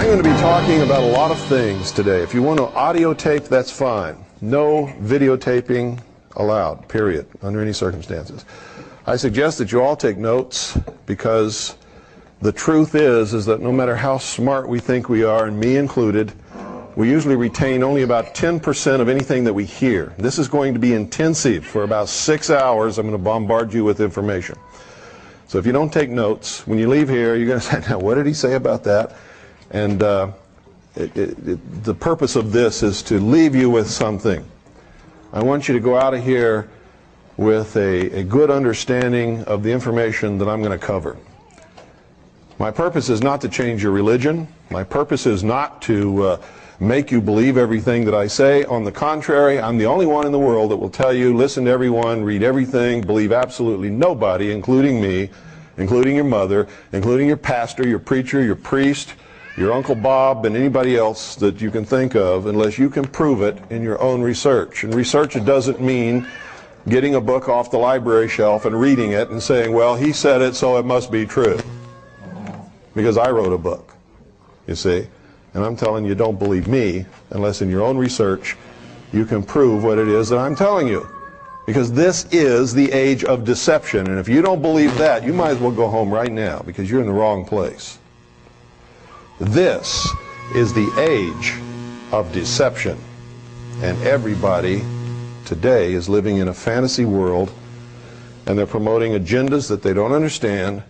I'm going to be talking about a lot of things today. If you want to audio tape, that's fine. No videotaping allowed, period, under any circumstances. I suggest that you all take notes, because the truth is that no matter how smart we think we are, and me included, we usually retain only about 10% of anything that we hear. This is going to be intensive. For about 6 hours, I'm going to bombard you with information. So if you don't take notes, when you leave here, you're going to say, now what did he say about that? And the purpose of this is to leave you with something. I want you to go out of here with a good understanding of the information that I'm going to cover. My purpose is not to change your religion. My purpose is not to make you believe everything that I say. On the contrary, I'm the only one in the world that will tell you, listen to everyone, read everything, believe absolutely nobody, including me, including your mother, including your pastor, your preacher, your priest, your Uncle Bob, and anybody else that you can think of, unless you can prove it in your own research. And research, it doesn't mean getting a book off the library shelf and reading it and saying, well, he said it, so it must be true. Because I wrote a book, you see. And I'm telling you, don't believe me unless in your own research you can prove what it is that I'm telling you. Because this is the age of deception. And if you don't believe that, you might as well go home right now, because you're in the wrong place. This is the age of deception. And everybody today is living in a fantasy world, and they're promoting agendas that they don't understand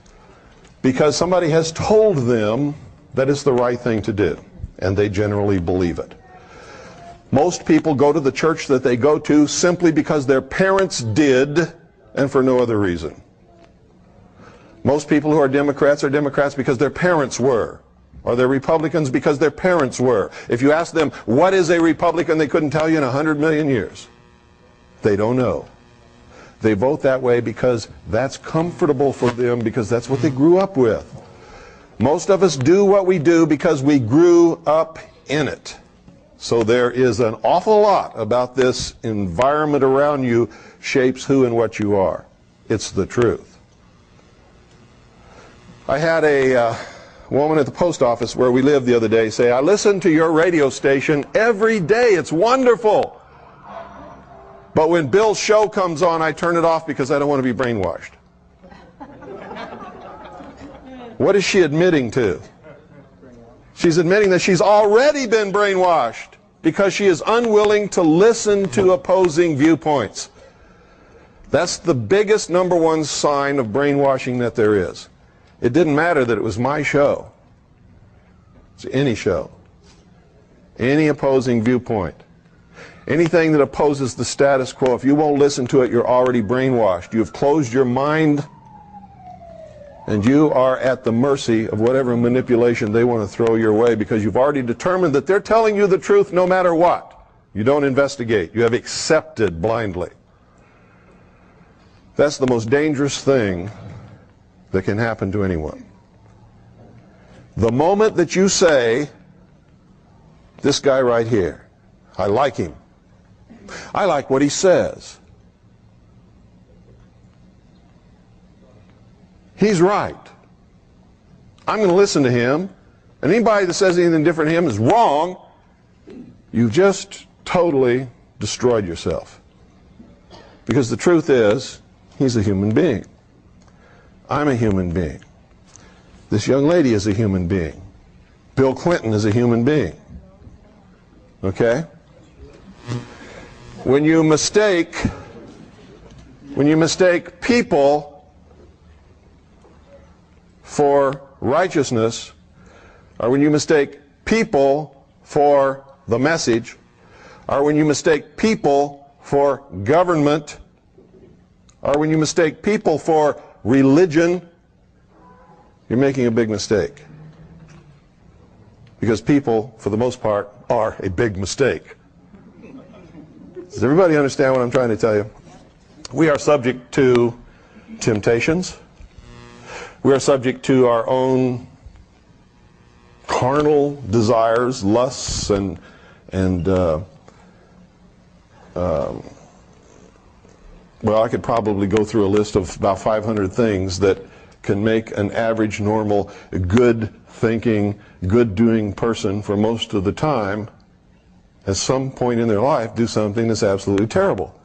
because somebody has told them that it's the right thing to do, and they generally believe it. Most people go to the church that they go to simply because their parents did, and for no other reason. Most people who are Democrats because their parents were. Or they're Republicans because their parents were. If you ask them, what is a Republican, they couldn't tell you in 100 million years. They don't know. They vote that way because that's comfortable for them, because that's what they grew up with. Most of us do what we do because we grew up in it. So there is an awful lot about this environment around you shapes who and what you are. It's the truth. I had a woman at the post office where we live the other day say, I listen to your radio station every day. It's wonderful. But when Bill's show comes on, I turn it off because I don't want to be brainwashed. What is she admitting to? She's admitting that she's already been brainwashed because she is unwilling to listen to opposing viewpoints. That's the biggest #1 sign of brainwashing that there is. It didn't matter that it was my show. It's any show. Any opposing viewpoint. Anything that opposes the status quo, if you won't listen to it, you're already brainwashed. You've closed your mind, and you are at the mercy of whatever manipulation they want to throw your way, because you've already determined that they're telling you the truth no matter what. You don't investigate. You have accepted blindly. That's the most dangerous thing that can happen to anyone. The moment that you say, this guy right here, I like him. I like what he says. He's right. I'm going to listen to him, and anybody that says anything different to him is wrong. You've just totally destroyed yourself. Because the truth is, he's a human being. I'm a human being. This young lady is a human being. Bill Clinton is a human being. Okay? When you mistake people for righteousness, or when you mistake people for the message, or when you mistake people for government, or when you mistake people for religion, you're making a big mistake. Because people, for the most part, are a big mistake. Does everybody understand what I'm trying to tell you? We are subject to temptations. We are subject to our own carnal desires, lusts, and well, I could probably go through a list of about 500 things that can make an average, normal, good-thinking, good-doing person for most of the time, at some point in their life, do something that's absolutely terrible.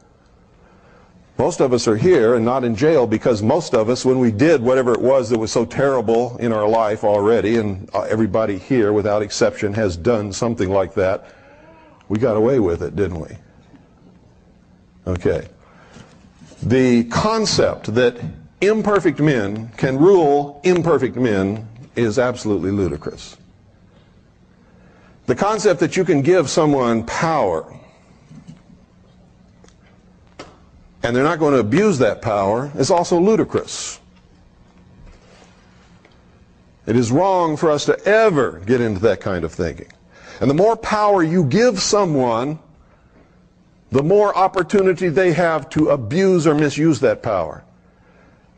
Most of us are here and not in jail because most of us, when we did whatever it was that was so terrible in our life already, and everybody here, without exception, has done something like that, we got away with it, didn't we? Okay. The concept that imperfect men can rule imperfect men is absolutely ludicrous. The concept that you can give someone power and they're not going to abuse that power is also ludicrous. It is wrong for us to ever get into that kind of thinking. And the more power you give someone, the more opportunity they have to abuse or misuse that power.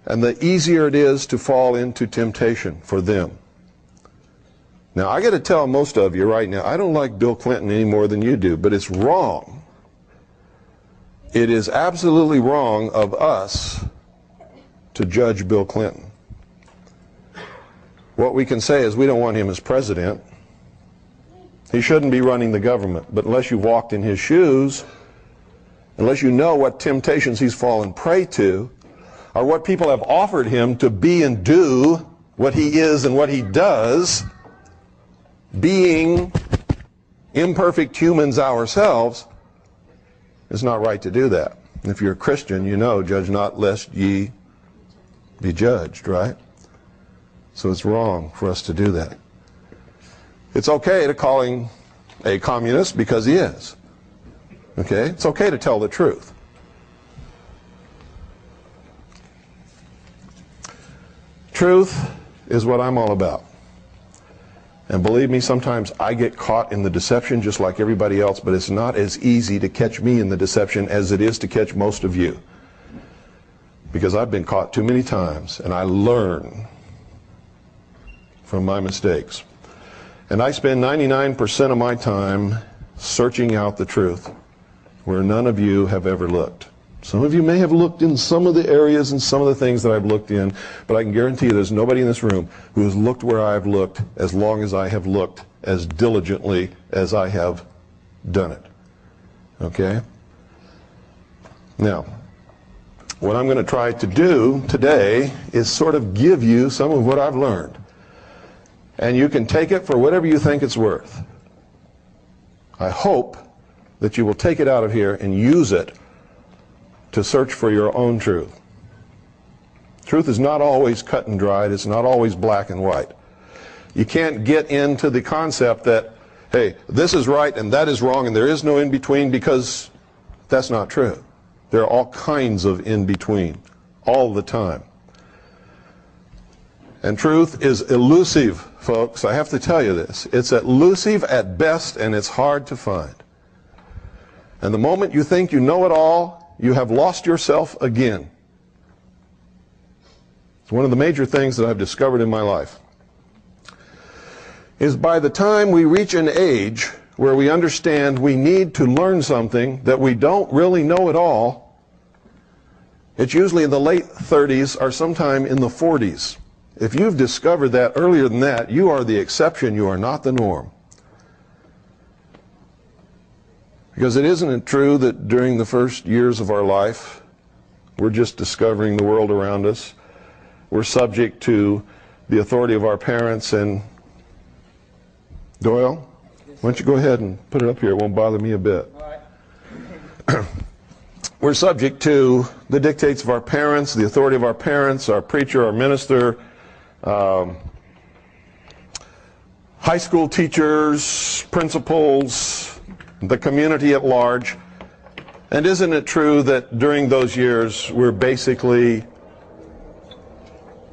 And the easier it is to fall into temptation for them. Now, I got to tell most of you right now, I don't like Bill Clinton any more than you do, but it's wrong. It is absolutely wrong of us to judge Bill Clinton. What we can say is we don't want him as president. He shouldn't be running the government. But unless you've walked in his shoes, unless you know what temptations he's fallen prey to, or what people have offered him to be and do, what he is and what he does, being imperfect humans ourselves, it's not right to do that. If you're a Christian, you know, judge not lest ye be judged, right? So it's wrong for us to do that. It's okay to call him a communist because he is. Okay? It's okay to tell the truth. Truth is what I'm all about. And believe me, sometimes I get caught in the deception just like everybody else, but it's not as easy to catch me in the deception as it is to catch most of you. Because I've been caught too many times, and I learn from my mistakes. And I spend 99% of my time searching out the truth where none of you have ever looked. Some of you may have looked in some of the areas and some of the things that I've looked in, but I can guarantee you there's nobody in this room who has looked where I've looked as long as I have looked, as diligently as I have done it. Okay? Now, what I'm going to try to do today is sort of give you some of what I've learned. And you can take it for whatever you think it's worth. I hope that you will take it out of here and use it to search for your own truth. Truth is not always cut and dried. It's not always black and white. You can't get into the concept that, hey, this is right and that is wrong and there is no in-between, because that's not true. There are all kinds of in-between all the time. And truth is elusive, folks. I have to tell you this. It's elusive at best, and it's hard to find. And the moment you think you know it all, you have lost yourself again. It's one of the major things that I've discovered in my life. Is by the time we reach an age where we understand we need to learn something that we don't really know at all, it's usually in the late 30s or sometime in the 40s. If you've discovered that earlier than that, you are the exception, you are not the norm. Because isn't it true that during the first years of our life, we're just discovering the world around us. We're subject to the authority of our parents. And Doyle, why don't you go ahead and put it up here? It won't bother me a bit. All right. We're subject to the dictates of our parents, the authority of our parents, our preacher, our minister, high school teachers, principals, the community at large. And isn't it true that during those years we're basically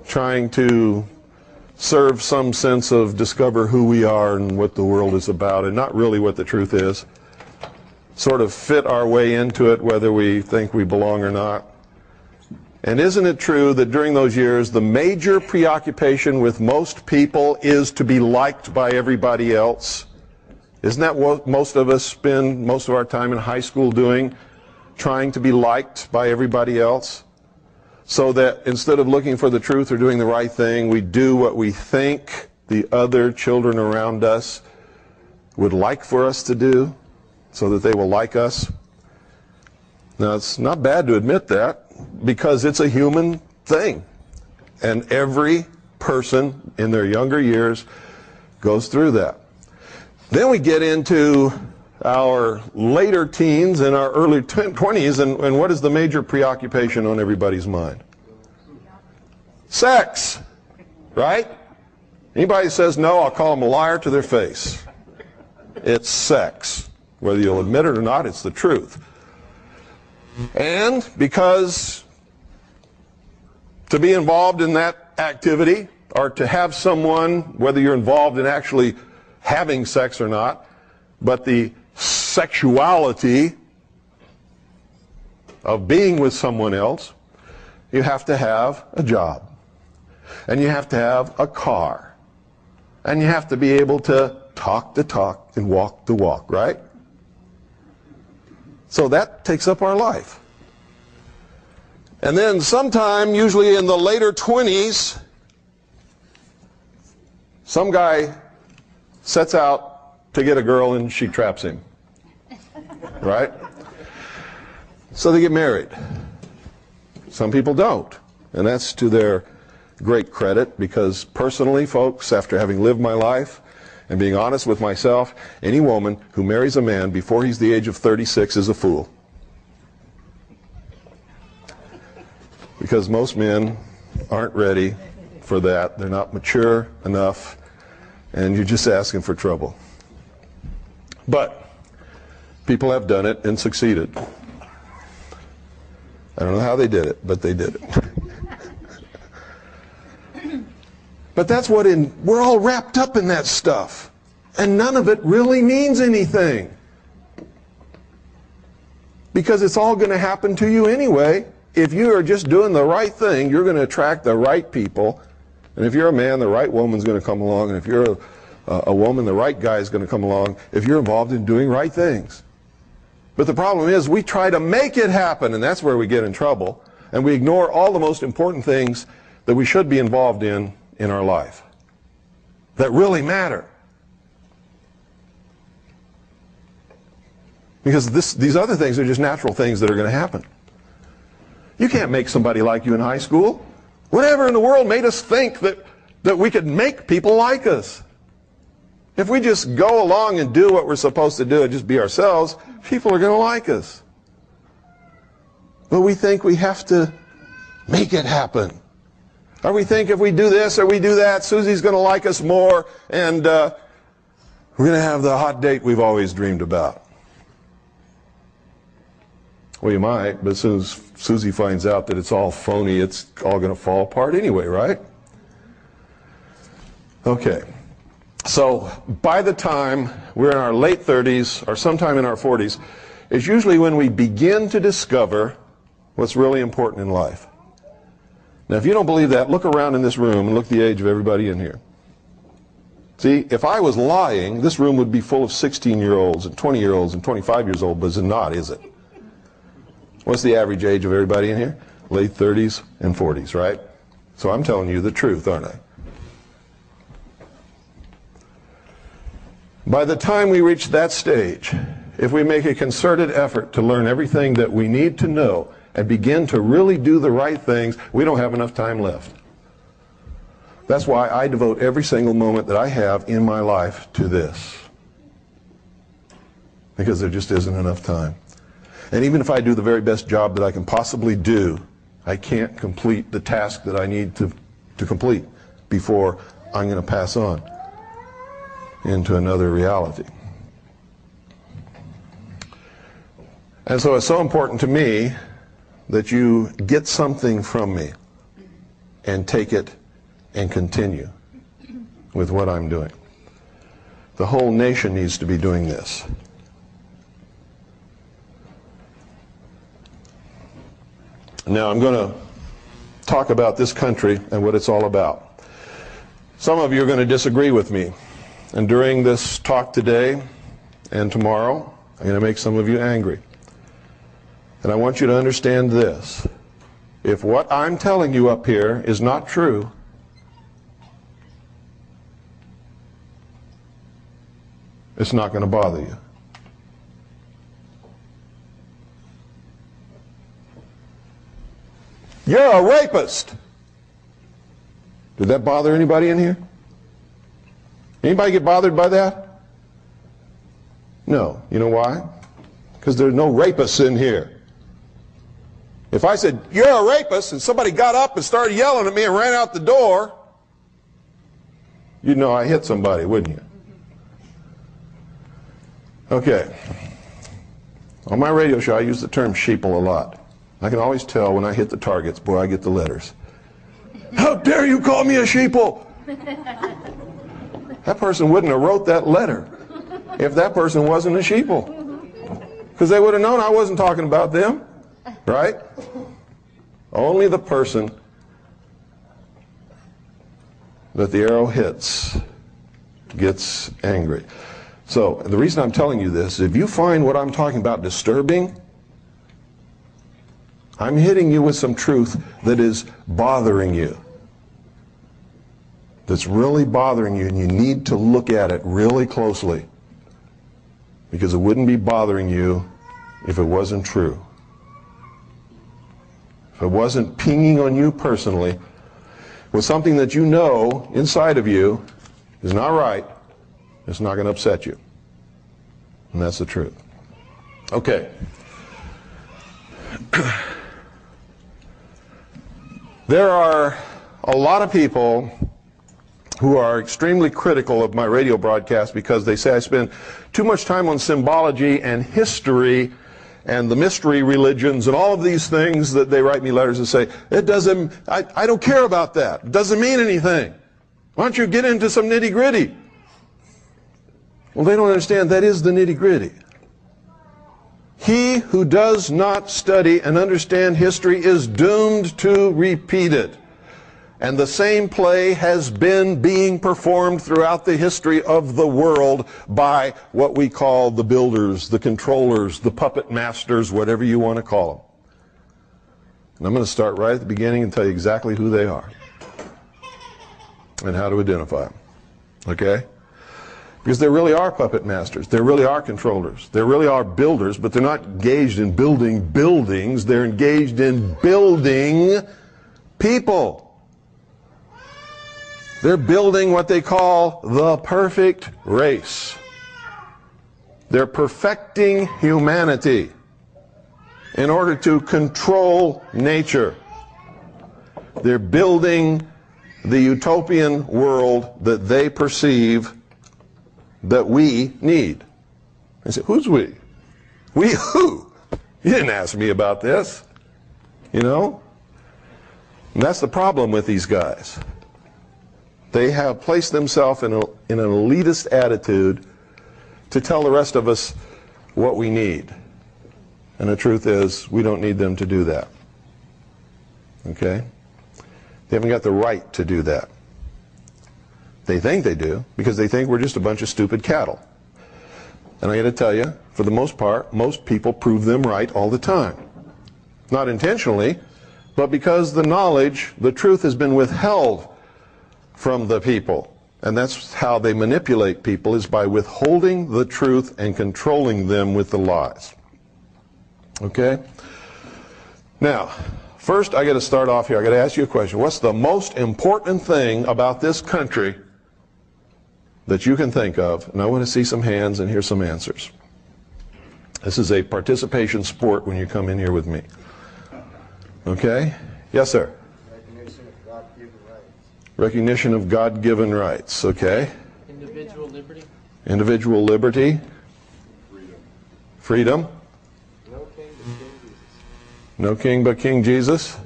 trying to serve some sense of discover who we are and what the world is about, and not really what the truth is? Sort of fit our way into it whether we think we belong or not. And isn't it true that during those years the major preoccupation with most people is to be liked by everybody else? Isn't that what most of us spend most of our time in high school doing? Trying to be liked by everybody else? so that instead of looking for the truth or doing the right thing, we do what we think the other children around us would like for us to do so that they will like us. Now, it's not bad to admit that because it's a human thing. And every person in their younger years goes through that. Then we get into our later teens and our early 20s, and what is the major preoccupation on everybody's mind? Sex, right? Anybody who says no, I'll call them a liar to their face. It's sex. Whether you'll admit it or not, it's the truth. And because to be involved in that activity, or to have someone, whether you're involved in actually having sex or not, but the sexuality of being with someone else, you have to have a job. And you have to have a car. And you have to be able to talk the talk and walk the walk, right? So that takes up our life. And then sometime, usually in the later 20s, some guy sets out to get a girl and she traps him. Right? So they get married. Some people don't. And that's to their great credit, because personally, folks, after having lived my life and being honest with myself, any woman who marries a man before he's the age of 36 is a fool. Because most men aren't ready for that. They're not mature enough, and you're just asking for trouble. But people have done it and succeeded. I don't know how they did it, but they did it. But that's what we're all wrapped up in that stuff. And none of it really means anything. Because it's all going to happen to you anyway. If you are just doing the right thing, you're going to attract the right people. And if you're a man, the right woman's going to come along. And if you're a woman, the right guy is going to come along if you're involved in doing right things. But the problem is we try to make it happen, and that's where we get in trouble. And we ignore all the most important things that we should be involved in our life that really matter. Because these other things are just natural things that are going to happen. You can't make somebody like you in high school. Whatever in the world made us think that we could make people like us? If we just go along and do what we're supposed to do and just be ourselves, people are going to like us. But we think we have to make it happen. Or we think if we do this or we do that, Susie's going to like us more, and we're going to have the hot date we've always dreamed about. Well, you might, but as soon as Susie finds out that it's all phony, it's all going to fall apart anyway, right? Okay. So by the time we're in our late 30s or sometime in our 40s is usually when we begin to discover what's really important in life. Now, if you don't believe that, look around in this room and look at the age of everybody in here. See, if I was lying, this room would be full of 16-year-olds and 20-year-olds and 25 years old, but it's not, is it? What's the average age of everybody in here? Late 30s and 40s, right? So I'm telling you the truth, aren't I? By the time we reach that stage, if we make a concerted effort to learn everything that we need to know and begin to really do the right things, we don't have enough time left. That's why I devote every single moment that I have in my life to this. Because there just isn't enough time. And even if I do the very best job that I can possibly do, I can't complete the task that I need to complete before I'm going to pass on into another reality. And so it's so important to me that you get something from me and take it and continue with what I'm doing. The whole nation needs to be doing this. Now I'm going to talk about this country and what it's all about. Some of you are going to disagree with me. And during this talk today and tomorrow, I'm going to make some of you angry. And I want you to understand this. if what I'm telling you up here is not true, it's not going to bother you. You're a rapist. Did that bother anybody in here? Anybody get bothered by that? No. You know why? Because there's no rapists in here. If I said, you're a rapist, and somebody got up and started yelling at me and ran out the door, you'd know I hit somebody, wouldn't you? Okay. On my radio show, I use the term sheeple a lot. I can always tell when I hit the targets, boy, I get the letters. How dare you call me a sheeple? That person wouldn't have wrote that letter if that person wasn't a sheeple. Because they would have known I wasn't talking about them, right? Only the person that the arrow hits gets angry. So the reason I'm telling you this, if you find what I'm talking about disturbing, I'm hitting you with some truth that is bothering you. That's really bothering you, and you need to look at it really closely. Because it wouldn't be bothering you if it wasn't true. If it wasn't pinging on you personally with something that you know inside of you is not right, it's not going to upset you. And that's the truth. Okay. There are a lot of people who are extremely critical of my radio broadcast because they say I spend too much time on symbology and history and the mystery religions and all of these things that they write me letters and say, it doesn't, I don't care about that. It doesn't mean anything. Why don't you get into some nitty-gritty? Well, they don't understand that is the nitty-gritty. He who does not study and understand history is doomed to repeat it. And the same play has been being performed throughout the history of the world by what we call the builders, the controllers, the puppet masters, whatever you want to call them. And I'm going to start right at the beginning and tell you exactly who they are and how to identify them. Okay? Because there really are puppet masters. There really are controllers. There really are builders, but they're not engaged in building buildings. They're engaged in building people. They're building what they call the perfect race. They're perfecting humanity in order to control nature. They're building the utopian world that they perceive that we need. I say, who's we? We who? You didn't ask me about this. You know? And that's the problem with these guys. They have placed themselves in an elitist attitude to tell the rest of us what we need. And the truth is, we don't need them to do that. Okay? They haven't got the right to do that. They think they do, because they think we're just a bunch of stupid cattle. And I got to tell you, for the most part, most people prove them right all the time. Not intentionally, but because the knowledge, the truth has been withheld from the people. And that's how they manipulate people, is by withholding the truth and controlling them with the lies. Okay? Now, first I got to start off here. I got to ask you a question. What's the most important thing about this country that you can think of? And I want to see some hands and hear some answers. This is a participation sport when you come in here with me. Okay? Yes, sir. Recognition of God-given rights. Recognition of God-given rights. Okay. Individual liberty. Individual liberty. Freedom. Freedom. No king but King Jesus. No king but King Jesus.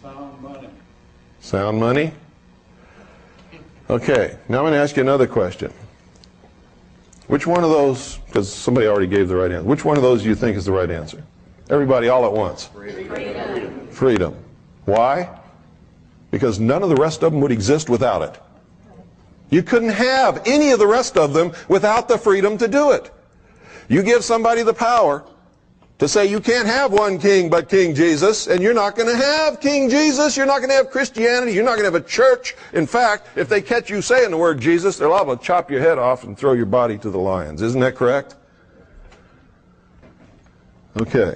Sound money. Sound money. Okay, now I'm going to ask you another question. Which one of those, because somebody already gave the right answer, which one of those do you think is the right answer? Everybody all at once. Freedom. Freedom. Why? Because none of the rest of them would exist without it. You couldn't have any of the rest of them without the freedom to do it. You give somebody the power, to say you can't have one king but King Jesus, and you're not going to have King Jesus, you're not going to have Christianity, you're not going to have a church. In fact, if they catch you saying the word Jesus, they're liable to chop your head off and throw your body to the lions. Isn't that correct? Okay.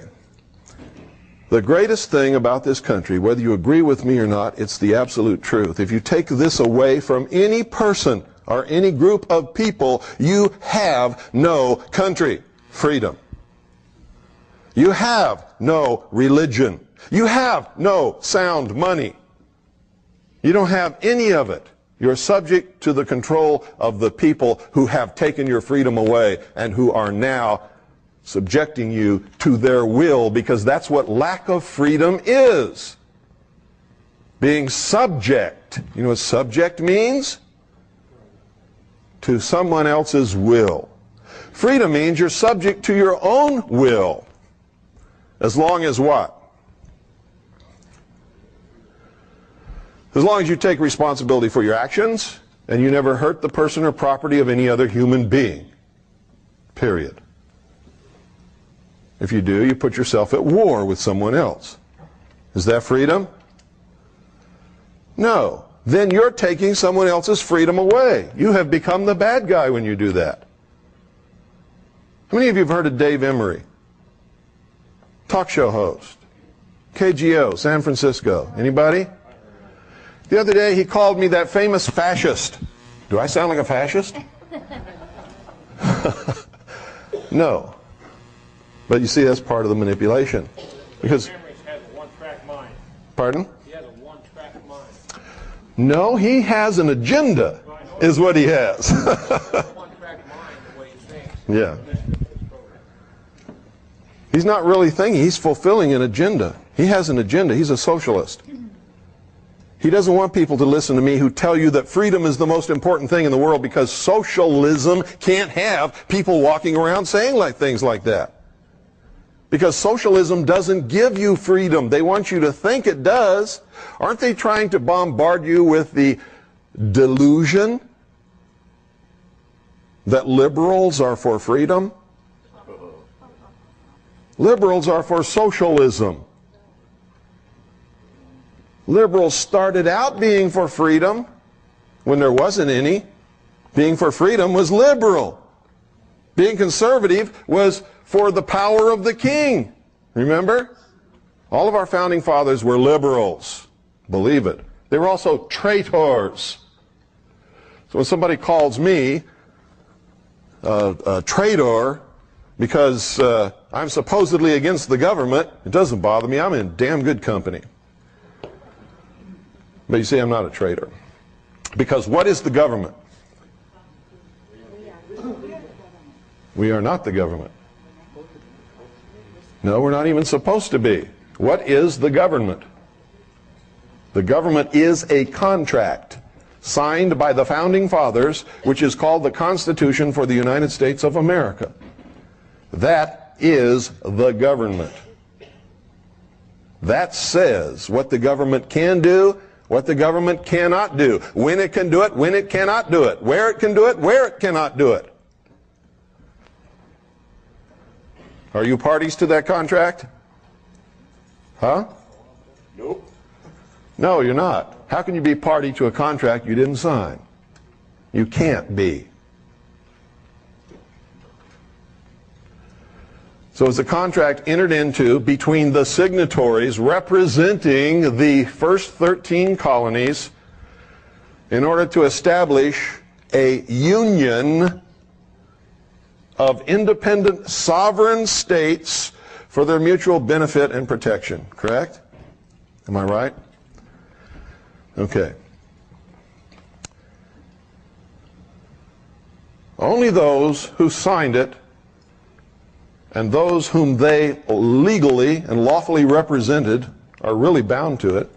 The greatest thing about this country, whether you agree with me or not, it's the absolute truth. If you take this away from any person or any group of people, you have no country. Freedom. You have no religion. You have no sound money. You don't have any of it. You're subject to the control of the people who have taken your freedom away and who are now subjecting you to their will, because that's what lack of freedom is. Being subject. You know what subject means? To someone else's will. Freedom means you're subject to your own will. As long as what? As long as you take responsibility for your actions and you never hurt the person or property of any other human being. Period. If you do, you put yourself at war with someone else. Is that freedom? No. Then you're taking someone else's freedom away. You have become the bad guy when you do that. How many of you have heard of Dave Emery? Talk show host. KGO, San Francisco. Anybody? The other day he called me that famous fascist. Do I sound like a fascist? No. But you see, that's part of the manipulation. Because He has a one-track mind. Pardon? He has a one-track mind. No, he has an agenda, is what he has. One-track mind, the way he thinks. Yeah. He's not really thinking, he's fulfilling an agenda. He has an agenda. He's a socialist. He doesn't want people to listen to me who tell you that freedom is the most important thing in the world, because socialism can't have people walking around saying things like that. Because socialism doesn't give you freedom. They want you to think it does. Aren't they trying to bombard you with the delusion that liberals are for freedom? Liberals are for socialism. Liberals started out being for freedom when there wasn't any. Being for freedom was liberal. Being conservative was for the power of the king. Remember? All of our founding fathers were liberals. Believe it. They were also traitors. So when somebody calls me a traitor because I'm supposedly against the government, it doesn't bother me. I'm in damn good company. But you see, I'm not a traitor. Because what is the government? We are not the government. No, we're not even supposed to be. What is the government? The government is a contract signed by the founding fathers, which is called the Constitution for the United States of America. That is the government. That says what the government can do, what the government cannot do, when it can do it, when it cannot do it, where it can do it, where it cannot do it. Are you parties to that contract? Huh? Nope. No, you're not. How can you be party to a contract you didn't sign? You can't be. So it's a contract entered into between the signatories representing the first 13 colonies in order to establish a union of independent sovereign states for their mutual benefit and protection. Correct? Am I right? Okay. Only those who signed it and those whom they legally and lawfully represented are really bound to it.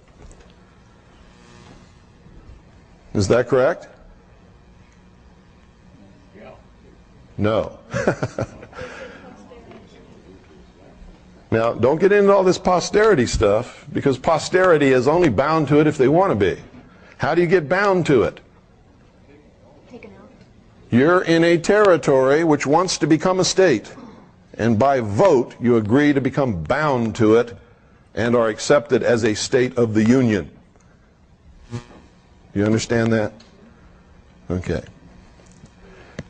Is that correct? No. Now, don't get into all this posterity stuff, because posterity is only bound to it if they want to be. How do you get bound to it? You're in a territory which wants to become a state. and by vote you agree to become bound to it and are accepted as a state of the Union. You understand that? Okay.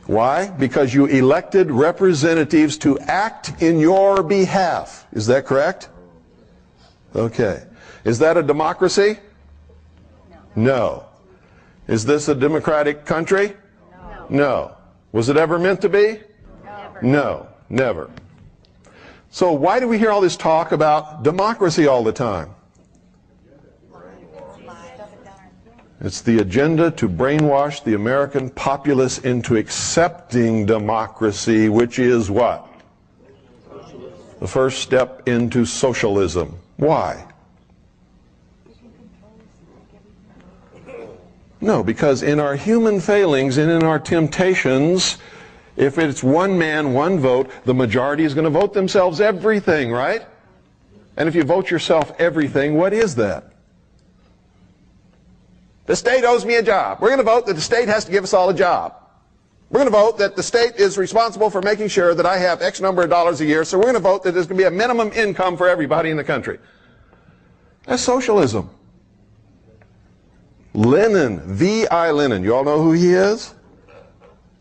Why? Because you elected representatives to act in your behalf. Is that correct? Okay. Is that a democracy? No. Is this a democratic country? No. Was it ever meant to be? No, never. So why do we hear all this talk about democracy all the time? It's the agenda to brainwash the American populace into accepting democracy, which is what? The first step into socialism. Why? No, because in our human failings and in our temptations, if it's one man, one vote, the majority is going to vote themselves everything, right? And if you vote yourself everything, what is that? The state owes me a job. We're going to vote that the state has to give us all a job. We're going to vote that the state is responsible for making sure that I have X number of dollars a year, so we're going to vote that there's going to be a minimum income for everybody in the country. That's socialism. Lenin, V.I. Lenin, you all know who he is?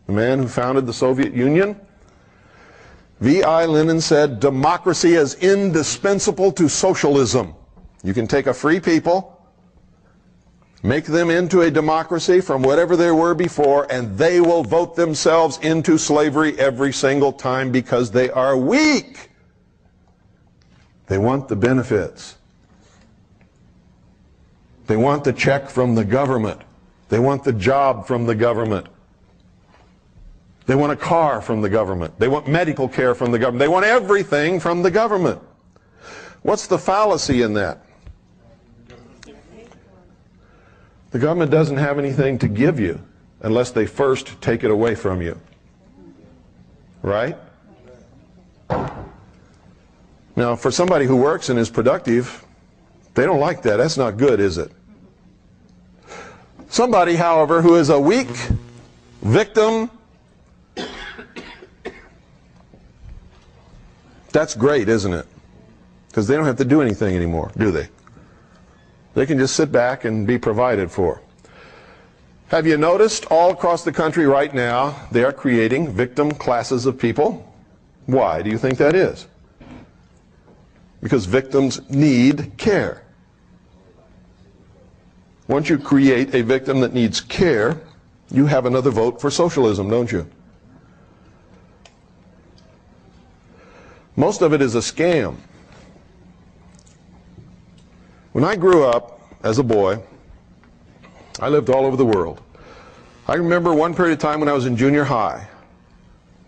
The man who founded the Soviet Union. V.I. Lenin said, democracy is indispensable to socialism. You can take a free people, make them into a democracy from whatever they were before, and they will vote themselves into slavery every single time because they are weak. They want the benefits. They want the check from the government. They want the job from the government. They want a car from the government. They want medical care from the government. They want everything from the government. What's the fallacy in that? The government doesn't have anything to give you unless they first take it away from you. Right? Now, for somebody who works and is productive, they don't like that. That's not good, is it? Somebody, however, who is a weak victim, that's great, isn't it? Because they don't have to do anything anymore, do they? They can just sit back and be provided for. Have you noticed all across the country right now, they are creating victim classes of people? Why do you think that is? Because victims need care. Once you create a victim that needs care, you have another vote for socialism, don't you? Most of it is a scam. When I grew up as a boy, I lived all over the world. I remember one period of time when I was in junior high.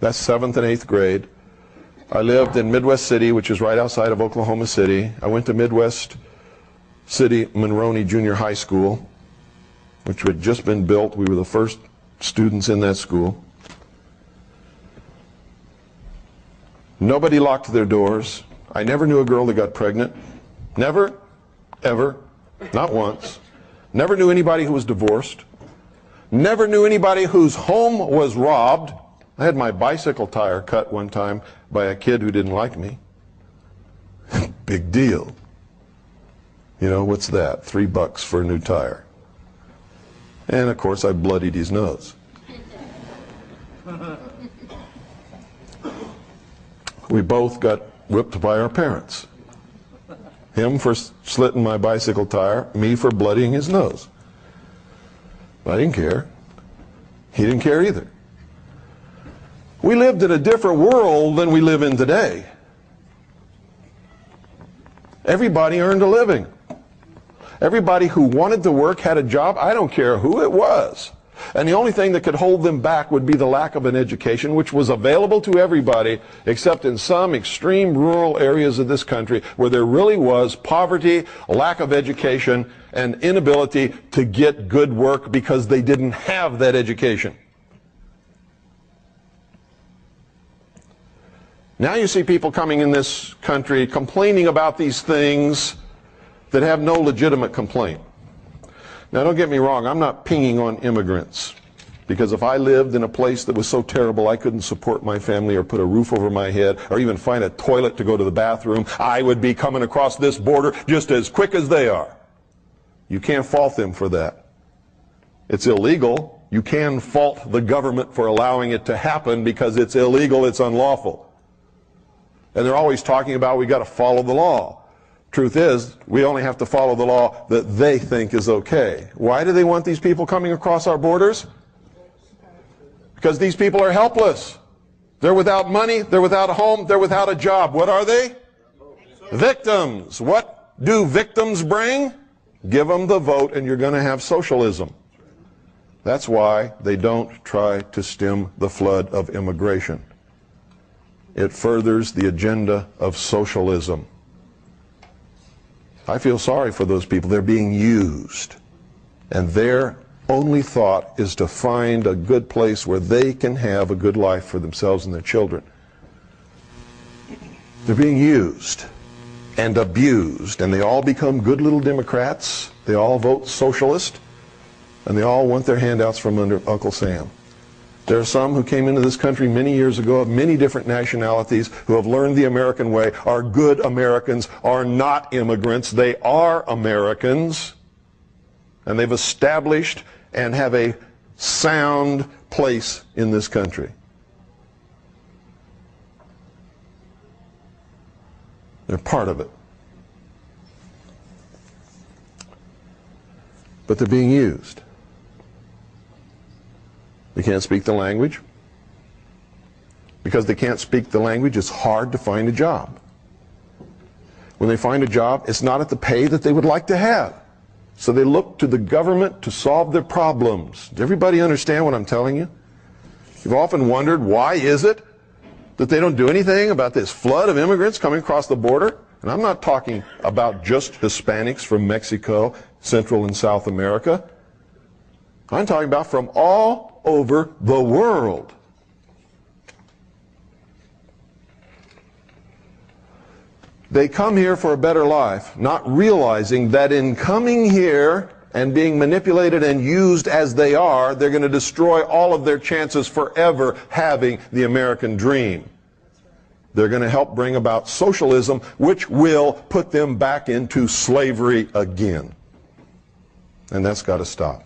That's 7th and 8th grade. I lived in Midwest City, which is right outside of Oklahoma City. I went to Midwest City Monroney Junior High School, which had just been built. We were the first students in that school. Nobody locked their doors. I never knew a girl that got pregnant. Never, ever, not once. Never knew anybody who was divorced. Never knew anybody whose home was robbed. I had my bicycle tire cut one time by a kid who didn't like me. Big deal. You know, what's that? $3 for a new tire. And of course I bloodied his nose. We both got whipped by our parents. Him for slitting my bicycle tire, me for bloodying his nose. I didn't care. He didn't care either. We lived in a different world than we live in today. Everybody earned a living. Everybody who wanted to work had a job. I don't care who it was. And the only thing that could hold them back would be the lack of an education, which was available to everybody, except in some extreme rural areas of this country where there really was poverty, lack of education, and inability to get good work because they didn't have that education. Now you see people coming in this country complaining about these things that have no legitimate complaint. Now don't get me wrong, I'm not pinging on immigrants. Because if I lived in a place that was so terrible I couldn't support my family or put a roof over my head or even find a toilet to go to the bathroom, I would be coming across this border just as quick as they are. You can't fault them for that. It's illegal. You can fault the government for allowing it to happen because it's illegal, it's unlawful. And they're always talking about we got to follow the law. Truth is, we only have to follow the law that they think is okay. Why do they want these people coming across our borders? Because these people are helpless. They're without money, they're without a home, they're without a job. What are they? Victims. What do victims bring? Give them the vote and you're going to have socialism. That's why they don't try to stem the flood of immigration. It furthers the agenda of socialism. I feel sorry for those people. They're being used. And their only thought is to find a good place where they can have a good life for themselves and their children. They're being used and abused, and they all become good little Democrats. They all vote socialist, and they all want their handouts from under Uncle Sam. There are some who came into this country many years ago of many different nationalities who have learned the American way, are good Americans, are not immigrants. They are Americans, and they've established and have a sound place in this country. They're part of it. But they're being used. They can't speak the language. Because they can't speak the language, it's hard to find a job. When they find a job, it's not at the pay that they would like to have. So they look to the government to solve their problems. Does everybody understand what I'm telling you? You've often wondered, why is it that they don't do anything about this flood of immigrants coming across the border? And I'm not talking about just Hispanics from Mexico, Central and South America. I'm talking about from all over the world. They come here for a better life, not realizing that in coming here and being manipulated and used as they are, they're going to destroy all of their chances forever having the American dream. They're going to help bring about socialism, which will put them back into slavery again. And that's got to stop.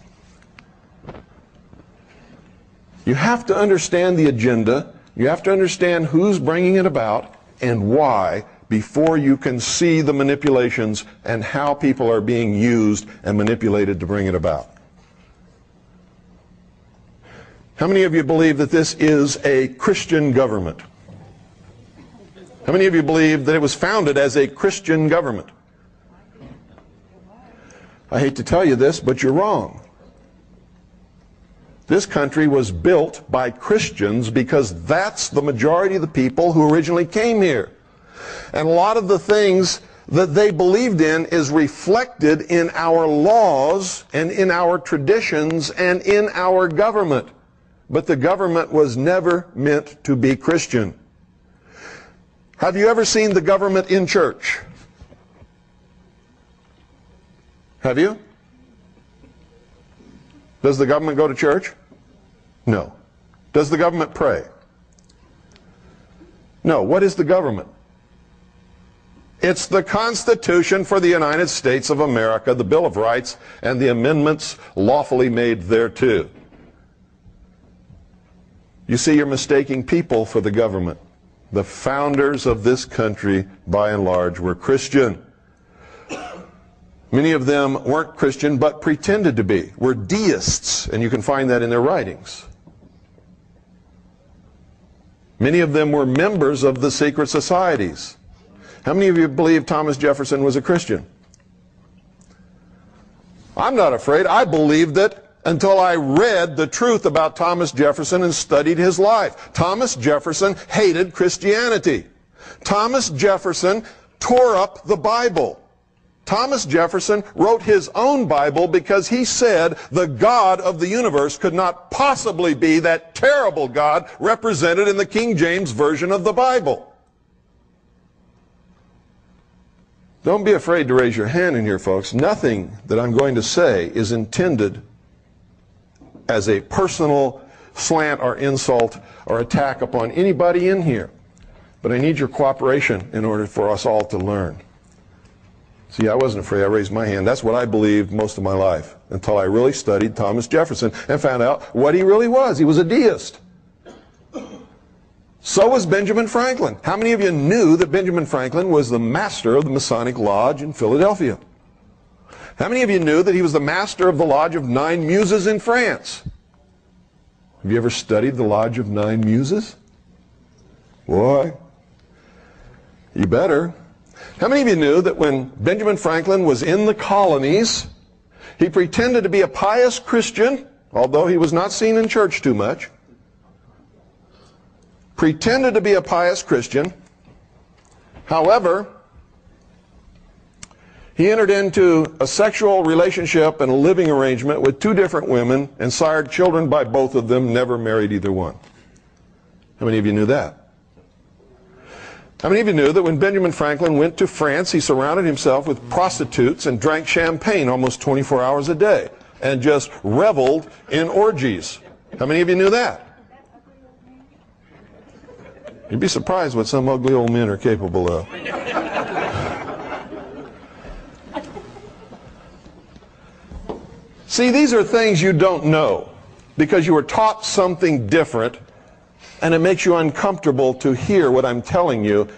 You have to understand the agenda. You have to understand who's bringing it about and why before you can see the manipulations and how people are being used and manipulated to bring it about. How many of you believe that this is a Christian government? How many of you believe that it was founded as a Christian government? I hate to tell you this, but you're wrong. This country was built by Christians because that's the majority of the people who originally came here. And a lot of the things that they believed in is reflected in our laws and in our traditions and in our government. But the government was never meant to be Christian. Have you ever seen the government in church? Have you? Does the government go to church? No. Does the government pray? No. What is the government? It's the Constitution for the United States of America, the Bill of Rights, and the amendments lawfully made thereto. You see, you're mistaking people for the government. The founders of this country, by and large, were Christian. Many of them weren't Christian, but pretended to be, were deists, and you can find that in their writings. Many of them were members of the secret societies. How many of you believe Thomas Jefferson was a Christian? I'm not afraid. I believed it until I read the truth about Thomas Jefferson and studied his life. Thomas Jefferson hated Christianity. Thomas Jefferson tore up the Bible. Thomas Jefferson wrote his own Bible because he said the God of the universe could not possibly be that terrible God represented in the King James Version of the Bible. Don't be afraid to raise your hand in here, folks. Nothing that I'm going to say is intended as a personal slant or insult or attack upon anybody in here. But I need your cooperation in order for us all to learn. See, I wasn't afraid. I raised my hand. That's what I believed most of my life until I really studied Thomas Jefferson and found out what he really was. He was a deist. So was Benjamin Franklin. How many of you knew that Benjamin Franklin was the master of the Masonic Lodge in Philadelphia? How many of you knew that he was the master of the Lodge of Nine Muses in France? Have you ever studied the Lodge of Nine Muses? Boy, you better. How many of you knew that when Benjamin Franklin was in the colonies, he pretended to be a pious Christian, although he was not seen in church too much, pretended to be a pious Christian. However, he entered into a sexual relationship and a living arrangement with two different women and sired children by both of them, never married either one. How many of you knew that? How many of you knew that when Benjamin Franklin went to France, he surrounded himself with prostitutes and drank champagne almost 24 hours a day and just reveled in orgies? How many of you knew that? You'd be surprised what some ugly old men are capable of. See, these are things you don't know because you were taught something different, and it makes you uncomfortable to hear what I'm telling you,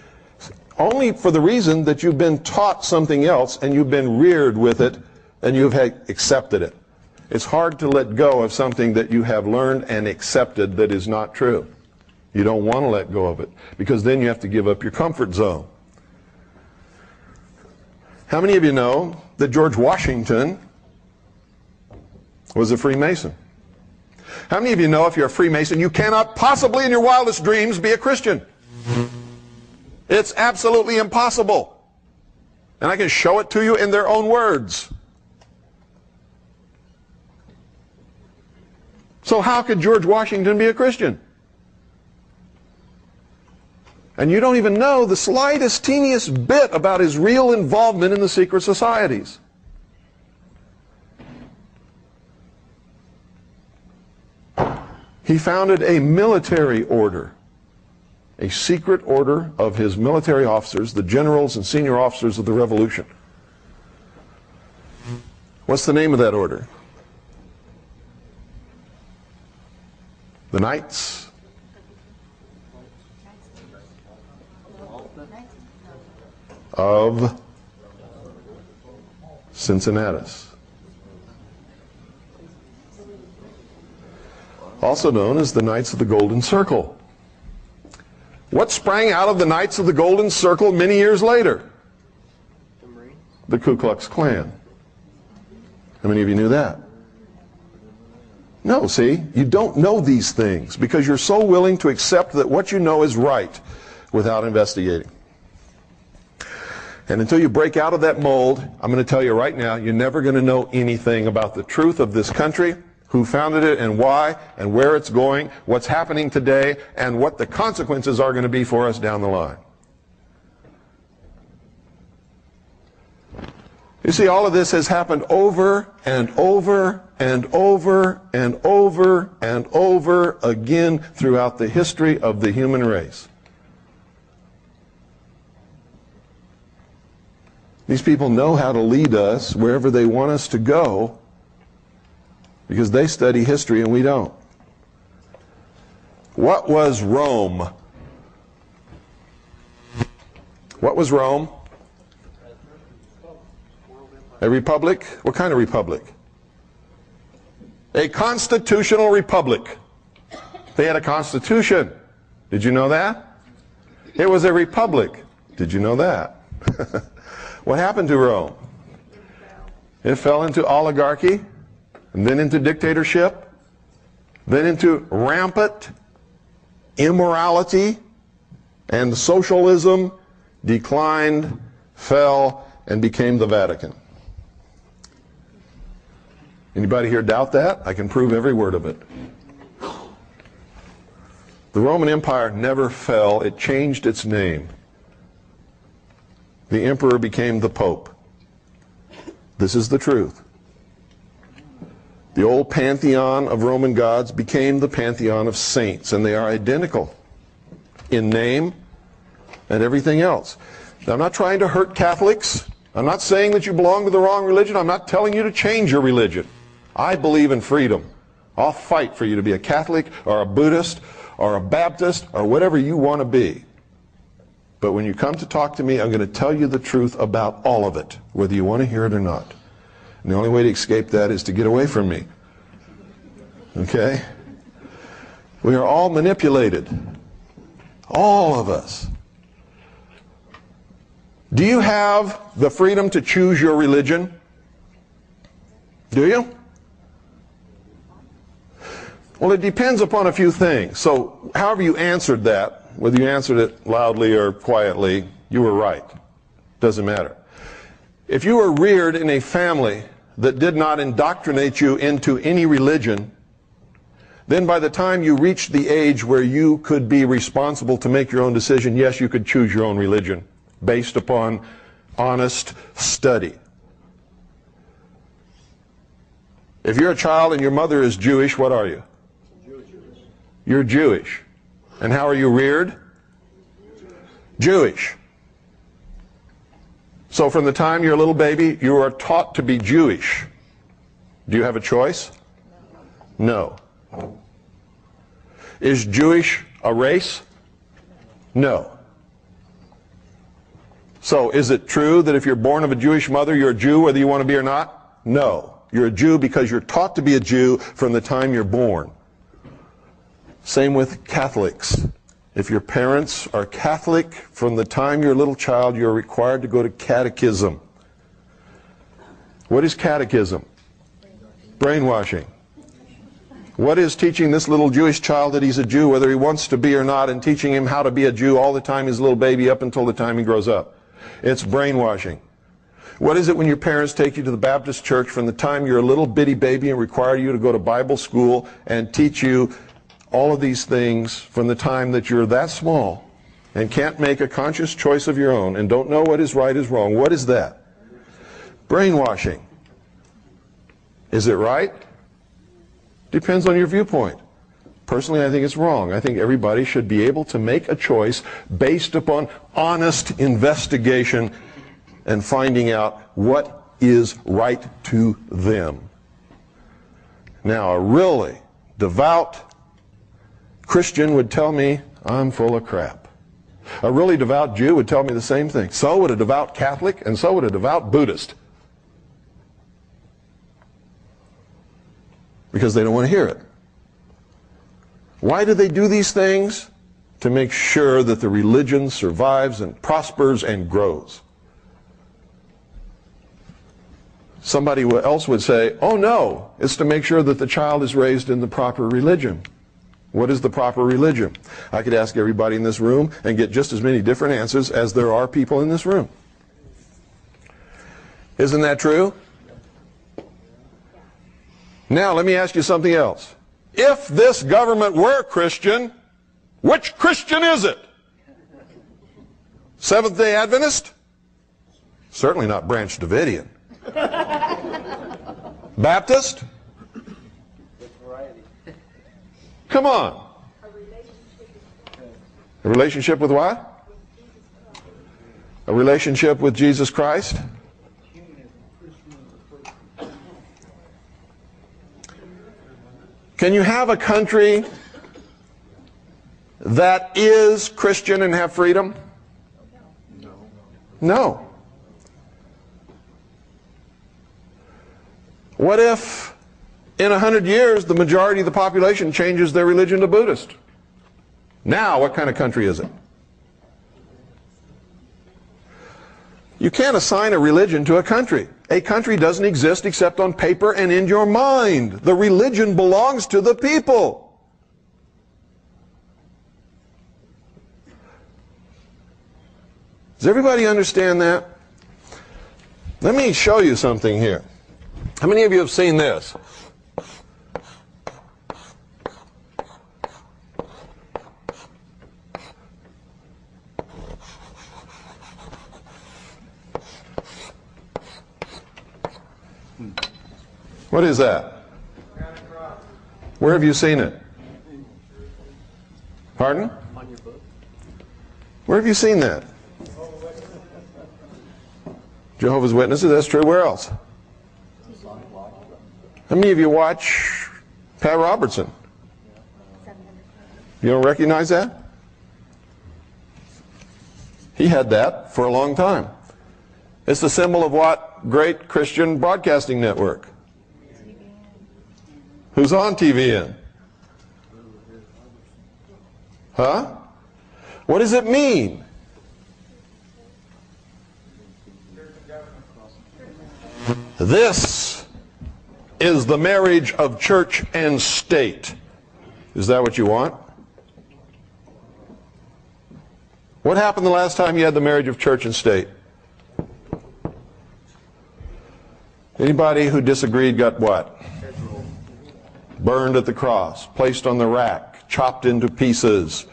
only for the reason that you've been taught something else and you've been reared with it and you've accepted it. It's hard to let go of something that you have learned and accepted that is not true. You don't want to let go of it because then you have to give up your comfort zone. How many of you know that George Washington was a Freemason? How many of you know if you're a Freemason, you cannot possibly in your wildest dreams be a Christian? It's absolutely impossible. And I can show it to you in their own words. So how could George Washington be a Christian? And you don't even know the slightest, teeniest bit about his real involvement in the secret societies. He founded a military order, a secret order of his military officers, the generals and senior officers of the Revolution. What's the name of that order? The Knights of Cincinnatus, also known as the Knights of the Golden Circle. What sprang out of the Knights of the Golden Circle many years later? The Ku Klux Klan. How many of you knew that? No, see, you don't know these things because you're so willing to accept that what you know is right without investigating. And until you break out of that mold, I'm going to tell you right now, you're never going to know anything about the truth of this country, who founded it and why, and where it's going, what's happening today, and what the consequences are going to be for us down the line. You see, all of this has happened over and over and over and over and over again throughout the history of the human race. These people know how to lead us wherever they want us to go because they study history and we don't. What was Rome? What was Rome? A republic? What kind of republic? A constitutional republic. They had a constitution. Did you know that? It was a republic. Did you know that? What happened to Rome? It fell into oligarchy, and then into dictatorship, then into rampant immorality, and socialism declined, fell, and became the Vatican. Anybody here doubt that? I can prove every word of it. The Roman Empire never fell. It changed its name. The emperor became the Pope. This is the truth. The old pantheon of Roman gods became the pantheon of saints, and they are identical in name and everything else. Now, I'm not trying to hurt Catholics. I'm not saying that you belong to the wrong religion. I'm not telling you to change your religion. I believe in freedom. I'll fight for you to be a Catholic or a Buddhist or a Baptist or whatever you want to be. But when you come to talk to me, I'm going to tell you the truth about all of it, whether you want to hear it or not. And the only way to escape that is to get away from me. Okay? We are all manipulated. All of us. Do you have the freedom to choose your religion? Do you? Well, it depends upon a few things. So, however you answered that, whether you answered it loudly or quietly, you were right. Doesn't matter. If you were reared in a family that did not indoctrinate you into any religion, then by the time you reached the age where you could be responsible to make your own decision, yes, you could choose your own religion based upon honest study. If you're a child and your mother is Jewish, what are you? You're Jewish. And how are you reared? Jewish. So from the time you're a little baby, you are taught to be Jewish. Do you have a choice? No. Is Jewish a race? No. So is it true that if you're born of a Jewish mother, you're a Jew whether you want to be or not? No. You're a Jew because you're taught to be a Jew from the time you're born. Same with Catholics. If your parents are Catholic, from the time you're a little child, you're required to go to catechism. What is catechism? Brainwashing. What is teaching this little Jewish child that he's a Jew, whether he wants to be or not, and teaching him how to be a Jew all the time he's a little baby up until the time he grows up? It's brainwashing. What is it when your parents take you to the Baptist church from the time you're a little bitty baby and require you to go to Bible school and teach you all of these things from the time that you're that small and can't make a conscious choice of your own and don't know what is right is wrong? What is that? Brainwashing. Is it right? Depends on your viewpoint. Personally, I think it's wrong. I think everybody should be able to make a choice based upon honest investigation and finding out what is right to them. Now, a really devout Christian would tell me I'm full of crap. A really devout Jew would tell me the same thing. So would a devout Catholic, and so would a devout Buddhist. Because they don't want to hear it. Why do they do these things? To make sure that the religion survives and prospers and grows. Somebody else would say, oh no, it's to make sure that the child is raised in the proper religion. What is the proper religion? I could ask everybody in this room and get just as many different answers as there are people in this room. Isn't that true? Now, let me ask you something else. If this government were Christian, which Christian is it? Seventh-day Adventist? Certainly not Branch Davidian. Baptist? Come on. A relationship with what? A relationship with Jesus Christ? Can you have a country that is Christian and have freedom? No. What if in 100 years the majority of the population changes their religion to Buddhist? Now, what kind of country is it? You can't assign a religion to a country. A country doesn't exist except on paper and in your mind. The religion belongs to the people. Does everybody understand that? Let me show you something here. How many of you have seen this? What is that? Where have you seen it? Pardon? On your book. Where have you seen that? Jehovah's Witnesses, that's true. Where else? How many of you watch Pat Robertson? You don't recognize that? He had that for a long time. It's the symbol of what great Christian broadcasting network? Who's on TVN? Huh? What does it mean? This is the marriage of church and state. Is that what you want? What happened the last time you had the marriage of church and state? Anybody who disagreed got what? Burned at the cross, placed on the rack, chopped into pieces,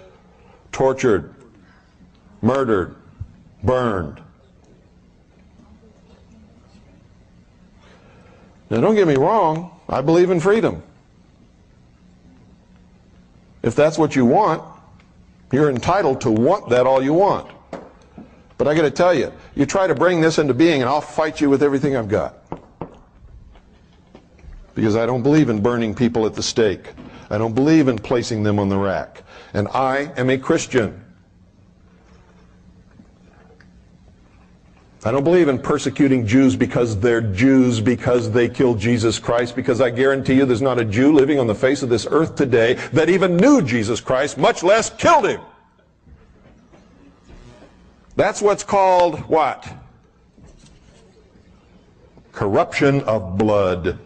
tortured, murdered, burned. Now don't get me wrong, I believe in freedom. If that's what you want, you're entitled to want that all you want. But I got to tell you, you try to bring this into being and I'll fight you with everything I've got. Because I don't believe in burning people at the stake. I don't believe in placing them on the rack. And I am a Christian. I don't believe in persecuting Jews because they're Jews, because they killed Jesus Christ, because I guarantee you there's not a Jew living on the face of this earth today that even knew Jesus Christ, much less killed him. That's what's called what? Corruption of blood.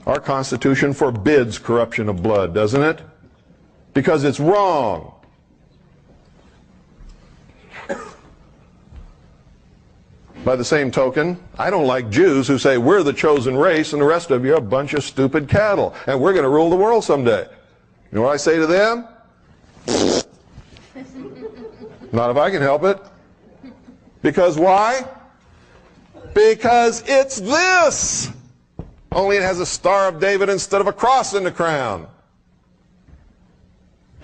Our Constitution forbids corruption of blood, doesn't it? Because it's wrong. By the same token, I don't like Jews who say we're the chosen race and the rest of you are a bunch of stupid cattle and we're going to rule the world someday. You know what I say to them? Not if I can help it. Because why? Because it's this. Only it has a Star of David instead of a cross in the crown.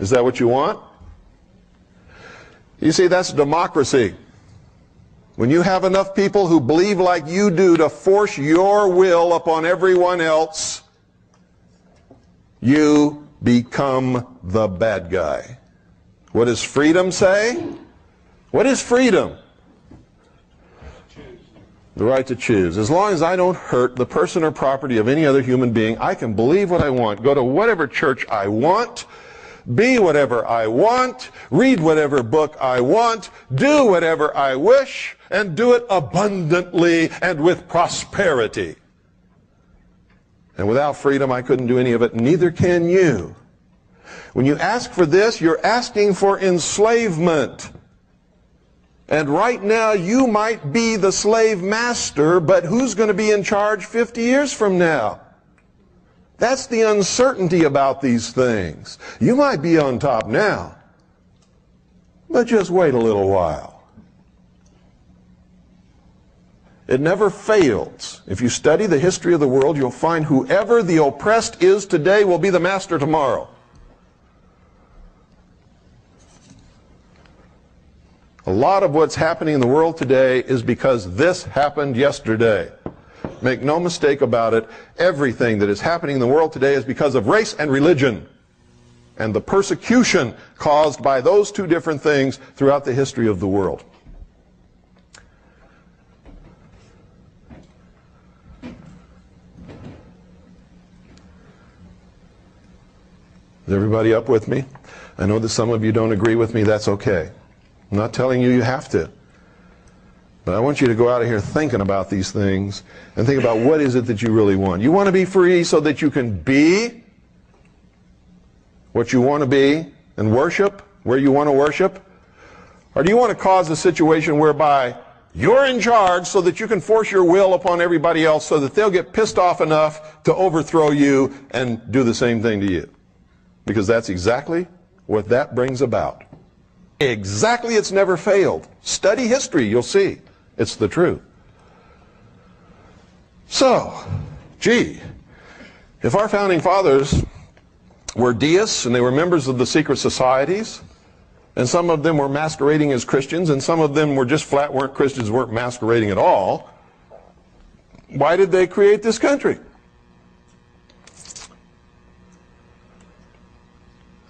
Is that what you want? You see, that's democracy. When you have enough people who believe like you do to force your will upon everyone else, you become the bad guy. What does freedom say? What is freedom? The right to choose. As long as I don't hurt the person or property of any other human being, I can believe what I want, go to whatever church I want, be whatever I want, read whatever book I want, do whatever I wish, and do it abundantly and with prosperity. And without freedom, I couldn't do any of it, neither can you. When you ask for this, you're asking for enslavement. And right now, you might be the slave master, but who's going to be in charge 50 years from now? That's the uncertainty about these things. You might be on top now, but just wait a little while. It never fails. If you study the history of the world, you'll find whoever the oppressed is today will be the master tomorrow. A lot of what's happening in the world today is because this happened yesterday. Make no mistake about it, everything that is happening in the world today is because of race and religion and the persecution caused by those two different things throughout the history of the world. Is everybody up with me? I know that some of you don't agree with me. That's okay. I'm not telling you you have to. But I want you to go out of here thinking about these things and think about what is it that you really want. You want to be free so that you can be what you want to be and worship where you want to worship? Or do you want to cause a situation whereby you're in charge so that you can force your will upon everybody else so that they'll get pissed off enough to overthrow you and do the same thing to you? Because that's exactly what that brings about. Exactly, it's never failed. Study history, you'll see. It's the truth. So, gee, if our founding fathers were deists, and they were members of the secret societies. And some of them were masquerading as Christians, and some of them were just flat weren't Christians, weren't masquerading at all. Why did they create this country?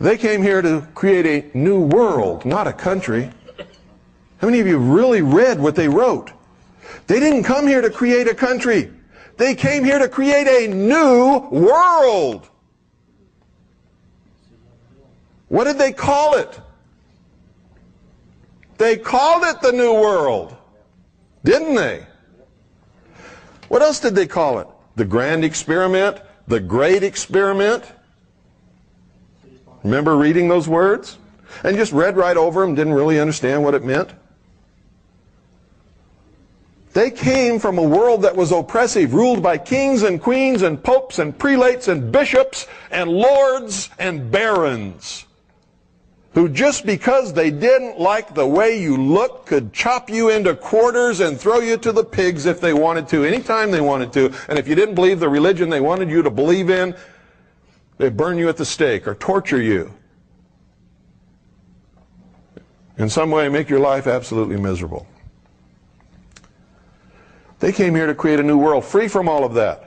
They came here to create a new world, not a country. How many of you really read what they wrote? They didn't come here to create a country. They came here to create a new world. What did they call it? They called it the New World, didn't they? What else did they call it? The Grand Experiment, the Great Experiment. Remember reading those words? And just read right over them, didn't really understand what it meant? They came from a world that was oppressive, ruled by kings and queens and popes and prelates and bishops and lords and barons, who just because they didn't like the way you looked could chop you into quarters and throw you to the pigs if they wanted to, anytime they wanted to. And if you didn't believe the religion they wanted you to believe in, they'd burn you at the stake or torture you. In some way, make your life absolutely miserable. They came here to create a new world, free from all of that.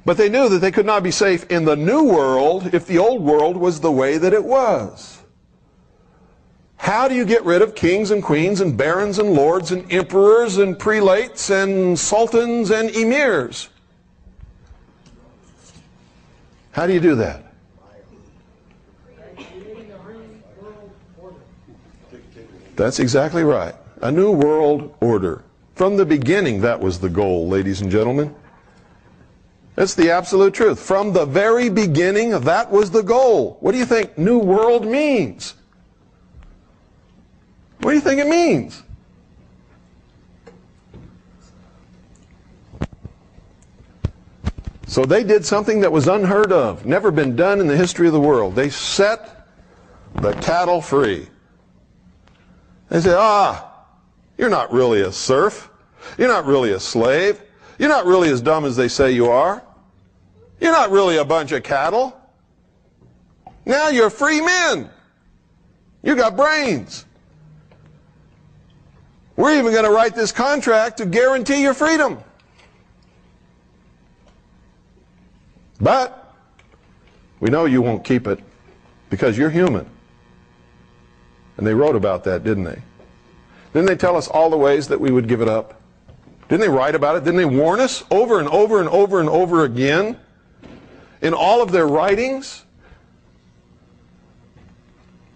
But they knew that they could not be safe in the new world if the old world was the way that it was. How do you get rid of kings and queens and barons and lords and emperors and prelates and sultans and emirs? How do you do that? That's exactly right. A new world order. From the beginning, that was the goal, ladies and gentlemen. That's the absolute truth. From the very beginning, that was the goal. What do you think New World means? What do you think it means? So they did something that was unheard of, never been done in the history of the world. They set the cattle free. They said, you're not really a serf. You're not really a slave. You're not really as dumb as they say you are. You're not really a bunch of cattle. Now you're free men. You got brains. We're even going to write this contract to guarantee your freedom. But we know you won't keep it because you're human. And they wrote about that, didn't they? Didn't they tell us all the ways that we would give it up? Didn't they write about it? Didn't they warn us over and over and over and over again in all of their writings?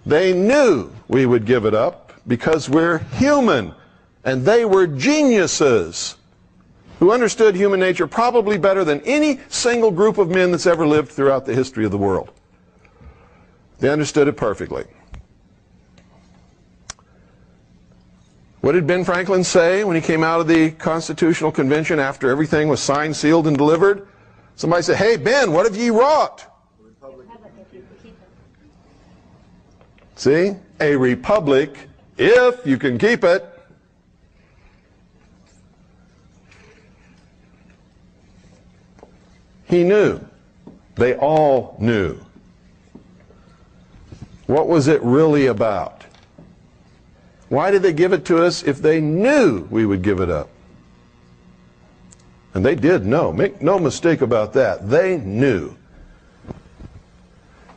They knew we would give it up because we're human, and they were geniuses who understood human nature probably better than any single group of men that's ever lived throughout the history of the world. They understood it perfectly. What did Ben Franklin say when he came out of the Constitutional Convention after everything was signed, sealed, and delivered? Somebody said, "Hey, Ben, what have ye wrought?" See? A republic, if you can keep it. He knew. They all knew. What was it really about? Why did they give it to us if they knew we would give it up? And they did know. Make no mistake about that. They knew.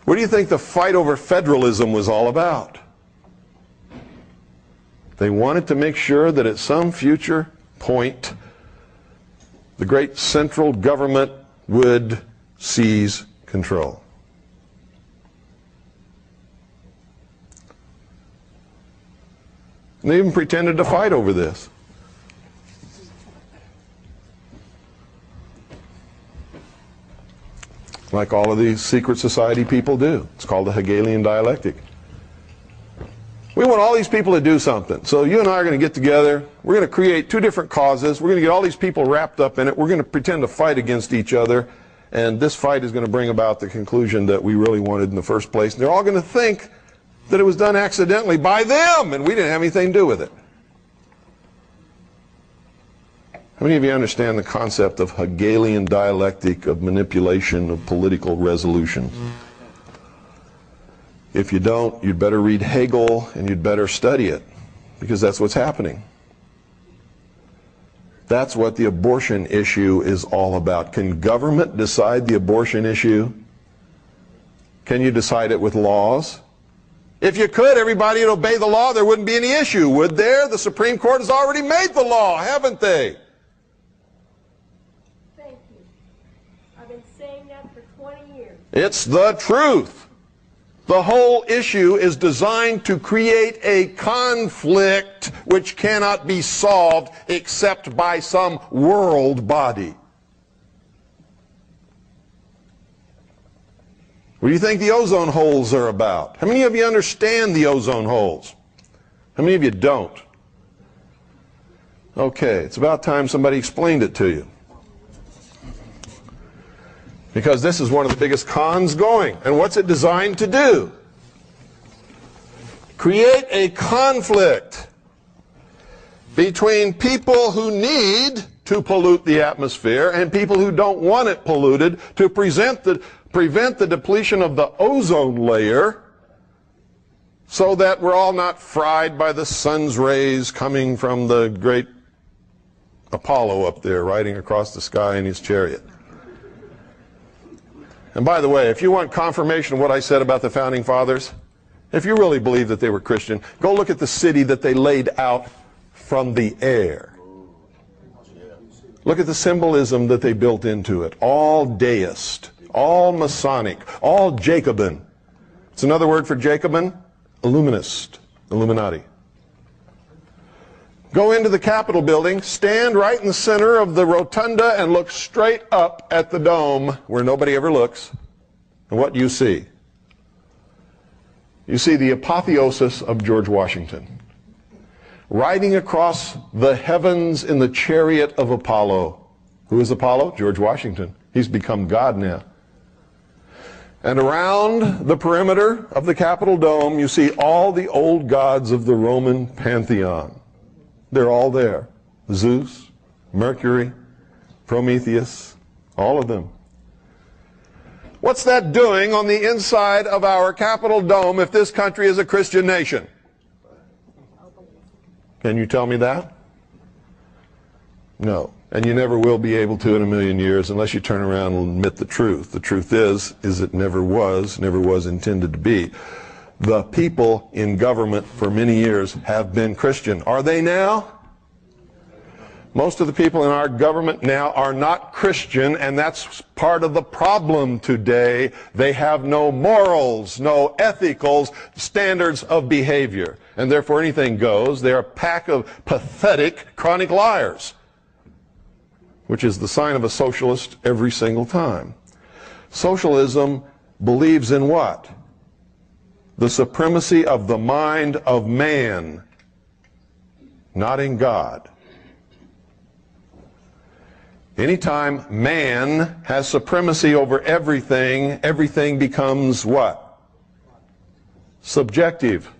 What do you think the fight over federalism was all about? They wanted to make sure that at some future point, the great central government would seize control. And they even pretended to fight over this. Like all of these secret society people do. It's called the Hegelian dialectic. We want all these people to do something. So you and I are going to get together. We're going to create two different causes. We're going to get all these people wrapped up in it. We're going to pretend to fight against each other. And this fight is going to bring about the conclusion that we really wanted in the first place. And they're all going to think that it was done accidentally by them, and we didn't have anything to do with it. How many of you understand the concept of Hegelian dialectic of manipulation of political resolutions? If you don't, you'd better read Hegel and you'd better study it, because that's what's happening. That's what the abortion issue is all about. Can government decide the abortion issue? Can you decide it with laws? If you could, everybody would obey the law, there wouldn't be any issue, would there? The Supreme Court has already made the law, haven't they? Thank you. I've been saying that for 20 years. It's the truth. The whole issue is designed to create a conflict which cannot be solved except by some world body. What do you think the ozone holes are about? How many of you understand the ozone holes? How many of you don't? Okay, it's about time somebody explained it to you. Because this is one of the biggest cons going. And what's it designed to do? Create a conflict between people who need to pollute the atmosphere and people who don't want it polluted, to prevent the depletion of the ozone layer, so that we're all not fried by the sun's rays coming from the great Apollo up there riding across the sky in his chariot. And by the way, if you want confirmation of what I said about the Founding Fathers, if you really believe that they were Christian, go look at the city that they laid out from the air. Look at the symbolism that they built into it. All deist, all Masonic, all Jacobin. It's another word for Jacobin, Illuminist, Illuminati. Go into the Capitol building, stand right in the center of the rotunda and look straight up at the dome where nobody ever looks. And what do you see? You see the apotheosis of George Washington, riding across the heavens in the chariot of Apollo. Who is Apollo? George Washington. He's become God now. And around the perimeter of the Capitol dome, you see all the old gods of the Roman pantheon. They're all there. Zeus, Mercury, Prometheus, all of them. What's that doing on the inside of our Capitol dome if this country is a Christian nation? Can you tell me that? No. And you never will be able to in a million years unless you turn around and admit the truth. The truth is it never was intended to be. The people in government for many years have been Christian. Are they now? Most of the people in our government now are not Christian, and that's part of the problem today. They have no morals, no ethical standards of behavior, and therefore anything goes. They're a pack of pathetic, chronic liars, which is the sign of a socialist every single time. Socialism believes in what? The supremacy of the mind of man, not in God. Anytime man has supremacy over everything, everything becomes what? Subjective.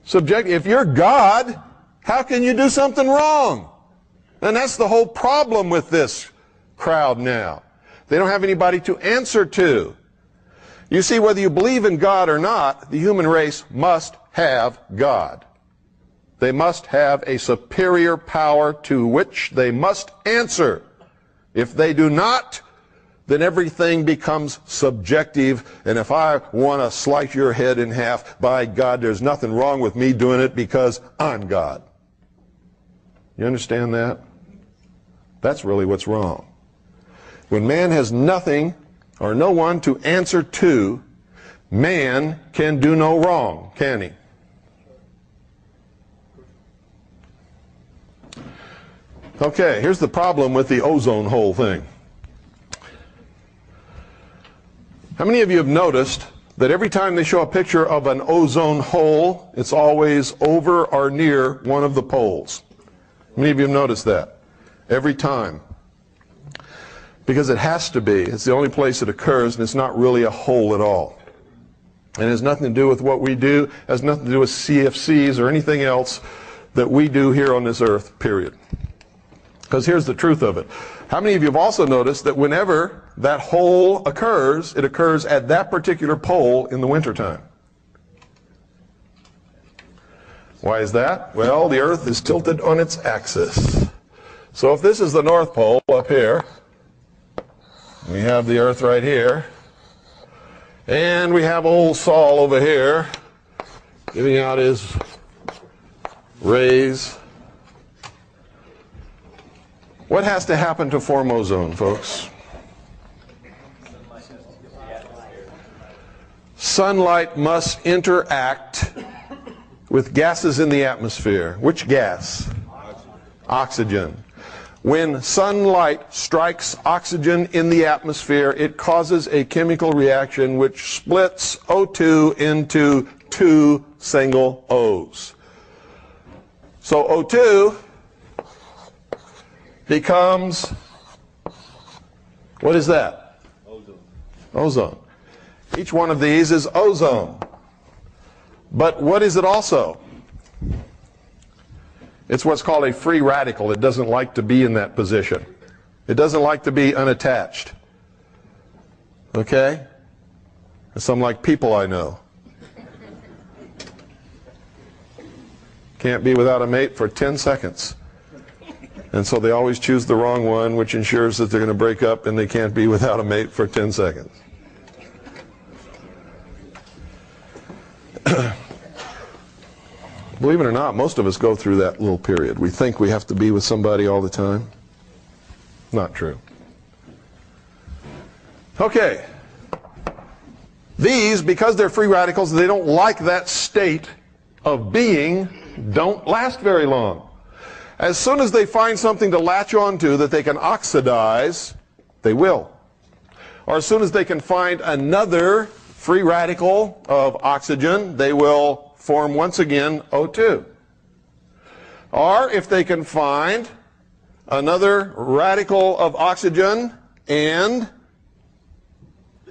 Subjective. If you're God, how can you do something wrong? And that's the whole problem with this crowd now. They don't have anybody to answer to. You see, whether you believe in God or not, the human race must have God. They must have a superior power to which they must answer. If they do not, then everything becomes subjective. And if I want to slice your head in half, by God, there's nothing wrong with me doing it because I'm God. You understand that? That's really what's wrong. When man has nothing or no one to answer to, man can do no wrong, can he? Okay, here's the problem with the ozone hole thing. How many of you have noticed that every time they show a picture of an ozone hole, it's always over or near one of the poles? How many of you have noticed that? Every time. Because it has to be. It's the only place it occurs, and it's not really a hole at all. And it has nothing to do with what we do. It has nothing to do with CFCs or anything else that we do here on this earth, period. Because here's the truth of it. How many of you have also noticed that whenever that hole occurs, it occurs at that particular pole in the wintertime? Why is that? Well, the earth is tilted on its axis. So if this is the North Pole up here, we have the earth right here, and we have old Sol over here giving out his rays. What has to happen to form ozone, folks? Sunlight must interact with gases in the atmosphere. Which gas? Oxygen. When sunlight strikes oxygen in the atmosphere, it causes a chemical reaction which splits O2 into two single O's. So O2 becomes, what is that? Ozone. Ozone. Each one of these is ozone. But what is it also? It's what's called a free radical. It doesn't like to be in that position. It doesn't like to be unattached. Okay? Some like people I know. Can't be without a mate for 10 seconds. And so they always choose the wrong one, which ensures that they're going to break up and they can't be without a mate for 10 seconds. Believe it or not, most of us go through that little period. We think we have to be with somebody all the time. Not true. Okay. These, because they're free radicals, they don't like that state of being, don't last very long. As soon as they find something to latch onto that they can oxidize, they will. Or as soon as they can find another free radical of oxygen, they will form once again O2. Or if they can find another radical of oxygen and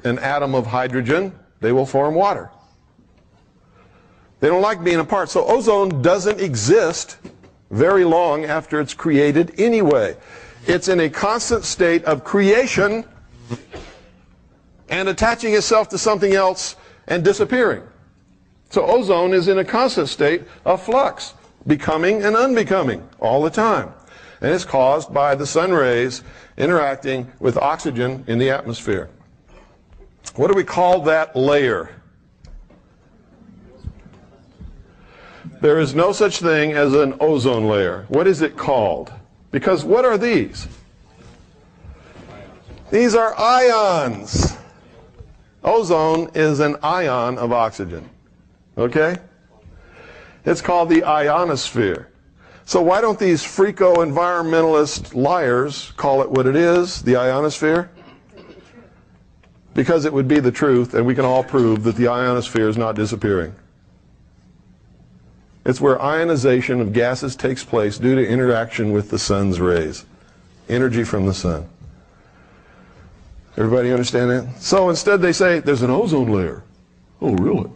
an atom of hydrogen, they will form water. They don't like being apart. So ozone doesn't exist very long after it's created anyway. It's in a constant state of creation and attaching itself to something else and disappearing. So ozone is in a constant state of flux, becoming and unbecoming all the time. And it's caused by the sun rays interacting with oxygen in the atmosphere. What do we call that layer? There is no such thing as an ozone layer. What is it called? Because what are these? These are ions. Ozone is an ion of oxygen. Okay? It's called the ionosphere. So why don't these freako-environmentalist liars call it what it is, the ionosphere? Because it would be the truth, and we can all prove that the ionosphere is not disappearing. It's where ionization of gases takes place due to interaction with the sun's rays. Energy from the sun. Everybody understand that? So instead they say, there's an ozone layer. Oh, really?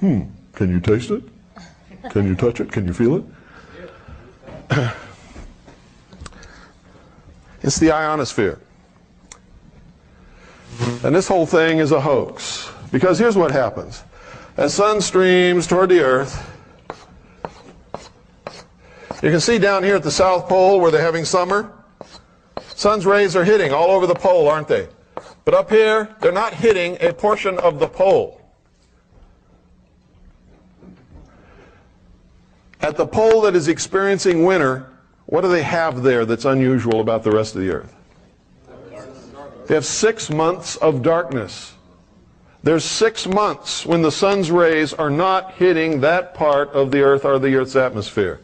Can you taste it? Can you touch it? Can you feel it? It's the ionosphere. And this whole thing is a hoax. Because here's what happens. As sun streams toward the earth, you can see down here at the South Pole where they're having summer, sun's rays are hitting all over the pole, aren't they? But up here, they're not hitting a portion of the pole. At the pole that is experiencing winter, what do they have there that's unusual about the rest of the earth? They have 6 months of darkness. There's 6 months when the sun's rays are not hitting that part of the earth or the earth's atmosphere.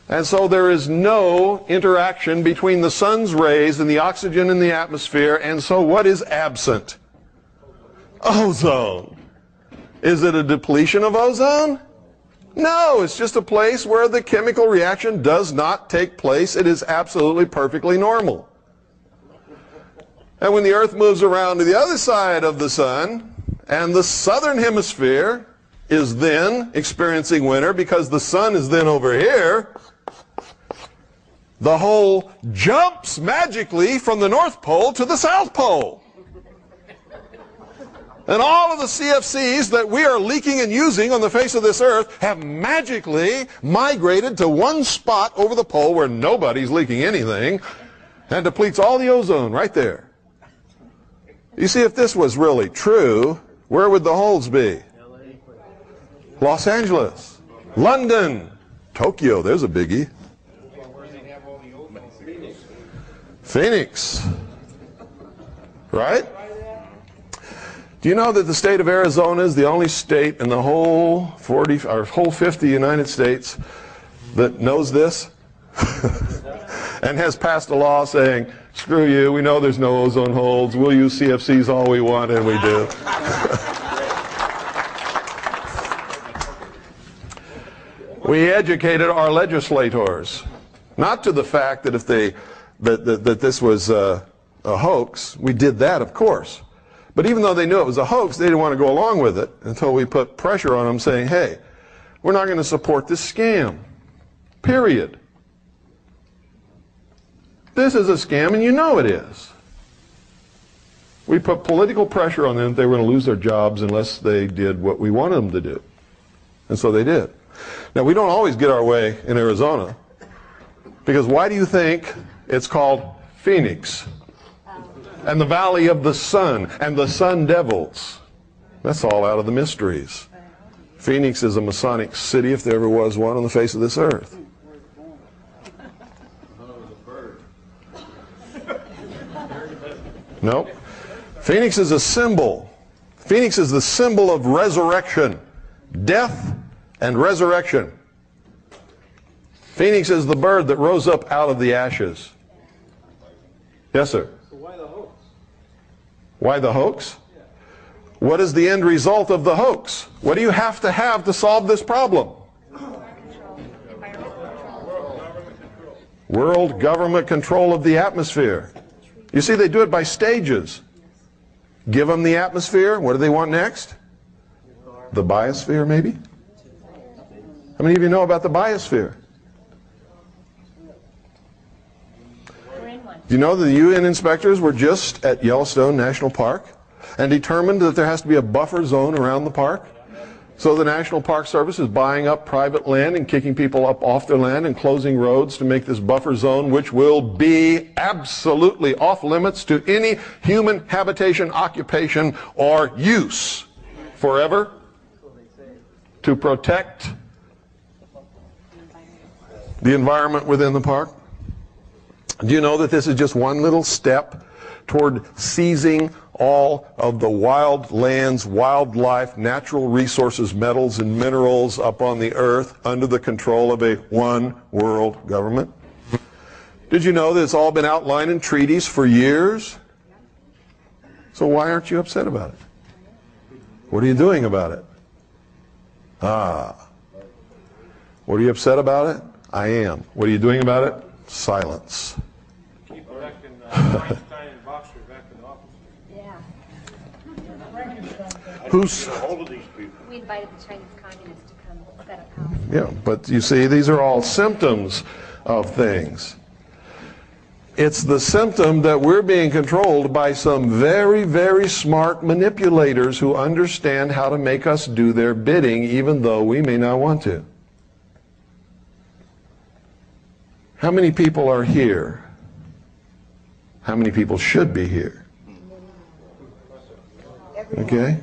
And so there is no interaction between the sun's rays and the oxygen in the atmosphere, and so what is absent? Ozone. Is it a depletion of ozone? No, it's just a place where the chemical reaction does not take place. It is absolutely perfectly normal. And when the earth moves around to the other side of the sun, and the southern hemisphere is then experiencing winter because the sun is then over here, the hole jumps magically from the North Pole to the South Pole. And all of the CFCs that we are leaking and using on the face of this earth have magically migrated to one spot over the pole where nobody's leaking anything and depletes all the ozone right there. You see, if this was really true, where would the holes be? Los Angeles, London, Tokyo, there's a biggie. Phoenix, right? Do you know that the state of Arizona is the only state in the whole 50 United States that knows this and has passed a law saying, screw you, we know there's no ozone holes, we'll use CFCs all we want, and we do. We educated our legislators, not to the fact that if that this was a hoax. We did that, of course. But even though they knew it was a hoax, they didn't want to go along with it until we put pressure on them saying, hey, we're not going to support this scam. Period. This is a scam and you know it is. We put political pressure on them that they were going to lose their jobs unless they did what we wanted them to do. And so they did. Now, we don't always get our way in Arizona. Because why do you think it's called Phoenix? And the Valley of the Sun, and the Sun Devils. That's all out of the mysteries. Phoenix is a Masonic city, if there ever was one, on the face of this earth. Nope. Phoenix is a symbol. Phoenix is the symbol of resurrection. Death and resurrection. Phoenix is the bird that rose up out of the ashes. Yes, sir? So why the hoax? Why the hoax? What is the end result of the hoax? What do you have to solve this problem? World government control of the atmosphere. You see, they do it by stages. Give them the atmosphere. What do they want next? The biosphere, maybe? How many of you know about the biosphere? Do you know that the UN inspectors were just at Yellowstone National Park and determined that there has to be a buffer zone around the park? So the National Park Service is buying up private land and kicking people up off their land and closing roads to make this buffer zone, which will be absolutely off limits to any human habitation, occupation, or use forever, to protect the environment within the park. Do you know that this is just one little step toward seizing all of the wild lands, wildlife, natural resources, metals, and minerals up on the earth under the control of a one world government? Did you know that it's all been outlined in treaties for years? So why aren't you upset about it? What are you doing about it? What are you upset about it? I am. What are you doing about it? Silence. Keep electing Einstein and Boxer back in office. Yeah. Who's... We invited the Chinese communists to come set up house. Yeah, but you see, these are all symptoms of things. It's the symptom that we're being controlled by some very, very smart manipulators who understand how to make us do their bidding, even though we may not want to. How many people are here? How many people should be here? Okay?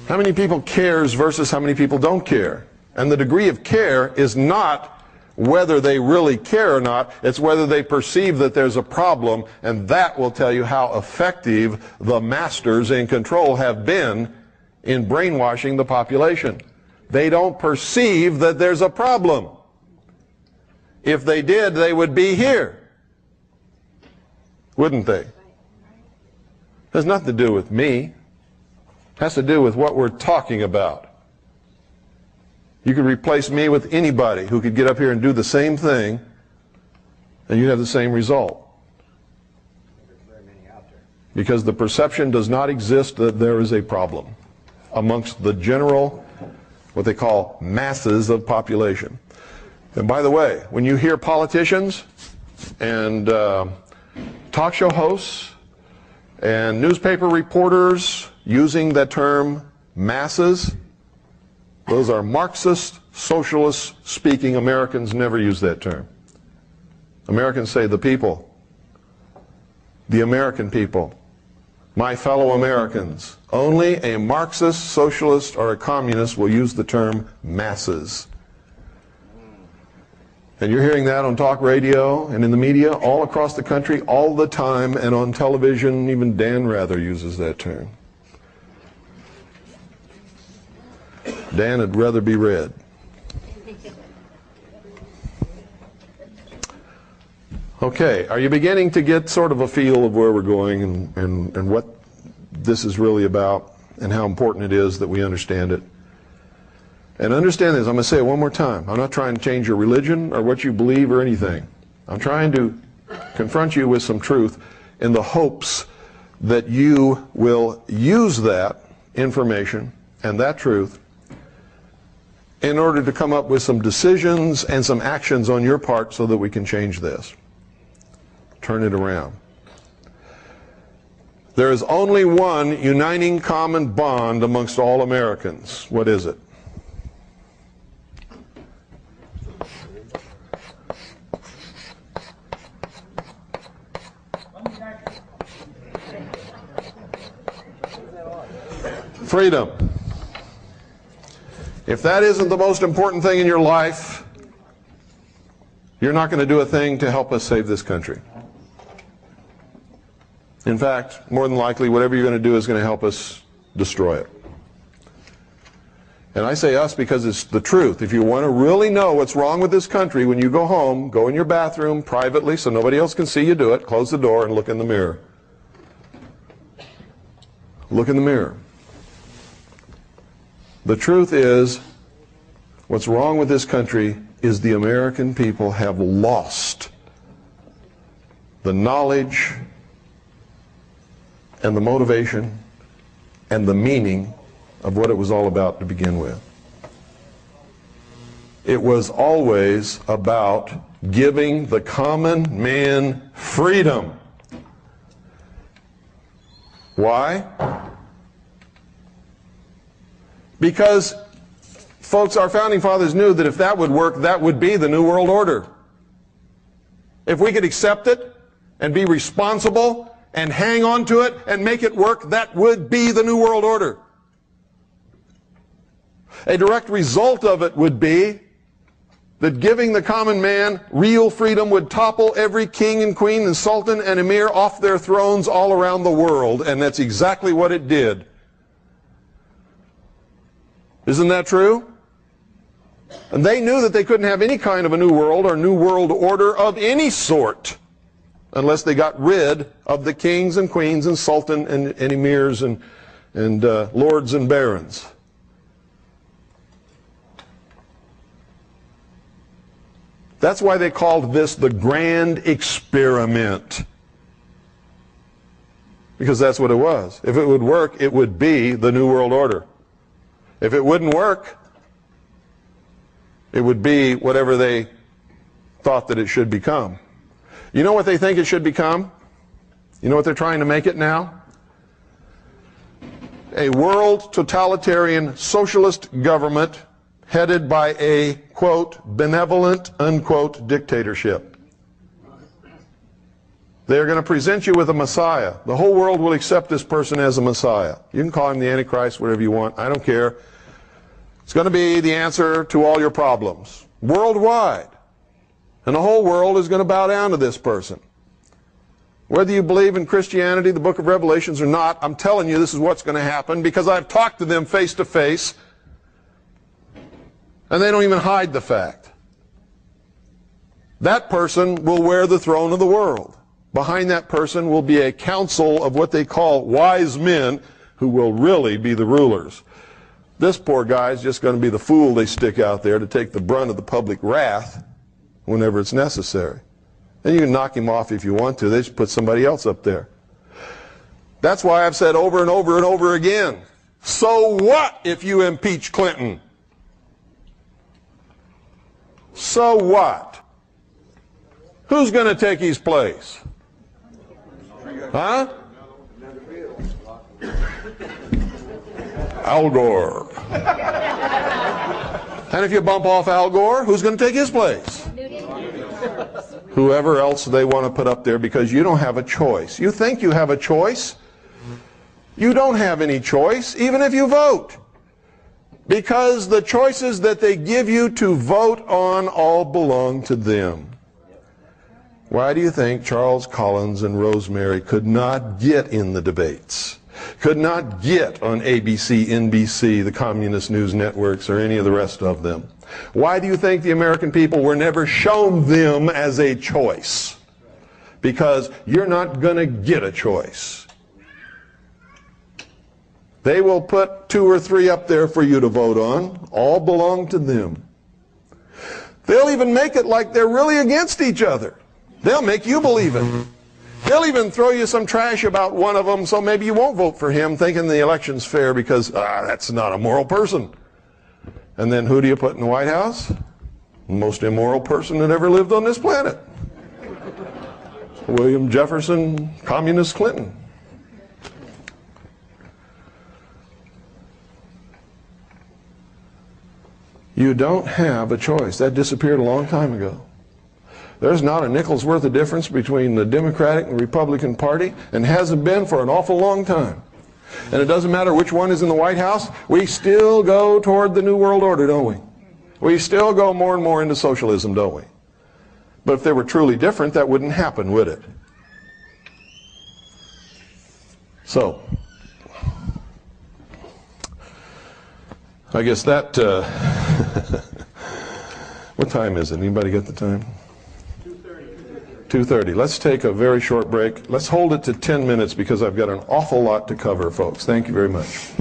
How many people cares versus how many people don't care? And the degree of care is not whether they really care or not, it's whether they perceive that there's a problem, and that will tell you how effective the masters in control have been in brainwashing the population. They don't perceive that there's a problem. If they did, they would be here, wouldn't they? It has nothing to do with me. It has to do with what we're talking about. You could replace me with anybody who could get up here and do the same thing, and you'd have the same result. Because the perception does not exist that there is a problem. amongst the general, what they call masses of population. And by the way, when you hear politicians and talk show hosts and newspaper reporters using that term masses, those are Marxist, socialist speaking Americans. Never use that term. Americans say the people, the American people, my fellow Americans. Only a Marxist, socialist, or a communist will use the term masses. And you're hearing that on talk radio and in the media all across the country all the time, and on television. Even Dan Rather uses that term. Dan would rather be read. Okay, are you beginning to get sort of a feel of where we're going and what this is really about and how important it is that we understand it? And understand this, I'm going to say it one more time. I'm not trying to change your religion or what you believe or anything. I'm trying to confront you with some truth in the hopes that you will use that information and that truth in order to come up with some decisions and some actions on your part so that we can change this. Turn it around. There is only one uniting common bond amongst all Americans. What is it? Freedom. If that isn't the most important thing in your life, you're not going to do a thing to help us save this country. In fact, more than likely, whatever you're going to do is going to help us destroy it. And I say us because it's the truth. If you want to really know what's wrong with this country, when you go home, go in your bathroom privately so nobody else can see you do it, close the door and look in the mirror. Look in the mirror. The truth is, what's wrong with this country is the American people have lost the knowledge and the motivation and the meaning of what it was all about to begin with. It was always about giving the common man freedom. Why? Because, folks, our founding fathers knew that if that would work, that would be the New World Order. If we could accept it and be responsible and hang on to it and make it work, that would be the New World Order. A direct result of it would be that giving the common man real freedom would topple every king and queen and sultan and emir off their thrones all around the world, and that's exactly what it did. Isn't that true? And they knew that they couldn't have any kind of a new world or new world order of any sort unless they got rid of the kings and queens and sultan and emirs and lords and barons. That's why they called this the grand experiment. Because that's what it was. If it would work, it would be the New World Order. If it wouldn't work, it would be whatever they thought that it should become. You know what they think it should become? You know what they're trying to make it now? A world totalitarian socialist government headed by a, quote, benevolent, unquote, dictatorship. They're going to present you with a Messiah. The whole world will accept this person as a Messiah. You can call him the Antichrist, whatever you want. I don't care. It's going to be the answer to all your problems, worldwide. And the whole world is going to bow down to this person. Whether you believe in Christianity, the book of Revelations, or not, I'm telling you this is what's going to happen because I've talked to them face to face, and they don't even hide the fact. That person will wear the throne of the world. Behind that person will be a council of what they call wise men who will really be the rulers. This poor guy is just going to be the fool they stick out there to take the brunt of the public wrath whenever it's necessary. And you can knock him off if you want to. They just put somebody else up there. That's why I've said over and over and over again, So what if you impeach Clinton? So what? Who's going to take his place? Huh? Al Gore. And if you bump off Al Gore, who's going to take his place? Whoever else they want to put up there, because you don't have a choice. You think you have a choice? You don't have any choice, even if you vote. Because the choices that they give you to vote on all belong to them. Why do you think Charles Collins and Rosemary could not get in the debates? Could not get on ABC, NBC, the communist news networks, or any of the rest of them? Why do you think the American people were never shown them as a choice? Because you're not going to get a choice. They will put 2 or 3 up there for you to vote on. All belong to them. They'll even make it like they're really against each other. They'll make you believe it. They'll even throw you some trash about one of them, so maybe you won't vote for him, thinking the election's fair because that's not a moral person. And then who do you put in the White House? The most immoral person that ever lived on this planet. William Jefferson, Communist Clinton. You don't have a choice. That disappeared a long time ago. There's not a nickel's worth of difference between the Democratic and Republican Party, and hasn't been for an awful long time. And it doesn't matter which one is in the White House, we still go toward the New World Order, don't we? We still go more and more into socialism, don't we? But if they were truly different, that wouldn't happen, would it? So, I guess that, what time is it? Anybody get the time? 2:30. Let's take a very short break. Let's hold it to 10 minutes because I've got an awful lot to cover, folks. Thank you very much.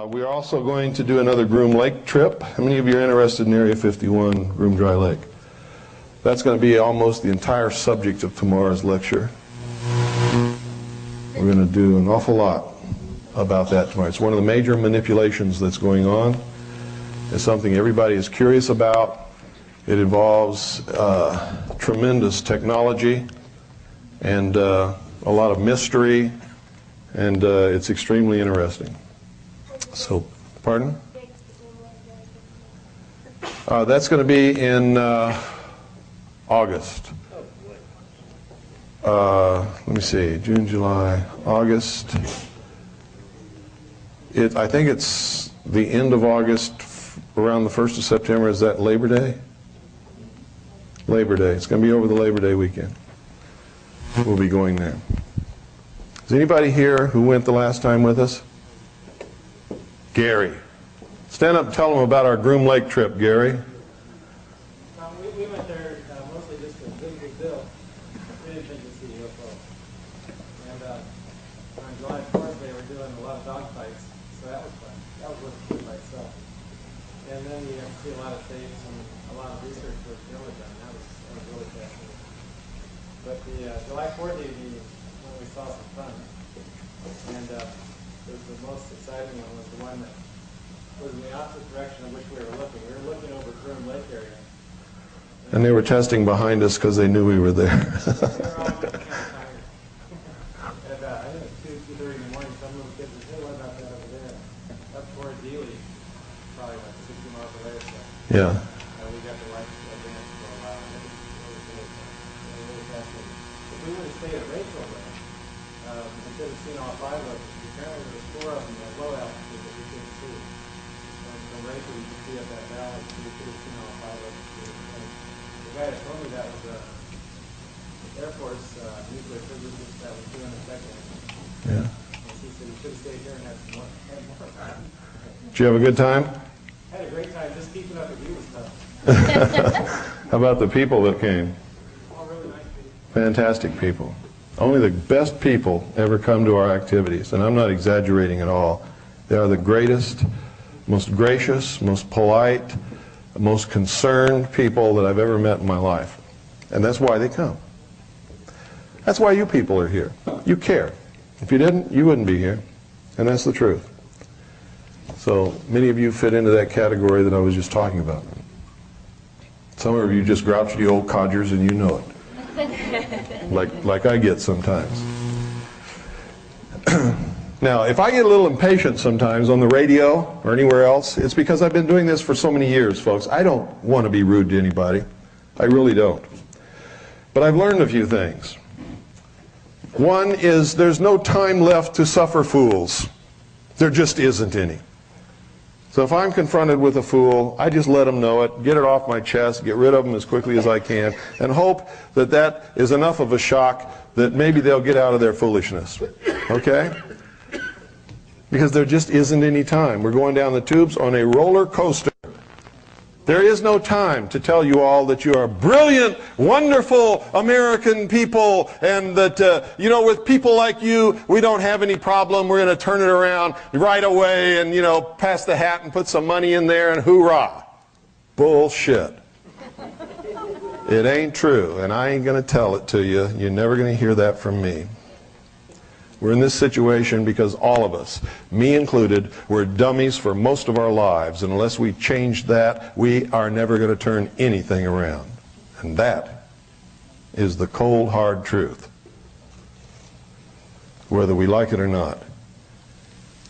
We're also going to do another Groom Lake trip. How many of you are interested in Area 51, Groom Dry Lake? That's going to be almost the entire subject of tomorrow's lecture. We're going to do an awful lot about that tomorrow. It's one of the major manipulations that's going on. It's something everybody is curious about. It involves tremendous technology and a lot of mystery, and it's extremely interesting. So, pardon? That's going to be in August. Let me see, June, July, August. I think it's the end of August, around the 1st of September. Is that Labor Day? Labor Day. It's going to be over the Labor Day weekend. We'll be going there. Is anybody here who went the last time with us? Gary. Stand up and tell them about our Groom Lake trip, Gary. We went there mostly just to visit Bill. We didn't think to see UFO. And on July 4th, they were doing a lot of dog fights, so that was fun. That was worth it by itself. And then you see a lot of tapes and a lot of research was really done. That was really fascinating. But the July 4th evening, when we saw some fun, and the most exciting one was the one that was in the opposite direction of which we were looking. We were looking over Groom Lake area. And they were testing behind us because they knew we were there. They were all kind of tired. And I think it was 2:30 in the morning, some little kids said, hey, what about that over there? Up toward Dealey, probably like 60 miles away or so. Yeah. We got the lights advanced for a while, and it was really fascinating. If we would have stayed at Rachel, though, we could have seen all 5 of them. Apparently there was 4 of them at low altitude that we couldn't see. And from Rachel, you could see up that valley, so we could have seen all 5 of them. And the guy that told me that was the Air Force nuclear physicist that was doing the second. Yeah. And he said you should have stayed here and had more time. Did you have a good time? I had a great time. Just keeping up with you was tough. How about the people that came? All really nice people. Fantastic people. Only the best people ever come to our activities, and I'm not exaggerating at all. They are the greatest most gracious, most polite, most concerned people that I've ever met in my life. And that's why they come. That's why you people are here. You care. If you didn't, you wouldn't be here. And that's the truth. So many of you fit into that category that I was just talking about. Some of you just grouchy old codgers and you know it. Like I get sometimes. Now, if I get a little impatient sometimes on the radio or anywhere else, it's because I've been doing this for so many years, folks. I don't want to be rude to anybody. I really don't. But I've learned a few things. One is there's no time left to suffer fools. There just isn't any. So if I'm confronted with a fool, I just let them know it, get it off my chest, get rid of them as quickly as I can, and hope that that is enough of a shock that maybe they'll get out of their foolishness. Okay? Because there just isn't any time. We're going down the tubes on a roller coaster. There is no time to tell you all that you are brilliant, wonderful American people, and that, you know, with people like you, we don't have any problem. We're going to turn it around right away and, you know, pass the hat and put some money in there and hoorah. Bullshit. It ain't true, and I ain't going to tell it to you. You're never going to hear that from me. We're in this situation because all of us, me included, we're dummies for most of our lives. And unless we change that, we are never going to turn anything around. And that is the cold, hard truth, whether we like it or not.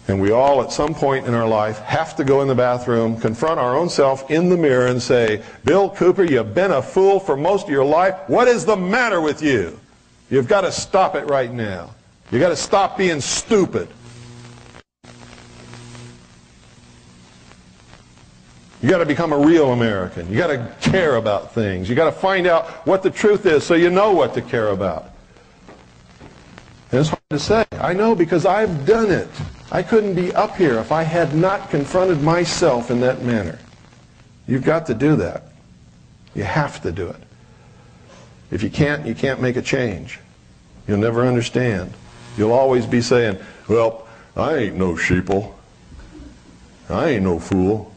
And we all, at some point in our life, have to go in the bathroom, confront our own self in the mirror and say, Bill Cooper, you've been a fool for most of your life. What is the matter with you? You've got to stop it right now. You got to stop being stupid. You got to become a real American. You got to care about things. You got to find out what the truth is so you know what to care about. And it's hard to say. I know because I've done it. I couldn't be up here if I had not confronted myself in that manner. You've got to do that. You have to do it. If you can't make a change. You'll never understand. You'll always be saying, well, I ain't no sheeple. I ain't no fool.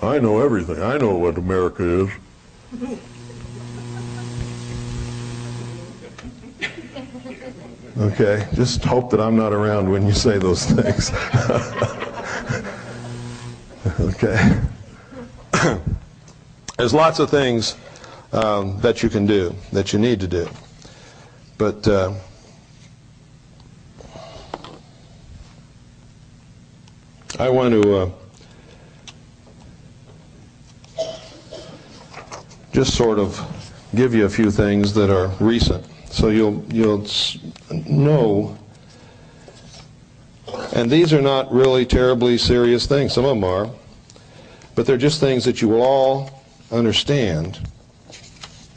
I know everything. I know what America is. Okay, just hope that I'm not around when you say those things. Okay. There's lots of things that you can do, that you need to do. But I want to just sort of give you a few things that are recent, so you'll know. And these are not really terribly serious things. Some of them are, but they're just things that you will all understand,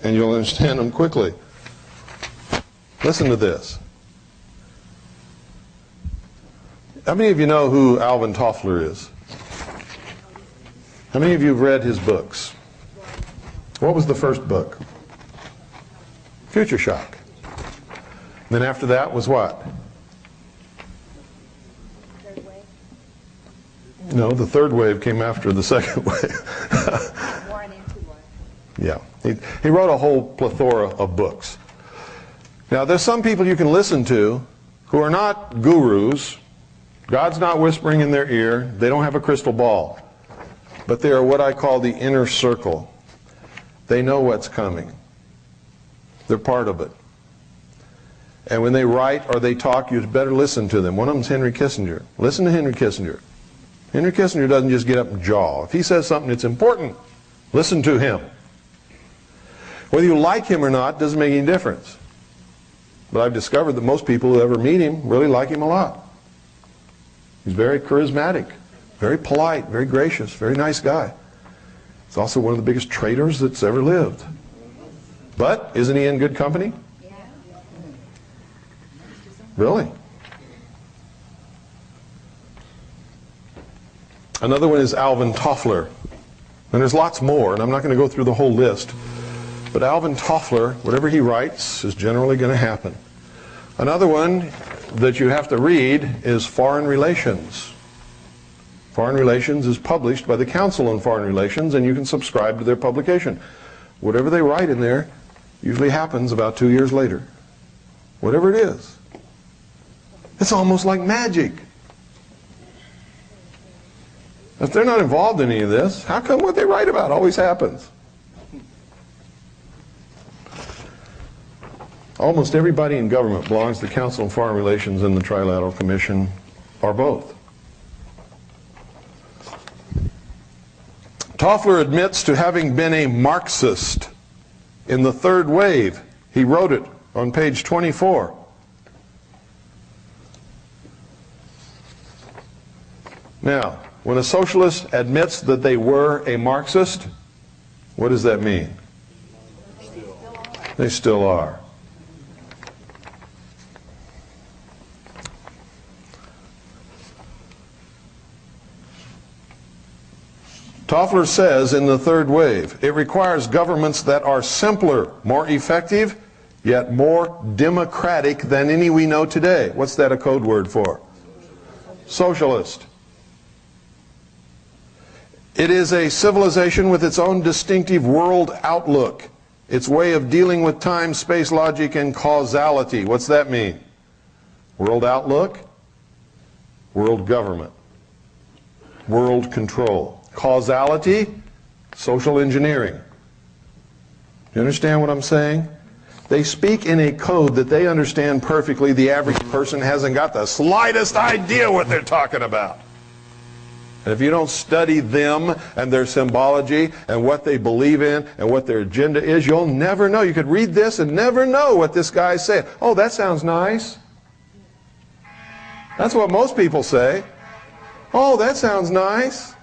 and you'll understand them quickly. Listen to this. How many of you know who Alvin Toffler is? How many of you have read his books? What was the first book? Future Shock. Then after that was what? Third wave. No, the third wave came after the second wave. War and anti-war. Yeah. He wrote a whole plethora of books. Now, there's some people you can listen to who are not gurus. God's not whispering in their ear. They don't have a crystal ball. But they are what I call the inner circle. They know what's coming. They're part of it. And when they write or they talk, you'd better listen to them. One of them is Henry Kissinger. Listen to Henry Kissinger. Henry Kissinger doesn't just get up and jaw. If he says something that's important, listen to him. Whether you like him or not doesn't make any difference. But I've discovered that most people who ever meet him really like him a lot. He's very charismatic, very polite, very gracious, very nice guy. He's also one of the biggest traitors that's ever lived. But isn't he in good company? Yeah. Really? Another one is Alvin Toffler. And there's lots more, and I'm not going to go through the whole list. But Alvin Toffler, whatever he writes, is generally going to happen. Another one that you have to read is Foreign Relations. Foreign Relations is published by the Council on Foreign Relations, and you can subscribe to their publication. Whatever they write in there usually happens about 2 years later. Whatever it is. It's almost like magic. If they're not involved in any of this, how come what they write about always happens? Almost everybody in government belongs to the Council on Foreign Relations and the Trilateral Commission, or both. Toffler admits to having been a Marxist in the third wave. He wrote it on page 24. Now, when a socialist admits that they were a Marxist, what does that mean? They still are. Toffler says in the third wave, it requires governments that are simpler, more effective, yet more democratic than any we know today. What's that a code word for? Socialist. It is a civilization with its own distinctive world outlook, its way of dealing with time, space, logic, and causality. What's that mean? World outlook, world government, world control. Causality, social engineering. You understand what I'm saying? They speak in a code that they understand perfectly. The average person hasn't got the slightest idea what they're talking about. And if you don't study them and their symbology and what they believe in and what their agenda is, you'll never know. You could read this and never know what this guy's saying. Oh, that sounds nice. That's what most people say. Oh, that sounds nice.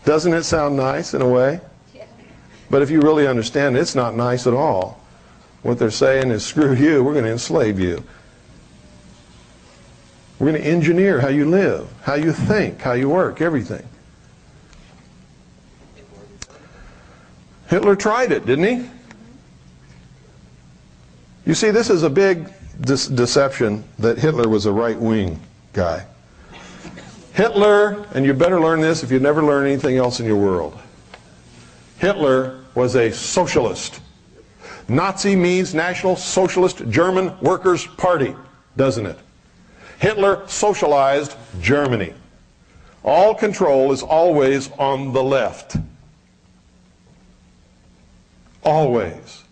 Doesn't it sound nice in a way? Yeah. But if you really understand it, it's not nice at all. What they're saying is, screw you, we're going to enslave you. We're going to engineer how you live, how you think, how you work, everything. Hitler tried it, didn't he? You see, this is a big deception that Hitler was a right-wing guy. Hitler, and you better learn this if you never learn anything else in your world. Hitler was a socialist. Nazi means National Socialist German Workers' Party, doesn't it? Hitler socialized Germany. All control is always on the left. Always.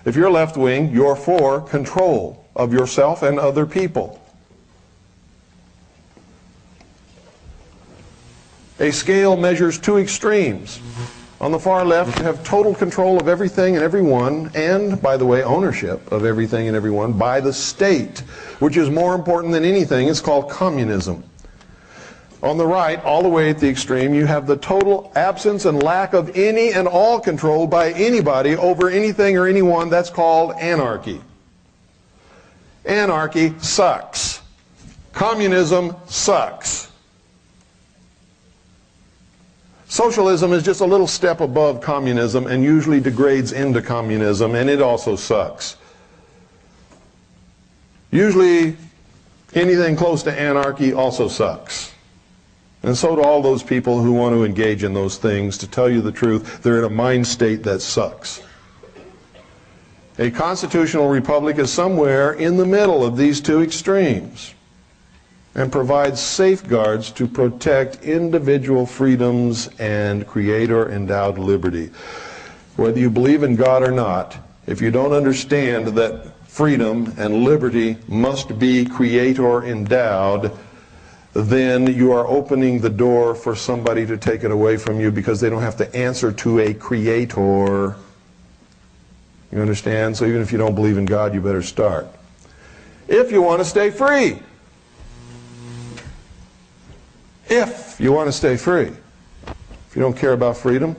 If you're left-wing, you're for control of yourself and other people. A scale measures two extremes. On the far left, you have total control of everything and everyone, and, by the way, ownership of everything and everyone by the state, which is more important than anything. It's called communism. On the right, all the way at the extreme, you have the total absence and lack of any and all control by anybody over anything or anyone. That's called anarchy. Anarchy sucks. Communism sucks. Socialism is just a little step above communism and usually degrades into communism, and it also sucks. Usually anything close to anarchy also sucks. And so do all those people who want to engage in those things. To tell you the truth, they're in a mind state that sucks. A constitutional republic is somewhere in the middle of these two extremes and provides safeguards to protect individual freedoms and creator-endowed liberty. Whether you believe in God or not, if you don't understand that freedom and liberty must be creator-endowed, then you are opening the door for somebody to take it away from you because they don't have to answer to a creator. You understand? So even if you don't believe in God, you better start. If you want to stay free. If you want to stay free. If you don't care about freedom,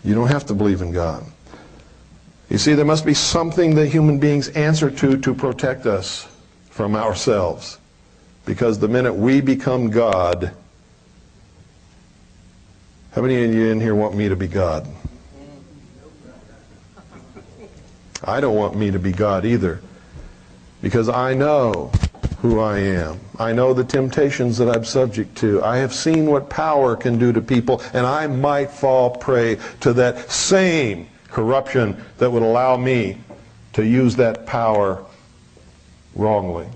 you don't have to believe in God. You see, there must be something that human beings answer to protect us from ourselves. Because the minute we become God, how many of you in here want me to be God? I don't want me to be God either. Because I know who I am. I know the temptations that I'm subject to. I have seen what power can do to people, and I might fall prey to that same corruption that would allow me to use that power wrongly.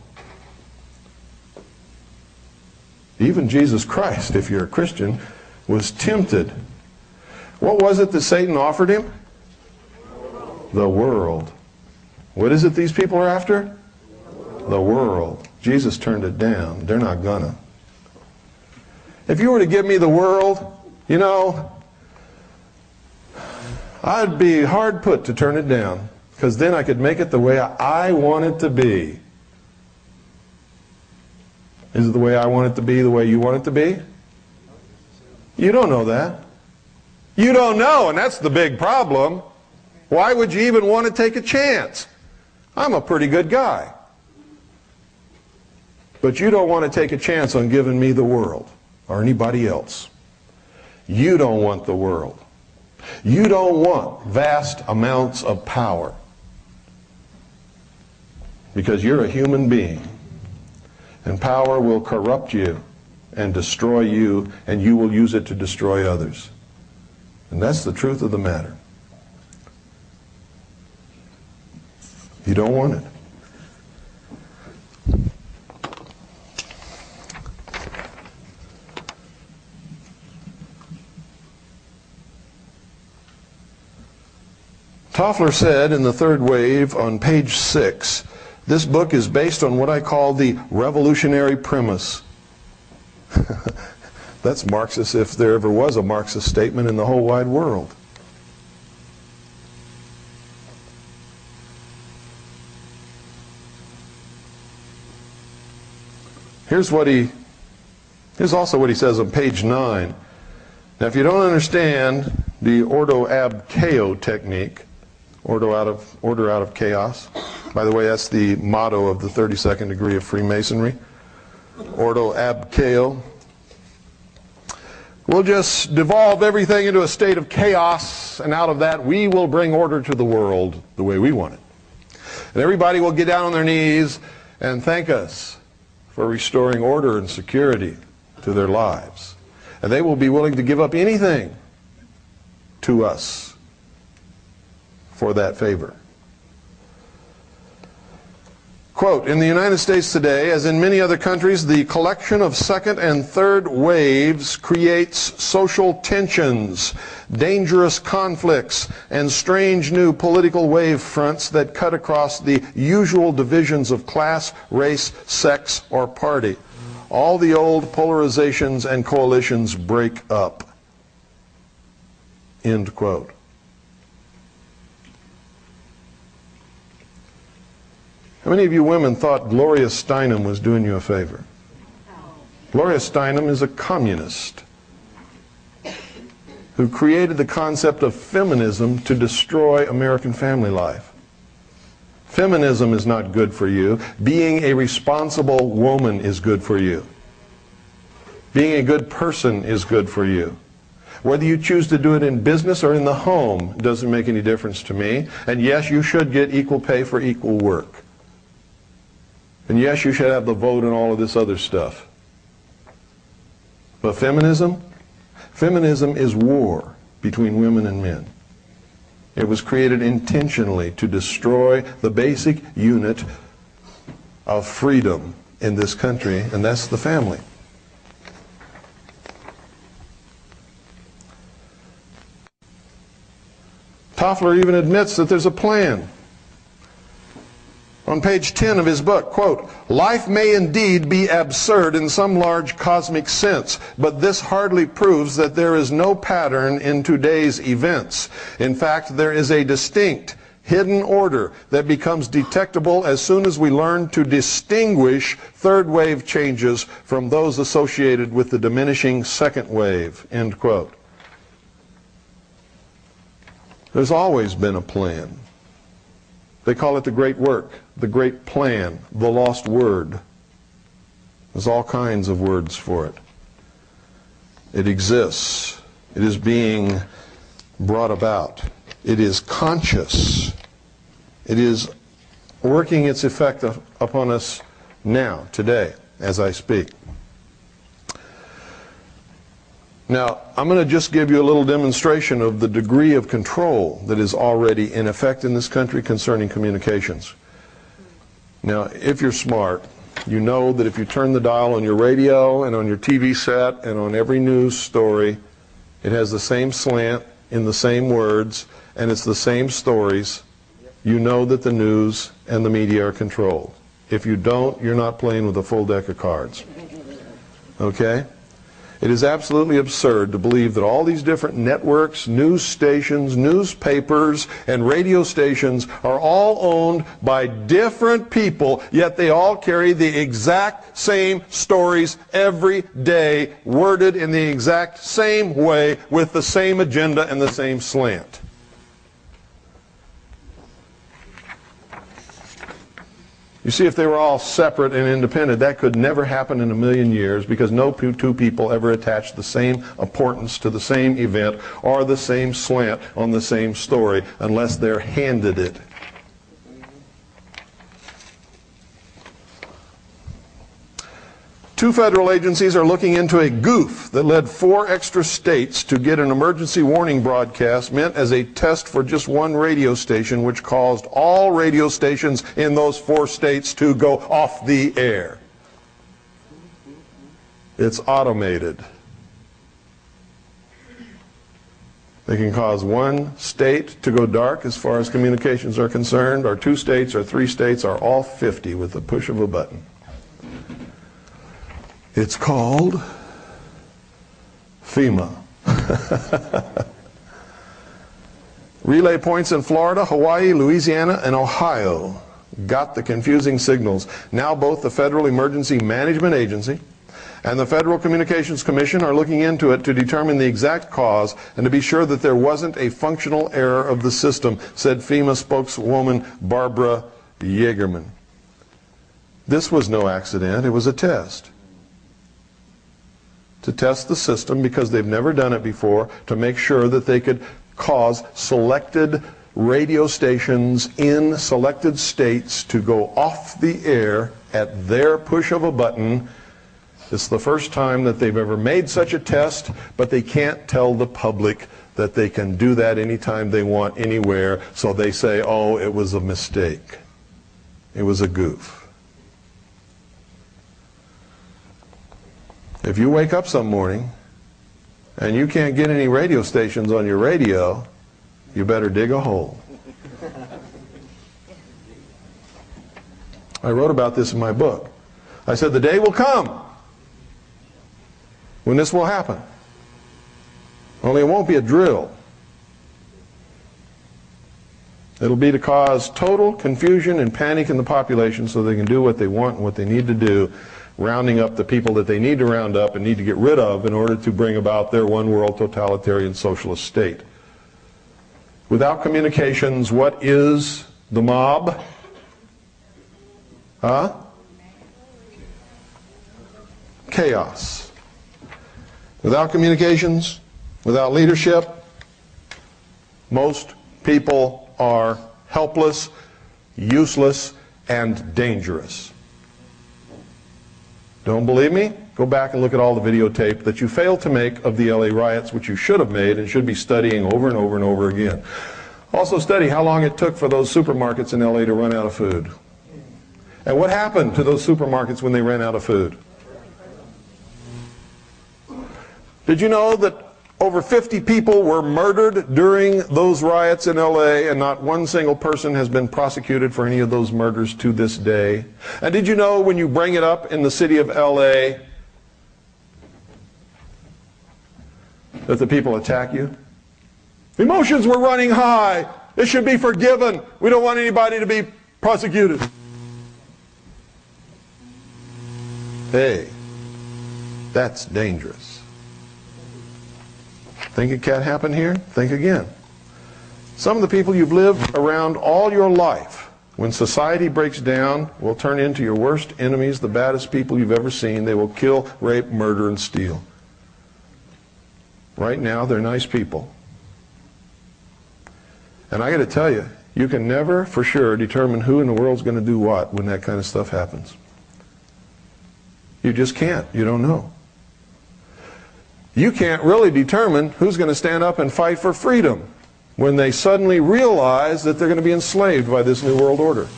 Even Jesus Christ, if you're a Christian, was tempted. What was it that Satan offered him? The world. What is it these people are after? The world. Jesus turned it down. They're not gonna. If you were to give me the world, you know, I'd be hard put to turn it down, because then I could make it the way I want it to be. Is it the way I want it to be, the way you want it to be? You don't know that. You don't know, and that's the big problem. Why would you even want to take a chance? I'm a pretty good guy. But you don't want to take a chance on giving me the world or anybody else. You don't want the world. You don't want vast amounts of power, because you're a human being, and power will corrupt you and destroy you, and you will use it to destroy others. And that's the truth of the matter. You don't want it. Toffler said in The Third Wave on page 6, this book is based on what I call the revolutionary premise. That's Marxist if there ever was a Marxist statement in the whole wide world. Here's also what he says on page 9. Now, if you don't understand the ordo ab chaos technique, order out of chaos. By the way, that's the motto of the 32nd degree of Freemasonry. Ordo ab chaos. We'll just devolve everything into a state of chaos, and out of that we will bring order to the world the way we want it. And everybody will get down on their knees and thank us for restoring order and security to their lives. And they will be willing to give up anything to us for that favor. Quote, in the United States today, as in many other countries, the collection of second and third waves creates social tensions, dangerous conflicts, and strange new political wave fronts that cut across the usual divisions of class, race, sex, or party. All the old polarizations and coalitions break up. End quote. How many of you women thought Gloria Steinem was doing you a favor? Gloria Steinem is a communist who created the concept of feminism to destroy American family life. Feminism is not good for you. Being a responsible woman is good for you. Being a good person is good for you. Whether you choose to do it in business or in the home doesn't make any difference to me. And yes, you should get equal pay for equal work. And yes, you should have the vote and all of this other stuff. But feminism? Feminism is war between women and men. It was created intentionally to destroy the basic unit of freedom in this country, and that's the family. Toffler even admits that there's a plan. On page 10 of his book, quote, life may indeed be absurd in some large cosmic sense, but this hardly proves that there is no pattern in today's events. In fact, there is a distinct, hidden order that becomes detectable as soon as we learn to distinguish third wave changes from those associated with the diminishing second wave, end quote. There's always been a plan. They call it the great work, the great plan, the lost word. There's all kinds of words for it. It exists. It is being brought about. It is conscious. It is working its effect upon us now, today, as I speak. Now, I'm going to just give you a little demonstration of the degree of control that is already in effect in this country concerning communications. Now, if you're smart, you know that if you turn the dial on your radio and on your TV set and on every news story, it has the same slant in the same words and it's the same stories. You know that the news and the media are controlled. If you don't, you're not playing with a full deck of cards. Okay? It is absolutely absurd to believe that all these different networks, news stations, newspapers, and radio stations are all owned by different people, yet they all carry the exact same stories every day, worded in the exact same way, with the same agenda and the same slant. You see, if they were all separate and independent, that could never happen in a million years, because no two people ever attach the same importance to the same event or the same slant on the same story unless they're handed it. Two federal agencies are looking into a goof that led 4 extra states to get an emergency warning broadcast meant as a test for just one radio station, which caused all radio stations in those 4 states to go off the air. It's automated. They can cause one state to go dark as far as communications are concerned, or 2 states or 3 states, or all 50 with the push of a button. It's called FEMA. Relay points in Florida, Hawaii, Louisiana, and Ohio got the confusing signals. Now both the Federal Emergency Management Agency and the Federal Communications Commission are looking into it to determine the exact cause and to be sure that there wasn't a functional error of the system, said FEMA spokeswoman Barbara Yeagerman. This was no accident, it was a test. To test the system, because they've never done it before, to make sure that they could cause selected radio stations in selected states to go off the air at their push of a button. It's the first time that they've ever made such a test, but they can't tell the public that they can do that anytime they want, anywhere, so they say, oh, it was a mistake. It was a goof. If you wake up some morning and you can't get any radio stations on your radio, you better dig a hole. I wrote about this in my book. I said the day will come when this will happen. Only it won't be a drill. It'll be to cause total confusion and panic in the population so they can do what they want and what they need to do, rounding up the people that they need to round up and need to get rid of in order to bring about their one world totalitarian socialist state. Without communications, what is the mob? Huh? Chaos. Without communications, without leadership, most people are helpless, useless, and dangerous. Don't believe me? Go back and look at all the videotape that you failed to make of the LA riots, which you should have made and should be studying over and over and over again. Also study how long it took for those supermarkets in LA to run out of food. And what happened to those supermarkets when they ran out of food? Did you know that over 50 people were murdered during those riots in LA, and not one single person has been prosecuted for any of those murders to this day? And did you know when you bring it up in the city of LA that the people attack you? Emotions were running high. It should be forgiven. We don't want anybody to be prosecuted. Hey, that's dangerous. Think it can't happen here? Think again. Some of the people you've lived around all your life, when society breaks down, will turn into your worst enemies, the baddest people you've ever seen. They will kill, rape, murder, and steal. Right now, they're nice people. And I got to tell you, you can never for sure determine who in the world's going to do what when that kind of stuff happens. You just can't. You don't know. You can't really determine who's going to stand up and fight for freedom when they suddenly realize that they're going to be enslaved by this new world order.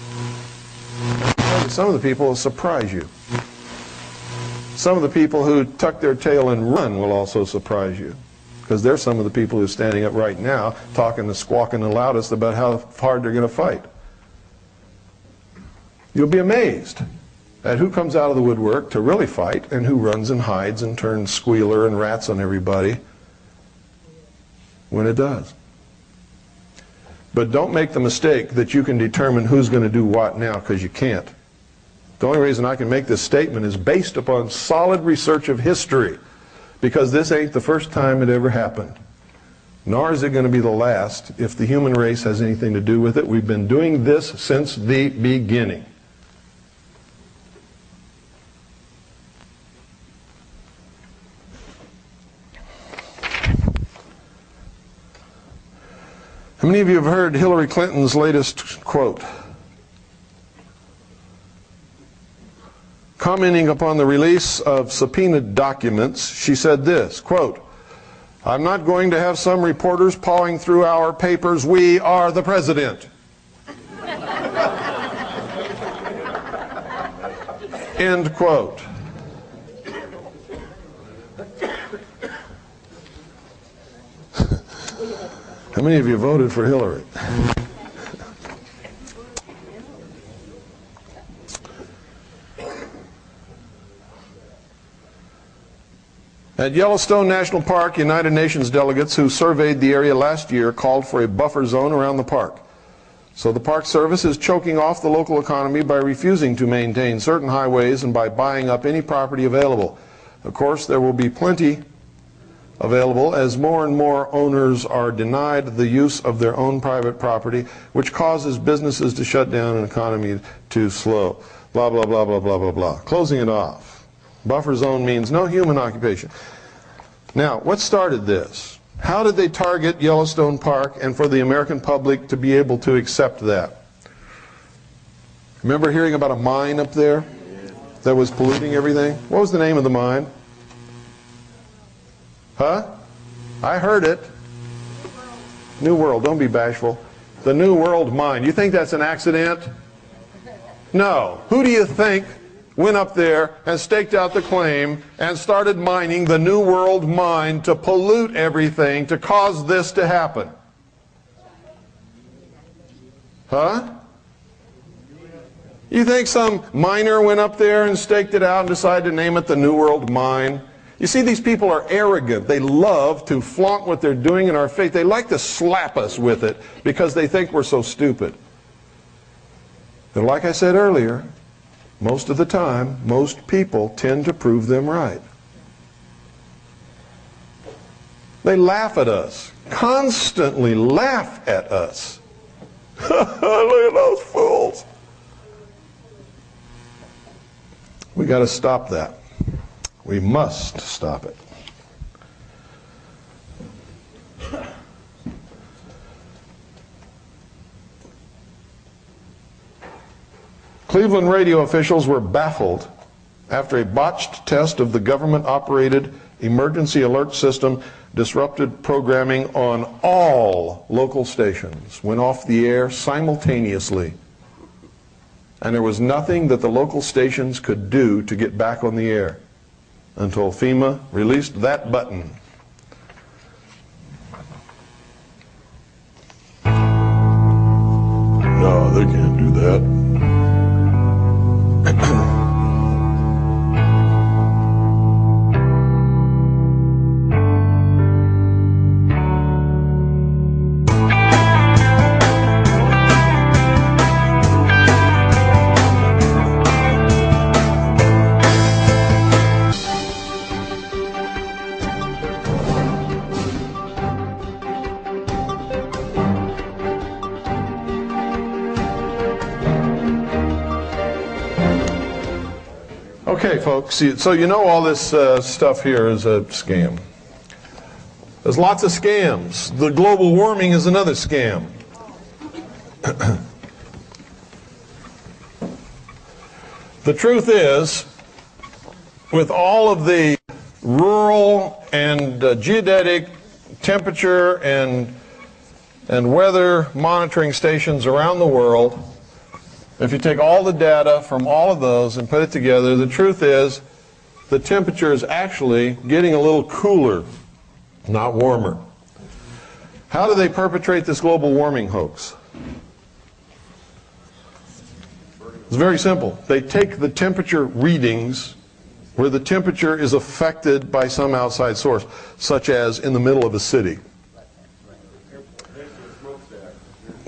Some of the people will surprise you. Some of the people who tuck their tail and run will also surprise you, because they're some of the people who are standing up right now talking and squawking the loudest about how hard they're going to fight. You'll be amazed at who comes out of the woodwork to really fight and who runs and hides and turns squealer and rats on everybody when it does. But don't make the mistake that you can determine who's going to do what now, because you can't. The only reason I can make this statement is based upon solid research of history, because this ain't the first time it ever happened. Nor is it going to be the last if the human race has anything to do with it. We've been doing this since the beginning. How many of you have heard Hillary Clinton's latest quote? Commenting upon the release of subpoenaed documents, she said this, quote, "I'm not going to have some reporters pawing through our papers. We are the president." End quote. How many of you voted for Hillary? At Yellowstone National Park, United Nations delegates who surveyed the area last year called for a buffer zone around the park. So the Park Service is choking off the local economy by refusing to maintain certain highways and by buying up any property available. Of course, there will be plenty available as more and more owners are denied the use of their own private property, which causes businesses to shut down and economy to slow. Blah, blah, blah, blah, blah, blah, blah. Closing it off. Buffer zone means no human occupation. Now, what started this? How did they target Yellowstone Park and for the American public to be able to accept that? Remember hearing about a mine up there that was polluting everything? What was the name of the mine? Huh? I heard it. New World. Don't be bashful. The New World mine. You think that's an accident? No. Who do you think went up there and staked out the claim and started mining the New World mine to pollute everything, to cause this to happen? Huh? You think some miner went up there and staked it out and decided to name it the New World mine? You see, these people are arrogant. They love to flaunt what they're doing in our face. They like to slap us with it because they think we're so stupid. But like I said earlier, most of the time, most people tend to prove them right. They laugh at us, constantly laugh at us. Look at those fools. We got to stop that. We must stop it. Cleveland radio officials were baffled after a botched test of the government-operated emergency alert system disrupted programming on all local stations, went off the air simultaneously. And there was nothing that the local stations could do to get back on the air until FEMA released that button. No, they can't do that. Okay, folks, so you know all this stuff here is a scam. There's lots of scams. The global warming is another scam. The truth is, with all of the rural and geodetic temperature and weather monitoring stations around the world, if you take all the data from all of those and put it together, the truth is the temperature is actually getting a little cooler, not warmer. How do they perpetrate this global warming hoax? It's very simple. They take the temperature readings where the temperature is affected by some outside source, such as in the middle of a city.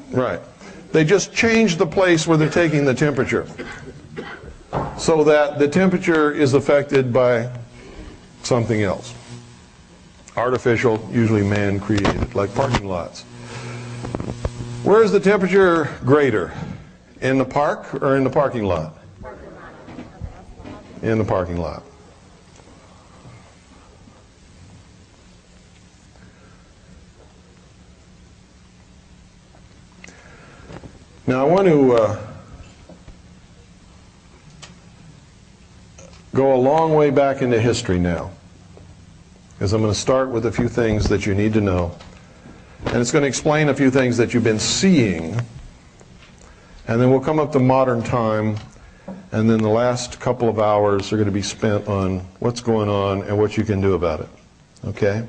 Right. They just change the place where they're taking the temperature so that the temperature is affected by something else. Artificial, usually man-created, like parking lots. Where is the temperature greater? In the park or in the parking lot? In the parking lot. Now I want to go a long way back into history now, because I'm going to start with a few things that you need to know, and it's going to explain a few things that you've been seeing, and then we'll come up to modern time, and then the last couple of hours are going to be spent on what's going on and what you can do about it. Okay?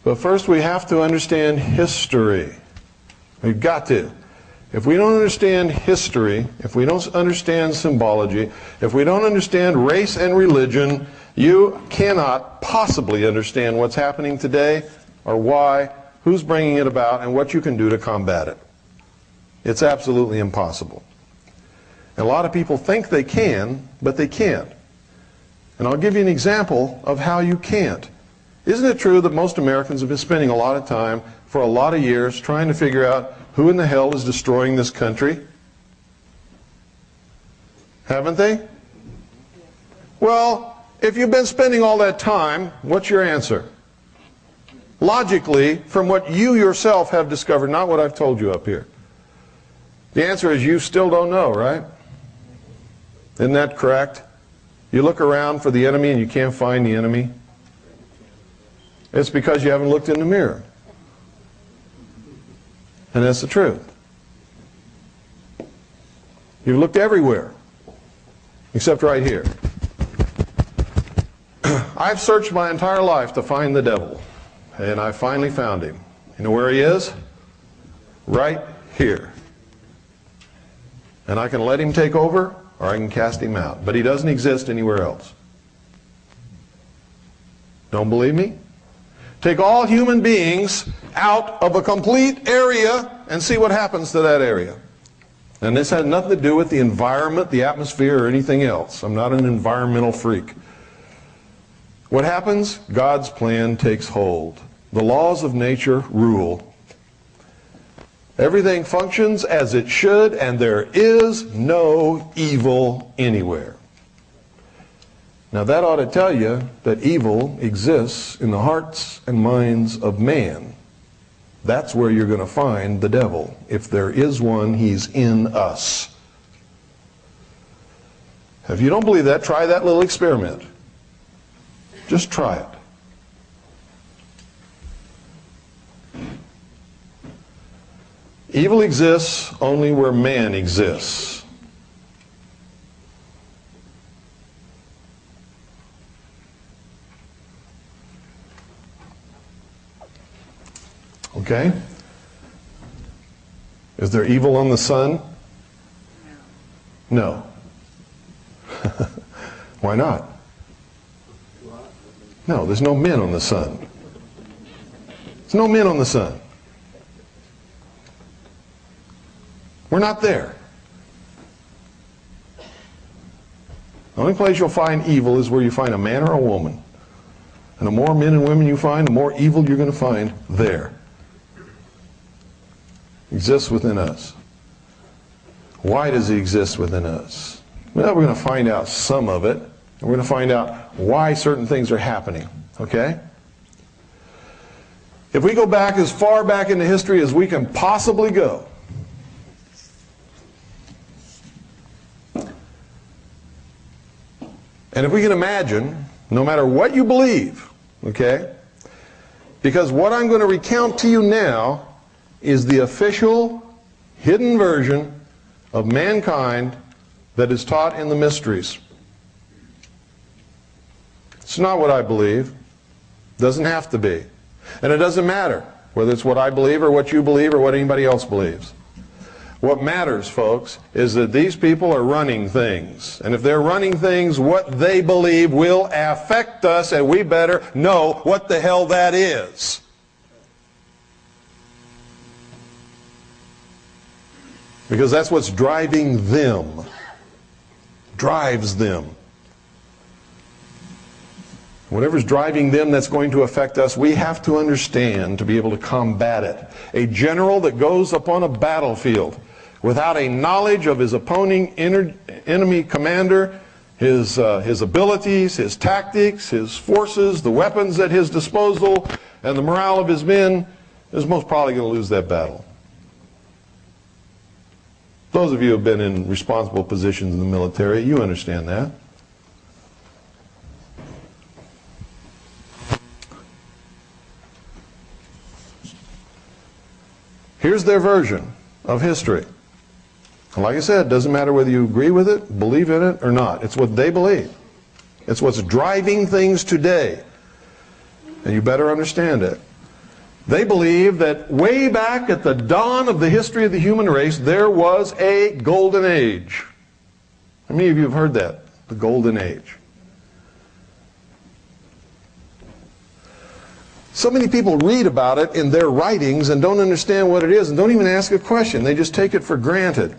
But first we have to understand history. We've got to. If we don't understand history, if we don't understand symbology, if we don't understand race and religion, you cannot possibly understand what's happening today or why, who's bringing it about, and what you can do to combat it. It's absolutely impossible. And a lot of people think they can, but they can't. And I'll give you an example of how you can't. Isn't it true that most Americans have been spending a lot of time for a lot of years trying to figure out who in the hell is destroying this country? Haven't they? Well, if you've been spending all that time, what's your answer? Logically, from what you yourself have discovered, not what I've told you up here. The answer is you still don't know, right? Isn't that correct? You look around for the enemy and you can't find the enemy. It's because you haven't looked in the mirror. And that's the truth. You've looked everywhere, except right here. I've searched my entire life to find the devil, and I finally found him. You know where he is? Right here. And I can let him take over, or I can cast him out. But he doesn't exist anywhere else. Don't believe me? Take all human beings out of a complete area and see what happens to that area. And this has nothing to do with the environment, the atmosphere, or anything else. I'm not an environmental freak. What happens? God's plan takes hold. The laws of nature rule. Everything functions as it should, and there is no evil anywhere. Now that ought to tell you that evil exists in the hearts and minds of man. That's where you're going to find the devil. If there is one, he's in us. If you don't believe that, try that little experiment. Just try it. Evil exists only where man exists. Okay? Is there evil on the sun? No. Why not? No, there's no men on the sun. There's no men on the sun. We're not there. The only place you'll find evil is where you find a man or a woman. And the more men and women you find, the more evil you're going to find there. Exists within us. Why does it exist within us? Well, we're going to find out some of it. And we're going to find out why certain things are happening. Okay? If we go back as far back into history as we can possibly go, And if we can imagine, no matter what you believe, okay, because what I'm going to recount to you now is the official, hidden version of mankind that is taught in the mysteries. It's not what I believe. Doesn't have to be. And it doesn't matter whether it's what I believe or what you believe or what anybody else believes. What matters, folks, is that these people are running things. And if they're running things, what they believe will affect us, and we better know what the hell that is. Because that's what's driving them. Drives them. Whatever's driving them that's going to affect us, we have to understand to be able to combat it. A general that goes upon a battlefield without a knowledge of his opposing enemy commander, his abilities, his tactics, his forces, the weapons at his disposal, and the morale of his men, is most probably going to lose that battle. Those of you who have been in responsible positions in the military, you understand that. Here's their version of history. And like I said, it doesn't matter whether you agree with it, believe in it, or not. It's what they believe. It's what's driving things today. And you better understand it. They believe that way back at the dawn of the history of the human race, there was a golden age. How many of you have heard that? The golden age. So many people read about it in their writings and don't understand what it is and don't even ask a question. They just take it for granted.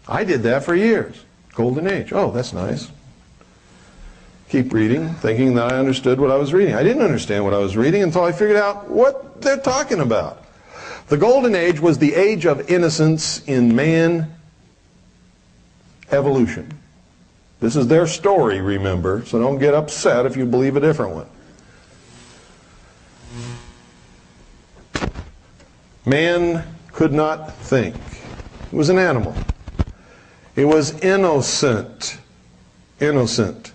I did that for years. Golden age. Oh, that's nice. Keep reading, thinking that I understood what I was reading. I didn't understand what I was reading until I figured out what they're talking about. The golden age was the age of innocence in man evolution. This is their story, remember, so don't get upset if you believe a different one. Man could not think. It was an animal. It was innocent. Innocent.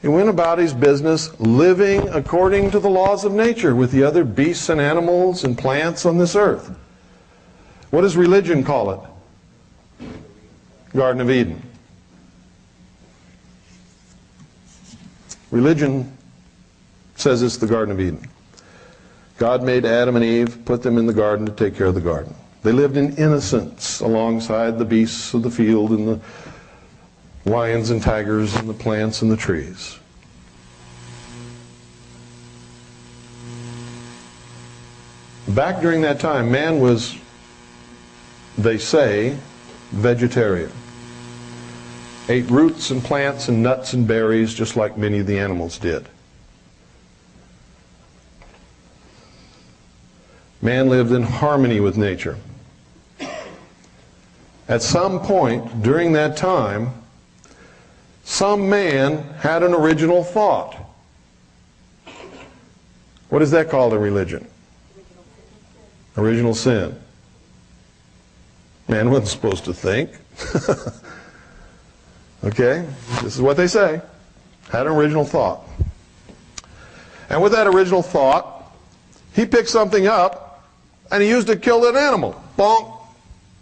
He went about his business living according to the laws of nature with the other beasts and animals and plants on this earth. What does religion call it? Garden of Eden. Religion says it's the Garden of Eden. God made Adam and Eve, put them in the garden to take care of the garden. They lived in innocence alongside the beasts of the field and the lions and tigers and the plants and the trees. Back during that time, man was, they say, vegetarian. Ate roots and plants and nuts and berries just like many of the animals did. Man lived in harmony with nature. At some point during that time, some man had an original thought. What is that called in religion? Original sin. Man wasn't supposed to think. Okay? This is what they say. Had an original thought. And with that original thought, he picked something up and he used it to kill an animal. Bonk.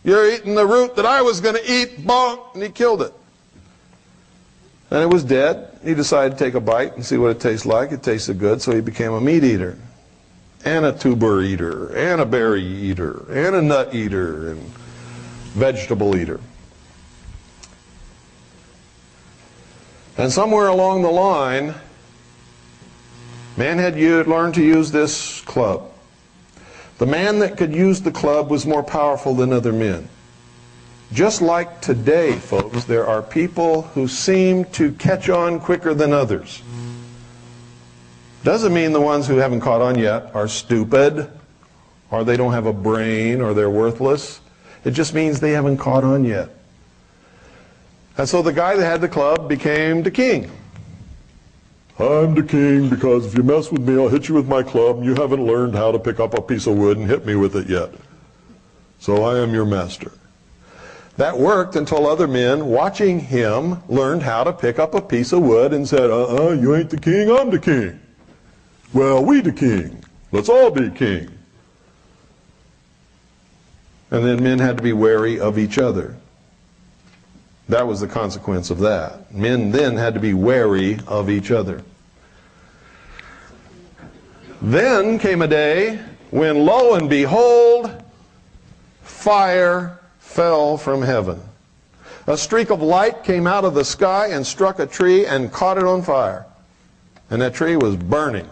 You're eating the root that I was going to eat. Bonk. And he killed it. And it was dead. He decided to take a bite and see what it tastes like. It tasted good, so he became a meat eater, and a tuber eater, and a berry eater, and a nut eater, and vegetable eater. And somewhere along the line, man had learned to use this club. The man that could use the club was more powerful than other men. Just like today, folks, there are people who seem to catch on quicker than others. Doesn't mean the ones who haven't caught on yet are stupid, or they don't have a brain, or they're worthless. It just means they haven't caught on yet. And so the guy that had the club became the king. I'm the king because if you mess with me, I'll hit you with my club, and you haven't learned how to pick up a piece of wood and hit me with it yet. So I am your master. That worked until other men watching him learned how to pick up a piece of wood and said, you ain't the king, I'm the king. Well, we the king. Let's all be king. And then men had to be wary of each other. That was the consequence of that. Men then had to be wary of each other. Then came a day when, lo and behold, fire fell from heaven. A streak of light came out of the sky and struck a tree and caught it on fire. And that tree was burning.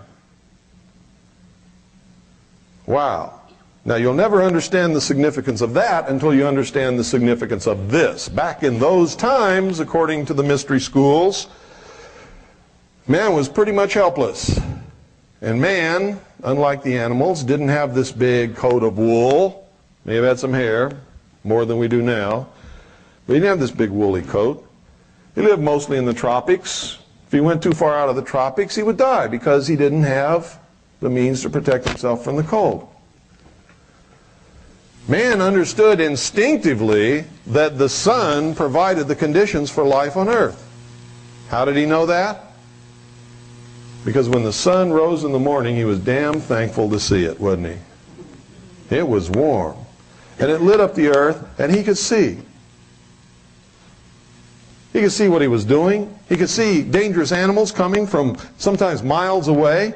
Wow. Now you'll never understand the significance of that until you understand the significance of this. Back in those times, according to the mystery schools, man was pretty much helpless. And man, unlike the animals, didn't have this big coat of wool. May have had some hair, more than we do now. But he didn't have this big woolly coat. He lived mostly in the tropics. If he went too far out of the tropics, he would die because he didn't have the means to protect himself from the cold. Man understood instinctively that the sun provided the conditions for life on earth. How did he know that? Because when the sun rose in the morning, he was damn thankful to see it, wasn't he? It was warm. And it lit up the earth, and he could see. He could see what he was doing. He could see dangerous animals coming from sometimes miles away.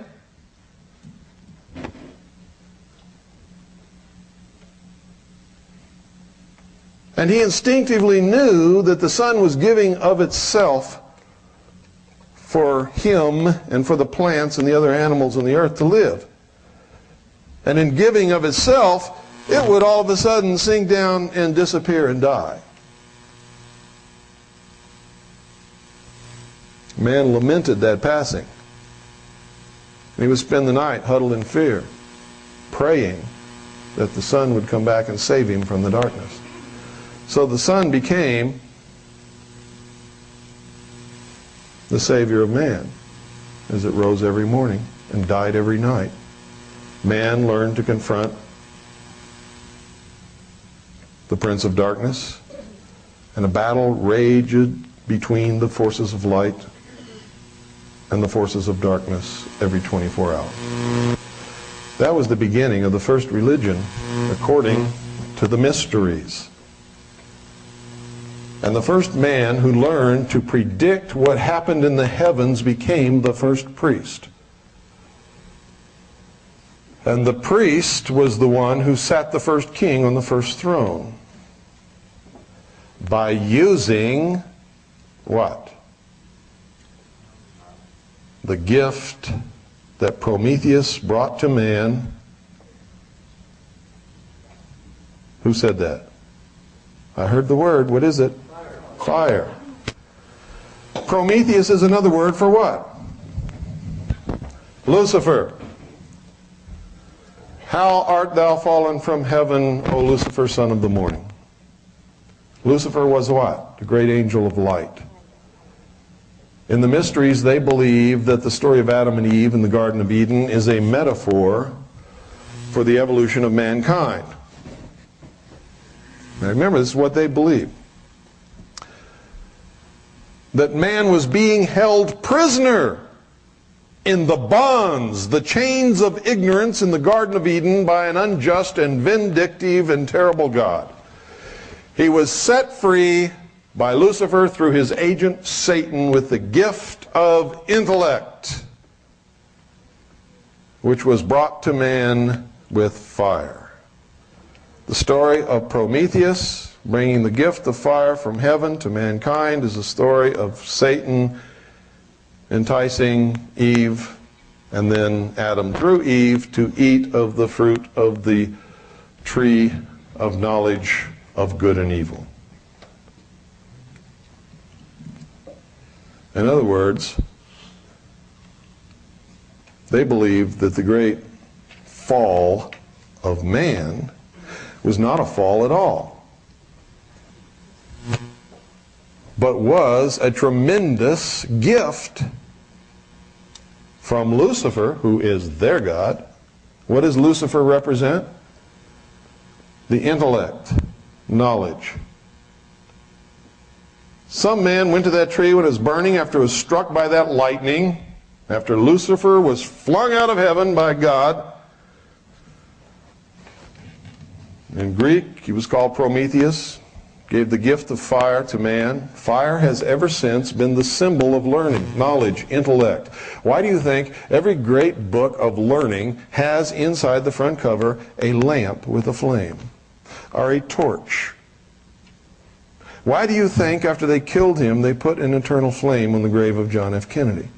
And he instinctively knew that the sun was giving of itself for him and for the plants and the other animals on the earth to live. And in giving of itself, it would all of a sudden sink down and disappear and die. Man lamented that passing. And he would spend the night huddled in fear, praying that the sun would come back and save him from the darkness. So the sun became the savior of man as it rose every morning and died every night. Man learned to confront the prince of darkness, and a battle raged between the forces of light and the forces of darkness every 24 hours. That was the beginning of the first religion according to the mysteries. And the first man who learned to predict what happened in the heavens became the first priest. And the priest was the one who sat the first king on the first throne. By using what? The gift that Prometheus brought to man. Who said that? I heard the word. What is it? Fire. Prometheus is another word for what? Lucifer. How art thou fallen from heaven, O Lucifer, son of the morning? Lucifer was what? The great angel of light. In the mysteries, they believe that the story of Adam and Eve in the Garden of Eden is a metaphor for the evolution of mankind. Now remember, this is what they believe. That man was being held prisoner in the bonds, the chains of ignorance in the Garden of Eden by an unjust and vindictive and terrible God. He was set free by Lucifer through his agent Satan with the gift of intellect, which was brought to man with fire. The story of Prometheus bringing the gift of fire from heaven to mankind is a story of Satan enticing Eve and then Adam through Eve to eat of the fruit of the tree of knowledge of good and evil. In other words, they believed that the great fall of man was not a fall at all, but was a tremendous gift from Lucifer, who is their God. What does Lucifer represent? The intellect, knowledge Some man went to that tree when it was burning after it was struck by that lightning, after Lucifer was flung out of heaven by God. In Greek, he was called Prometheus, gave the gift of fire to man. Fire has ever since been the symbol of learning, knowledge, intellect. Why do you think every great book of learning has inside the front cover a lamp with a flame, or a torch? Why do you think after they killed him they put an eternal flame on the grave of John F. Kennedy?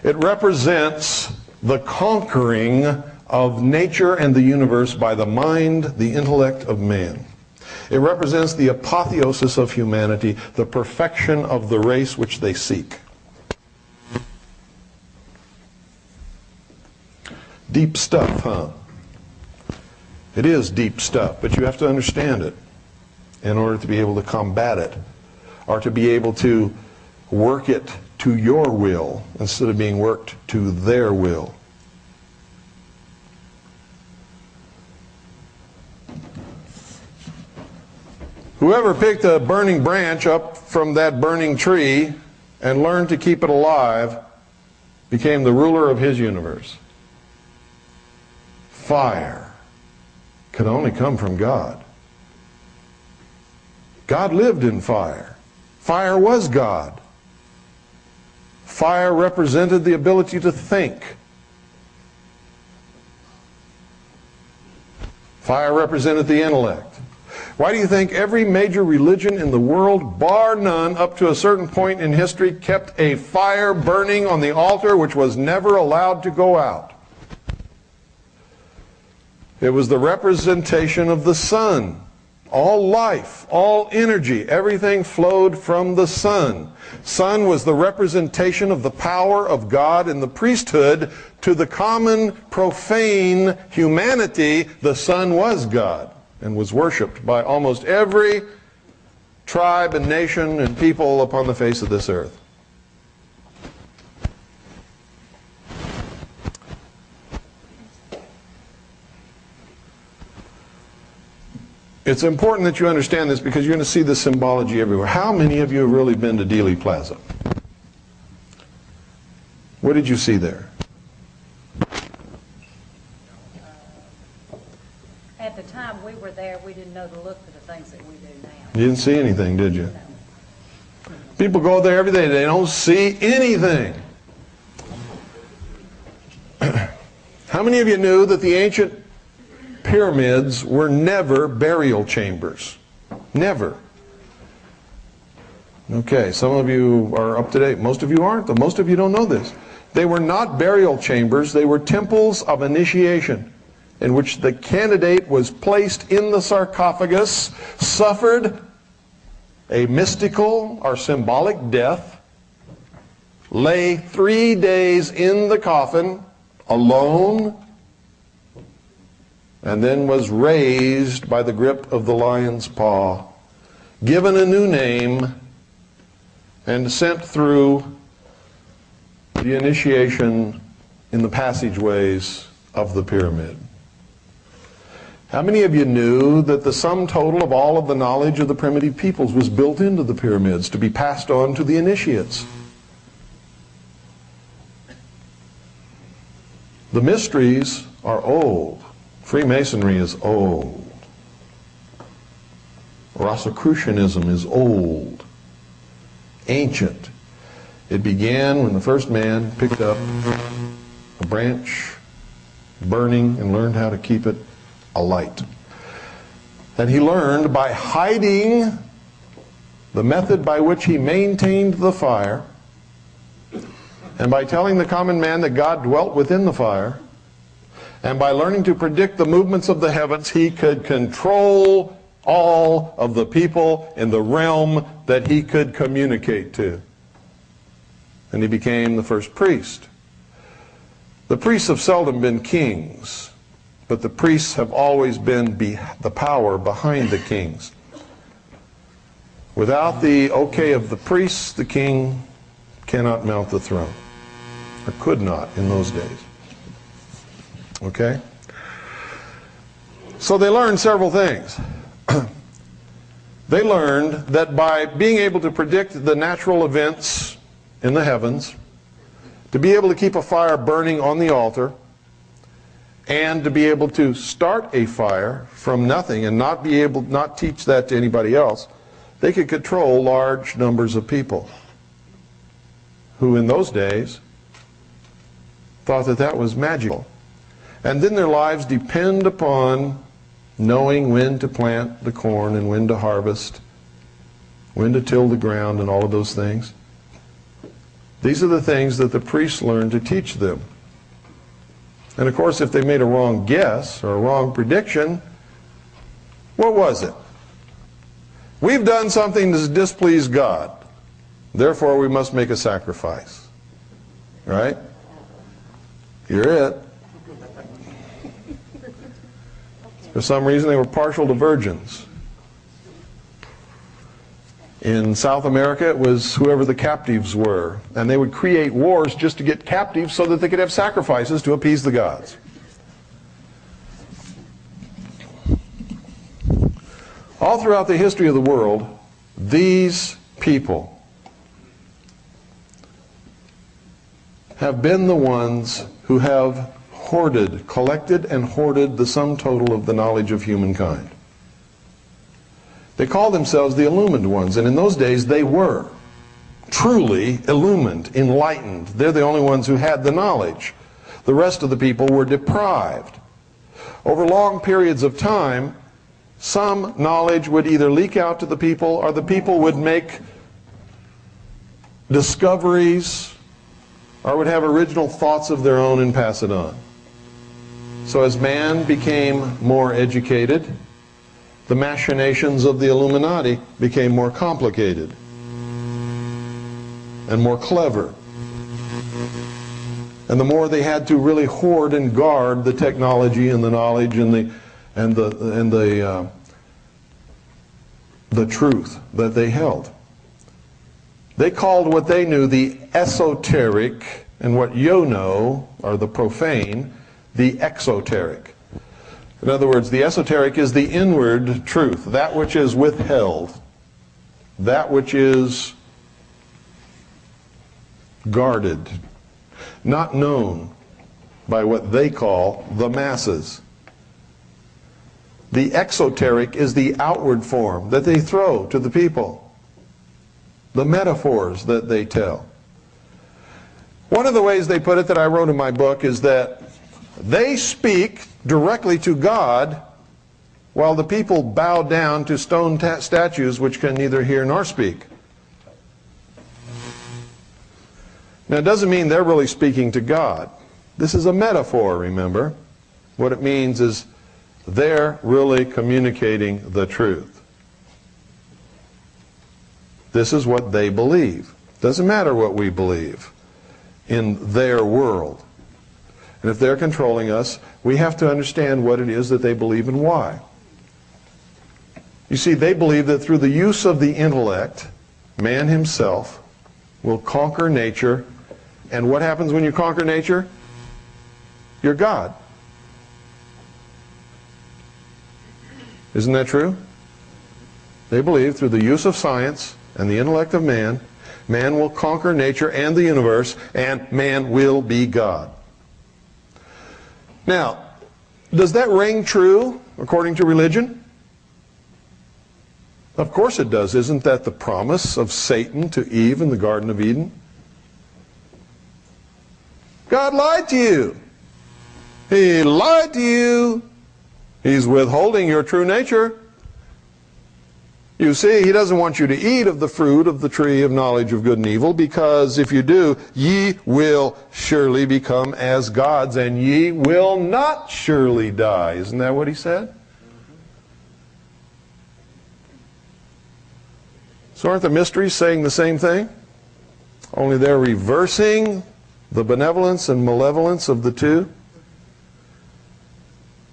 It represents the conquering of nature and the universe by the mind, the intellect of man. It represents the apotheosis of humanity, the perfection of the race which they seek. Deep stuff, huh? It is deep stuff, but you have to understand it in order to be able to combat it, or to be able to work it to your will instead of being worked to their will. Whoever picked a burning branch up from that burning tree and learned to keep it alive became the ruler of his universe. Fire could only come from God. God lived in fire. Fire was God. Fire represented the ability to think. Fire represented the intellect. Why do you think every major religion in the world, bar none, up to a certain point in history, kept a fire burning on the altar which was never allowed to go out? It was the representation of the sun. All life, all energy, everything flowed from the sun. Sun was the representation of the power of God in the priesthood. To the common, profane humanity, the sun was God and was worshipped by almost every tribe and nation and people upon the face of this earth. It's important that you understand this because you're going to see this symbology everywhere. How many of you have really been to Dealey Plaza? What did you see there? At the time we were there, we didn't know to look for the things that we do now. You didn't see anything, did you? People go there every day. They don't see anything. How many of you knew that the ancient pyramids were never burial chambers? Never. Okay, some of you are up to date. Most of you aren't, though. Most of you don't know this. They were not burial chambers. They were temples of initiation in which the candidate was placed in the sarcophagus, suffered a mystical or symbolic death, lay 3 days in the coffin alone, and then was raised by the grip of the lion's paw, given a new name, and sent through the initiation in the passageways of the pyramid. How many of you knew that the sum total of all of the knowledge of the primitive peoples was built into the pyramids to be passed on to the initiates? The mysteries are old. Freemasonry is old. Rosicrucianism is old, ancient. It began when the first man picked up a branch, burning, and learned how to keep it alight. And he learned by hiding the method by which he maintained the fire, and by telling the common man that God dwelt within the fire, and by learning to predict the movements of the heavens, he could control all of the people in the realm that he could communicate to. And he became the first priest. The priests have seldom been kings, but the priests have always been the power behind the kings. Without the okay of the priests, the king cannot mount the throne, or could not in those days. Okay? So they learned several things. They learned that by being able to predict the natural events in the heavens, to be able to keep a fire burning on the altar, and to be able to start a fire from nothing and not teach that to anybody else, they could control large numbers of people who in those days thought that that was magical. And then their lives depend upon knowing when to plant the corn and when to harvest, when to till the ground and all of those things. These are the things that the priests learned to teach them. And of course, if they made a wrong guess or a wrong prediction, what was it? We've done something to displease God. Therefore, we must make a sacrifice. Right? You're it. For some reason, they were partial to virgins. In South America, it was whoever the captives were. And they would create wars just to get captives so that they could have sacrifices to appease the gods. All throughout the history of the world, these people have been the ones who have collected and hoarded the sum total of the knowledge of humankind. They call themselves the illumined ones, and in those days they were truly illumined, enlightened. They're the only ones who had the knowledge. The rest of the people were deprived. Over long periods of time, some knowledge would either leak out to the people, or the people would make discoveries, or would have original thoughts of their own and pass it on. So as man became more educated, the machinations of the Illuminati became more complicated and more clever. And the more they had to really hoard and guard the technology and the knowledge and the truth that they held. They called what they knew the esoteric, and what you know, or the profane, the exoteric. In other words, the esoteric is the inward truth, that which is withheld, that which is guarded, not known by what they call the masses. The exoteric is the outward form that they throw to the people, the metaphors that they tell. One of the ways they put it that I wrote in my book is that they speak directly to God while the people bow down to stone statues which can neither hear nor speak. Now, it doesn't mean they're really speaking to God. This is a metaphor, remember. What it means is they're really communicating the truth. This is what they believe. Doesn't matter what we believe in their world. And if they're controlling us, we have to understand what it is that they believe and why. You see, they believe that through the use of the intellect, man himself will conquer nature. And what happens when you conquer nature? You're God. Isn't that true? They believe through the use of science and the intellect of man, man will conquer nature and the universe, and man will be God. Now, does that ring true according to religion? Of course it does. Isn't that the promise of Satan to Eve in the Garden of Eden? God lied to you. He lied to you. He's withholding your true nature. You see, he doesn't want you to eat of the fruit of the tree of knowledge of good and evil, because if you do, ye will surely become as gods, and ye will not surely die. Isn't that what he said? So aren't the mysteries saying the same thing? Only they're reversing the benevolence and malevolence of the two.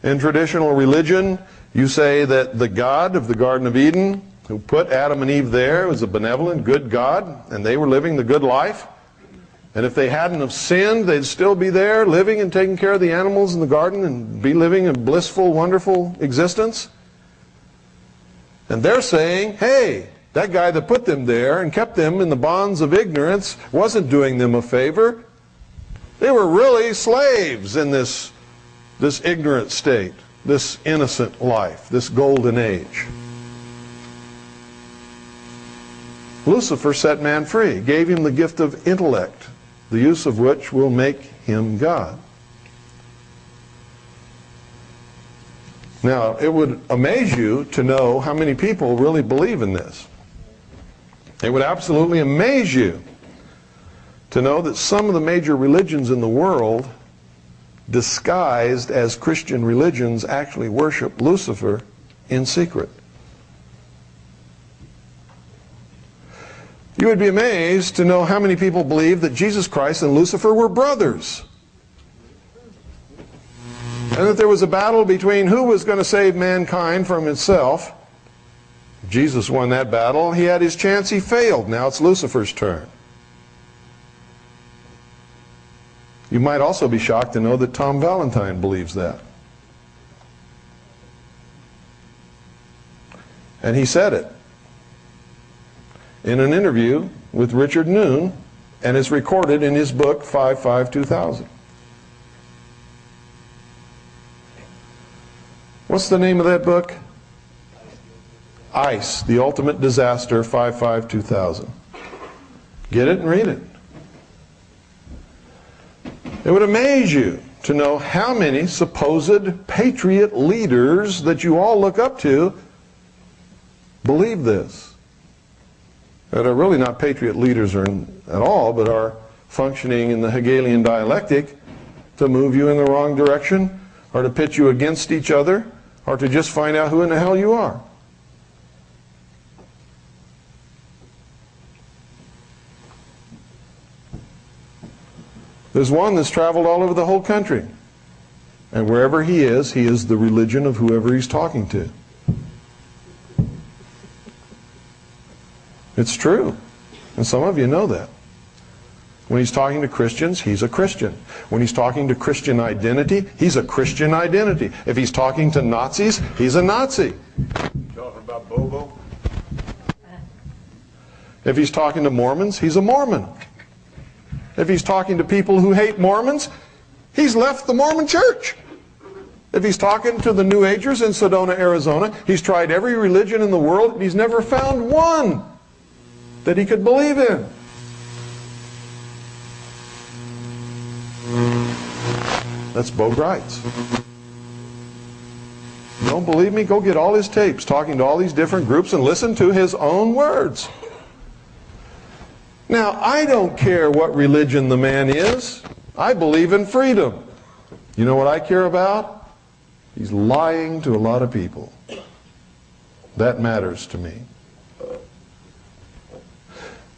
In traditional religion, you say that the God of the Garden of Eden, who put Adam and Eve there, was a benevolent, good God, and they were living the good life. And if they hadn't have sinned, they'd still be there, living and taking care of the animals in the garden, and be living a blissful, wonderful existence. And they're saying, hey, that guy that put them there and kept them in the bonds of ignorance wasn't doing them a favor. They were really slaves in this ignorant state, this innocent life, this golden age. Lucifer set man free, gave him the gift of intellect, the use of which will make him God. Now, it would amaze you to know how many people really believe in this. It would absolutely amaze you to know that some of the major religions in the world, disguised as Christian religions, actually worship Lucifer in secret. You would be amazed to know how many people believe that Jesus Christ and Lucifer were brothers. And that there was a battle between who was going to save mankind from itself. Jesus won that battle. He had his chance. He failed. Now it's Lucifer's turn. You might also be shocked to know that Tom Valentine believes that. And he said it in an interview with Richard Noon, and it's recorded in his book 5/5/2000. What's the name of that book? ICE, The Ultimate Disaster, 5/5/2000. Get it and read it. It would amaze you to know how many supposed patriot leaders that you all look up to believe this. That are really not patriot leaders at all, but are functioning in the Hegelian dialectic to move you in the wrong direction, or to pit you against each other, or to just find out who in the hell you are. There's one that's traveled all over the whole country. And wherever he is the religion of whoever he's talking to. It's true. And some of you know that. When he's talking to Christians, he's a Christian. When he's talking to Christian identity, he's a Christian identity. If he's talking to Nazis, he's a Nazi. Talking about Bobo? If he's talking to Mormons, he's a Mormon. If he's talking to people who hate Mormons, he's left the Mormon church. If he's talking to the New Agers in Sedona, Arizona, he's tried every religion in the world and he's never found one that he could believe in. That's Bo Grites. You don't believe me? Go get all his tapes talking to all these different groups and listen to his own words. Now, I don't care what religion the man is. I believe in freedom. You know what I care about? He's lying to a lot of people. That matters to me.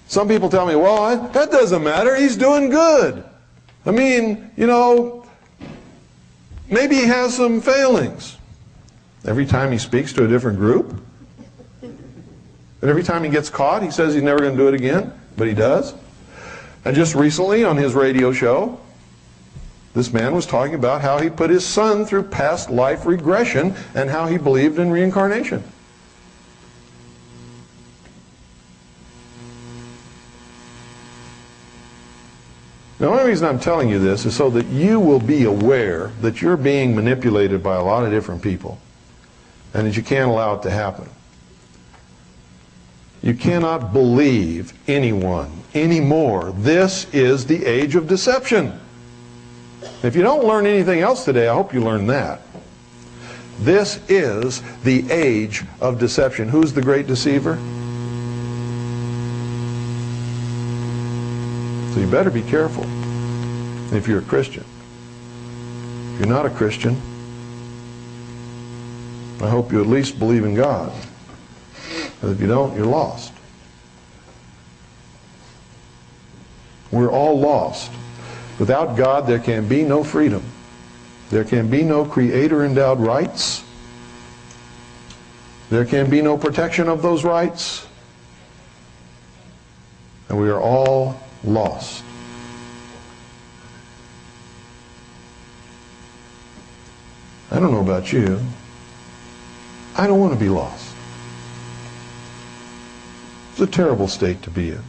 Some people tell me, well, that doesn't matter. He's doing good. I mean, you know, maybe he has some failings. Every time he speaks to a different group, and every time he gets caught, he says he's never going to do it again, but he does. And just recently on his radio show, this man was talking about how he put his son through past life regression and how he believed in reincarnation. The only reason I'm telling you this is so that you will be aware that you're being manipulated by a lot of different people and that you can't allow it to happen. You cannot believe anyone anymore. This is the age of deception. If you don't learn anything else today, I hope you learn that. This is the age of deception. Who's the great deceiver? So you better be careful if you're a Christian. If you're not a Christian, I hope you at least believe in God. But if you don't, you're lost. We're all lost. Without God, there can be no freedom. There can be no creator-endowed rights. There can be no protection of those rights. And we are all lost. I don't know about you. I don't want to be lost. It's a terrible state to be in.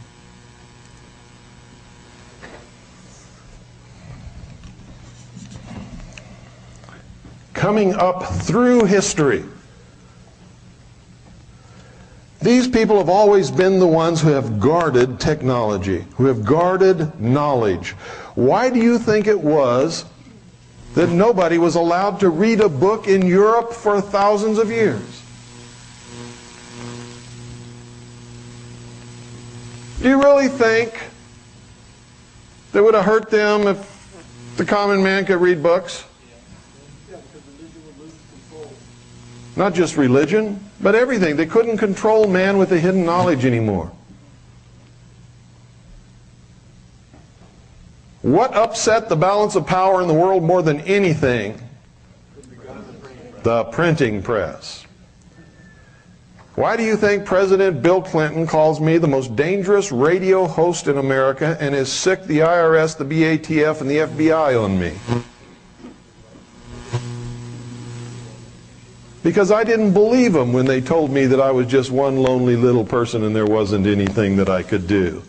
Coming up through history, these people have always been the ones who have guarded technology, who have guarded knowledge. Why do you think it was that nobody was allowed to read a book in Europe for thousands of years? Do you really think that would have hurt them if the common man could read books? Not just religion, but everything. They couldn't control man with the hidden knowledge anymore. What upset the balance of power in the world more than anything? The printing press. Why do you think President Bill Clinton calls me the most dangerous radio host in America and is sick the IRS, the BATF, and the FBI on me? Because I didn't believe them when they told me that I was just one lonely little person and there wasn't anything that I could do.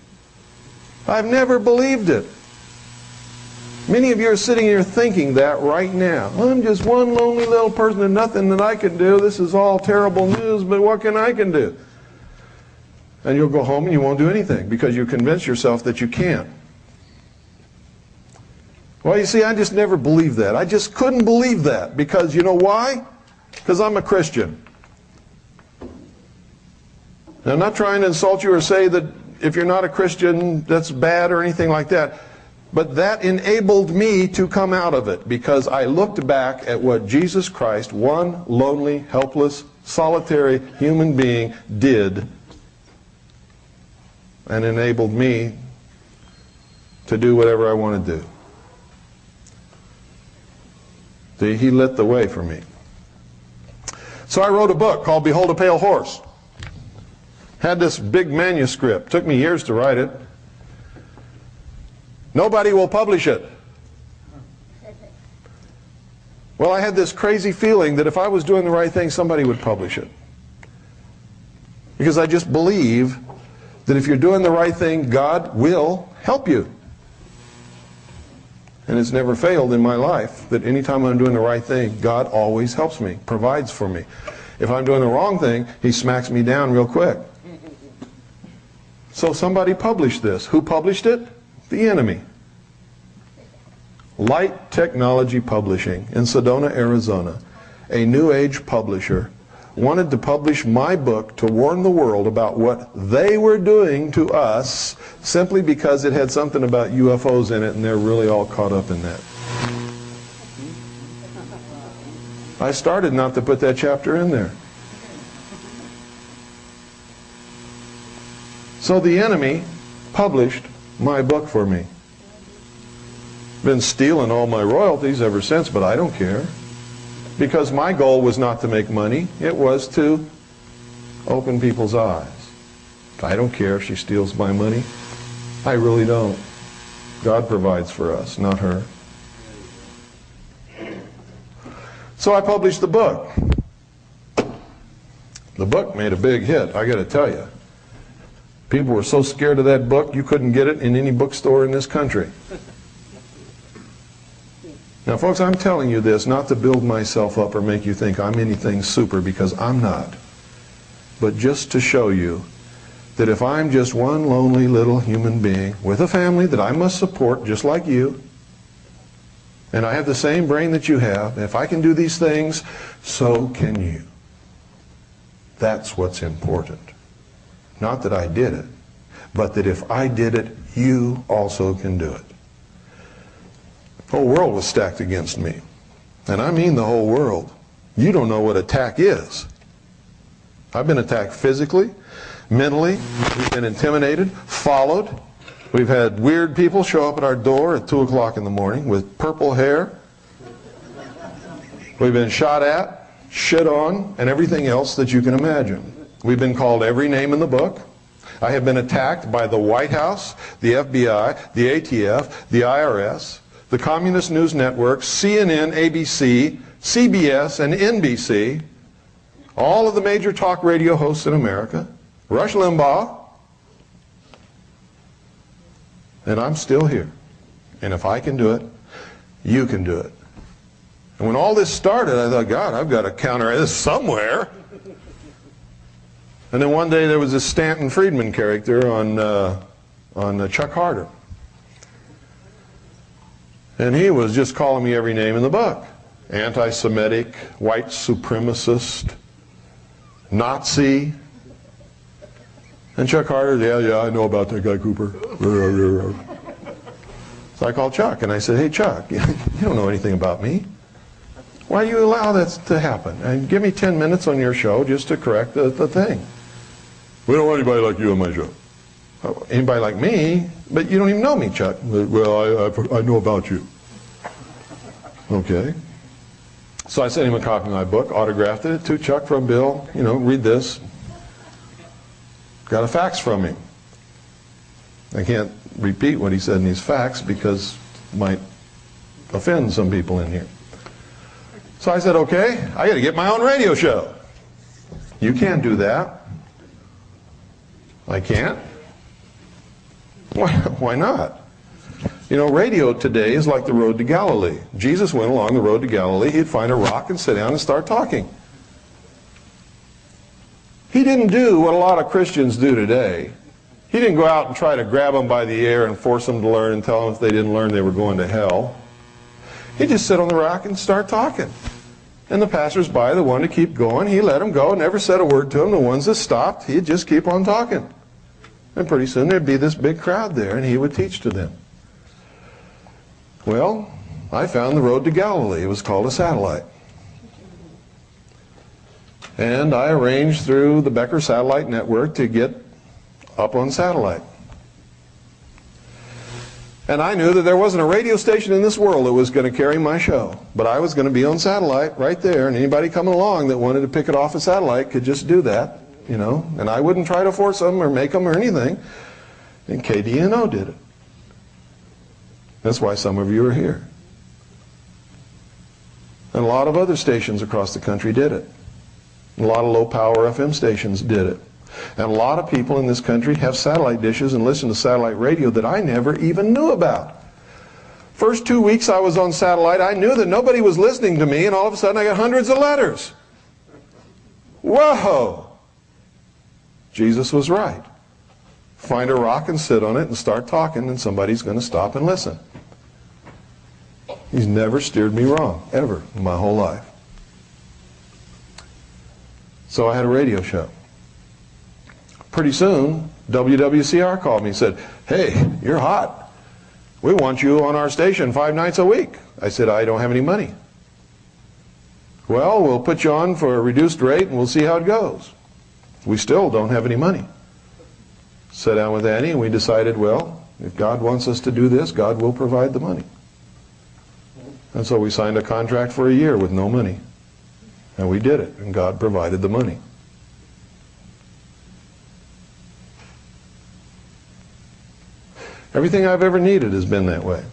I've never believed it. Many of you are sitting here thinking that right now. I'm just one lonely little person and nothing that I can do. This is all terrible news, but what can I do? And you'll go home and you won't do anything because you convince yourself that you can't. Well, you see, I just never believed that. I just couldn't believe that because you know why? Because I'm a Christian. Now, I'm not trying to insult you or say that if you're not a Christian, that's bad or anything like that. But that enabled me to come out of it because I looked back at what Jesus Christ, one lonely, helpless, solitary human being, did and enabled me to do whatever I want to do. See, he lit the way for me. So I wrote a book called Behold a Pale Horse. Had this big manuscript. Took me years to write it. Nobody will publish it. Well, I had this crazy feeling that if I was doing the right thing, somebody would publish it. Because I just believe that if you're doing the right thing, God will help you. And it's never failed in my life that anytime I'm doing the right thing, God always helps me, provides for me. If I'm doing the wrong thing, He smacks me down real quick. So somebody published this. Who published it? The enemy. Light Technology Publishing in Sedona, Arizona, a New Age publisher, wanted to publish my book to warn the world about what they were doing to us simply because it had something about UFOs in it and they're really all caught up in that. I started not to put that chapter in there. So the enemy published my book for me. Been stealing all my royalties ever since, but I don't care. Because my goal was not to make money, it was to open people's eyes. I don't care if she steals my money. I really don't. God provides for us, not her. So I published the book. The book made a big hit, I got to tell you. People were so scared of that book, you couldn't get it in any bookstore in this country. Now, folks, I'm telling you this not to build myself up or make you think I'm anything super, because I'm not. But just to show you that if I'm just one lonely little human being with a family that I must support just like you, and I have the same brain that you have, if I can do these things, so can you. That's what's important. Not that I did it, but that if I did it, you also can do it. The whole world was stacked against me. And I mean the whole world. You don't know what attack is. I've been attacked physically, mentally. We've been intimidated, followed. We've had weird people show up at our door at 2 o'clock in the morning with purple hair. We've been shot at, shit on, and everything else that you can imagine. We've been called every name in the book. I have been attacked by the White House, the FBI, the ATF, the IRS, the Communist News Network, CNN, ABC, CBS, and NBC, all of the major talk radio hosts in America, Rush Limbaugh, And I'm still here. And if I can do it, you can do it. And when all this started, I thought, God, I've got to counter this somewhere. And then one day there was this Stanton Friedman character on Chuck Harder. And he was just calling me every name in the book. Anti-Semitic, white supremacist, Nazi. And Chuck Harder, yeah, I know about that guy, Cooper. So I called Chuck and I said, hey Chuck, you don't know anything about me. Why do you allow that to happen? And give me 10 minutes on your show just to correct the thing. We don't want anybody like you on my show. Anybody like me? But you don't even know me, Chuck. Well, I know about you. Okay. So I sent him a copy of my book, autographed it to Chuck from Bill. You know, read this. Got a fax from him. I can't repeat what he said in these fax because it might offend some people in here. So I said, okay, I got to get my own radio show. You can't do that. I can't. Why not? You know, radio today is like the road to Galilee. Jesus went along the road to Galilee. He'd find a rock and sit down and start talking. He didn't do what a lot of Christians do today. He didn't go out and try to grab them by the ear and force them to learn and tell them if they didn't learn they were going to hell. He'd just sit on the rock and start talking. And the passers-by, the one to keep going, he let them go, never said a word to them. The ones that stopped, he'd just keep on talking. And pretty soon there'd be this big crowd there, and he would teach to them. Well, I found the road to Galilee. It was called a satellite. And I arranged through the Becker Satellite Network to get up on satellite. And I knew that there wasn't a radio station in this world that was going to carry my show. But I was going to be on satellite right there, and anybody coming along that wanted to pick it off a satellite could just do that, you know. And I wouldn't try to force them or make them or anything. And KDNO did it. That's why some of you are here. And a lot of other stations across the country did it. A lot of low-power FM stations did it. And a lot of people in this country have satellite dishes and listen to satellite radio that I never even knew about. First 2 weeks I was on satellite, I knew that nobody was listening to me, and all of a sudden I got hundreds of letters. Whoa! Jesus was right. Find a rock and sit on it and start talking, and somebody's going to stop and listen. He's never steered me wrong, ever, in my whole life. So I had a radio show. Pretty soon, WWCR called me and said, hey, you're hot. We want you on our station 5 nights a week. I said, I don't have any money. Well, we'll put you on for a reduced rate and we'll see how it goes. We still don't have any money. Sat down with Annie and we decided, well, if God wants us to do this, God will provide the money. And so we signed a contract for a year with no money. And we did it, and God provided the money. Everything I've ever needed has been that way.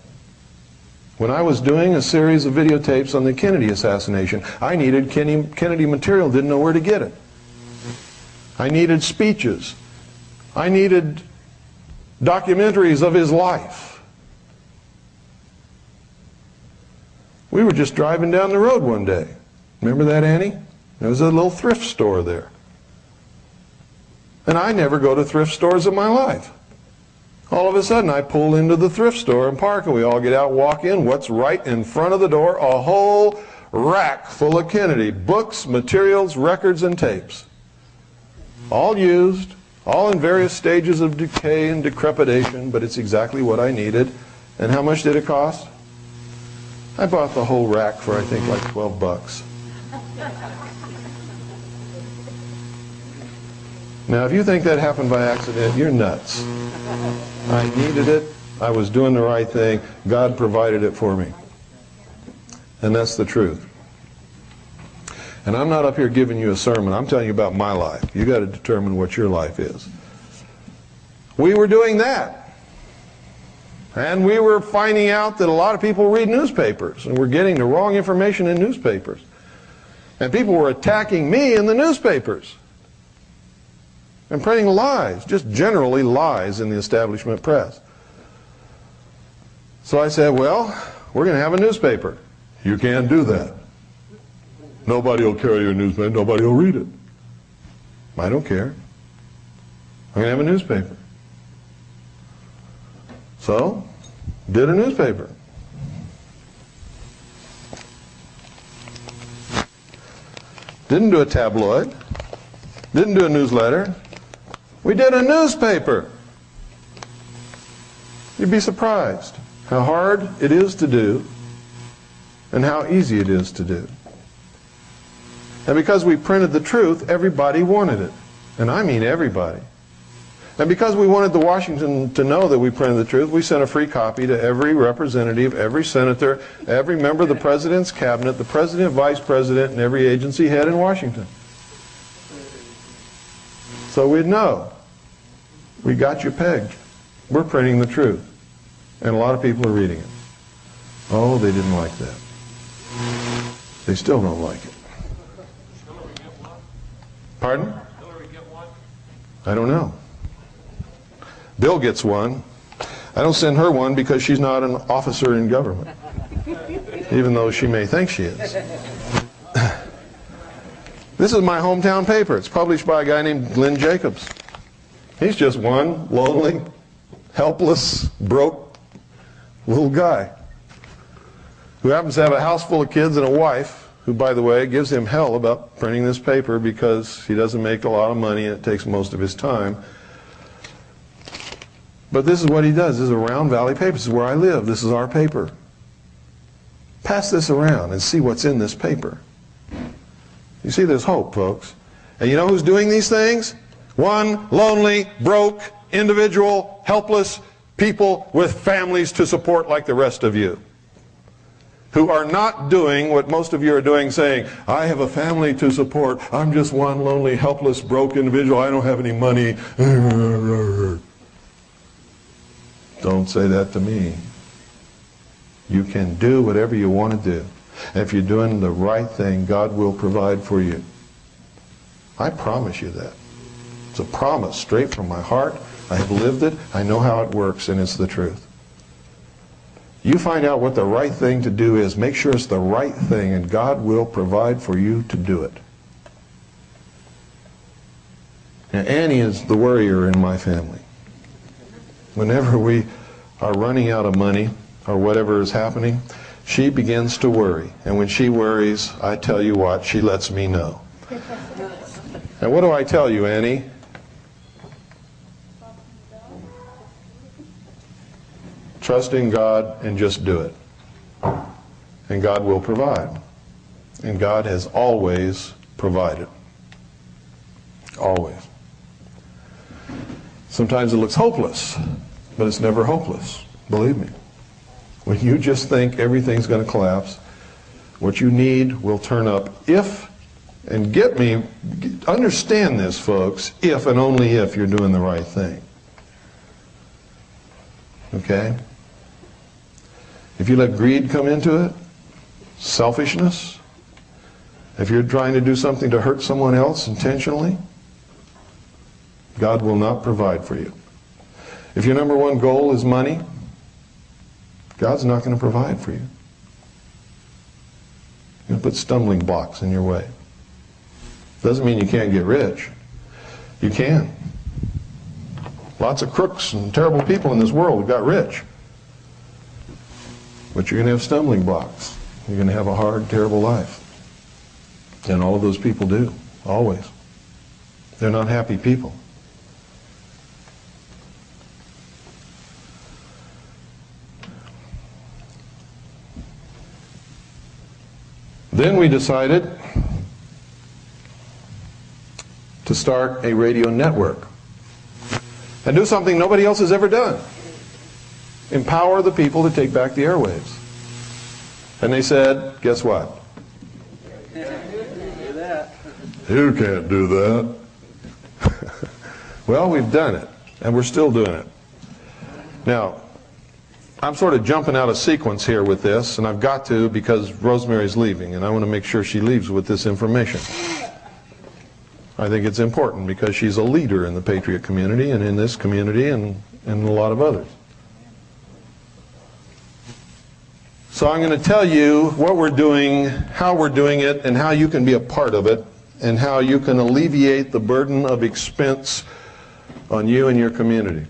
When I was doing a series of videotapes on the Kennedy assassination, I needed Kennedy material, didn't know where to get it. I needed speeches. I needed documentaries of his life. We were just driving down the road one day. Remember that, Annie? There was a little thrift store there. And I never go to thrift stores in my life. All of a sudden, I pull into the thrift store and park, and we all get out, walk in. What's right in front of the door? A whole rack full of Kennedy. Books, materials, records, and tapes. All used, all in various stages of decay and decrepitation, but it's exactly what I needed. And how much did it cost? I bought the whole rack for, I think, like 12 bucks. Now, if you think that happened by accident, you're nuts. I needed it. I was doing the right thing. God provided it for me. And that's the truth. And I'm not up here giving you a sermon. I'm telling you about my life. You got to determine what your life is. We were doing that. And we were finding out that a lot of people read newspapers, and we're getting the wrong information in newspapers. And people were attacking me in the newspapers and printing lies, just generally lies in the establishment press. So I said, well, we're going to have a newspaper. You can't do that. Nobody will carry your newspaper. Nobody will read it. I don't care. I'm going to have a newspaper. So, did a newspaper. Didn't do a tabloid. Didn't do a newsletter. We did a newspaper. You'd be surprised how hard it is to do and how easy it is to do. And because we printed the truth, everybody wanted it. And I mean everybody. And because we wanted the Washington to know that we printed the truth, we sent a free copy to every representative, every senator, every member of the president's cabinet, the president, vice president, and every agency head in Washington. So we'd know. We got you pegged. We're printing the truth. And a lot of people are reading it. Oh, they didn't like that. They still don't like it. Pardon? I don't know. Bill gets one. I don't send her one because she's not an officer in government, even though she may think she is. This is my hometown paper. It's published by a guy named Glenn Jacobs. He's just one lonely, helpless, broke little guy who happens to have a house full of kids and a wife who, by the way, gives him hell about printing this paper because he doesn't make a lot of money and it takes most of his time. But this is what he does. This is a Round Valley paper. This is where I live. This is our paper. Pass this around and see what's in this paper. You see, there's hope, folks. And you know who's doing these things? One lonely, broke, individual, helpless people with families to support like the rest of you, who are not doing what most of you are doing, saying, I have a family to support. I'm just one lonely, helpless, broke individual. I don't have any money. Don't say that to me. You can do whatever you want to do. And if you're doing the right thing, God will provide for you. I promise you that. It's a promise straight from my heart. I have lived it. I know how it works, and it's the truth. You find out what the right thing to do is. Make sure it's the right thing, and God will provide for you to do it. Now, Annie is the worrier in my family. Whenever we are running out of money or whatever is happening, she begins to worry. And when she worries, I tell you what, she lets me know. And what do I tell you, Annie? Trust in God and just do it. And God will provide. And God has always provided. Always. Sometimes it looks hopeless, but it's never hopeless. Believe me. When you just think everything's going to collapse, what you need will turn up if, and get me, understand this, folks, if and only if you're doing the right thing. Okay? If you let greed come into it, selfishness, if you're trying to do something to hurt someone else intentionally, God will not provide for you. If your number one goal is money, God's not going to provide for you. He's going to put stumbling blocks in your way. Doesn't mean you can't get rich. You can. Lots of crooks and terrible people in this world got rich. But you're going to have stumbling blocks. You're going to have a hard, terrible life. And all of those people do, always. They're not happy people. Then we decided to start a radio network and do something nobody else has ever done. Empower the people to take back the airwaves. And they said, guess what? You can't do that. Well, we've done it, and we're still doing it. Now, I'm sort of jumping out of sequence here with this, and I've got to because Rosemary's leaving, and I want to make sure she leaves with this information. I think it's important because she's a leader in the Patriot community and in this community and a lot of others. So I'm going to tell you what we're doing, how we're doing it, and how you can be a part of it, and how you can alleviate the burden of expense on you and your community.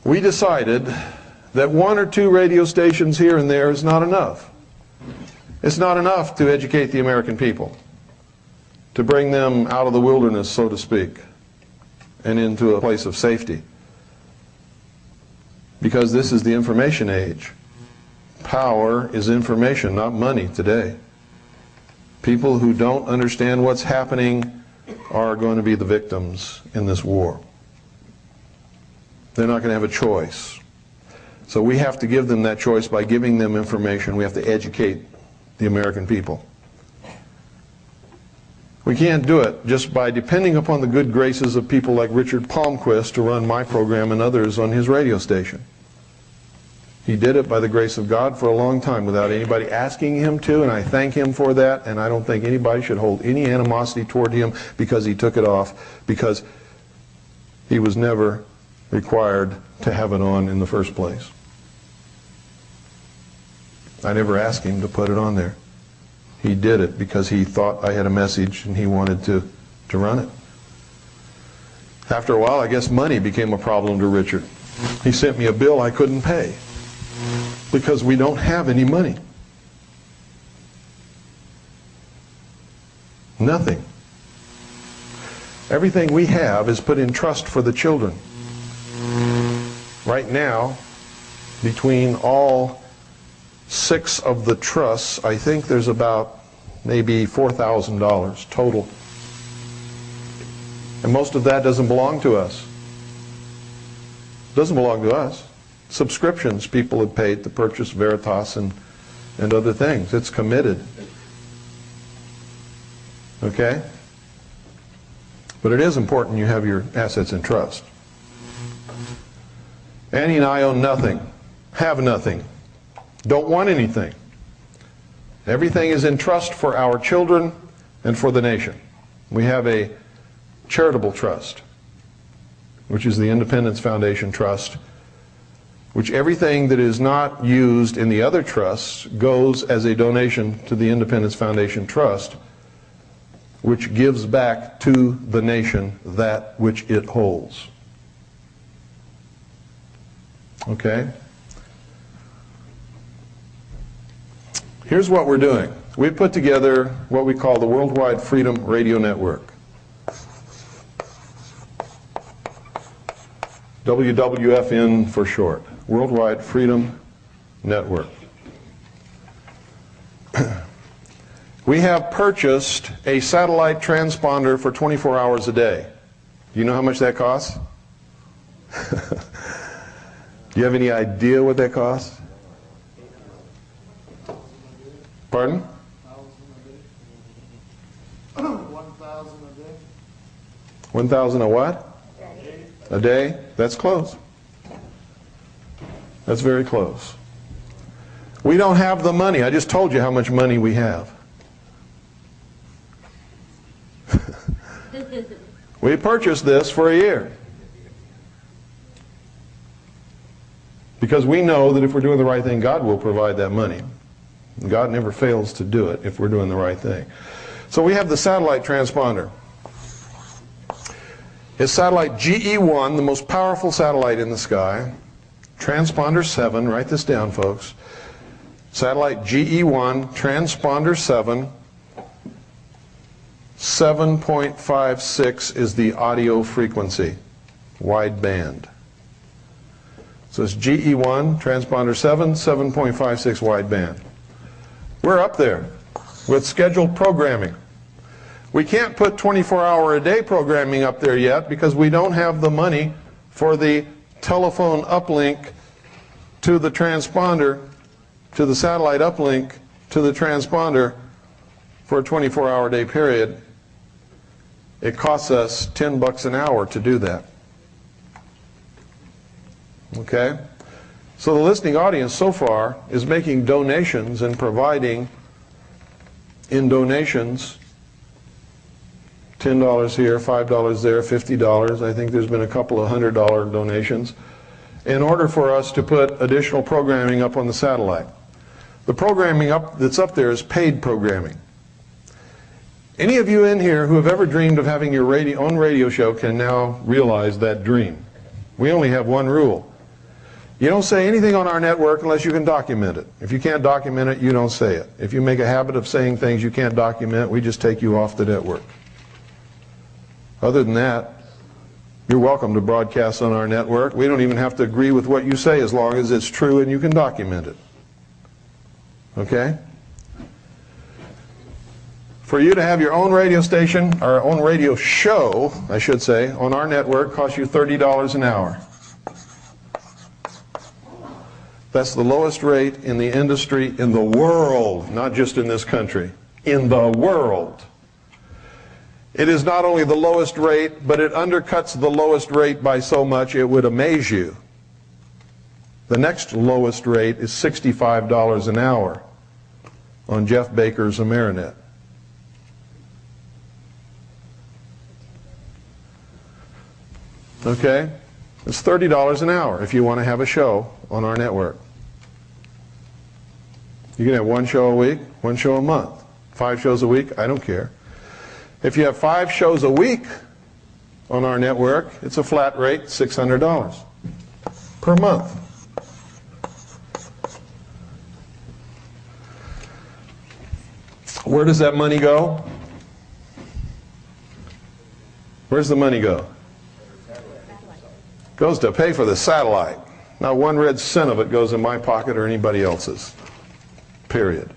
We decided that 1 or 2 radio stations here and there is not enough. It's not enough to educate the American people, to bring them out of the wilderness, so to speak, and into a place of safety. Because this is the information age. Power is information, not money today. People who don't understand what's happening are going to be the victims in this war. They're not going to have a choice. So we have to give them that choice by giving them information. We have to educate the American people. We can't do it just by depending upon the good graces of people like Richard Palmquist to run my program and others on his radio station. He did it by the grace of God for a long time without anybody asking him to, and I thank him for that, and I don't think anybody should hold any animosity toward him because he took it off, because he was never required to have it on in the first place. I never asked him to put it on there. He did it because he thought I had a message and he wanted to run it. After a while, I guess money became a problem to Richard. He sent me a bill I couldn't pay because we don't have any money. Nothing. Everything we have is put in trust for the children. Right now, between all 6 of the trusts, I think there's about maybe $4,000 total. And most of that doesn't belong to us. Doesn't belong to us. Subscriptions people have paid to purchase Veritas and other things. It's committed. Okay? But it is important you have your assets in trust. Annie and I own nothing, have nothing, don't want anything. Everything is in trust for our children and for the nation. We have a charitable trust, which is the Independence Foundation Trust, which everything that is not used in the other trusts goes as a donation to the Independence Foundation Trust, which gives back to the nation that which it holds. Okay? Here's what we're doing. We put together what we call the Worldwide Freedom Radio Network. WWFN for short. Worldwide Freedom Network. We have purchased a satellite transponder for 24 hours a day. Do you know how much that costs? Do you have any idea what that costs? Pardon? 1,000 a day. 1,000 a what? A day? That's close. That's very close. We don't have the money. I just told you how much money we have. We purchased this for a year. Because we know that if we're doing the right thing, God will provide that money. God never fails to do it if we're doing the right thing. So we have the satellite transponder. It's satellite GE1, the most powerful satellite in the sky. Transponder 7, write this down, folks. Satellite GE1, transponder 7. 7.56 is the audio frequency, wide band. So it's GE1, transponder 7, 7.56 wide band. We're up there with scheduled programming. We can't put 24-hour-a-day programming up there yet because we don't have the money for the telephone uplink to the transponder, to the satellite uplink to the transponder for a 24-hour-a-day period. It costs us $10 an hour to do that. Okay? So the listening audience so far is making donations and providing in donations $10 here, $5 there, $50. I think there's been a couple of $100 donations. in order for us to put additional programming up on the satellite. The programming that's up there is paid programming. Any of you in here who have ever dreamed of having your own radio show can now realize that dream. We only have one rule. You don't say anything on our network unless you can document it. If you can't document it, you don't say it. If you make a habit of saying things you can't document, we just take you off the network. Other than that, you're welcome to broadcast on our network. We don't even have to agree with what you say as long as it's true and you can document it. Okay? For you to have your own radio station, or own radio show, I should say, on our network costs you $30 an hour. That's the lowest rate in the industry in the world, not just in this country, in the world. It is not only the lowest rate, but it undercuts the lowest rate by so much it would amaze you. The next lowest rate is $65 an hour on Jeff Baker's Amerinet. Okay? It's $30 an hour if you want to have a show on our network. You can have one show a week, one show a month, 5 shows a week, I don't care. If you have 5 shows a week on our network, it's a flat rate, $600 per month. Where does that money go? Where's the money go? Goes to pay for the satellite. Not one red cent of it goes in my pocket or anybody else's. Period.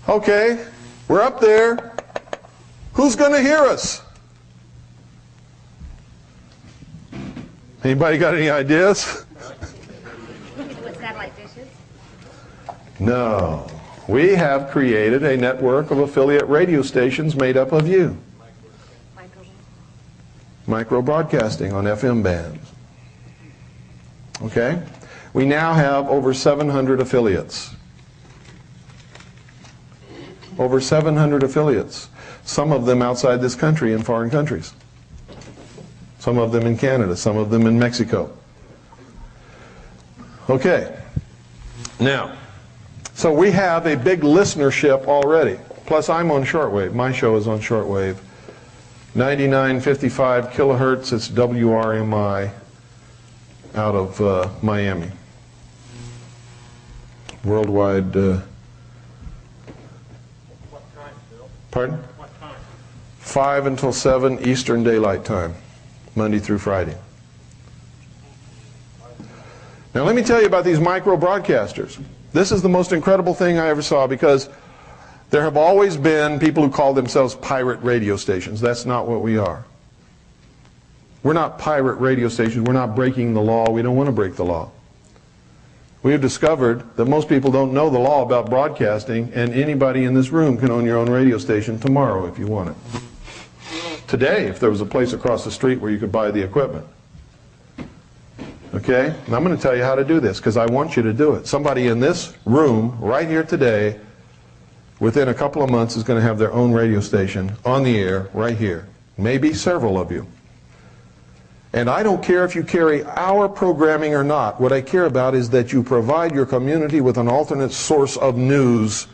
Okay, we're up there. Who's going to hear us? Anybody got any ideas? With satellite dishes? No. We have created a network of affiliate radio stations made up of you. Micro broadcasting on FM bands. Okay? We now have over 700 affiliates. Over 700 affiliates. Some of them outside this country in foreign countries. Some of them in Canada, some of them in Mexico. Okay. Now, so we have a big listenership already. Plus I'm on shortwave. My show is on shortwave. 9955 kilohertz, it's WRMI out of Miami. Worldwide. What time, Bill? Pardon? What time? 5 until 7 Eastern Daylight Time, Monday through Friday. Now let me tell you about these micro broadcasters. This is the most incredible thing I ever saw, because there have always been people who call themselves pirate radio stations. That's not what we are. We're not pirate radio stations. We're not breaking the law. We don't want to break the law. We have discovered that most people don't know the law about broadcasting, and anybody in this room can own your own radio station tomorrow if you want it. Today, if there was a place across the street where you could buy the equipment. Okay? And I'm going to tell you how to do this, because I want you to do it. Somebody in this room right here today, within a couple of months, is going to have their own radio station on the air right here. Maybe several of you. And I don't care if you carry our programming or not. What I care about is that you provide your community with an alternate source of news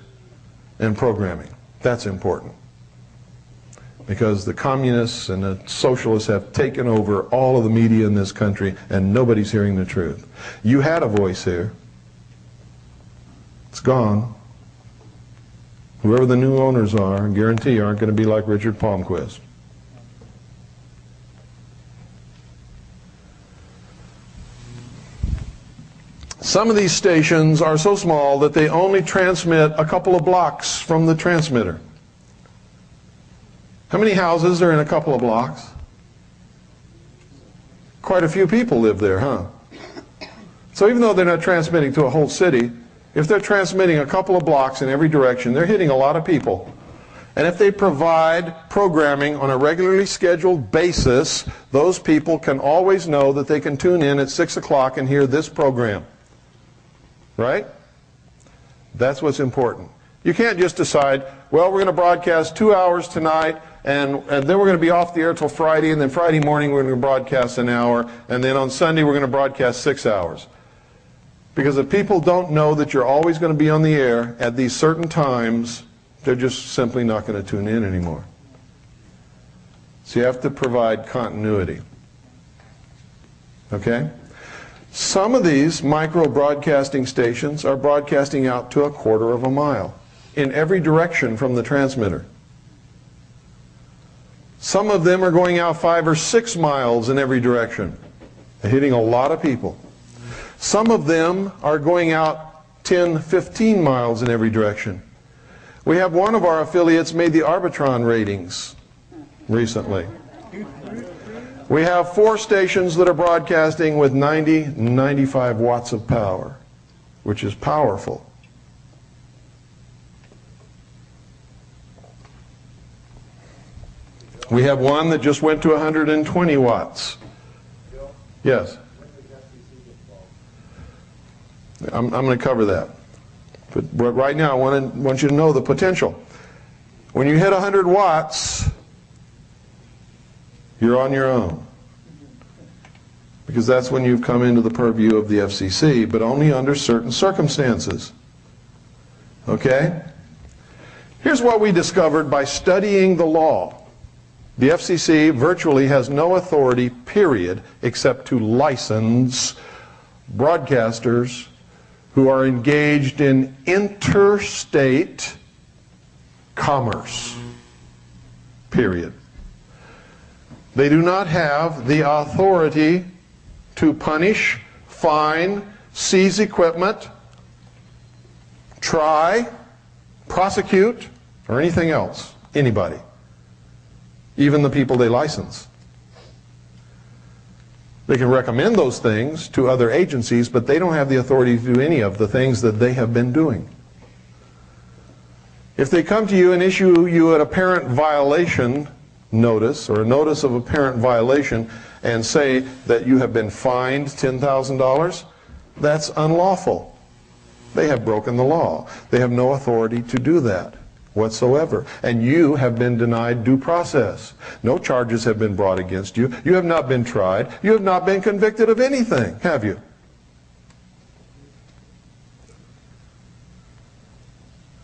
and programming. That's important. Because the communists and the socialists have taken over all of the media in this country, and nobody's hearing the truth. You had a voice here. It's gone. Whoever the new owners are, I guarantee you aren't going to be like Richard Palmquist. Some of these stations are so small that they only transmit a couple of blocks from the transmitter. How many houses are in a couple of blocks? Quite a few people live there, huh? So even though they're not transmitting to a whole city, if they're transmitting a couple of blocks in every direction, they're hitting a lot of people. And if they provide programming on a regularly scheduled basis, those people can always know that they can tune in at 6 o'clock and hear this program. Right? That's what's important. You can't just decide, well, we're going to broadcast 2 hours tonight, and then we're going to be off the air till Friday, and then Friday morning we're going to broadcast an hour, and then on Sunday we're going to broadcast 6 hours. Because if people don't know that you're always going to be on the air at these certain times, they're just simply not going to tune in anymore. So you have to provide continuity. Okay? Some of these micro broadcasting stations are broadcasting out to 1/4 mile in every direction from the transmitter. Some of them are going out 5 or 6 miles in every direction, hitting a lot of people. Some of them are going out 10, 15 miles in every direction. We have one of our affiliates made the Arbitron ratings recently. We have 4 stations that are broadcasting with 90, 95 watts of power, which is powerful. We have one that just went to 120 watts. Yes? I'm going to cover that. But right now, I want you to know the potential. When you hit 100 watts, you're on your own. Because that's when you've come into the purview of the FCC, but only under certain circumstances. Okay? Here's what we discovered by studying the law. The FCC virtually has no authority, period, except to license broadcasters who are engaged in interstate commerce, period. They do not have the authority to punish, fine, seize equipment, try, prosecute, or anything else, anybody, even the people they license. They can recommend those things to other agencies, but they don't have the authority to do any of the things that they have been doing. If they come to you and issue you an apparent violation notice, or a notice of apparent violation, and say that you have been fined $10,000, that's unlawful. They have broken the law. They have no authority to do that whatsoever. And you have been denied due process. No charges have been brought against you. You have not been tried. You have not been convicted of anything, have you?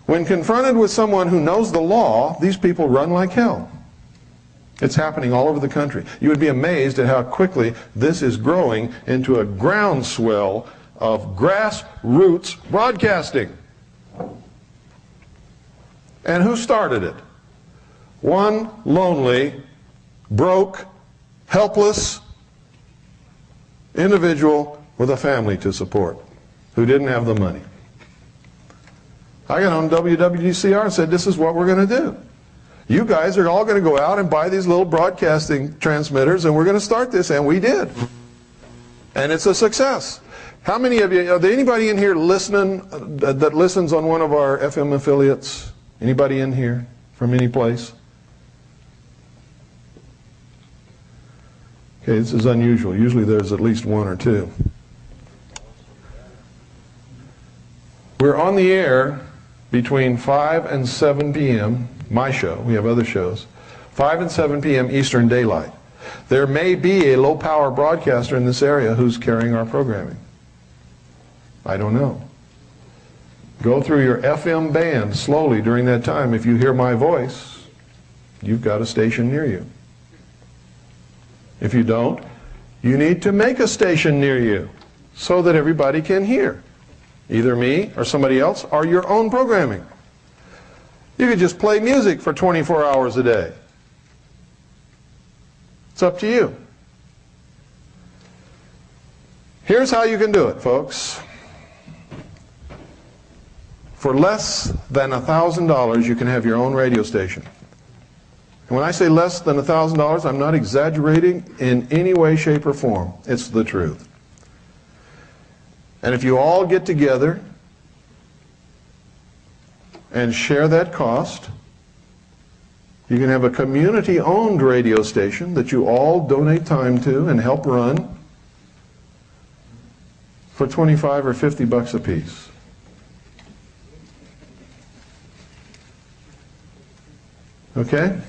When confronted with someone who knows the law, these people run like hell. It's happening all over the country. You would be amazed at how quickly this is growing into a groundswell of grassroots broadcasting. And who started it? One lonely, broke, helpless individual with a family to support who didn't have the money. I got on WWDCR and said, this is what we're going to do. You guys are all going to go out and buy these little broadcasting transmitters, and we're going to start this, and we did. And it's a success. How many of you, are there anybody in here listening that listens on one of our FM affiliates? Anybody in here from any place? Okay, this is unusual. Usually there's at least 1 or 2. We're on the air between 5 and 7 p.m., my show, we have other shows, 5 and 7 p.m. Eastern Daylight. There may be a low-power broadcaster in this area who's carrying our programming. I don't know. Go through your FM band slowly during that time. If you hear my voice, you've got a station near you. If you don't, you need to make a station near you so that everybody can hear. Either me or somebody else or your own programming. You could just play music for 24 hours a day. It's up to you. Here's how you can do it, folks. For less than $1,000, you can have your own radio station. And when I say less than $1,000, I'm not exaggerating in any way, shape, or form. It's the truth. And if you all get together and share that cost, you can have a community-owned radio station that you all donate time to and help run for 25 or 50 bucks a piece. Okay?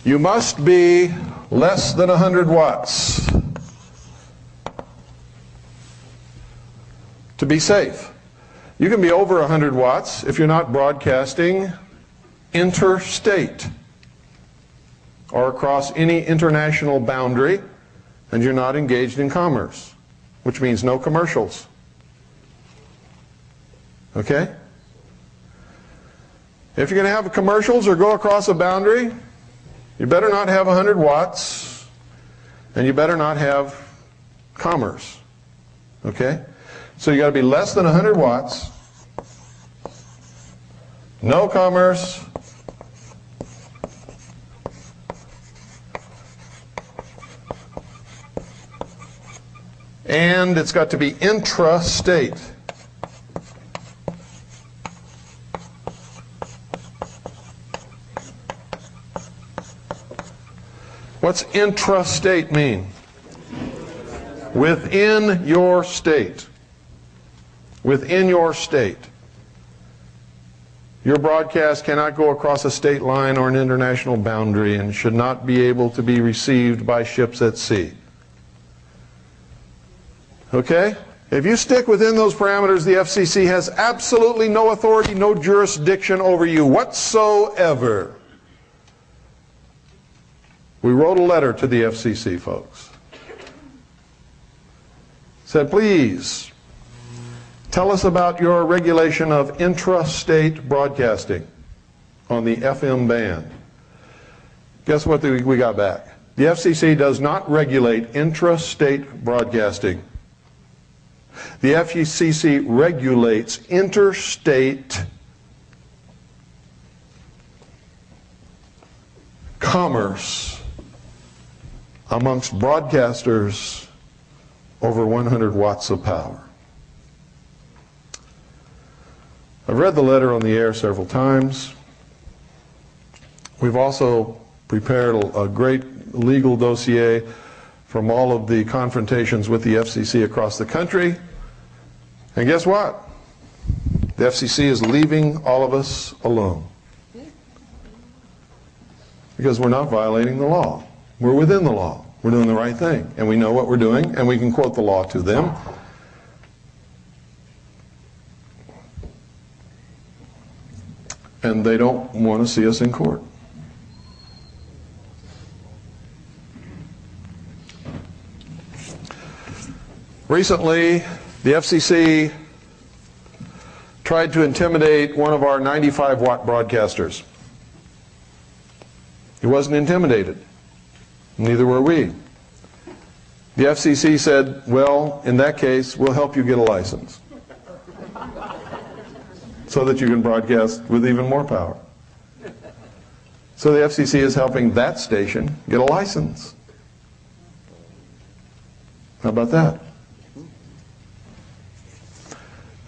You must be less than 100 watts to be safe. You can be over 100 watts if you're not broadcasting interstate or across any international boundary, and you're not engaged in commerce, which means no commercials. Okay? If you're going to have commercials or go across a boundary, you better not have 100 watts, and you better not have commerce. Okay? So you got to be less than 100 watts, no commerce, and it's got to be intrastate. What's intrastate mean? Within your state. Within your state. Your broadcast cannot go across a state line or an international boundary and should not be able to be received by ships at sea. Okay? If you stick within those parameters, the FCC has absolutely no authority, no jurisdiction over you whatsoever. We wrote a letter to the FCC, folks. Said, please, tell us about your regulation of intrastate broadcasting on the FM band. Guess what we got back? The FCC does not regulate intrastate broadcasting. The FCC regulates interstate commerce amongst broadcasters over 100 watts of power. I've read the letter on the air several times. We've also prepared a great legal dossier from all of the confrontations with the FCC across the country. And guess what? The FCC is leaving all of us alone. Because we're not violating the law. We're within the law. We're doing the right thing. And we know what we're doing, and we can quote the law to them. And they don't want to see us in court. Recently, the FCC tried to intimidate one of our 95-watt broadcasters. He wasn't intimidated. Neither were we. The FCC said, well, in that case, we'll help you get a license so that you can broadcast with even more power. So the FCC is helping that station get a license. How about that?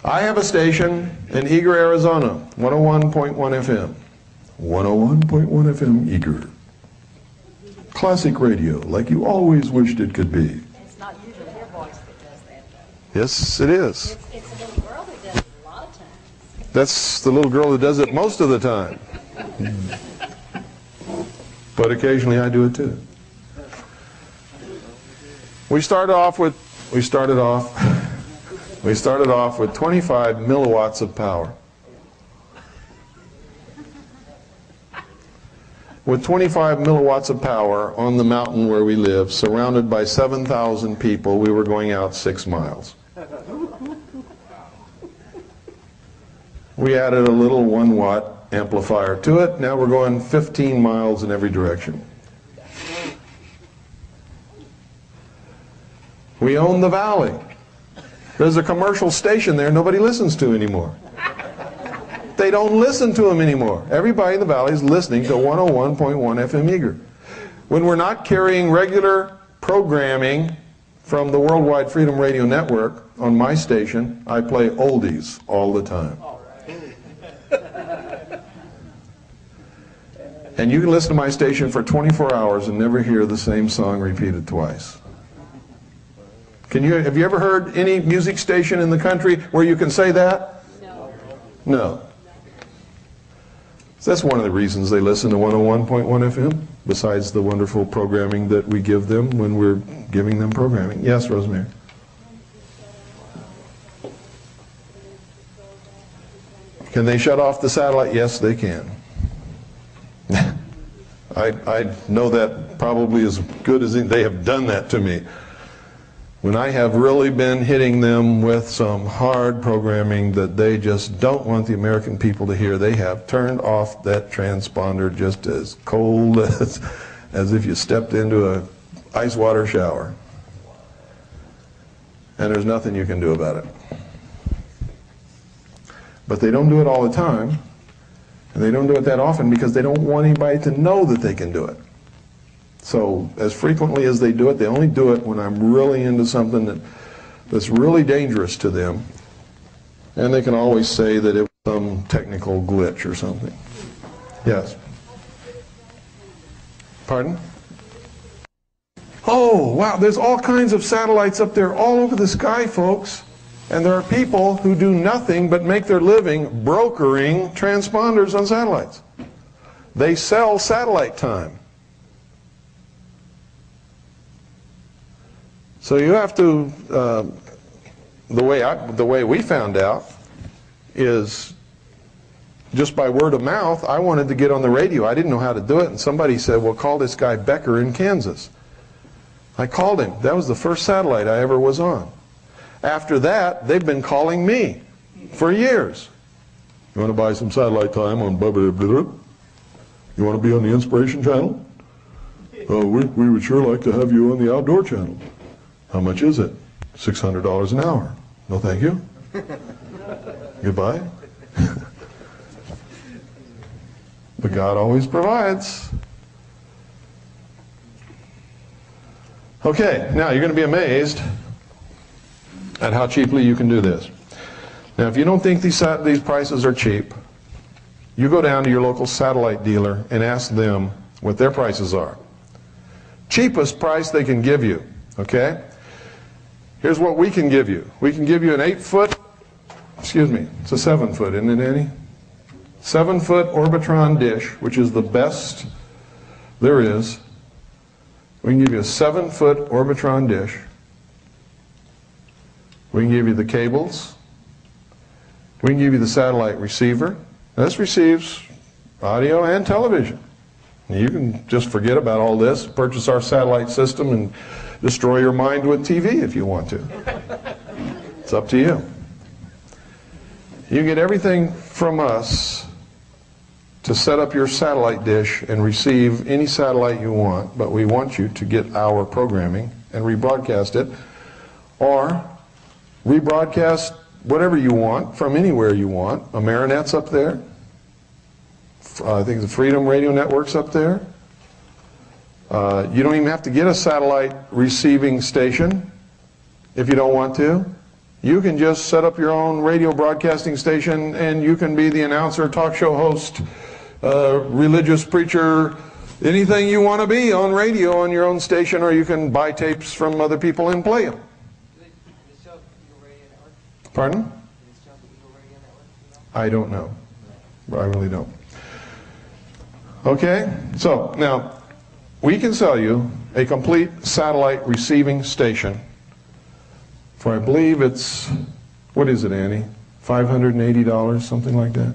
I have a station in Eager, Arizona, 101.1 FM. 101.1 FM Eager. Classic radio, like you always wished it could be. It's not usually your voice that does that, though. Yes, it is. It's a little girl that does it a lot of times. That's the little girl that does it most of the time. But occasionally I do it too. We started off with 25 milliwatts of power. With 25 milliwatts of power on the mountain where we live, surrounded by 7,000 people, we were going out 6 miles. We added a little 1-watt amplifier to it. Now we're going 15 miles in every direction. We own the valley. There's a commercial station there nobody listens to anymore. They don't listen to them anymore. Everybody in the valley is listening to 101.1 FM Eager. When we're not carrying regular programming from the Worldwide Freedom Radio Network on my station, I play oldies all the time. And you can listen to my station for 24 hours and never hear the same song repeated twice. Have you ever heard any music station in the country where you can say that? No. No. So that's one of the reasons they listen to 101.1 FM, besides the wonderful programming that we give them when we're giving them programming. Yes, Rosemary? Can they shut off the satellite? Yes, they can. I know that probably as good as they have done that to me. When I have really been hitting them with some hard programming that they just don't want the American people to hear, they have turned off that transponder just as cold as if you stepped into an ice water shower. And there's nothing you can do about it. But they don't do it all the time, and they don't do it that often because they don't want anybody to know that they can do it. So as frequently as they do it, they only do it when I'm really into something that's really dangerous to them. And they can always say that it was some technical glitch or something. Yes? Pardon? Oh, wow, there's all kinds of satellites up there all over the sky, folks. And there are people who do nothing but make their living brokering transponders on satellites. They sell satellite time. So you have to, the way we found out is just by word of mouth. I wanted to get on the radio. I didn't know how to do it, and somebody said, well, call this guy Becker in Kansas. I called him. That was the first satellite I ever was on. After that, they've been calling me for years. You want to buy some satellite time on blah, blah, blah, blah? You want to be on the Inspiration channel? We would sure like to have you on the Outdoor channel. How much is it? $600 an hour. No, thank you. Goodbye. But God always provides. Okay, now you're going to be amazed at how cheaply you can do this. Now, if you don't think these prices are cheap, you go down to your local satellite dealer and ask them what their prices are. Cheapest price they can give you, okay? Here's what we can give you. We can give you an 8-foot, excuse me, it's a 7-foot, isn't it, Annie? 7-foot Orbitron dish, which is the best there is. We can give you a 7-foot Orbitron dish. We can give you the cables. We can give you the satellite receiver. This receives audio and television. You can just forget about all this, purchase our satellite system, and destroy your mind with TV if you want to. It's up to you. You get everything from us to set up your satellite dish and receive any satellite you want, but we want you to get our programming and rebroadcast it, or rebroadcast whatever you want from anywhere you want. Amerinet's up there. I think the Freedom Radio Network's up there. You don't even have to get a satellite receiving station if you don't want to. You can just set up your own radio broadcasting station, and you can be the announcer, talk show host, religious preacher, anything you want to be on radio on your own station, or you can buy tapes from other people and play them. Pardon? I don't know. I really don't. Okay, so now we can sell you a complete satellite receiving station for, I believe it's, what is it, Annie? $580, something like that?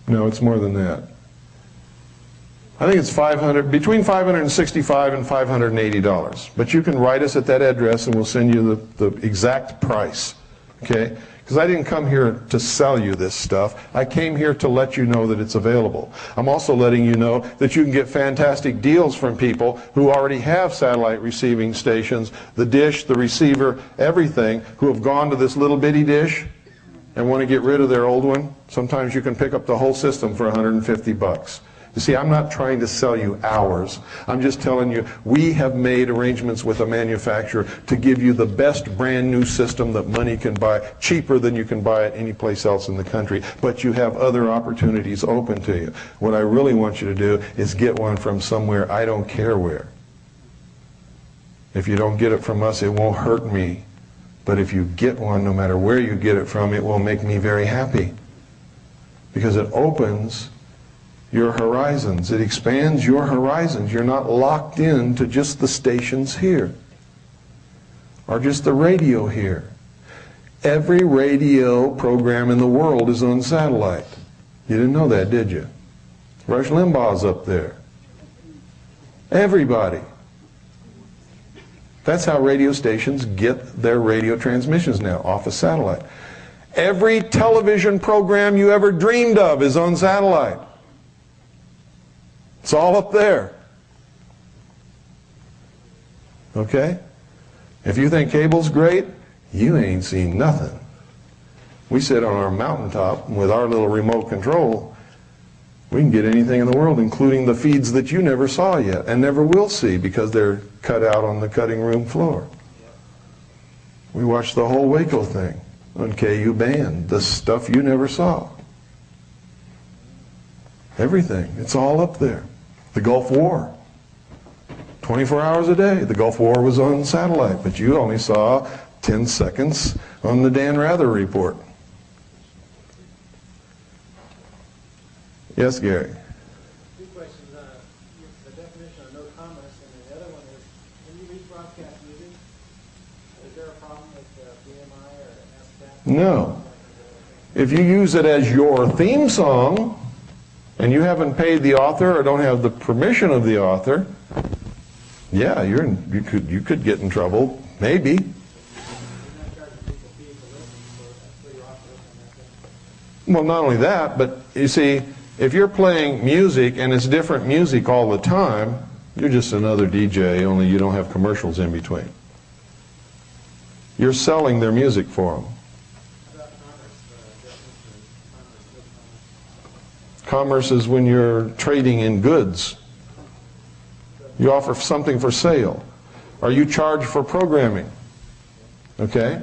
No, it's more than that. I think it's between $565 and $580. But you can write us at that address and we'll send you the exact price. Okay? Because I didn't come here to sell you this stuff. I came here to let you know that it's available. I'm also letting you know that you can get fantastic deals from people who already have satellite receiving stations, the dish, the receiver, everything, who have gone to this little bitty dish and want to get rid of their old one. Sometimes you can pick up the whole system for $150. You see, I'm not trying to sell you ours. I'm just telling you, we have made arrangements with a manufacturer to give you the best brand new system that money can buy, cheaper than you can buy it any place else in the country. But you have other opportunities open to you. What I really want you to do is get one from somewhere, I don't care where. If you don't get it from us, it won't hurt me. But if you get one, no matter where you get it from, it will make me very happy. because it opens your horizons. It expands your horizons. You're not locked in to just the stations here or just the radio here. Every radio program in the world is on satellite. You didn't know that, did you? Rush Limbaugh's up there. Everybody. That's how radio stations get their radio transmissions now, off a satellite. Every television program you ever dreamed of is on satellite. It's all up there. Okay? If you think cable's great, you ain't seen nothing. We sit on our mountaintop with our little remote control. We can get anything in the world, including the feeds that you never saw yet and never will see because they're cut out on the cutting room floor. We watched the whole Waco thing on KU band, the stuff you never saw. Everything. It's all up there. The Gulf War. 24 hours a day. The Gulf War was on satellite, but you only saw 10 seconds on the Dan Rather report. Yes, Gary? Two questions. The definition of no commerce, and the other one is, when you rebroadcast music, is there a problem with BMI or ASCAP? No. If you use it as your theme song, and you haven't paid the author or don't have the permission of the author, yeah, you could get in trouble, maybe. Well, not only that, but you see, if you're playing music and it's different music all the time, you're just another DJ, only you don't have commercials in between. You're selling their music for them. Commerce is when you're trading in goods. You offer something for sale. Or you charge for programming. Okay?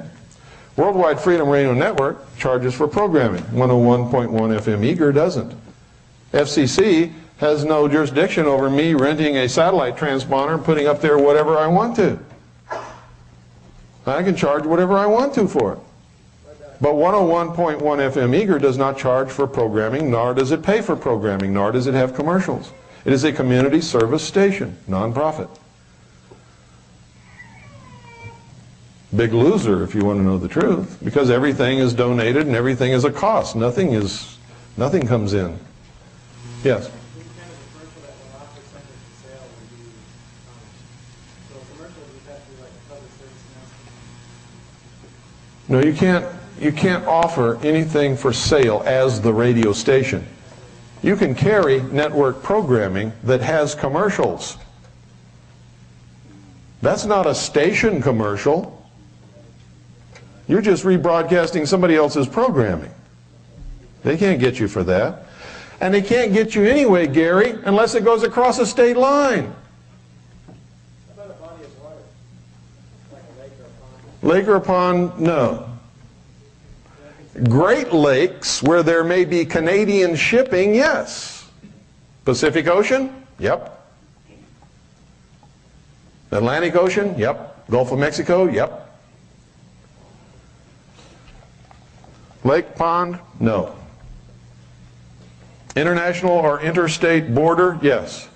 Worldwide Freedom Radio Network charges for programming. 101.1 FM Eager doesn't. FCC has no jurisdiction over me renting a satellite transponder and putting up there whatever I want to. I can charge whatever I want to for it. But 101.1 FM Eager does not charge for programming, nor does it pay for programming, nor does it have commercials. It is a community service station, non-profit. Big loser, if you want to know the truth, because everything is donated and everything is a cost. Nothing comes in. Yes? No, you can't offer anything for sale as the radio station. You can carry network programming that has commercials. That's not a station commercial. You're just rebroadcasting somebody else's programming. They can't get you for that. And they can't get you anyway, Gary, unless it goes across a state line. How about a body of water? Like a lake or a pond? Lake or a pond, no. Great Lakes, where there may be Canadian shipping, yes. Pacific Ocean? Yep. Atlantic Ocean? Yep. Gulf of Mexico? Yep. Lake, pond? No. International or interstate border? Yes.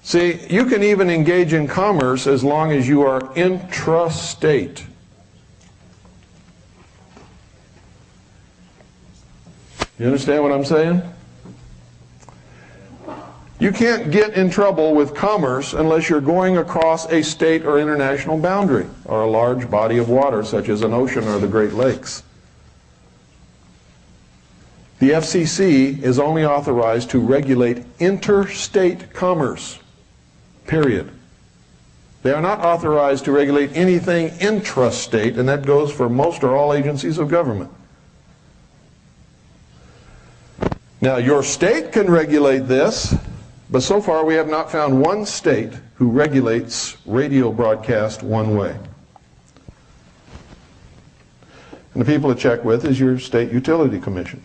See, you can even engage in commerce as long as you are intrastate. You understand what I'm saying? You can't get in trouble with commerce unless you're going across a state or international boundary or a large body of water such as an ocean or the Great Lakes. The FCC is only authorized to regulate interstate commerce. Period. They are not authorized to regulate anything intrastate, and that goes for most or all agencies of government. Now, your state can regulate this, but so far we have not found one state who regulates radio broadcast one way. And the people to check with is your state utility commission.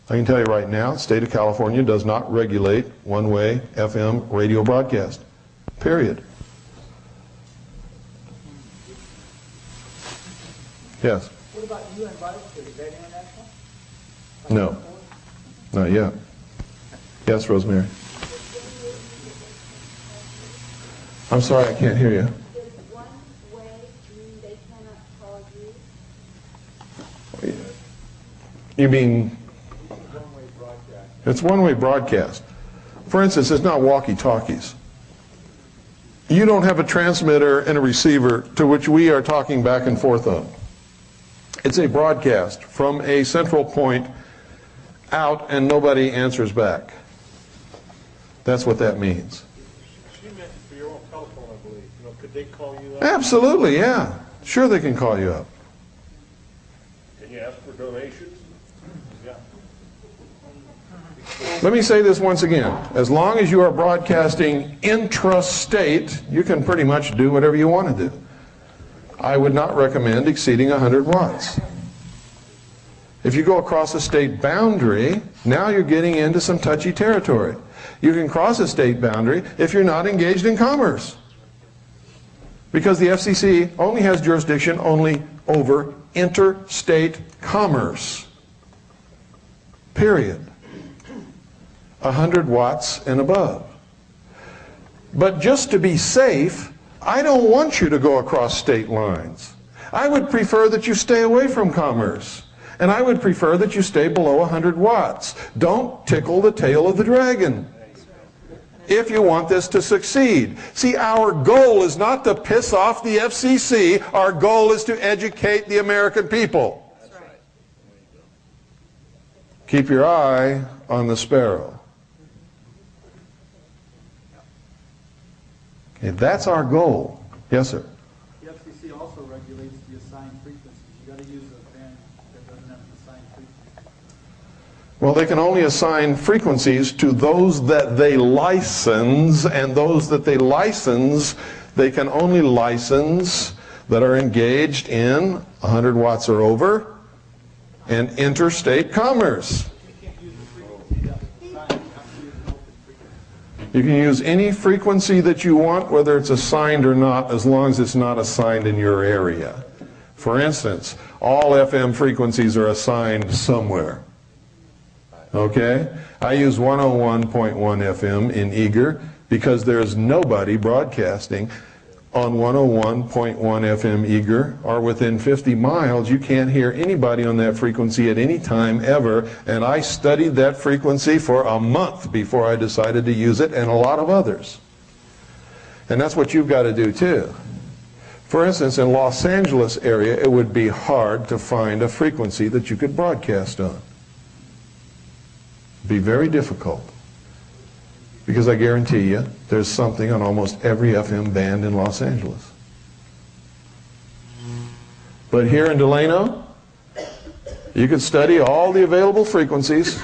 I can tell you right now, the state of California does not regulate one-way FM radio broadcast. Period. What Yes? about about UN Bible Study? Is that international? No, not yet. Yes, Rosemary. I'm sorry, I can't hear you. Does one way mean they cannot call you? You mean it's one-way broadcast. For instance, it's not walkie-talkies. You don't have a transmitter and a receiver to which we are talking back and forth on. It's a broadcast from a central point out and nobody answers back. That's what that means. She meant for your own telephone, I believe. You know, could they call you up? Absolutely, yeah. Sure they can call you up. Can you ask for donations? Yeah. Let me say this once again. As long as you are broadcasting intrastate, you can pretty much do whatever you want to do. I would not recommend exceeding 100 watts. If you go across a state boundary, now you're getting into some touchy territory. You can cross a state boundary if you're not engaged in commerce. Because the FCC only has jurisdiction only over interstate commerce. Period. 100 watts and above. But just to be safe, I don't want you to go across state lines. I would prefer that you stay away from commerce. And I would prefer that you stay below 100 watts. Don't tickle the tail of the dragon if you want this to succeed. See, our goal is not to piss off the FCC. Our goal is to educate the American people. Keep your eye on the sparrow. Okay, that's our goal. Yes, sir. The FCC also regulates the assigned frequencies. You got to use a band that doesn't have an assigned frequency. Well, they can only assign frequencies to those that they license, and those that they license, they can only license that are engaged in 100 watts or over and interstate commerce. You can use any frequency that you want, whether it's assigned or not, as long as it's not assigned in your area. For instance, all FM frequencies are assigned somewhere. Okay? I use 101.1 FM in Eager because there's nobody broadcasting on 101.1 FM Eager, or within 50 miles. You can't hear anybody on that frequency at any time ever, and I studied that frequency for a month before I decided to use it, and a lot of others. And that's what you've got to do too. For instance, in Los Angeles area, it would be hard to find a frequency that you could broadcast on. It'd be very difficult. Because I guarantee you, there's something on almost every FM band in Los Angeles. But here in Delano, you could study all the available frequencies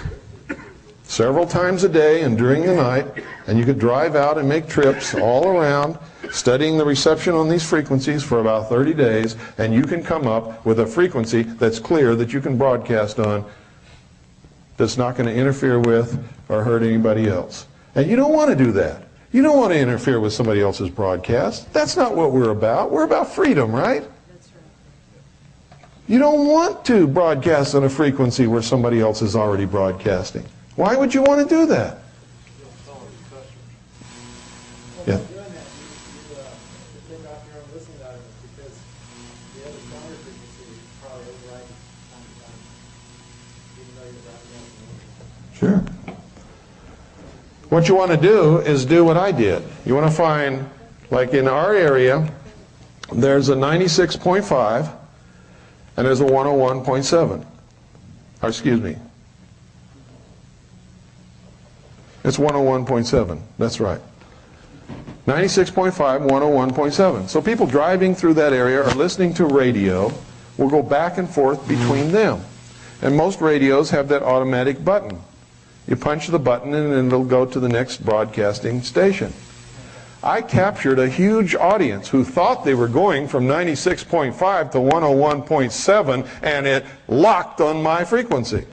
several times a day and during the night, and you could drive out and make trips all around studying the reception on these frequencies for about 30 days, and you can come up with a frequency that's clear that you can broadcast on, that's not going to interfere with or hurt anybody else. And you don't want to do that. You don't want to interfere with somebody else's broadcast. That's not what we're about. We're about freedom, right? That's right. You don't want to broadcast on a frequency where somebody else is already broadcasting. Why would you want to do that? Yeah. By doing that, you take off your own listening audience because the other stronger frequency is probably overriding time to time, even though you're broadcasting. Sure. What you want to do is do what I did. You want to find, like in our area, there's a 96.5 and there's a 101.7. Or excuse me. It's 101.7. That's right. 96.5, 101.7. So people driving through that area or listening to radio will go back and forth between them. And most radios have that automatic button. You punch the button and it'll go to the next broadcasting station. I captured a huge audience who thought they were going from 96.5 to 101.7, and it locked on my frequency.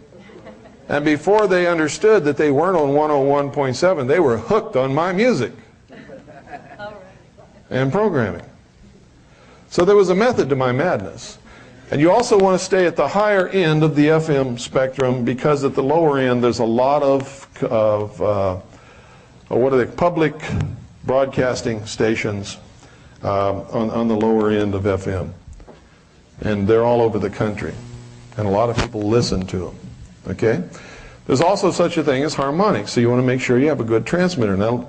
And before they understood that they weren't on 101.7, they were hooked on my music and programming. So there was a method to my madness. And you also want to stay at the higher end of the FM spectrum, because at the lower end there's a lot of what are they, public broadcasting stations on the lower end of FM. And they're all over the country. And a lot of people listen to them. Okay? There's also such a thing as harmonics, so you want to make sure you have a good transmitter. Now,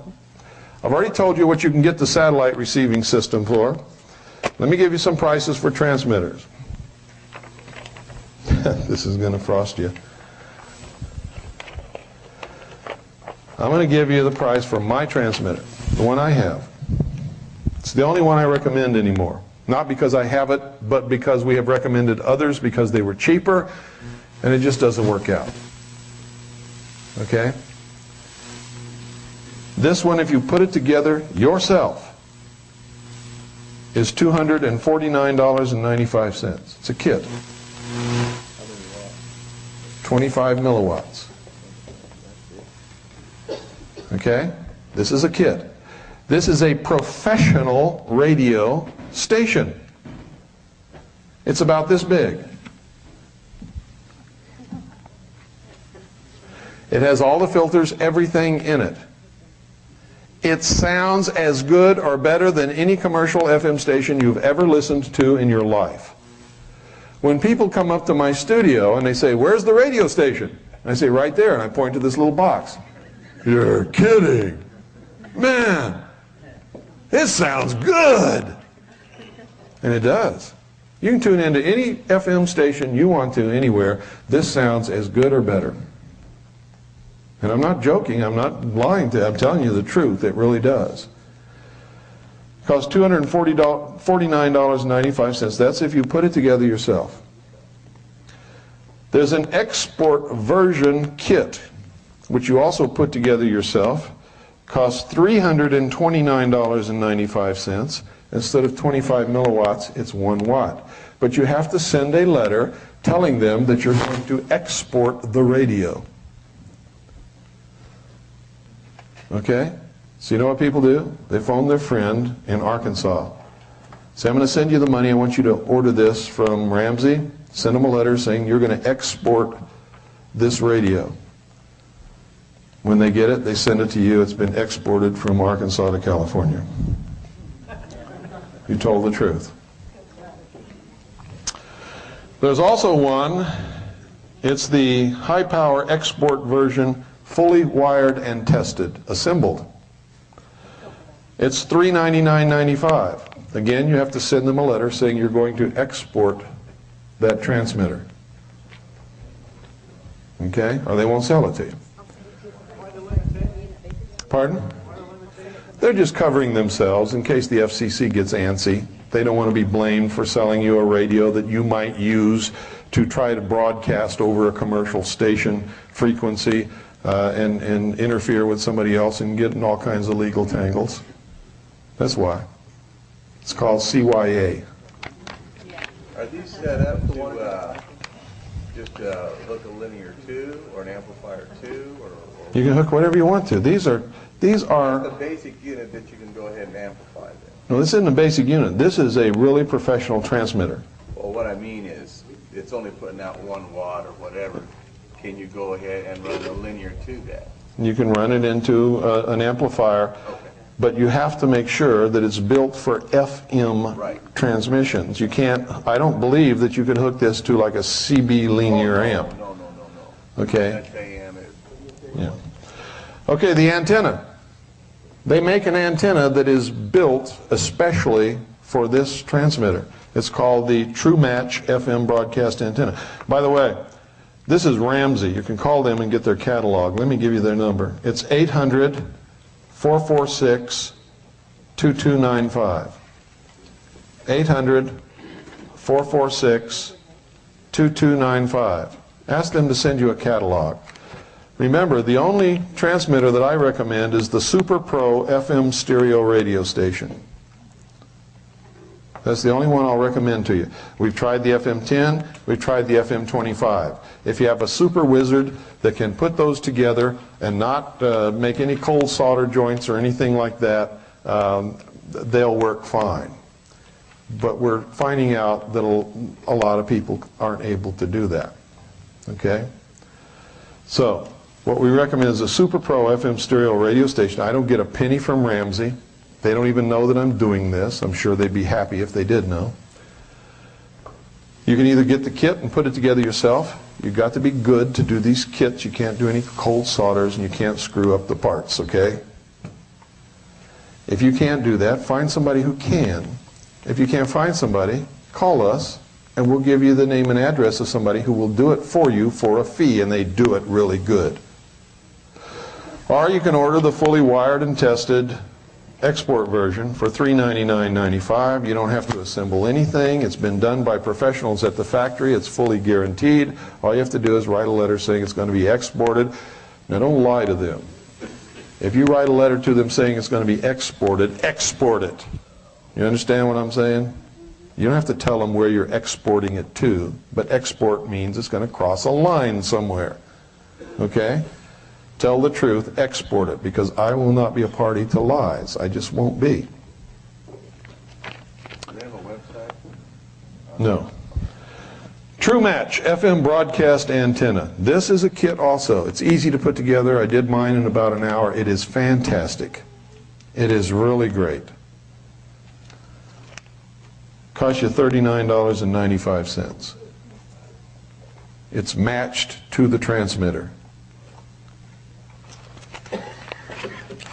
I've already told you what you can get the satellite receiving system for. Let me give you some prices for transmitters. This is going to frost you. I'm going to give you the price for my transmitter, the one I have. It's the only one I recommend anymore. Not because I have it, but because we have recommended others because they were cheaper, and it just doesn't work out. Okay? This one, if you put it together yourself, is $249.95. It's a kit. 25 milliwatts. Okay? This is a kit. This is a professional radio station. It's about this big. It has all the filters, everything in it. It sounds as good or better than any commercial FM station you've ever listened to in your life. When people come up to my studio and they say, "Where's the radio station?" And I say, "Right there," and I point to this little box. "You're kidding. Man, this sounds good." And it does. You can tune into any FM station you want to anywhere. This sounds as good or better. And I'm not joking, I'm not lying to you, I'm telling you the truth, it really does. It costs $249.95. That's if you put it together yourself. There's an export version kit, which you also put together yourself. Costs $329.95. Instead of 25 milliwatts, it's 1 watt. But you have to send a letter telling them that you're going to export the radio. Okay? So you know what people do? They phone their friend in Arkansas. Say, "I'm going to send you the money. I want you to order this from Ramsey." Send them a letter saying you're going to export this radio. When they get it, they send it to you. It's been exported from Arkansas to California. You told the truth. There's also one. It's the high-power export version, fully wired and tested, assembled. It's $399.95. Again, you have to send them a letter saying you're going to export that transmitter. Okay? Or they won't sell it to you. Pardon? They're just covering themselves in case the FCC gets antsy. They don't want to be blamed for selling you a radio that you might use to try to broadcast over a commercial station frequency and interfere with somebody else and get in all kinds of legal tangles. That's why. It's called CYA. Are these set up to just hook a linear 2 or an amplifier 2? Or You can hook whatever you want to. These are the basic unit that you can go ahead and amplify then. No, this isn't a basic unit. This is a really professional transmitter. Well, what I mean is, it's only putting out 1 watt or whatever. Can you go ahead and run a linear to that? You can run it into an amplifier, Okay. but you have to make sure that it's built for FM Right. transmissions. You can't, I don't believe that you can hook this to like a CB linear amp. No. Okay? That's AM. Yeah. Okay, the antenna. They make an antenna that is built especially for this transmitter. It's called the True Match FM broadcast antenna. By the way, this is Ramsey. You can call them and get their catalog. Let me give you their number. It's 800-446-2295. 800-446-2295. Ask them to send you a catalog. Remember, the only transmitter that I recommend is the Super Pro FM stereo radio station. That's the only one I'll recommend to you. We've tried the FM10, we've tried the FM25. If you have a super wizard that can put those together and not make any cold solder joints or anything like that, they'll work fine. but we're finding out that a lot of people aren't able to do that. Okay? So, what we recommend is a Super Pro FM stereo radio station. I don't get a penny from Ramsey. They don't even know that I'm doing this. I'm sure they'd be happy if they did know. You can either get the kit and put it together yourself. You've got to be good to do these kits. You can't do any cold solders and you can't screw up the parts, okay? If you can't do that, find somebody who can. If you can't find somebody, call us and we'll give you the name and address of somebody who will do it for you for a fee, and they do it really good. Or you can order the fully wired and tested export version for $399.95. You don't have to assemble anything. It's been done by professionals at the factory. It's fully guaranteed. All you have to do is write a letter saying it's going to be exported. Now don't lie to them. If you write a letter to them saying it's going to be exported, export it. You understand what I'm saying? You don't have to tell them where you're exporting it to, but export means it's going to cross a line somewhere. Okay? Tell the truth, export it, because I will not be a party to lies. I just won't be. Do they have a website? No. True Match FM broadcast antenna. This is a kit also. It's easy to put together. I did mine in about an hour. It is fantastic. It is really great. Costs you $39.95. It's matched to the transmitter.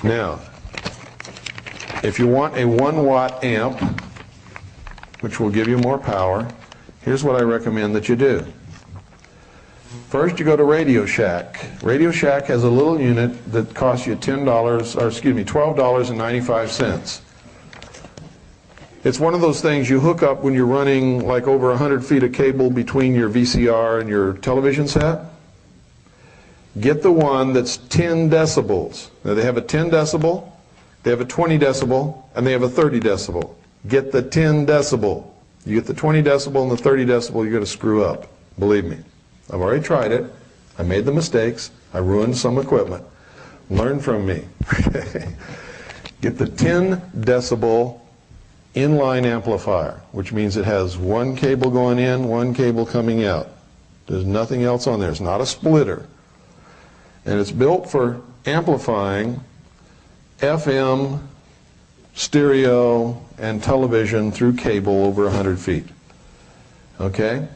Now, if you want a 1-watt amp, which will give you more power, here's what I recommend that you do. First, you go to Radio Shack. Radio Shack has a little unit that costs you $12.95. It's one of those things you hook up when you're running like over 100 feet of cable between your VCR and your television set. Get the one that's 10 decibels. Now they have a 10 decibel, they have a 20 decibel, and they have a 30 decibel. Get the 10 decibel. You get the 20 decibel and the 30 decibel, you're going to screw up. Believe me. I've already tried it. I made the mistakes. I ruined some equipment. Learn from me. Get the 10 decibel inline amplifier, which means it has one cable going in, one cable coming out. There's nothing else on there. It's not a splitter. And it's built for amplifying FM, stereo, and television through cable over 100 feet. Okay?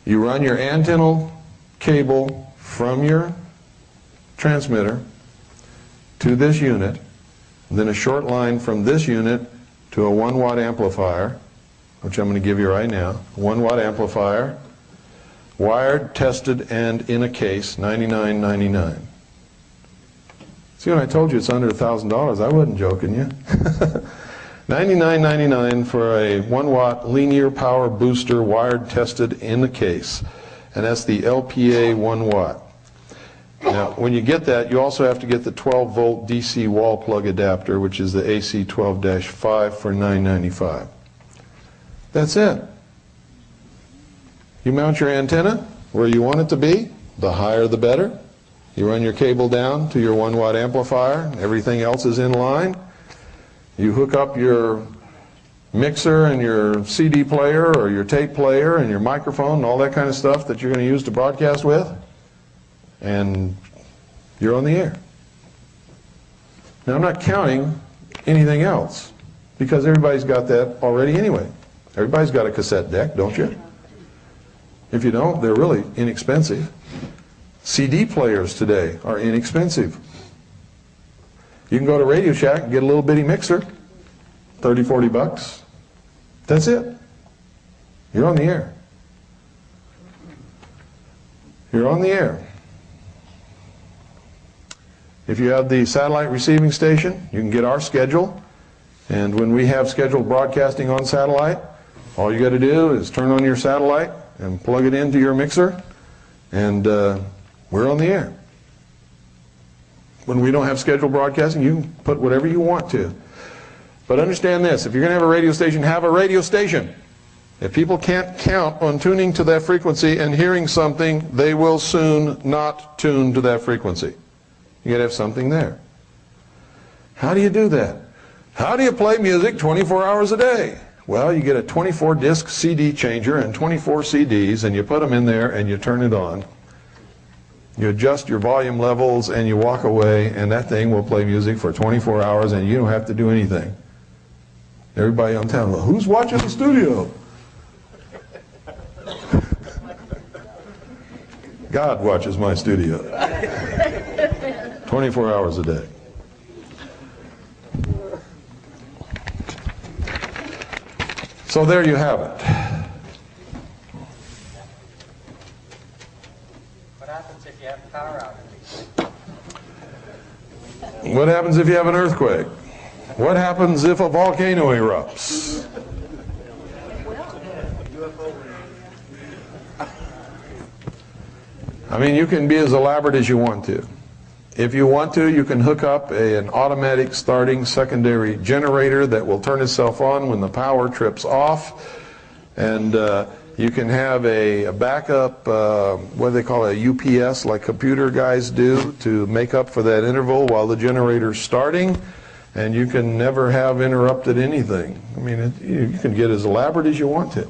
You run your antenna cable from your transmitter to this unit, and then a short line from this unit to a 1-watt amplifier, which I'm going to give you right now. 1-watt amplifier. Wired, tested, and in a case, $99.99. See, when I told you it's under $1,000, I wasn't joking you. $99.99 for a 1-watt linear power booster, wired, tested, in a case. And that's the LPA 1-watt. Now, when you get that, you also have to get the 12-volt DC wall plug adapter, which is the AC 12-5 for $9.95. That's it. You mount your antenna where you want it to be, the higher the better. You run your cable down to your 1-watt amplifier, everything else is in line. You hook up your mixer and your CD player or your tape player and your microphone and all that kind of stuff that you're going to use to broadcast with, and you're on the air. Now, I'm not counting anything else, because everybody's got that already anyway. Everybody's got a cassette deck, don't you? If you don't, they're really inexpensive. CD players today are inexpensive. You can go to Radio Shack and get a little bitty mixer, 30, 40 bucks. That's it. You're on the air. You're on the air. If you have the satellite receiving station, you can get our schedule. And when we have scheduled broadcasting on satellite, all you got to do is turn on your satellite and plug it into your mixer, and we're on the air. When we don't have scheduled broadcasting, you can put whatever you want to. But understand this, if you're going to have a radio station, have a radio station. If people can't count on tuning to that frequency and hearing something, they will soon not tune to that frequency. You got to have something there. How do you do that? How do you play music 24 hours a day? Well, you get a 24-disc CD changer and 24 CDs, and you put them in there and you turn it on. You adjust your volume levels and you walk away, and that thing will play music for 24 hours and you don't have to do anything. Everybody on town, well, who's watching the studio? God watches my studio. 24 hours a day. So there you have it. What happens if you have power outage? What happens if you have an earthquake? What happens if a volcano erupts? I mean, you can be as elaborate as you want to. If you want to, you can hook up an automatic starting secondary generator that will turn itself on when the power trips off. And you can have a backup, what do they call it, a UPS, like computer guys do, to make up for that interval while the generator's starting. And you can never have interrupted anything. I mean, you can get as elaborate as you want to.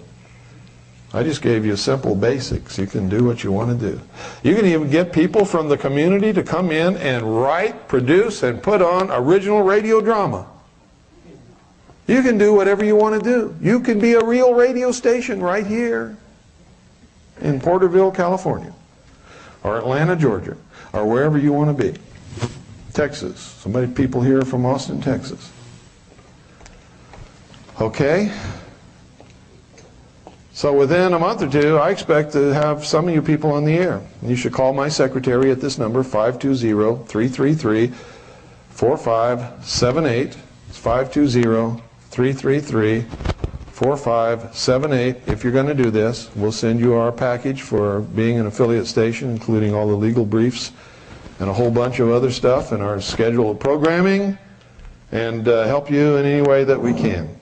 I just gave you simple basics. You can do what you want to do. You can even get people from the community to come in and write, produce, and put on original radio drama. You can do whatever you want to do. You can be a real radio station right here in Porterville, California, or Atlanta, Georgia, or wherever you want to be. Texas. People here from Austin, Texas. Okay? So within a month or two, I expect to have some of you people on the air. You should call my secretary at this number, 520-333-4578. It's 520-333-4578. If you're going to do this, we'll send you our package for being an affiliate station, including all the legal briefs and a whole bunch of other stuff, and our schedule of programming, and help you in any way that we can.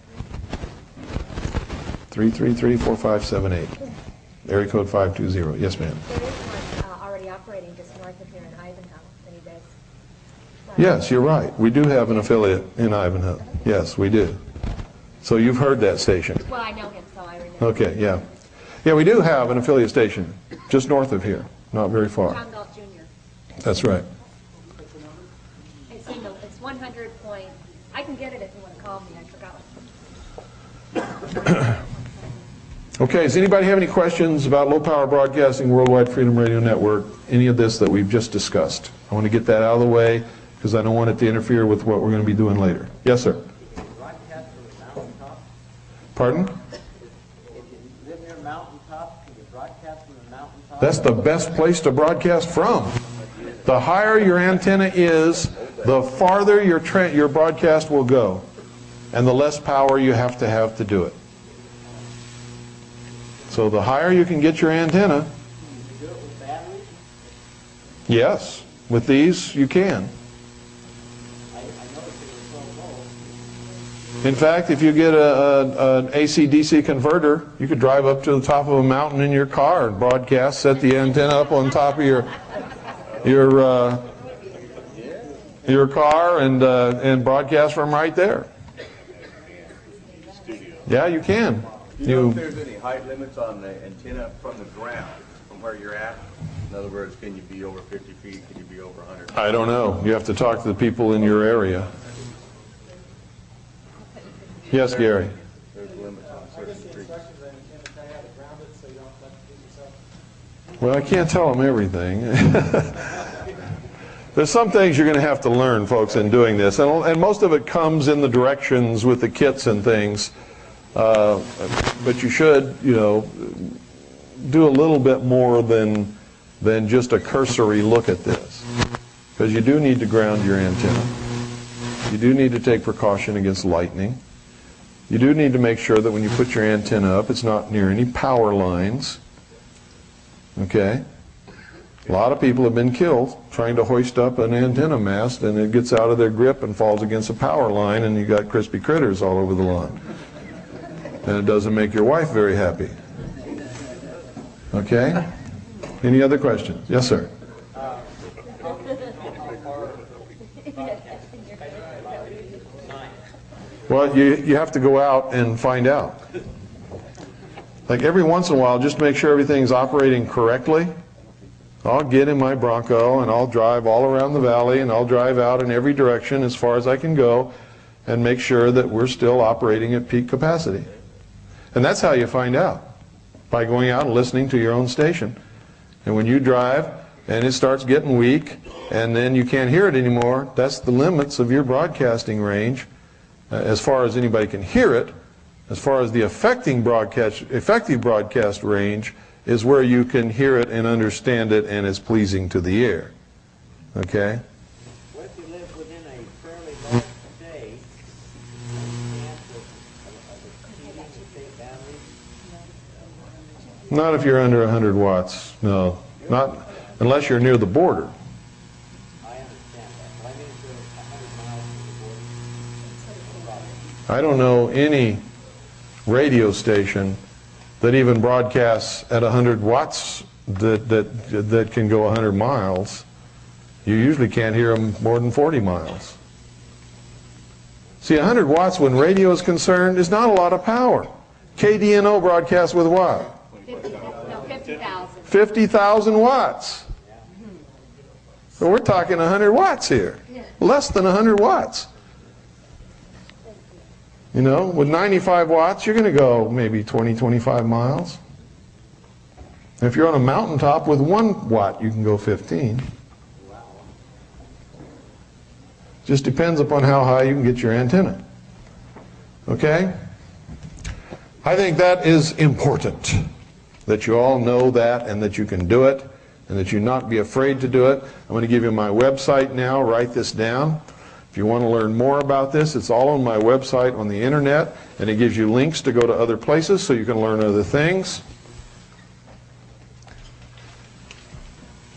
333-4578. Area code 520. Yes, ma'am. There is one already operating just north of here in Ivanhoe that he does. Yes, you're right. We do have an affiliate in Ivanhoe. Yes, we do. So you've heard that station. Well, I know him, so I remember. Okay, yeah. Yeah, we do have an affiliate station just north of here, not very far. John Galt Jr. That's right. It's 100 point. I can get it if you want to call me. I forgot. Okay, does anybody have any questions about low power broadcasting, Worldwide Freedom Radio Network, any of this that we've just discussed? I want to get that out of the way because I don't want it to interfere with what we're going to be doing later. Yes, sir. Broadcast from the mountaintop? Pardon? If you live near a mountaintop, can you broadcast from the mountaintop? That's the best place to broadcast from. The higher your antenna is, the farther your broadcast will go, and the less power you have to do it. So the higher you can get your antenna, Can you do it with batteries? yes, with these you can. I noticed it was so low. In fact, if you get an AC-DC converter, you could drive up to the top of a mountain in your car and broadcast, set the antenna up on top of your car and broadcast from right there. Yeah, you can. Do you know if there's any height limits on the antenna from the ground, from where you're at? In other words, can you be over 50 feet? Can you be over 100? I don't know. You have to talk to the people in your area. Yes, Gary. There's limits on certain streets. Well, I can't tell them everything. There's some things you're going to have to learn, folks, in doing this. And most of it comes in the directions with the kits and things. But you should, do a little bit more than just a cursory look at this. Because you do need to ground your antenna. You do need to take precaution against lightning. You do need to make sure that when you put your antenna up, it's not near any power lines. Okay? A lot of people have been killed trying to hoist up an antenna mast, and it gets out of their grip and falls against a power line, and you got crispy critters all over the lawn. And it doesn't make your wife very happy. Okay? Any other questions? Yes, sir. Well, you have to go out and find out. Like every once in a while, just to make sure everything's operating correctly, I'll get in my Bronco and I'll drive all around the valley and I'll drive out in every direction as far as I can go and make sure that we're still operating at peak capacity. And that's how you find out, by going out and listening to your own station. And when you drive and it starts getting weak and then you can't hear it anymore, that's the limits of your broadcasting range as far as anybody can hear it. As far as the effective broadcast range is where you can hear it and understand it and it's pleasing to the ear. Okay? What if you live within a fairly large state? Any chance of exceeding the state boundaries? Not if you're under 100 watts. No. Not unless you're near the border. I understand that. But I mean, if you're 100 miles from the border. I don't know any radio station that even broadcasts at 100 watts that can go 100 miles. You usually can't hear them more than 40 miles. See, 100 watts when radio is concerned is not a lot of power. KDNO broadcasts with what? 50,000. 50,000 watts. So we're talking 100 watts here. Less than 100 watts. You know, with 95 watts, you're going to go maybe 20, 25 miles. If you're on a mountaintop with 1 watt, you can go 15. Just depends upon how high you can get your antenna. Okay? I think that is important, that you all know that and that you can do it and that you not be afraid to do it. I'm going to give you my website now. Write this down. If you want to learn more about this, it's all on my website on the internet, and it gives you links to go to other places so you can learn other things.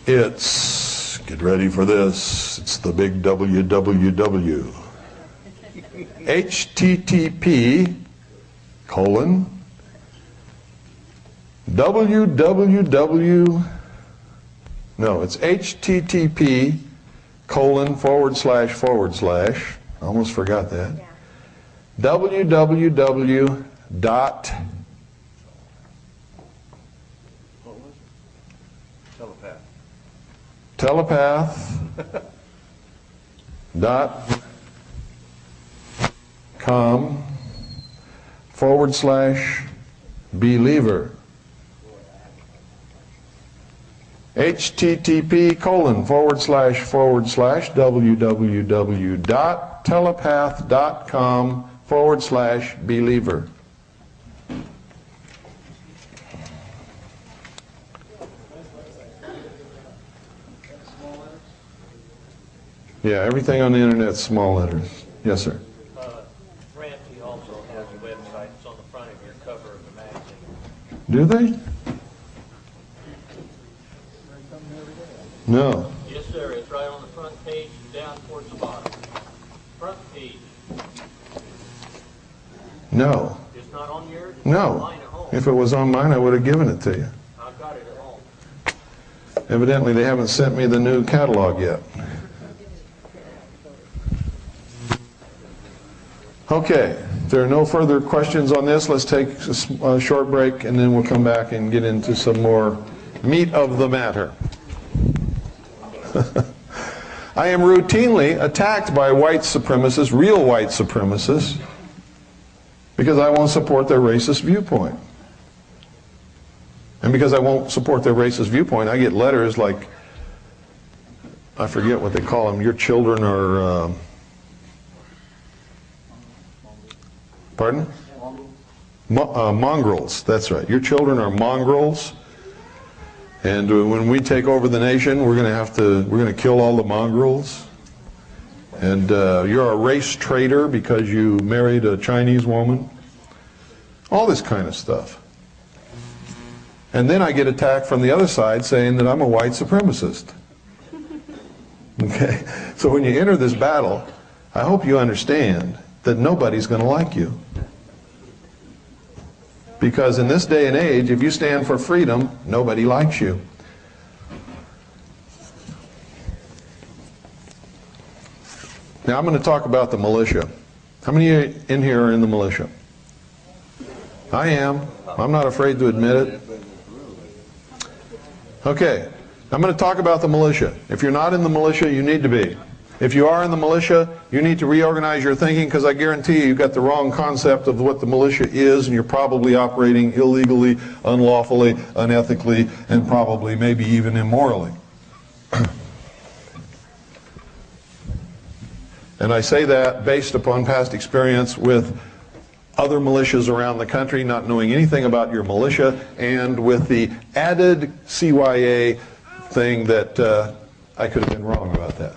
It's, get ready for this, it's the big www. http://www, no, it's http:// I almost forgot that. Yeah. www dot telepath dot com /believer. http://www.telepath.com/believer. Yeah, everything on the internet is small letters. Yes, sir. Ramsey also has a website. It's on the front of your cover of the magazine. Do they? No. Yes, sir. It's right on the front page, down towards the bottom. Front page. No. It's not on yours? It's No. on mine at home. If it was on mine, I would have given it to you. I've got it at home. Evidently, they haven't sent me the new catalog yet. Okay, if there are no further questions on this, let's take a short break and then we'll come back and get into some more meat of the matter. I am routinely attacked by white supremacists, real white supremacists, because I won't support their racist viewpoint. And because I won't support their racist viewpoint, I get letters like, I forget what they call them, your children are... Pardon? Mongrels, that's right. Your children are mongrels, and when we take over the nation, we're going to kill all the mongrels. And you're a race traitor because you married a Chinese woman. All this kind of stuff. And then I get attacked from the other side saying that I'm a white supremacist. Okay? So when you enter this battle, I hope you understand that nobody's going to like you. Because in this day and age, if you stand for freedom, nobody likes you. Now I'm going to talk about the militia. How many in here are in the militia? I am. I'm not afraid to admit it. Okay, I'm going to talk about the militia. If you're not in the militia, you need to be. If you are in the militia, you need to reorganize your thinking, because I guarantee you, you've got the wrong concept of what the militia is, and you're probably operating illegally, unlawfully, unethically, and probably maybe even immorally. And I say that based upon past experience with other militias around the country, not knowing anything about your militia, and with the added CYA thing that I could have been wrong about that.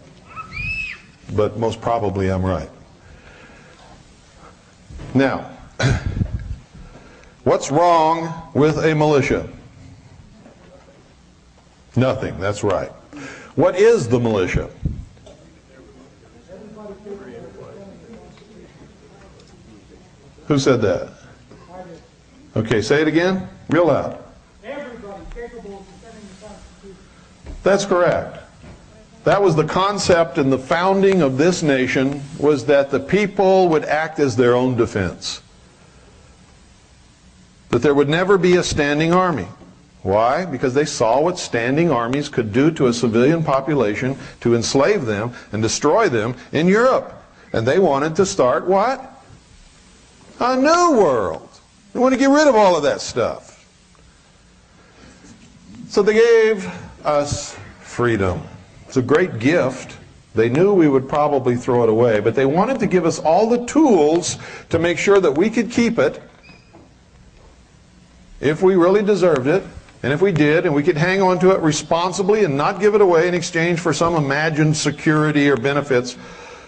But most probably I'm right. Now, what's wrong with a militia? Nothing, that's right. What is the militia? Who said that? Okay, say it again, real loud. Everybody capable of defending the Constitution. That's correct. That was the concept in the founding of this nation, was that the people would act as their own defense. That there would never be a standing army. Why? Because they saw what standing armies could do to a civilian population to enslave them and destroy them in Europe. And they wanted to start what? A new world. They want to get rid of all of that stuff. So they gave us freedom. It's a great gift. They knew we would probably throw it away, but they wanted to give us all the tools to make sure that we could keep it if we really deserved it, and if we did, and we could hang on to it responsibly and not give it away in exchange for some imagined security or benefits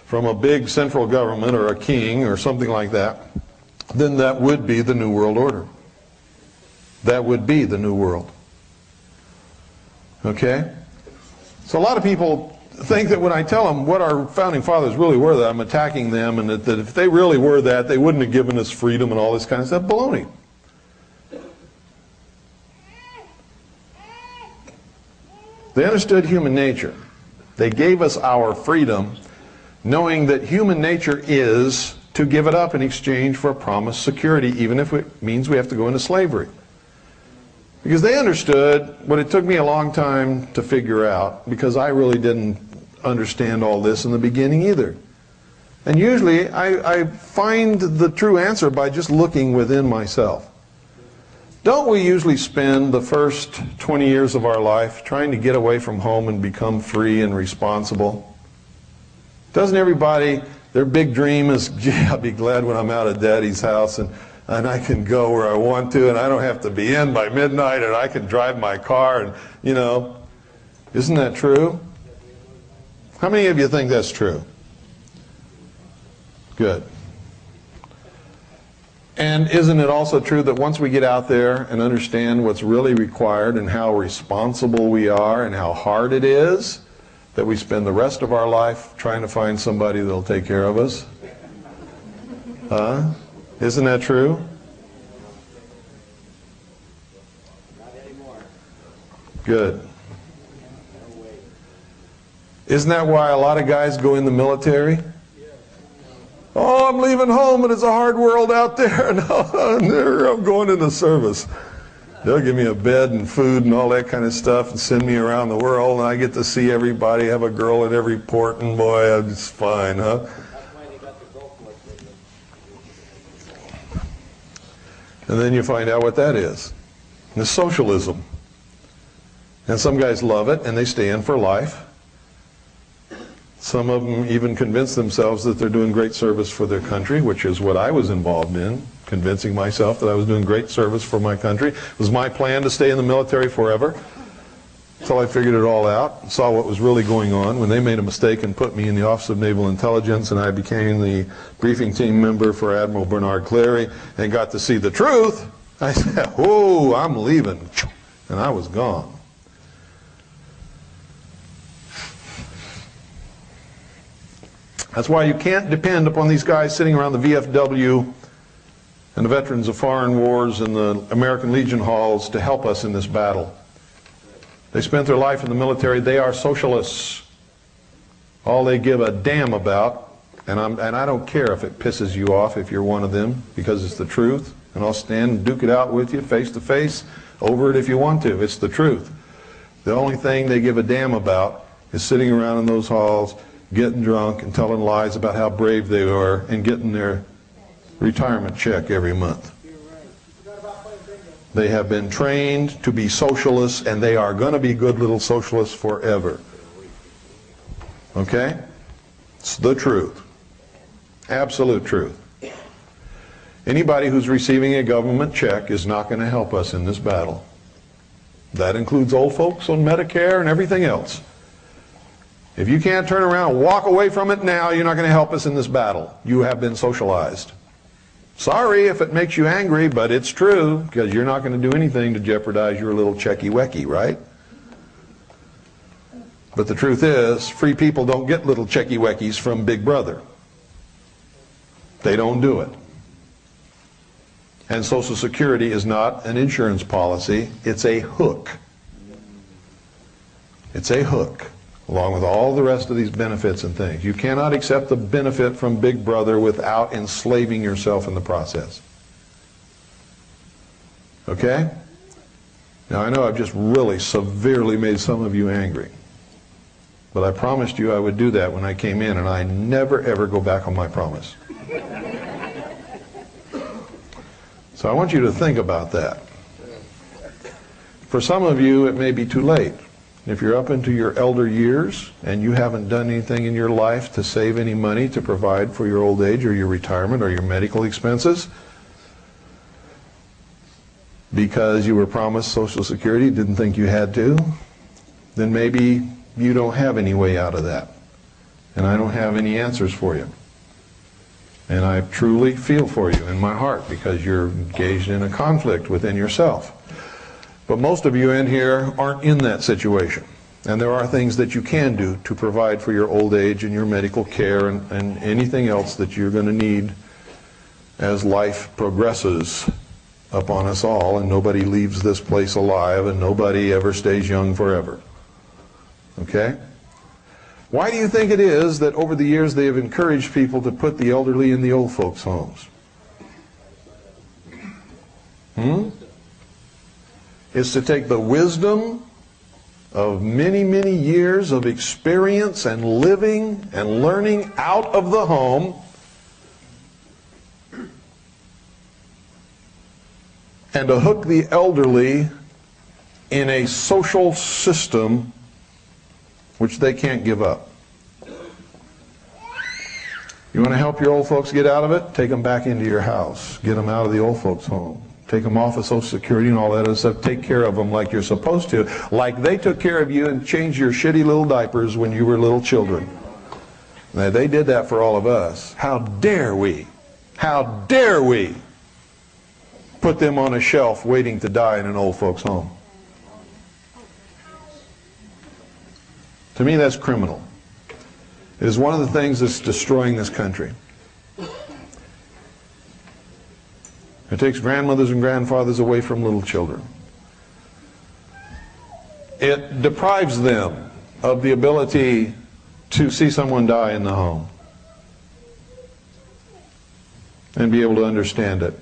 from a big central government or a king or something like that. Then that would be the New World Order. That would be the New World. Okay? So a lot of people think that when I tell them what our founding fathers really were, that I'm attacking them, and that if they really were that, they wouldn't have given us freedom and all this kind of stuff. Baloney. They understood human nature. They gave us our freedom, knowing that human nature is to give it up in exchange for a promised security, even if it means we have to go into slavery. Because they understood what it took me a long time to figure out, because I really didn't understand all this in the beginning either. And usually I find the true answer by just looking within myself. Don't we usually spend the first 20 years of our life trying to get away from home and become free and responsible? Doesn't everybody, their big dream is, gee, I'll be glad when I'm out of Daddy's house and I can go where I want to, and I don't have to be in by midnight, and I can drive my car, and, you know, isn't that true? How many of you think that's true? Good. And isn't it also true that once we get out there and understand what's really required and how responsible we are and how hard it is, that we spend the rest of our life trying to find somebody that'll take care of us? Huh? Isn't that true? Not anymore. Good. Isn't that why a lot of guys go in the military? Oh, I'm leaving home and it's a hard world out there. No, I'm going in the service. They'll give me a bed and food and all that kind of stuff and send me around the world, and I get to see everybody, have a girl at every port, and boy, it's fine, huh? That's why they got the Gulf War system. And then you find out what that is. It's socialism. And some guys love it and they stay in for life. Some of them even convince themselves that they're doing great service for their country, which is what I was involved in, convincing myself that I was doing great service for my country. It was my plan to stay in the military forever until I figured it all out, saw what was really going on. When they made a mistake and put me in the Office of Naval Intelligence and I became the briefing team member for Admiral Bernard Clary and got to see the truth, I said, whoa, I'm leaving. And I was gone. That's why you can't depend upon these guys sitting around the VFW and the Veterans of Foreign Wars and the American Legion halls to help us in this battle. They spent their life in the military. They are socialists. All they give a damn about, And I don't care if it pisses you off if you're one of them, because it's the truth. And I'll stand and duke it out with you face to face over it if you want to. It's the truth. The only thing they give a damn about is sitting around in those halls, getting drunk and telling lies about how brave they are and getting their retirement check every month. They have been trained to be socialists, and they are going to be good little socialists forever. Okay? It's the truth. Absolute truth. Anybody who's receiving a government check is not going to help us in this battle. That includes old folks on Medicare and everything else. If you can't turn around and walk away from it now, you're not going to help us in this battle. You have been socialized. Sorry if it makes you angry, but it's true, because you're not going to do anything to jeopardize your little checky-wecky, right? But the truth is, free people don't get little checky-weckies from Big Brother. They don't do it. And Social Security is not an insurance policy, it's a hook. It's a hook, along with all the rest of these benefits and things. You cannot accept the benefit from Big Brother without enslaving yourself in the process. Okay? Now I know I've just really severely made some of you angry. But I promised you I would do that when I came in, and I never ever go back on my promise. So I want you to think about that. For some of you, it may be too late. If you're up into your elder years and you haven't done anything in your life to save any money to provide for your old age or your retirement or your medical expenses, because you were promised Social Security, didn't think you had to, then maybe you don't have any way out of that. And I don't have any answers for you. And I truly feel for you in my heart, because you're engaged in a conflict within yourself. But most of you in here aren't in that situation. And there are things that you can do to provide for your old age and your medical care and anything else that you're going to need as life progresses upon us all, and nobody leaves this place alive and nobody ever stays young forever. Okay? Why do you think it is that over the years they have encouraged people to put the elderly in the old folks' homes? It's to take the wisdom of many, many years of experience and living and learning out of the home and to hook the elderly in a social system which they can't give up. You want to help your old folks get out of it? Take them back into your house. Get them out of the old folks' home. Take them off of Social Security and all that other stuff. Take care of them like you're supposed to. Like they took care of you and changed your shitty little diapers when you were little children. Now, they did that for all of us. How dare we? How dare we put them on a shelf waiting to die in an old folks' home? To me, that's criminal. It is one of the things that's destroying this country. It takes grandmothers and grandfathers away from little children. It deprives them of the ability to see someone die in the home and be able to understand it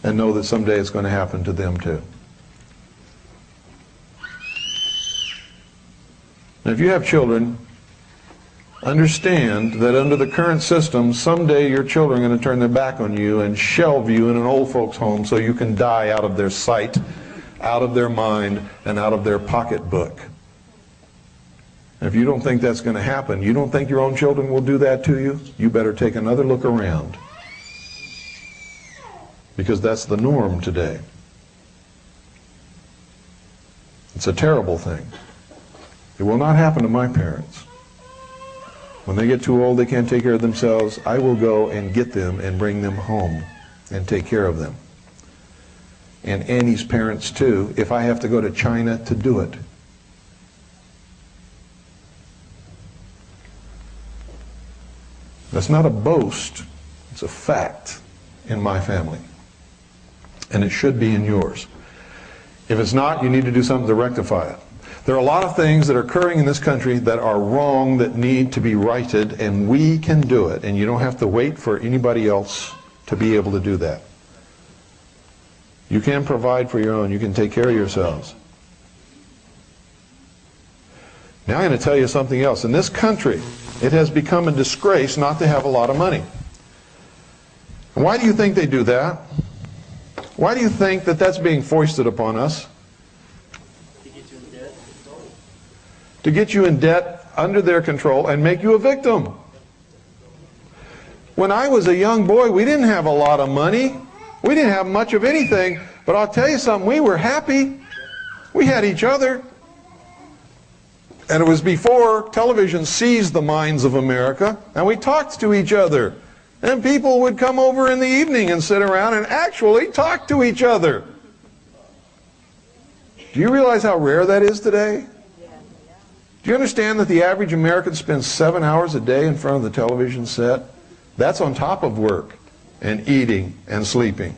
and know that someday it's going to happen to them too. Now, if you have children, understand that under the current system, someday your children are going to turn their back on you and shelve you in an old folks' home so you can die out of their sight, out of their mind, and out of their pocketbook. If you don't think that's going to happen, you don't think your own children will do that to you, you better take another look around. Because that's the norm today. It's a terrible thing. It will not happen to my parents. When they get too old, they can't take care of themselves, I will go and get them and bring them home and take care of them. And Annie's parents too, if I have to go to China to do it. That's not a boast, it's a fact in my family. And it should be in yours. If it's not, you need to do something to rectify it. There are a lot of things that are occurring in this country that are wrong, that need to be righted, and we can do it. And you don't have to wait for anybody else to be able to do that. You can provide for your own. You can take care of yourselves. Now I'm going to tell you something else. In this country, it has become a disgrace not to have a lot of money. And why do you think they do that? Why do you think that that's being foisted upon us? To get you in debt. To get you in debt, under their control, and make you a victim. When I was a young boy, we didn't have a lot of money. We didn't have much of anything. But I'll tell you something, we were happy. We had each other. And it was before television seized the minds of America, and we talked to each other. And people would come over in the evening and sit around and actually talk to each other. Do you realize how rare that is today? Do you understand that the average American spends 7 hours a day in front of the television set? That's on top of work and eating and sleeping.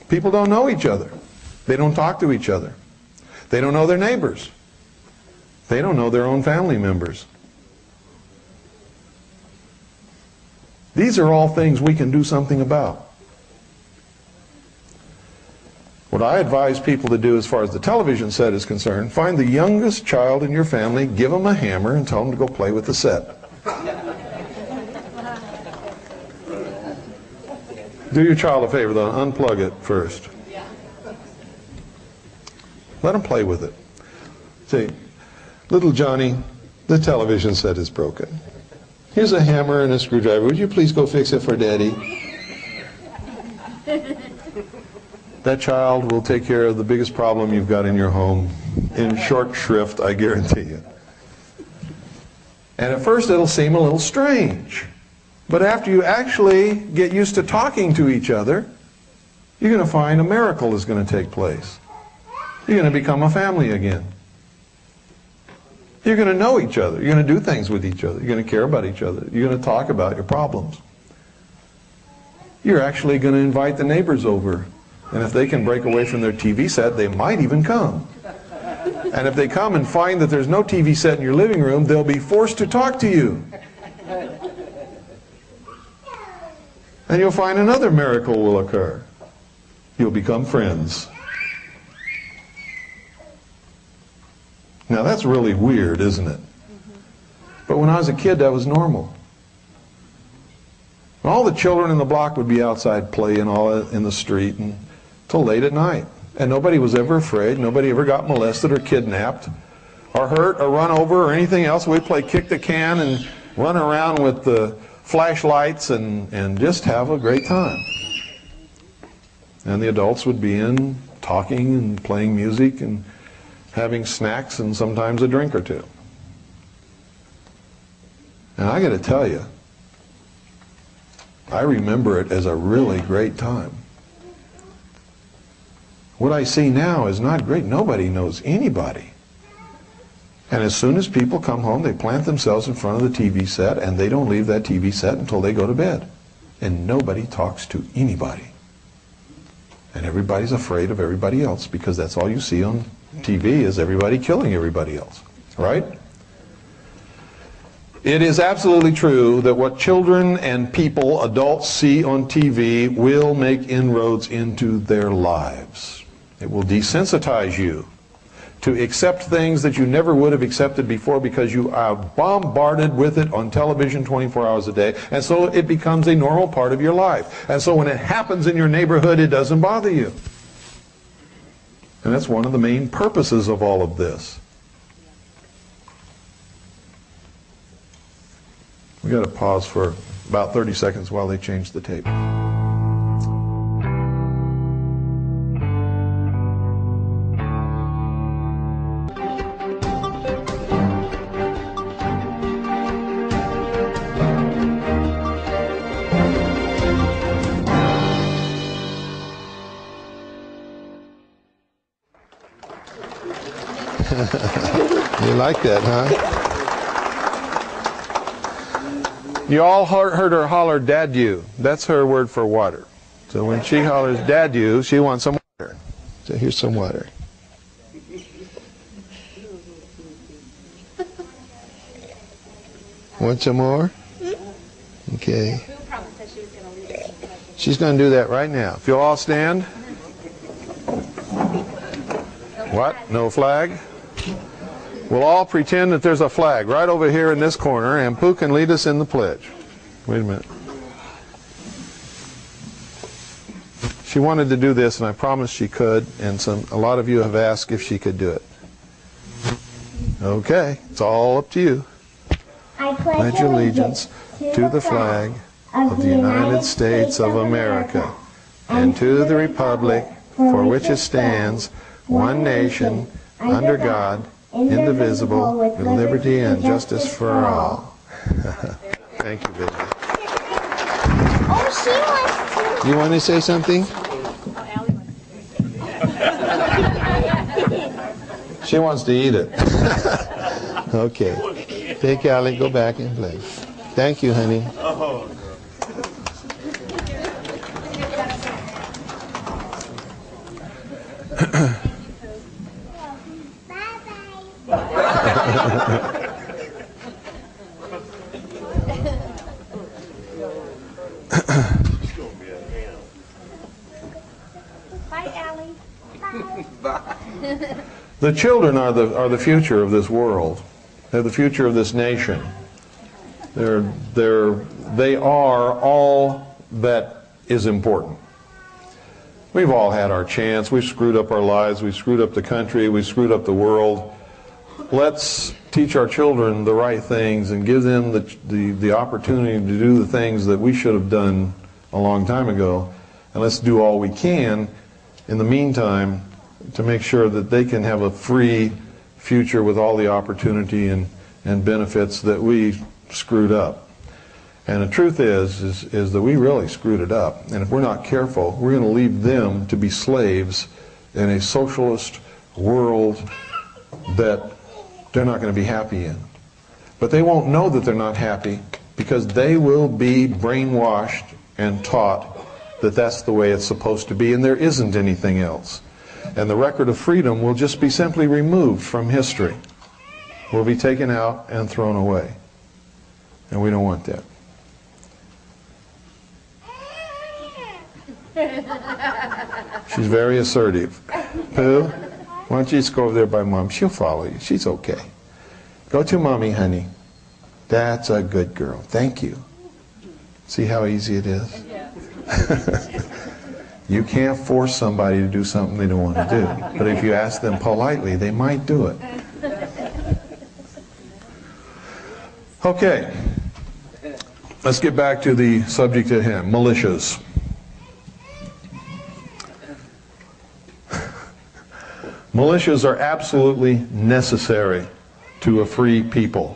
People don't know each other. They don't talk to each other. They don't know their neighbors. They don't know their own family members. These are all things we can do something about. What I advise people to do as far as the television set is concerned, find the youngest child in your family, give them a hammer, and tell them to go play with the set. Do your child a favor, though. Unplug it first. Let them play with it. Say, little Johnny, the television set is broken. Here's a hammer and a screwdriver. Would you please go fix it for Daddy? That child will take care of the biggest problem you've got in your home in short shrift, I guarantee you. And at first it'll seem a little strange. But after you actually get used to talking to each other, you're going to find a miracle is going to take place. You're going to become a family again. You're going to know each other. You're going to do things with each other. You're going to care about each other. You're going to talk about your problems. You're actually going to invite the neighbors over. And if they can break away from their TV set, they might even come. And if they come and find that there's no TV set in your living room, they'll be forced to talk to you. And you'll find another miracle will occur. You'll become friends. Now that's really weird, isn't it? But when I was a kid, that was normal. All the children in the block would be outside playing all in the street until late at night. And nobody was ever afraid. Nobody ever got molested or kidnapped or hurt or run over or anything else. We'd play kick the can and run around with the flashlights and just have a great time. And the adults would be in talking and playing music and having snacks and sometimes a drink or two. And I got to tell you, I remember it as a really great time. What I see now is not great. Nobody knows anybody. And as soon as people come home, they plant themselves in front of the TV set, and they don't leave that TV set until they go to bed. And nobody talks to anybody. And everybody's afraid of everybody else, because that's all you see on TV is everybody killing everybody else. Right? It is absolutely true that what children and people, adults, see on TV will make inroads into their lives. It will desensitize you to accept things that you never would have accepted before because you are bombarded with it on television 24 hours a day, and so it becomes a normal part of your life. And so when it happens in your neighborhood, it doesn't bother you. And that's one of the main purposes of all of this. We got to pause for about 30 seconds while they change the tape. You like that, huh? You all heard her holler, "Dad, you." That's her word for water. So when she hollers, "Dad, you," she wants some water. So here's some water. Want some more? Okay. Who promised that she was going to lead us in the pledge? She's going to do that right now. If you'll all stand. What? No flag? We'll all pretend that there's a flag right over here in this corner, and Pooh can lead us in the pledge. Wait a minute. She wanted to do this, and I promised she could, and a lot of you have asked if she could do it. Okay, it's all up to you. I Pledge allegiance to the flag of the United States of America and to the republic for which it stands, one nation, under God, indivisible, with liberty and justice for all. Thank you, baby. Oh, she wants to. You want to say something? Oh, Allie wants to. She wants to eat it. Okay. Take Allie, go back and play. Thank you, honey. Bye, Allie. The children are the future of this world. They're the future of this nation. They are all that is important. We've all had our chance. We've screwed up our lives. We've screwed up the country. We've screwed up the world. Let's teach our children the right things and give them the opportunity to do the things that we should have done a long time ago. And let's do all we can in the meantime to make sure that they can have a free future with all the opportunity and benefits that we screwed up. And the truth is that we really screwed it up. And if we're not careful, we're going to leave them to be slaves in a socialist world that they're not going to be happy in. But they won't know that they're not happy because they will be brainwashed and taught that that's the way it's supposed to be and there isn't anything else. And the record of freedom will just be simply removed from history. Will be taken out and thrown away. And we don't want that. She's very assertive. Pooh, why don't you just go over there by Mom? She'll follow you. She's okay. Go to Mommy, honey. That's a good girl. Thank you. See how easy it is? You can't force somebody to do something they don't want to do. But if you ask them politely, they might do it. Okay. Let's get back to the subject at hand, militias. Militias are absolutely necessary to a free people.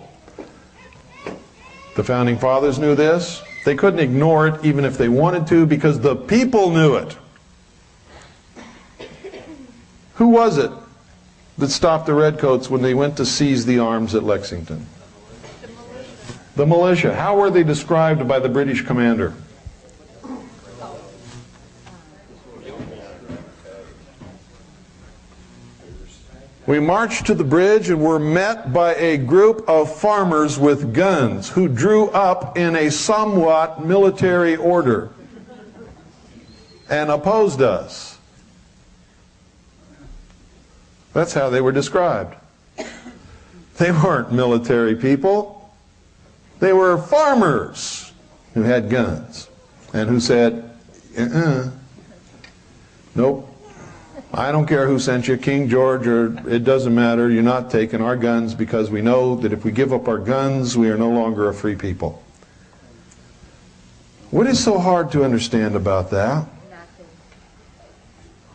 The Founding Fathers knew this. They couldn't ignore it even if they wanted to because the people knew it. Who was it that stopped the Redcoats when they went to seize the arms at Lexington? The militia. How were they described by the British commander? We marched to the bridge and were met by a group of farmers with guns who drew up in a somewhat military order and opposed us. That's how they were described. They weren't military people. They were farmers who had guns and who said, nope. I don't care who sent you, King George, or it doesn't matter. You're not taking our guns because we know that if we give up our guns, we are no longer a free people. What is so hard to understand about that?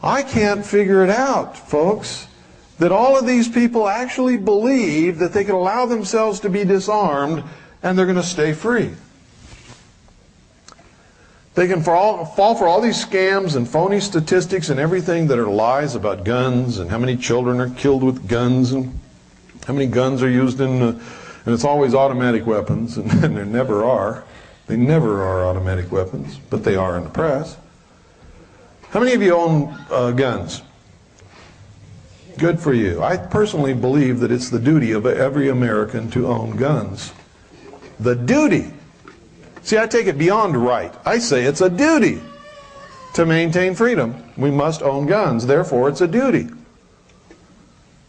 I can't figure it out, folks, that all of these people actually believe that they can allow themselves to be disarmed and they're going to stay free. They can fall for all these scams and phony statistics and everything that are lies about guns and how many children are killed with guns and how many guns are used in, and it's always automatic weapons, and there never are. They never are automatic weapons, but they are in the press. How many of you own guns? Good for you. I personally believe that it's the duty of every American to own guns. the duty. See, I take it beyond right. I say it's a duty to maintain freedom. We must own guns, therefore it's a duty.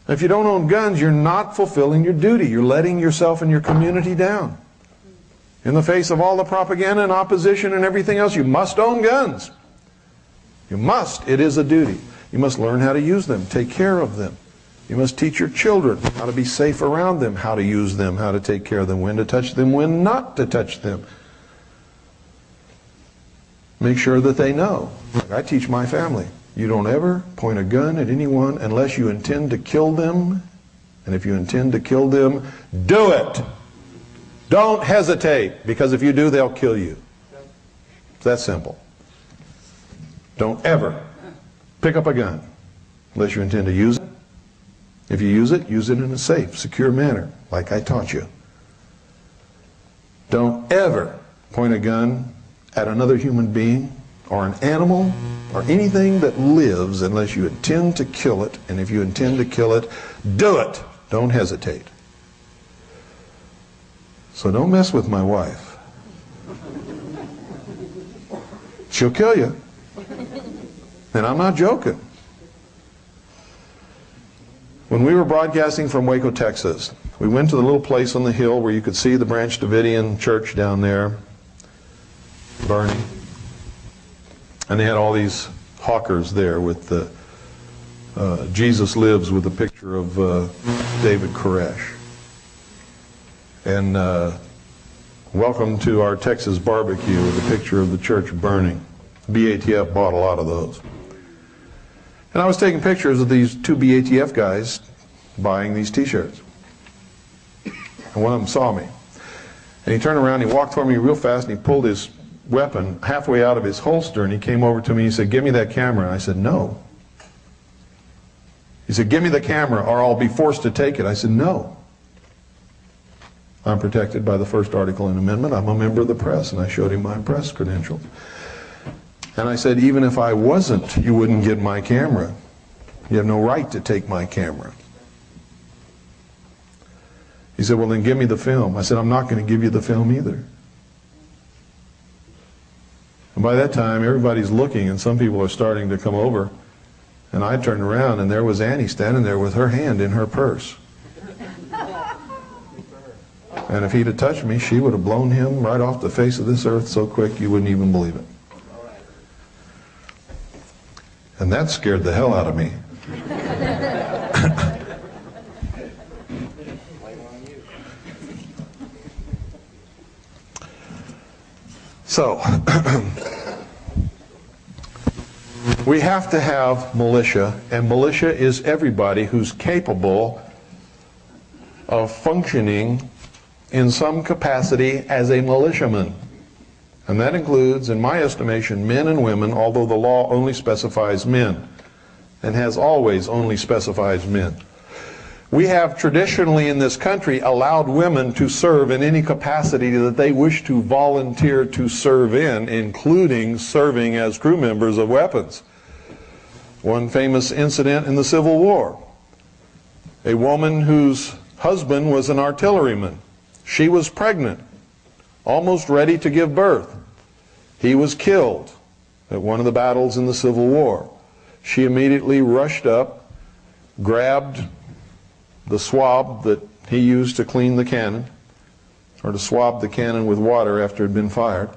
If you don't own guns, you're not fulfilling your duty. You're letting yourself and your community down. In the face of all the propaganda and opposition and everything else, you must own guns. You must. It is a duty. You must learn how to use them, take care of them. You must teach your children how to be safe around them, how to use them, how to take care of them, when to touch them, when not to touch them. Make sure that they know. Like I teach my family. You don't ever point a gun at anyone unless you intend to kill them. And if you intend to kill them, do it. Don't hesitate, because if you do, they'll kill you. It's that simple. Don't ever pick up a gun unless you intend to use it. If you use it in a safe, secure manner, like I taught you. Don't ever point a gun at another human being or an animal or anything that lives unless you intend to kill it. And if you intend to kill it, do it. Don't hesitate. So don't mess with my wife. She'll kill you. And I'm not joking. When we were broadcasting from Waco, Texas, we went to the little place on the hill where you could see the Branch Davidian church down there burning. And they had all these hawkers there with the Jesus Lives with a picture of David Koresh. And welcome to our Texas barbecue with a picture of the church burning. BATF bought a lot of those. And I was taking pictures of these two BATF guys buying these t-shirts. And one of them saw me. And he turned around, he walked toward me real fast, and he pulled his weapon halfway out of his holster, and he came over to me and he said, "Give me that camera." And I said, "No." He said, "Give me the camera or I'll be forced to take it." I said, "No. I'm protected by the first article and amendment. I'm a member of the press." And I showed him my press credentials. And I said, "Even if I wasn't, you wouldn't get my camera. You have no right to take my camera." He said, "Well, then give me the film." I said, "I'm not going to give you the film either." And by that time, everybody's looking, and some people are starting to come over. And I turned around, and there was Annie standing there with her hand in her purse. And if he'd have touched me, she would have blown him right off the face of this earth so quick you wouldn't even believe it. And that scared the hell out of me. So, we have to have militia, and militia is everybody who's capable of functioning in some capacity as a militiaman. And that includes, in my estimation, men and women, although the law only specifies men, and has always only specified men. We have traditionally in this country allowed women to serve in any capacity that they wish to volunteer to serve in, including serving as crew members of weapons. One famous incident in the Civil War. A woman whose husband was an artilleryman. She was pregnant, almost ready to give birth. He was killed at one of the battles in the Civil War. She immediately rushed up, grabbed the swab that he used to clean the cannon, or to swab the cannon with water after it had been fired,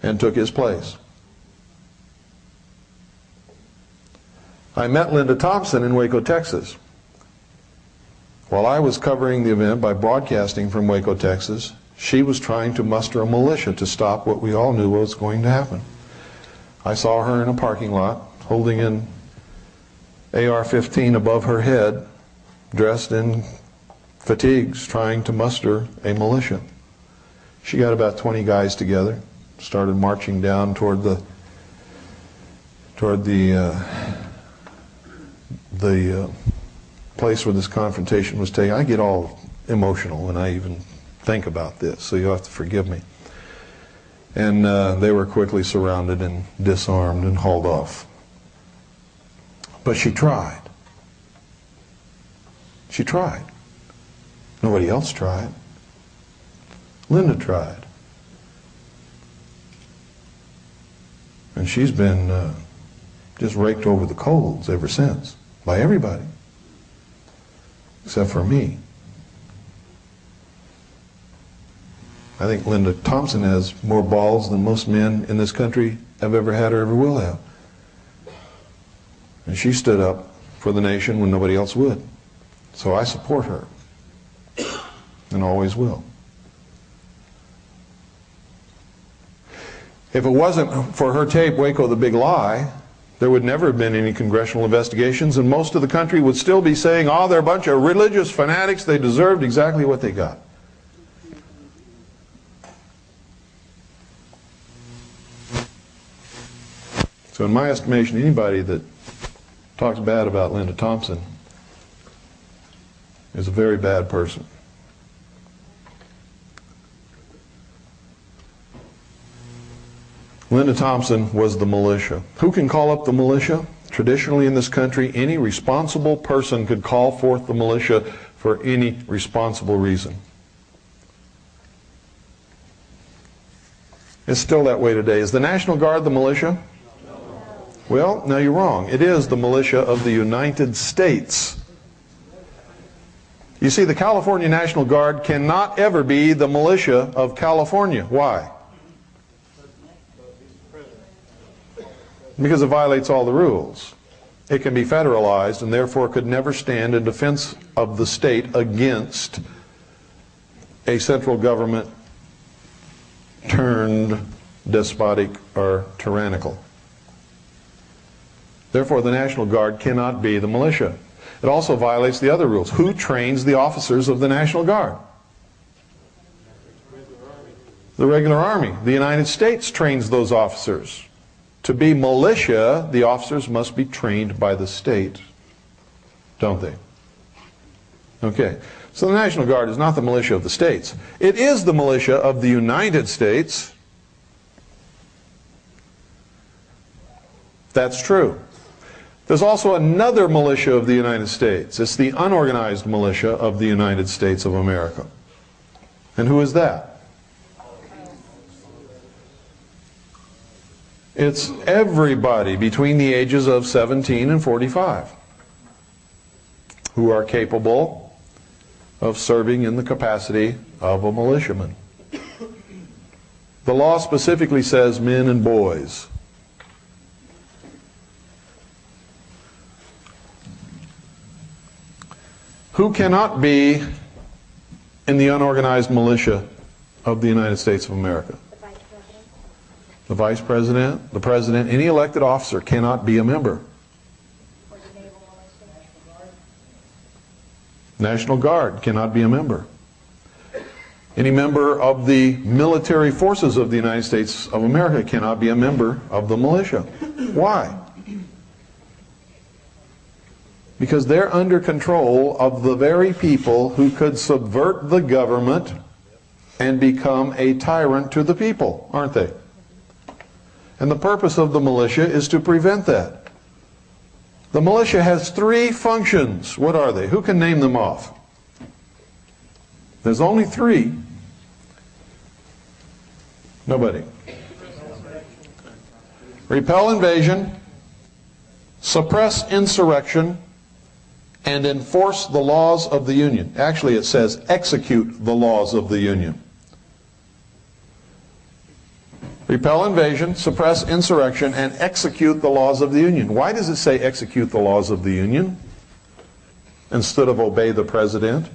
and took his place. I met Linda Thompson in Waco, Texas. While I was covering the event by broadcasting from Waco, Texas, she was trying to muster a militia to stop what we all knew was going to happen. I saw her in a parking lot holding an AR-15 above her head, dressed in fatigues, trying to muster a militia. She got about 20 guys together, started marching down toward the place where this confrontation was taken. I get all emotional when I even think about this, so you'll have to forgive me. And they were quickly surrounded and disarmed and hauled off. But she tried. She tried. Nobody else tried. Linda tried. And she's been just raked over the coals ever since, by everybody, except for me. I think Linda Thompson has more balls than most men in this country have ever had or ever will have. And she stood up for the nation when nobody else would. So I support her, and always will. If it wasn't for her tape, Waco the Big Lie, there would never have been any congressional investigations, and most of the country would still be saying, oh, they're a bunch of religious fanatics, they deserved exactly what they got. So in my estimation, anybody that talks bad about Linda Thompson is a very bad person. Linda Thompson was the militia. Who can call up the militia? Traditionally in this country, any responsible person could call forth the militia for any responsible reason. It's still that way today. Is the National Guard the militia? Well, no, you're wrong. It is the militia of the United States. You see, the California National Guard cannot ever be the militia of California. Why? Because it violates all the rules. It can be federalized and therefore could never stand in defense of the state against a central government turned despotic or tyrannical. Therefore, the National Guard cannot be the militia. It also violates the other rules. Who trains the officers of the National Guard? The regular army. The United States trains those officers. To be militia, the officers must be trained by the state, don't they? Okay, so the National Guard is not the militia of the states. It is the militia of the United States. That's true. There's also another militia of the United States. It's the unorganized militia of the United States of America. And who is that? It's everybody between the ages of 17 and 45 who are capable of serving in the capacity of a militiaman. The law specifically says men and boys. Who cannot be in the unorganized militia of the United States of America? The Vice President, the President, any elected officer cannot be a member. National Guard cannot be a member. Any member of the military forces of the United States of America cannot be a member of the militia. Why? Because they're under control of the very people who could subvert the government and become a tyrant to the people, aren't they? And the purpose of the militia is to prevent that. The militia has three functions. What are they? Who can name them off? There's only three. Nobody. Repel invasion, suppress insurrection, and enforce the laws of the Union. Actually, it says execute the laws of the Union. Repel invasion, suppress insurrection, and execute the laws of the Union. Why does it say execute the laws of the Union instead of obey the President?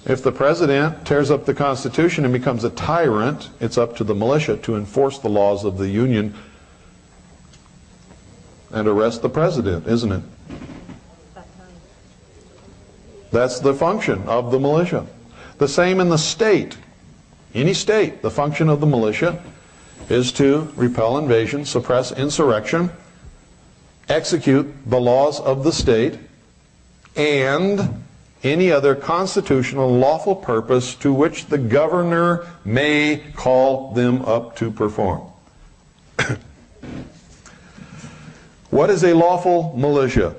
If the President tears up the Constitution and becomes a tyrant, it's up to the militia to enforce the laws of the Union and arrest the President, isn't it? That's the function of the militia. The same in the state. Any state, the function of the militia is to repel invasion, suppress insurrection, execute the laws of the state, and any other constitutional lawful purpose to which the governor may call them up to perform. What is a lawful militia?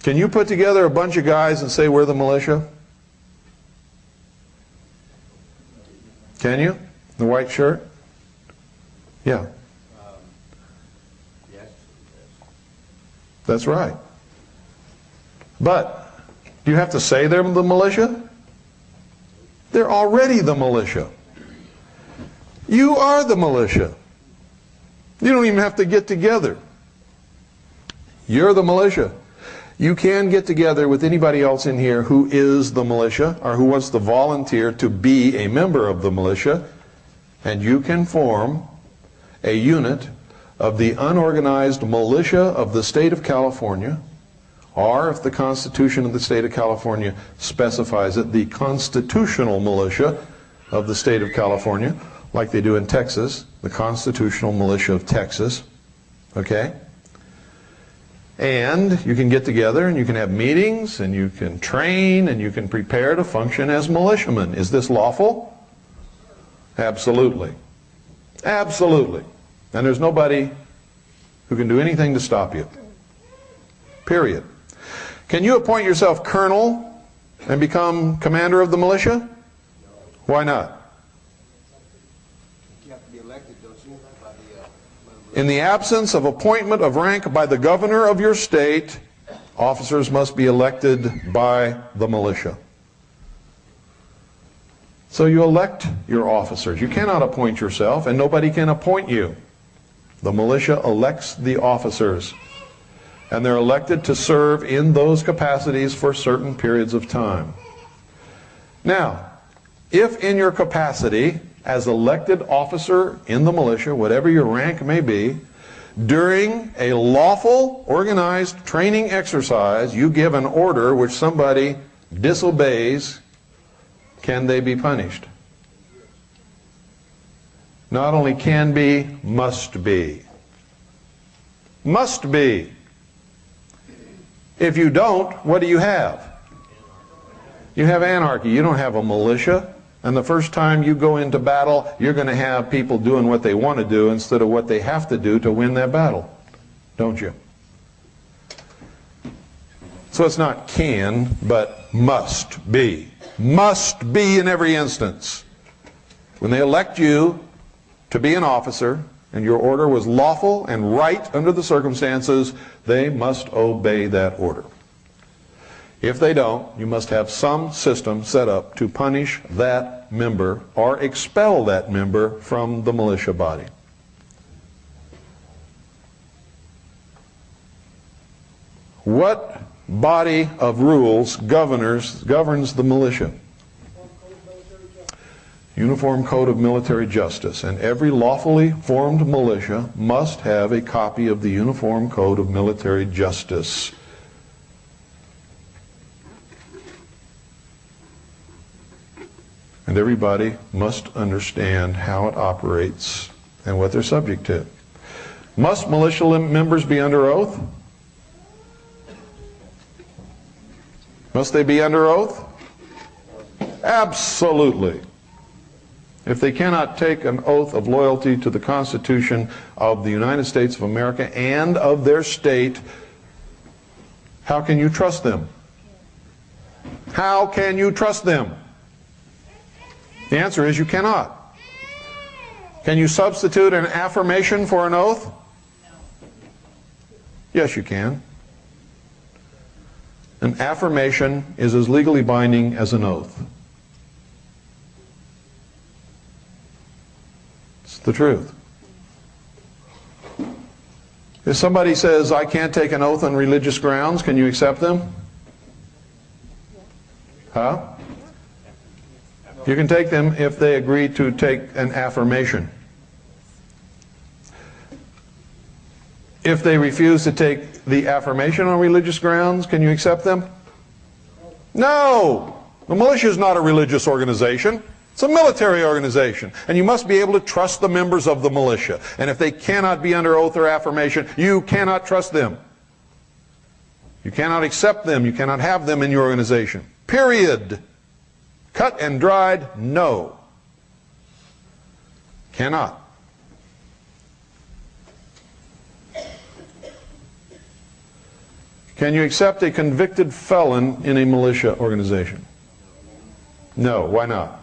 Can you put together a bunch of guys and say we're the militia? Can you? The white shirt? Yeah. Yes. That's right. But do you have to say they're the militia? They're already the militia. You are the militia. You don't even have to get together. You're the militia. You can get together with anybody else in here who is the militia or who wants to volunteer to be a member of the militia, and you can form a unit of the unorganized militia of the state of California, or if the Constitution of the state of California specifies it, the constitutional militia of the state of California, like they do in Texas, the constitutional militia of Texas. Okay? And you can get together and you can have meetings and you can train and you can prepare to function as militiamen. Is this lawful? Absolutely. Absolutely. And there's nobody who can do anything to stop you. Period. Can you appoint yourself colonel and become commander of the militia? Why not? You have to be elected, don't you? In the absence of appointment of rank by the governor of your state, officers must be elected by the militia. So you elect your officers. You cannot appoint yourself, and nobody can appoint you. The militia elects the officers, and they're elected to serve in those capacities for certain periods of time. Now, if in your capacity as elected officer in the militia, whatever your rank may be, during a lawful, organized training exercise, you give an order which somebody disobeys, can they be punished? Not only can be, must be. Must be. If you don't, what do you have? You have anarchy. You don't have a militia. And the first time you go into battle, you're going to have people doing what they want to do instead of what they have to do to win that battle. Don't you? So it's not can, but must be. Must be in every instance. When they elect you to be an officer, and your order was lawful and right under the circumstances, they must obey that order. If they don't, you must have some system set up to punish that member or expel that member from the militia body. What body of rules governs the militia? Uniform Code of Military Justice. And every lawfully formed militia must have a copy of the Uniform Code of Military Justice. And everybody must understand how it operates and what they're subject to. Must militia members be under oath? Must they be under oath? Absolutely. If they cannot take an oath of loyalty to the Constitution of the United States of America and of their state, how can you trust them? How can you trust them? The answer is you cannot. Can you substitute an affirmation for an oath? Yes, you can. An affirmation is as legally binding as an oath. It's the truth. If somebody says, I can't take an oath on religious grounds, can you accept them? Huh? You can take them if they agree to take an affirmation. If they refuse to take the affirmation on religious grounds, can you accept them? No! The militia is not a religious organization. It's a military organization. And you must be able to trust the members of the militia. And if they cannot be under oath or affirmation, you cannot trust them. You cannot accept them. You cannot have them in your organization. Period. Cut and dried, no. Cannot. Can you accept a convicted felon in a militia organization? No. Why not?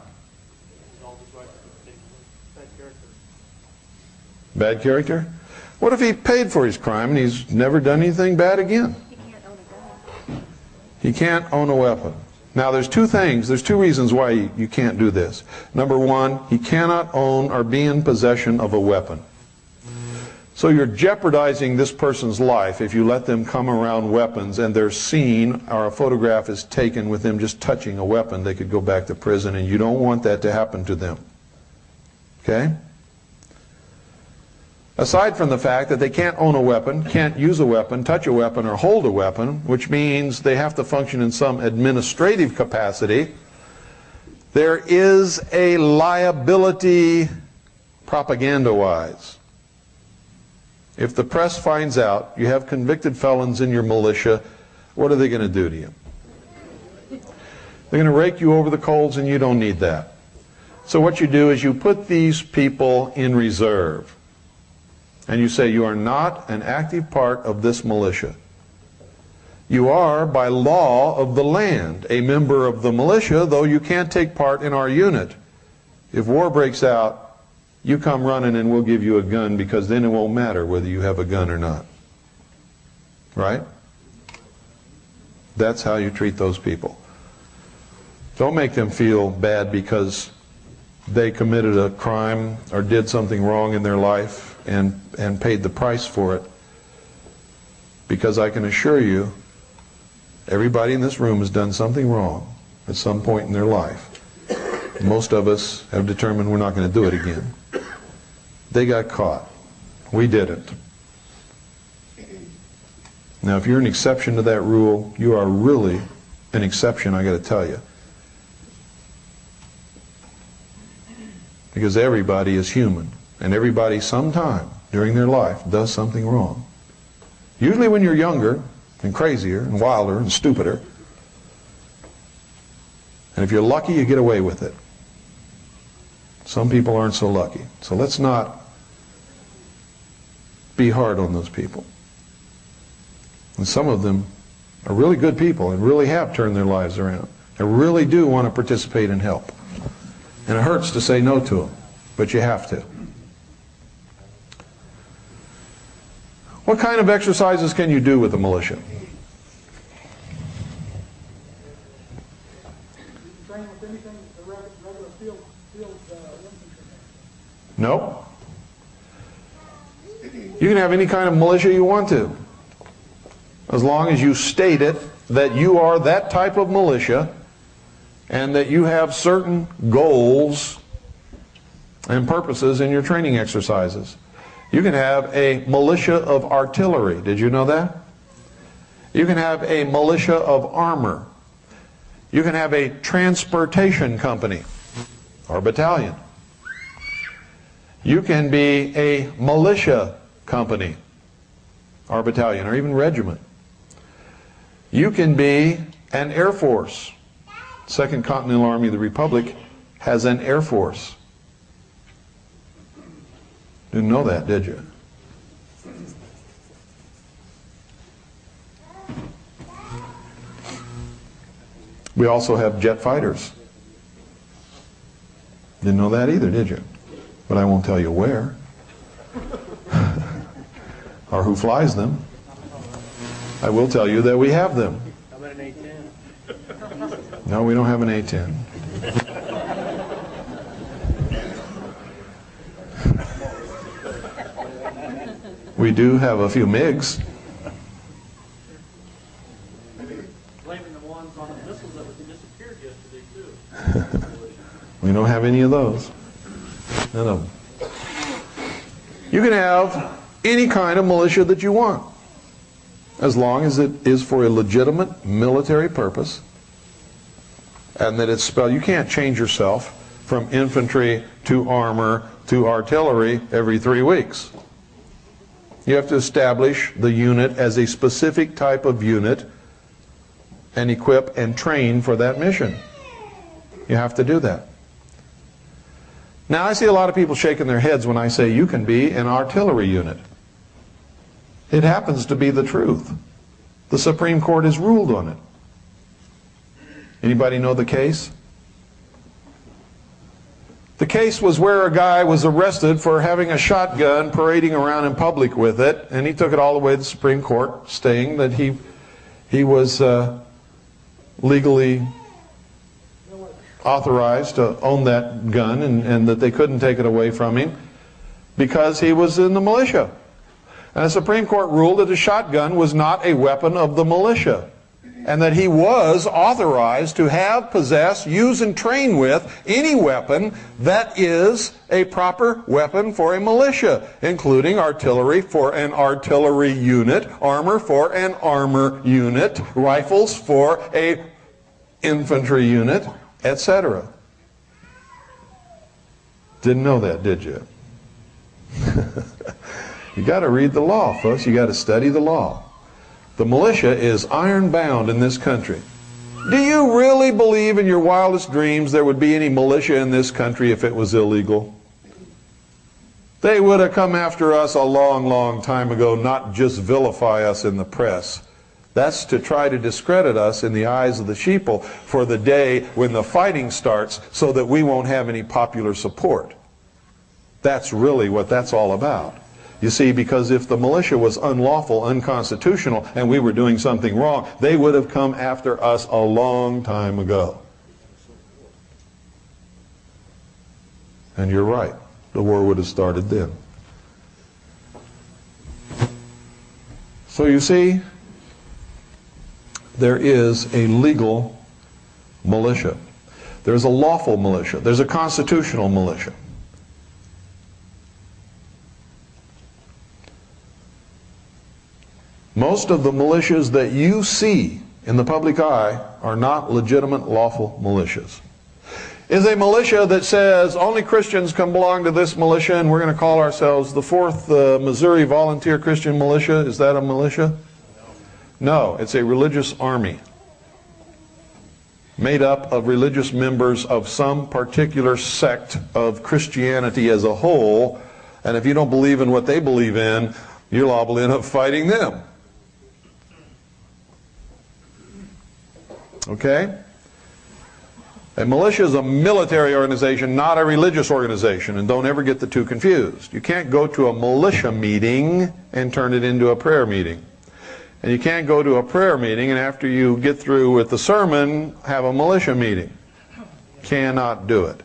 Bad character? What if he paid for his crime and he's never done anything bad again? He can't own a gun. He can't own a weapon. Now there's two reasons why you can't do this. Number one, he cannot own or be in possession of a weapon. So you're jeopardizing this person's life if you let them come around weapons and they're seen or a photograph is taken with them just touching a weapon. They could go back to prison, and you don't want that to happen to them. Okay? Aside from the fact that they can't own a weapon, can't use a weapon, touch a weapon, or hold a weapon, which means they have to function in some administrative capacity, there is a liability propaganda-wise. If the press finds out you have convicted felons in your militia, what are they going to do to you? They're going to rake you over the coals, and you don't need that. So what you do is you put these people in reserve. And you say, you are not an active part of this militia. You are, by law of the land, a member of the militia, though you can't take part in our unit. If war breaks out, you come running and we'll give you a gun, because then it won't matter whether you have a gun or not. Right? That's how you treat those people. Don't make them feel bad because they committed a crime or did something wrong in their life and paid the price for it. Because I can assure you, everybody in this room has done something wrong at some point in their life. Most of us have determined we're not going to do it again. They got caught. We didn't. Now, if you're an exception to that rule, you are really an exception, I got to tell you. Because everybody is human, and everybody sometime during their life does something wrong. Usually when you're younger and crazier and wilder and stupider. And if you're lucky, you get away with it. Some people aren't so lucky. So let's not be hard on those people. And some of them are really good people and really have turned their lives around. They really do want to participate and help. And it hurts to say no to them, but you have to. What kind of exercises can you do with the militia? Train with anything, the regular field infantry. No. You can have any kind of militia you want to, as long as you state it that you are that type of militia and that you have certain goals and purposes in your training exercises. You can have a militia of artillery. Did you know that? You can have a militia of armor. You can have a transportation company or battalion. You can be a militia company or battalion or even regiment. You can be an Air Force. Second Continental Army of the Republic has an Air Force. Didn't know that, did you? We also have jet fighters. Didn't know that either, did you? But I won't tell you where or who flies them. I will tell you that we have them. How about an A-10? No, we don't have an A-10. We do have a few MiGs. Blaming the ones on the missiles that disappeared yesterday, too. We don't have any of those. None of them. You can have any kind of militia that you want, as long as it is for a legitimate military purpose, and that it's spelled. You can't change yourself from infantry to armor to artillery every 3 weeks. You have to establish the unit as a specific type of unit and equip and train for that mission. You have to do that. Now, I see a lot of people shaking their heads when I say you can be an artillery unit. It happens to be the truth. The Supreme Court has ruled on it. Anybody know the case? The case was where a guy was arrested for having a shotgun, parading around in public with it, and he took it all the way to the Supreme Court, stating that he was legally authorized to own that gun, and that they couldn't take it away from him because he was in the militia. And the Supreme Court ruled that a shotgun was not a weapon of the militia, and that he was authorized to have, possess, use, and train with any weapon that is a proper weapon for a militia, including artillery for an artillery unit, armor for an armor unit, rifles for a infantry unit, etc. Didn't know that, did you? You got to read the law, folks. You got to study the law. The militia is iron-bound in this country. Do you really believe in your wildest dreams there would be any militia in this country if it was illegal? They would have come after us a long, long time ago, not just vilify us in the press. That's to try to discredit us in the eyes of the sheeple for the day when the fighting starts, so that we won't have any popular support. That's really what that's all about. You see, because if the militia was unlawful, unconstitutional, and we were doing something wrong, they would have come after us a long time ago. And you're right. The war would have started then. So you see, there is a legal militia. There's a lawful militia. There's a constitutional militia. Most of the militias that you see in the public eye are not legitimate, lawful militias. Is a militia that says only Christians can belong to this militia, and we're going to call ourselves the 4th Missouri Volunteer Christian Militia, is that a militia? No, it's a religious army made up of religious members of some particular sect of Christianity as a whole, and if you don't believe in what they believe in, you're liable to end up fighting them. Okay? A militia is a military organization, not a religious organization, and don't ever get the two confused. You can't go to a militia meeting and turn it into a prayer meeting. And you can't go to a prayer meeting and after you get through with the sermon, have a militia meeting. Cannot do it.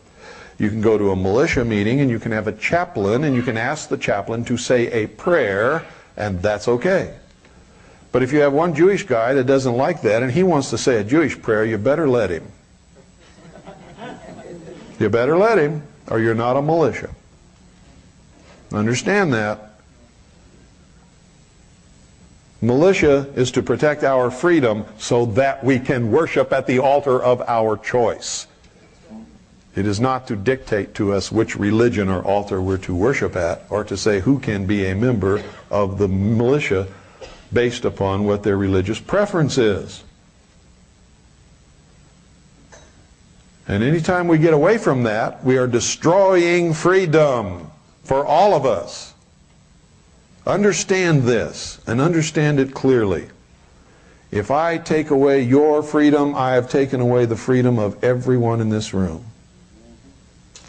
You can go to a militia meeting and you can have a chaplain and you can ask the chaplain to say a prayer, and that's okay. But if you have one Jewish guy that doesn't like that and he wants to say a Jewish prayer, you better let him. You better let him, or you're not a militia. Understand that. Militia is to protect our freedom so that we can worship at the altar of our choice. It is not to dictate to us which religion or altar we're to worship at, or to say who can be a member of the militia based upon what their religious preference is. And anytime we get away from that, we are destroying freedom for all of us. Understand this, and understand it clearly. If I take away your freedom, I have taken away the freedom of everyone in this room.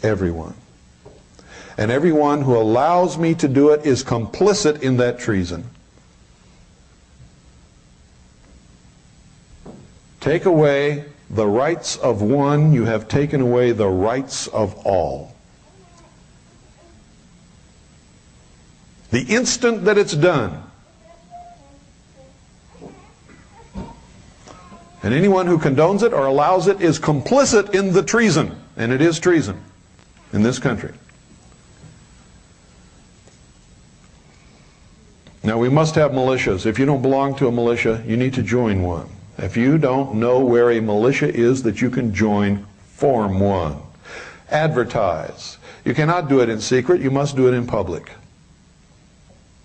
Everyone. And everyone who allows me to do it is complicit in that treason. Take away the rights of one, you have taken away the rights of all. The instant that it's done. And anyone who condones it or allows it is complicit in the treason. And it is treason in this country. Now we must have militias. If you don't belong to a militia, you need to join one. If you don't know where a militia is that you can join, form one. Advertise. You cannot do it in secret, you must do it in public.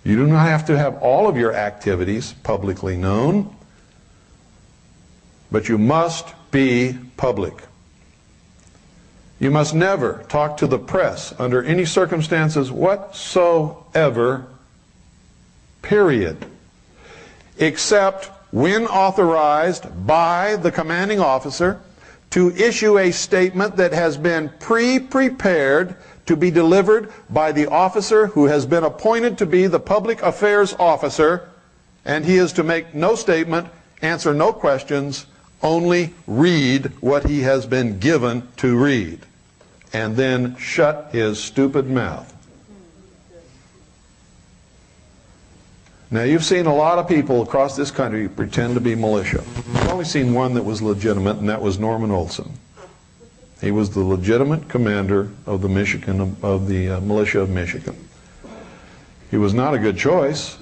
You do not have to have all of your activities publicly known, but you must be public. You must never talk to the press under any circumstances whatsoever, period, except when authorized by the commanding officer, to issue a statement that has been pre-prepared to be delivered by the officer who has been appointed to be the public affairs officer, and he is to make no statement, answer no questions, only read what he has been given to read, and then shut his stupid mouth. Now, you've seen a lot of people across this country pretend to be militia. I've only seen one that was legitimate, and that was Norman Olson. He was the legitimate commander of the militia of Michigan. He was not a good choice,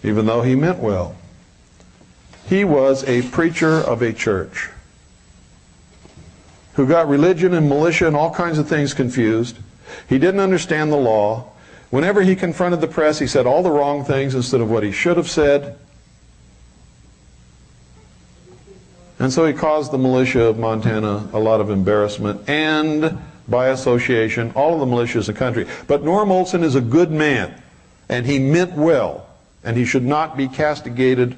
even though he meant well. He was a preacher of a church who got religion and militia and all kinds of things confused. He didn't understand the law. Whenever he confronted the press, he said all the wrong things instead of what he should have said. And so he caused the militia of Montana a lot of embarrassment, and by association, all of the militias in the country. But Norm Olson is a good man, and he meant well, and he should not be castigated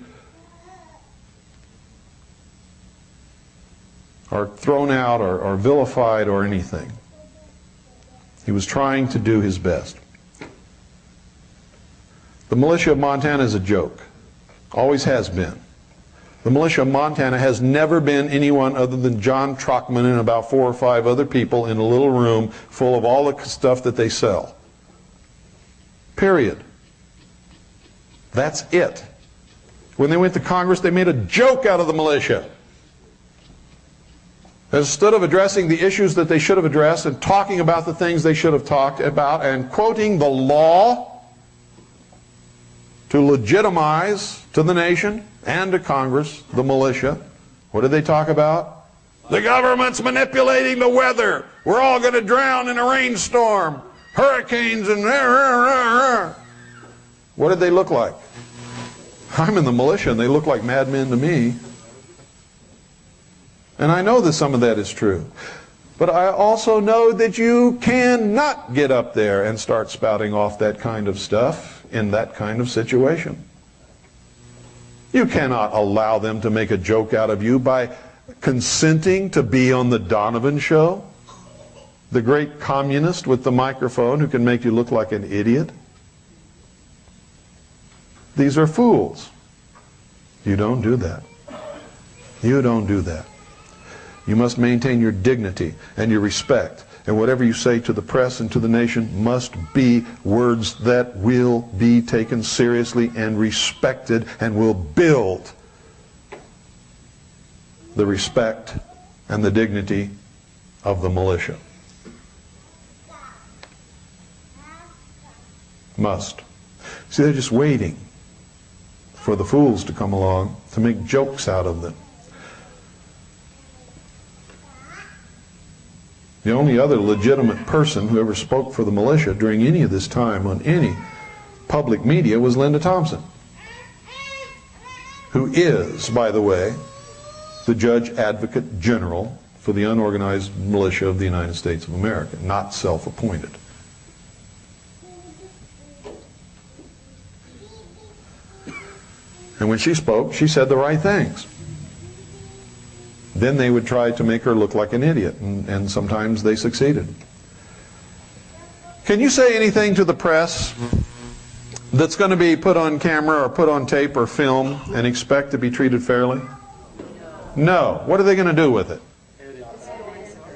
or thrown out or vilified or anything. He was trying to do his best. The militia of Montana is a joke. Always has been. The militia of Montana has never been anyone other than John Trockman and about 4 or 5 other people in a little room full of all the stuff that they sell. Period. That's it. When they went to Congress, they made a joke out of the militia. Instead of addressing the issues that they should have addressed and talking about the things they should have talked about and quoting the law to legitimize to the nation and to Congress the militia, what did they talk about? The government's manipulating the weather. We're all going to drown in a rainstorm. Hurricanes and... What did they look like? I'm in the militia and they look like madmen to me. And I know that some of that is true. But I also know that you cannot get up there and start spouting off that kind of stuff in that kind of situation. You cannot allow them to make a joke out of you by consenting to be on the Donovan show, the great communist with the microphone who can make you look like an idiot. These are fools. You don't do that. You don't do that. You must maintain your dignity and your respect, and whatever you say to the press and to the nation must be words that will be taken seriously and respected and will build the respect and the dignity of the militia. Must. See, they're just waiting for the fools to come along to make jokes out of them. The only other legitimate person who ever spoke for the militia during any of this time on any public media was Linda Thompson, who is, by the way, the Judge Advocate General for the unorganized militia of the United States of America, not self-appointed. And when she spoke, she said the right things. Then they would try to make her look like an idiot, and sometimes they succeeded. Can you say anything to the press that's going to be put on camera or put on tape or film and expect to be treated fairly? No. What are they going to do with it?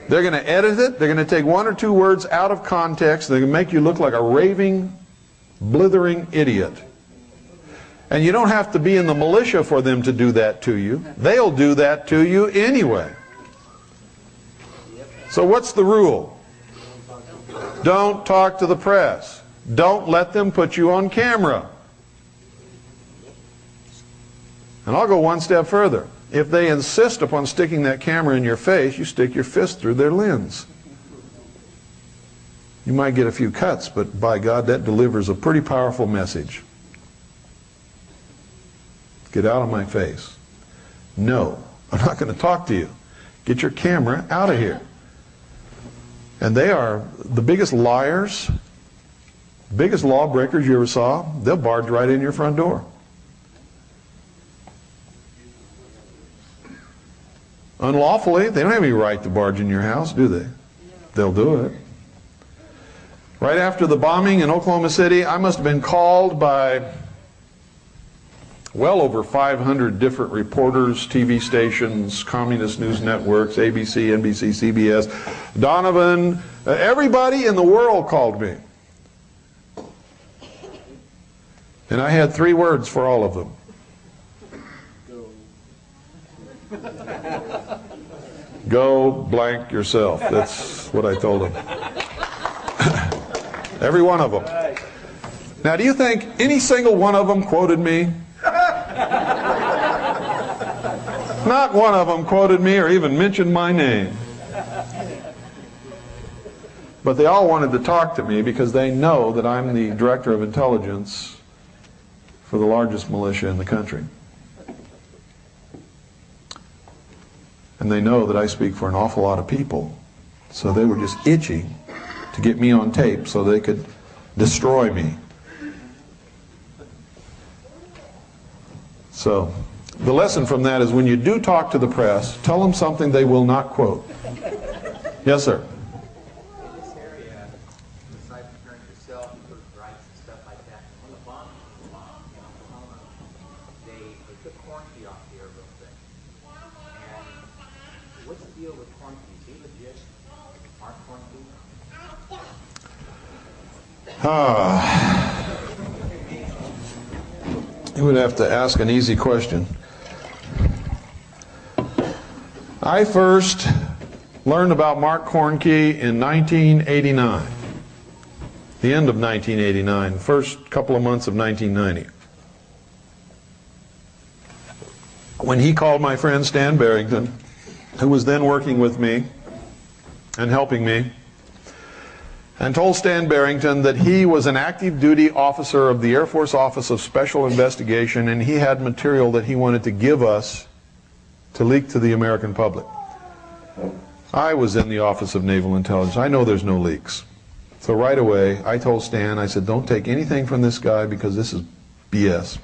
They're going to edit it. They're going to take 1 or 2 words out of context. They're going to make you look like a raving, blithering idiot. And you don't have to be in the militia for them to do that to you. They'll do that to you anyway. So what's the rule? Don't talk to the press. Don't let them put you on camera. And I'll go one step further. If they insist upon sticking that camera in your face, you stick your fist through their lens. You might get a few cuts, but by God, that delivers a pretty powerful message. Get out of my face. No, I'm not going to talk to you. Get your camera out of here. And they are the biggest liars, biggest lawbreakers you ever saw. They'll barge right in your front door. unlawfully. They don't have any right to barge in your house, do they? They'll do it. Right after the bombing in Oklahoma City, I must have been called by well over 500 different reporters, TV stations, communist news networks, ABC, NBC, CBS, Donovan, everybody in the world called me. And I had 3 words for all of them. Go blank yourself. That's what I told them. Every one of them. Now, do you think any single one of them quoted me? Not one of them quoted me or even mentioned my name. But they all wanted to talk to me because they know that I'm the director of intelligence for the largest militia in the country. And they know that I speak for an awful lot of people. So they were just itchy to get me on tape so they could destroy me. So the lesson from that is when you do talk to the press, tell them something they will not quote. Yes, sir. In this area, besides preparing yourself for rights and stuff like that, when the bomb in Oklahoma, they took corn key off the air real quick. And what's the deal with corn keys? Is he legit? Aren't corn keys? You would have to ask an easy question. I first learned about Mark Kornke in 1989. The end of 1989, first couple of months of 1990. When he called my friend Stan Barrington, who was then working with me and helping me, and told Stan Barrington that he was an active duty officer of the Air Force Office of Special Investigation and he had material that he wanted to give us to leak to the American public. I was in the Office of Naval Intelligence. I know there's no leaks. So right away I told Stan, I said, don't take anything from this guy because this is BS.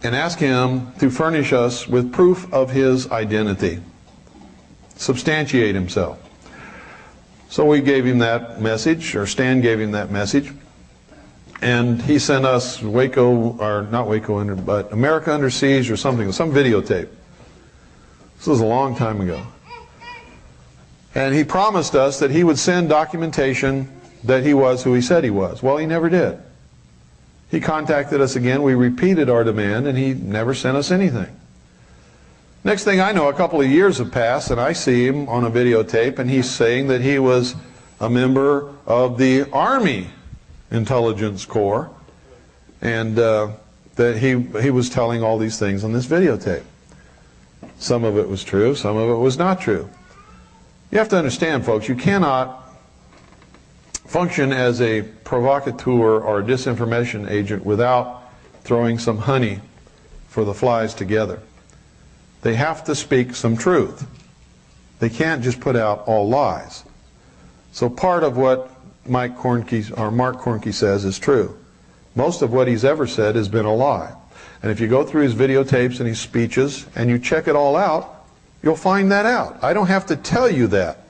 And ask him to furnish us with proof of his identity. Substantiate himself. So we gave him that message, or Stan gave him that message, and he sent us Waco, or not Waco, but America Under Siege or something, some videotape. This was a long time ago. And he promised us that he would send documentation that he was who he said he was. Well, he never did. He contacted us again, we repeated our demand, and he never sent us anything. Next thing I know, a couple of years have passed, and I see him on a videotape, and he's saying that he was a member of the Army Intelligence Corps, and that he was telling all these things on this videotape. Some of it was true, some of it was not true. You have to understand, folks, you cannot function as a provocateur or a disinformation agent without throwing some honey for the flies together. They have to speak some truth. They can't just put out all lies. So part of what Mark Kornke says is true. Most of what he's ever said has been a lie. And if you go through his videotapes and his speeches and you check it all out, you'll find that out. I don't have to tell you that.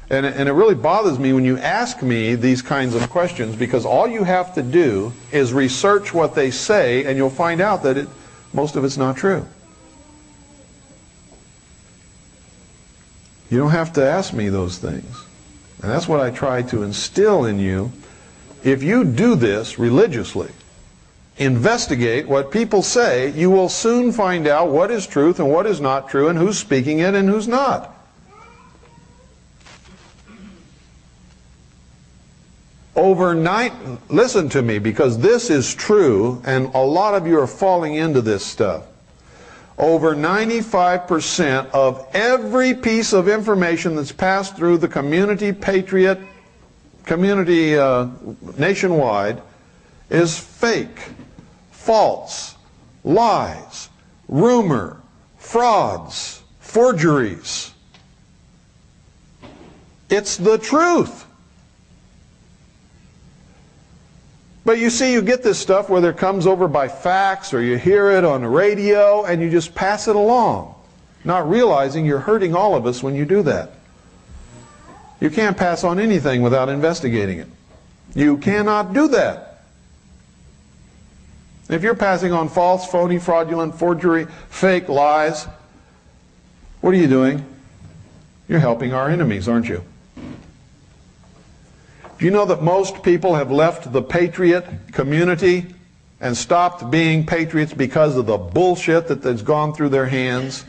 And it really bothers me when you ask me these kinds of questions, because all you have to do is research what they say and you'll find out that most of it's not true. You don't have to ask me those things. And that's what I try to instill in you. If you do this religiously, investigate what people say, you will soon find out what is truth and what is not true and who's speaking it and who's not. Overnight, listen to me, because this is true and a lot of you are falling into this stuff. Over 95% of every piece of information that's passed through the community nationwide is fake, false, lies, rumor, frauds, forgeries. It's the truth. But you see, you get this stuff whether it comes over by fax or you hear it on the radio and you just pass it along. not realizing you're hurting all of us when you do that. You can't pass on anything without investigating it. You cannot do that. If you're passing on false, phony, fraudulent, forgery, fake lies, what are you doing? You're helping our enemies, aren't you? Do you know that most people have left the patriot community and stopped being patriots because of the bullshit that has gone through their hands,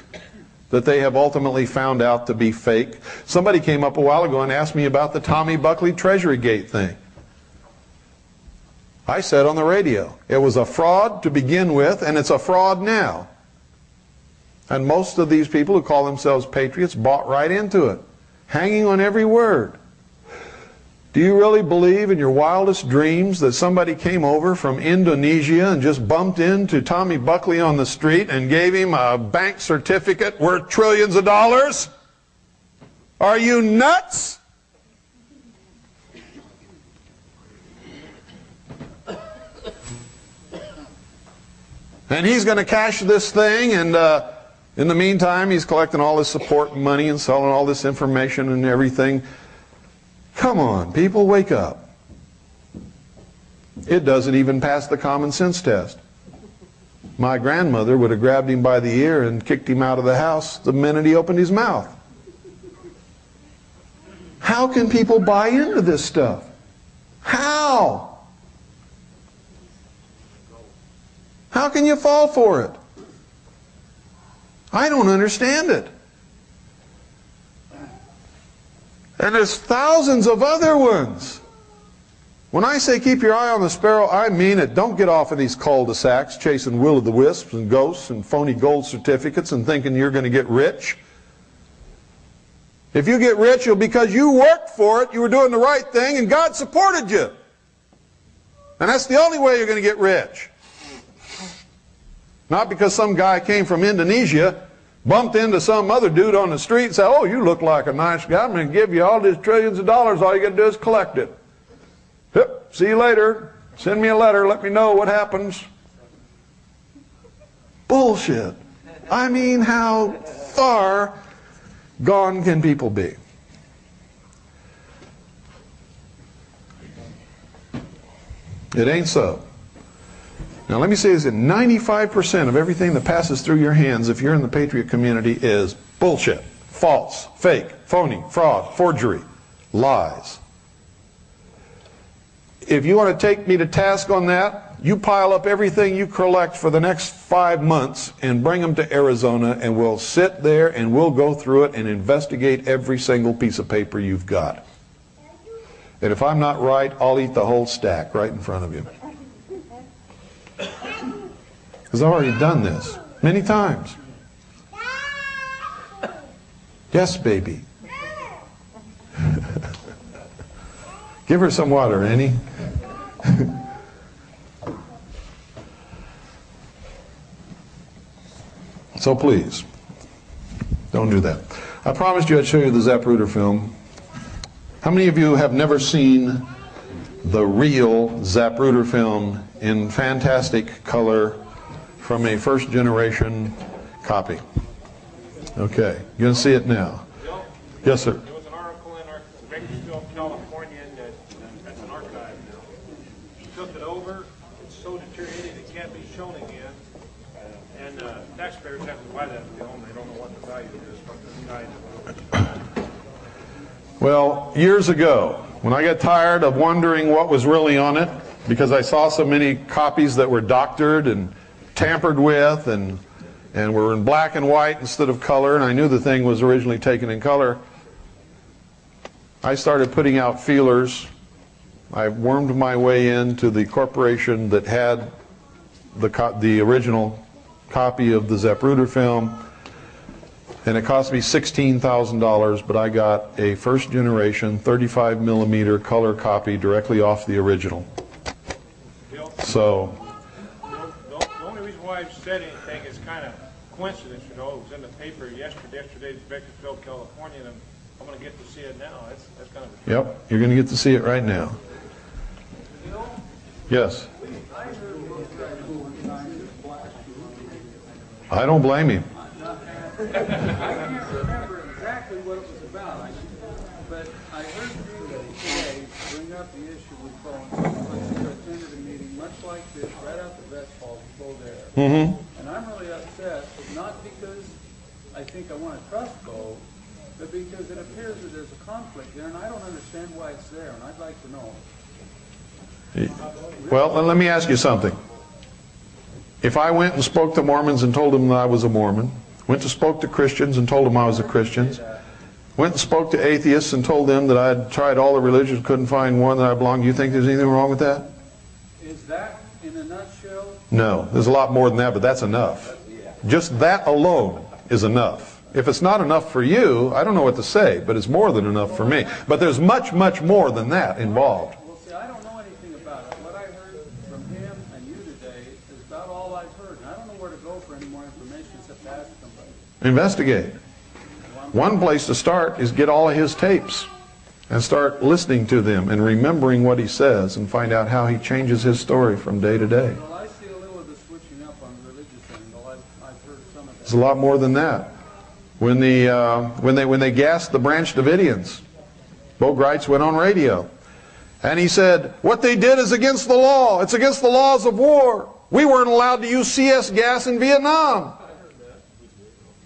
that they have ultimately found out to be fake? Somebody came up a while ago and asked me about the Tommy Buckley Treasury Gate thing. I said on the radio, it was a fraud to begin with, and it's a fraud now. And most of these people who call themselves patriots bought right into it, hanging on every word. Do you really believe in your wildest dreams that somebody came over from Indonesia and just bumped into Tommy Buckley on the street and gave him a bank certificate worth trillions of dollars? Are you nuts? And he's going to cash this thing, and in the meantime he's collecting all this support money and selling all this information and everything. Come on, people, wake up. It doesn't even pass the common sense test. My grandmother would have grabbed him by the ear and kicked him out of the house the minute he opened his mouth. How can people buy into this stuff? How? How can you fall for it? I don't understand it. And there's thousands of other ones. When I say keep your eye on the sparrow, I mean it. Don't get off of these cul-de-sacs chasing will-o'-the-wisps and ghosts and phony gold certificates and thinking you're going to get rich. If you get rich, it'll be because you worked for it, you were doing the right thing, and God supported you. And that's the only way you're going to get rich. Not because some guy came from Indonesia, bumped into some other dude on the street and said, oh, you look like a nice guy, I'm going to give you all these trillions of dollars, all you got to do is collect it. Yep, see you later, send me a letter, let me know what happens. Bullshit. I mean, how far gone can people be? It ain't so. Now let me say this, that 95% of everything that passes through your hands, if you're in the patriot community, is bullshit, false, fake, phony, fraud, forgery, lies. If you want to take me to task on that, you pile up everything you collect for the next 5 months and bring them to Arizona, and we'll sit there and we'll go through it and investigate every single piece of paper you've got. And if I'm not right, I'll eat the whole stack right in front of you. Because I've already done this many times. Yes, baby. Give her some water, Annie. So please, don't do that. I promised you I'd show you the Zapruder film. How many of you have never seen the real Zapruder film in fantastic color from a first-generation copy? Okay, you're going to see it now. Yes, sir. There was an article in our Bakersfield, California, that's an archive now. She took it over. It's so deteriorated it can't be shown again. And taxpayers have to buy that film. They don't know what the value is, but the guy that. Well, years ago, when I got tired of wondering what was really on it, because I saw so many copies that were doctored and tampered with and were in black and white instead of color, and I knew the thing was originally taken in color, I started putting out feelers. I wormed my way into the corporation that had the original copy of the Zapruder film, and it cost me $16,000, but I got a first generation 35 millimeter color copy directly off the original. So The only reason why I've said anything is kind of coincidence, you know. It was in the paper yesterday's Bakersfield, California, and I'm going to get to see it now. That's kind of a trip. yep, you're going to get to see it right now. Yes. I don't blame him. I can't remember exactly what it was about, but I heard you today bring up the issue with phones. You attended a meeting much like this, right out the vest hall below there. And I'm really upset, not because I think I want to trust Bo, but because it appears that there's a conflict there, and I don't understand why it's there, and I'd like to know. Well, let me ask you something. If I went and spoke to Mormons and told them that I was a Mormon, went and spoke to Christians and told them I was a Christian, went and spoke to atheists and told them that I had tried all the religions, couldn't find one that I belonged, do you think there's anything wrong with that? Is that, in a nutshell? No, there's a lot more than that, but that's enough. Just that alone is enough. If it's not enough for you, I don't know what to say, but it's more than enough for me. But there's much, much more than that involved. Well, see, I don't know anything about it. What I heard from him and you today is about all I've heard. And I don't know where to go for any more information except to ask somebody. Investigate. One place to start is get all of his tapes and start listening to them and remembering what he says and find out how he changes his story from day to day. Well, I see a little of the switching up on the religious angle. I've heard some of that. There's a lot more than that. When they gassed the Branch Davidians, Bo Gritz went on radio and he said, what they did is against the law. It's against the laws of war. We weren't allowed to use CS gas in Vietnam.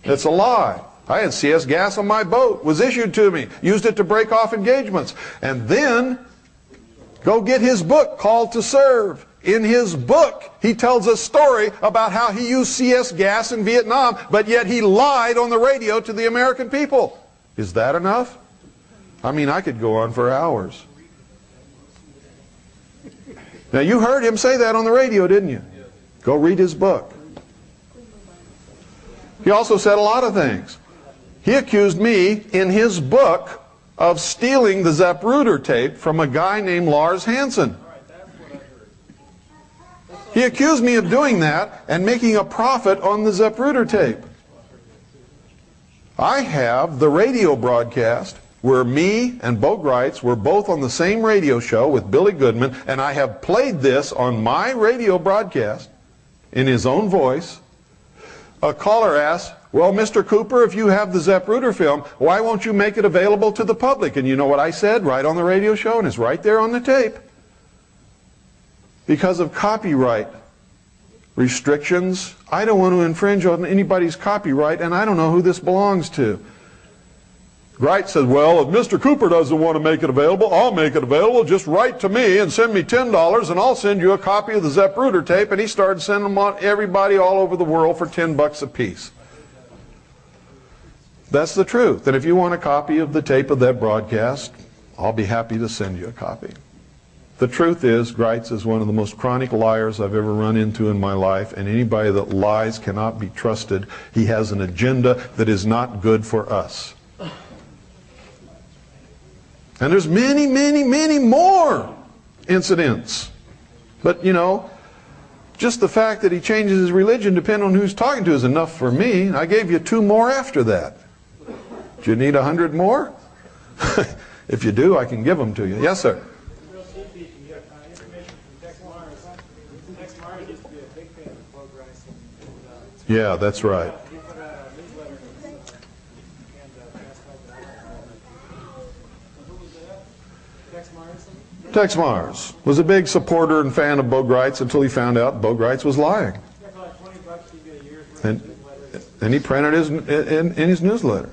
It's a lie. I had CS gas on my boat, was issued to me, used it to break off engagements. And then go get his book, Called to Serve. In his book, he tells a story about how he used CS gas in Vietnam, but yet he lied on the radio to the American people. Is that enough? I mean, I could go on for hours. Now, you heard him say that on the radio, didn't you? Go read his book. He also said a lot of things. He accused me in his book of stealing the zapruder tape from a guy named Lars Hansen. He accused me of doing that and making a profit on the zapruder tape. I have the radio broadcast where me and Bo Gritz were both on the same radio show with Billy Goodman, and I have played this on my radio broadcast in his own voice. A caller asked, well, Mr. Cooper, if you have the zapruder film, why won't you make it available to the public? And you know what I said right on the radio show, and it's right there on the tape. Because of copyright restrictions, I don't want to infringe on anybody's copyright, and I don't know who this belongs to. Gritz said, well, if Mr. Cooper doesn't want to make it available, I'll make it available. Just write to me and send me $10, and I'll send you a copy of the zapruder tape. And he started sending them on everybody all over the world for $10 a piece. That's the truth. And if you want a copy of the tape of that broadcast, I'll be happy to send you a copy. The truth is, Gritz is one of the most chronic liars I've ever run into in my life, and anybody that lies cannot be trusted. He has an agenda that is not good for us. And there's many, many, many more incidents. But, you know, just the fact that he changes his religion depending on who he's talking to is enough for me. I gave you 2 more after that. Do you need 100 more? If you do, I can give them to you. Yes, sir. Real cheapy, you get information from Tex Mars. Tex Mars used to be a big fan of Bo Gritz. Yeah, that's right. He put out a newsletter and asked how who was that? Tex Mars? Tex Mars was a big supporter and fan of Bo Gritz until he found out Bo Gritz was lying. Yeah, for like $20 you get a year's worth of newsletters. And he printed his in his newsletter.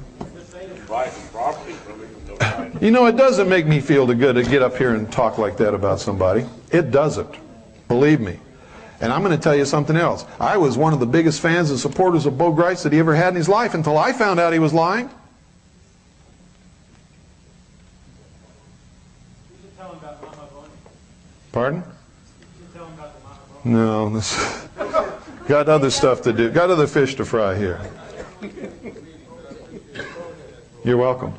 You know, it doesn't make me feel good to get up here and talk like that about somebody. It doesn't. Believe me. And I'm going to tell you something else. I was one of the biggest fans and supporters of Bo Gritz that he ever had in his life until I found out he was lying. You should tell him about Mama Bonnie. Pardon? You should tell him about the Mama Bonnie. No, this, got other stuff to do. Got other fish to fry here. You're welcome.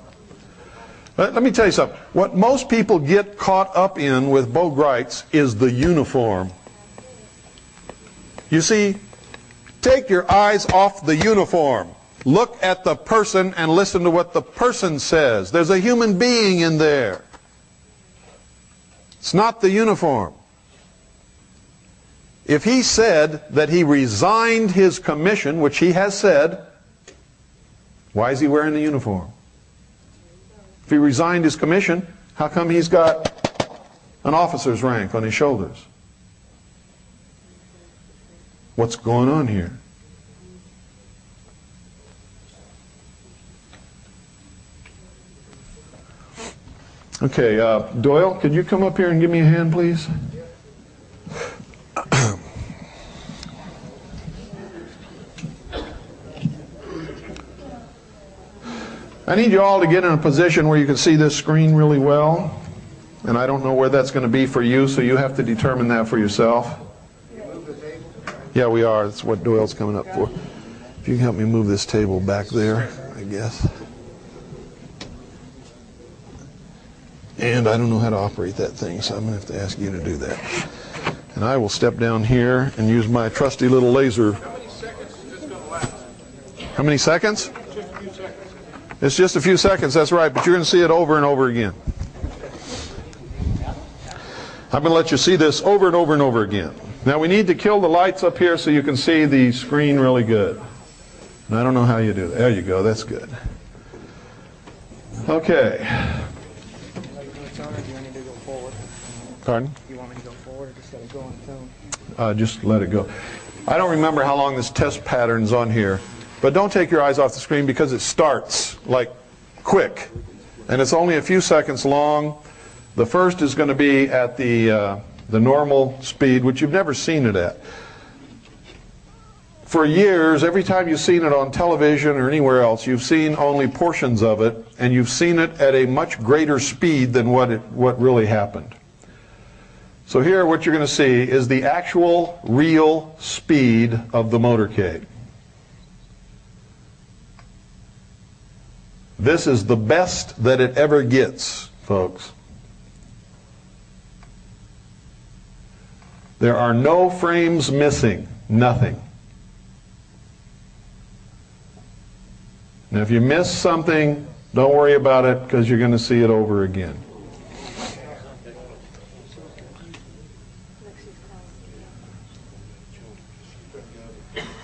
Let me tell you something. What most people get caught up in with Bo Gritz is the uniform. You see, take your eyes off the uniform. Look at the person and listen to what the person says. There's a human being in there. It's not the uniform. If he said that he resigned his commission, which he has said, Why is he wearing the uniform? If he resigned his commission, how come he's got an officer's rank on his shoulders? What's going on here? Okay, Doyle, could you come up here and give me a hand, please? I need you all to get in a position where you can see this screen really well. And I don't know where that's going to be for you, so you have to determine that for yourself. Yeah, we are. That's what Doyle's coming up for. If you can help me move this table back there, I guess. And I don't know how to operate that thing, so I'm going to have to ask you to do that. And I will step down here and use my trusty little laser. How many seconds is this going to last? How many seconds? Just a few seconds. It's just a few seconds, that's right, but you're going to see it over and over again. I'm going to let you see this over and over and over again. Now we need to kill the lights up here so you can see the screen really good. And I don't know how you do that. There you go, that's good. Okay. Pardon? You want me to go forward or just let it go on its own? Just let it go. I don't remember how long this test pattern's on here, but don't take your eyes off the screen because it starts like quick. And it's only a few seconds long. The first is going to be at the normal speed, which you've never seen it at. For years, every time you've seen it on television or anywhere else, you've seen only portions of it, and you've seen it at a much greater speed than what really happened. So here what you're going to see is the actual real speed of the motorcade. This is the best that it ever gets, folks. There are no frames missing, nothing. Now if you miss something, don't worry about it because you're going to see it over again.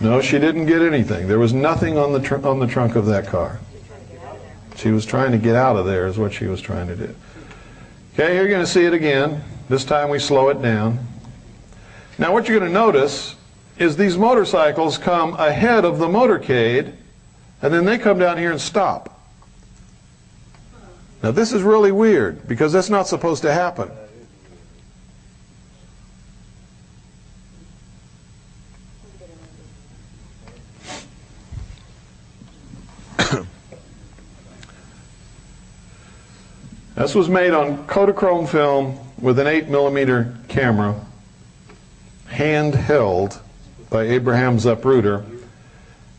No, she didn't get anything. There was nothing on the trunk of that car. She was trying to get out of there is what she was trying to do. Okay, you're going to see it again. This time we slow it down. Now what you're going to notice is these motorcycles come ahead of the motorcade and then they come down here and stop. Now this is really weird because that's not supposed to happen. This was made on Kodachrome film with an 8mm camera, handheld by Abraham Zapruder.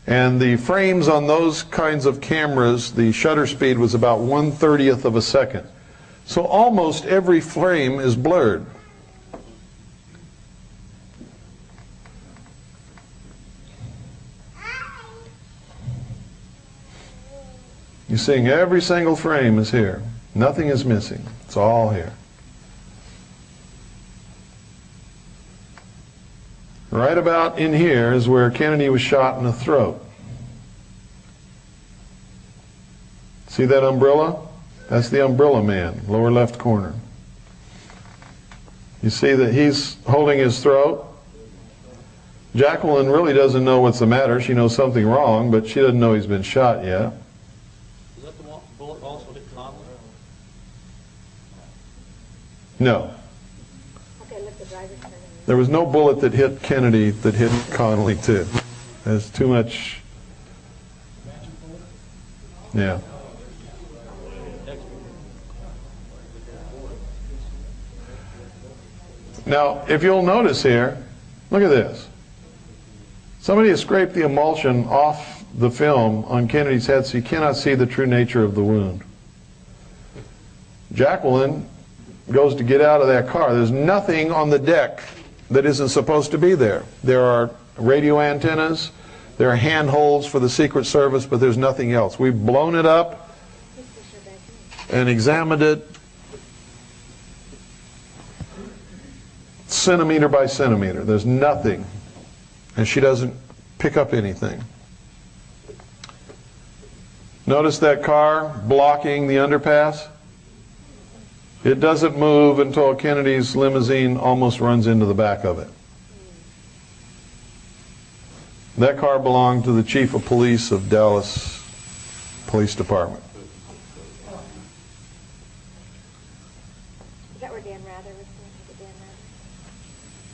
And the frames on those kinds of cameras, the shutter speed was about 1/30th of a second. So almost every frame is blurred. You're seeing every single frame is here. Nothing is missing. It's all here. Right about in here is where Kennedy was shot in the throat. See that umbrella? That's the umbrella man, lower left corner. You see that he's holding his throat. Jacqueline really doesn't know what's the matter. She knows something wrong, but she doesn't know he's been shot yet. Is that the bullet also hit Conley? No. Okay, let the driver turn in. There was no bullet that hit Kennedy that hit Connolly too. There's too much. Yeah. Now, if you'll notice here, look at this. Somebody has scraped the emulsion off the film on Kennedy's head so you cannot see the true nature of the wound. Jacqueline goes to get out of that car. There's nothing on the deck that isn't supposed to be there. There are radio antennas, there are handholds for the Secret Service, but there's nothing else. We've blown it up and examined it centimeter by centimeter. There's nothing. And she doesn't pick up anything. Notice that car blocking the underpass? It doesn't move until Kennedy's limousine almost runs into the back of it. That car belonged to the chief of police of Dallas Police Department. Is that where Dan Rather was?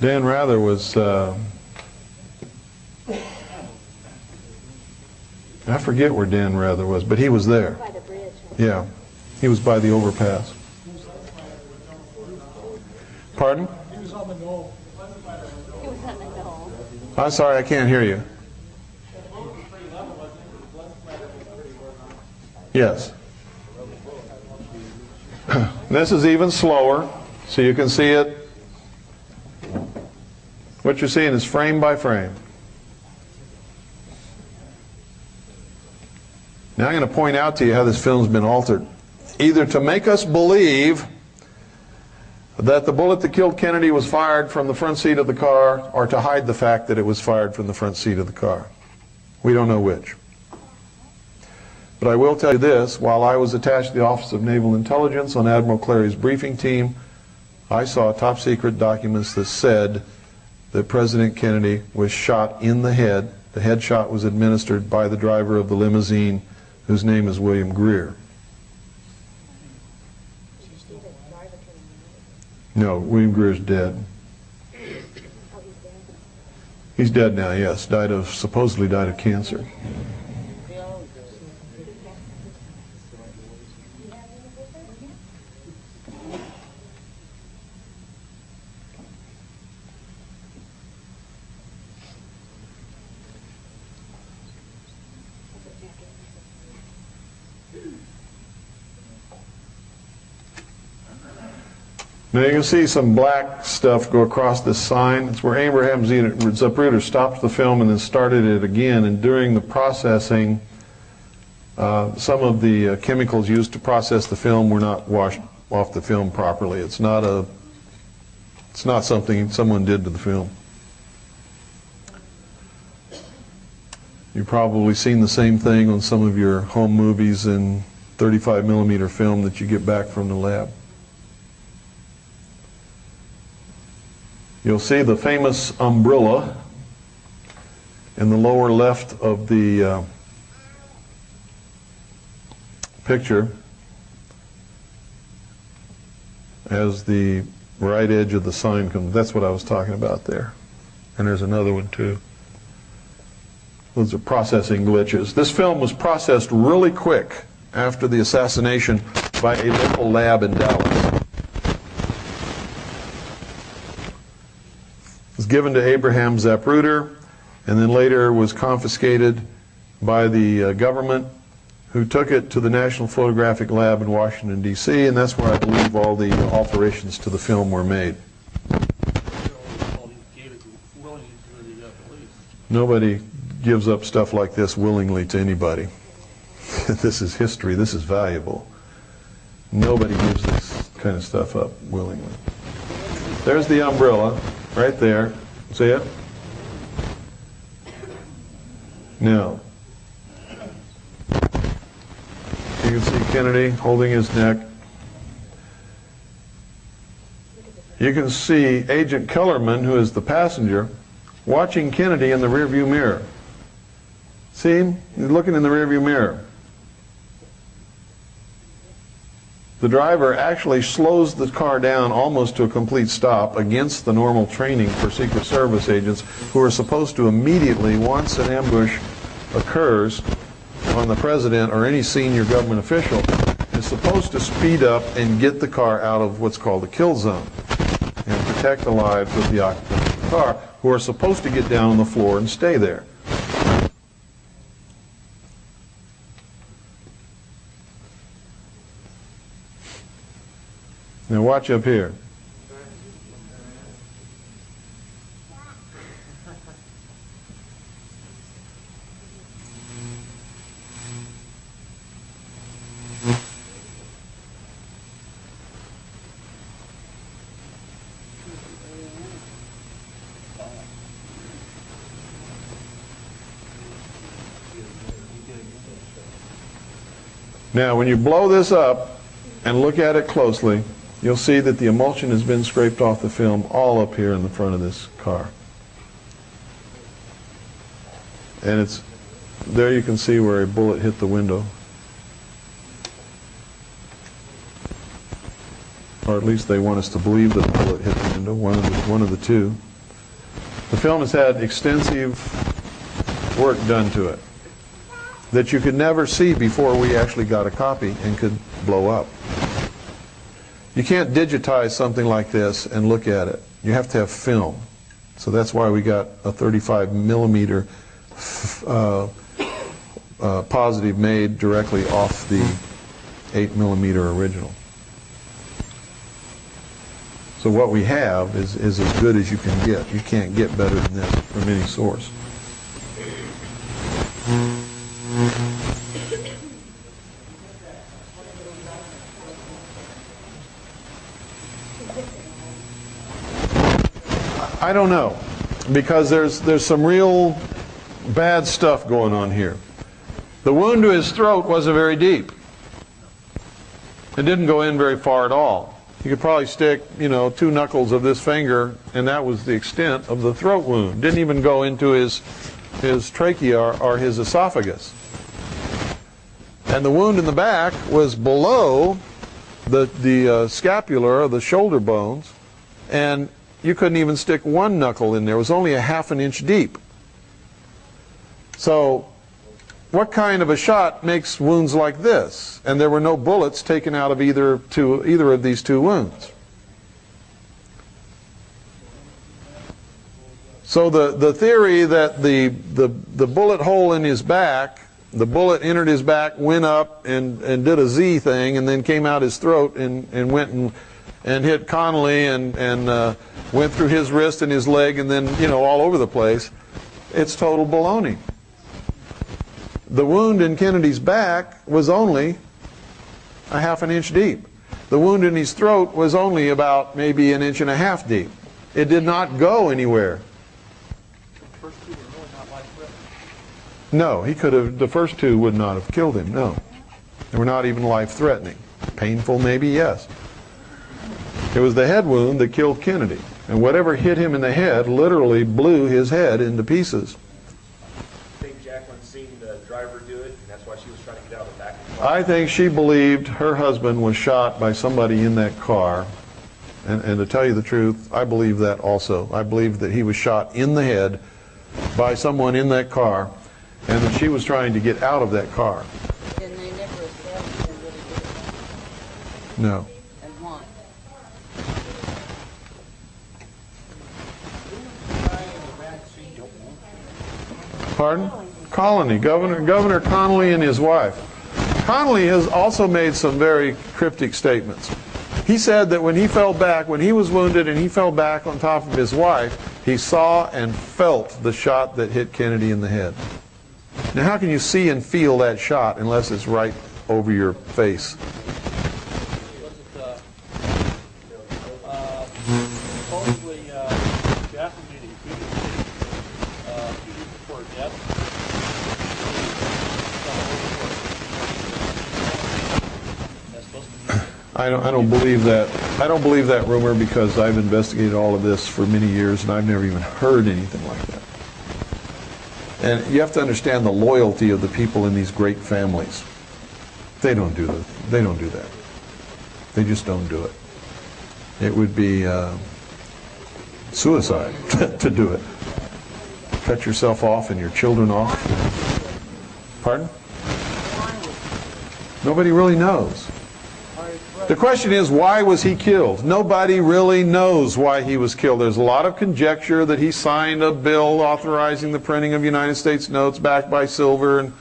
Dan Rather was, I forget where Dan Rather was, but he was there. By the bridge. Yeah, he was by the overpass. Pardon? He was on the knoll. He was on the knoll. I'm sorry, I can't hear you. Yes. This is even slower, so you can see it. What you're seeing is frame by frame. Now I'm going to point out to you how this film's been altered. Either to make us believe that the bullet that killed Kennedy was fired from the front seat of the car, or to hide the fact that it was fired from the front seat of the car. We don't know which. But I will tell you this, while I was attached to the Office of Naval Intelligence on Admiral Clary's briefing team, I saw top secret documents that said that President Kennedy was shot in the head. The headshot was administered by the driver of the limousine, whose name is William Greer. No, William Greer's dead. He's dead now, yes. Supposedly died of cancer. Now you can see some black stuff go across this sign. It's where Abraham Zapruder stopped the film and then started it again. And during the processing, some of the chemicals used to process the film were not washed off the film properly. It's not something someone did to the film. You've probably seen the same thing on some of your home movies in 35mm film that you get back from the lab. You'll see the famous umbrella in the lower left of the picture as the right edge of the sign comes. That's what I was talking about there. And there's another one too. Those are processing glitches. This film was processed really quick after the assassination by a local lab in Dallas. It was given to Abraham Zapruder and then later was confiscated by the government, who took it to the National Photographic Lab in Washington, D.C., and that's where I believe all the alterations to the film were made. Nobody gives up stuff like this willingly to anybody. This is history. This is valuable. Nobody gives this kind of stuff up willingly. There's the umbrella right there. See it? Now, you can see Kennedy holding his neck. You can see Agent Kellerman, who is the passenger, watching Kennedy in the rearview mirror. See him? He's looking in the rearview mirror. The driver actually slows the car down almost to a complete stop against the normal training for Secret Service agents, who are supposed to immediately, once an ambush occurs on the president or any senior government official, is supposed to speed up and get the car out of what's called a kill zone and protect the lives of the occupants of the car, who are supposed to get down on the floor and stay there. Now watch up here. Now, when you blow this up and look at it closely, you'll see that the emulsion has been scraped off the film all up here in the front of this car. And it's there, you can see where a bullet hit the window. Or at least they want us to believe that a bullet hit the window, one of the two. The film has had extensive work done to it that you could never see before we actually got a copy and could blow up. You can't digitize something like this and look at it. You have to have film. So that's why we got a 35 millimeter positive made directly off the 8 millimeter original. So what we have is as good as you can get. You can't get better than this from any source. I don't know, because there's some real bad stuff going on here. The wound to his throat wasn't very deep. It didn't go in very far at all. You could probably stick, 2 knuckles of this finger, and that was the extent of the throat wound. Didn't even go into his trachea or his esophagus. And the wound in the back was below the scapula, or the shoulder bones, and you couldn't even stick 1 knuckle in there. It was only a ½ an inch deep. So what kind of a shot makes wounds like this? And there were no bullets taken out of either of these 2 wounds. So the theory that the bullet hole in his back, the bullet entered his back, went up and did a Z thing, and then came out his throat and went and hit Connolly and went through his wrist and his leg and then, all over the place. It's total baloney. The wound in Kennedy's back was only a ½ an inch deep. The wound in his throat was only about maybe 1.5 inches deep. It did not go anywhere. The first 2 were really not life-threatening. No, he could have, the first 2 would not have killed him, no. They were not even life-threatening. Painful, maybe, yes. It was the head wound that killed Kennedy. And whatever hit him in the head literally blew his head into pieces. I think Jacqueline seen the driver do it, and that's why she was trying to get out of the back of the car. I think she believed her husband was shot by somebody in that car. And to tell you the truth, I believe that also. I believe that he was shot in the head by someone in that car, and that she was trying to get out of that car. And they never established who really did it. No. And why? Pardon? Colony. Governor Connolly and his wife. Connolly has also made some very cryptic statements. He said that when he fell back, when he was wounded and he fell back on top of his wife, he saw and felt the shot that hit Kennedy in the head. Now, how can you see and feel that shot unless it's right over your face? Supposedly, Jacqueline made a video a few days before her death. That's supposed to be. I don't believe that. I don't believe that rumor, because I've investigated all of this for many years and I've never even heard anything like that. And you have to understand the loyalty of the people in these great families. They don't do that. They don't do that. They just don't do it. It would be suicide to do it. Cut yourself off and your children off. Pardon? Nobody really knows. The question is, why was he killed? Nobody really knows why he was killed. There's a lot of conjecture that he signed a bill authorizing the printing of United States notes backed by silver and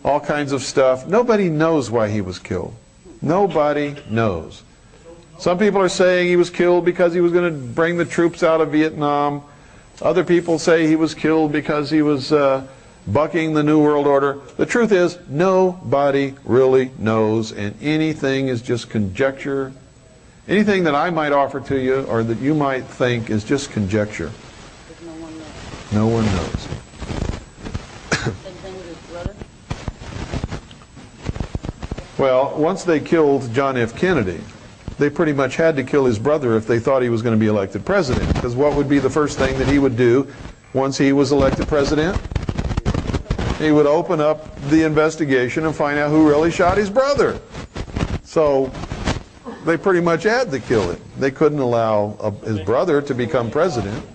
all kinds of stuff. Nobody knows why he was killed. Nobody knows. Some people are saying he was killed because he was going to bring the troops out of Vietnam. Other people say he was killed because he was bucking the New World Order. The truth is, nobody really knows, and anything is just conjecture. Anything that I might offer to you or that you might think is just conjecture. No one knows. No one knows. Same thing with his brother? Well, once they killed John F. Kennedy, they pretty much had to kill his brother if they thought he was going to be elected president. Because what would be the first thing that he would do once he was elected president? He would open up the investigation and find out who really shot his brother. So they pretty much had to kill him. They couldn't allow his brother to become president.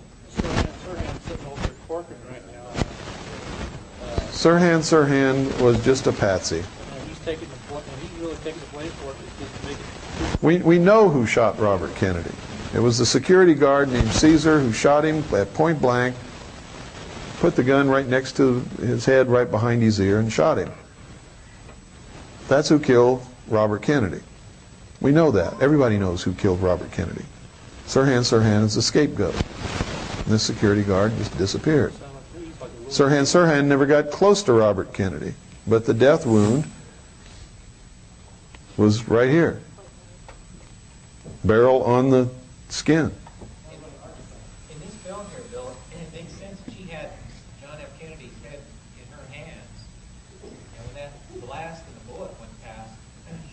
Sirhan was just a patsy. We know who shot Robert Kennedy. It was the security guard named Caesar who shot him at point blank, put the gun right next to his head, right behind his ear, and shot him. That's who killed Robert Kennedy. We know that. Everybody knows who killed Robert Kennedy. Sirhan is the scapegoat. And the security guard just disappeared. Sirhan never got close to Robert Kennedy, but the death wound was right here. Barrel on the skin. In this film here, Bill, it makes sense that she had John F. Kennedy's head in her hands, and when that blast and the bullet went past,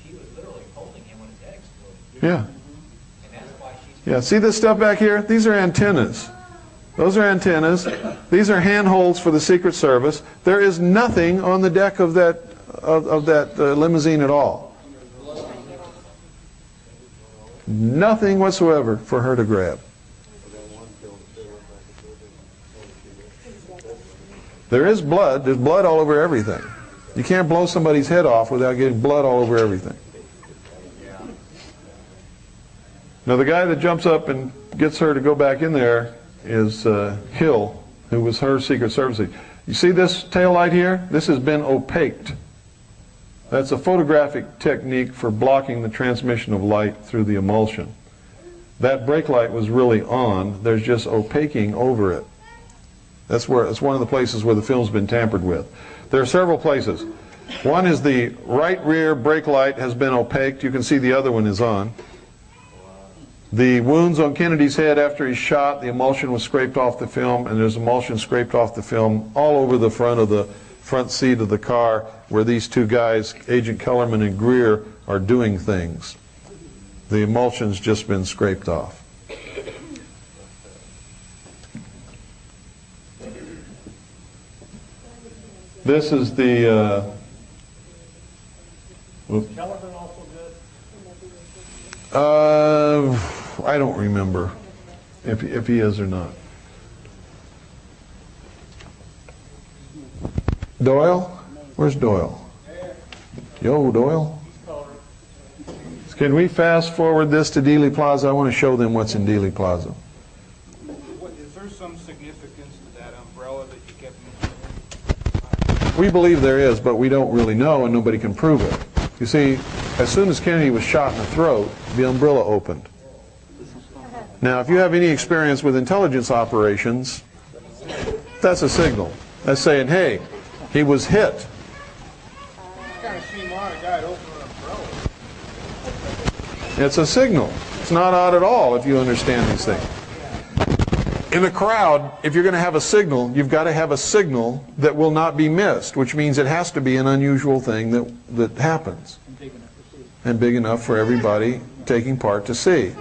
she was literally holding him when his head exploded. Yeah. And that's why she's... Yeah, see this stuff back here? These are antennas. Those are antennas. These are handholds for the Secret Service. There is nothing on the deck of that limousine at all. Nothing whatsoever for her to grab. There is blood. There's blood all over everything. You can't blow somebody's head off without getting blood all over everything. Now the guy that jumps up and gets her to go back in there is Hill, who was her Secret Service agent. You see this tail light here? This has been opaqued. That's a photographic technique for blocking the transmission of light through the emulsion. That brake light was really on. There's just opaquing over it. It's one of the places where the film's been tampered with. There are several places. One is the right rear brake light has been opaqued. You can see the other one is on. The wounds on Kennedy's head after he's shot, the emulsion was scraped off the film, and there's emulsion scraped off the film all over the front seat of the car where these two guys, Agent Kellerman and Greer, are doing things. The emulsion's just been scraped off. This is the... Kellerman also good? I don't remember if he is or not. Doyle? Where's Doyle? Yo, Doyle? Can we fast forward this to Dealey Plaza? I want to show them what's in Dealey Plaza. Is there some significance to that umbrella that you kept mentioning? We believe there is, but we don't really know, and nobody can prove it. You see, as soon as Kennedy was shot in the throat, the umbrella opened. Now, if you have any experience with intelligence operations, that's a signal. That's saying, hey, he was hit. It kind of seemed odd, a guy to open an umbrella. It's a signal. It's not odd at all if you understand these things. In a crowd, if you're going to have a signal, you've got to have a signal that will not be missed, which means it has to be an unusual thing that happens. And big enough for everybody taking part to see.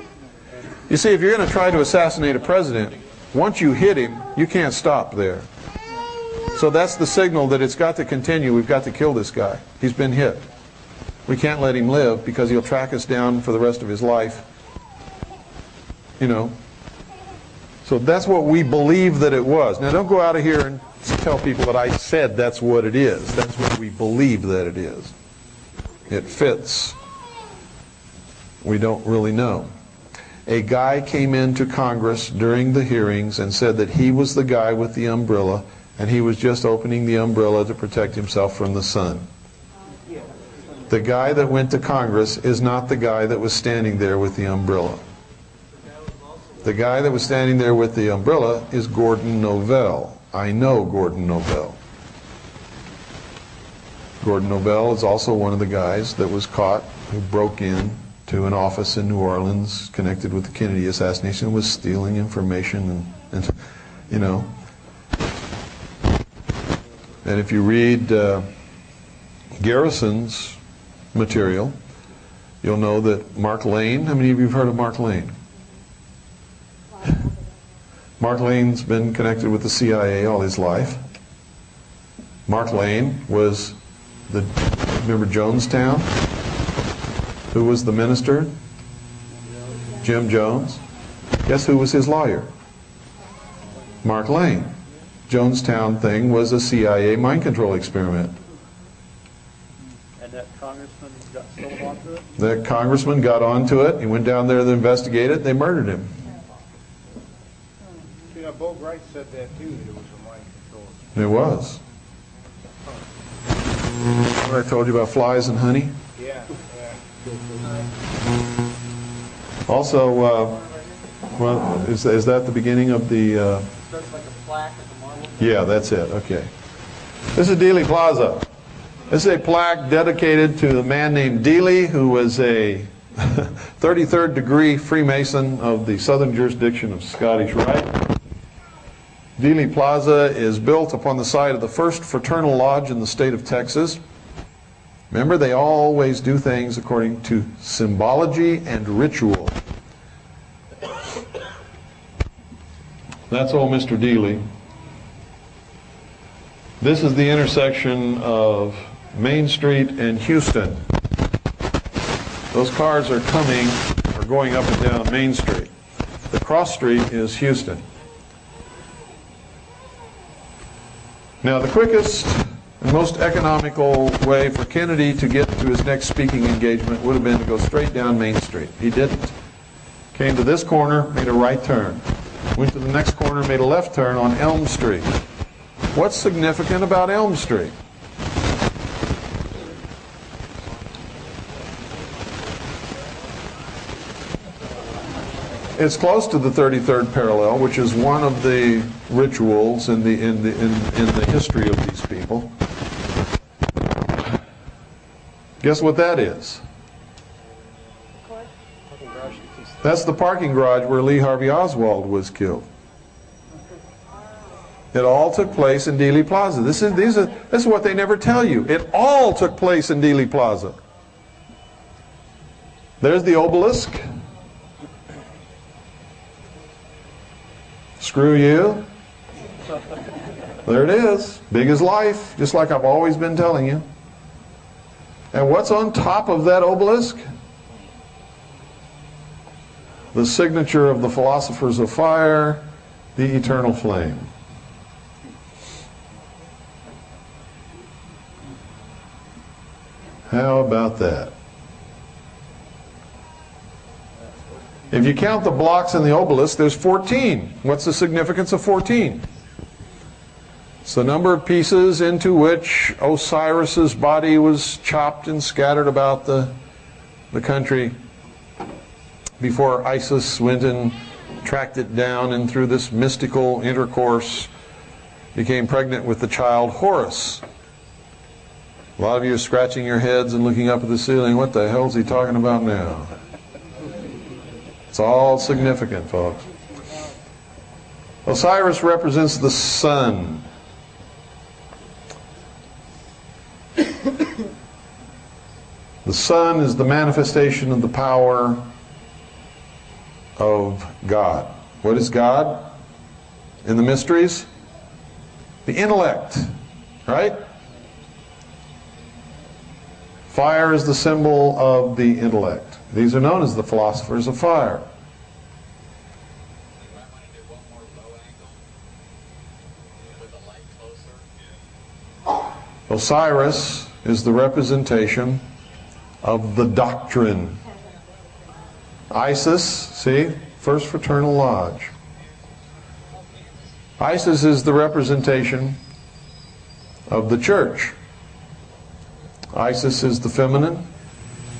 You see, if you're going to try to assassinate a president, once you hit him, you can't stop there. So that's the signal that it's got to continue. We've got to kill this guy. He's been hit. We can't let him live because he'll track us down for the rest of his life. You know. So that's what we believe that it was. Now don't go out of here and tell people that I said that's what it is. That's what we believe that it is. It fits. We don't really know. A guy came into Congress during the hearings and said that he was the guy with the umbrella, and he was just opening the umbrella to protect himself from the sun. The guy that went to Congress is not the guy that was standing there with the umbrella. The guy that was standing there with the umbrella is Gordon Novell. I know Gordon Novell. Gordon Novell is also one of the guys that was caught who broke in to an office in New Orleans connected with the Kennedy assassination and was stealing information and you know. And if you read Garrison's material, you'll know that Mark Lane, how many of you have heard of Mark Lane? Mark Lane's been connected with the CIA all his life. Mark Lane was remember Jonestown? Who was the minister? Jim Jones. Guess who was his lawyer? Mark Lane. Jonestown thing was a CIA mind control experiment. And that congressman got sold onto it? The congressman got onto it. He went down there to investigate it. They murdered him. You know, Bo Bright said that too, that it was a mind control. It was. What I told you about flies and honey? Yeah, yeah. Also, well, is that the beginning of the... Starts like a plaque at the marble. Yeah, that's it. Okay. This is Dealey Plaza. This is a plaque dedicated to a man named Dealey, who was a 33rd degree Freemason of the Southern Jurisdiction of Scottish Rite. Dealey Plaza is built upon the site of the first fraternal lodge in the state of Texas. Remember, they always do things according to symbology and ritual. That's old Mr. Dealey. This is the intersection of Main Street and Houston. Those cars are going up and down Main Street. The cross street is Houston. Now, the quickest and most economical way for Kennedy to get to his next speaking engagement would have been to go straight down Main Street. He didn't. Came to this corner, made a right turn. Went to the next corner, made a left turn on Elm Street. What's significant about Elm Street? It's close to the 33rd parallel, which is one of the rituals in the history of these people. Guess what that is? That's the parking garage where Lee Harvey Oswald was killed. It all took place in Dealey Plaza. This is what they never tell you. It all took place in Dealey Plaza. There's the obelisk. Screw you. There it is. Big as life, just like I've always been telling you. And what's on top of that obelisk? The signature of the philosophers of fire, the eternal flame. How about that? If you count the blocks in the obelisk, there's 14. What's the significance of 14? It's the number of pieces into which Osiris's body was chopped and scattered about the country before Isis went and tracked it down, and through this mystical intercourse became pregnant with the child Horus. A lot of you are scratching your heads and looking up at the ceiling. What the hell is he talking about now? It's all significant, folks. Osiris represents the sun. The sun is the manifestation of the power of God. What is God in the mysteries? The intellect, right? Fire is the symbol of the intellect. These are known as the philosophers of fire. Osiris is the representation of the doctrine. Isis, see, First Fraternal Lodge. Isis is the representation of the church. Isis is the feminine.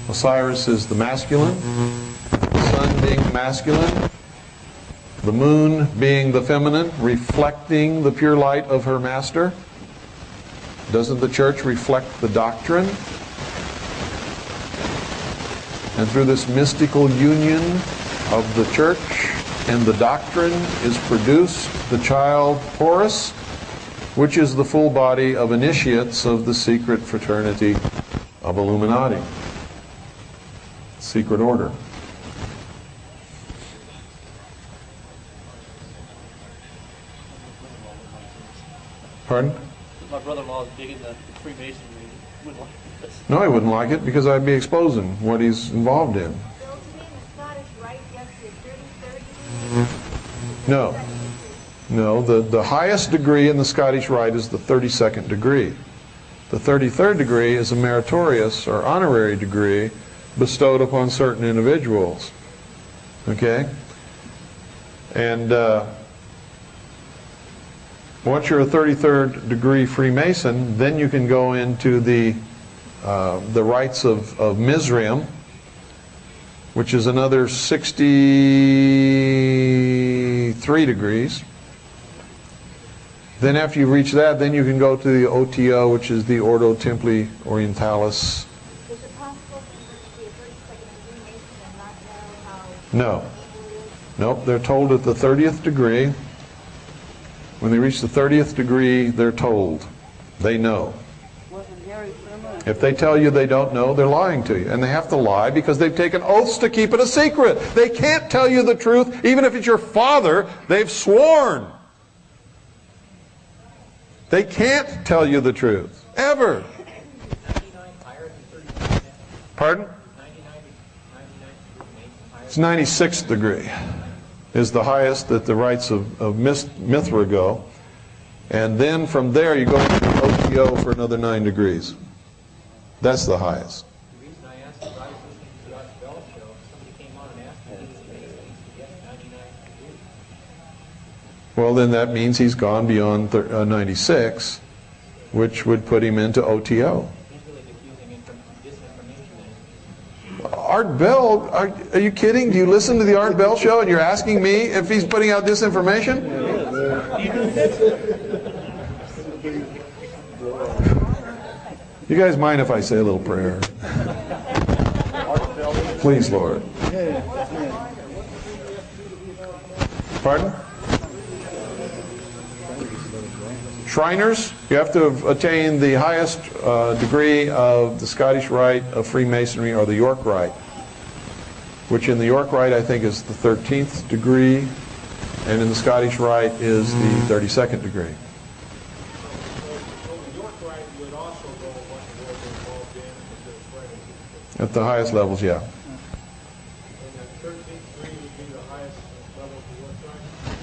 Osiris is the masculine. The sun being the masculine. The moon being the feminine, reflecting the pure light of her master. Doesn't the church reflect the doctrine? And through this mystical union of the church and the doctrine is produced the child Horus, which is the full body of initiates of the secret fraternity of Illuminati. secret order. Pardon? My brother-in-law is big in the Freemasonry. Wouldn't like this. No, he wouldn't like it because I'd be exposing what he's involved in. No. No, the highest degree in the Scottish Rite is the 32nd degree. The 33rd degree is a meritorious or honorary degree bestowed upon certain individuals. Okay? And once you're a 33rd degree Freemason, then you can go into the rites of Mizraim, which is another 63 degrees. Then after you reach that, then you can go to the OTO, which is the Ordo Templi Orientalis. Is it possible for you to be a 32nd degree Mason and not know how? No. Nope, they're told at the 30th degree. When they reach the 30th degree, they're told. They know. If they tell you they don't know, they're lying to you. And they have to lie because they've taken oaths to keep it a secret. They can't tell you the truth. Even if it's your father, they've sworn. They can't tell you the truth. Ever. Pardon? It's 96th degree is the highest that the rites of Mithra go. And then from there you go into the OTO for another 9 degrees. That's the highest. The reason I asked is I was listening to the Art Bell show. Somebody came on and asked me if he was Mason to get 99 degrees. Well, then that means he's gone beyond 96, which would put him into OTO. He's really diffusing disinformation. Art Bell, are you kidding? Do you listen to the Art Bell show and you're asking me if he's putting out disinformation? You guys mind if I say a little prayer? Please, Lord. Pardon? Shriners, you have to have attained the highest degree of the Scottish Rite of Freemasonry or the York Rite, which in the York Rite I think is the 13th degree, and in the Scottish Rite is the 32nd degree. At the highest levels, yeah.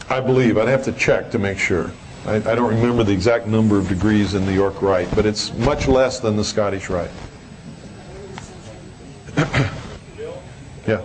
I believe. I'd have to check to make sure. I don't remember the exact number of degrees in the York Rite, but it's much less than the Scottish Rite. Yeah.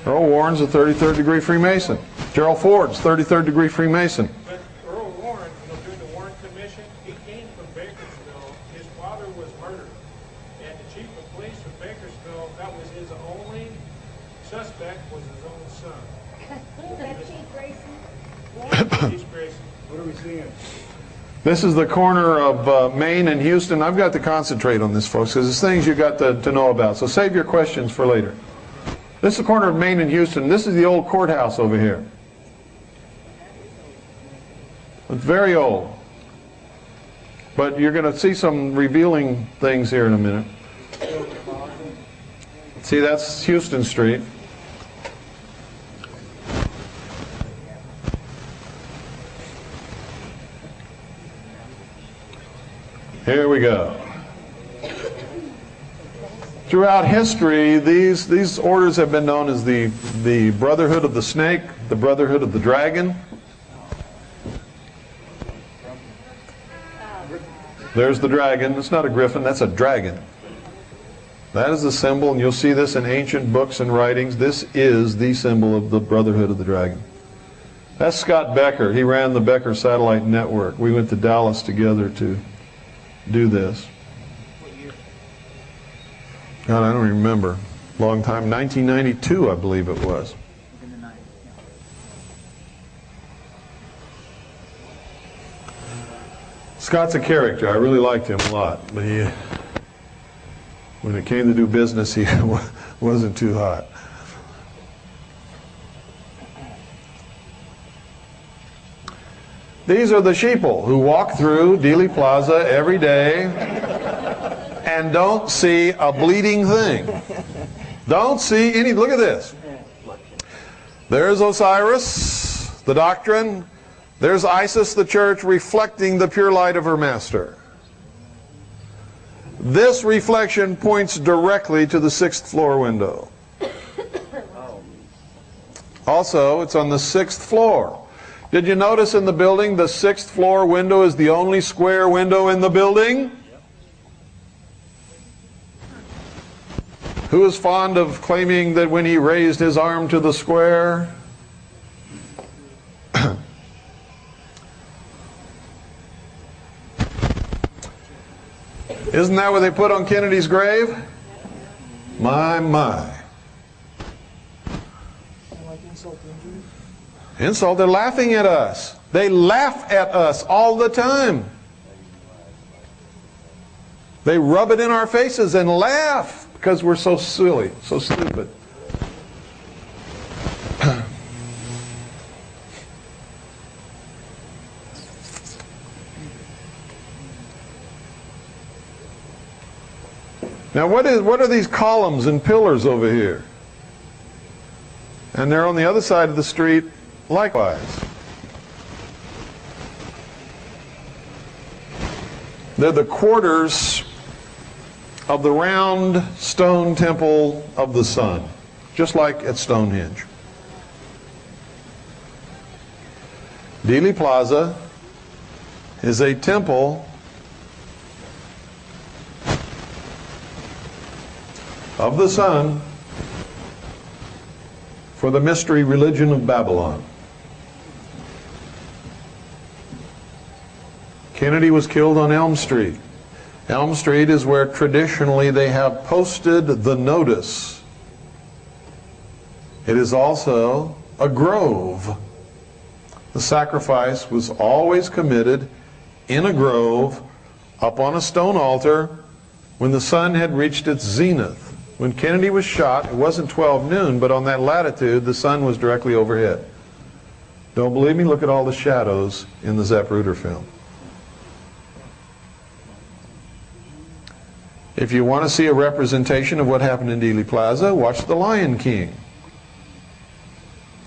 Earl Warren's a 33rd degree Freemason. Gerald Ford's 33rd degree Freemason. But Earl Warren, during the Warren Commission, he came from Bakersville. His father was murdered. And the chief of police of Bakersville, that was his only suspect, was his own son. Is that Chief Grayson? Chief Grayson. What are we seeing? This is the corner of Maine and Houston. I've got to concentrate on this, folks, because there's things you've got to know about. So save your questions for later. This is the corner of Maine and Houston. This is the old courthouse over here. It's very old. But you're going to see some revealing things here in a minute. See, that's Houston Street. Here we go. Throughout history, these orders have been known as the Brotherhood of the Snake, the Brotherhood of the Dragon. There's the dragon. It's not a griffin, that's a dragon. That is the symbol, and you'll see this in ancient books and writings. This is the symbol of the Brotherhood of the Dragon. That's Scott Becker. He ran the Becker Satellite Network. We went to Dallas together to do this. God, I don't even remember. Long time. 1992, I believe it was. Scott's a character. I really liked him a lot. But when it came to do business, he wasn't too hot. These are the sheeple who walk through Dealey Plaza every day and don't see a bleeding thing. Don't see any. Look at this. There's Osiris, the doctrine. There's Isis, the church, reflecting the pure light of her master. This reflection points directly to the 6th floor window. Also, it's on the 6th floor. Did you notice in the building the 6th floor window is the only square window in the building? Who is fond of claiming that when he raised his arm to the square? Isn't that what they put on Kennedy's grave? My, my. Insult, they're laughing at us. They laugh at us all the time. They rub it in our faces and laugh because we're so silly, so stupid. Now what are these columns and pillars over here? And they're on the other side of the street likewise. They're the quarters of the round stone temple of the sun, just like at Stonehenge. Dealey Plaza is a temple of the sun for the mystery religion of Babylon. Kennedy was killed on Elm Street. Elm Street is where traditionally they have posted the notice. It is also a grove. The sacrifice was always committed in a grove up on a stone altar when the sun had reached its zenith. When Kennedy was shot, it wasn't 12 noon, but on that latitude, the sun was directly overhead. Don't believe me? Look at all the shadows in the Zapruder film. If you want to see a representation of what happened in Dealey Plaza, watch The Lion King.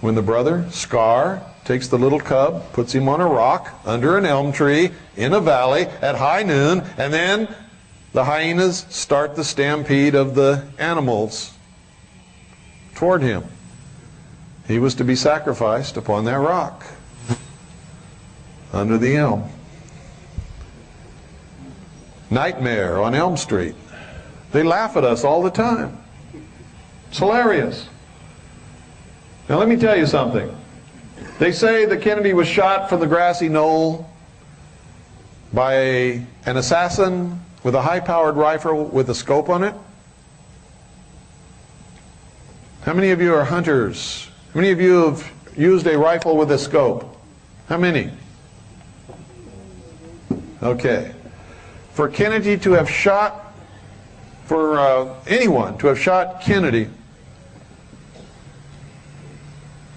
When the brother, Scar, takes the little cub, puts him on a rock under an elm tree in a valley at high noon, and then the hyenas start the stampede of the animals toward him. He was to be sacrificed upon that rock under the elm. Nightmare on Elm Street. They laugh at us all the time. It's hilarious. Now let me tell you something. They say that Kennedy was shot from the grassy knoll by an assassin with a high-powered rifle with a scope on it. How many of you are hunters? How many of you have used a rifle with a scope? How many? Okay. For Kennedy to have shot, for anyone to have shot Kennedy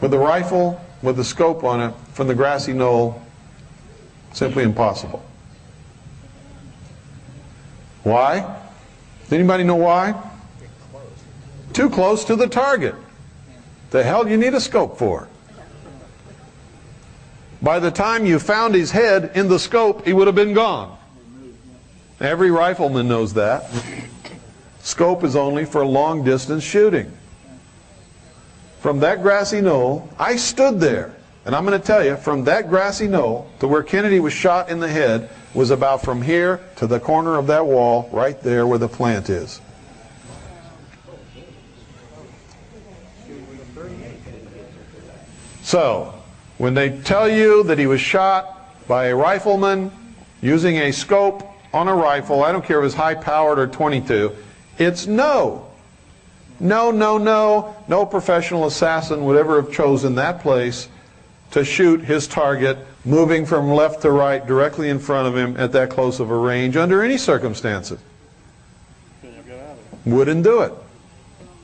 with a rifle with a scope on it from the grassy knoll, simply impossible. Why? Does anybody know why? Too close to the target. The hell you need a scope for? By the time you found his head in the scope, he would have been gone. Every rifleman knows that. Scope is only for long distance shooting. From that grassy knoll, I stood there, and I'm going to tell you, from that grassy knoll to where Kennedy was shot in the head was about from here to the corner of that wall right there where the plant is. So, when they tell you that he was shot by a rifleman using a scope on a rifle, I don't care if it's high-powered or .22, it's no. No, no, no. No professional assassin would ever have chosen that place to shoot his target moving from left to right directly in front of him at that close of a range under any circumstances. Wouldn't do it.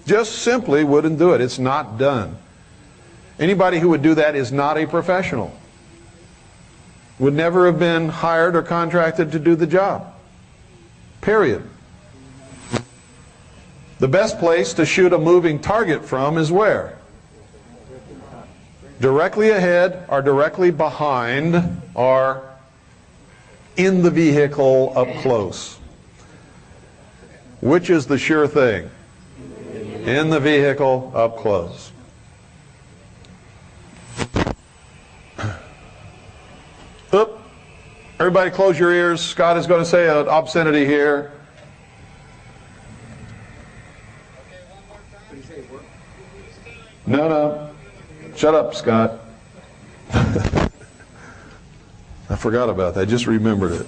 Just simply wouldn't do it. It's not done. Anybody who would do that is not a professional. would never have been hired or contracted to do the job. Period. The best place to shoot a moving target from is where? Directly ahead or directly behind or in the vehicle up close. Which is the sure thing? In the vehicle up close. Oop. Everybody close your ears. Scott is going to say an obscenity here. No. Shut up, Scott. I forgot about that. I just remembered it.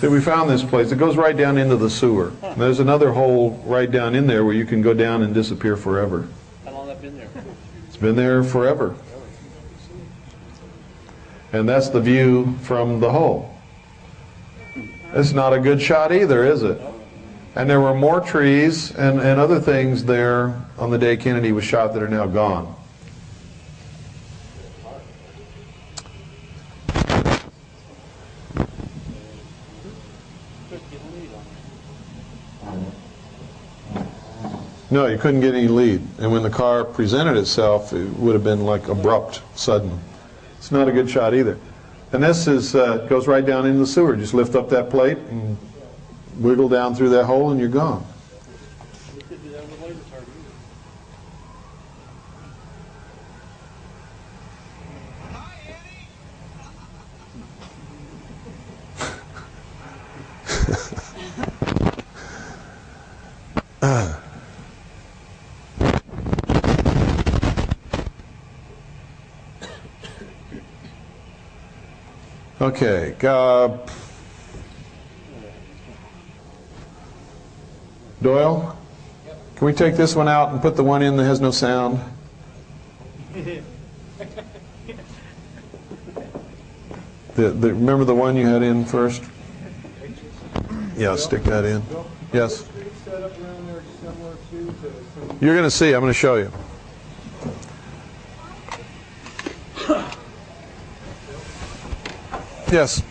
See, we found this place. It goes right down into the sewer. And there's another hole right down in there where you can go down and disappear forever. How long have that been there? It's been there forever. And that's the view from the hole. It's not a good shot either, is it? And there were more trees and other things there on the day Kennedy was shot that are now gone. No, you couldn't get any lead. And when the car presented itself, it would have been like abrupt, sudden. It's not a good shot either. And this is goes right down into the sewer. Just lift up that plate and wiggle down through that hole and you're gone. Okay. Doyle, can we take this one out and put the one in that has no sound? Remember the one you had in first? Yeah, stick that in. Yes? You're going to see. I'm going to show you. Yes?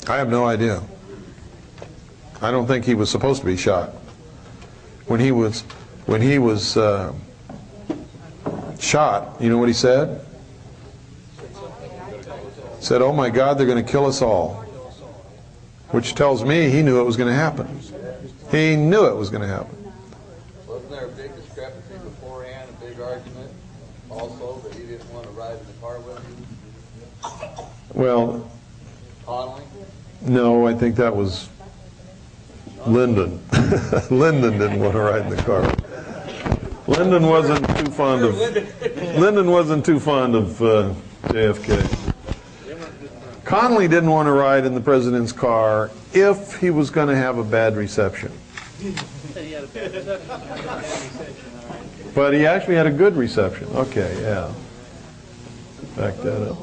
I have no idea. I don't think he was supposed to be shot. When he was shot, you know what he said? He said, "Oh my God, they're going to kill us all." Which tells me he knew it was going to happen. He knew it was going to happen. Wasn't there a big discrepancy beforehand, a big argument also that he didn't want to ride in the car with him? Well, Connolly? No, I think that was Lyndon. Lyndon didn't want to ride in the car. Lyndon wasn't too fond of JFK. Connolly didn't want to ride in the president's car if he was going to have a bad reception. But he actually had a good reception. Okay, yeah. Back that up.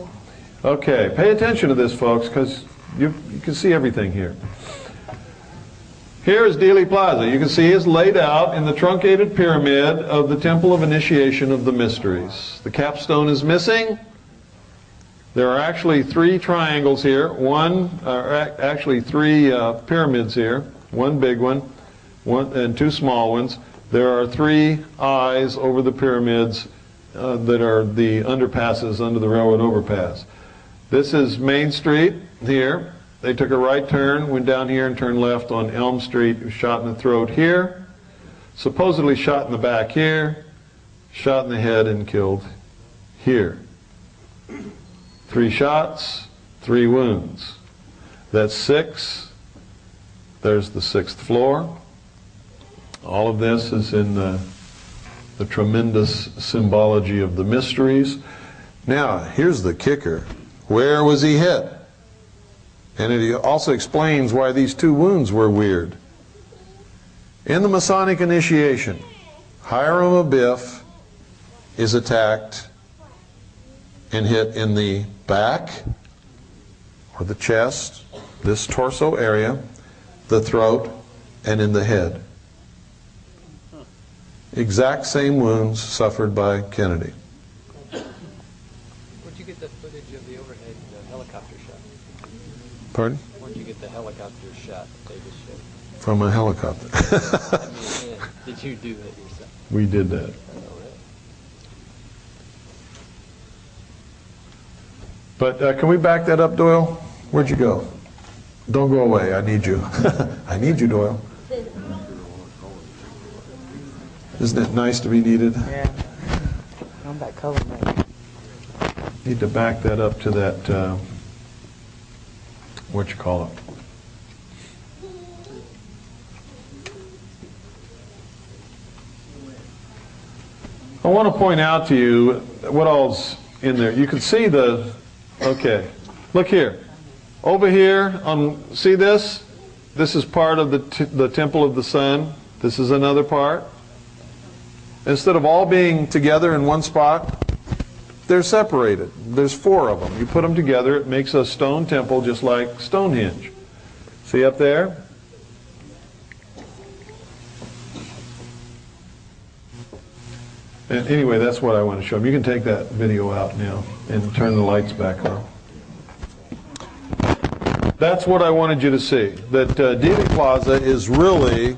Okay, pay attention to this, folks, because you can see everything here. Here is Dealey Plaza. You can see it's laid out in the truncated pyramid of the Temple of Initiation of the Mysteries. The capstone is missing. There are actually three triangles here. Actually three pyramids here. One big one, and two small ones. There are three eyes over the pyramids that are the underpasses under the railroad overpass. This is Main Street here. They took a right turn, went down here and turned left on Elm Street. Was shot in the throat here. Supposedly shot in the back here. Shot in the head and killed here. 3 shots, 3 wounds. That's 6. There's the 6th floor. All of this is in the tremendous symbology of the mysteries. Now, here's the kicker. Where was he hit? And it also explains why these 2 wounds were weird. In the Masonic initiation, Hiram Abiff is attacked and hit in the back or the chest, this torso area, the throat, and in the head. Exact same wounds suffered by Kennedy. Where'd you get the footage of the overhead helicopter shot? Pardon? Where'd you get the helicopter shot that they just showed? From a helicopter. I mean, did you do that yourself? We did that. But can we back that up, Doyle? Where'd you go? Don't go away. I need you. I need you, Doyle. Isn't it nice to be needed? Yeah. I'm that color, man. Need to back that up to that, what you call it? I want to point out to you what all's in there. You can see the, okay, look here. Over here, see this? This is part of the temple of the sun. This is another part. Instead of all being together in one spot, they're separated. There's 4 of them. You put them together, it makes a stone temple just like Stonehenge. See up there? And anyway, that's what I want to show them. You can take that video out now and turn the lights back on. That's what I wanted you to see. That Dealey Plaza is really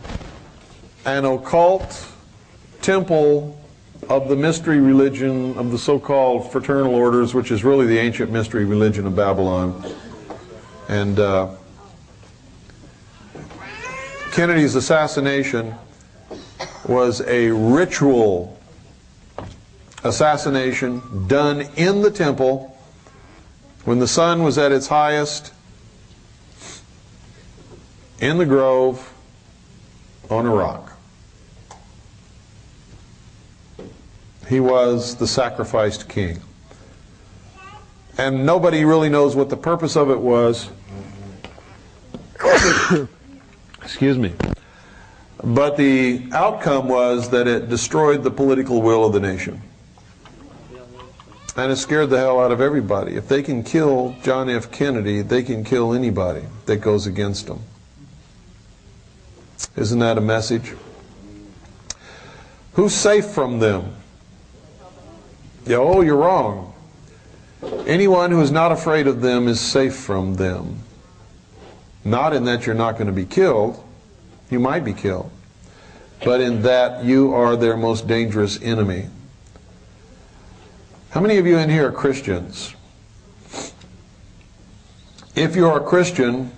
an occult temple of the mystery religion of the so-called fraternal orders, which is really the ancient mystery religion of Babylon. And Kennedy's assassination was a ritual assassination done in the temple when the sun was at its highest in the grove on a rock. He was the sacrificed king. And nobody really knows what the purpose of it was. Excuse me. But the outcome was that it destroyed the political will of the nation. And it scared the hell out of everybody. If they can kill John F. Kennedy, they can kill anybody that goes against them. Isn't that a message? Who's safe from them? Yeah, oh, you're wrong. Anyone who is not afraid of them is safe from them. Not in that you're not going to be killed. You might be killed. But in that you are their most dangerous enemy. How many of you in here are Christians? If you're a Christian,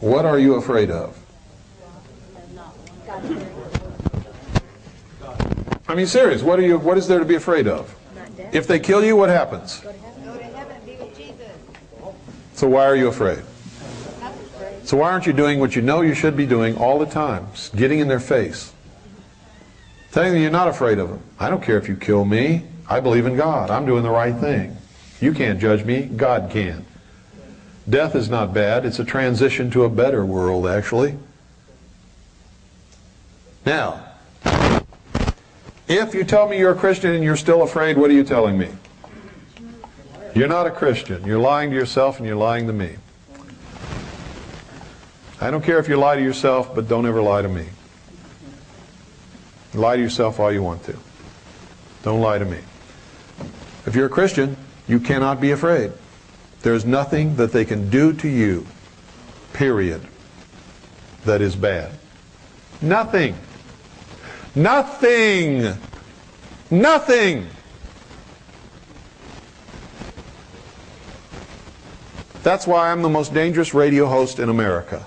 what are you afraid of? I mean, serious. What is there to be afraid of? If they kill you, what happens? Go to heaven and be with Jesus. So why are you afraid? So why aren't you doing what you know you should be doing all the time? Getting in their face. Telling them you're not afraid of them. I don't care if you kill me. I believe in God. I'm doing the right thing. You can't judge me. God can. Death is not bad. It's a transition to a better world, actually. Now, if you tell me you're a Christian and you're still afraid, what are you telling me? You're not a Christian. You're lying to yourself and you're lying to me. I don't care if you lie to yourself, but don't ever lie to me. Lie to yourself all you want to. Don't lie to me. If you're a Christian, you cannot be afraid. There's nothing that they can do to you, period, that is bad. Nothing. Nothing. Nothing. That's why I'm the most dangerous radio host in America.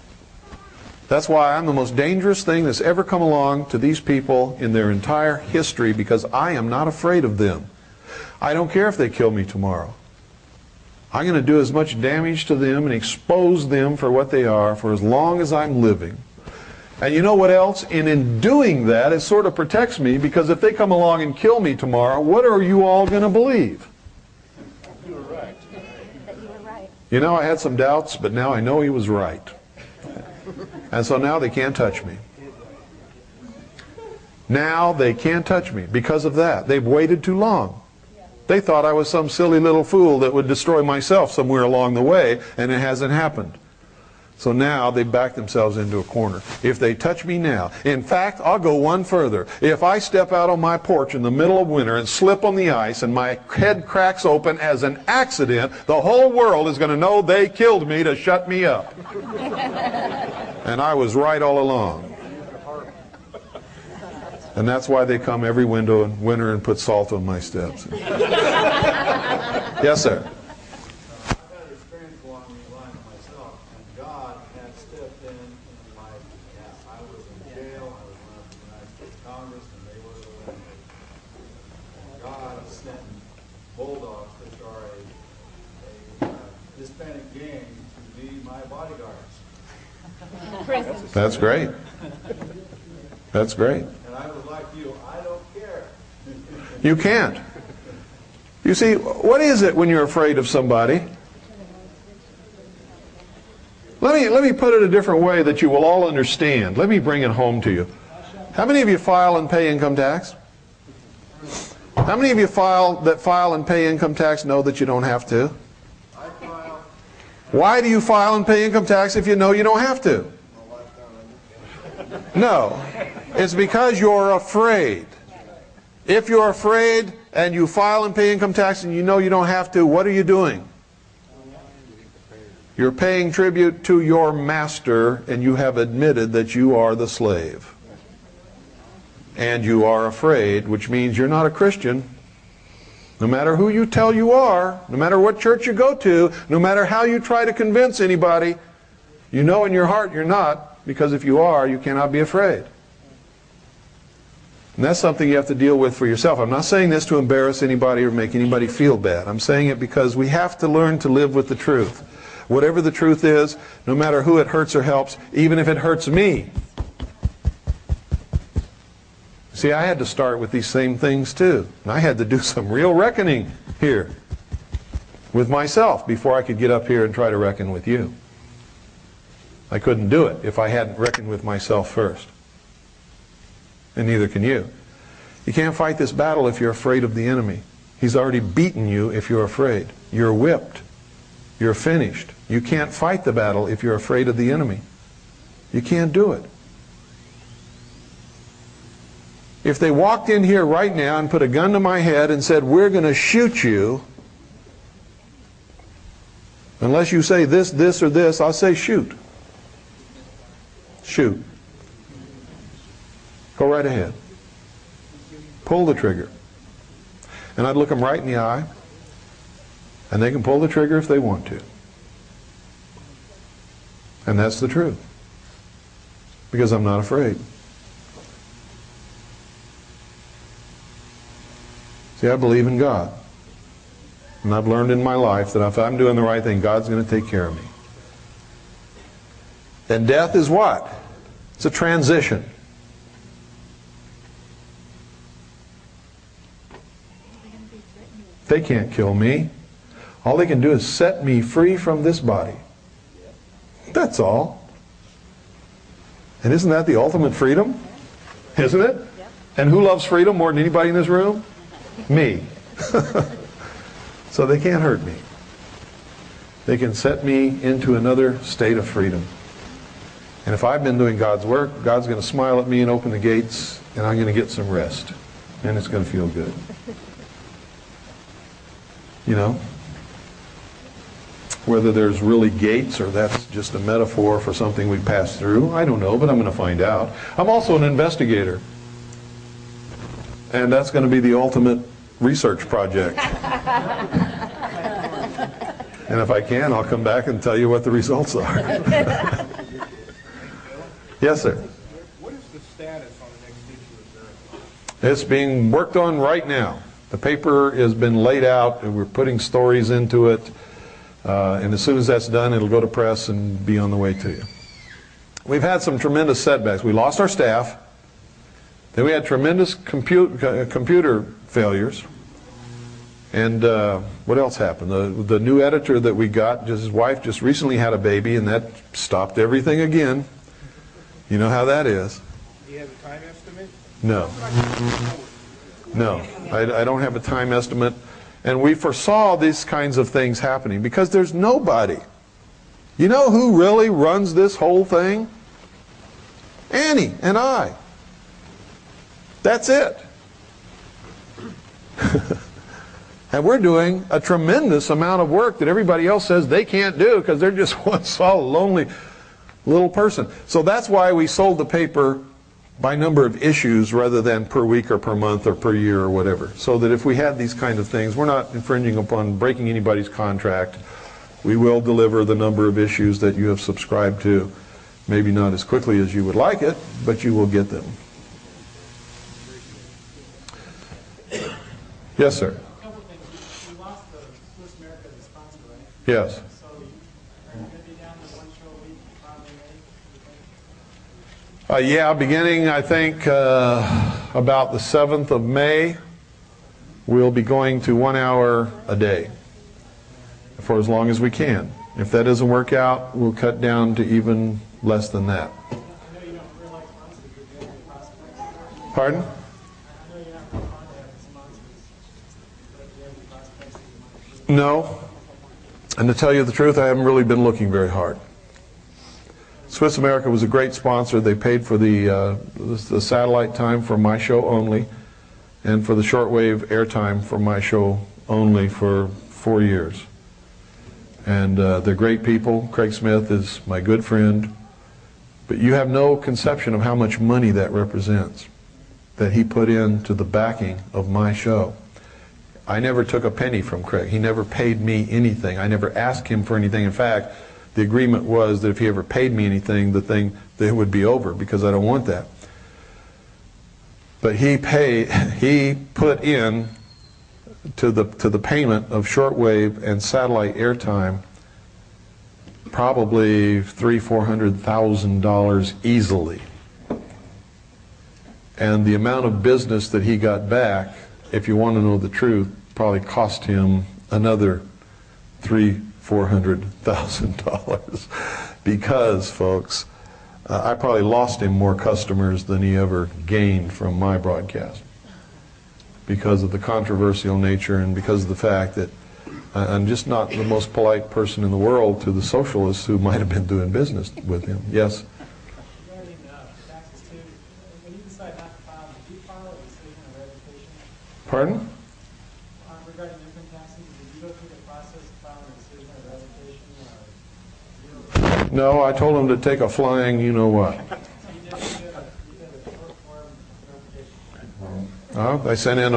That's why I'm the most dangerous thing that's ever come along to these people in their entire history, because I am not afraid of them. I don't care if they kill me tomorrow. I'm going to do as much damage to them and expose them for what they are for as long as I'm living. And you know what else? And in doing that, it sort of protects me, because if they come along and kill me tomorrow, what are you all going to believe? You were right. That you were right. You know, I had some doubts, but now I know he was right. And so now they can't touch me. Now they can't touch me because of that. They've waited too long. They thought I was some silly little fool that would destroy myself somewhere along the way, and it hasn't happened. So now they back themselves into a corner. If they touch me now, in fact, I'll go one further. If I step out on my porch in the middle of winter and slip on the ice and my head cracks open as an accident, the whole world is going to know they killed me to shut me up. And I was right all along. And that's why they come every winter and put salt on my steps. Yes, sir. Bulldogs, which are a Hispanic gang, to be my bodyguards. That's great. That's great. And I was like you, I don't care. You can't. You see, what is it when you're afraid of somebody? Let me put it a different way that you will all understand. Let me bring it home to you. How many of you file and pay income tax? How many of you that file and pay income tax know that you don't have to? I file. Why do you file and pay income tax if you know you don't have to? No. It's because you're afraid. If you're afraid and you file and pay income tax and you know you don't have to, what are you doing? You're paying tribute to your master, and you have admitted that you are the slave. And you are afraid, which means you're not a Christian. No matter who you tell you are, no matter what church you go to, no matter how you try to convince anybody, you know in your heart you're not, because if you are, you cannot be afraid. And that's something you have to deal with for yourself. I'm not saying this to embarrass anybody or make anybody feel bad. I'm saying it because we have to learn to live with the truth. Whatever the truth is, no matter who it hurts or helps, even if it hurts me. See, I had to start with these same things too. And I had to do some real reckoning here with myself before I could get up here and try to reckon with you. I couldn't do it if I hadn't reckoned with myself first. And neither can you. You can't fight this battle if you're afraid of the enemy. He's already beaten you if you're afraid. You're whipped. You're finished. You can't fight the battle if you're afraid of the enemy. You can't do it. If they walked in here right now and put a gun to my head and said, we're going to shoot you, unless you say this, this, or this, I'll say shoot. Shoot. Go right ahead. Pull the trigger. And I'd look them right in the eye, and they can pull the trigger if they want to. And that's the truth. Because I'm not afraid. See, I believe in God. And I've learned in my life that if I'm doing the right thing, God's going to take care of me. And death is what? It's a transition. They can't kill me. All they can do is set me free from this body. That's all. And isn't that the ultimate freedom? Isn't it? And who loves freedom more than anybody in this room? Me. So they can't hurt me. They can set me into another state of freedom. And if I've been doing God's work, God's going to smile at me and open the gates, and I'm going to get some rest. And it's going to feel good. You know? Whether there's really gates or that's just a metaphor for something we pass through, I don't know, but I'm going to find out. I'm also an investigator. And that's going to be the ultimate research project. And if I can, I'll come back and tell you what the results are. Yes, sir. What is the status on the next issue of Verify? It's being worked on right now. The paper has been laid out, and we're putting stories into it. And as soon as that's done, it'll go to press and be on the way to you. We've had some tremendous setbacks. We lost our staff. Then we had tremendous computer failures. And what else happened? The new editor that we got, his wife just recently had a baby, and that stopped everything again. You know how that is. Do you have a time estimate? No. No. I don't have a time estimate. And we foresaw these kinds of things happening because there's nobody You know who really runs this whole thing? Annie and I. That's it. And we're doing a tremendous amount of work that everybody else says they can't do because they're just one small, lonely little person. So that's why we sold the paper by number of issues rather than per week or per month or per year or whatever. So that if we had these kind of things, we're not infringing upon breaking anybody's contract. We will deliver the number of issues that you have subscribed to. Maybe not as quickly as you would like it, but you will get them. Yes, sir. A couple things. You lost the Swiss America as a sponsor, right? Yes. So are you going to be down to one show a week probably May? Yeah, beginning, I think, about the 7th of May, we'll be going to 1 hour a day for as long as we can. If that doesn't work out, we'll cut down to even less than that. I know you don't realize sponsors, but do you have any prospects? Pardon? I know you're not going to contact sponsors, but do you have any prospects that you might do? No. And to tell you the truth, I haven't really been looking very hard. Swiss America was a great sponsor. They paid for the satellite time for my show only, and for the shortwave airtime for my show only for 4 years. And they're great people. Craig Smith is my good friend. But you have no conception of how much money that represents that he put into the backing of my show. I never took a penny from Craig. He never paid me anything. I never asked him for anything. In fact, the agreement was that if he ever paid me anything, it would be over, because I don't want that. But he put in to the payment of shortwave and satellite airtime probably $300,000-$400,000 easily. And the amount of business that he got back, if you want to know the truth, probably cost him another $300,000-$400,000 because, folks, I probably lost him more customers than he ever gained from my broadcast, because of the controversial nature and because of the fact that I'm just not the most polite person in the world to the socialists who might have been doing business with him. Yes? Regarding taxes too, when you decide not to file, did you file a decision of revocation? Pardon? Regarding income taxes, did you go through the process of filing a decision of revocation? No, I told him to take a flying you-know-what. I sent in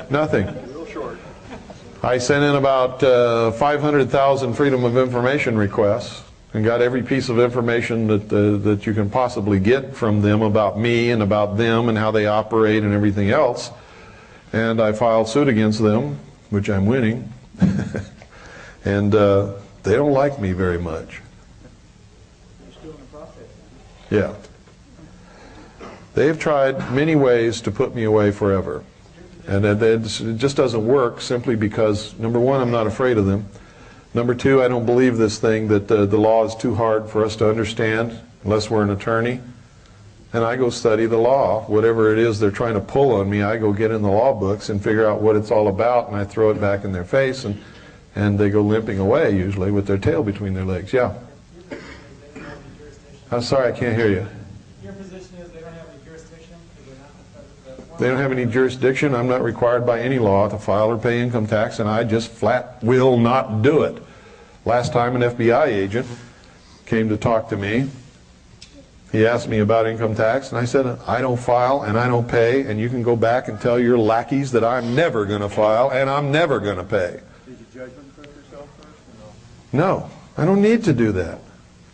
nothing. I sent in about 500,000 Freedom of Information requests and got every piece of information that you can possibly get from them about me and about them and how they operate and everything else. And I filed suit against them, which I'm winning. And they don't like me very much. You're still in the process. Yeah. They've tried many ways to put me away forever. And it just doesn't work, simply because, number one, I'm not afraid of them. Number two, I don't believe this thing that the law is too hard for us to understand unless we're an attorney. And I go study the law. Whatever it is they're trying to pull on me, I go get in the law books and figure out what it's all about, and I throw it back in their face, and they go limping away, usually, with their tail between their legs. Yeah? I'm sorry, I can't hear you. Your position is they don't have any jurisdiction? They're not They don't have any jurisdiction. I'm not required by any law to file or pay income tax, and I just flat will not do it. Last time an FBI agent came to talk to me, he asked me about income tax, and I said, I don't file and I don't pay, and you can go back and tell your lackeys that I'm never going to file and I'm never going to pay. Did you judgment proof yourself first or No, I don't need to do that.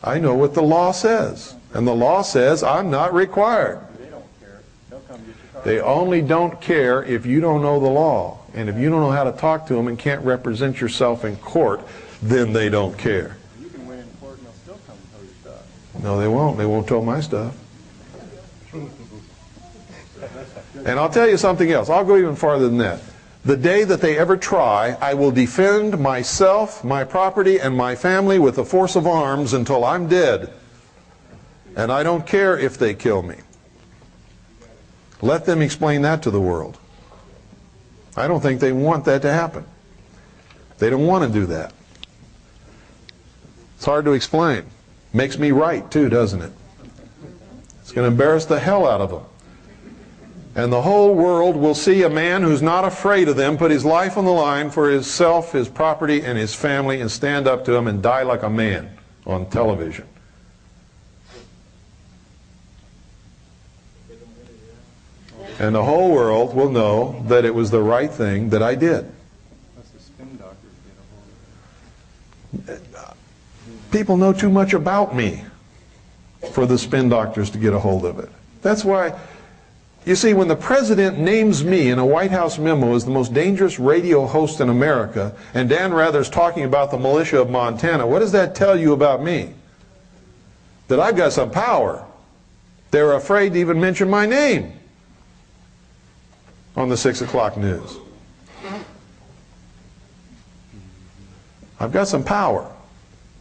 I know what the law says, and the law says I'm not required. They don't care. They'll come get your car. They only don't care if you don't know the law. And if you don't know how to talk to them and can't represent yourself in court, then they don't care. You can win in court and they'll still come and tow your stuff. No, they won't. They won't tow my stuff. And I'll tell you something else. I'll go even farther than that. The day that they ever try, I will defend myself, my property, and my family with the force of arms until I'm dead. And I don't care if they kill me. Let them explain that to the world. I don't think they want that to happen. They don't want to do that. It's hard to explain. Makes me right too, doesn't it? It's going to embarrass the hell out of them. And the whole world will see a man who's not afraid of them put his life on the line for himself, his property, and his family, and stand up to him and die like a man on television. And the whole world will know that it was the right thing that I did. People know too much about me for the spin doctors to get a hold of it. That's why, you see, when the president names me in a White House memo as the most dangerous radio host in America, and Dan Rather's talking about the militia of Montana, what does that tell you about me? That I've got some power. They're afraid to even mention my name on the 6 o'clock news. I've got some power,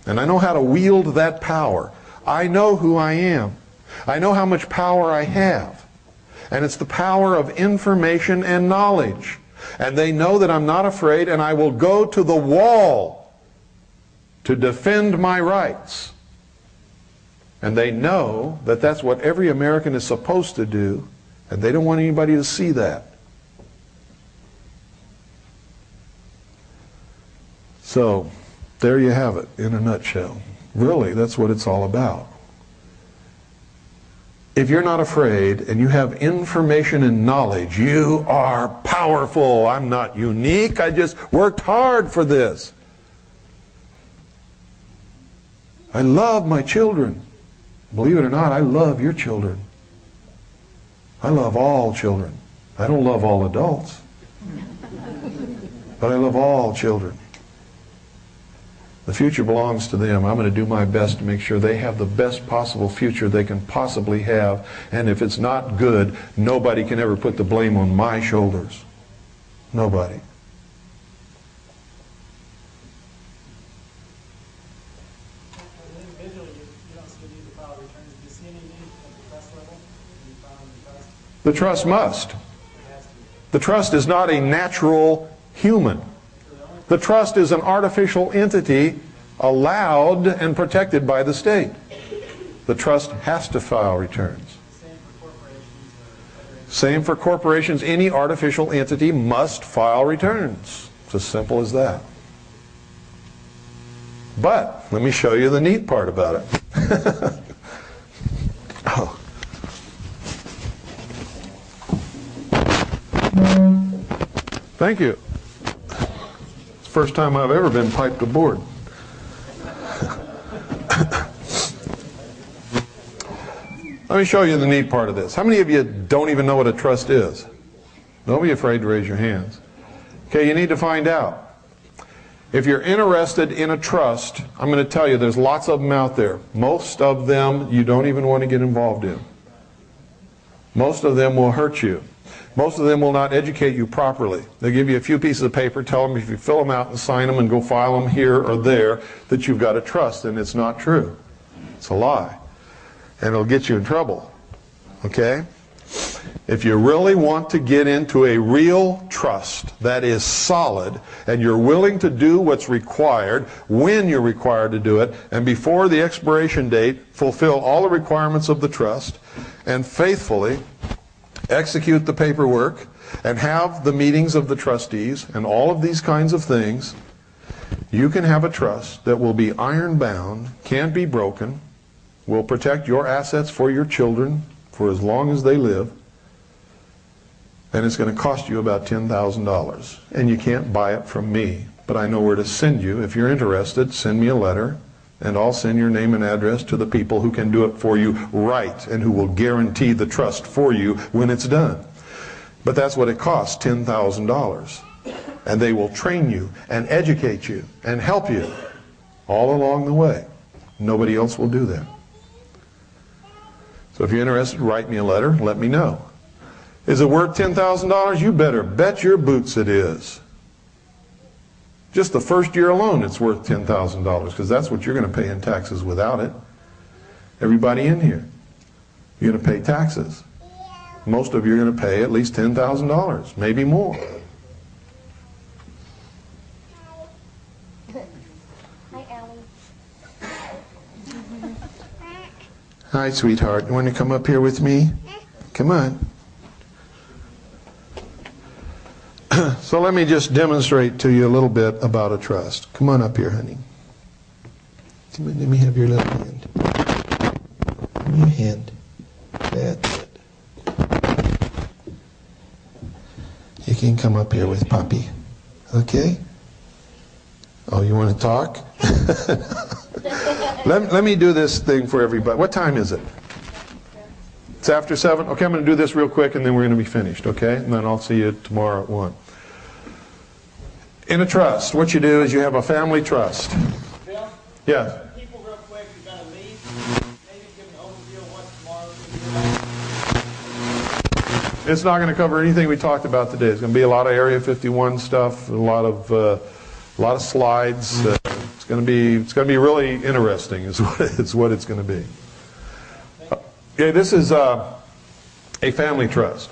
and I know how to wield that power. I know who I am. I know how much power I have. And it's the power of information and knowledge. And they know that I'm not afraid, and I will go to the wall to defend my rights. And they know that that's what every American is supposed to do, and they don't want anybody to see that. So, there you have it in a nutshell. Really, that's what it's all about. If you're not afraid and you have information and knowledge, you are powerful. I'm not unique. I just worked hard for this. I love my children. Believe it or not, I love your children. I love all children. I don't love all adults. But I love all children. The future belongs to them. I'm going to do my best to make sure they have the best possible future they can possibly have. And if it's not good, nobody can ever put the blame on my shoulders. Nobody. The trust must. The trust is not a natural human. The trust is an artificial entity allowed and protected by the state. The trust has to file returns. Same for corporations. Any artificial entity must file returns. It's as simple as that. But let me show you the neat part about it. Oh. Thank you. First time I've ever been piped aboard. Let me show you the neat part of this. How many of you don't even know what a trust is? Don't be afraid to raise your hands. Okay, you need to find out. If you're interested in a trust, I'm going to tell you there's lots of them out there. Most of them you don't even want to get involved in. Most of them will hurt you. Most of them will not educate you properly. They'll give you a few pieces of paper, tell them if you fill them out and sign them and go file them here or there, that you've got a trust, and it's not true. It's a lie. And it'll get you in trouble. Okay? If you really want to get into a real trust that is solid, and you're willing to do what's required, when you're required to do it, and before the expiration date, fulfill all the requirements of the trust, and faithfully execute the paperwork, and have the meetings of the trustees, and all of these kinds of things, you can have a trust that will be iron-bound, can't be broken, will protect your assets for your children for as long as they live, and it's going to cost you about $10,000. And you can't buy it from me, but I know where to send you. If you're interested, send me a letter, and I'll send your name and address to the people who can do it for you right and who will guarantee the trust for you when it's done. But that's what it costs, $10,000. And they will train you and educate you and help you all along the way. Nobody else will do that. So if you're interested, write me a letter, let me know. Is it worth $10,000? You better bet your boots it is. Just the first year alone, it's worth $10,000, because that's what you're going to pay in taxes without it. Everybody in here, you're going to pay taxes. Most of you are going to pay at least $10,000, maybe more. Hi, Allie. Hi, sweetheart. You want to come up here with me? Come on. So let me just demonstrate to you a little bit about a trust. Come on up here, honey. Come on, let me have your little hand. Give me your hand. That's it. You can come up here with Poppy. Okay? Oh, you want to talk? Let me do this thing for everybody. What time is it? It's after 7? Okay, I'm going to do this real quick and then we're going to be finished, okay? And then I'll see you tomorrow at 1. In a trust, what you do is you have a family trust. Bill? Yes? People real quick, you're going to leave. Maybe give an overview of what tomorrow. It's not going to cover anything we talked about today. It's going to be a lot of Area 51 stuff, a lot of slides. It's going to be really interesting. Is what it's going to be. Okay, this is a family trust.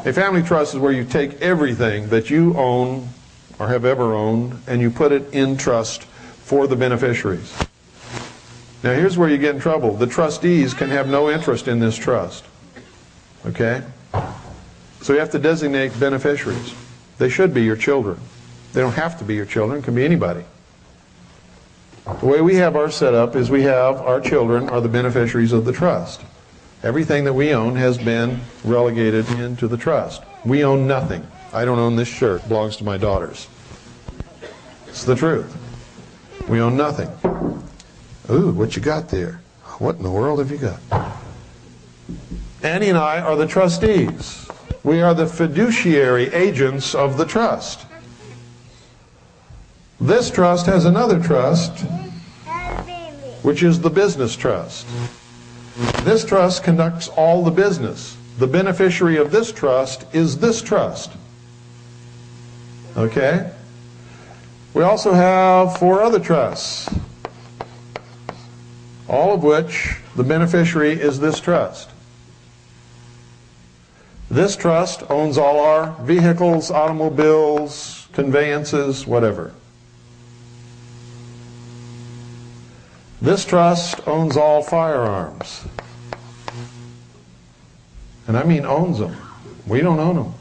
A family trust is where you take everything that you own or have ever owned and you put it in trust for the beneficiaries. Now here's where you get in trouble. The trustees can have no interest in this trust. Okay? So you have to designate beneficiaries. They should be your children. They don't have to be your children. It can be anybody. The way we have ours set up is we have our children are the beneficiaries of the trust. Everything that we own has been relegated into the trust. We own nothing. I don't own this shirt. It belongs to my daughters. It's the truth. We own nothing. Ooh, what you got there? What in the world have you got? Annie and I are the trustees. We are the fiduciary agents of the trust. This trust has another trust, which is the business trust. This trust conducts all the business. The beneficiary of this trust is this trust. Okay? We also have 4 other trusts, all of which the beneficiary is this trust. This trust owns all our vehicles, automobiles, conveyances, whatever. This trust owns all firearms. And I mean owns them. We don't own them.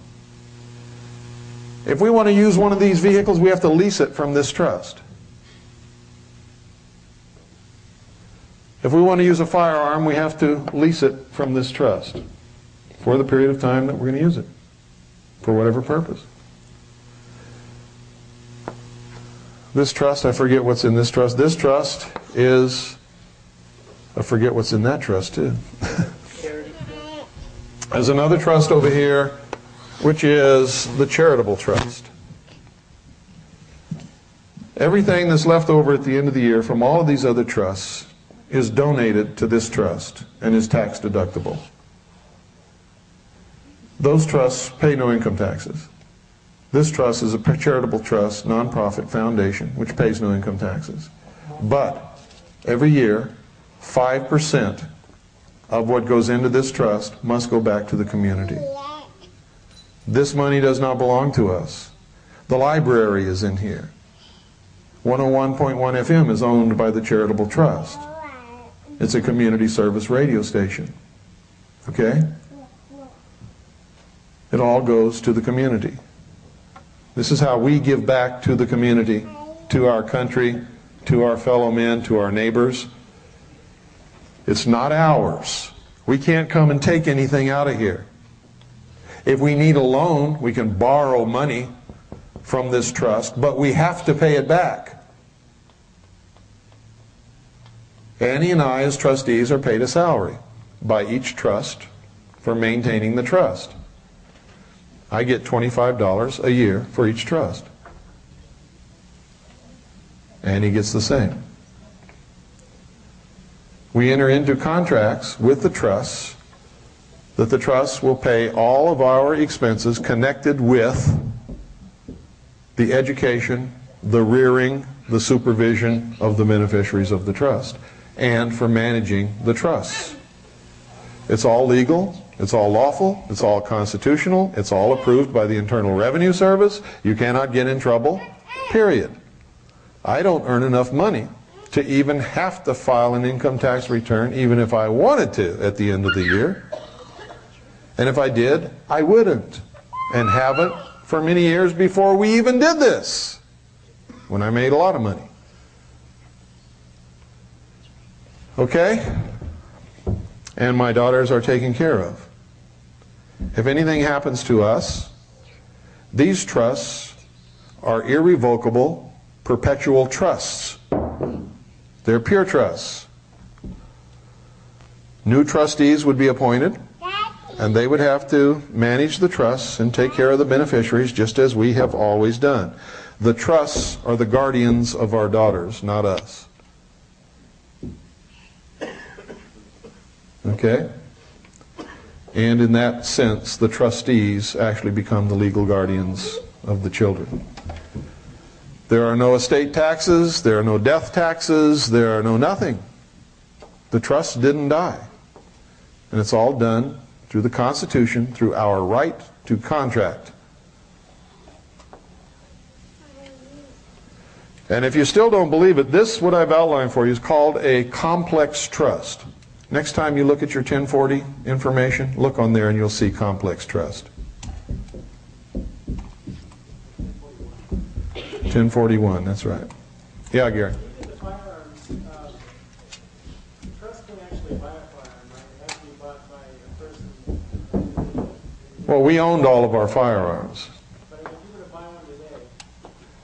If we want to use one of these vehicles, we have to lease it from this trust. If we want to use a firearm, we have to lease it from this trust for the period of time that we're going to use it, for whatever purpose. This trust, I forget what's in this trust. This trust is, I forget what's in that trust too. There's another trust over here, which is the charitable trust. Everything that's left over at the end of the year from all of these other trusts is donated to this trust and is tax deductible. Those trusts pay no income taxes. This trust is a charitable trust, nonprofit foundation, which pays no income taxes. But every year, 5% of what goes into this trust must go back to the community. This money does not belong to us. The library is in here. 101.1 FM is owned by the charitable trust. It's a community service radio station. Okay? It all goes to the community. This is how we give back to the community, to our country, to our fellow men, to our neighbors. It's not ours. We can't come and take anything out of here. If we need a loan, we can borrow money from this trust, but we have to pay it back. Annie and I, as trustees, are paid a salary by each trust for maintaining the trust. I get $25 a year for each trust. Annie gets the same. We enter into contracts with the trusts that the trusts will pay all of our expenses connected with the education, the rearing, the supervision of the beneficiaries of the trust, and for managing the trusts. It's all legal, it's all lawful, it's all constitutional, it's all approved by the Internal Revenue Service. You cannot get in trouble, period. I don't earn enough money to even have to file an income tax return, even if I wanted to at the end of the year. And if I did, I wouldn't, and haven't for many years before we even did this, when I made a lot of money. Okay? And my daughters are taken care of. If anything happens to us, these trusts are irrevocable, perpetual trusts. They're pure trusts. New trustees would be appointed, and they would have to manage the trusts and take care of the beneficiaries, just as we have always done. The trusts are the guardians of our daughters, not us. Okay? And in that sense, the trustees actually become the legal guardians of the children. There are no estate taxes, there are no death taxes, there are no nothing. The trust didn't die. And it's all done through the Constitution, through our right to contract. And if you still don't believe it, this, what I've outlined for you, is called a complex trust. Next time you look at your 1040 information, look on there and you'll see complex trust. 1041, that's right. Yeah, Gary. The firearms, trust can actually buy a firearm, right? It has to be bought by a person. Well, we owned all of our firearms. But if you were to buy one today,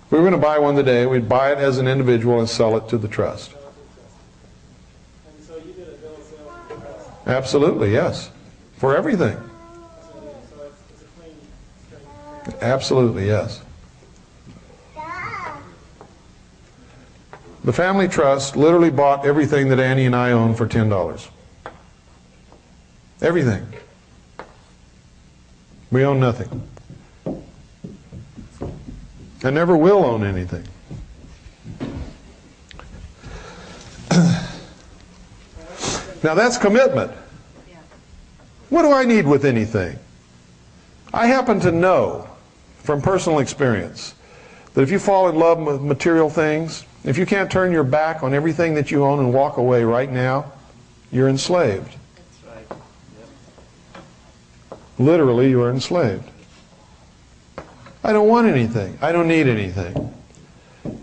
If we were going to buy one today, we'd buy it as an individual and sell it to the trust. and so you did a bill of sale for the trust. Absolutely, yes. For everything. So it's a clean, straight. Absolutely, yes. The family trust literally bought everything that Annie and I own for $10. Everything. We own nothing. I never will own anything. Now that's commitment. What do I need with anything? I happen to know from personal experience that if you fall in love with material things, if you can't turn your back on everything that you own and walk away right now, you're enslaved. That's right. Yep. Literally, you are enslaved. I don't want anything. I don't need anything.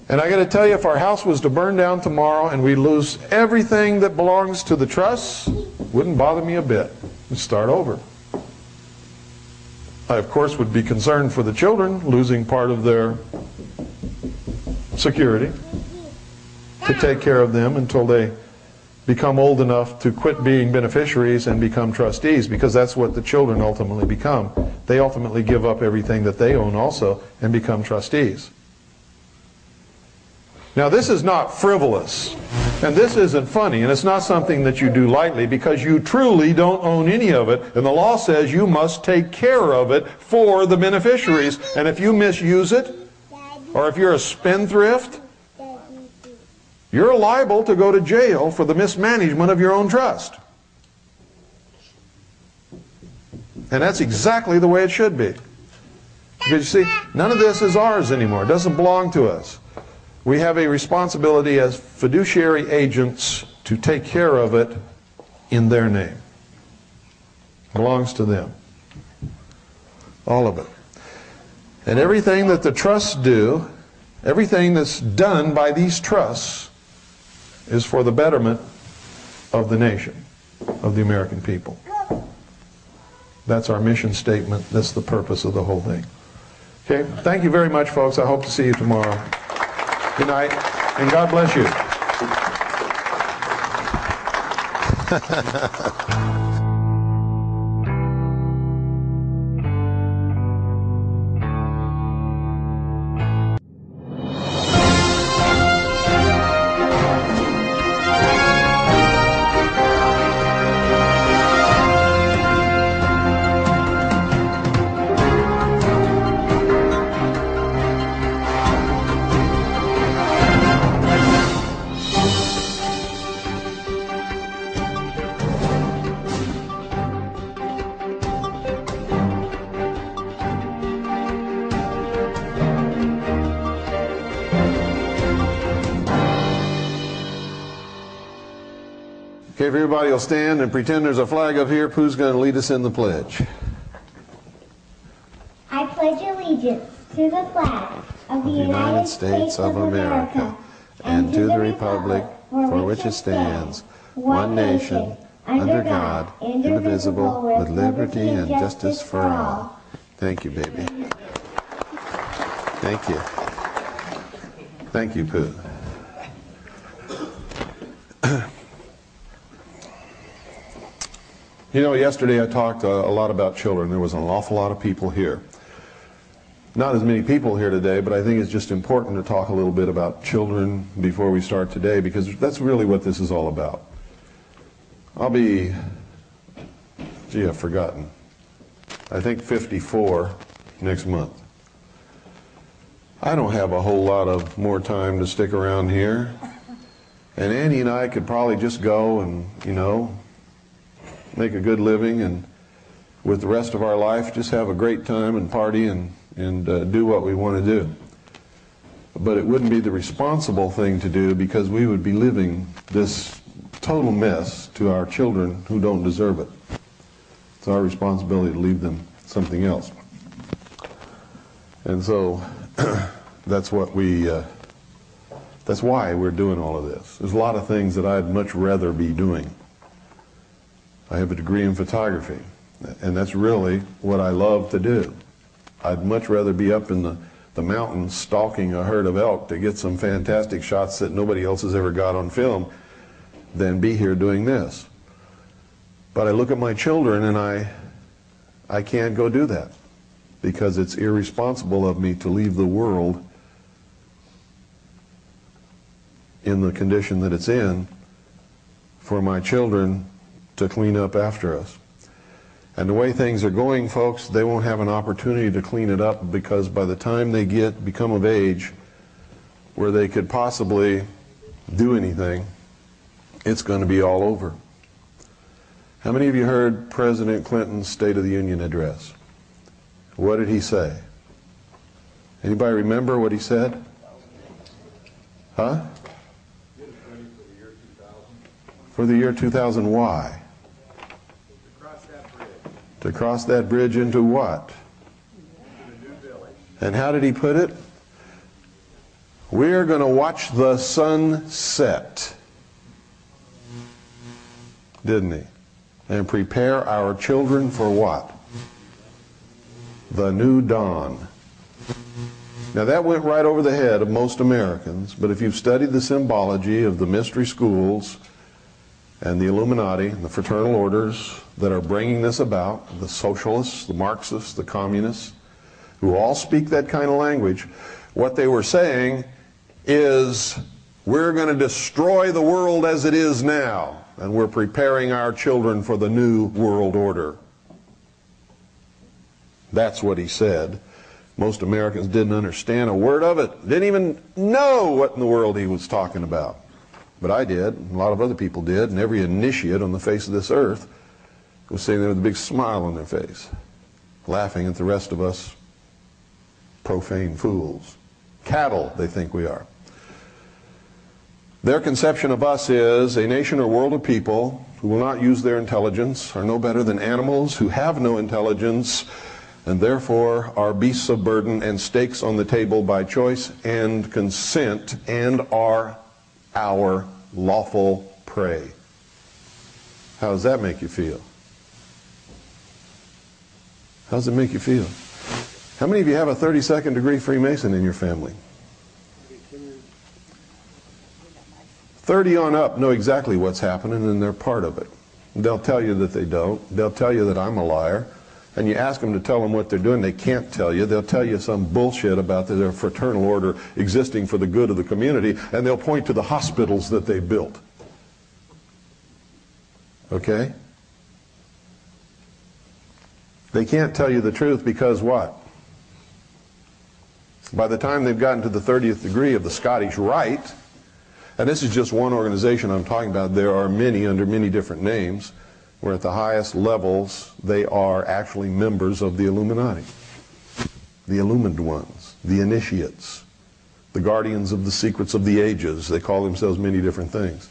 And I got to tell you, if our house was to burn down tomorrow and we lose everything that belongs to the trusts, wouldn't bother me a bit. We'd start over. I, of course, would be concerned for the children losing part of their security, to take care of them until they become old enough to quit being beneficiaries and become trustees, because that's what the children ultimately become. They ultimately give up everything that they own also and become trustees. Now this is not frivolous, and this isn't funny, and it's not something that you do lightly, because you truly don't own any of it, and the law says you must take care of it for the beneficiaries, and if you misuse it, or if you're a spendthrift, you're liable to go to jail for the mismanagement of your own trust. And that's exactly the way it should be. Because you see, none of this is ours anymore. It doesn't belong to us. We have a responsibility as fiduciary agents to take care of it in their name. It belongs to them. All of it. And everything that the trusts do, everything that's done by these trusts, is for the betterment of the nation, of the American people. That's our mission statement. That's the purpose of the whole thing. Okay, thank you very much, folks. I hope to see you tomorrow. Good night, and God bless you. Okay, if everybody will stand and pretend there's a flag up here, Pooh's going to lead us in the pledge. I pledge allegiance to the flag of the United States of America and to the republic for which it stands, one nation, under God, indivisible, with liberty and justice for all. Thank you, baby. Thank you. Thank you, Pooh. You know, yesterday I talked a lot about children. There was an awful lot of people here. Not as many people here today, but I think it's just important to talk a little bit about children before we start today, because that's really what this is all about. I'll be, gee, I've forgotten. I think 54 next month. I don't have a whole lot of more time to stick around here. And Annie and I could probably just go and, you know, make a good living, and with the rest of our life just have a great time and party and do what we want to do. But it wouldn't be the responsible thing to do, because we would be living this total mess to our children who don't deserve it. It's our responsibility to leave them something else. And so that's what that's why we're doing all of this. There's a lot of things that I'd much rather be doing. I have a degree in photography, and that's really what I love to do. I'd much rather be up in the mountains stalking a herd of elk to get some fantastic shots that nobody else has ever got on film than be here doing this. But I look at my children and I can't go do that, because it's irresponsible of me to leave the world in the condition that it's in for my children to clean up after us. And the way things are going, folks, they won't have an opportunity to clean it up, because by the time they become of age where they could possibly do anything, it's going to be all over. How many of you heard President Clinton's State of the Union address? What did he say? Anybody remember what he said? Huh? For the year 2000, why? To cross that bridge into what? And how did he put it? We're going to watch the sun set. Didn't he? And prepare our children for what? The new dawn. Now that went right over the head of most Americans, but if you've studied the symbology of the mystery schools and the Illuminati, the fraternal orders that are bringing this about, the socialists, the Marxists, the communists, who all speak that kind of language, what they were saying is, we're going to destroy the world as it is now, and we're preparing our children for the new world order. That's what he said. Most Americans didn't understand a word of it, didn't even know what in the world he was talking about. But I did, and a lot of other people did, and every initiate on the face of this earth was sitting there with a big smile on their face, laughing at the rest of us profane fools. Cattle, they think we are. Their conception of us is a nation or world of people who will not use their intelligence, are no better than animals who have no intelligence, and therefore are beasts of burden and stakes on the table by choice and consent, and are our lawful prey. How does that make you feel? How does it make you feel? How many of you have a 32nd degree Freemason in your family? 30 on up know exactly what's happening, and they're part of it. They'll tell you that they don't. They'll tell you that I'm a liar. And you ask them to tell them what they're doing, they can't tell you. They'll tell you some bullshit about their fraternal order existing for the good of the community, and they'll point to the hospitals that they built. Okay? They can't tell you the truth because what? By the time they've gotten to the 30th degree of the Scottish Rite, and this is just one organization I'm talking about, there are many under many different names, where at the highest levels they are actually members of the Illuminati, the illumined ones, the initiates, the guardians of the secrets of the ages. They call themselves many different things.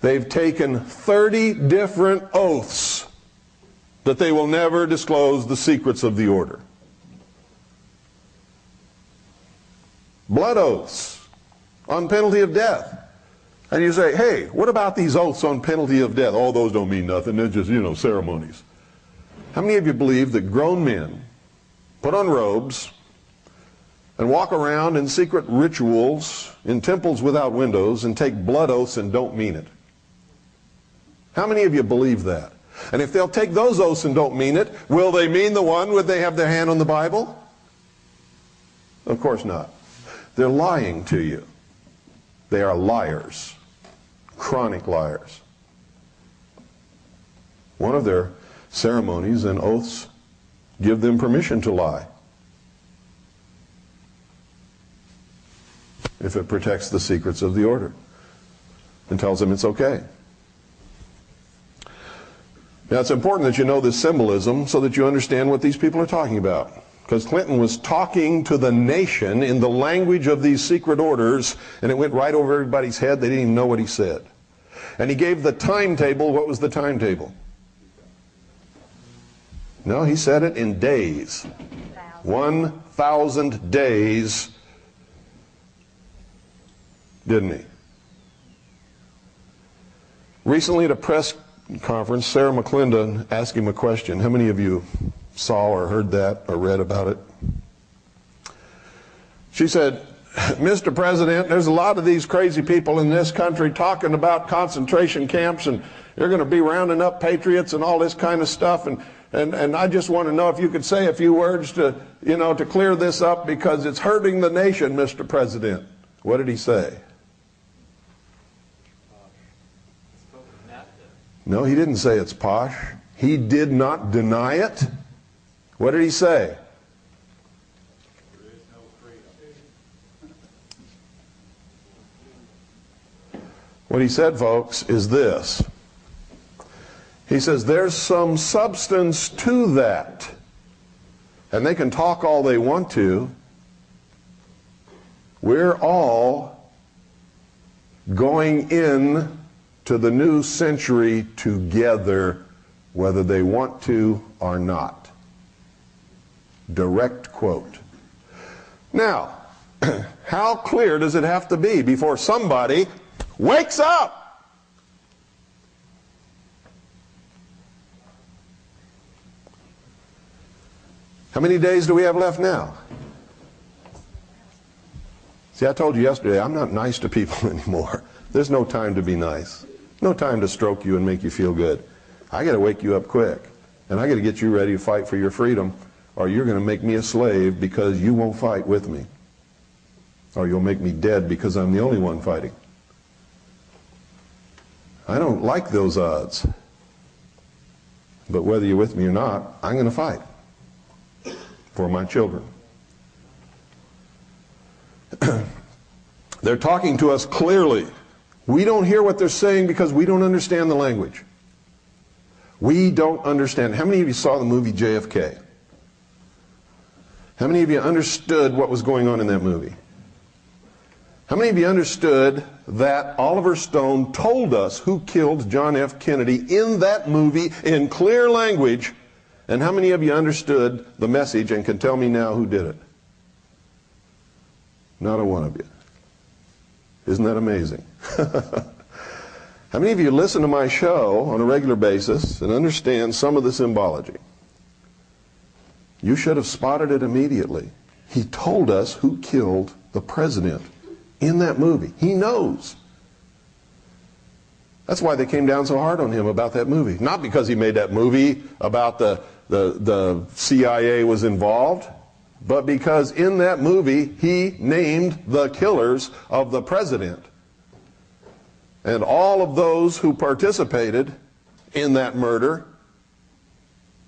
They've taken 30 different oaths that they will never disclose the secrets of the order. Blood oaths on penalty of death. And you say, hey, what about these oaths on penalty of death? Oh, those don't mean nothing. They're just, ceremonies. How many of you believe that grown men put on robes and walk around in secret rituals in temples without windows and take blood oaths and don't mean it? How many of you believe that? And if they'll take those oaths and don't mean it, will they mean the one where they have their hand on the Bible? Of course not. They're lying to you. They are liars. Chronic liars. One of their ceremonies and oaths give them permission to lie, if it protects the secrets of the order and tells them it's okay. Now, it's important that you know this symbolism so that you understand what these people are talking about. Because Clinton was talking to the nation in the language of these secret orders, and it went right over everybody's head. They didn't even know what he said. And he gave the timetable. What was the timetable? No, he said it in days. 1,000 days, didn't he? Recently at a press conference, Sarah McClendon asked him a question. How many of you saw or heard that or read about it? She said, Mr. President, there's a lot of these crazy people in this country talking about concentration camps, and they're going to be rounding up patriots and all this kind of stuff, and I just want to know if you could say a few words to, to clear this up, because it's hurting the nation, Mr. President. What did he say? No, he didn't say it's posh. He did not deny it. What did he say? There is no freedom. What he said, folks, is this. He says there's some substance to that. And they can talk all they want to. We're all going in to the new century together, whether they want to or not. Direct quote. Now, how clear does it have to be before somebody wakes up? How many days do we have left now? See, I told you yesterday, I'm not nice to people anymore. There's no time to be nice. No time to stroke you and make you feel good. I got to wake you up quick. And I got to get you ready to fight for your freedom, or you're going to make me a slave because you won't fight with me. Or you'll make me dead because I'm the only one fighting. I don't like those odds. But whether you're with me or not, I'm going to fight for my children. They're talking to us clearly. We don't hear what they're saying because we don't understand the language. We don't understand. How many of you saw the movie JFK? How many of you understood what was going on in that movie? How many of you understood that Oliver Stone told us who killed John F. Kennedy in that movie in clear language? And how many of you understood the message and can tell me now who did it? Not a one of you. Isn't that amazing? How many of you listen to my show on a regular basis and understand some of the symbology? You should have spotted it immediately. He told us who killed the president in that movie. He knows. That's why they came down so hard on him about that movie. Not because he made that movie about the CIA was involved, but because in that movie he named the killers of the president. And all of those who participated in that murder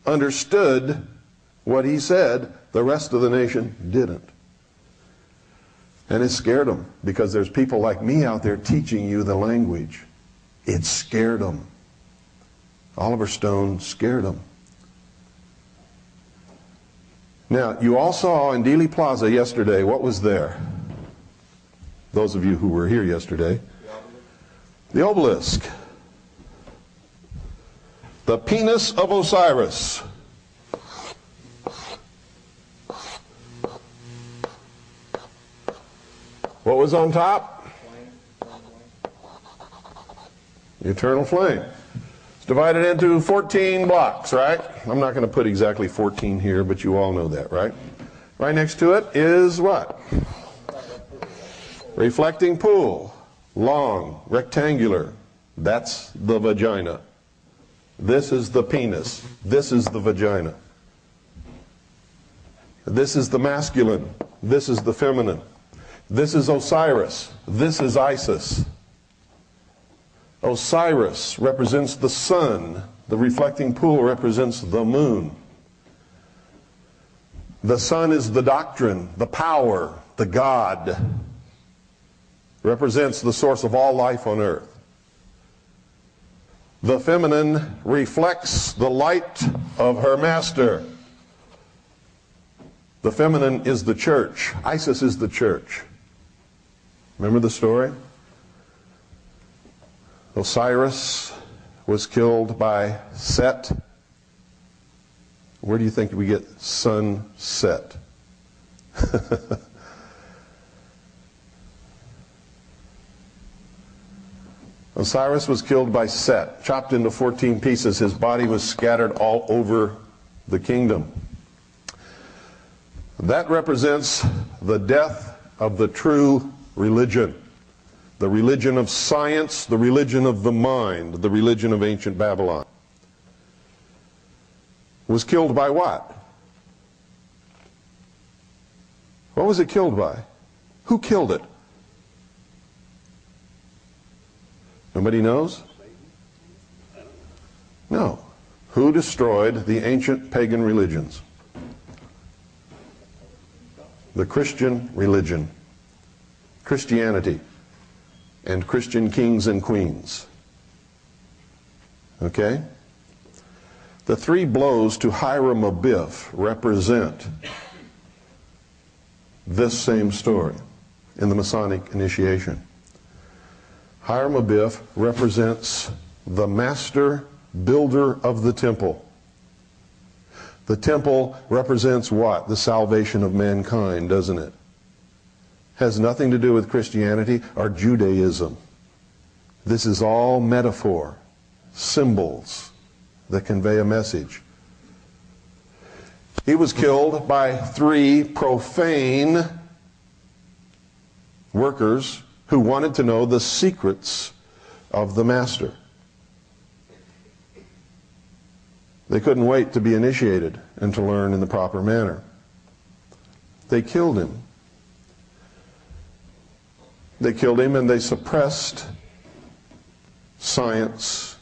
understood what he said. The rest of the nation didn't. And it scared them, because there's people like me out there teaching you the language. It scared them. Oliver Stone scared them. Now, you all saw in Dealey Plaza yesterday, what was there? Those of you who were here yesterday. The obelisk. The penis of Osiris. What was on top? The eternal flame. It's divided into 14 blocks, right? I'm not going to put exactly 14 here, but you all know that, right? Right next to it is what? Reflecting pool. Long, rectangular. That's the vagina. This is the penis. This is the vagina. This is the masculine. This is the feminine. This is Osiris. This is Isis. Osiris represents the sun. The reflecting pool represents the moon. The sun is the doctrine, the power, the God. Represents the source of all life on earth. The feminine reflects the light of her master. The feminine is the church. Isis is the church. Remember the story? Osiris was killed by Set. Where do you think we get sunset? Osiris was killed by Set, chopped into 14 pieces. His body was scattered all over the kingdom. That represents the death of the true religion. The religion of science, the religion of the mind, the religion of ancient Babylon. Was killed by what? What was it killed by? Who killed it? Nobody knows? No. Who destroyed the ancient pagan religions? The Christian religion. Christianity. And Christian kings and queens. Okay? The three blows to Hiram Abiff represent this same story in the Masonic initiation. Hiram Abiff represents the master builder of the temple. The temple represents what? The salvation of mankind, doesn't it? Has nothing to do with Christianity or Judaism. This is all metaphor, symbols that convey a message. He was killed by three profane workers who wanted to know the secrets of the master. They couldn't wait to be initiated and to learn in the proper manner. They killed him. They killed him and they suppressed science,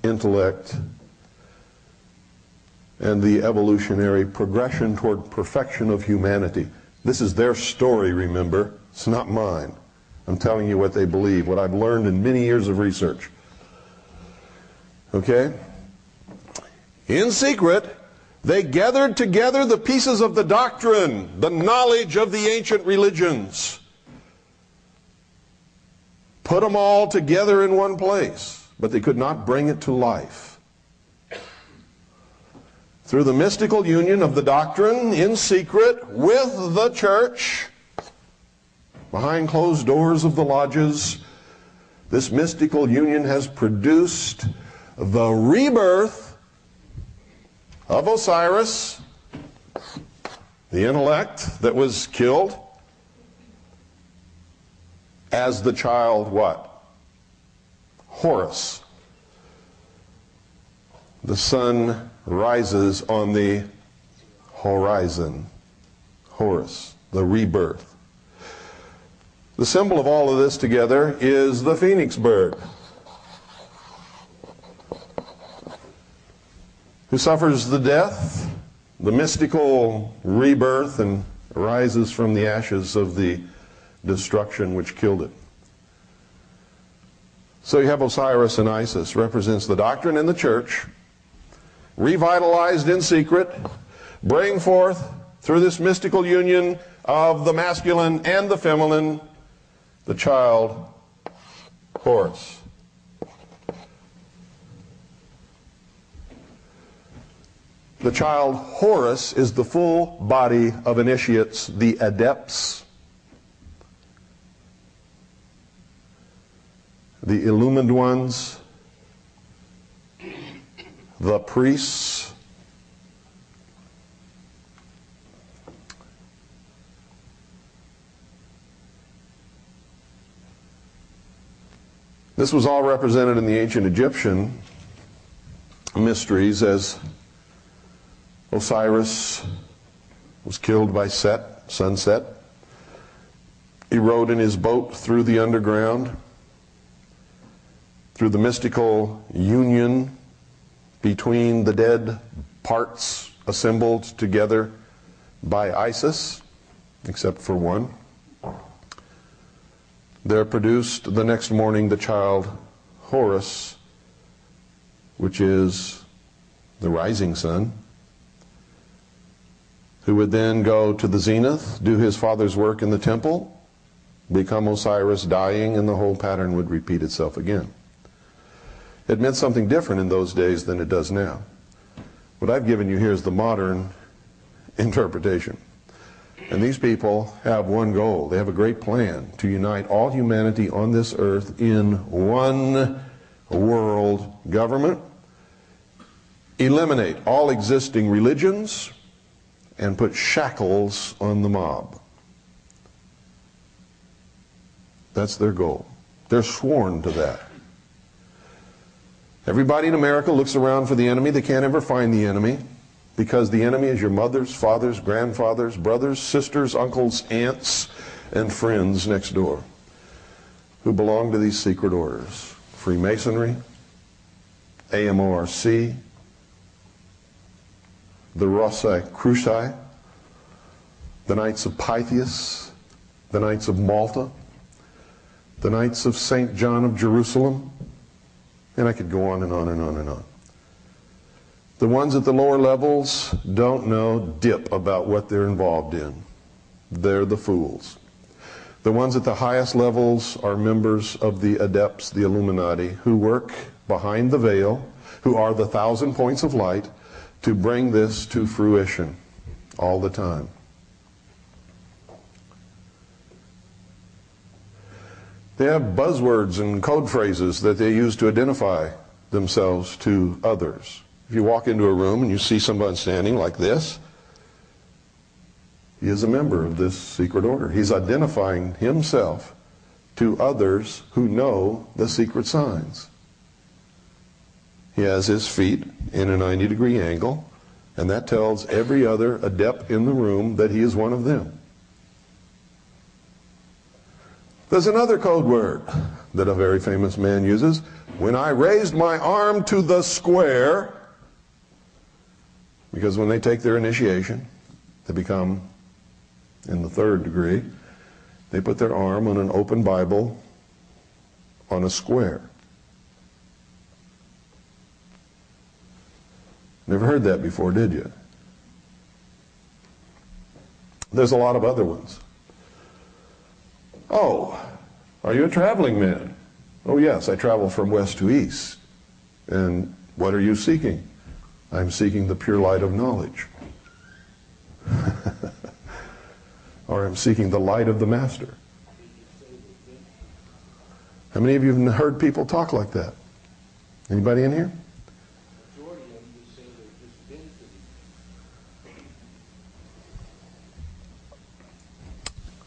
intellect, and the evolutionary progression toward perfection of humanity. This is their story, remember. It's not mine. I'm telling you what they believe, what I've learned in many years of research. Okay? In secret, they gathered together the pieces of the doctrine, the knowledge of the ancient religions. Put them all together in one place, but they could not bring it to life. Through the mystical union of the doctrine in secret with the church, behind closed doors of the lodges, this mystical union has produced the rebirth of Osiris, the intellect that was killed, as the child what? Horus. The sun rises on the horizon. Horus, the rebirth. The symbol of all of this together is the phoenix bird, who suffers the death, the mystical rebirth, and rises from the ashes of the destruction which killed it. So you have Osiris and Isis, represents the doctrine in the church, revitalized in secret, bring forth through this mystical union of the masculine and the feminine, the child Horus. The child Horus is the full body of initiates, the adepts, the illumined ones, the priests, this was all represented in the ancient Egyptian mysteries as Osiris was killed by Set, sunset. He rode in his boat through the underground, through the mystical union between the dead parts assembled together by Isis, except for one. There produced the next morning the child Horus, which is the rising sun, who would then go to the zenith, do his father's work in the temple, become Osiris, dying, and the whole pattern would repeat itself again. It meant something different in those days than it does now. What I've given you here is the modern interpretation. And these people have one goal. They have a great plan to unite all humanity on this earth in one world government, eliminate all existing religions, and put shackles on the mob. That's their goal. They're sworn to that. Everybody in America looks around for the enemy. They can't ever find the enemy, because the enemy is your mothers, fathers, grandfathers, brothers, sisters, uncles, aunts, and friends next door who belong to these secret orders. Freemasonry, AMORC, the Rosicrucians, the Knights of Pythias, the Knights of Malta, the Knights of St. John of Jerusalem, and I could go on and on and on and on. The ones at the lower levels don't know dip about what they're involved in. They're the fools. The ones at the highest levels are members of the adepts, the Illuminati, who work behind the veil, who are the 1,000 points of light, to bring this to fruition all the time. They have buzzwords and code phrases that they use to identify themselves to others. If you walk into a room and you see someone standing like this, he is a member of this secret order. He's identifying himself to others who know the secret signs. He has his feet in a 90-degree angle, and that tells every other adept in the room that he is one of them. There's another code word that a very famous man uses. When I raised my arm to the square, because when they take their initiation, they become in the 3rd degree, they put their arm on an open Bible on a square. Never heard that before, did you? There's a lot of other ones. Oh, are you a traveling man? Oh yes, I travel from west to east. And what are you seeking? I'm seeking the pure light of knowledge. Or I'm seeking the light of the Master. How many of you have heard people talk like that? Anybody in here?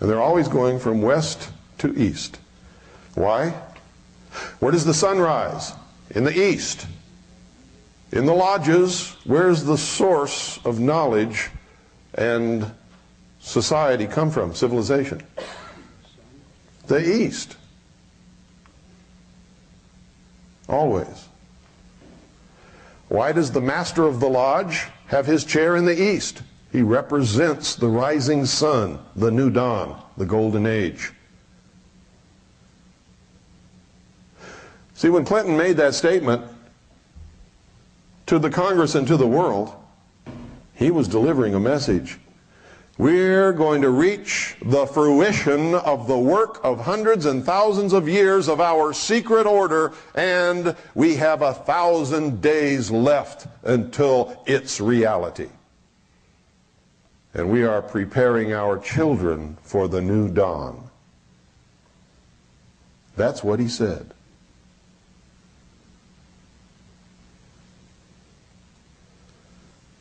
And they're always going from west to east. Why? Where does the sun rise? In the east. In the lodges, where's the source of knowledge and society come from, civilization? The east. Always. Why does the master of the lodge have his chair in the east? He represents the rising sun, the new dawn, the golden age. See, when Clinton made that statement to the Congress and to the world, he was delivering a message. We're going to reach the fruition of the work of hundreds and thousands of years of our secret order, and we have 1,000 days left until its reality. And we are preparing our children for the new dawn. That's what he said.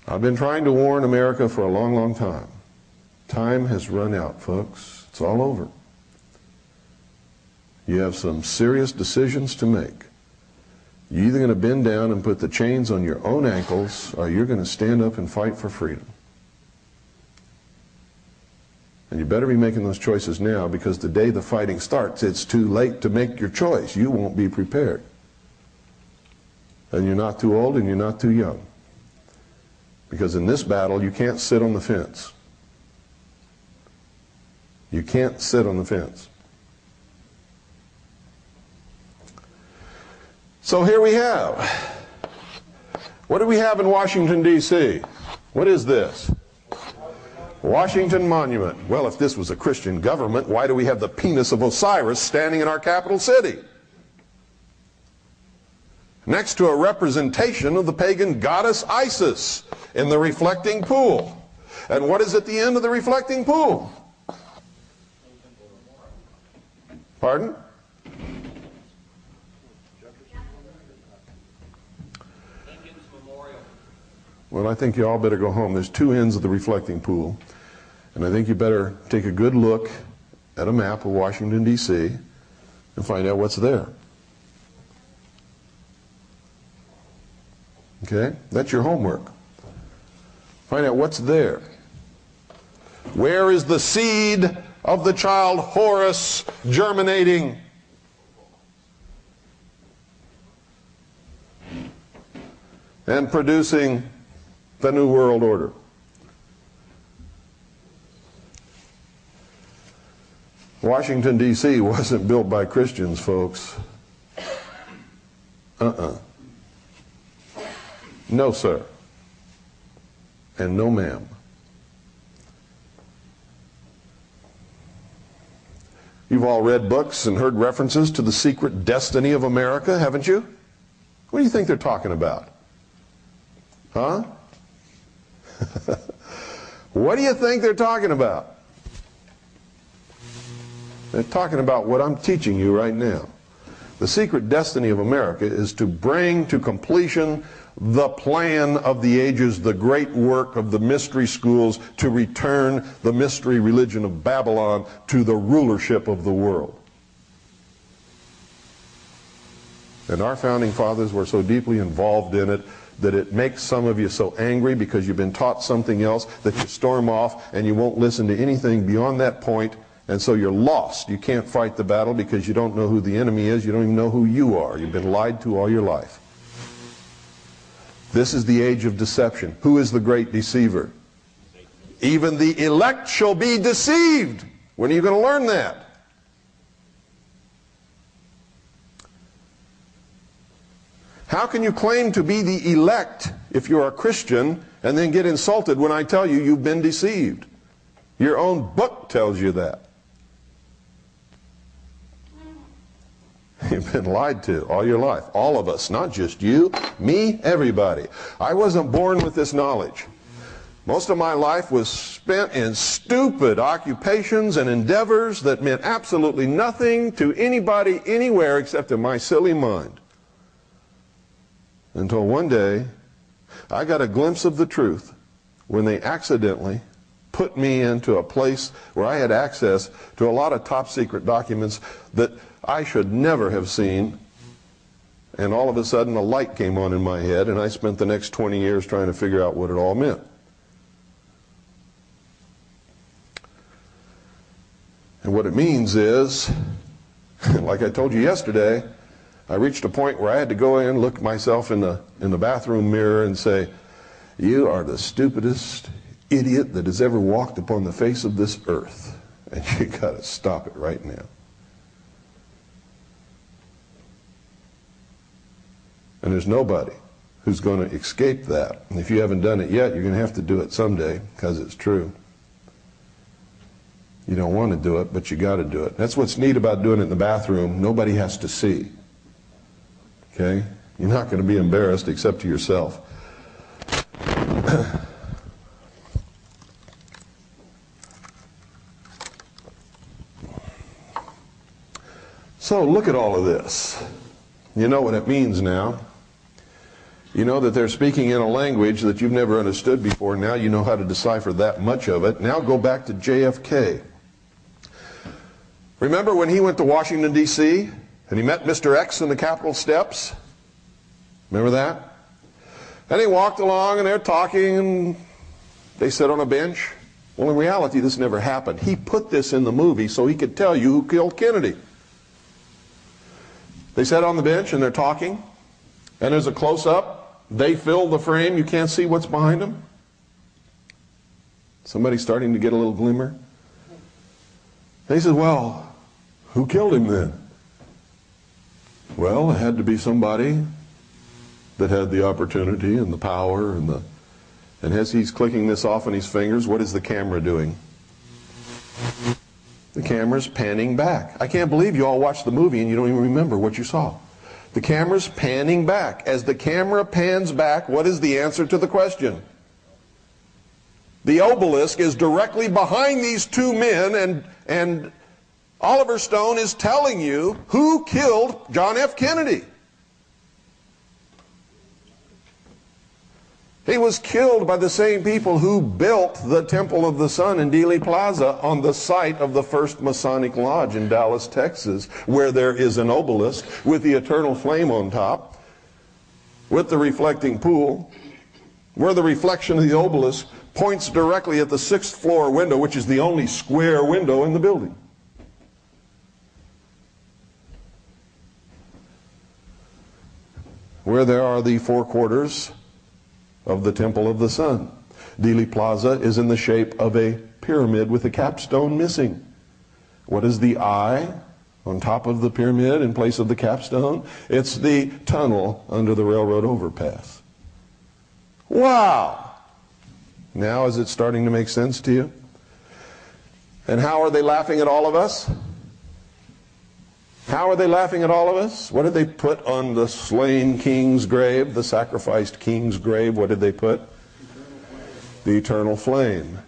I've been trying to warn America for a long, long time. Time has run out, folks. It's all over. You have some serious decisions to make. You're either going to bend down and put the chains on your own ankles, or you're going to stand up and fight for freedom. And you better be making those choices now, because the day the fighting starts, it's too late to make your choice. You won't be prepared. And you're not too old and you're not too young. Because in this battle, you can't sit on the fence. You can't sit on the fence. So here we have. What do we have in Washington, D.C.? What is this? Washington Monument. Well, if this was a Christian government, why do we have the penis of Osiris standing in our capital city? Next to a representation of the pagan goddess Isis in the reflecting pool. And what is at the end of the reflecting pool? Pardon? Well, I think you all better go home. There's two ends of the reflecting pool. And I think you better take a good look at a map of Washington, D.C. and find out what's there. Okay? That's your homework. Find out what's there. Where is the seed of the child Horus germinating? And producing the New World Order. Washington, D.C. wasn't built by Christians, folks. No, sir. And no, ma'am. You've all read books and heard references to the secret destiny of America, haven't you? What do you think they're talking about? Huh? What do you think they're talking about? They're talking about what I'm teaching you right now. The secret destiny of America is to bring to completion the plan of the ages, the great work of the mystery schools, to return the mystery religion of Babylon to the rulership of the world. And our founding fathers were so deeply involved in it that it makes some of you so angry because you've been taught something else that you storm off and you won't listen to anything beyond that point, and so you're lost. You can't fight the battle because you don't know who the enemy is. You don't even know who you are. You've been lied to all your life. This is the age of deception. Who is the great deceiver? Even the elect shall be deceived. When are you going to learn that? How can you claim to be the elect if you're a Christian and then get insulted when I tell you you've been deceived? Your own book tells you that. You've been lied to all your life. All of us, not just you, me, everybody. I wasn't born with this knowledge. Most of my life was spent in stupid occupations and endeavors that meant absolutely nothing to anybody anywhere except in my silly mind. Until one day, I got a glimpse of the truth when they accidentally put me into a place where I had access to a lot of top secret documents that I should never have seen. And all of a sudden a light came on in my head, and I spent the next 20 years trying to figure out what it all meant. And what it means is, like I told you yesterday, I reached a point where I had to go in, look myself in the bathroom mirror and say, you are the stupidest idiot that has ever walked upon the face of this earth. And you got to stop it right now. And there's nobody who's going to escape that. And if you haven't done it yet, you're going to have to do it someday, because it's true. You don't want to do it, but you got to do it. That's what's neat about doing it in the bathroom. Nobody has to see. Okay? You're not going to be embarrassed except to yourself. So look at all of this. You know what it means now. You know that they're speaking in a language that you've never understood before. Now you know how to decipher that much of it. Now go back to JFK. Remember when he went to Washington, D.C. and he met Mr. X in the Capitol steps? Remember that? And he walked along and they're talking and they sit on a bench. Well, in reality, this never happened. He put this in the movie so he could tell you who killed Kennedy. They sat on the bench and they're talking, and there's a close-up. They fill the frame. You can't see what's behind them. Somebody's starting to get a little glimmer. And he says, well, who killed him then? Well, it had to be somebody that had the opportunity and the power and as he's clicking this off on his fingers, what is the camera doing? The camera's panning back. I can't believe you all watched the movie and you don't even remember what you saw. The camera's panning back. As the camera pans back, what is the answer to the question? The obelisk is directly behind these two men, and Oliver Stone is telling you who killed John F. Kennedy. He was killed by the same people who built the Temple of the Sun in Dealey Plaza on the site of the first Masonic Lodge in Dallas, Texas, where there is an obelisk with the eternal flame on top, with the reflecting pool, where the reflection of the obelisk points directly at the 6th floor window, which is the only square window in the building. Where there are the 4 quarters of the Temple of the Sun. Dealey Plaza is in the shape of a pyramid with a capstone missing. What is the eye on top of the pyramid in place of the capstone? It's the tunnel under the railroad overpass. Wow! Now is it starting to make sense to you? And how are they laughing at all of us? How are they laughing at all of us? What did they put on the slain king's grave, the sacrificed king's grave? What did they put? The eternal flame.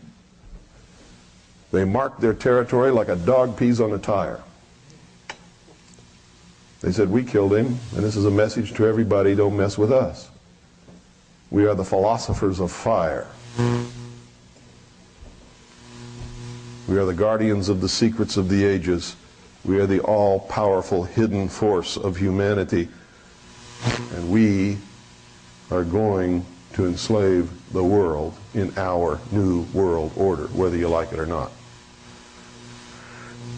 They marked their territory like a dog pees on a tire. They said, we killed him, and this is a message to everybody, don't mess with us. We are the philosophers of fire. We are the guardians of the secrets of the ages. We are the all-powerful hidden force of humanity, and we are going to enslave the world in our new world order, whether you like it or not.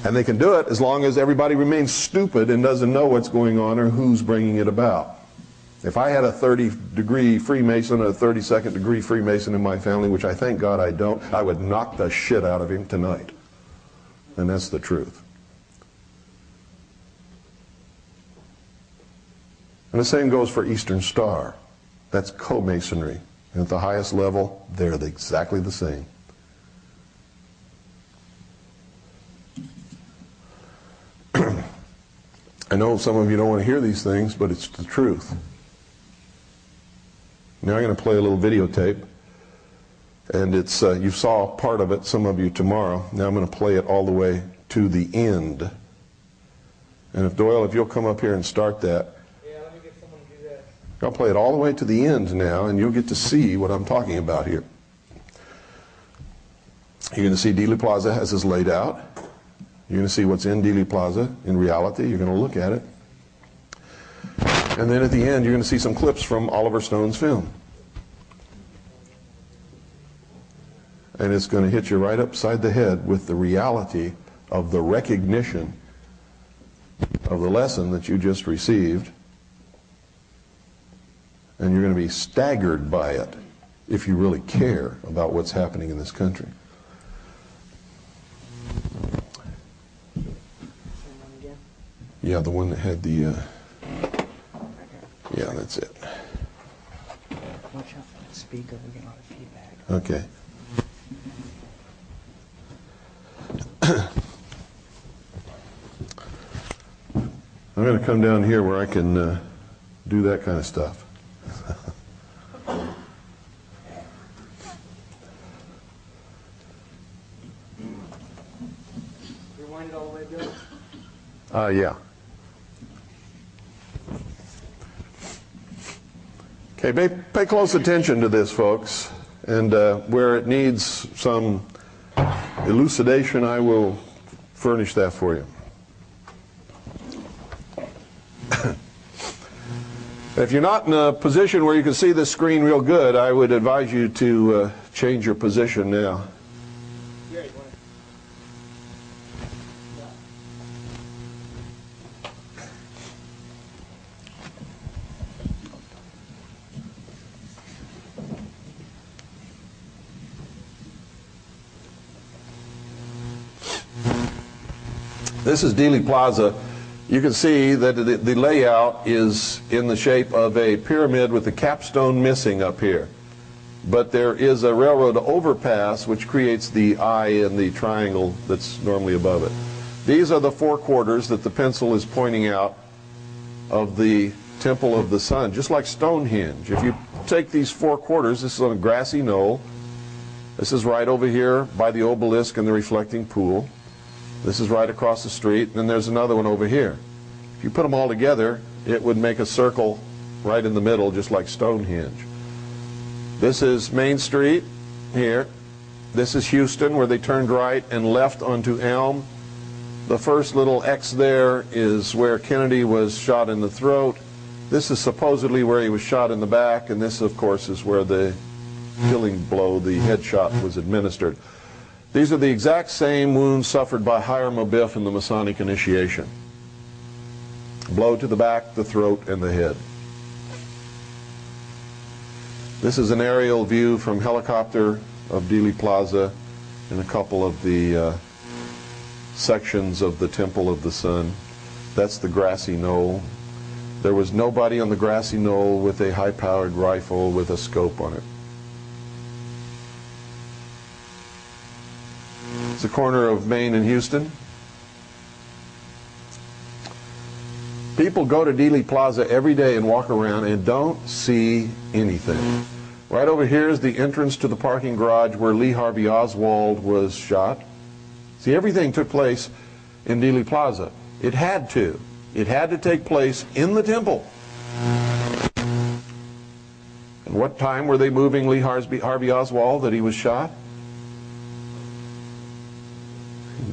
And they can do it as long as everybody remains stupid and doesn't know what's going on or who's bringing it about. If I had a 30-degree Freemason and a 32nd-degree Freemason in my family, which I thank God I don't, I would knock the shit out of him tonight. And that's the truth. And the same goes for Eastern Star. That's co-masonry. And at the highest level, they're exactly the same. I know some of you don't want to hear these things, but it's the truth. Now I'm going to play a little videotape. And it's you saw part of it, some of you tomorrow. Now I'm going to play it all the way to the end. And if Doyle, if you'll come up here and start that. I'll play it all the way to the end now, and you'll get to see what I'm talking about here. You're going to see Dealey Plaza as is laid out. You're going to see what's in Dealey Plaza in reality. You're going to look at it. And then at the end, you're going to see some clips from Oliver Stone's film. And it's going to hit you right upside the head with the reality of the recognition of the lesson that you just received. And you're going to be staggered by it if you really care about what's happening in this country. Yeah, the one that had the, yeah, that's it. Watch out for that speaker, we get a lot of feedback. Okay. I'm going to come down here where I can do that kind of stuff. Rewind it all the way, Bill? Yeah. Okay, pay close attention to this, folks. And where it needs some elucidation, I will furnish that for you. If you're not in a position where you can see the screen real good, I would advise you to change your position now. This is Dealey Plaza. You can see that the layout is in the shape of a pyramid with the capstone missing up here. But there is a railroad overpass which creates the eye in the triangle that's normally above it. These are the four quarters that the pencil is pointing out of the Temple of the Sun, just like Stonehenge. If you take these four quarters, this is on a grassy knoll. This is right over here by the obelisk and the reflecting pool. This is right across the street, and then there's another one over here. If you put them all together, it would make a circle right in the middle, just like Stonehenge. This is Main Street here. This is Houston, where they turned right and left onto Elm. The first little X there is where Kennedy was shot in the throat. This is supposedly where he was shot in the back, and this, of course, is where the killing blow, the headshot, was administered. These are the exact same wounds suffered by Hiram Abiff in the Masonic initiation. Blow to the back, the throat, and the head. This is an aerial view from helicopter of Dealey Plaza and a couple of the sections of the Temple of the Sun. That's the grassy knoll. There was nobody on the grassy knoll with a high-powered rifle with a scope on it. It's the corner of Main and Houston. People go to Dealey Plaza every day and walk around and don't see anything. Right over here is the entrance to the parking garage where Lee Harvey Oswald was shot. See, everything took place in Dealey Plaza. It had to. It had to take place in the temple. And what time were they moving Lee Harvey Oswald that he was shot?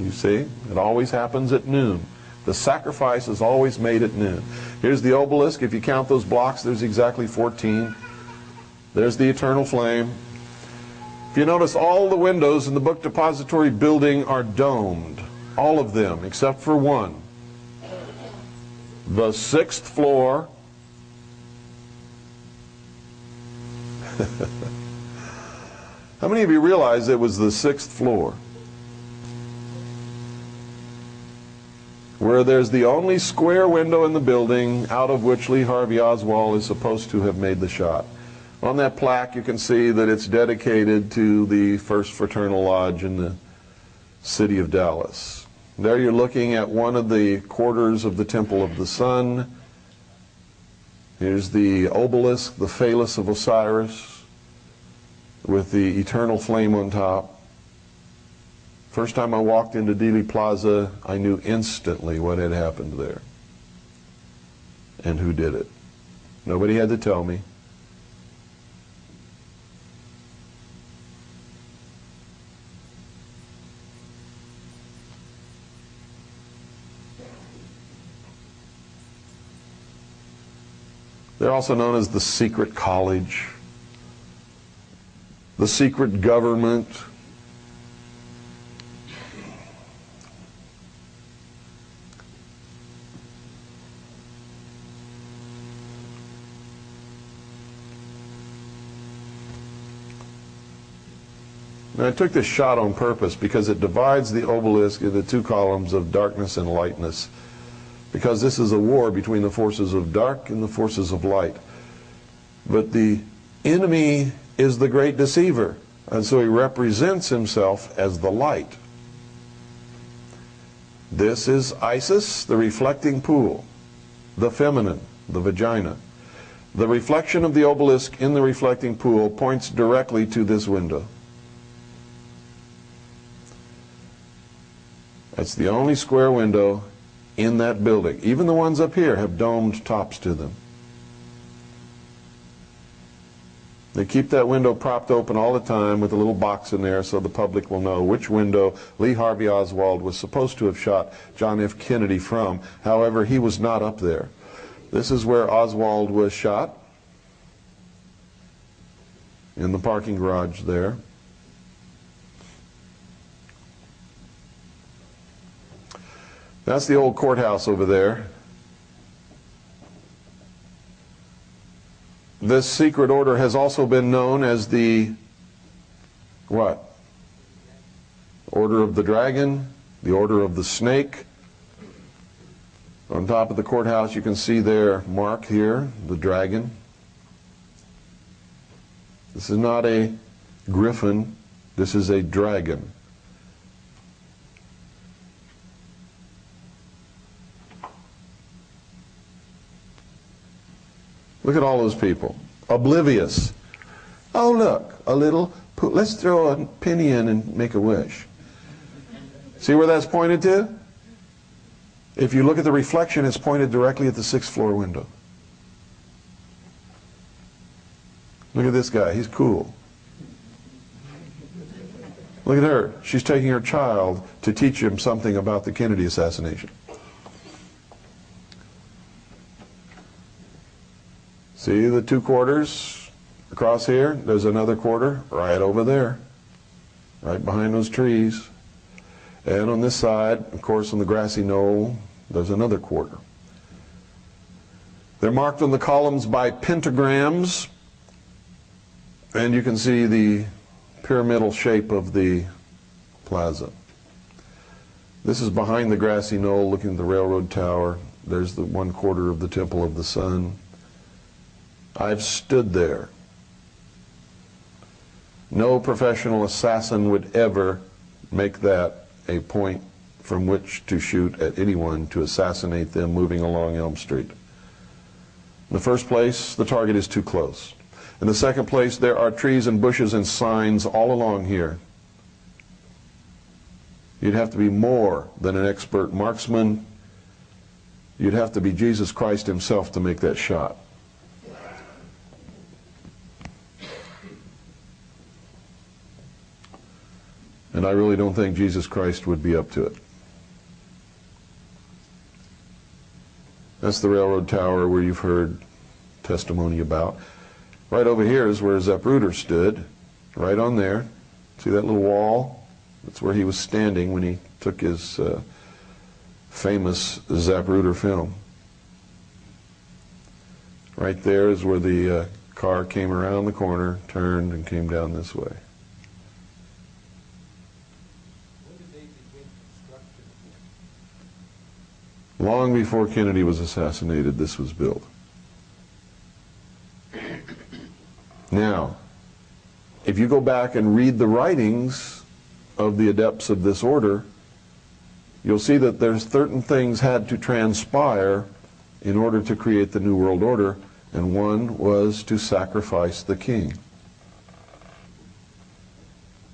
You see, it always happens at noon. The sacrifice is always made at noon. Here's the obelisk. If you count those blocks, there's exactly 14. There's the eternal flame. If you notice, all the windows in the book depository building are domed. All of them, except for one. The 6th floor. How many of you realize it was the 6th floor? Where there's the only square window in the building out of which Lee Harvey Oswald is supposed to have made the shot. On that plaque you can see that it's dedicated to the First Fraternal Lodge in the city of Dallas. There you're looking at one of the quarters of the Temple of the Sun. Here's the obelisk, the phallus of Osiris, with the eternal flame on top. First time I walked into Dealey Plaza, I knew instantly what had happened there and who did it. Nobody had to tell me. They're also known as the secret college, the secret government. Now, I took this shot on purpose because it divides the obelisk into two columns of darkness and lightness, because this is a war between the forces of dark and the forces of light. But the enemy is the great deceiver, and so he represents himself as the light. This is Isis, the reflecting pool. the feminine, the vagina. The reflection of the obelisk in the reflecting pool points directly to this window. That's the only square window in that building. Even the ones up here have domed tops to them. They keep that window propped open all the time with a little box in there so the public will know which window Lee Harvey Oswald was supposed to have shot John F. Kennedy from. However, he was not up there. This is where Oswald was shot, in the parking garage there. That's the old courthouse over there. This secret order has also been known as the what? Order of the Dragon, the Order of the Snake. On top of the courthouse you can see their mark here, the dragon. This is not a griffin, this is a dragon. Look at all those people, oblivious. Oh look, a little, let's throw a penny in and make a wish. See where that's pointed to? If you look at the reflection, it's pointed directly at the 6th floor window. Look at this guy, he's cool. Look at her, she's taking her child to teach him something about the Kennedy assassination. See the 2 quarters across here? There's another quarter right over there, right behind those trees. And on this side, of course, on the grassy knoll, there's another quarter. They're marked on the columns by pentagrams, and you can see the pyramidal shape of the plaza. This is behind the grassy knoll looking at the railroad tower. There's the 1 quarter of the Temple of the Sun. I've stood there. No professional assassin would ever make that a point from which to shoot at anyone to assassinate them moving along Elm Street. In the first place, the target is too close. In the second place, there are trees and bushes and signs all along here. You'd have to be more than an expert marksman. You'd have to be Jesus Christ himself to make that shot. And I really don't think Jesus Christ would be up to it. That's the railroad tower where you've heard testimony about. Right over here is where Zapruder stood, right on there. See that little wall? That's where he was standing when he took his famous Zapruder film. Right there is where the car came around the corner, turned, and came down this way. Long before Kennedy was assassinated, this was built. Now, if you go back and read the writings of the adepts of this order, you'll see that there's certain things had to transpire in order to create the New World Order, and one was to sacrifice the king.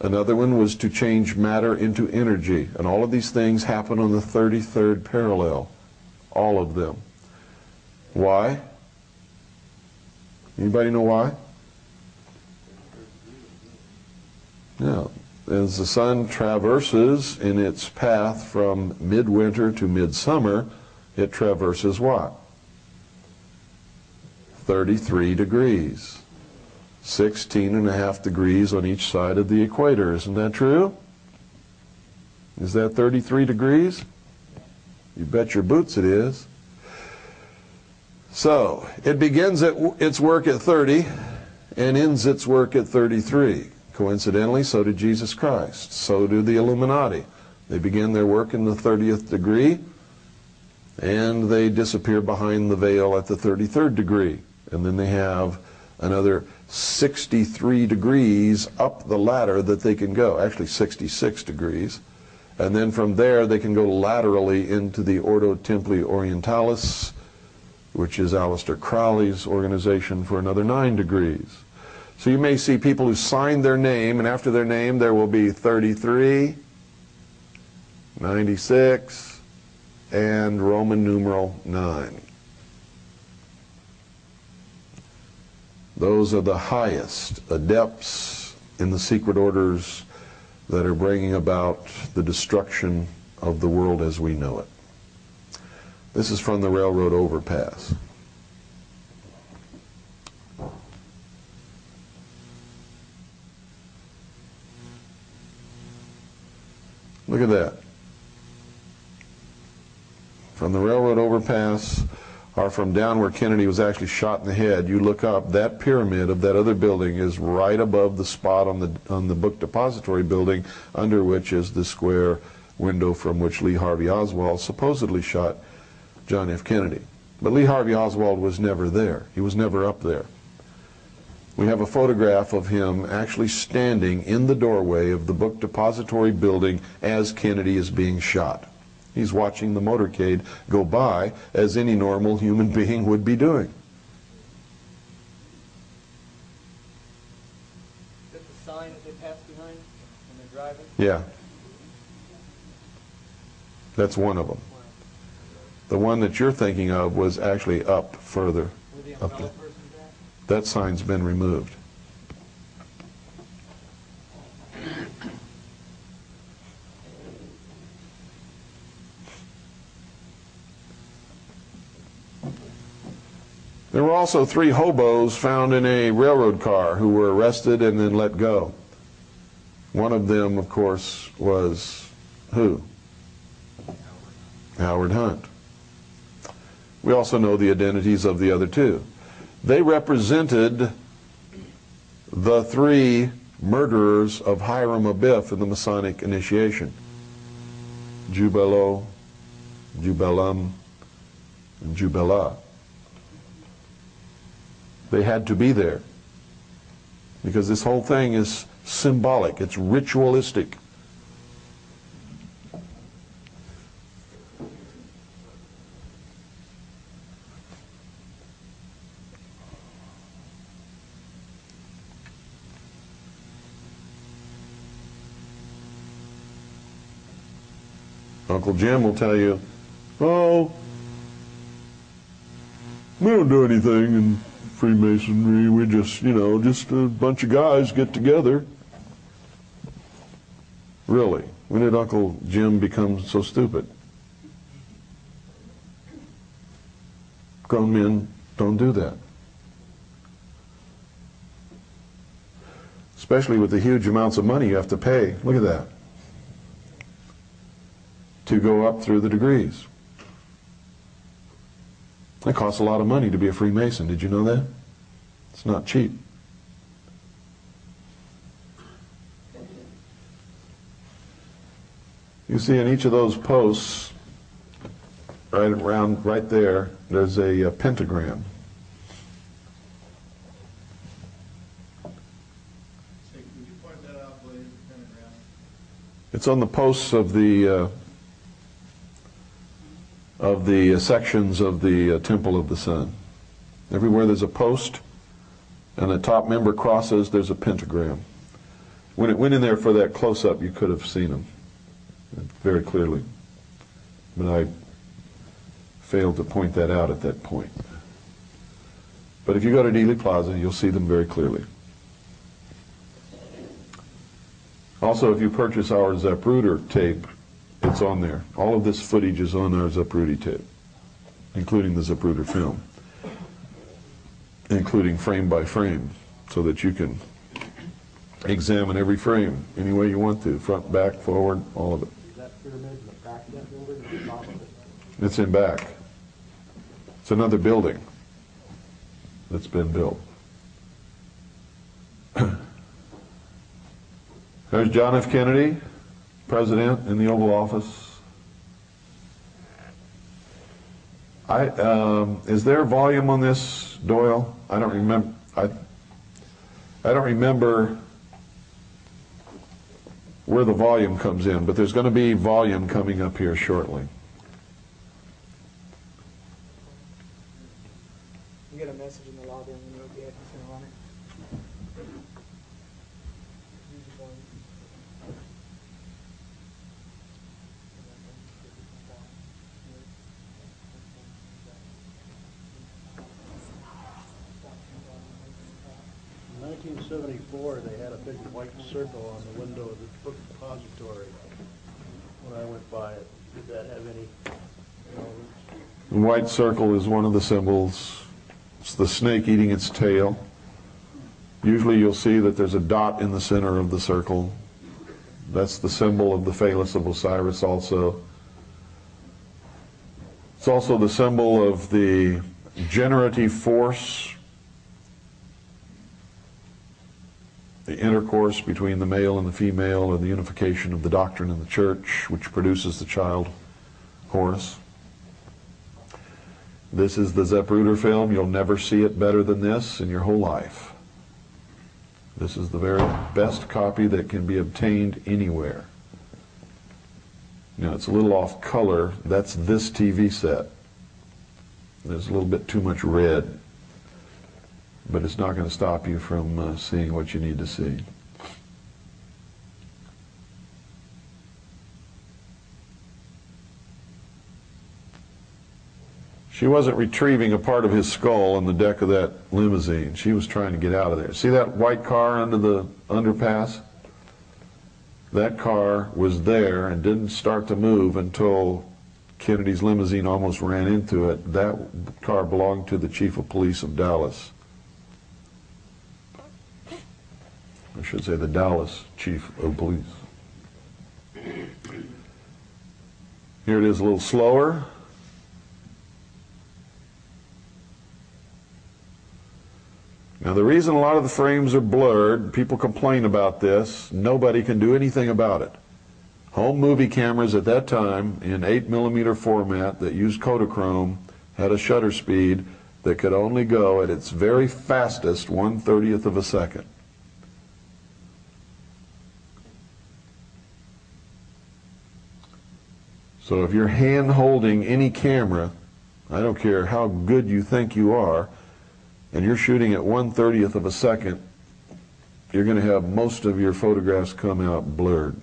Another one was to change matter into energy, and all of these things happen on the 33rd parallel. All of them. Why? Anybody know why? Now, as the sun traverses in its path from midwinter to midsummer, it traverses what? 33 degrees. 16.5 degrees on each side of the equator. Isn't that true? Is that 33 degrees? You bet your boots it is. So, it begins its work at 30 and ends its work at 33. Coincidentally, so did Jesus Christ. So do the Illuminati. They begin their work in the 30th degree and they disappear behind the veil at the 33rd degree. And then they have another 63 degrees up the ladder that they can go. Actually 66 degrees. And then from there they can go laterally into the Ordo Templi Orientalis, which is Aleister Crowley's organization, for another 9 degrees. So you may see people who sign their name, and after their name there will be 33, 96, and Roman numeral 9. Those are the highest adepts in the secret orders that are bringing about the destruction of the world as we know it. This is from the railroad overpass. Look at that. From the railroad overpass, or from down where Kennedy was actually shot in the head, you look up, that pyramid of that other building is right above the spot on the book depository building, under which is the square window from which Lee Harvey Oswald supposedly shot John F. Kennedy. But Lee Harvey Oswald was never there. He was never up there. We have a photograph of him actually standing in the doorway of the book depository building as Kennedy is being shot. He's watching the motorcade go by as any normal human being would be doing. Is that the sign that they pass behind when they're driving? Yeah. That's one of them. The one that you're thinking of was actually up further. Where the Up umbrella there. person's at? That sign's been removed. There were also 3 hobos found in a railroad car who were arrested and then let go. One of them, of course, was who? Howard Hunt. We also know the identities of the other 2. They represented the 3 murderers of Hiram Abiff in the Masonic initiation. Jubelo, Jubelum, and Jubela. They had to be there because this whole thing is symbolic, it's ritualistic. Uncle Jim will tell you, oh, we don't do anything in Freemasonry, we just, just a bunch of guys get together. Really? When did Uncle Jim become so stupid? Grown men don't do that. Especially with the huge amounts of money you have to pay. Look at that. To go up through the degrees. It costs a lot of money to be a Freemason. Did you know that? It's not cheap. You see in each of those posts, right there, there's a pentagram. Could you point that out, please, the pentagram? It's on the posts of the sections of the Temple of the Sun. Everywhere there's a post and the top member crosses, there's a pentagram. When it went in there for that close-up, you could have seen them very clearly. But I failed to point that out at that point. But if you go to Dealey Plaza, you'll see them very clearly. Also, if you purchase our zapruder tape, it's on there. All of this footage is on our zapruder tape, including the zapruder film, including frame by frame, so that you can examine every frame any way you want to, front, back, forward, all of it. Is that pyramid in the back of that building or the top of it? It's in back. It's another building that's been built. There's John F. Kennedy, President in the Oval Office. Is there volume on this, Doyle? I don't remember. I don't remember where the volume comes in, but there's going to be volume coming up here shortly. 1974, they had a big white circle on the window of the book depository. When I went by it, did that have any relevance? The white circle is one of the symbols. It's the snake eating its tail. Usually you'll see that there's a dot in the center of the circle. That's the symbol of the phallus of Osiris also. It's also the symbol of the generative force, the intercourse between the male and the female, or the unification of the doctrine in the church, which produces the child Horus. This is the Zapruder film. You'll never see it better than this in your whole life. This is the very best copy that can be obtained anywhere. Now, it's a little off color. That's this TV set. There's a little bit too much red, but it's not going to stop you from seeing what you need to see. She wasn't retrieving a part of his skull on the deck of that limousine. She was trying to get out of there. See that white car under the underpass? That car was there and didn't start to move until Kennedy's limousine almost ran into it. That car belonged to the chief of police of Dallas. I should say the Dallas chief of police. Here it is a little slower. Now, the reason a lot of the frames are blurred, people complain about this, nobody can do anything about it. Home movie cameras at that time in 8mm format that used Kodachrome had a shutter speed that could only go at its very fastest 1/30th of a second. So if you're hand holding any camera, I don't care how good you think you are, and you're shooting at 1/30th of a second, you're going to have most of your photographs come out blurred,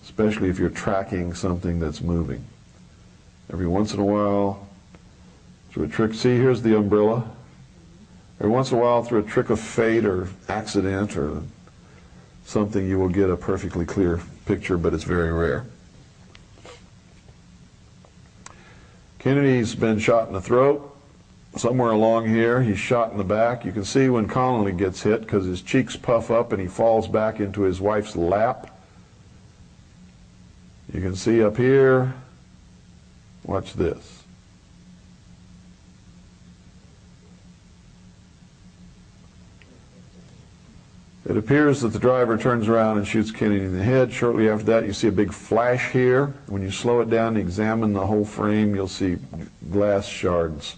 especially if you're tracking something that's moving. Every once in a while, through a trick, see, here's the umbrella. Every once in a while, through a trick of fate or accident or something, you will get a perfectly clear picture, but it's very rare. Kennedy's been shot in the throat. Somewhere along here, he's shot in the back. You can see when Connolly gets hit because his cheeks puff up and he falls back into his wife's lap. You can see up here, watch this. It appears that the driver turns around and shoots Kennedy in the head. Shortly after that, you see a big flash here. When you slow it down and examine the whole frame, you'll see glass shards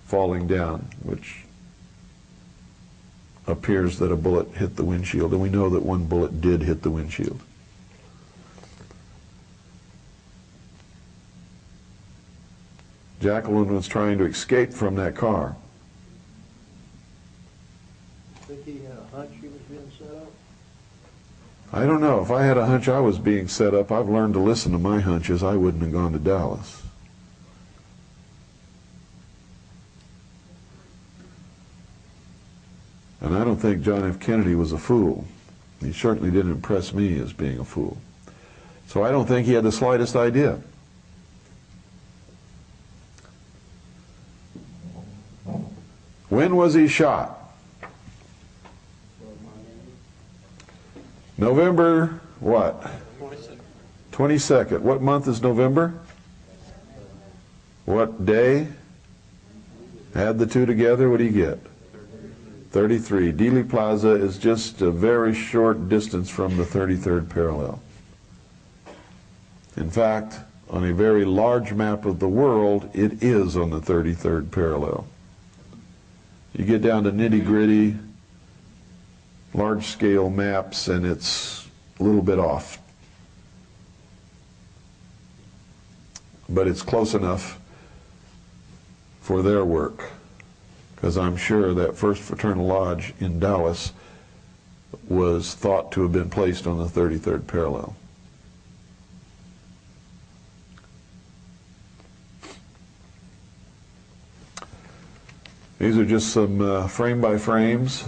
falling down, which appears that a bullet hit the windshield, and we know that one bullet did hit the windshield. Jacqueline was trying to escape from that car. Think he had a hunch he was being set up? I don't know. If I had a hunch I was being set up, I've learned to listen to my hunches. I wouldn't have gone to Dallas. And I don't think John F. Kennedy was a fool. He certainly didn't impress me as being a fool. So I don't think he had the slightest idea. When was he shot? November what? 22nd. What month is November? What day? Add the two together, what do you get? 33. Dealey Plaza is just a very short distance from the 33rd parallel. In fact, on a very large map of the world, it is on the 33rd parallel. You get down to nitty-gritty, large-scale maps, and it's a little bit off. But it's close enough for their work, because I'm sure that First Fraternal Lodge in Dallas was thought to have been placed on the 33rd parallel. These are just some frame by frames.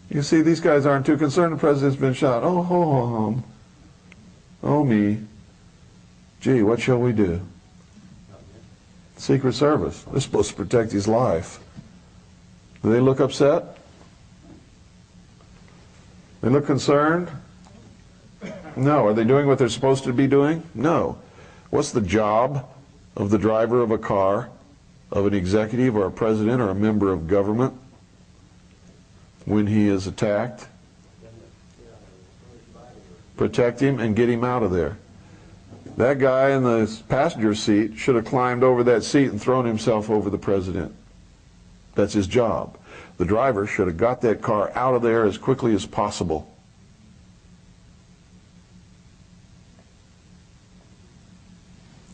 You see, these guys aren't too concerned the president's been shot. Oh, ho, ho, hum. Oh, me. Gee, what shall we do? Secret Service. They're supposed to protect his life. Do they look upset? They look concerned? No. Are they doing what they're supposed to be doing? No. What's the job of the driver of a car, of an executive or a president or a member of government when he is attacked? Protect him and get him out of there. That guy in the passenger seat should have climbed over that seat and thrown himself over the president. That's his job. The driver should have got that car out of there as quickly as possible.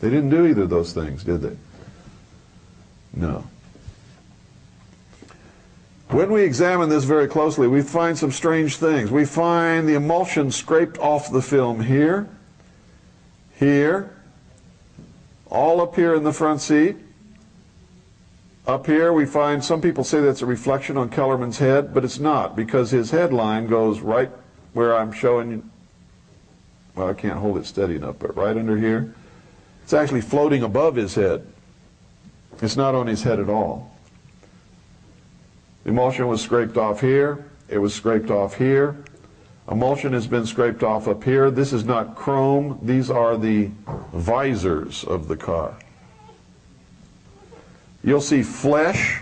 They didn't do either of those things, did they? No. When we examine this very closely, we find some strange things. We find the emulsion scraped off the film here, here, all up here in the front seat. Up here we find, some people say that's a reflection on Kellerman's head, but it's not, because his headline goes right where I'm showing you. Well, I can't hold it steady enough, but right under here. It's actually floating above his head. It's not on his head at all. The emulsion was scraped off here. It was scraped off here. Emulsion has been scraped off up here. This is not chrome. These are the visors of the car. You'll see flesh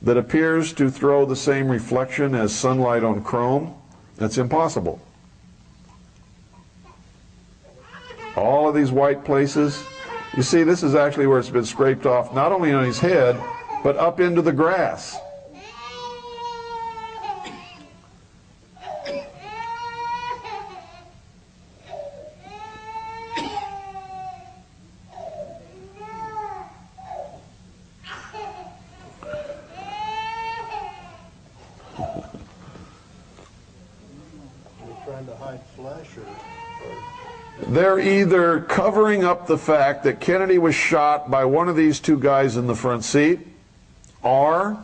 that appears to throw the same reflection as sunlight on chrome. That's impossible. All of these white places, you see, this is actually where it's been scraped off, not only on his head, but up into the grass. Trying to hide flesh or They're either covering up the fact that Kennedy was shot by one of these two guys in the front seat, or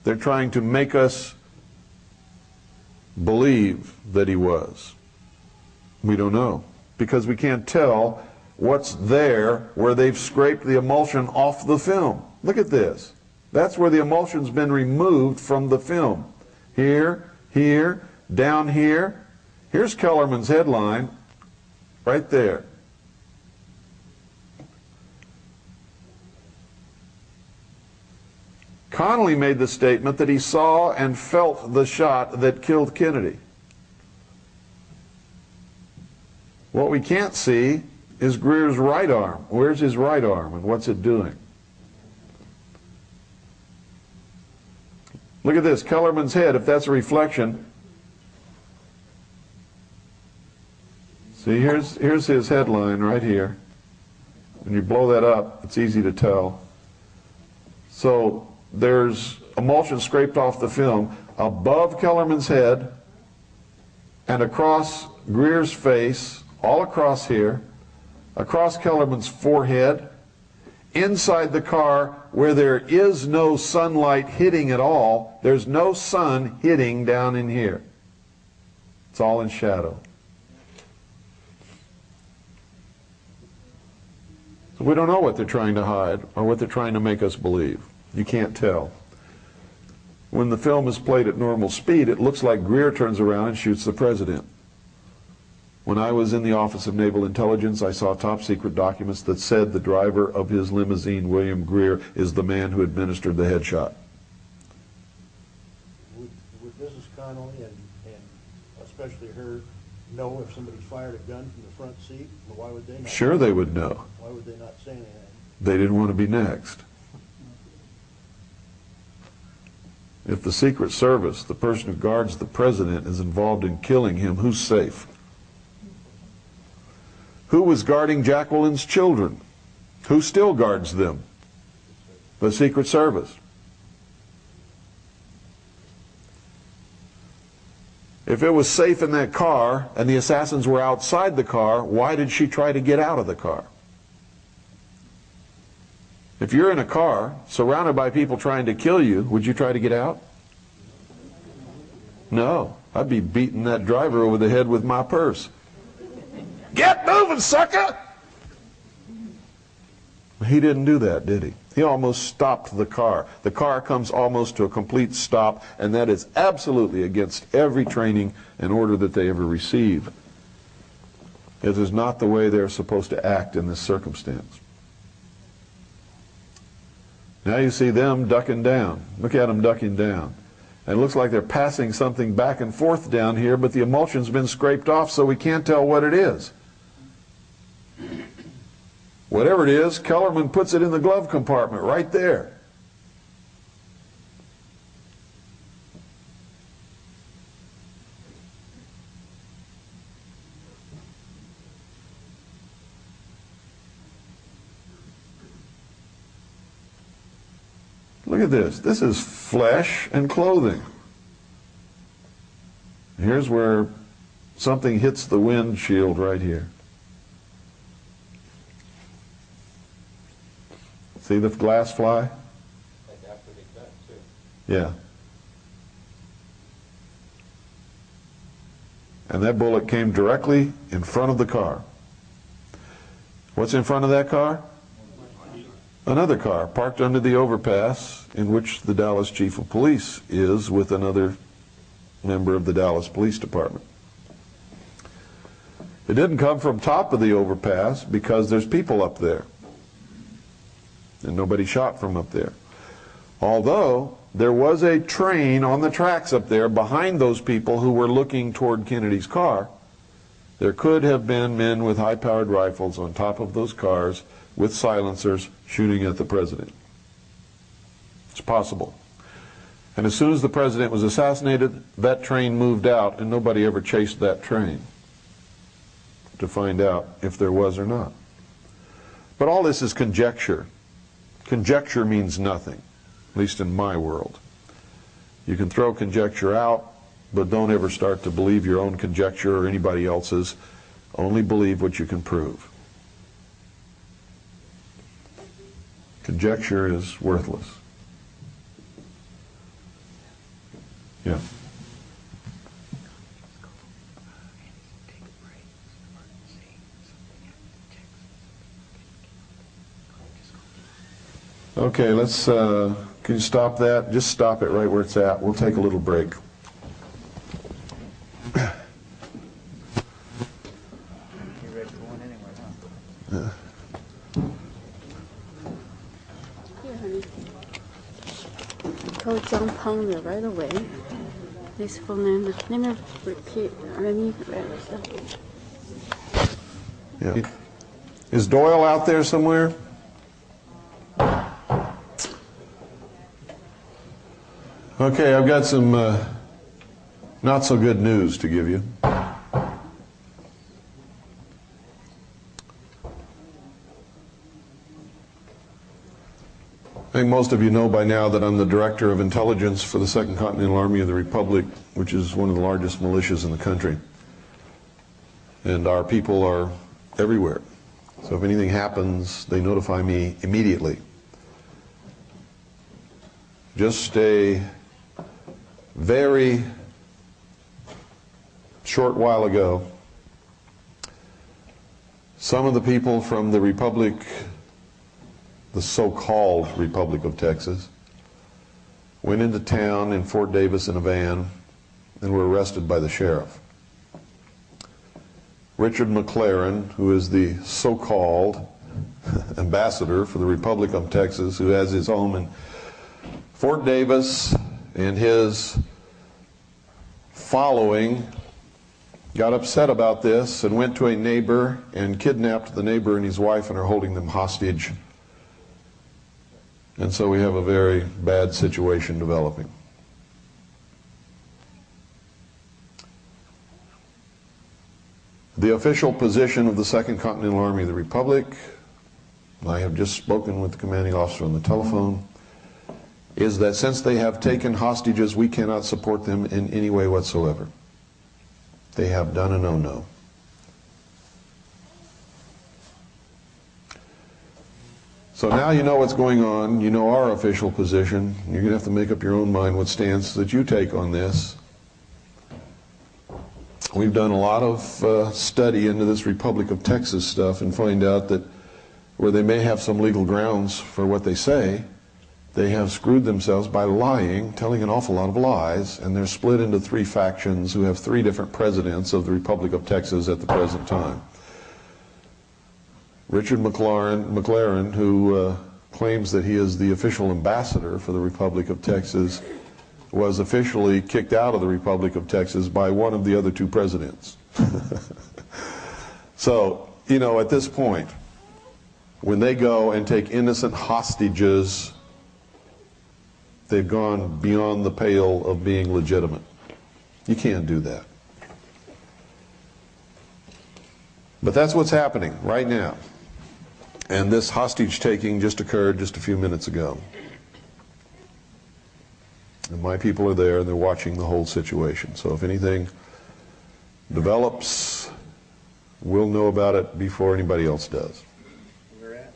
they're trying to make us believe that he was. We don't know, because we can't tell what's there where they've scraped the emulsion off the film. Look at this. That's where the emulsion's been removed from the film. Here, here, down here. Here's Kellerman's headline, right there. Connally made the statement that he saw and felt the shot that killed Kennedy. What we can't see is Greer's right arm. Where's his right arm and what's it doing? Look at this, Kellerman's head, if that's a reflection. See, here's his headline right here. When you blow that up, it's easy to tell. So there's emulsion scraped off the film above Kellerman's head and across Greer's face, all across here, across Kellerman's forehead, inside the car where there is no sunlight hitting at all. There's no sun hitting down in here. It's all in shadow. So we don't know what they're trying to hide or what they're trying to make us believe. You can't tell. When the film is played at normal speed, it looks like Greer turns around and shoots the president. When I was in the Office of Naval Intelligence, I saw top secret documents that said the driver of his limousine, William Greer, is the man who administered the headshot. Would Mrs. Connolly and especially her know if somebody fired a gun from the front seat? Why would they not? Sure they would know. Why would they not say anything? They didn't want to be next. If the Secret Service, the person who guards the president, is involved in killing him, who's safe? Who was guarding Jacqueline's children? Who still guards them? The Secret Service. If it was safe in that car and the assassins were outside the car, why did she try to get out of the car? If you're in a car surrounded by people trying to kill you, would you try to get out? No. I'd be beating that driver over the head with my purse. Get moving, sucker! He didn't do that, did he? He almost stopped the car. The car comes almost to a complete stop, and that is absolutely against every training and order that they ever receive. It is not the way they're supposed to act in this circumstance. Now you see them ducking down. Look at them ducking down. And it looks like they're passing something back and forth down here, but the emulsion's been scraped off, so we can't tell what it is. Whatever it is, Kellerman puts it in the glove compartment right there. Look at this. This is flesh and clothing. Here's where something hits the windshield right here. See the glass fly? Yeah. And that bullet came directly in front of the car. What's in front of that car? Another car parked under the overpass in which the Dallas Chief of Police is with another member of the Dallas Police Department. It didn't come from top of the overpass because there's people up there. And nobody shot from up there. Although there was a train on the tracks up there behind those people who were looking toward Kennedy's car, there could have been men with high-powered rifles on top of those cars with silencers shooting at the president. It's possible. And as soon as the president was assassinated, that train moved out, and nobody ever chased that train to find out if there was or not. But all this is conjecture. Conjecture means nothing, at least in my world. You can throw conjecture out, but don't ever start to believe your own conjecture or anybody else's. Only believe what you can prove. Conjecture is worthless. Yeah. Okay, let's, can you stop that? Just stop it right where it's at. We'll take a little break. Told John Pounder right away. This phone number. Let me repeat. Let me read. Yeah. Is Doyle out there somewhere? Okay, I've got some not so good news to give you. I think most of you know by now that I'm the Director of Intelligence for the Second Continental Army of the Republic, which is one of the largest militias in the country. And our people are everywhere. So if anything happens, they notify me immediately. Just a very short while ago, some of the people from the Republic, the so-called Republic of Texas, went into town in Fort Davis in a van and were arrested by the sheriff. Richard McLaren, who is the so-called ambassador for the Republic of Texas, who has his home in Fort Davis, and his following got upset about this and went to a neighbor and kidnapped the neighbor and his wife and are holding them hostage. And so we have a very bad situation developing. The official position of the Second Continental Army of the Republic, I have just spoken with the commanding officer on the telephone, is that since they have taken hostages, we cannot support them in any way whatsoever. They have done a no-no. So now you know what's going on, you know our official position. You're going to have to make up your own mind what stance that you take on this. We've done a lot of study into this Republic of Texas stuff and find out that where they may have some legal grounds for what they say, they have screwed themselves by lying, telling an awful lot of lies, and they're split into three factions who have three different presidents of the Republic of Texas at the present time. Richard McLaren, who claims that he is the official ambassador for the Republic of Texas, was officially kicked out of the Republic of Texas by one of the other two presidents. So, you know, at this point, when they go and take innocent hostages, they've gone beyond the pale of being legitimate. You can't do that. But that's what's happening right now. And this hostage taking just occurred just a few minutes ago. And my people are there and they're watching the whole situation. So if anything develops, we'll know about it before anybody else does. Where at?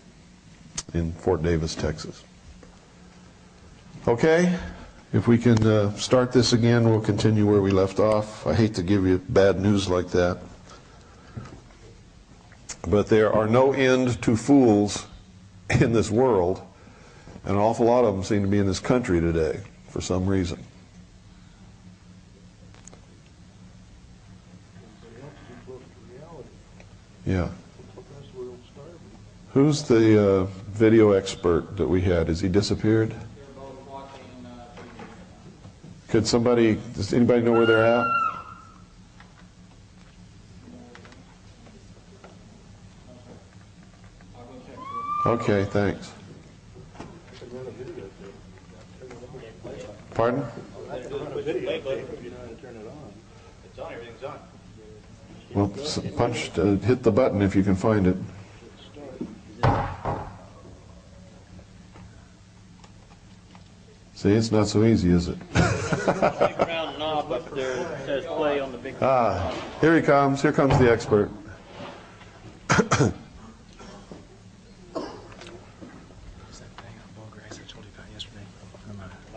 In Fort Davis, Texas. Okay, if we can start this again, we'll continue where we left off. I hate to give you bad news like that. But there are no end to fools in this world, and an awful lot of them seem to be in this country today for some reason. Yeah. Who's the video expert that we had? Has he disappeared? Could somebody, does anybody know where they're at? Okay, thanks. Pardon? Well, hit the button if you can find it. See, it's not so easy, is it? Round knob up there that says play on the big. Ah, here he comes. Here comes the expert.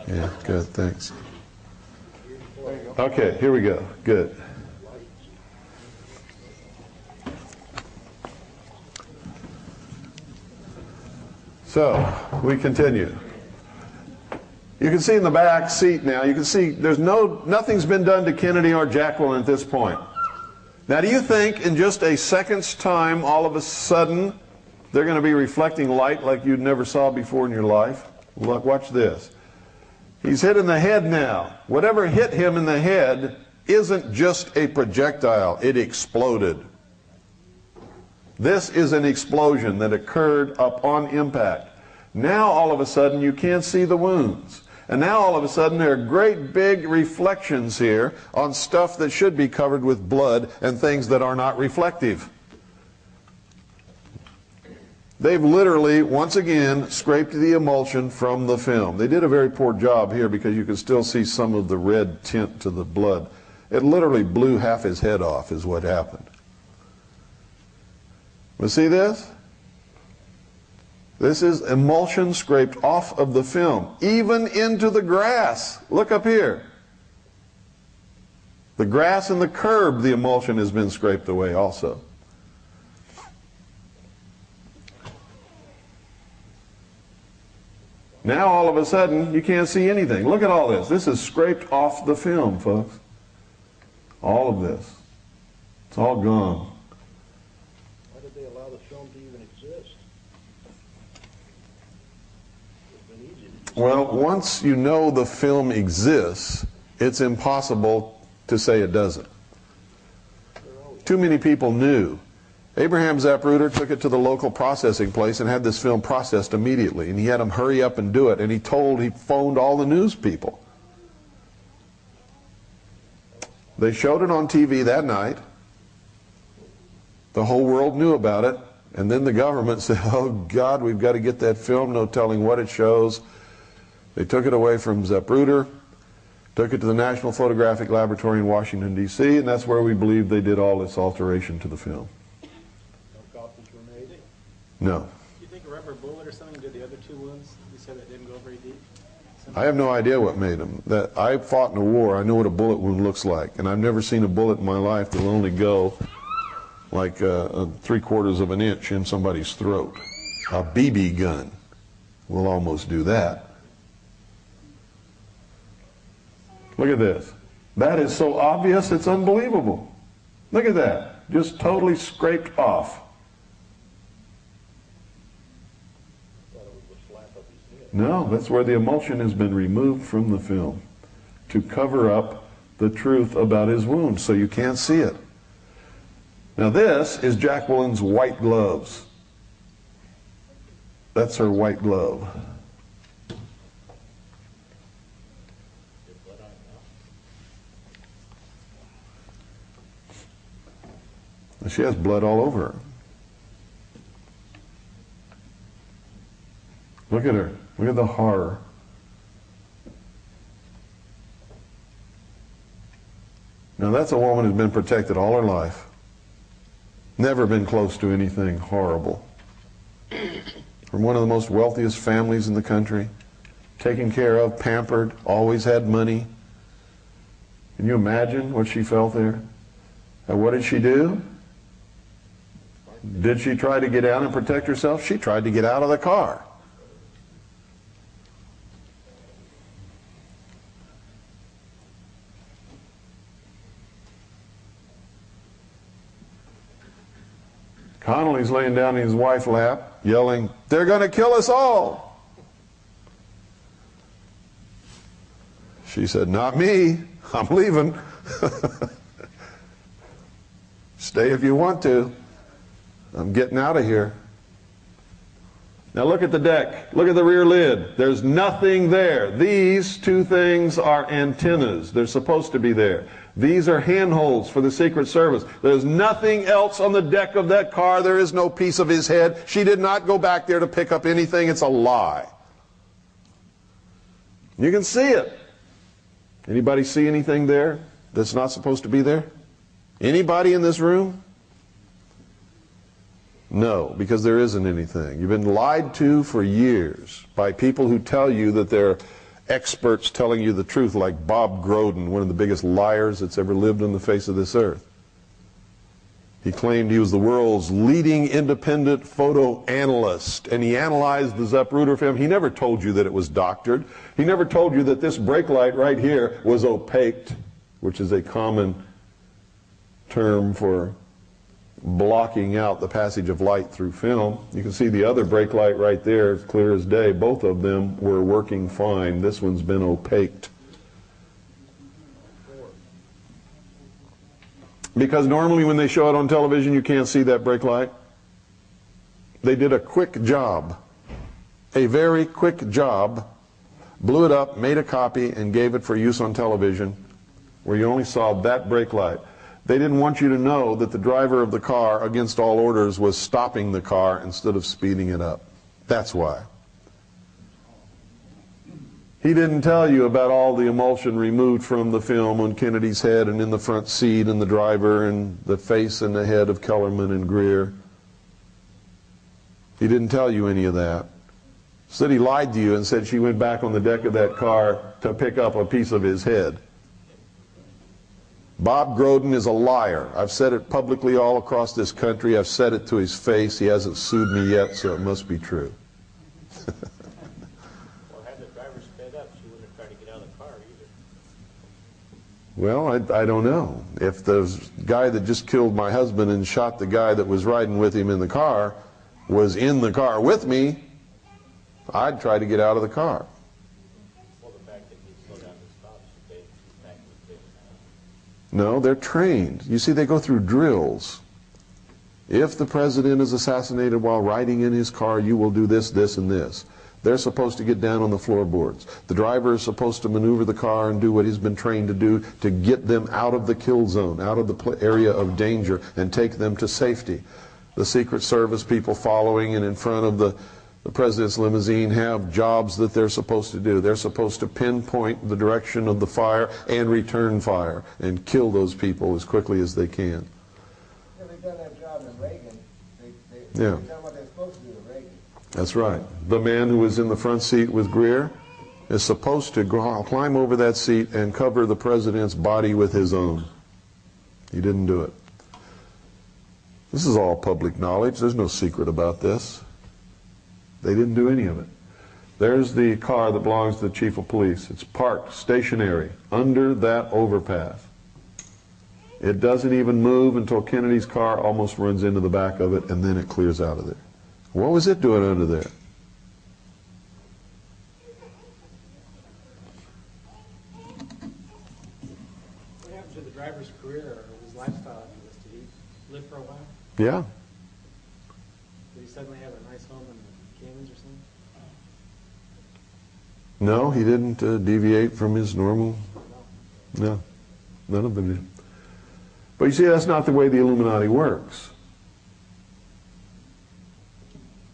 Yeah, good, thanks. Okay, here we go. Good. So, we continue. You can see in the back seat now, you can see nothing's been done to Kennedy or Jacqueline at this point. Now, do you think in just a second's time, all of a sudden, they're going to be reflecting light like you never saw before in your life? Look, watch this. He's hit in the head now. Whatever hit him in the head isn't just a projectile. It exploded. This is an explosion that occurred upon impact. Now, all of a sudden, you can't see the wounds. And now, all of a sudden, there are great big reflections here on stuff that should be covered with blood and things that are not reflective. They've literally, once again, scraped the emulsion from the film. They did a very poor job here because you can still see some of the red tint to the blood. It literally blew half his head off is what happened. You see this? This is emulsion scraped off of the film, even into the grass. Look up here. The grass and the curb, the emulsion has been scraped away also. Now all of a sudden you can't see anything. Look at all this. This is scraped off the film, folks. All of this. It's all gone. Why did they allow the film to even exist? Well, once you know the film exists, it's impossible to say it doesn't. Too many people knew. Abraham Zapruder took it to the local processing place and had this film processed immediately, and he had them hurry up and do it, and he phoned all the news people. They showed it on TV that night. The whole world knew about it, and then the government said, oh God, we've got to get that film, no telling what it shows. They took it away from Zapruder, took it to the National Photographic Laboratory in Washington, D.C., and that's where we believe they did all this alteration to the film. No copies were made? No. Do you think a per bullet or something? Did the other two wounds, you said that didn't go very deep? I have no idea what made them. That I fought in a war. I know what a bullet wound looks like, and I've never seen a bullet in my life that'll only go like 3/4 of an inch in somebody's throat. A BB gun will almost do that. Look at this. That is so obvious, it's unbelievable. Look at that. Just totally scraped off. No, that's where the emulsion has been removed from the film to cover up the truth about his wound, so you can't see it. Now this is Jacqueline's white gloves. That's her white glove. She has blood all over her. Look at her. Look at the horror. Now that's a woman who's been protected all her life. Never been close to anything horrible. From one of the most wealthiest families in the country. Taken care of, pampered, always had money. Can you imagine what she felt there? And what did she do? Did she try to get out and protect herself? She tried to get out of the car. Connolly's laying down in his wife's lap, yelling, "They're going to kill us all." She said, "Not me. I'm leaving." "Stay if you want to. I'm getting out of here." Now look at the deck. Look at the rear lid. There's nothing there. These two things are antennas. They're supposed to be there. These are handholds for the Secret Service. There's nothing else on the deck of that car. There is no piece of his head. She did not go back there to pick up anything. It's a lie. You can see it. Anybody see anything there that's not supposed to be there? Anybody in this room? No, because there isn't anything. You've been lied to for years by people who tell you that they're experts telling you the truth, like Bob Groden, one of the biggest liars that's ever lived on the face of this earth. He claimed he was the world's leading independent photo analyst, and he analyzed the zapruder film. He never told you that it was doctored. He never told you that this brake light right here was opaqued, which is a common term for blocking out the passage of light through film. You can see the other brake light right there, clear as day. Both of them were working fine. This one's been opaqued. Because normally when they show it on television, you can't see that brake light. They did a quick job, a very quick job, blew it up, made a copy, and gave it for use on television, where you only saw that brake light. They didn't want you to know that the driver of the car, against all orders, was stopping the car instead of speeding it up. That's why. He didn't tell you about all the emulsion removed from the film on Kennedy's head and in the front seat and the driver and the face and the head of Kellerman and Greer. He didn't tell you any of that. Said he lied to you and said she went back on the deck of that car to pick up a piece of his head. Bob Groden is a liar. I've said it publicly all across this country. I've said it to his face. He hasn't sued me yet, so it must be true. Well, had the driver sped up, she wouldn't have tried to get out of the car either. Well, I don't know. If the guy that just killed my husband and shot the guy that was riding with him in the car was in the car with me, I'd try to get out of the car. Well, the fact that he slowed down and stopped, she back with him. No, they're trained. You see, they go through drills. If the president is assassinated while riding in his car, you will do this, this, and this. They're supposed to get down on the floorboards. The driver is supposed to maneuver the car and do what he's been trained to do to get them out of the kill zone, out of the area of danger, and take them to safety. The Secret Service people following and in front of the president's limousine have jobs that they're supposed to do. They're supposed to pinpoint the direction of the fire and return fire and kill those people as quickly as they can. Yeah, they've done that job in Reagan. They've done what they're supposed to do in Reagan. That's right. The man who was in the front seat with Greer is supposed to climb over that seat and cover the president's body with his own. He didn't do it. This is all public knowledge. There's no secret about this. They didn't do any of it. There's the car that belongs to the chief of police. It's parked stationary under that overpass. It doesn't even move until Kennedy's car almost runs into the back of it, and then it clears out of there. What was it doing under there? What happened to the driver's career or his lifestyle after this? Did he live for a while? Yeah. Did he suddenly have a nice home in the Caymans or something? No, he didn't deviate from his normal. No, none of them did. But you see, that's not the way the Illuminati works.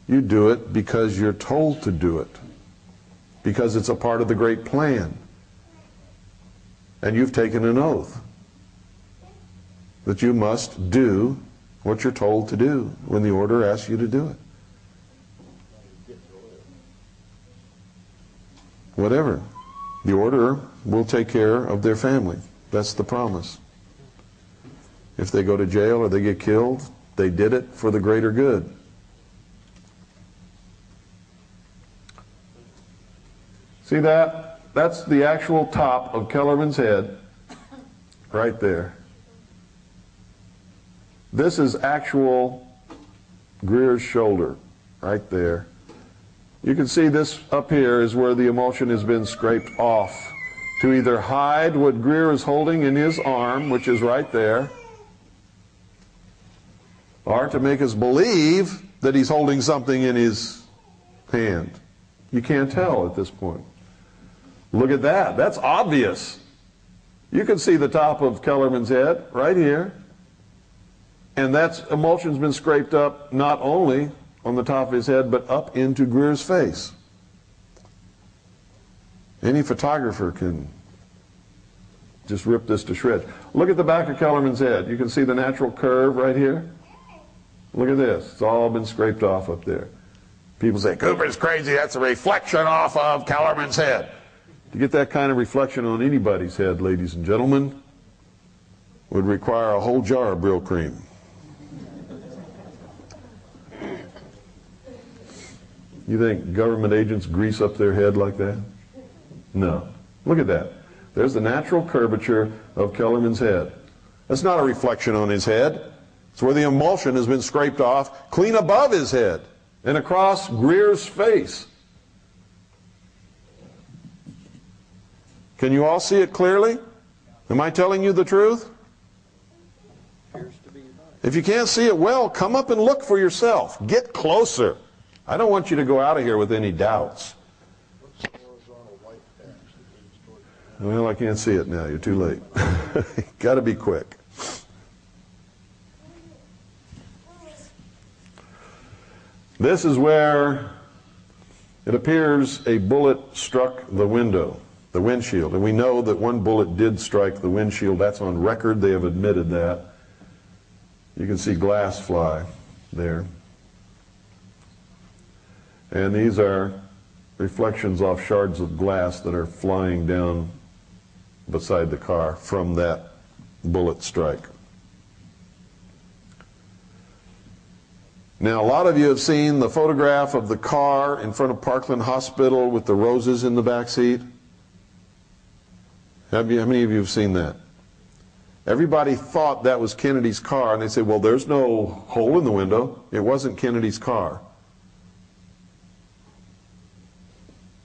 You do it because you're told to do it, because it's a part of the great plan. And you've taken an oath that you must do what you're told to do when the order asks you to do it. Whatever. The order will take care of their family. That's the promise. If they go to jail or they get killed, they did it for the greater good. See that? That's the actual top of Kellerman's head, right there. This is actual Greer's shoulder, right there. You can see this up here is where the emulsion has been scraped off to either hide what Greer is holding in his arm, which is right there, or to make us believe that he's holding something in his hand. You can't tell at this point. Look at that. That's obvious. You can see the top of Kellerman's head right here. And that emulsion's been scraped up not only on the top of his head, but up into Greer's face. Any photographer can just rip this to shreds. Look at the back of Kellerman's head. You can see the natural curve right here. Look at this. It's all been scraped off up there. People say, Cooper's crazy. That's a reflection off of Kellerman's head. To get that kind of reflection on anybody's head, ladies and gentlemen, would require a whole jar of Brill cream. You think government agents grease up their head like that? No. Look at that. There's the natural curvature of Kellerman's head. That's not a reflection on his head. It's where the emulsion has been scraped off clean above his head and across Greer's face. Can you all see it clearly? Am I telling you the truth? If you can't see it well, come up and look for yourself. Get closer. I don't want you to go out of here with any doubts. Well, I can't see it now. You're too late. Got to be quick. This is where it appears a bullet struck the window, the windshield. And we know that one bullet did strike the windshield. That's on record. They have admitted that. You can see glass fly there. And these are reflections off shards of glass that are flying down beside the car from that bullet strike. Now, a lot of you have seen the photograph of the car in front of Parkland Hospital with the roses in the back seat. How many of you have seen that? Everybody thought that was Kennedy's car, and they said, well, there's no hole in the window. It wasn't Kennedy's car.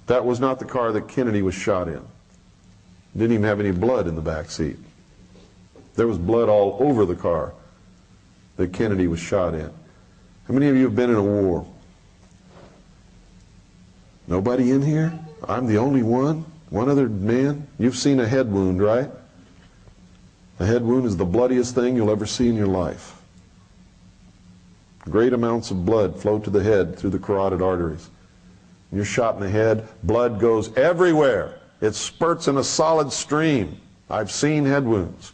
That was not the car that Kennedy was shot in. Didn't even have any blood in the back seat. There was blood all over the car that Kennedy was shot in. How many of you have been in a war? Nobody in here? I'm the only one? One other man? You've seen a head wound, right? A head wound is the bloodiest thing you'll ever see in your life. Great amounts of blood flow to the head through the carotid arteries. You're shot in the head, blood goes everywhere. It spurts in a solid stream. I've seen head wounds.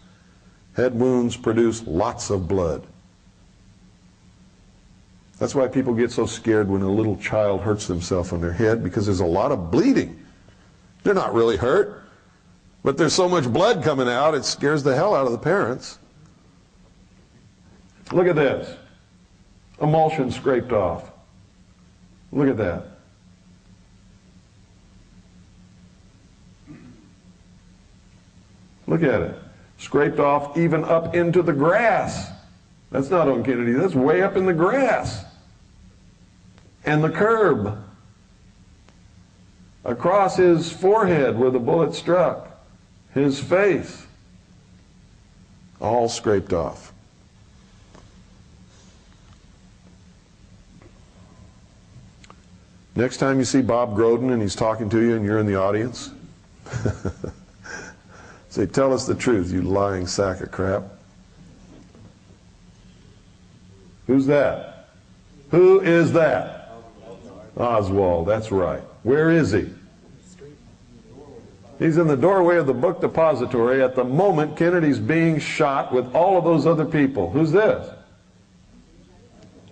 Head wounds produce lots of blood. That's why people get so scared when a little child hurts themselves on their head, because there's a lot of bleeding. They're not really hurt, but there's so much blood coming out, it scares the hell out of the parents. Look at this. Emulsion scraped off. Look at that. Look at it. Scraped off even up into the grass. That's not on Kennedy, that's way up in the grass. And the curb. Across his forehead where the bullet struck. His face. All scraped off. Next time you see Bob Groden and he's talking to you and you're in the audience, say, tell us the truth, you lying sack of crap. Who's that? Who is that? Oswald, that's right. Where is he? He's in the doorway of the book depository at the moment Kennedy's being shot with all of those other people. Who's this?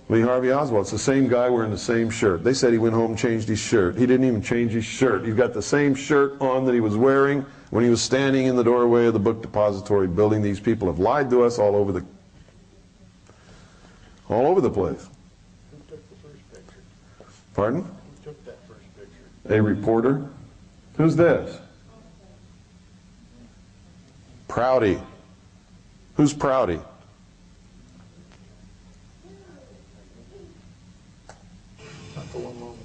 Lee Harvey Oswald. It's the same guy wearing the same shirt. They said he went home and changed his shirt. He didn't even change his shirt. He's got the same shirt on that he was wearing when he was standing in the doorway of the book depository building. These people have lied to us all over the place. Who took the first picture? Pardon? Who took that first picture? A reporter. Who's this? Prouty. Who's Prouty? Not for one moment.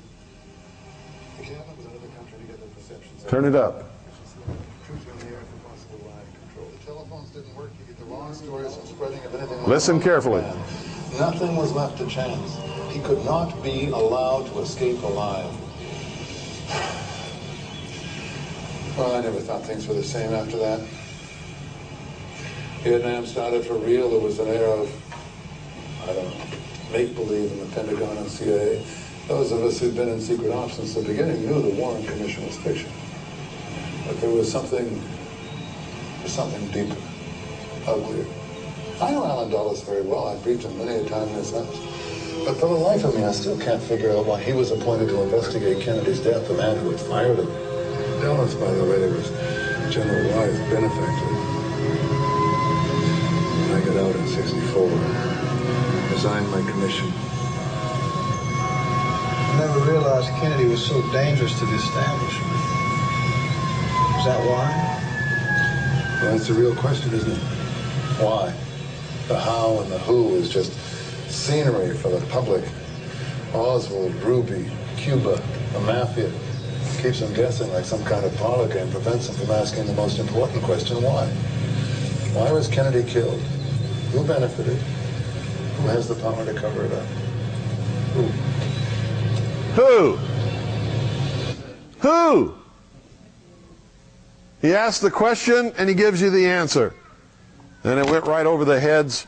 If you haven't with another country to get their perceptions. Turn it up. Truth in the air for possible lie control. The telephones didn't work to get the wrong stories and spreading of anything. Listen carefully. Nothing was left to chance. He could not be allowed to escape alive. Well, I never thought things were the same after that. Vietnam started for real. There was an air of, I don't know, make-believe in the Pentagon and CIA. Those of us who'd been in secret ops since the beginning knew the Warren Commission was fiction. But there was something deeper, uglier. I know Alan Dulles very well. I've briefed him many a time in his house. But for the life of me, I still can't figure out why he was appointed to investigate Kennedy's death, the man who had fired him. Dulles, by the way, was General Wise' benefactor. When I got out in '64, resigned my commission. I never realized Kennedy was so dangerous to the establishment. Is that why? Well, that's the real question, isn't it? Why? The how and the who is just scenery for the public. Oswald, Ruby, Cuba, the mafia. Keeps them guessing like some kind of parlor game, prevents them from asking the most important question, why? Why was Kennedy killed? Who benefited? Who has the power to cover it up? Who? Who? He asks the question and he gives you the answer. And it went right over the heads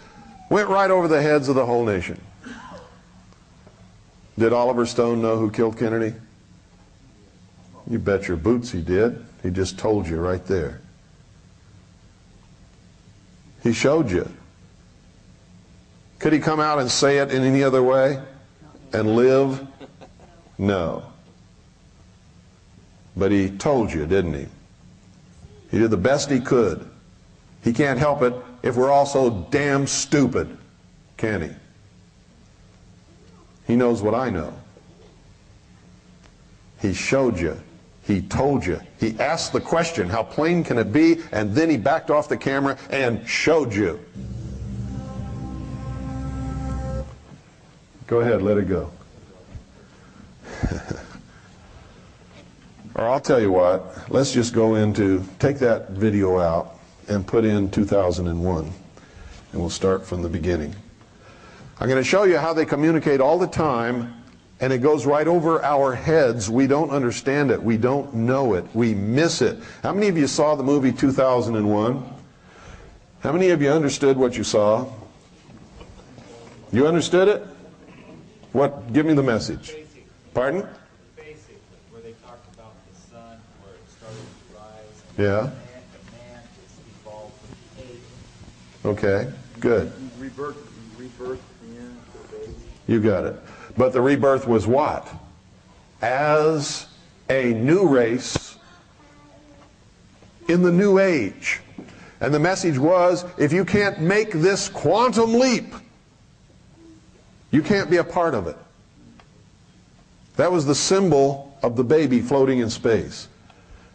of the whole nation. Did Oliver Stone know who killed Kennedy? You bet your boots he did. He just told you right there. He showed you. Could he come out and say it in any other way and live? No. But he told you, didn't he? He did the best he could. He can't help it if we're all so damn stupid, can he? He knows what I know. He showed you. He told you. He asked the question, how plain can it be? And then he backed off the camera and showed you. Go ahead, let it go. Or I'll tell you what, let's just go into, take that video out and put in 2001. And we'll start from the beginning. I'm going to show you how they communicate all the time, and it goes right over our heads. We don't understand it. We don't know it. We miss it. How many of you saw the movie 2001? How many of you understood what you saw? You understood it? What? Give me the message. Pardon? Basic, where they talked about the sun, where it started to rise. Yeah. Man is evolved from ape. Okay. Good. Rebirth the end of the baby. You got it. But the rebirth was what? As a new race in the new age. And the message was, if you can't make this quantum leap, you can't be a part of it. That was the symbol of the baby floating in space.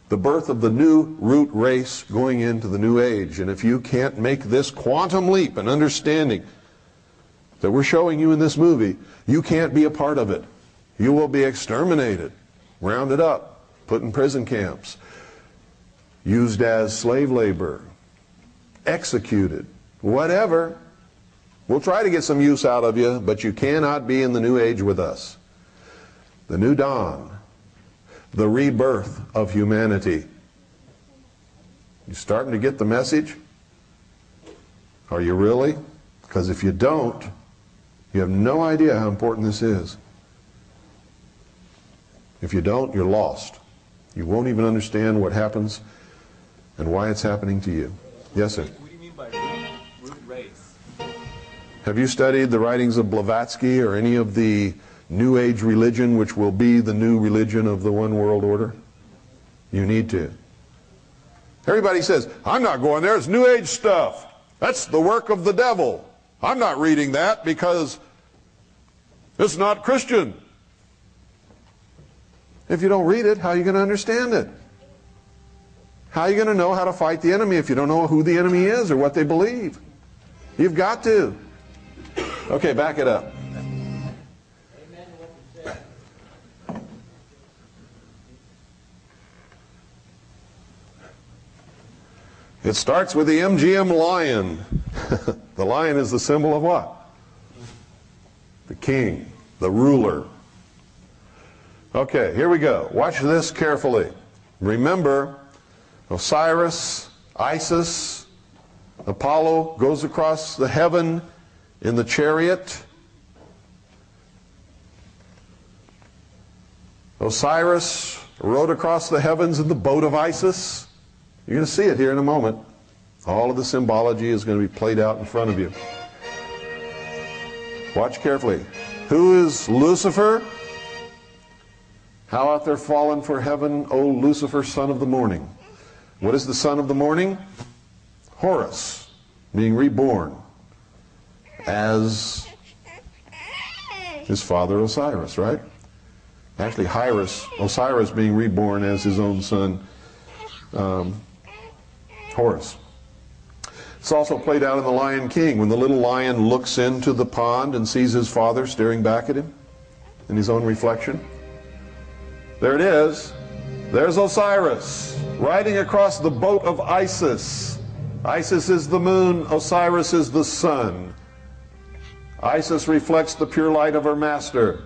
The birth of the new root race going into the new age. And if you can't make this quantum leap and understanding that we're showing you in this movie, you can't be a part of it. You will be exterminated, rounded up, put in prison camps, used as slave labor, executed, whatever. We'll try to get some use out of you, but you cannot be in the new age with us. The new dawn, the rebirth of humanity. You starting to get the message? Are you really? Because if you don't, you have no idea how important this is. If you don't, you're lost. You won't even understand what happens and why it's happening to you. Yes, sir? What do you mean by root race? Have you studied the writings of Blavatsky or any of the New Age religion, which will be the new religion of the one world order? You need to. Everybody says, I'm not going there, it's New Age stuff. That's the work of the devil. I'm not reading that because it's not Christian. If you don't read it, how are you going to understand it? How are you going to know how to fight the enemy if you don't know who the enemy is or what they believe? You've got to. Okay, back it up. It starts with the MGM lion. The lion is the symbol of what? The king, the ruler. Okay, here we go. Watch this carefully. Remember, Osiris, Isis, Apollo goes across the heaven in the chariot. Osiris rode across the heavens in the boat of Isis. You're going to see it here in a moment. All of the symbology is going to be played out in front of you. Watch carefully. Who is Lucifer? How art thou fallen for heaven, O Lucifer, son of the morning? What is the son of the morning? Horus, being reborn as his father Osiris, right? Actually, Osiris being reborn as his own son, Horus. It's also played out in The Lion King when the little lion looks into the pond and sees his father staring back at him in his own reflection. There it is. There's Osiris riding across the boat of Isis. Isis is the moon, Osiris is the sun. Isis reflects the pure light of her master.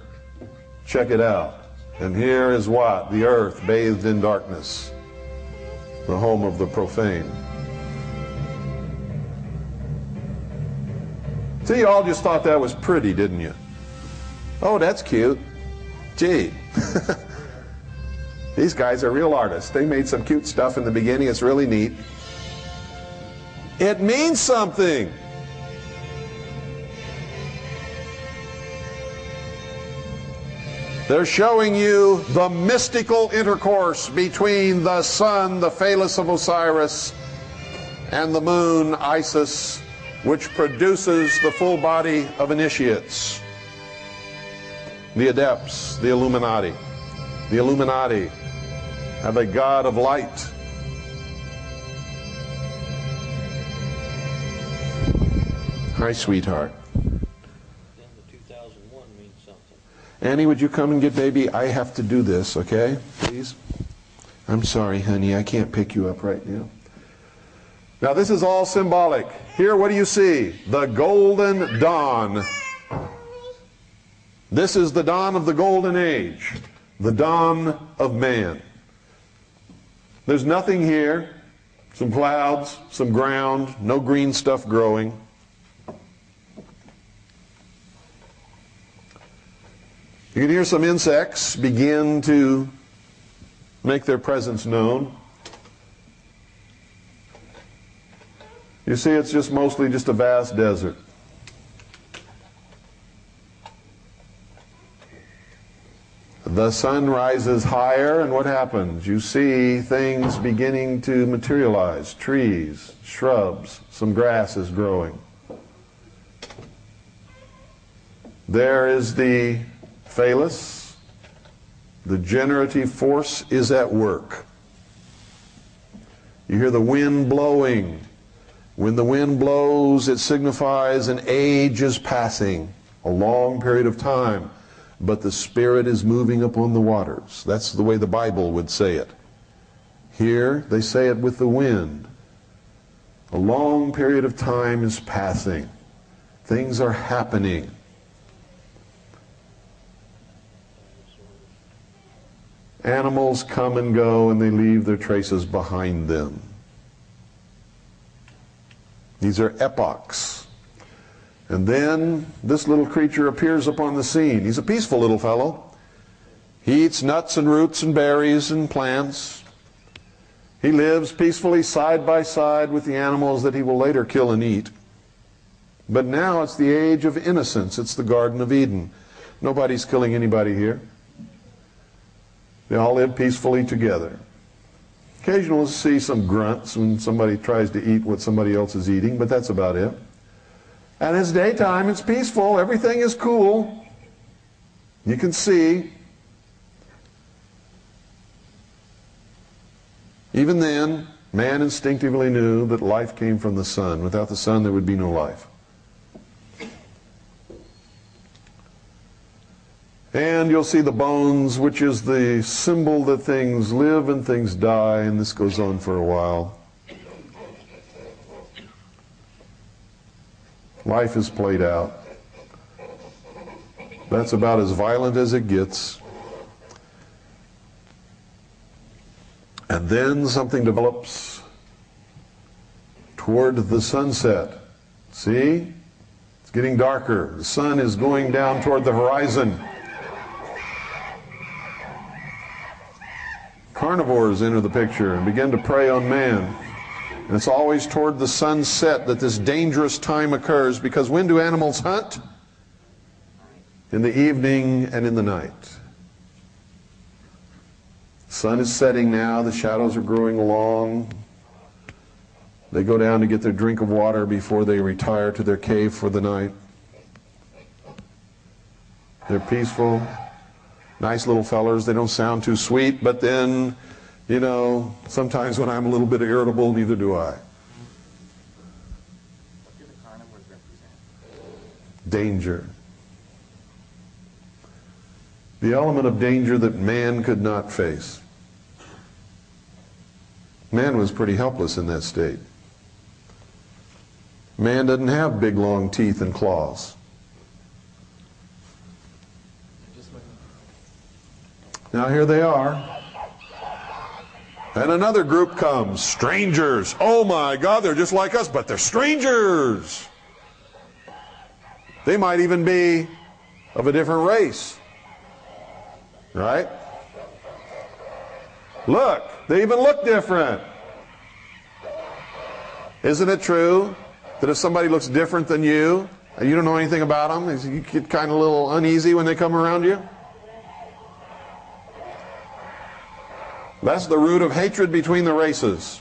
Check it out. And here is what? The earth bathed in darkness. The home of the profane. See, you all just thought that was pretty, didn't you? Oh, that's cute. Gee. These guys are real artists. They made some cute stuff in the beginning. It's really neat. It means something. They're showing you the mystical intercourse between the sun, the phallus of Osiris, and the moon, Isis, which produces the full body of initiates. The adepts, the Illuminati. The Illuminati have a god of light. Hi, sweetheart. Then the 2001 means something. Annie, would you come and get baby? I have to do this, okay? Please? I'm sorry, honey. I can't pick you up right now. Now, this is all symbolic. Here, what do you see? The golden dawn. This is the dawn of the golden age. The dawn of man. There's nothing here. Some clouds, some ground, no green stuff growing. You can hear some insects begin to make their presence known. You see, it's just mostly just a vast desert. the sun rises higher, and what happens? You see things beginning to materialize. Trees, shrubs, some grass is growing. There is the phallus. The generative force is at work. You hear the wind blowing. When the wind blows, it signifies an age is passing, a long period of time. But the Spirit is moving upon the waters. That's the way the Bible would say it. Here, they say it with the wind. A long period of time is passing. Things are happening. Animals come and go, and they leave their traces behind them. These are epochs. And then this little creature appears upon the scene. He's a peaceful little fellow. He eats nuts and roots and berries and plants. He lives peacefully side by side with the animals that he will later kill and eat. But now it's the age of innocence. It's the Garden of Eden. Nobody's killing anybody here. They all live peacefully together. Occasionally we'll see some grunts when somebody tries to eat what somebody else is eating, but that's about it. And it's daytime, it's peaceful, everything is cool. You can see. Even then, man instinctively knew that life came from the sun. Without the sun, there would be no life. And you'll see the bones, which is the symbol that things live and things die, and this goes on for a while. Life is played out. That's about as violent as it gets. And then something develops toward the sunset. See? It's getting darker. The sun is going down toward the horizon. Carnivores enter the picture and begin to prey on man. And it's always toward the sunset that this dangerous time occurs, because when do animals hunt? In the evening and in the night. The sun is setting now, the shadows are growing long. They go down to get their drink of water before they retire to their cave for the night. They're peaceful, nice little fellers. They don't sound too sweet, but then, you know, sometimes when I'm a little bit irritable, neither do I. What do the carnivores represent? Danger. The element of danger that man could not face. Man was pretty helpless in that state. Man doesn't have big long teeth and claws. Now here they are. And another group comes, strangers. Oh my God, they're just like us, but they're strangers. They might even be of a different race. Right? Look, they even look different. Isn't it true that if somebody looks different than you, and you don't know anything about them, you get kind of a little uneasy when they come around you? That's the root of hatred between the races.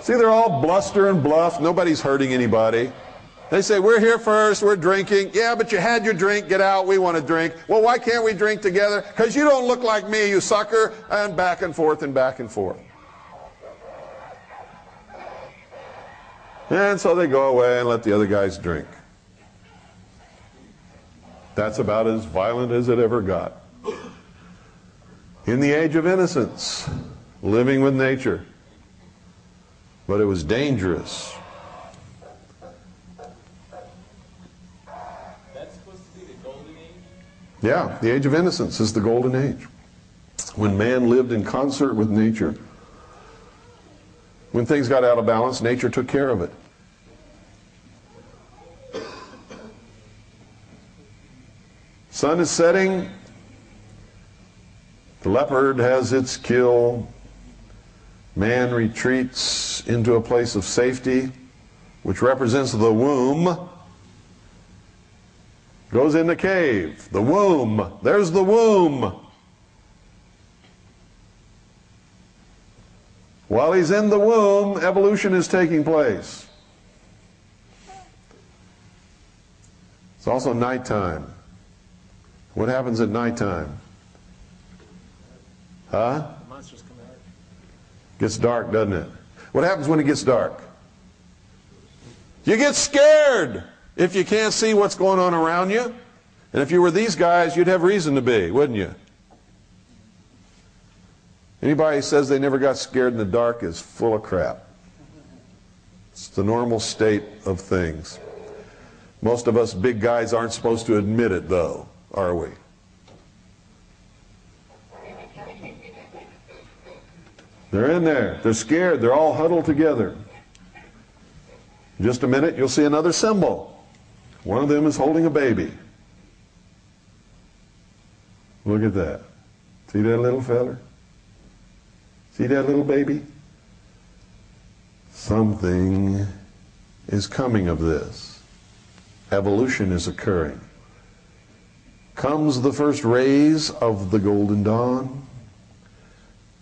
See, they're all bluster and bluff. Nobody's hurting anybody. They say, we're here first, we're drinking. Yeah, but you had your drink, get out, we want to drink. Well, why can't we drink together? Because you don't look like me, you sucker. And back and forth and back and forth. And so they go away and let the other guys drink. That's about as violent as it ever got. In the age of innocence, living with nature. But it was dangerous. That's supposed to be the golden age? Yeah, the age of innocence is the golden age. When man lived in concert with nature. When things got out of balance, nature took care of it. Sun is setting. The leopard has its kill. Man retreats into a place of safety, which represents the womb. Goes in the cave. The womb. There's the womb. While he's in the womb, evolution is taking place. It's also nighttime. What happens at nighttime? Huh? The monsters come out. Gets dark, doesn't it? What happens when it gets dark? You get scared if you can't see what's going on around you. And if you were these guys, you'd have reason to be, wouldn't you? Anybody who says they never got scared in the dark is full of crap. It's the normal state of things. Most of us big guys aren't supposed to admit it, though, are we? They're in there. They're scared. They're all huddled together. In just a minute, you'll see another symbol. One of them is holding a baby. Look at that. See that little feller? See that little baby? Something is coming of this. Evolution is occurring. Comes the first rays of the golden dawn.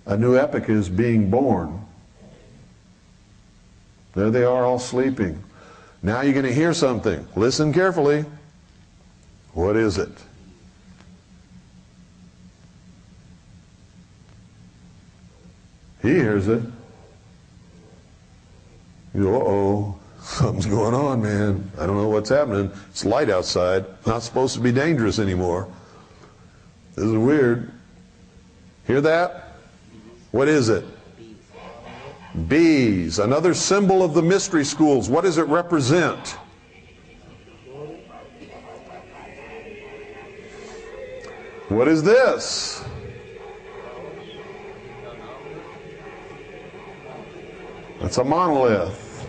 A new epoch is being born. There they are, all sleeping. Now you're going to hear something. Listen carefully. What is it? He hears it. You go, uh-oh, something's going on, man. I don't know what's happening. It's light outside. Not supposed to be dangerous anymore. This is weird. Hear that? What is it? Bees. Another symbol of the mystery schools. What does it represent? What is this? It's a monolith.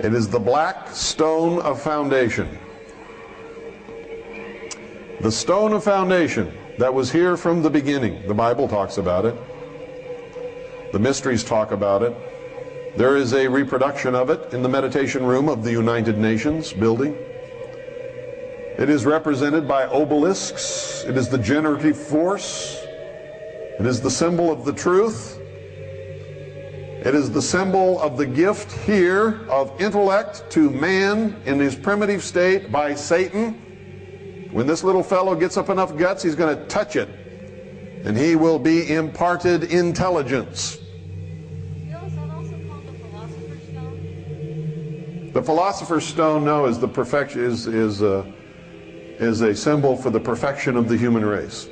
It is the black stone of foundation. The stone of foundation that was here from the beginning. The Bible talks about it. The mysteries talk about it. There is a reproduction of it in the meditation room of the United Nations building. It is represented by obelisks. It is the generative force. It is the symbol of the truth. It is the symbol of the gift here of intellect to man in his primitive state by Satan. When this little fellow gets up enough guts, he's going to touch it. And he will be imparted intelligence. The Philosopher's Stone, no, is the perfection is a symbol for the perfection of the human race.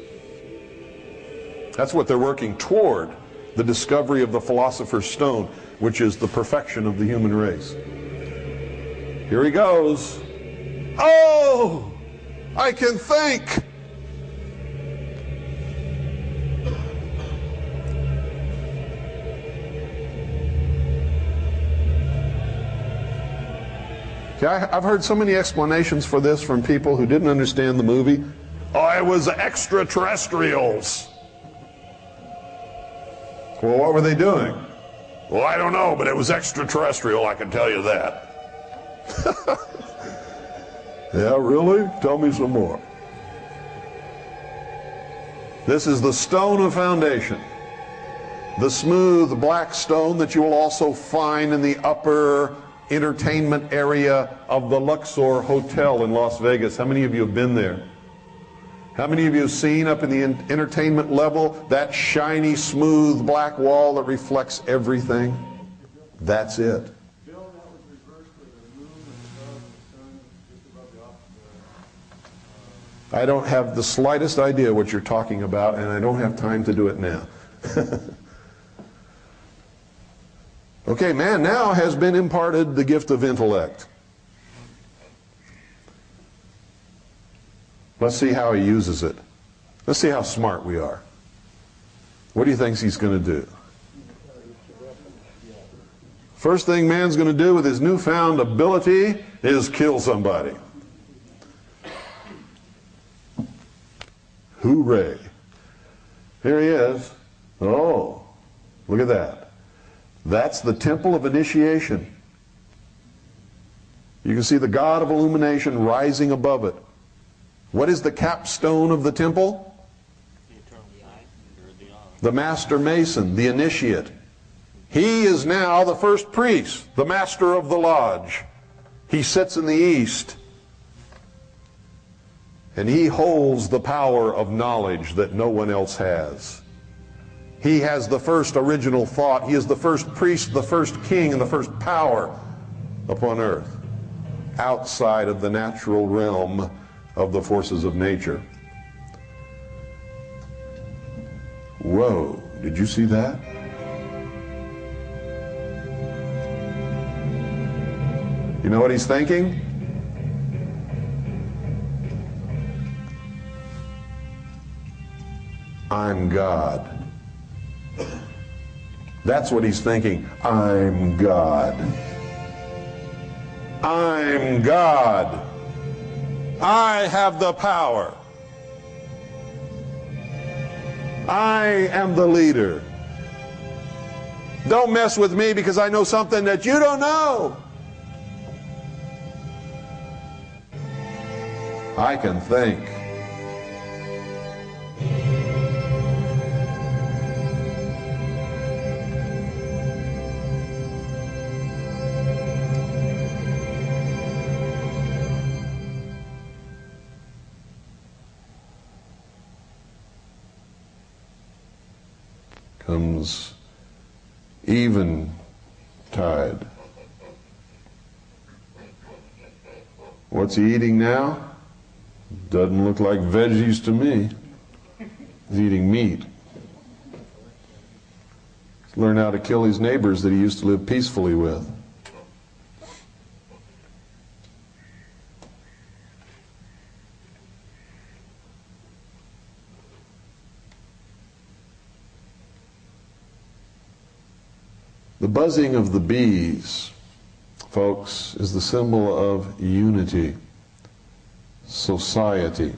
That's what they're working toward, the discovery of the Philosopher's Stone, which is the perfection of the human race. Here he goes. Oh, I can think. See, I've heard so many explanations for this from people who didn't understand the movie. Oh, it was extraterrestrials. Well, what were they doing? Well, I don't know, but it was extraterrestrial, I can tell you that. Yeah, really? Tell me some more. This is the stone of foundation. The smooth black stone that you will also find in the upper entertainment area of the Luxor Hotel in Las Vegas. How many of you have been there? How many of you have seen up in the entertainment level that shiny, smooth black wall that reflects everything? That's it. I don't have the slightest idea what you're talking about, and I don't have time to do it now. Okay, man now has been imparted the gift of intellect. Let's see how he uses it. Let's see how smart we are. What do you think he's going to do? First thing man's going to do with his newfound ability is kill somebody. Hooray. Here he is. Oh, look at that. That's the temple of initiation. You can see the God of illumination rising above it. What is the capstone of the temple? The master mason, the initiate. He is now the first priest, the master of the lodge. He sits in the east. And he holds the power of knowledge that no one else has. He has the first original thought. He is the first priest, the first king, and the first power upon earth, outside of the natural realm of the forces of nature. Whoa, did you see that? You know what he's thinking? I'm God. That's what he's thinking. I'm God. I'm God. I have the power. I am the leader. Don't mess with me because I know something that you don't know. I can think. Comes eventide. What's he eating now? Doesn't look like veggies to me. He's eating meat. He's learned how to kill his neighbors that he used to live peacefully with. The buzzing of the bees, folks, is the symbol of unity, society,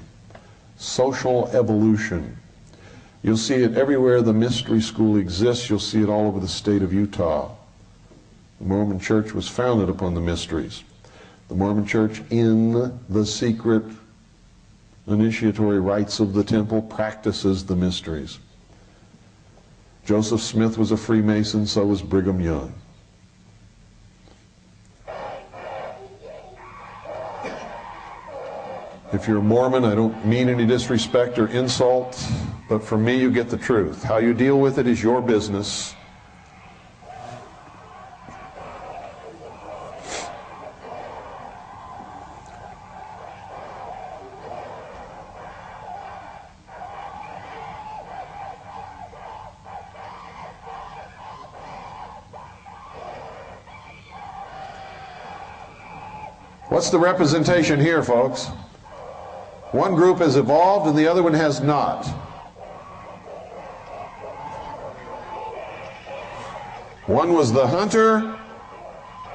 social evolution. You'll see it everywhere the mystery school exists. You'll see it all over the state of Utah. The Mormon Church was founded upon the mysteries. The Mormon Church, in the secret initiatory rites of the temple, practices the mysteries. Joseph Smith was a Freemason, so was Brigham Young. If you're a Mormon, I don't mean any disrespect or insult, but for me, you get the truth. How you deal with it is your business. What's the representation here, folks? One group has evolved and the other one has not. One was the hunter,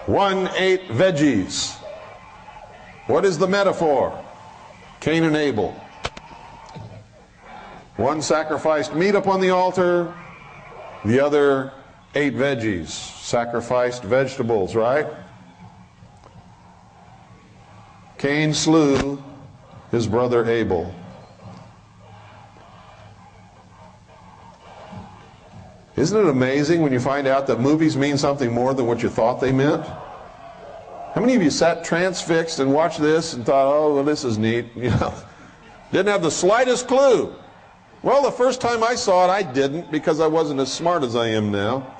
one ate veggies. What is the metaphor? Cain and Abel. One sacrificed meat upon the altar, the other ate veggies, sacrificed vegetables, right? Cain slew his brother Abel. Isn't it amazing when you find out that movies mean something more than what you thought they meant? How many of you sat transfixed and watched this and thought, oh, well, this is neat, you know? Didn't have the slightest clue. Well, the first time I saw it, I didn't, because I wasn't as smart as I am now.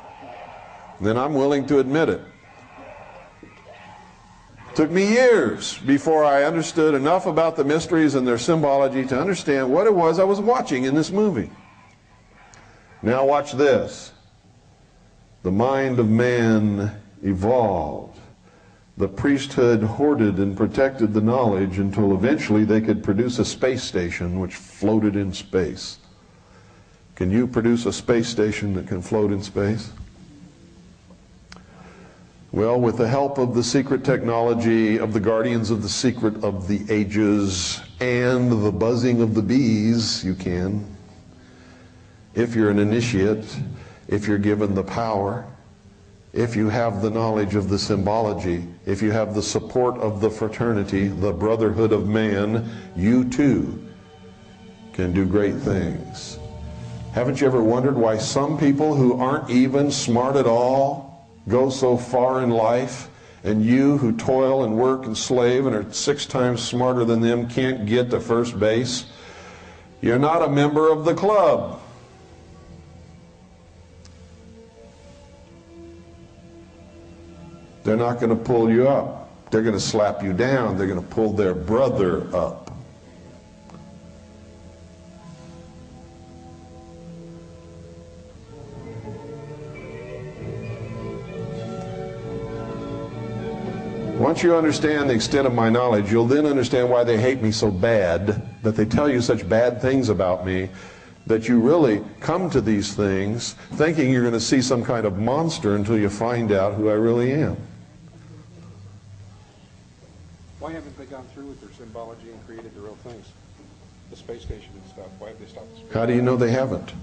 Then I'm willing to admit it. Took me years before I understood enough about the mysteries and their symbology to understand what it was I was watching in this movie. Now watch this. The mind of man evolved. The priesthood hoarded and protected the knowledge until eventually they could produce a space station which floated in space. Can you produce a space station that can float in space? Well, with the help of the secret technology of the guardians of the secret of the ages and the buzzing of the bees, you can. If you're an initiate, if you're given the power, if you have the knowledge of the symbology, if you have the support of the fraternity, the brotherhood of man, you too can do great things. Haven't you ever wondered why some people who aren't even smart at all go so far in life, and you who toil and work and slave and are 6 times smarter than them can't get to first base? You're not a member of the club. They're not going to pull you up. They're going to slap you down. They're going to pull their brother up. Once you understand the extent of my knowledge, you'll then understand why they hate me so bad, that they tell you such bad things about me, that you really come to these things thinking you're going to see some kind of monster until you find out who I really am. Why haven't they gone through with their symbology and created the real things? The space station and stuff. Why have they stopped the space? How do you know they haven't?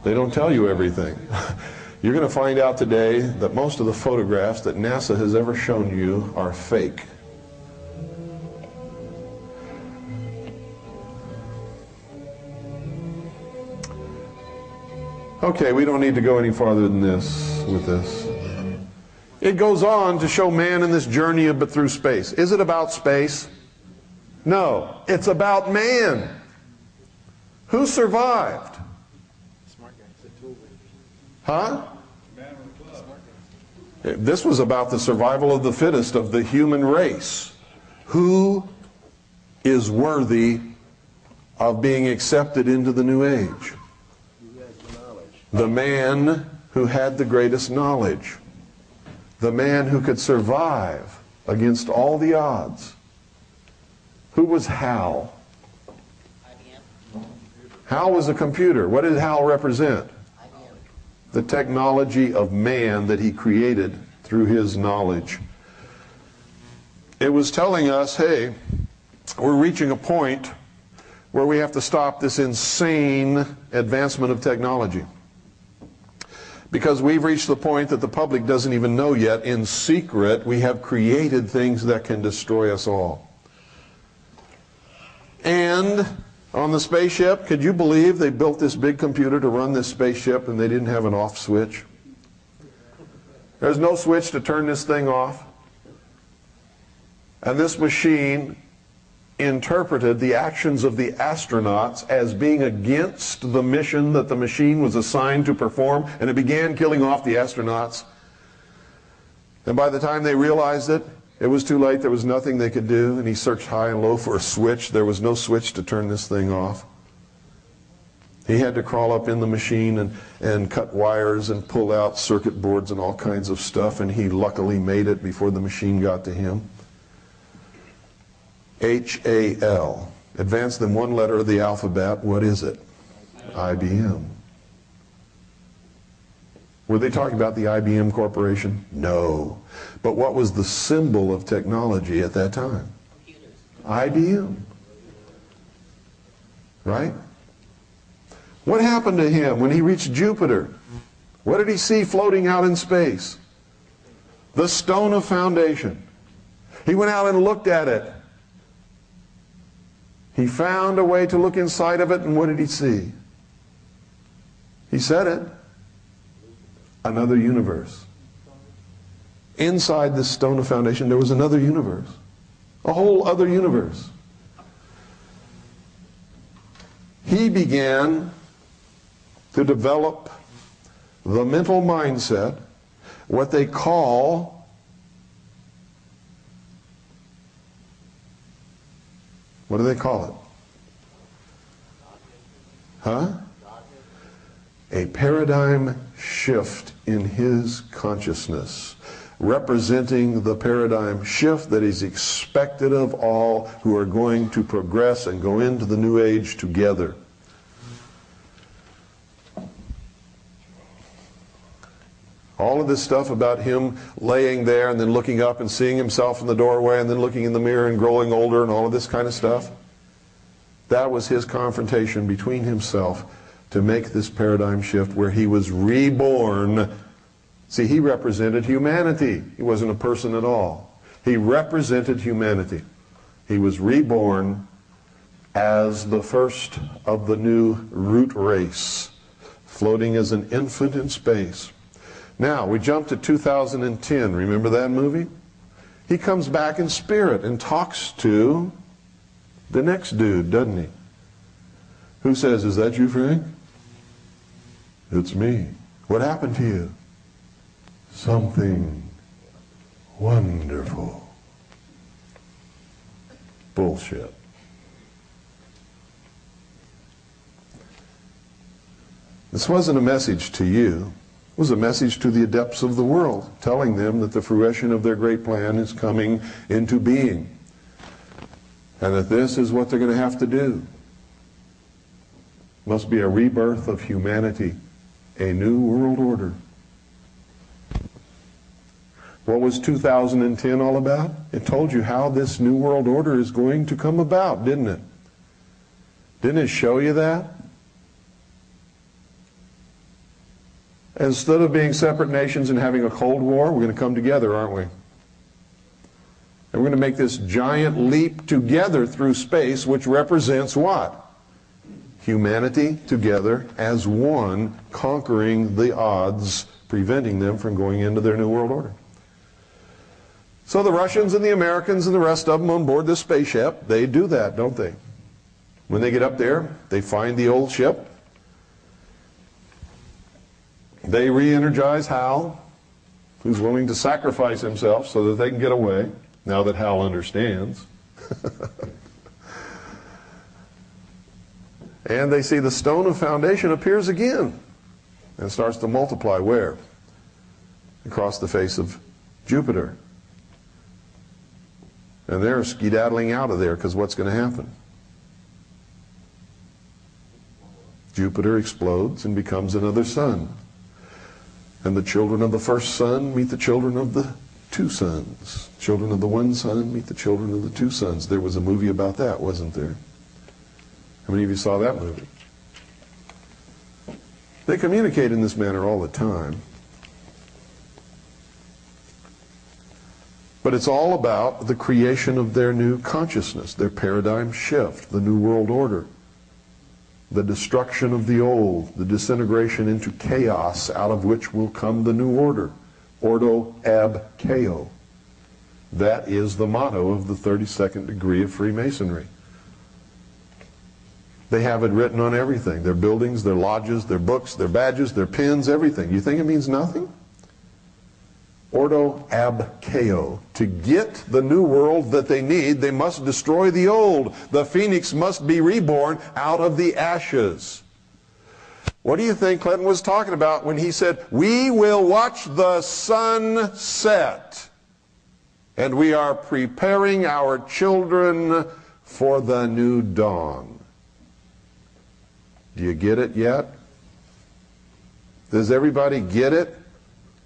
They don't tell you everything. You're going to find out today that most of the photographs that NASA has ever shown you are fake. Okay, we don't need to go any farther than this with this. It goes on to show man in this journey but through space. Is it about space? No, it's about man. Who survived? Huh? This was about the survival of the fittest of the human race. Who is worthy of being accepted into the new age? The man who had the greatest knowledge. The man who could survive against all the odds. Who was Hal? Hal was a computer. What did Hal represent? The technology of man that he created through his knowledge. It was telling us, hey, we're reaching a point where we have to stop this insane advancement of technology. Because we've reached the point that the public doesn't even know yet. In secret, we have created things that can destroy us all. And on the spaceship, could you believe they built this big computer to run this spaceship and they didn't have an off switch? There's no switch to turn this thing off. And this machine interpreted the actions of the astronauts as being against the mission that the machine was assigned to perform, and it began killing off the astronauts. And by the time they realized it, it was too late. There was nothing they could do, and he searched high and low for a switch. There was no switch to turn this thing off. He had to crawl up in the machine and cut wires and pull out circuit boards and all kinds of stuff, and he luckily made it before the machine got to him. H-A-L. Advance them one letter of the alphabet. What is it? IBM. Were they talking about the IBM Corporation? No. But what was the symbol of technology at that time? IBM. Right? What happened to him when he reached Jupiter? What did he see floating out in space? The stone of foundation. He went out and looked at it. He found a way to look inside of it, and what did he see? He said it. Another universe. Inside this stone of foundation, there was another universe. A whole other universe. He began to develop the mental mindset, what they call, what do they call it? Huh? A paradigm shift in his consciousness, representing the paradigm shift that is expected of all who are going to progress and go into the new age together. All of this stuff about him laying there and then looking up and seeing himself in the doorway and then looking in the mirror and growing older and all of this kind of stuff, that was his confrontation between himself to make this paradigm shift where he was reborn See, he represented humanity. He wasn't a person at all. He represented humanity. He was reborn as the first of the new root race, floating as an infant in space. Now, we jump to 2010. Remember that movie? He comes back in spirit and talks to the next dude, doesn't he? Who says, "Is that you, Frank?" "It's me." "What happened to you?" "Something wonderful." Bullshit. This wasn't a message to you. It was a message to the adepts of the world, telling them that the fruition of their great plan is coming into being, and that this is what they're going to have to do. Must be a rebirth of humanity, a new world order. What was 2010 all about? It told you how this new world order is going to come about, didn't it? Didn't it show you that? Instead of being separate nations and having a Cold War, we're going to come together, aren't we? And we're going to make this giant leap together through space, which represents what? Humanity together as one, conquering the odds, preventing them from going into their new world order. So the Russians and the Americans and the rest of them on board this spaceship, they do that, don't they? When they get up there, they find the old ship. They re-energize Hal, who's willing to sacrifice himself so that they can get away, now that Hal understands. And they see the stone of foundation appears again and starts to multiply. Where? Across the face of Jupiter. And they're skedaddling out of there because what's going to happen? Jupiter explodes and becomes another sun. And the children of the first son meet the children of the two sons. Children of the one son meet the children of the two sons. There was a movie about that, wasn't there? How many of you saw that movie? They communicate in this manner all the time. But it's all about the creation of their new consciousness, their paradigm shift, the new world order, the destruction of the old, the disintegration into chaos out of which will come the new order. Ordo ab chaos. That is the motto of the 32nd degree of Freemasonry. They have it written on everything. Their buildings, their lodges, their books, their badges, their pins, everything. You think it means nothing? Ordo ab chaos. To get the new world that they need, they must destroy the old. The phoenix must be reborn out of the ashes. What do you think Clinton was talking about when he said, "We will watch the sun set, and we are preparing our children for the new dawn"? Do you get it yet? Does everybody get it?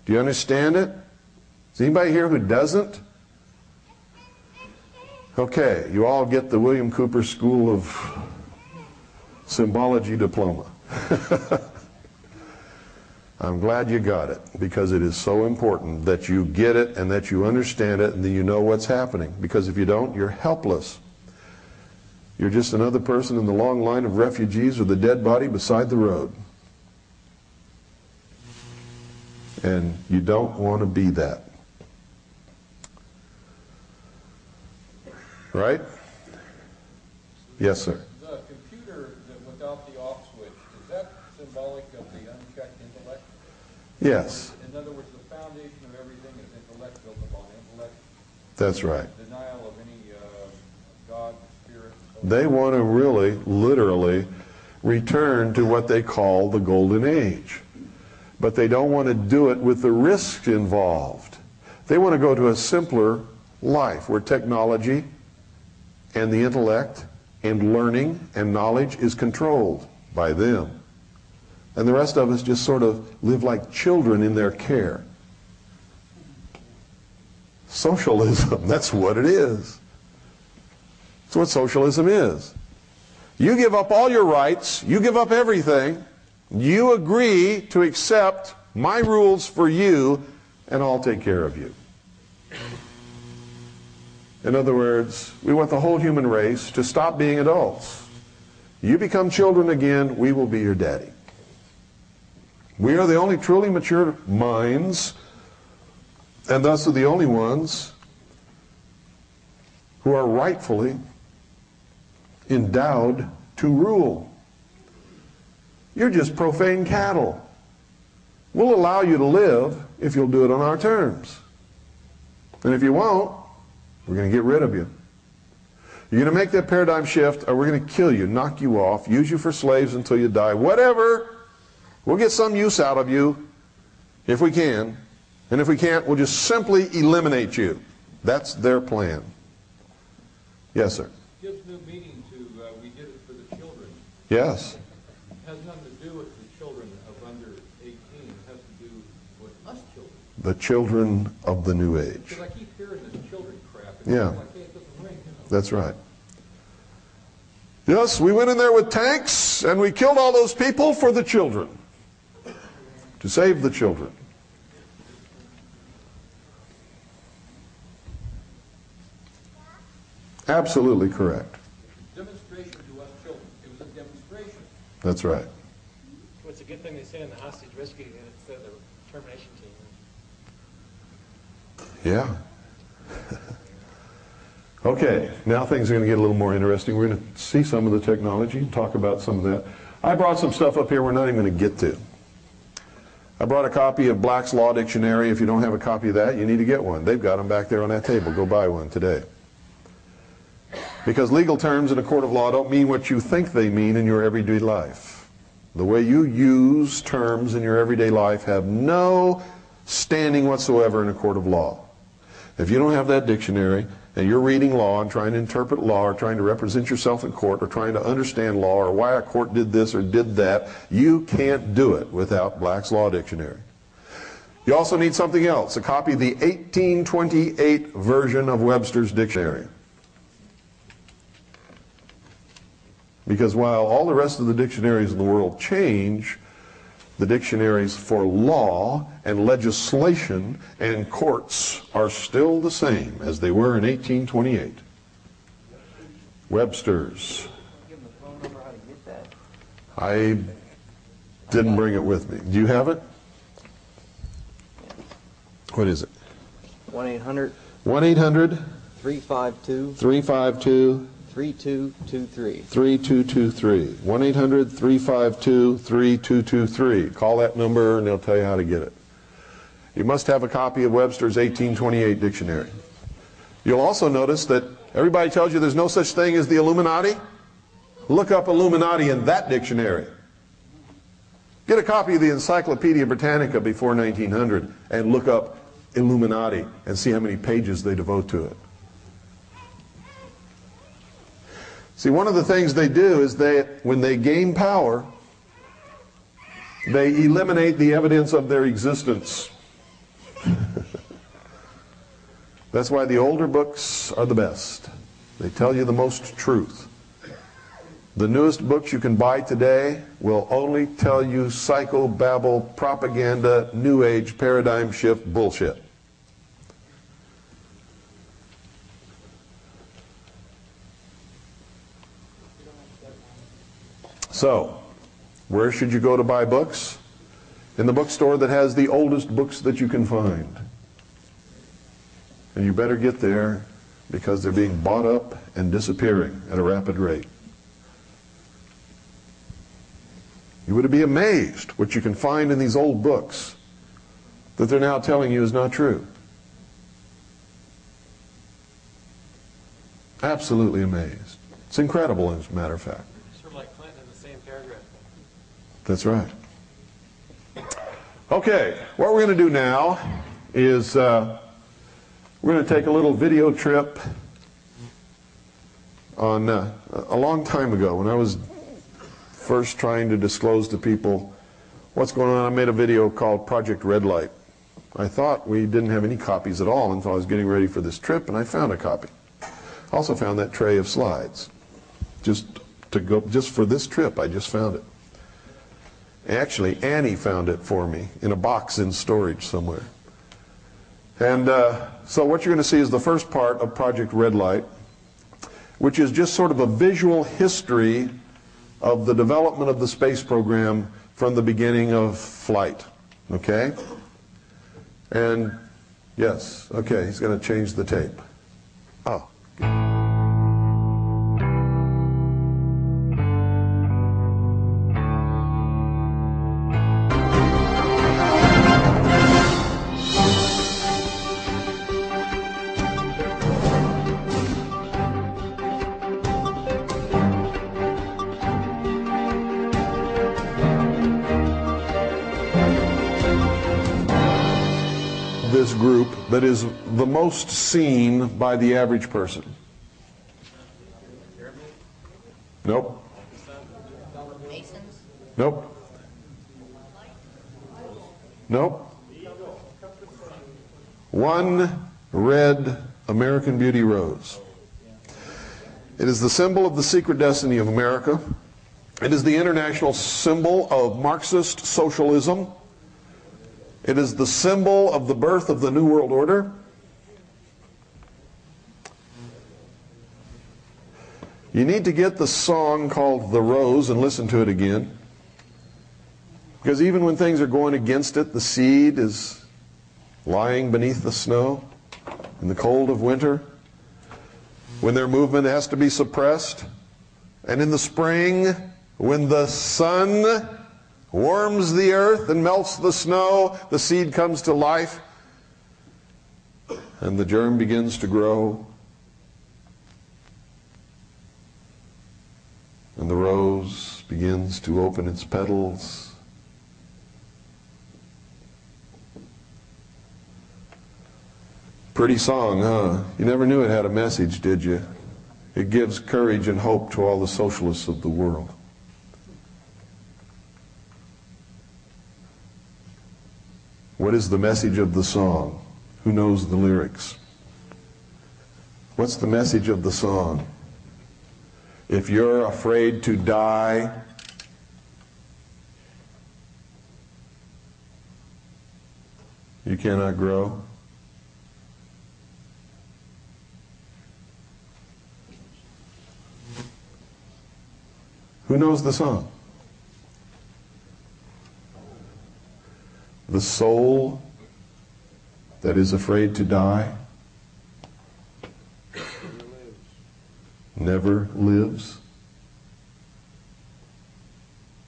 Do you understand it? Is anybody here who doesn't? Okay, you all get the William Cooper School of Symbology diploma. I'm glad you got it, because it is so important that you get it and that you understand it and that you know what's happening. Because if you don't, you're helpless. You're just another person in the long line of refugees with a dead body beside the road. And you don't want to be that. Right? Yes, sir. The computer without the off switch, is that symbolic of the unchecked intellect? Yes. In other words, the foundation of everything is intellect, built upon intellect. That's right. Denial of any God, spirit. They want to really, literally, return to what they call the golden age. But they don't want to do it with the risks involved. They want to go to a simpler life where technology and the intellect and learning and knowledge is controlled by them. And the rest of us just sort of live like children in their care. Socialism, that's what it is. That's what socialism is. You give up all your rights, you give up everything, you agree to accept my rules for you, and I'll take care of you. In other words, we want the whole human race to stop being adults. You become children again, we will be your daddy. We are the only truly mature minds, and thus are the only ones who are rightfully endowed to rule. You're just profane cattle. We'll allow you to live if you'll do it on our terms. And if you won't, we're going to get rid of you. You're going to make that paradigm shift, or we're going to kill you, knock you off, use you for slaves until you die, whatever. We'll get some use out of you if we can. And if we can't, we'll just simply eliminate you. That's their plan. Yes, sir. Gives new meaning to we did it for the children. Yes. It has nothing to do with the children of under 18. It has to do with us children. The children of the new age. Because I keep hearing this children crap. Yeah. Like, hey, it doesn't ring, you know? That's right. Yes, we went in there with tanks and we killed all those people for the children. To save the children. Absolutely correct. Demonstration to us children. It was a demonstration. That's right. Well, it's a good thing they say in the hostage rescue unit instead of the termination team. Yeah. Okay, now things are going to get a little more interesting. We're going to see some of the technology and talk about some of that. I brought some stuff up here we're not even going to get to. I brought a copy of Black's Law Dictionary. If you don't have a copy of that, you need to get one. They've got them back there on that table. Go buy one today. Because legal terms in a court of law don't mean what you think they mean in your everyday life. The way you use terms in your everyday life have no standing whatsoever in a court of law. If you don't have that dictionary and you're reading law and trying to interpret law or trying to represent yourself in court or trying to understand law or why a court did this or did that, you can't do it without Black's Law Dictionary. You also need something else, a copy of the 1828 version of Webster's Dictionary. Because while all the rest of the dictionaries in the world change, the dictionaries for law and legislation and courts are still the same as they were in 1828. Webster's. I didn't bring it with me. Do you have it? What is it? 1-800. 1-800. 352. 3223. 3223. 1-800-352-3223. Call that number and they'll tell you how to get it. You must have a copy of Webster's 1828 dictionary. You'll also notice that everybody tells you there's no such thing as the Illuminati. Look up Illuminati in that dictionary. Get a copy of the Encyclopedia Britannica before 1900 and look up Illuminati and see how many pages they devote to it. See, one of the things they do is when they gain power, they eliminate the evidence of their existence. That's why the older books are the best. They tell you the most truth. The newest books you can buy today will only tell you psychobabble, propaganda, new age, paradigm shift bullshit. So, where should you go to buy books? In the bookstore that has the oldest books that you can find. And you better get there because they're being bought up and disappearing at a rapid rate. You would be amazed what you can find in these old books that they're now telling you is not true. Absolutely amazed. It's incredible, as a matter of fact. Sort of like Clinton in the same paragraph. That's right. Okay, what we're going to do now is we're going to take a little video trip on a long time ago when I was first trying to disclose to people what's going on. I made a video called Project Red Light. I thought we didn't have any copies at all until I was getting ready for this trip, and I found a copy. I also found that tray of slides. Just for this trip, I just found it. Actually, Annie found it for me in a box in storage somewhere. And so what you're going to see is the first part of Project Red Light, which is just sort of a visual history of the development of the space program from the beginning of flight. Okay? And yes, okay, he's going to change the tape. Oh. This group that is the most seen by the average person. Nope. Nope. Nope. One red American Beauty rose. It is the symbol of the secret destiny of America. It is the international symbol of Marxist socialism. It is the symbol of the birth of the New World Order. You need to get the song called The Rose and listen to it again. Because even when things are going against it, the seed is lying beneath the snow in the cold of winter. When their movement has to be suppressed. And in the spring, when the sun warms the earth and melts the snow, the seed comes to life, and the germ begins to grow, and the rose begins to open its petals. Pretty song, huh? You never knew it had a message, did you? It gives courage and hope to all the socialists of the world. What is the message of the song? Who knows the lyrics? What's the message of the song? If you're afraid to die, you cannot grow. Who knows the song? The soul that is afraid to die never lives.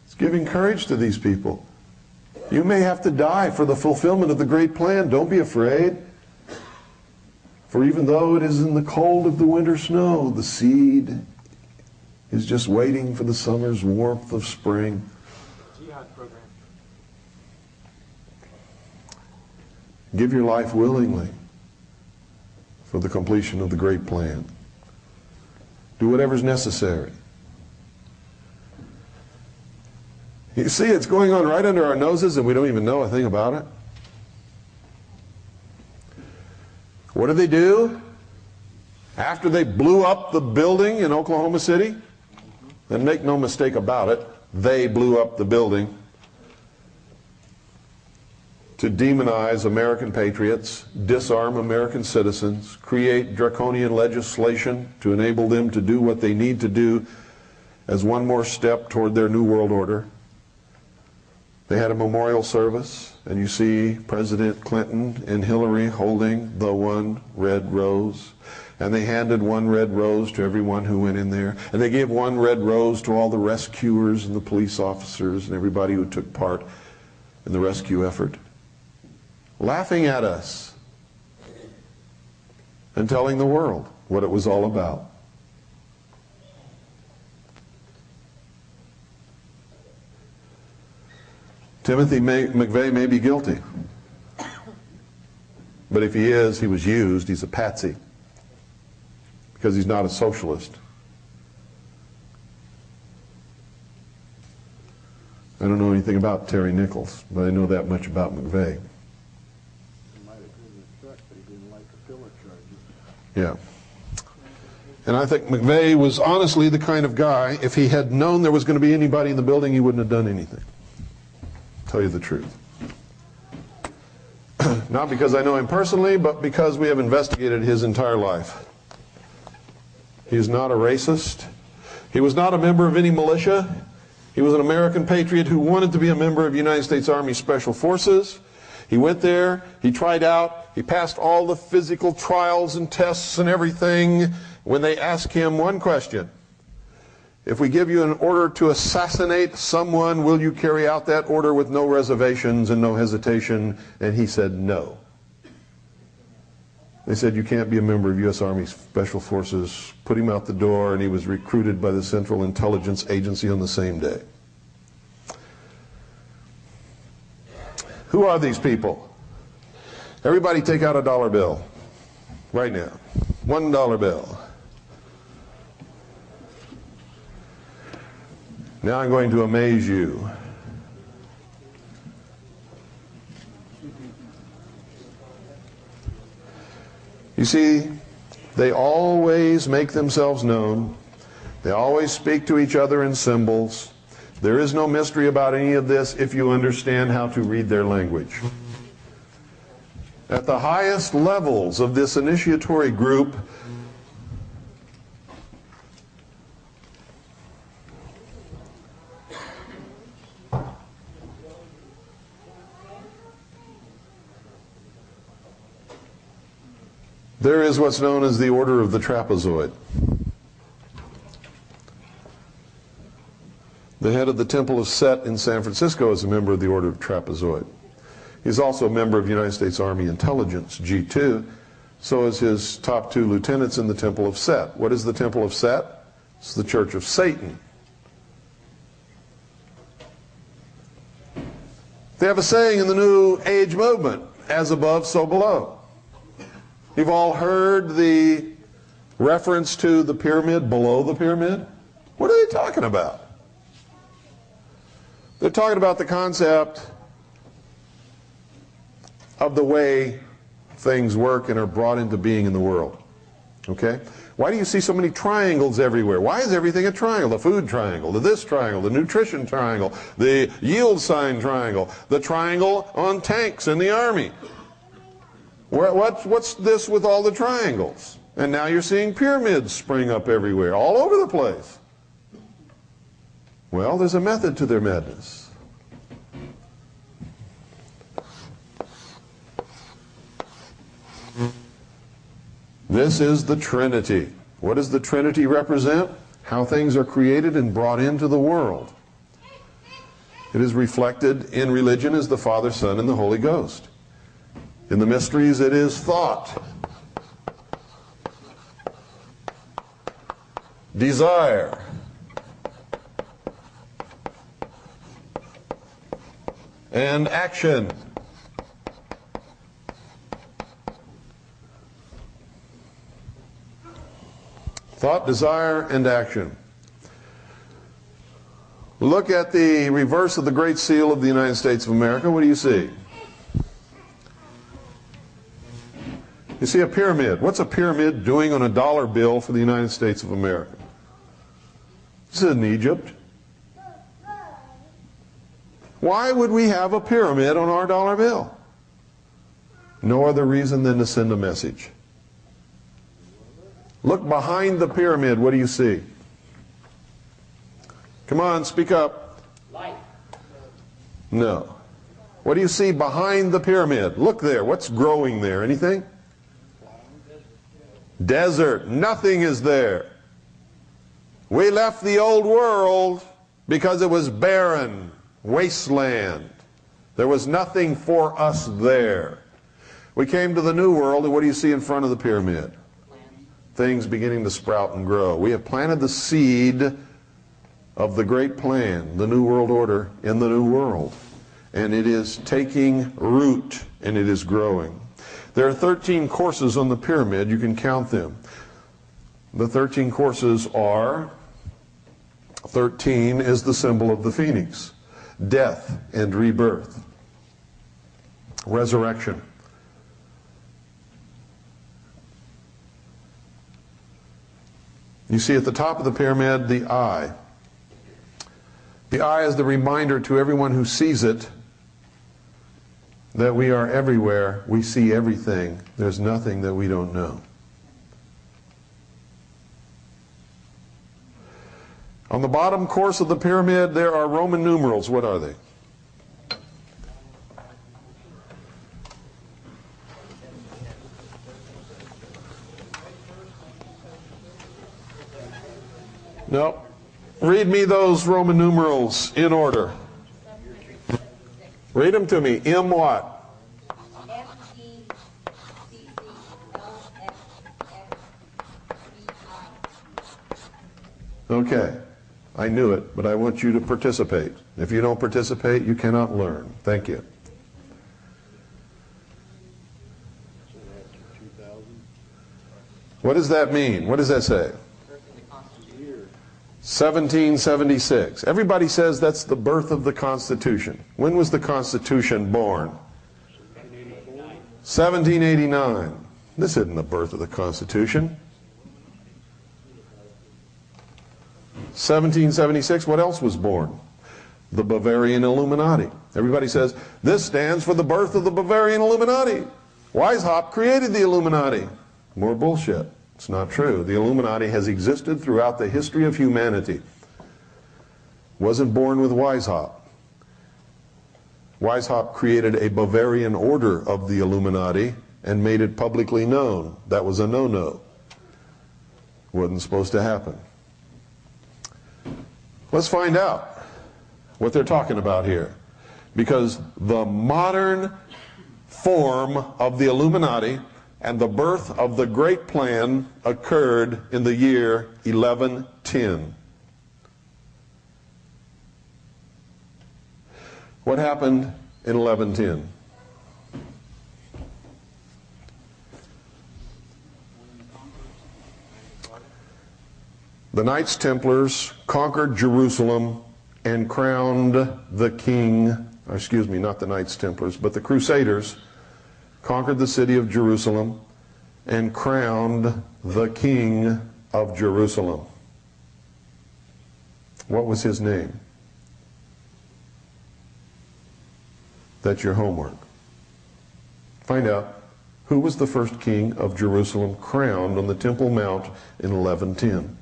It's giving courage to these people. You may have to die for the fulfillment of the great plan. Don't be afraid. For even though it is in the cold of the winter snow, the seed is just waiting for the summer's warmth of spring. Jihad program. Give your life willingly for the completion of the great plan. Do whatever's necessary. You see, it's going on right under our noses and we don't even know a thing about it. What did they do after they blew up the building in Oklahoma City? And make no mistake about it, they blew up the building to demonize American patriots, disarm American citizens, create draconian legislation to enable them to do what they need to do as one more step toward their New World Order. They had a memorial service, and you see President Clinton and Hillary holding the one red rose. And they handed one red rose to everyone who went in there. And they gave one red rose to all the rescuers and the police officers and everybody who took part in the rescue effort. Laughing at us and telling the world what it was all about. Timothy McVeigh may be guilty. But if he is, he was used. He's a patsy. Because he's not a socialist. I don't know anything about Terry Nichols, but I know that much about McVeigh. He might have driven the truck, but he didn't like the filler charges. Yeah. And I think McVeigh was honestly the kind of guy, if he had known there was going to be anybody in the building, he wouldn't have done anything. tell you the truth. Not because I know him personally, but because we have investigated his entire life. He is not a racist. He was not a member of any militia. He was an American patriot who wanted to be a member of United States Army Special Forces. He went there, he tried out, he passed all the physical trials and tests and everything when they asked him one question. If we give you an order to assassinate someone, will you carry out that order with no reservations and no hesitation? And he said no. They said, you can't be a member of U.S. Army Special Forces. Put him out the door, and he was recruited by the Central Intelligence Agency on the same day. Who are these people? Everybody take out a dollar bill right now. $1 bill. Now I'm going to amaze you. You see, they always make themselves known. They always speak to each other in symbols. There is no mystery about any of this if you understand how to read their language. At the highest levels of this initiatory group, there is what's known as the Order of the Trapezoid. The head of the Temple of Set in San Francisco is a member of the Order of Trapezoid. He's also a member of United States Army Intelligence, G2. So is his top 2 lieutenants in the Temple of Set. What is the Temple of Set? It's the Church of Satan. They have a saying in the New Age movement, as above, so below. You've all heard the reference to the pyramid below the pyramid? What are they talking about? They're talking about the concept of the way things work and are brought into being in the world. Okay? Why do you see so many triangles everywhere? Why is everything a triangle? The food triangle, the this triangle, the nutrition triangle, the yield sign triangle, the triangle on tanks in the army. What's this with all the triangles? And now you're seeing pyramids spring up everywhere, all over the place. Well, there's a method to their madness. This is the Trinity. What does the Trinity represent? How things are created and brought into the world. It is reflected in religion as the Father, Son, and the Holy Ghost. In the mysteries, it is thought, desire, and action. Thought, desire, and action. Look at the reverse of the Great Seal of the United States of America. What do you see? You see a pyramid. What's a pyramid doing on a dollar bill for the United States of America? This is in Egypt. Why would we have a pyramid on our dollar bill? No other reason than to send a message. Look behind the pyramid. What do you see? Come on, speak up. Light. No. What do you see behind the pyramid? Look there. What's growing there? Anything? Desert. Nothing is there. We left the old world because it was barren, wasteland. There was nothing for us there. We came to the new world, and what do you see in front of the pyramid? Things beginning to sprout and grow. We have planted the seed of the great plan, the New World Order in the New World. And it is taking root, and it is growing. There are 13 courses on the pyramid. You can count them. The 13 courses are, 13 is the symbol of the phoenix, death and rebirth, resurrection. You see at the top of the pyramid the eye. The eye is the reminder to everyone who sees it that we are everywhere, we see everything, there's nothing that we don't know. On the bottom course of the pyramid, there are Roman numerals. What are they? No. Read me those Roman numerals in order. Read them to me. M what? Okay. I knew it, but I want you to participate. If you don't participate, you cannot learn. Thank you. What does that mean? What does that say? 1776. Everybody says that's the birth of the Constitution. When was the Constitution born? 1789. This isn't the birth of the Constitution. 1776, what else was born? The Bavarian Illuminati. Everybody says, this stands for the birth of the Bavarian Illuminati. Weishaupt created the Illuminati. More bullshit. It's not true. The Illuminati has existed throughout the history of humanity. Wasn't born with Weishaupt. Weishaupt created a Bavarian order of the Illuminati and made it publicly known. That was a no-no. Wasn't supposed to happen. Let's find out what they're talking about here. Because the modern form of the Illuminati and the birth of the Great Plan occurred in the year 1110. What happened in 1110? The Knights Templars conquered Jerusalem and crowned the king, or excuse me, not the Knights Templars, but the Crusaders conquered the city of Jerusalem and crowned the king of Jerusalem. What was his name? That's your homework. Find out who was the first king of Jerusalem crowned on the Temple Mount in 1110.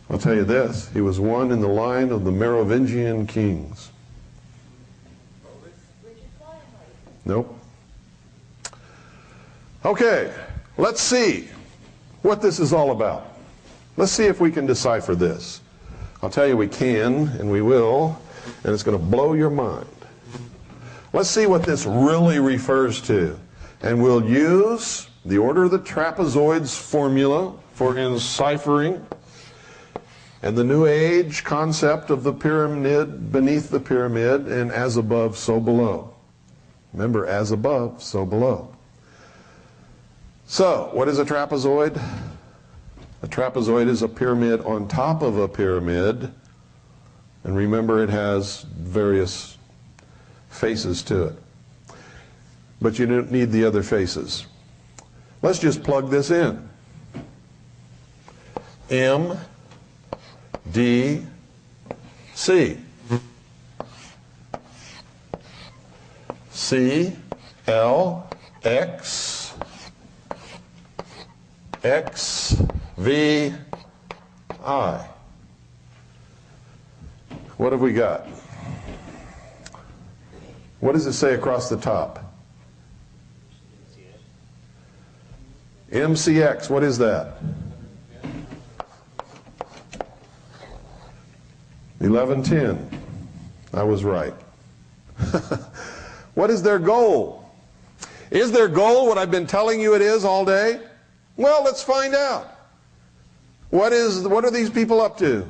I'll tell you this, he was one in the line of the Merovingian kings. Nope. Okay, let's see what this is all about. Let's see if we can decipher this. I'll tell you we can, and we will, and it's going to blow your mind. Let's see what this really refers to. And we'll use the order of the trapezoids formula for enciphering, and the New Age concept of the pyramid beneath the pyramid, and as above, so below. Remember, as above, so below. So, what is a trapezoid? A trapezoid is a pyramid on top of a pyramid, and remember it has various faces to it. But you don't need the other faces. Let's just plug this in. M, D, C. C, L, X, X, V, I. What have we got? What does it say across the top? MCX, what is that? 1110. I was right. What is their goal? Is their goal what I've been telling you it is all day? Well, let's find out. What are these people up to?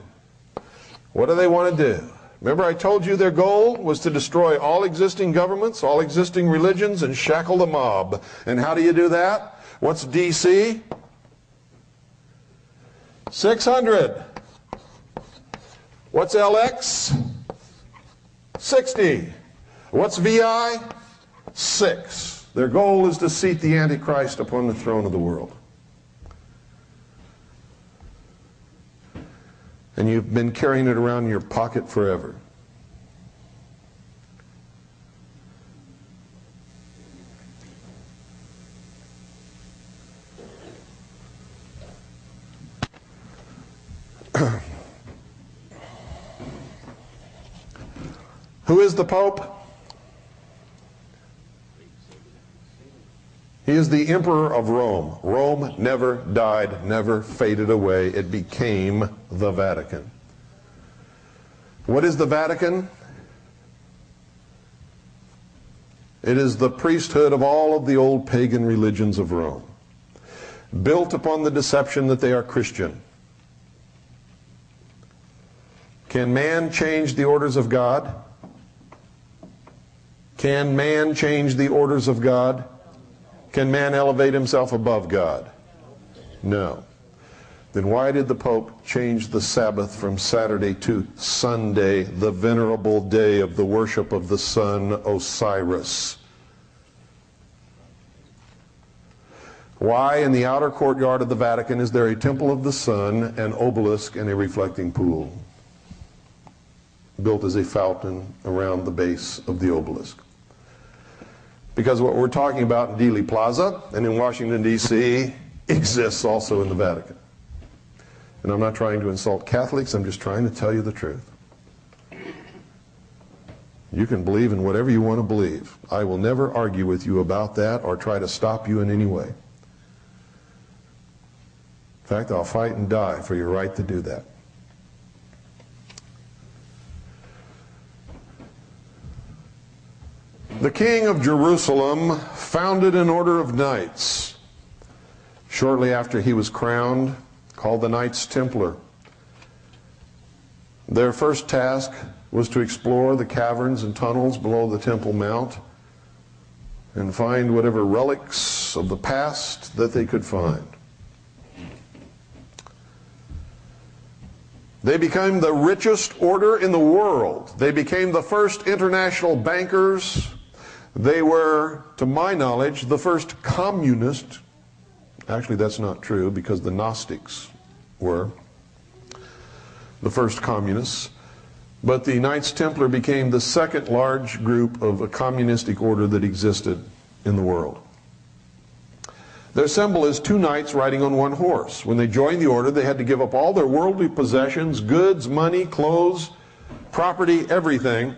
What do they want to do? Remember I told you their goal was to destroy all existing governments, all existing religions, and shackle the mob. And how do you do that? What's DC? 600. What's LX? 60. What's VI? 6. Their goal is to seat the Antichrist upon the throne of the world. and you've been carrying it around in your pocket forever. Who is the Pope? He is the Emperor of Rome. Rome never died, never faded away. It became the Vatican. What is the Vatican? It is the priesthood of all of the old pagan religions of Rome, built upon the deception that they are Christian. Can man change the orders of God? Can man change the orders of God? Can man elevate himself above God? No. Then why did the Pope change the Sabbath from Saturday to Sunday, the venerable day of the worship of the sun Osiris? Why in the outer courtyard of the Vatican is there a temple of the sun, an obelisk, and a reflecting pool built as a fountain around the base of the obelisk? Because what we're talking about in Dealey Plaza and in Washington, D.C. exists also in the Vatican. And I'm not trying to insult Catholics, I'm just trying to tell you the truth. You can believe in whatever you want to believe. I will never argue with you about that or try to stop you in any way. In fact, I'll fight and die for your right to do that. The king of Jerusalem founded an order of knights shortly after he was crowned, called the Knights Templar. Their first task was to explore the caverns and tunnels below the Temple Mount and find whatever relics of the past that they could find. They became the richest order in the world. They became the first international bankers. They were, to my knowledge, the first communist. Actually, that's not true, because the Gnostics were the first communists. But the Knights Templar became the second large group of a communistic order that existed in the world. Their symbol is two knights riding on one horse. When they joined the order, they had to give up all their worldly possessions, goods, money, clothes, property, everything,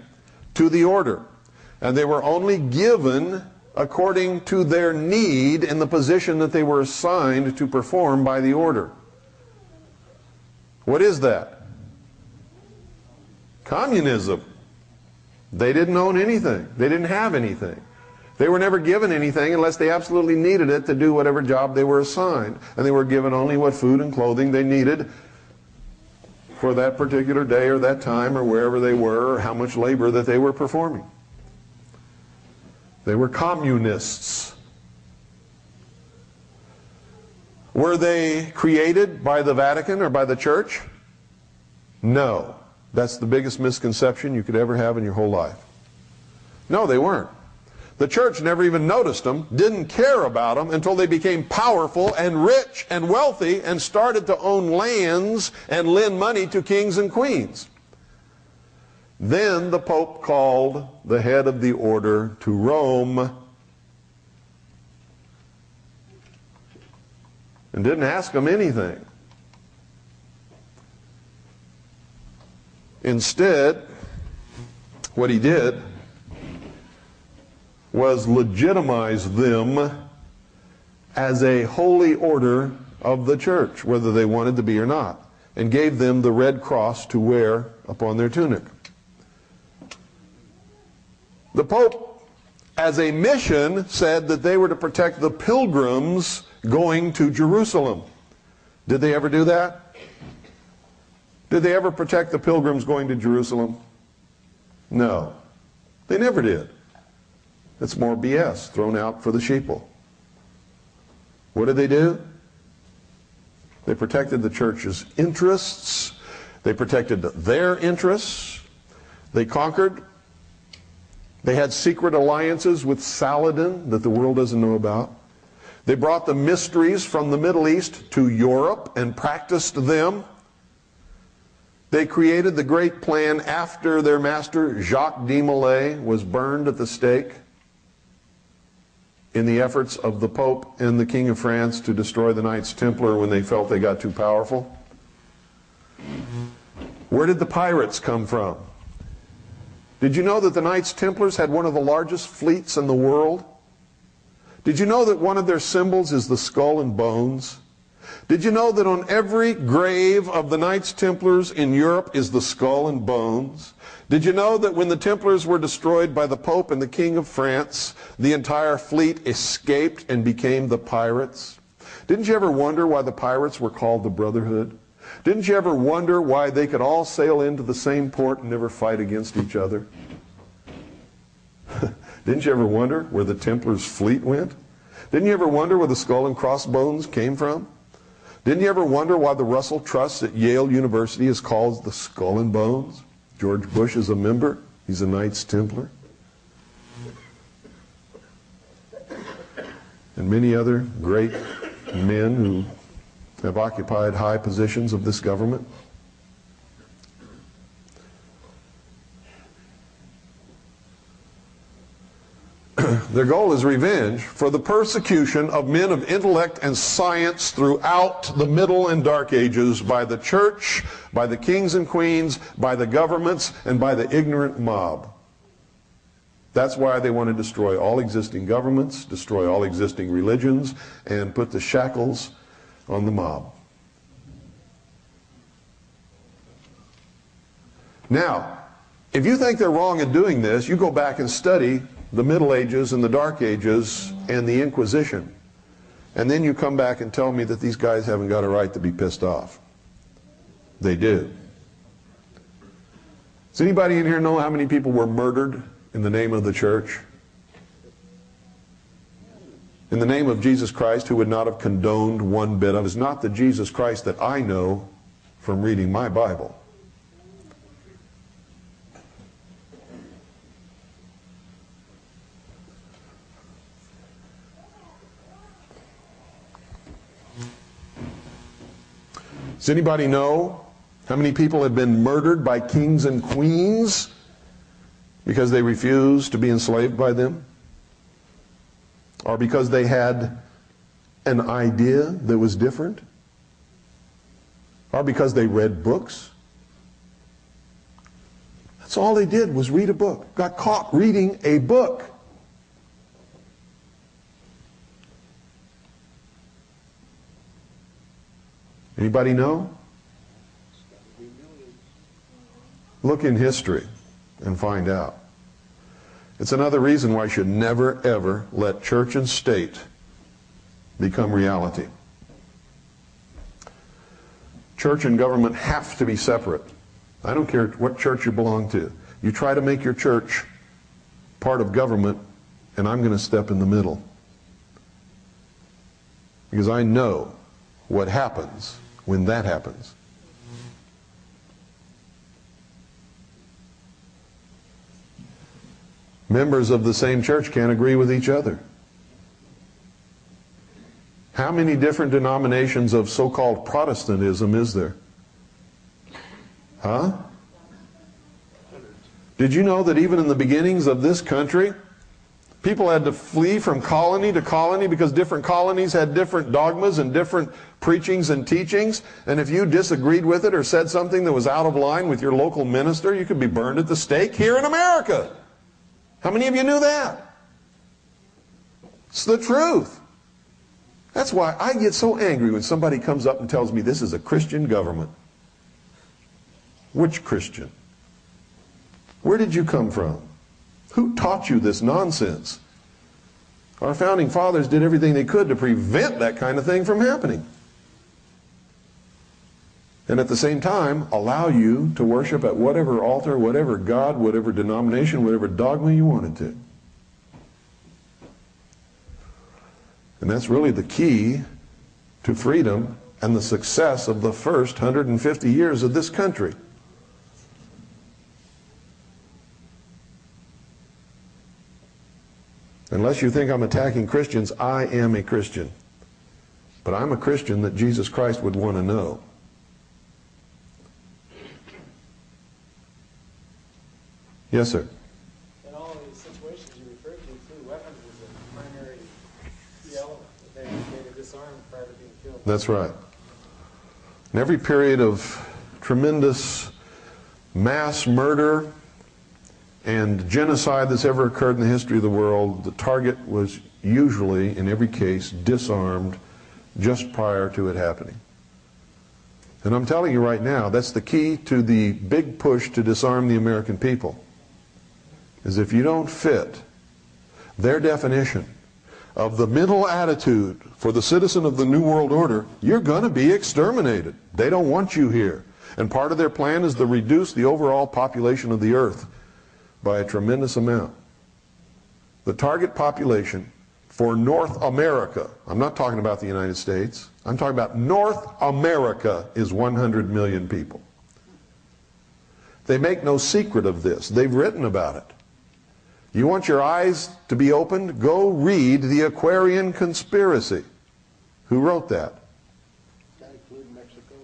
to the order. And they were only given according to their need in the position that they were assigned to perform by the order. What is that? Communism. They didn't own anything. They didn't have anything. They were never given anything unless they absolutely needed it to do whatever job they were assigned. And they were given only what food and clothing they needed for that particular day or that time or wherever they were, or how much labor that they were performing. They were communists. Were they created by the Vatican or by the church? No. That's the biggest misconception you could ever have in your whole life. No, they weren't. The church never even noticed them, didn't care about them until they became powerful and rich and wealthy and started to own lands and lend money to kings and queens. Then the Pope called the head of the order to Rome and didn't ask them anything. Instead, what he did was legitimize them as a holy order of the church, whether they wanted to be or not, and gave them the red cross to wear upon their tunic. The Pope, as a mission, said that they were to protect the pilgrims going to Jerusalem. Did they ever do that? Did they ever protect the pilgrims going to Jerusalem? No. They never did. It's more BS thrown out for the sheeple. What did they do? They protected the church's interests. They protected their interests. They conquered. They had secret alliances with Saladin that the world doesn't know about. They brought the mysteries from the Middle East to Europe and practiced them. They created the great plan after their master Jacques de Molay was burned at the stake in the efforts of the Pope and the King of France to destroy the Knights Templar when they felt they got too powerful. Where did the pirates come from? Did you know that the Knights Templars had one of the largest fleets in the world? Did you know that one of their symbols is the skull and bones? Did you know that on every grave of the Knights Templars in Europe is the skull and bones? Did you know that when the Templars were destroyed by the Pope and the King of France, the entire fleet escaped and became the pirates? Didn't you ever wonder why the pirates were called the Brotherhood? Didn't you ever wonder why they could all sail into the same port and never fight against each other? Didn't you ever wonder where the Templars' fleet went? Didn't you ever wonder where the skull and crossbones came from? Didn't you ever wonder why the Russell Trust at Yale University is called the Skull and Bones? George Bush is a member. He's a Knights Templar. And many other great men who have occupied high positions of this government. Their goal is revenge for the persecution of men of intellect and science throughout the Middle and Dark Ages by the church, by the kings and queens, by the governments, and by the ignorant mob. That's why they want to destroy all existing governments, destroy all existing religions, and put the shackles on the mob. Now, if you think they're wrong in doing this, you go back and study the Middle Ages and the Dark Ages and the Inquisition. And then you come back and tell me that these guys haven't got a right to be pissed off. They do. Does anybody in here know how many people were murdered in the name of the church? In the name of Jesus Christ, who would not have condoned one bit of it, is not the Jesus Christ that I know from reading my Bible. Does anybody know how many people have been murdered by kings and queens because they refused to be enslaved by them? Or because they had an idea that was different? Or because they read books? That's all they did, was read a book. Got caught reading a book. Anybody know? Look in history and find out. It's another reason why you should never, ever let church and state become reality. Church and government have to be separate. I don't care what church you belong to. You try to make your church part of government, and I'm going to step in the middle. Because I know what happens when that happens. Members of the same church can't agree with each other. How many different denominations of so-called Protestantism is there? Huh? Did you know that even in the beginnings of this country, people had to flee from colony to colony because different colonies had different dogmas and different preachings and teachings, and if you disagreed with it or said something that was out of line with your local minister, you could be burned at the stake here in America. How many of you knew that? It's the truth. That's why I get so angry when somebody comes up and tells me this is a Christian government. Which Christian? Where did you come from? Who taught you this nonsense? Our founding fathers did everything they could to prevent that kind of thing from happening. And at the same time, allow you to worship at whatever altar, whatever God, whatever denomination, whatever dogma you wanted to. And that's really the key to freedom and the success of the first 150 years of this country. Unless you think I'm attacking Christians, I am a Christian. But I'm a Christian that Jesus Christ would want to know. Yes, sir. In all of these situations you referred to, too, weapons was a primary key element that they disarmed prior to being killed. That's right. In every period of tremendous mass murder and genocide that's ever occurred in the history of the world, the target was usually, in every case, disarmed just prior to it happening. And I'm telling you right now, that's the key to the big push to disarm the American people, is if you don't fit their definition of the mental attitude for the citizen of the New World Order, you're going to be exterminated. They don't want you here. And part of their plan is to reduce the overall population of the earth by a tremendous amount. The target population for North America, I'm not talking about the United States, I'm talking about North America, is 100 million people. They make no secret of this. They've written about it. You want your eyes to be opened? Go read The Aquarian Conspiracy. Who wrote that? Does that include Mexico?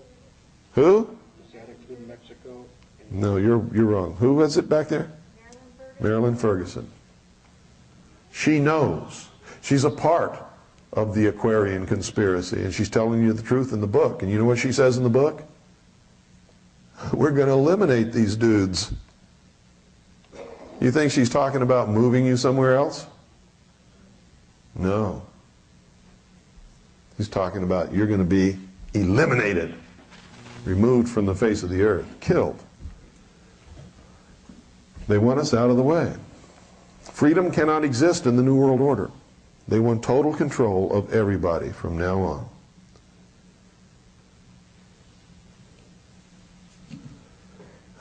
Who? Does that include Mexico? No, you're wrong. Who was it back there? Marilyn Ferguson. She knows. She's a part of the Aquarian Conspiracy, and she's telling you the truth in the book. And you know what she says in the book? We're going to eliminate these dudes. You think she's talking about moving you somewhere else? No. He's talking about you're going to be eliminated, removed from the face of the earth, killed. They want us out of the way. Freedom cannot exist in the New World Order. They want total control of everybody from now on.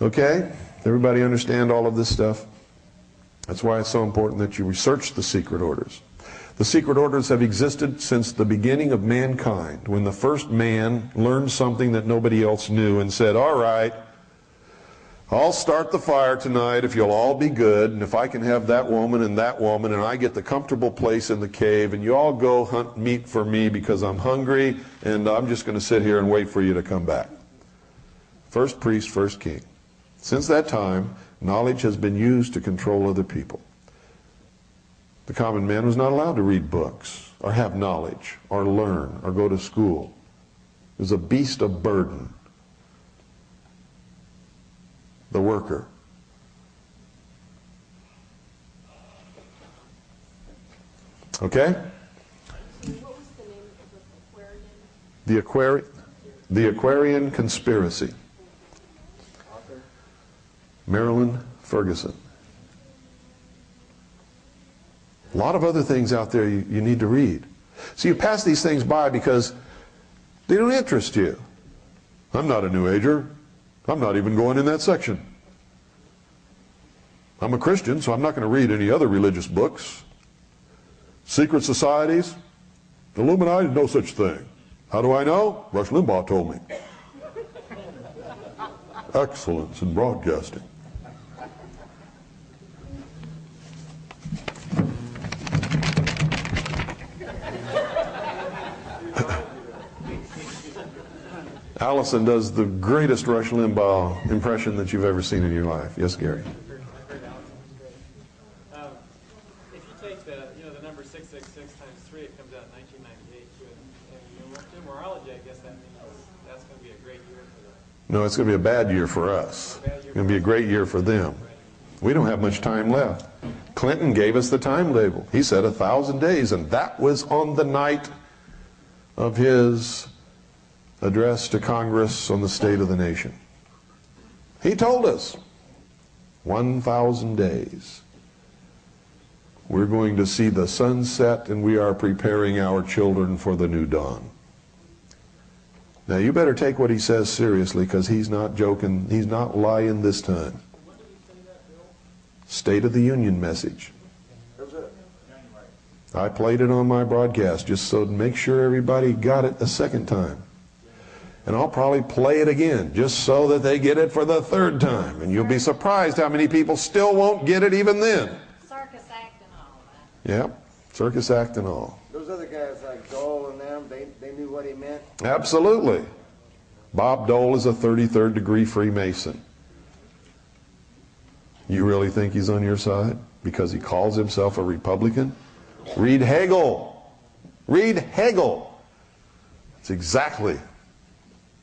Okay? Everybody understand all of this stuff? That's why it's so important that you research the secret orders. The secret orders have existed since the beginning of mankind, when the first man learned something that nobody else knew and said, all right, I'll start the fire tonight if you'll all be good, and if I can have that woman and I get the comfortable place in the cave, and you all go hunt meat for me because I'm hungry, and I'm just going to sit here and wait for you to come back. First priest, first king. Since that time, knowledge has been used to control other people. The common man was not allowed to read books, or have knowledge, or learn, or go to school. He was a beast of burden. The worker. Okay? What was the name of the Aquarian? The Aquarian Conspiracy. Marilyn Ferguson. A lot of other things out there you need to read. So you pass these things by because they don't interest you. I'm not a New Ager. I'm not even going in that section. I'm a Christian, so I'm not going to read any other religious books. Secret societies? Illuminati? No such thing. How do I know? Rush Limbaugh told me. Excellence in broadcasting. Allison does the greatest Rush Limbaugh impression that you've ever seen in your life. Yes, Gary? If you take the number 666 times 3, it comes out 1998. And numerology, I guess that means that's going to be a great year for them. No, it's going to be a bad year for us. It's going to be a great year for them. We don't have much time left. Clinton gave us the time label. He said 1,000 days, and that was on the night of his address to Congress on the state of the nation. He told us 1,000 days. We're going to see the sunset, and we are preparing our children for the new dawn. Now you better take what he says seriously, because he's not joking. He's not lying this time. State of the Union message. I played it on my broadcast just so to make sure everybody got it a second time. And I'll probably play it again just so that they get it for the third time. And you'll be surprised how many people still won't get it even then. Circus act and all that. Yep, circus act and all. Those other guys like Dole and them, they knew what he meant? Absolutely. Bob Dole is a 33rd degree Freemason. You really think he's on your side because he calls himself a Republican? Read Hegel. Read Hegel. It's exactly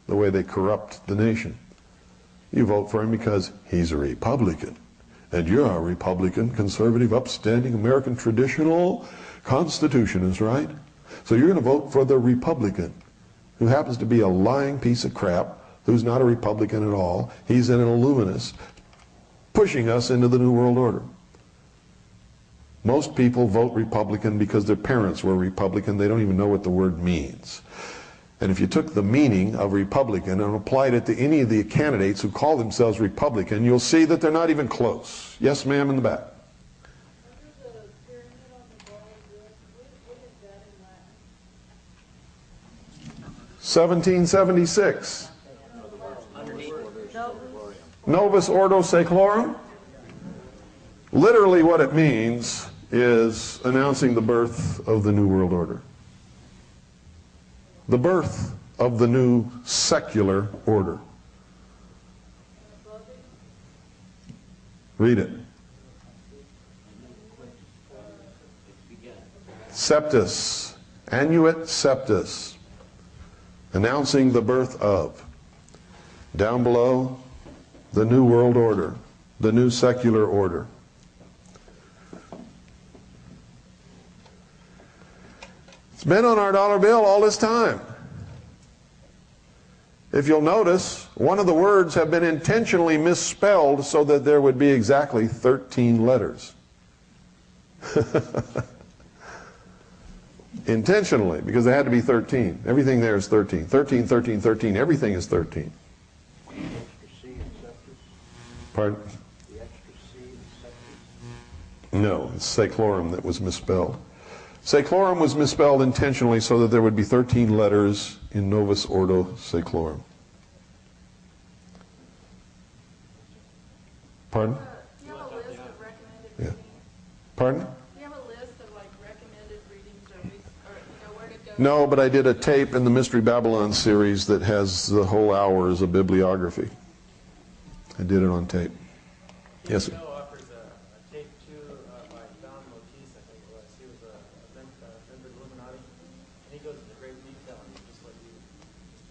the way they corrupt the nation. You vote for him because he's a Republican. And you're a Republican, conservative, upstanding, American traditional constitutionist, right? So you're going to vote for the Republican, who happens to be a lying piece of crap, who's not a Republican at all. He's an illuminist, pushing us into the New World Order. Most people vote Republican because their parents were Republican. They don't even know what the word means. And if you took the meaning of Republican and applied it to any of the candidates who call themselves Republican, you'll see that they're not even close. Yes, ma'am, in the back. 1776. Novus Ordo Seclorum. Literally what it means is announcing the birth of the New World Order. The birth of the new secular order. Read it. Septus, annuit septus, announcing the birth of. Down below, the new world order, the new secular order. It's been on our dollar bill all this time. If you'll notice, one of the words have been intentionally misspelled so that there would be exactly 13 letters. Intentionally, because there had to be 13. Everything there is 13. 13, 13, 13. Everything is 13. Pardon? No, it's seclorum that was misspelled. Seclorum was misspelled intentionally so that there would be 13 letters in Novus Ordo Seclorum. Pardon? Do you have a list of recommended Yeah. readings? Pardon? Do you have a list of like recommended readings or you know where to go? No, but I did a tape in the Mystery Babylon series that has the whole hour as a bibliography. I did it on tape. Yes, sir. Offers a tape too by Don Militias, I think it was. He was a member of the Illuminati, and he goes into great detail on it, just like you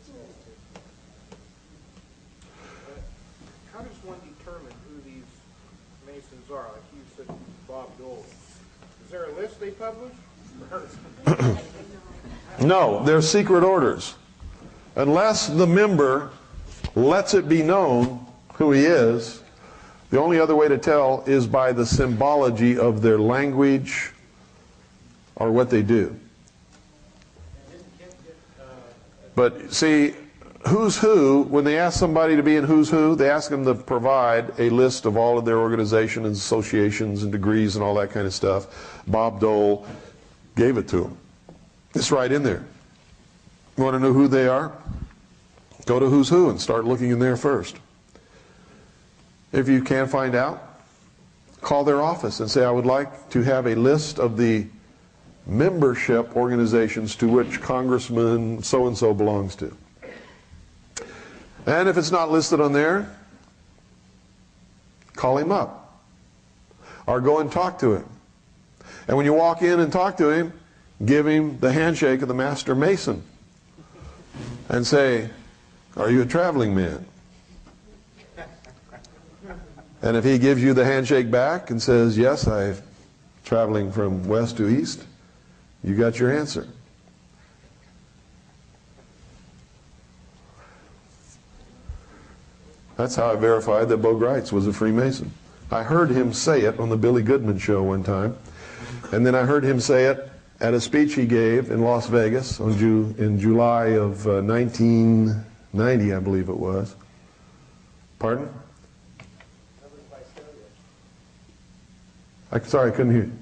discussed too. How does one determine who these Masons are? Like you said, Bob Dole. Is there a list they publish? No, they're secret orders. Unless the member lets it be known who he is, the only other way to tell is by the symbology of their language or what they do. But see, who's who, when they ask somebody to be in who's who, they ask them to provide a list of all of their organizations and associations and degrees and all that kind of stuff. Bob Dole gave it to them. It's right in there. You want to know who they are? Go to who's who and start looking in there first. If you can't find out, call their office and say, I would like to have a list of the membership organizations to which Congressman so-and-so belongs to. And if it's not listed on there, call him up or go and talk to him. And when you walk in and talk to him, give him the handshake of the Master Mason and say, are you a traveling man? And if he gives you the handshake back and says, yes, I'm traveling from west to east, you got your answer. That's how I verified that Bo Gritz was a Freemason. I heard him say it on the Billy Goodman show one time, and then I heard him say it at a speech he gave in Las Vegas in July of 1990, I believe it was. Pardon? Sorry, I couldn't hear you.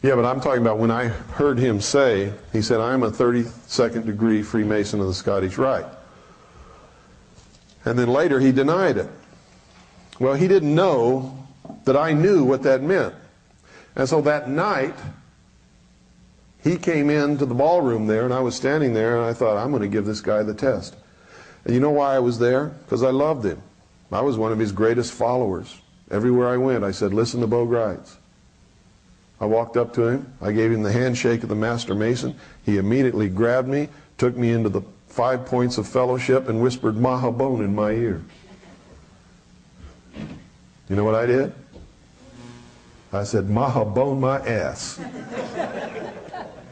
Yeah, but I'm talking about when I heard him say, he said, I'm a 32nd degree Freemason of the Scottish Rite. And then later he denied it. Well, he didn't know that I knew what that meant. And so that night, He came into the ballroom there, and I was standing there, and I thought, I'm going to give this guy the test. And you know why I was there? Because I loved him. I was one of his greatest followers. Everywhere I went, I said, listen to Bo Grides. I walked up to him. I gave him the handshake of the Master Mason. He immediately grabbed me, took me into the 5 points of fellowship, and whispered Mahabone in my ear. You know what I did? I said, Mahabone my ass.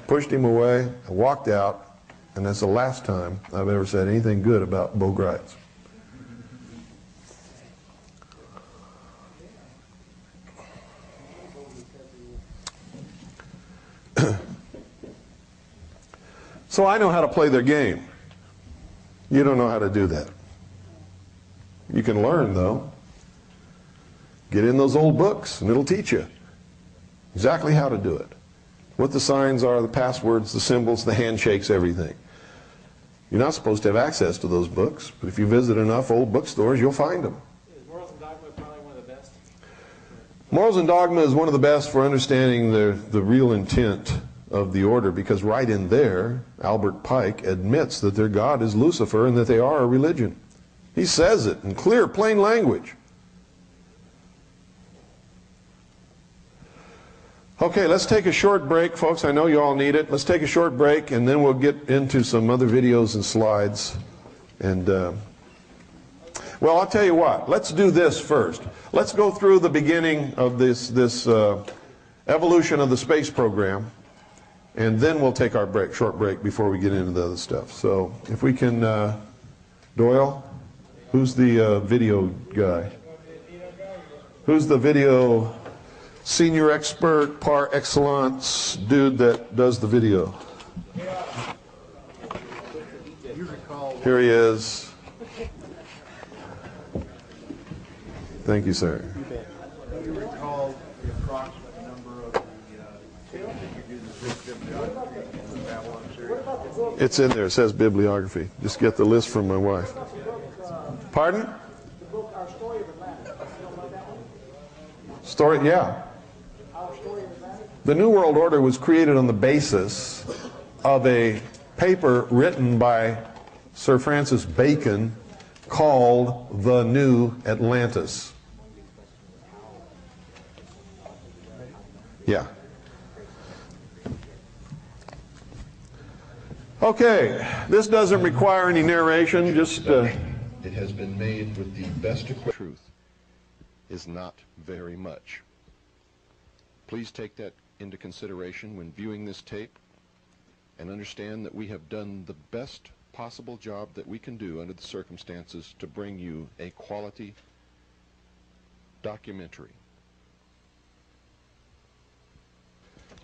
Pushed him away, I walked out, and that's the last time I've ever said anything good about Bo Grides. So I know how to play their game. You don't know how to do that. You can learn, though. Get in those old books, and it'll teach you exactly how to do it. What the signs are, the passwords, the symbols, the handshakes, everything. You're not supposed to have access to those books, but if you visit enough old bookstores, you'll find them. Is Morals and Dogma probably one of the best? Morals and Dogma is one of the best for understanding the real intent of the order, because right in there, Albert Pike admits that their God is Lucifer and that they are a religion. He says it in clear, plain language. Okay, let's take a short break, folks. I know you all need it. Let's take a short break, and then we'll get into some other videos and slides. And, well, I'll tell you what. Let's do this first. Let's go through the beginning of this evolution of the space program, and then we'll take our break, short break, before we get into the other stuff. So, if we can, Doyle, who's the video guy? Who's the video senior expert par excellence dude that does the video? Here he is. Thank you, sir. Do you recall the approximate number of the tapes that you do the bibliography in the Babylon series? It's in there. It says bibliography. Just get the list from my wife. Pardon? The book, Our Story of Atlantis. You don't know that one? Story, yeah. Our Story of Atlantis? The New World Order was created on the basis of a paper written by Sir Francis Bacon called The New Atlantis. Yeah. Okay, this doesn't require any narration, just it has been made with the best equipment. Truth is not very much. Please take that into consideration when viewing this tape, and understand that we have done the best possible job that we can do under the circumstances to bring you a quality documentary.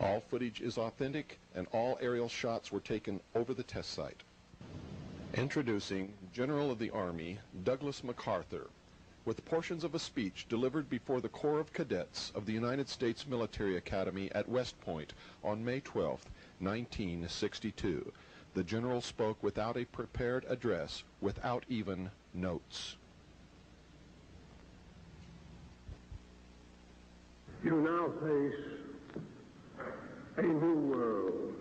All footage is authentic, and all aerial shots were taken over the test site. Introducing General of the Army Douglas MacArthur, with portions of a speech delivered before the Corps of Cadets of the United States Military Academy at West Point on May 12, 1962. The General spoke without a prepared address, without even notes. You now face a new world,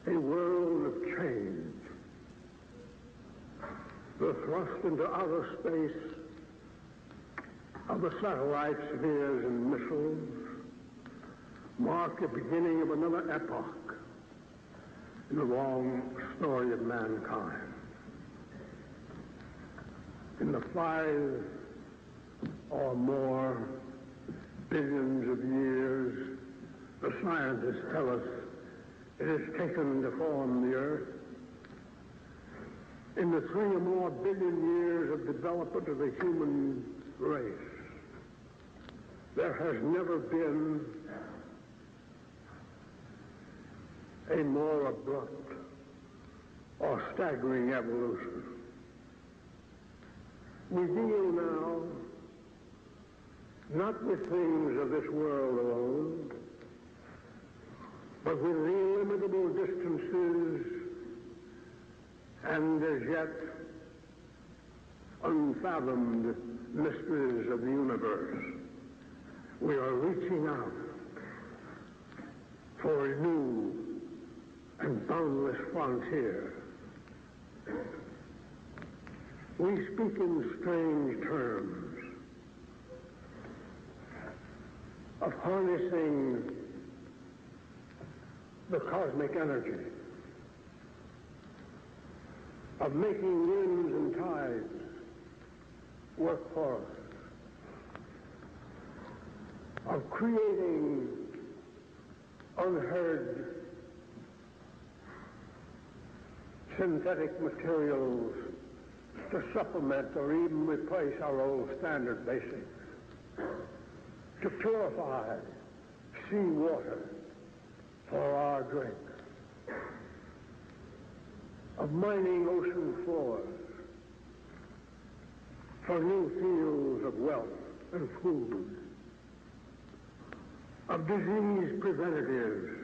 a world of change. The thrust into outer space of the satellite spheres and missiles mark the beginning of another epoch in the long story of mankind. In the 5 or more billions of years, the scientists tell us, it has taken to form the Earth. In the 3 or more billion years of development of the human race, there has never been a more abrupt or staggering evolution. We deal now not with things of this world alone, but with the illimitable distances and as yet unfathomed mysteries of the universe. We are reaching out for a new and boundless frontier. We speak in strange terms of harnessing the cosmic energy, of making winds and tides work for us, of creating unheard synthetic materials to supplement or even replace our old standard basics, to purify seawater for our drink, of mining ocean floors for new fields of wealth and food, of disease preventatives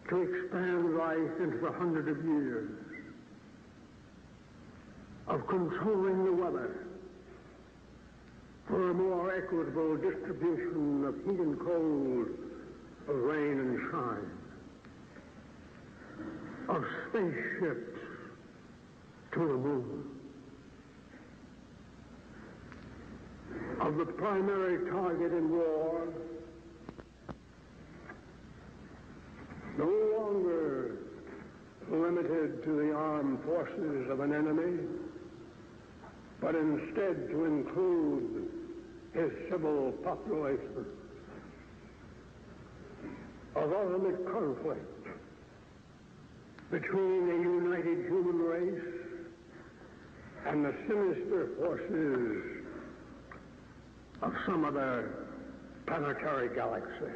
to expand life into the hundred of years, of controlling the weather for a more equitable distribution of heat and cold, of rain and shine, of spaceships to the moon, of the primary target in war no longer limited to the armed forces of an enemy, but instead to include his civil population, of ultimate conflict between a united human race and the sinister forces of some other planetary galaxy.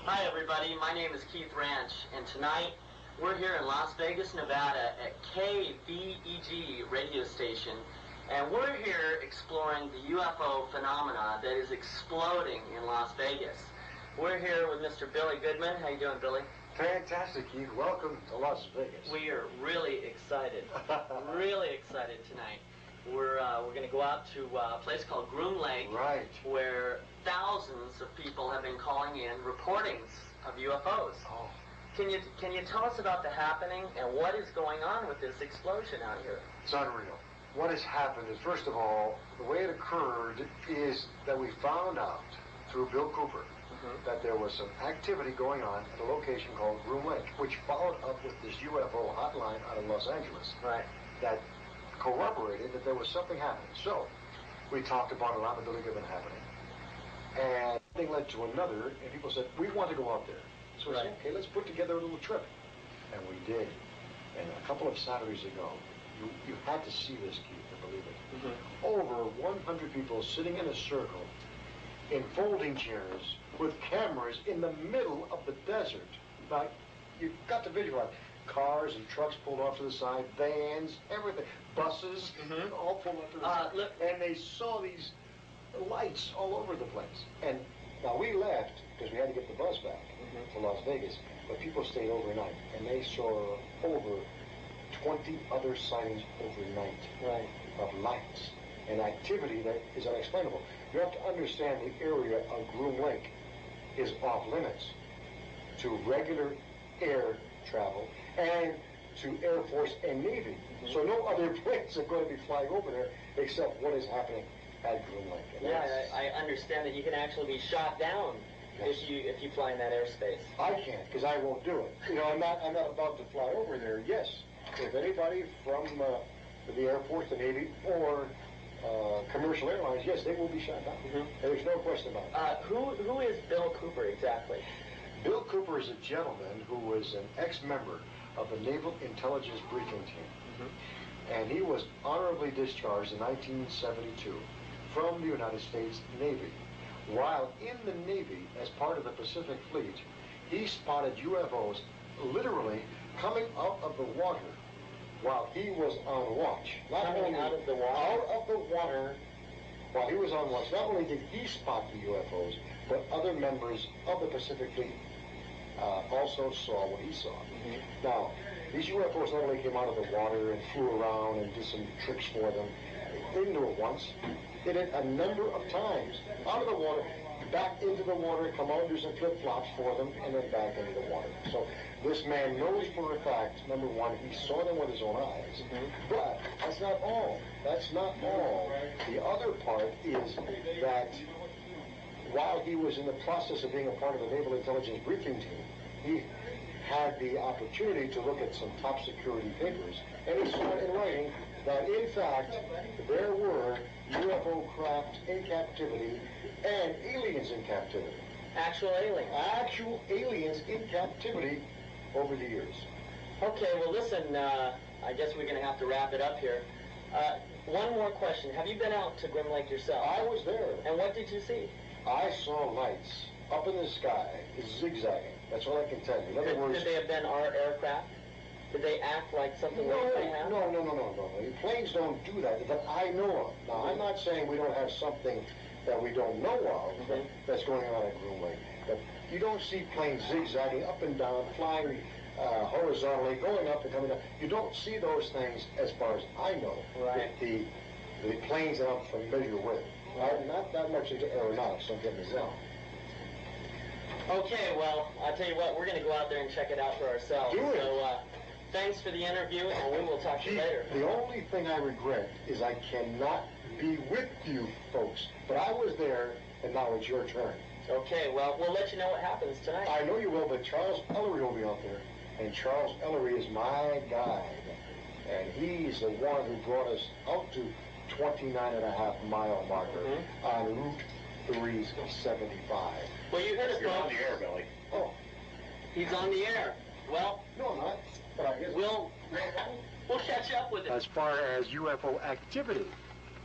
Hi everybody, my name is Keith Ranch, and tonight we're here in Las Vegas, Nevada at KVEG radio station, and we're here exploring the UFO phenomena that is exploding in Las Vegas. We're here with Mr. Billy Goodman. How you doing, Billy? Fantastic, Keith. Welcome to Las Vegas. We are really excited, really excited tonight. We're going to go out to a place called Groom Lake, right, where thousands of people have been calling in reportings of UFOs. Oh. Can you tell us about the happening and what is going on with this explosion out here? It's unreal. What has happened is, first of all, the way it occurred is that we found out through Bill Cooper that there was some activity going on at a location called Groom Lake, which followed up with this UFO hotline out of Los Angeles. Right. That corroborated that there was something happening. So we talked about a lot of Billy Goodman happening, and one thing led to another, and people said, we want to go out there. So we said, okay, let's put together a little trip. And we did. And a couple of Saturdays ago, you had to see this, Keith, to believe it. Over 100 people sitting in a circle in folding chairs with cameras in the middle of the desert. Now, you've got to visualize. Cars and trucks pulled off to the side, vans, everything, buses, all pulled up to the side. And they saw these lights all over the place. And now we left because we had to get the bus back to Las Vegas, but people stayed overnight, and they saw over 20 other sightings overnight of lights and activity that is unexplainable. You have to understand the area of Groom Lake is off limits to regular air travel and to Air Force and Navy. So no other planes are going to be flying over there except what is happening at Groom Lake. And yeah, I understand that you can actually be shot down if you fly in that airspace. I can't, because I won't do it. You know, I'm not about to fly over there. Yes, if anybody from the Air Force, the Navy, or commercial airlines, yes, they will be shot down. There's no question about it. Who is Bill Cooper exactly? Bill Cooper is a gentleman who was an ex-member of the Naval Intelligence Briefing Team. And he was honorably discharged in 1972 from the United States Navy. While in the Navy, as part of the Pacific Fleet, he spotted UFOs literally coming out of the water while he was on watch. Coming out of the water? Out of the water while he was on watch. Not only did he spot the UFOs, but other members of the Pacific Fleet also saw what he saw. Now, these UFOs not only came out of the water and flew around and did some tricks for them. They didn't do it once. They did it a number of times. Out of the water, back into the water, come out and do some flip-flops for them, and then back into the water. So this man knows for a fact, number one, he saw them with his own eyes. But that's not all. That's not all. The other part is that while he was in the process of being a part of the Naval Intelligence Briefing Team, he had the opportunity to look at some top security papers, and he saw in writing that, in fact, there were UFO craft in captivity and aliens in captivity. Actual aliens? Actual aliens in captivity over the years. Okay, well listen, I guess we're going to have to wrap it up here. One more question. Have you been out to Groom Lake yourself? I was there. And what did you see? I saw lights up in the sky, zigzagging. That's all I can tell you. In other words, could they have been our aircraft? Did they act like something like they have? No. Planes don't do that I know of. Now, I'm not saying we don't have something that we don't know of that's going on at Groom Lake. But you don't see planes zigzagging up and down, flying horizontally, going up and coming down. You don't see those things as far as I know. Right. The planes that I'm familiar with. I'm not that much into aeronautics, don't get me wrong. Okay, well, I'll tell you what, we're going to go out there and check it out for ourselves. Do it. So, thanks for the interview, and we will talk to you later. The only thing I regret is I cannot be with you folks. But I was there, and now it's your turn. Okay, well, we'll let you know what happens tonight. I know you will, but Charles Ellery will be out there. And Charles Ellery is my guide. And he's the one who brought us out to 29.5-mile marker on Route 375. Well, you heard us. You're on the air, Billy. Oh. He's on the air. Well, no, I'm not. But I guess we'll catch up with it. As far as UFO activity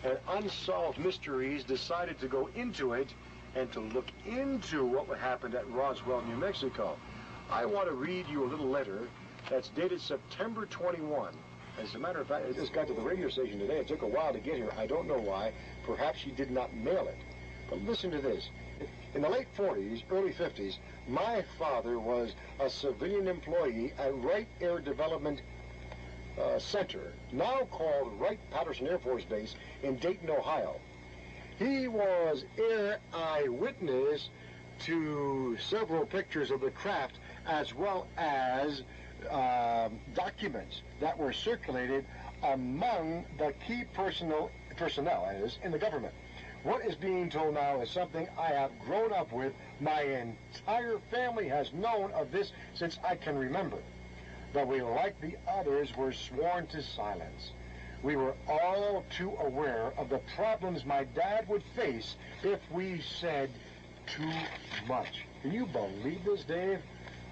and unsolved mysteries, decided to go into it and to look into what happened at Roswell, New Mexico. I want to read you a little letter that's dated September 21. As a matter of fact, it just got to the radio station today. It took a while to get here. I don't know why. Perhaps she did not mail it. But listen to this. In the late 40s, early 50s, my father was a civilian employee at Wright Air Development Center, now called Wright-Patterson Air Force Base in Dayton, Ohio. He was air eyewitness to several pictures of the craft, as well as documents that were circulated among the key personnel in the government. What is being told now is something I have grown up with. My entire family has known of this since I can remember. But we, like the others, were sworn to silence. We were all too aware of the problems my dad would face if we said too much. Can you believe this, Dave?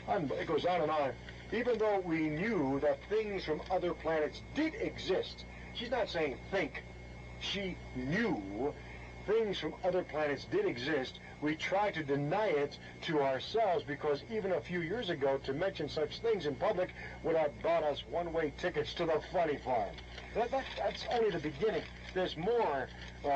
It goes on and on. Even though we knew that things from other planets did exist, she's not saying think, she knew things from other planets did exist, we tried to deny it to ourselves because even a few years ago, to mention such things in public would have bought us one-way tickets to the funny farm. That's only the beginning. There's more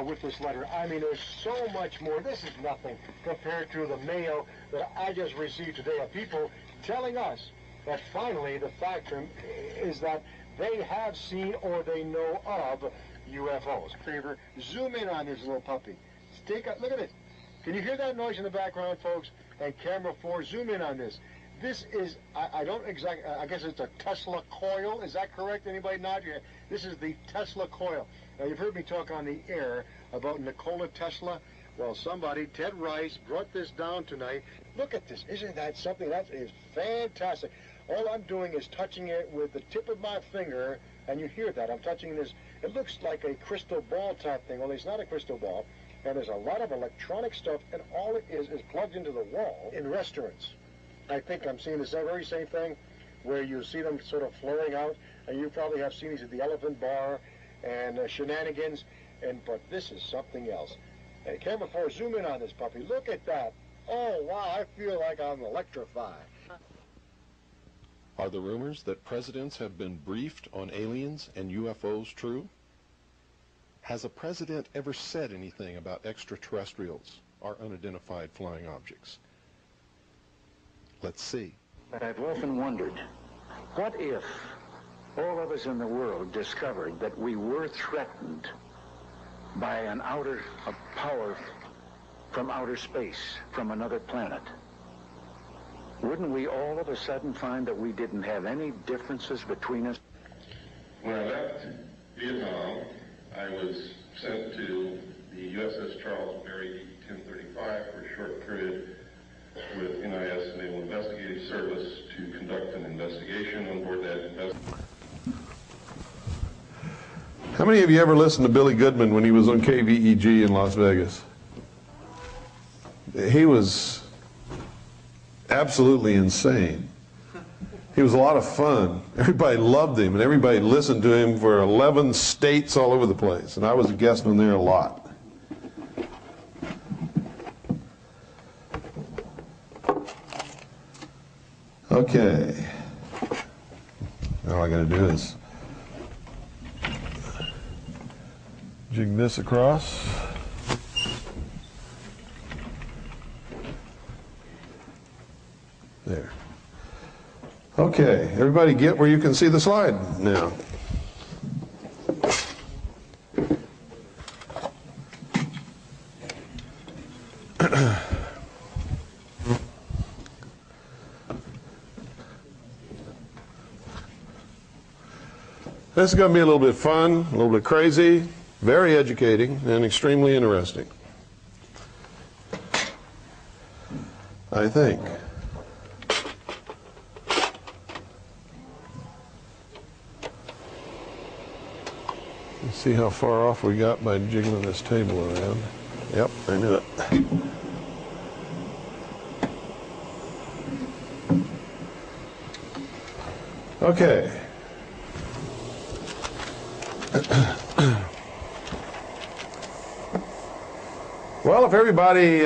with this letter. I mean, there's so much more. This is nothing compared to the mail that I just received today of people telling us that finally the fact is that they have seen or they know of UFOs. Favor, zoom in on this little puppy. Look at it. Can you hear that noise in the background, folks? And camera 4, zoom in on this. This is, I guess it's a Tesla coil. Is that correct? Anybody nod your head? This is the Tesla coil. Now, you've heard me talk on the air about Nikola Tesla. Well, somebody, Ted Rice, brought this down tonight. Look at this. Isn't that something? That is fantastic. All I'm doing is touching it with the tip of my finger, and you hear that. I'm touching this. It looks like a crystal ball type thing. Well, it's not a crystal ball, and there's a lot of electronic stuff, and all it is plugged into the wall in restaurants. I think I'm seeing the very same thing where you see them sort of flaring out, and you probably have seen these at the Elephant Bar and Shenanigans, but this is something else. Hey, camera 4, zoom in on this puppy. Look at that. Oh, wow, I feel like I'm electrified. Are the rumors that presidents have been briefed on aliens and UFOs true? Has a president ever said anything about extraterrestrials or unidentified flying objects? Let's see. But I've often wondered, what if all of us in the world discovered that we were threatened by a power from outer space, from another planet? Wouldn't we all of a sudden find that we didn't have any differences between us? When I left Vietnam, I was sent to the USS Charles Mary 1035 for a short period with NIS Naval Investigative Service to conduct an investigation on board that investigation. How many of you ever listened to Billy Goodman when he was on KVEG in Las Vegas? He was absolutely insane. He was a lot of fun. Everybody loved him, and everybody listened to him for 11 states all over the place, and I was a guest on there a lot. Okay. All I got to do is jig this across. There. Okay, everybody get where you can see the slide now. This is going to be a little bit fun, a little bit crazy, very educating, and extremely interesting, I think. Let's see how far off we got by jiggling this table around. Yep, I knew it. Okay. Well, if everybody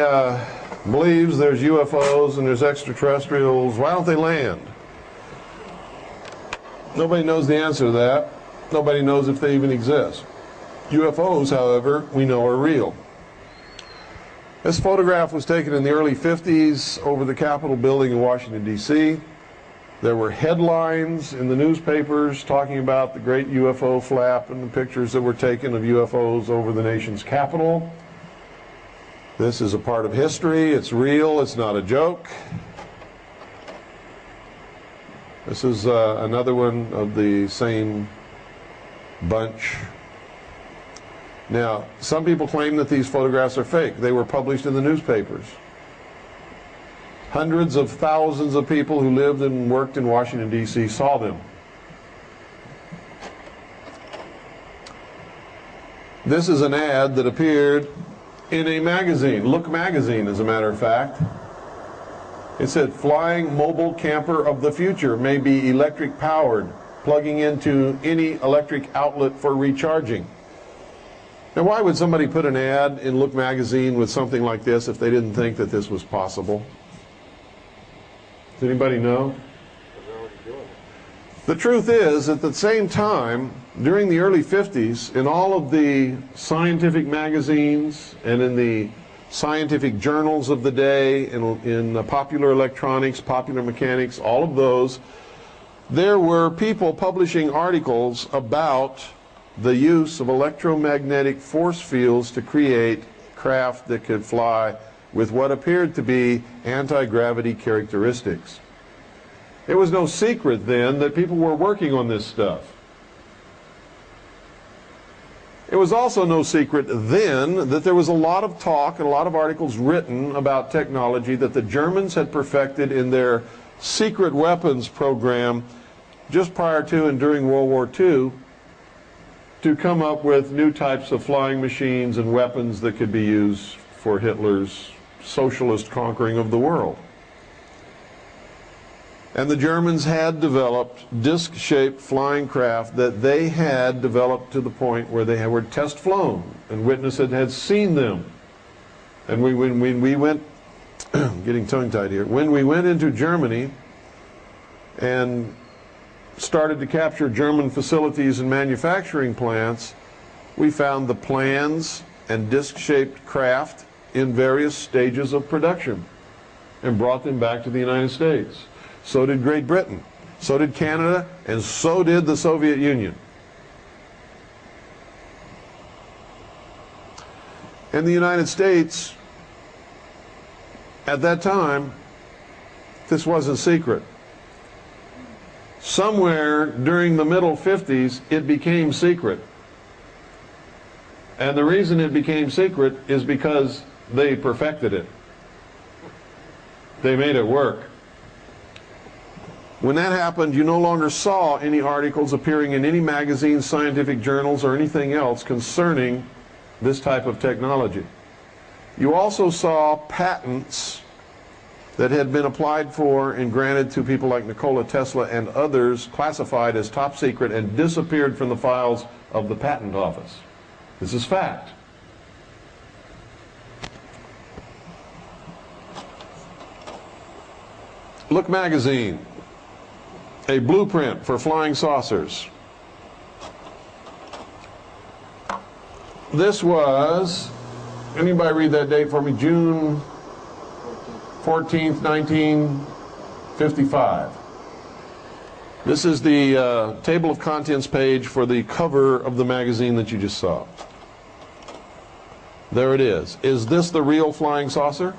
believes there's UFOs and there's extraterrestrials, why don't they land? Nobody knows the answer to that. Nobody knows if they even exist. UFOs, however, we know are real. This photograph was taken in the early 50s over the Capitol building in Washington, D.C. There were headlines in the newspapers talking about the great UFO flap and the pictures that were taken of UFOs over the nation's capital. This is a part of history. It's real. It's not a joke. This is another one of the same bunch. Now, some people claim that these photographs are fake. They were published in the newspapers. Hundreds of thousands of people who lived and worked in Washington, D.C. saw them. This is an ad that appeared in a magazine, Look magazine, as a matter of fact. It said, "Flying mobile camper of the future may be electric powered, plugging into any electric outlet for recharging." Now, why would somebody put an ad in Look magazine with something like this if they didn't think that this was possible? Does anybody know? The truth is, at the same time, during the early 50s, in all of the scientific magazines and in the scientific journals of the day, in popular electronics, popular mechanics, all of those, there were people publishing articles about the use of electromagnetic force fields to create craft that could fly with what appeared to be anti-gravity characteristics. It was no secret then that people were working on this stuff. It was also no secret then that there was a lot of talk and a lot of articles written about technology that the Germans had perfected in their secret weapons program just prior to and during World War II to come up with new types of flying machines and weapons that could be used for Hitler's socialist conquering of the world. And the Germans had developed disc-shaped flying craft that they had developed to the point where they were test flown, and witnesses had seen them. And when we went, getting tongue-tied here, when we went into Germany and started to capture German facilities and manufacturing plants, we found the plans and disc-shaped craft in various stages of production and brought them back to the United States. So did Great Britain, so did Canada, and so did the Soviet Union. In the United States, at that time, this wasn't secret. Somewhere during the middle 50s, it became secret. And the reason it became secret is because they perfected it. They made it work. When that happened, you no longer saw any articles appearing in any magazines, scientific journals, or anything else concerning this type of technology. You also saw patents that had been applied for and granted to people like Nikola Tesla and others, classified as top secret and disappeared from the files of the patent office. This is fact. Look magazine, a blueprint for flying saucers. This was, anybody read that date for me? June 14th, 1955. This is the table of contents page for the cover of the magazine that you just saw. There it is. Is this the real flying saucer?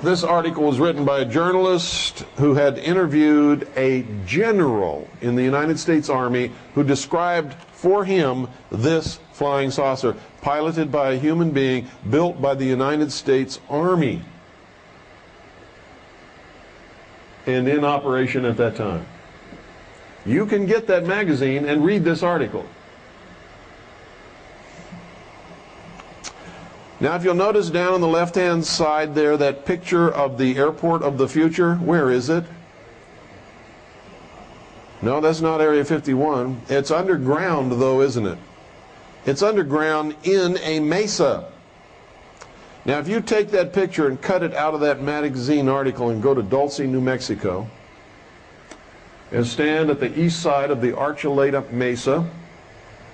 This article was written by a journalist who had interviewed a general in the United States Army who described for him this flying saucer, piloted by a human being, built by the United States Army, and in operation at that time. You can get that magazine and read this article. Now, if you'll notice down on the left-hand side there, that picture of the airport of the future, where is it? No, that's not Area 51. It's underground, though, isn't it? It's underground in a mesa. Now, if you take that picture and cut it out of that magazine article and go to Dulce, New Mexico, and stand at the east side of the Archuleta Mesa,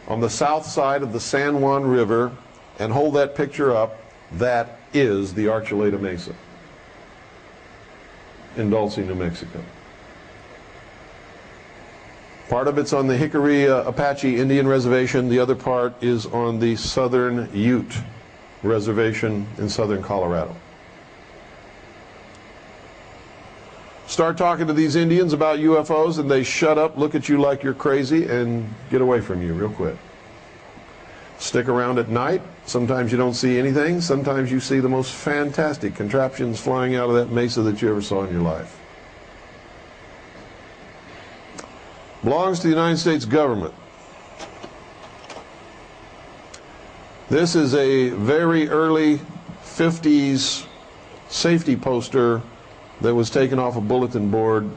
on the south side of the San Juan River, and hold that picture up, that is the Archuleta Mesa in Dulce, New Mexico. Part of it's on the Hickory Apache Indian Reservation. The other part is on the Southern Ute Reservation in southern Colorado. Start talking to these Indians about UFOs and they shut up, look at you like you're crazy, and get away from you real quick. Stick around at night. Sometimes you don't see anything. Sometimes you see the most fantastic contraptions flying out of that mesa that you ever saw in your life. Belongs to the United States government. This is a very early 50s safety poster that was taken off a bulletin board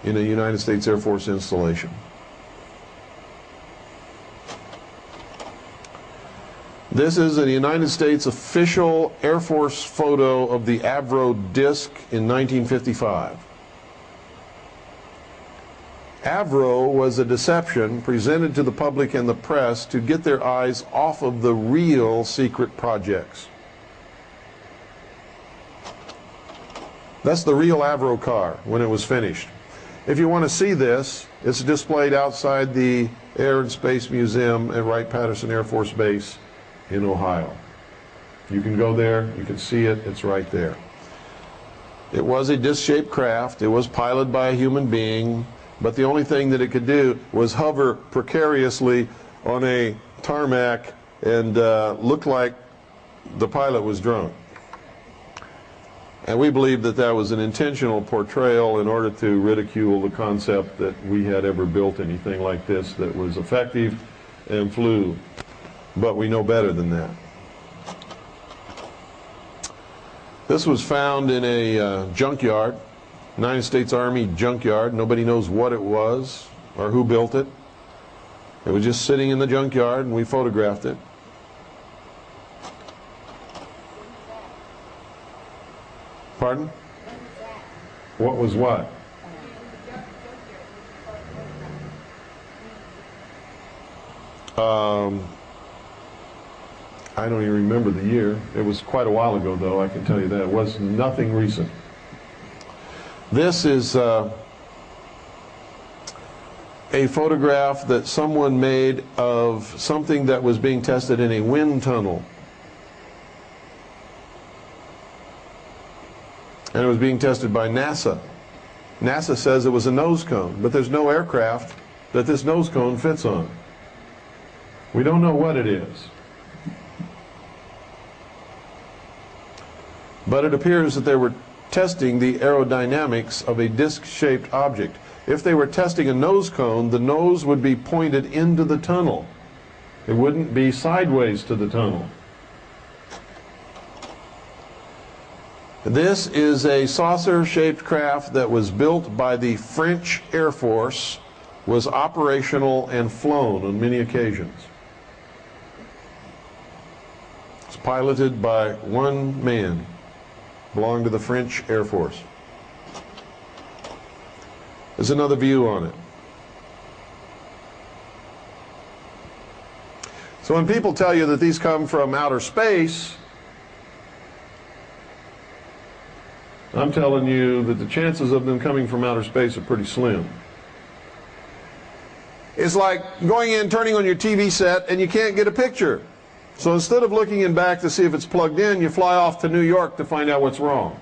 in a United States Air Force installation. This is a United States official Air Force photo of the Avro disc in 1955. Avro was a deception presented to the public and the press to get their eyes off of the real secret projects. That's the real Avro car when it was finished. If you want to see this, it's displayed outside the Air and Space Museum at Wright-Patterson Air Force Base in Ohio. You can go there, you can see it, it's right there. It was a disc-shaped craft, it was piloted by a human being, but the only thing that it could do was hover precariously on a tarmac and looked like the pilot was drunk. And we believe that that was an intentional portrayal in order to ridicule the concept that we had ever built anything like this that was effective and flew. But we know better than that. This was found in a junkyard, United States Army junkyard. Nobody knows what it was or who built it. It was just sitting in the junkyard and we photographed it. Pardon? What was what? I don't even remember the year. It was quite a while ago, though, I can tell you that. It was nothing recent. This is a photograph that someone made of something that was being tested in a wind tunnel. And it was being tested by NASA. NASA says it was a nose cone, but there's no aircraft that this nose cone fits on. We don't know what it is. But it appears that they were testing the aerodynamics of a disc-shaped object. If they were testing a nose cone, the nose would be pointed into the tunnel. It wouldn't be sideways to the tunnel. This is a saucer-shaped craft that was built by the French Air Force, was operational and flown on many occasions. It's piloted by one man, belonged to the French Air Force. There's another view on it. So when people tell you that these come from outer space, I'm telling you that the chances of them coming from outer space are pretty slim. It's like going in, turning on your TV set, and you can't get a picture. So instead of looking in back to see if it's plugged in, you fly off to New York to find out what's wrong.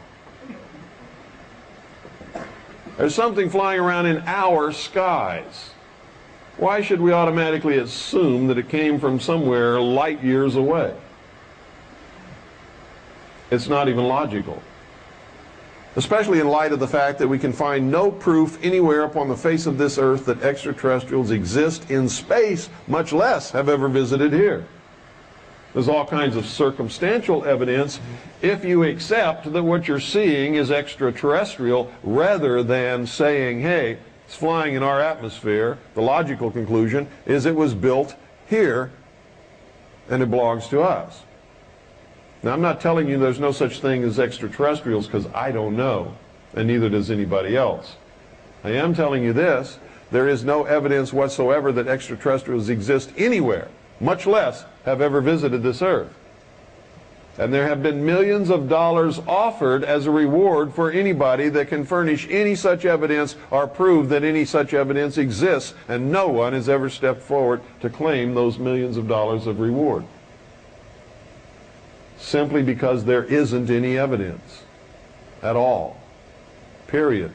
There's something flying around in our skies. Why should we automatically assume that it came from somewhere light years away? It's not even logical. Especially in light of the fact that we can find no proof anywhere upon the face of this earth that extraterrestrials exist in space, much less have ever visited here. There's all kinds of circumstantial evidence if you accept that what you're seeing is extraterrestrial rather than saying, hey, it's flying in our atmosphere. The logical conclusion is it was built here and it belongs to us. Now, I'm not telling you there's no such thing as extraterrestrials, because I don't know, and neither does anybody else. I am telling you this: there is no evidence whatsoever that extraterrestrials exist anywhere, much less have ever visited this earth. And there have been millions of dollars offered as a reward for anybody that can furnish any such evidence or prove that any such evidence exists, and no one has ever stepped forward to claim those millions of dollars of reward. Simply because there isn't any evidence at all. Period.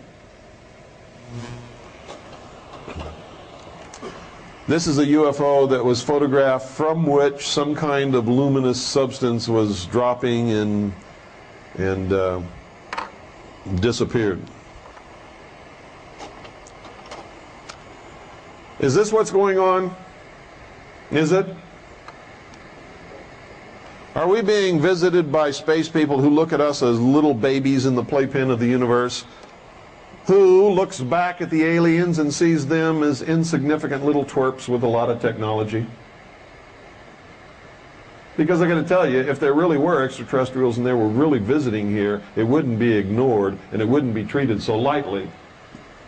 This is a UFO that was photographed from which some kind of luminous substance was dropping and disappeared. Is this what's going on? Is it? Are we being visited by space people who look at us as little babies in the playpen of the universe, who looks back at the aliens and sees them as insignificant little twerps with a lot of technology? Because I'm going to tell you, if there really were extraterrestrials and they were really visiting here, it wouldn't be ignored and it wouldn't be treated so lightly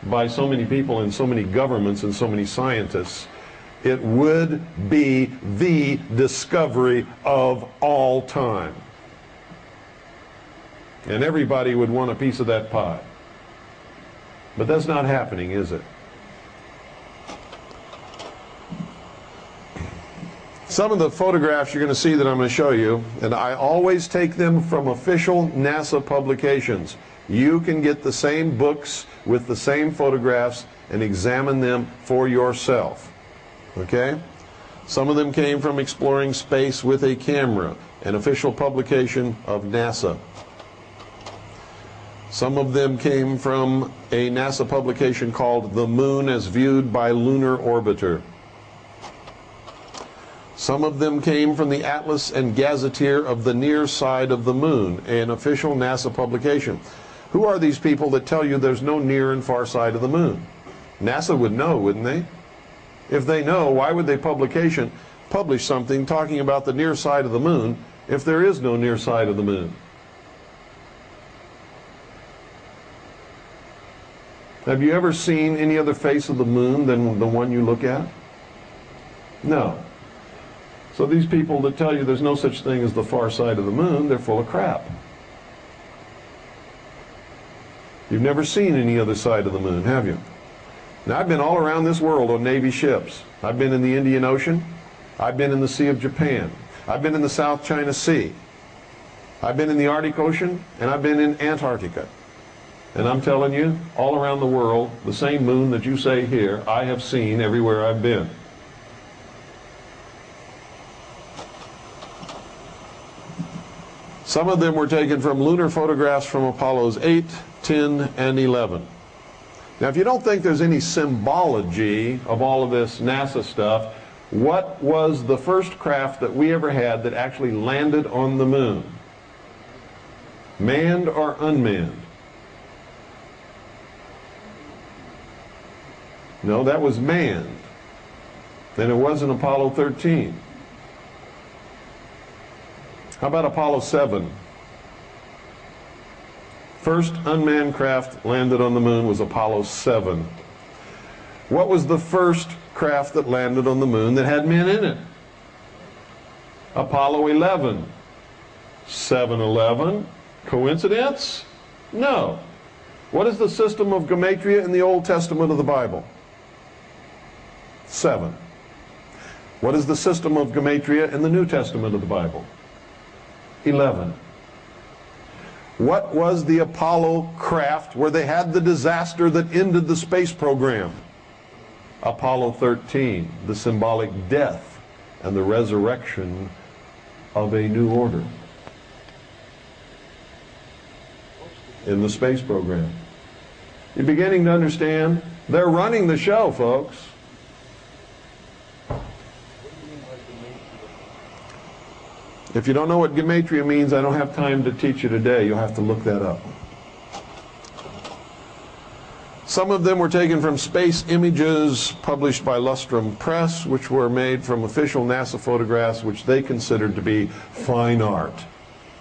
by so many people and so many governments and so many scientists. It would be the discovery of all time. And everybody would want a piece of that pie. But that's not happening, is it? Some of the photographs you're going to see that I'm going to show you, and I always take them from official NASA publications. You can get the same books with the same photographs and examine them for yourself. Okay? Some of them came from Exploring Space with a Camera, an official publication of NASA. Some of them came from a NASA publication called The Moon as Viewed by Lunar Orbiter. Some of them came from the Atlas and Gazetteer of the Near Side of the Moon, an official NASA publication. Who are these people that tell you there's no near and far side of the moon? NASA would know, wouldn't they? If they know, why would they publish something talking about the near side of the moon if there is no near side of the moon? Have you ever seen any other face of the moon than the one you look at? No. So these people that tell you there's no such thing as the far side of the moon, they're full of crap. You've never seen any other side of the moon, have you? Now, I've been all around this world on Navy ships. I've been in the Indian Ocean. I've been in the Sea of Japan. I've been in the South China Sea. I've been in the Arctic Ocean, and I've been in Antarctica. And I'm telling you, all around the world, the same moon that you say here, I have seen everywhere I've been. Some of them were taken from lunar photographs from Apollos 8, 10, and 11. Now, if you don't think there's any symbology of all of this NASA stuff, what was the first craft that we ever had that actually landed on the moon? Manned or unmanned? No, that was manned. Then it wasn't Apollo 13. How about Apollo 7? First unmanned craft landed on the moon was Apollo 7. What was the first craft that landed on the moon that had men in it? Apollo 11. 7-11. Coincidence? No. What is the system of gematria in the Old Testament of the Bible? 7. What is the system of gematria in the New Testament of the Bible? 11. What was the Apollo craft where they had the disaster that ended the space program? Apollo 13, the symbolic death and the resurrection of a new order in the space program. You're beginning to understand? They're running the show, folks. If you don't know what gematria means, I don't have time to teach you today. You'll have to look that up. Some of them were taken from space images published by Lustrum Press, which were made from official NASA photographs, which they considered to be fine art.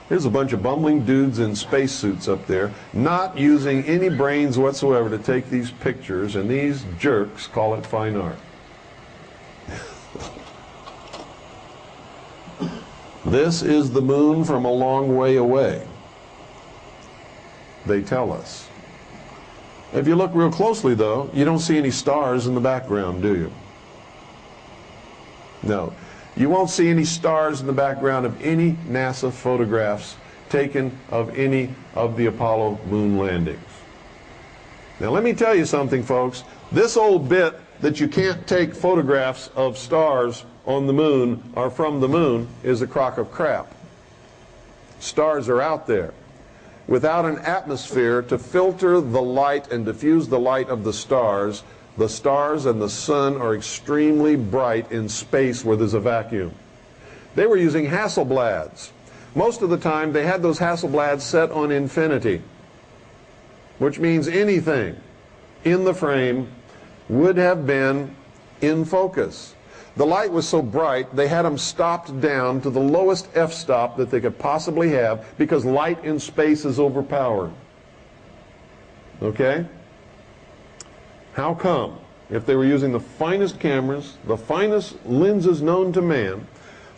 Here's a bunch of bumbling dudes in spacesuits up there, not using any brains whatsoever to take these pictures, and these jerks call it fine art. This is the moon from a long way away, they tell us. If you look real closely, though, you don't see any stars in the background, do you? No. You won't see any stars in the background of any NASA photographs taken of any of the Apollo moon landings. Now let me tell you something, folks. This old bit that you can't take photographs of stars on the moon or from the moon is a crock of crap. Stars are out there. Without an atmosphere to filter the light and diffuse the light of the stars and the sun are extremely bright in space where there's a vacuum. They were using Hasselblads. Most of the time they had those Hasselblads set on infinity, which means anything in the frame would have been in focus. The light was so bright they had them stopped down to the lowest f-stop that they could possibly have because light in space is overpowered. Okay? How come, if they were using the finest cameras, the finest lenses known to man,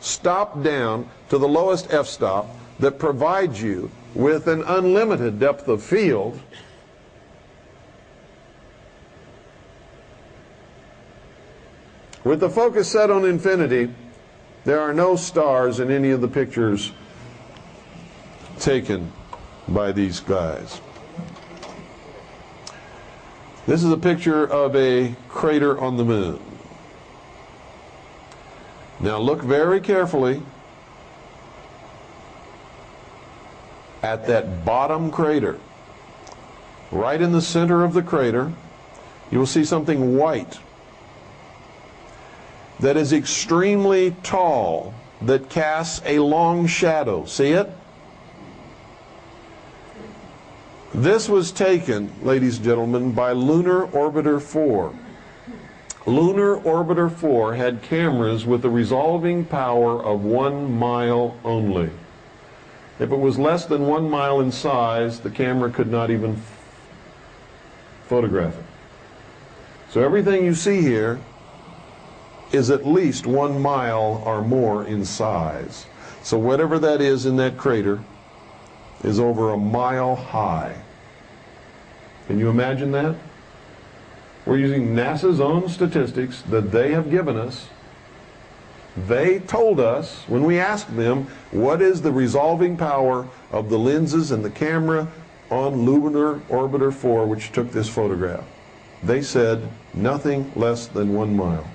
stopped down to the lowest f-stop that provides you with an unlimited depth of field, with the focus set on infinity, there are no stars in any of the pictures taken by these guys. This is a picture of a crater on the moon. Now look very carefully at that bottom crater. Right in the center of the crater, you will see something white that is extremely tall, that casts a long shadow. See it? This was taken, ladies and gentlemen, by Lunar Orbiter 4. Lunar Orbiter 4 had cameras with a resolving power of 1 mile only. If it was less than 1 mile in size, the camera could not even photograph it. So everything you see here is at least 1 mile or more in size. So whatever that is in that crater is over 1 mile high. Can you imagine that? We're using NASA's own statistics that they have given us. They told us, when we asked them, what is the resolving power of the lenses and the camera on Lunar Orbiter 4, which took this photograph? They said nothing less than 1 mile.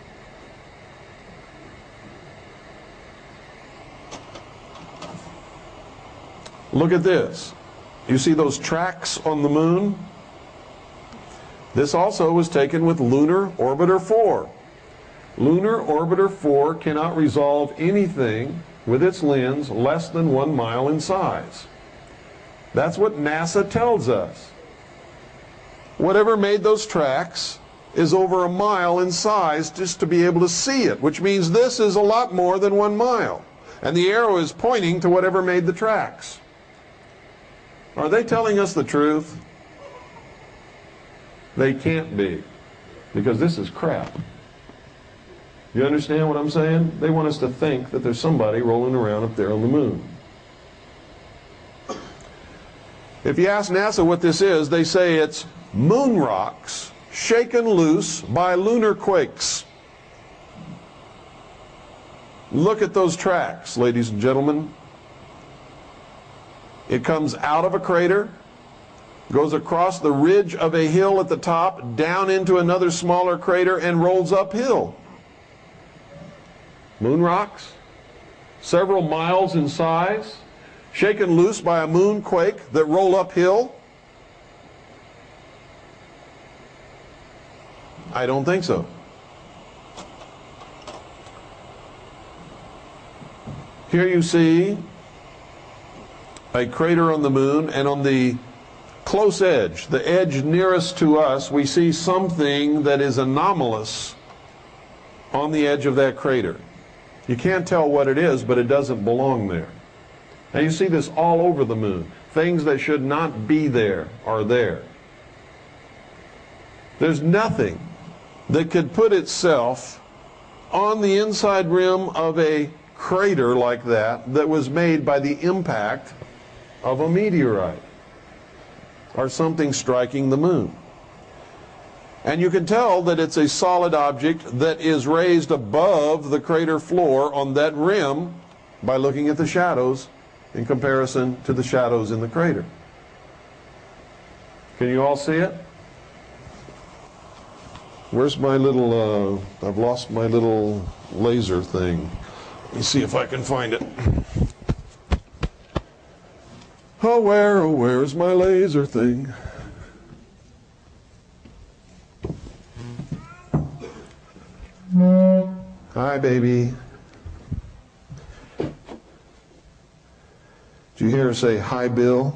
Look at this. You see those tracks on the moon? This also was taken with Lunar Orbiter 4. Lunar Orbiter 4 cannot resolve anything with its lens less than 1 mile in size. That's what NASA tells us. Whatever made those tracks is over 1 mile in size just to be able to see it, which means this is a lot more than 1 mile. And the arrow is pointing to whatever made the tracks. Are they telling us the truth? They can't be, because this is crap. You understand what I'm saying? They want us to think that there's somebody rolling around up there on the moon. If you ask NASA what this is, they say it's moon rocks shaken loose by lunar quakes. Look at those tracks, ladies and gentlemen. It comes out of a crater, goes across the ridge of a hill at the top, down into another smaller crater, and rolls uphill. Moon rocks, several miles in size, shaken loose by a moon quake that roll uphill? I don't think so. Here you see a crater on the moon, and on the close edge, the edge nearest to us, we see something that is anomalous on the edge of that crater. You can't tell what it is, but it doesn't belong there. Now you see this all over the moon. Things that should not be there are there. There's nothing that could put itself on the inside rim of a crater like that that was made by the impact of a meteorite or something striking the moon. And you can tell that it's a solid object that is raised above the crater floor on that rim by looking at the shadows in comparison to the shadows in the crater. Can you all see it? Where's my little, I've lost my little laser thing. Let me see if I can find it. Oh, where's my laser thing? Hi, baby. Did you hear her say, hi, Bill?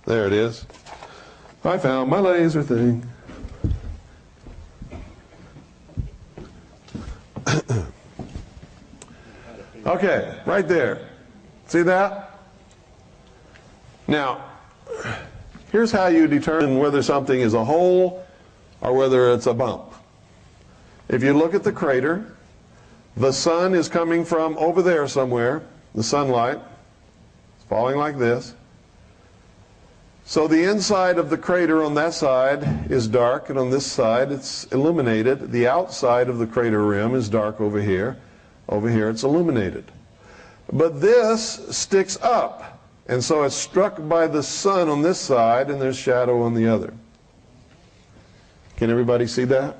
There it is. I found my laser thing. Okay, right there. See that? Now, here's how you determine whether something is a hole or whether it's a bump. If you look at the crater, the sun is coming from over there somewhere, the sunlight. It's falling like this. So the inside of the crater on that side is dark, and on this side it's illuminated. The outside of the crater rim is dark over here. Over here it's illuminated. But this sticks up, and so it's struck by the sun on this side, and there's shadow on the other. Can everybody see that?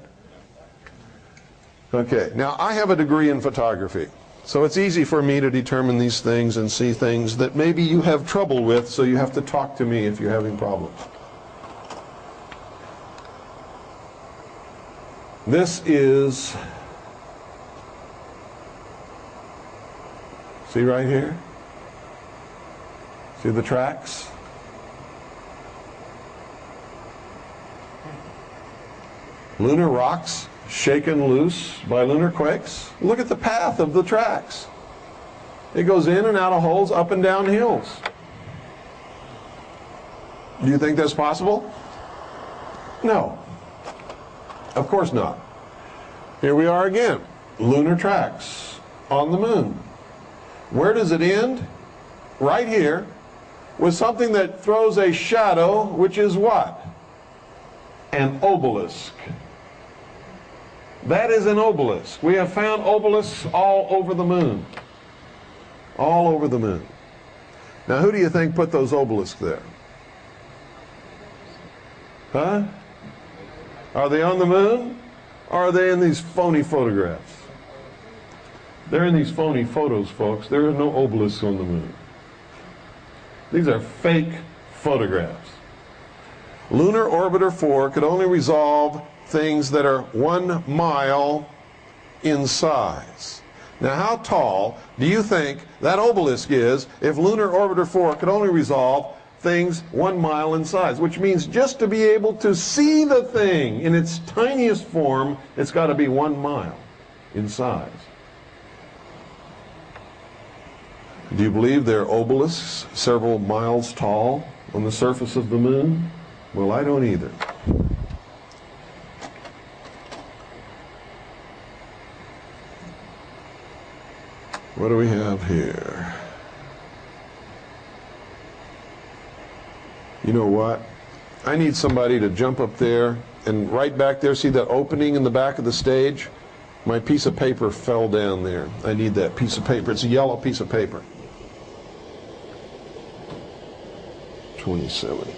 Okay, now I have a degree in photography, so it's easy for me to determine these things and see things that maybe you have trouble with, so you have to talk to me if you're having problems. This is, see right here? See the tracks? Lunar rocks shaken loose by lunar quakes. Look at the path of the tracks. It goes in and out of holes, up and down hills. Do you think that's possible? No. Of course not. Here we are again. Lunar tracks on the moon. Where does it end? Right here, with something that throws a shadow, which is what? An obelisk. That is an obelisk. We have found obelisks all over the moon. All over the moon. Now, who do you think put those obelisks there? Huh? Are they on the moon? Or are they in these phony photographs? They're in these phony photos, folks. There are no obelisks on the moon. These are fake photographs. Lunar Orbiter 4 could only resolve things that are 1 mile in size. Now, how tall do you think that obelisk is if Lunar Orbiter 4 could only resolve things 1 mile in size? Which means just to be able to see the thing in its tiniest form, it's got to be 1 mile in size. Do you believe there are obelisks several miles tall on the surface of the moon? Well, I don't either. What do we have here? You know what? I need somebody to jump up there and right back there, see that opening in the back of the stage? My piece of paper fell down there. I need that piece of paper. It's a yellow piece of paper. 2070.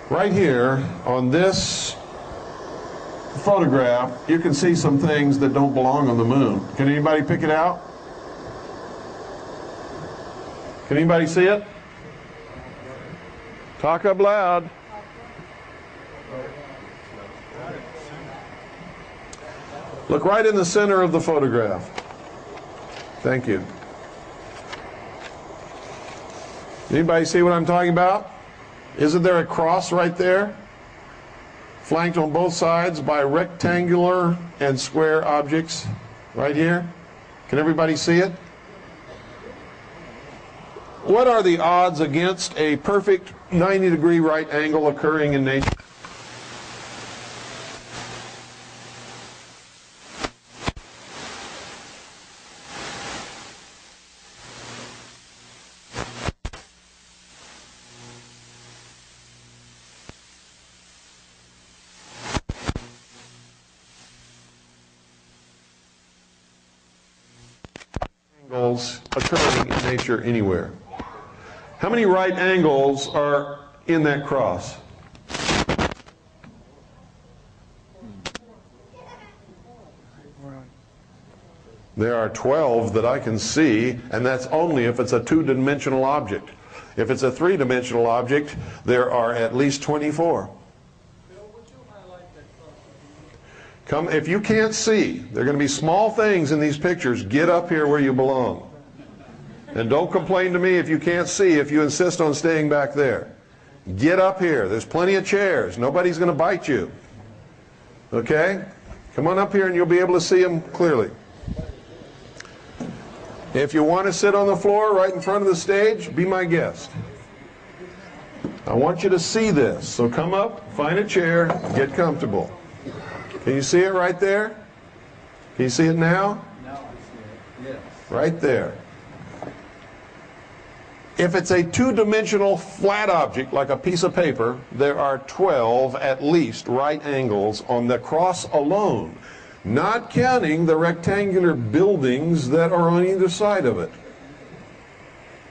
Right here on this photograph, you can see some things that don't belong on the moon. Can anybody pick it out? Can anybody see it? Talk up loud. Look right in the center of the photograph. Thank you. Anybody see what I'm talking about? Isn't there a cross right there? Flanked on both sides by rectangular and square objects right here. Can everybody see it? What are the odds against a perfect 90-degree right angle occurring in nature? Angles occurring in nature anywhere. How many right angles are in that cross? There are 12 that I can see, and that's only if it's a two-dimensional object. If it's a three-dimensional object, there are at least 24. Come, if you can't see, there are going to be small things in these pictures. Get up here where you belong. And don't complain to me if you can't see, if you insist on staying back there. Get up here. There's plenty of chairs. Nobody's going to bite you. Okay? Come on up here and you'll be able to see them clearly. If you want to sit on the floor right in front of the stage, be my guest. I want you to see this. So come up, find a chair, get comfortable. Can you see it right there? Can you see it now? Now I see it. Yes. Right there. If it's a two-dimensional flat object like a piece of paper, there are 12 at least right angles on the cross alone, not counting the rectangular buildings that are on either side of it.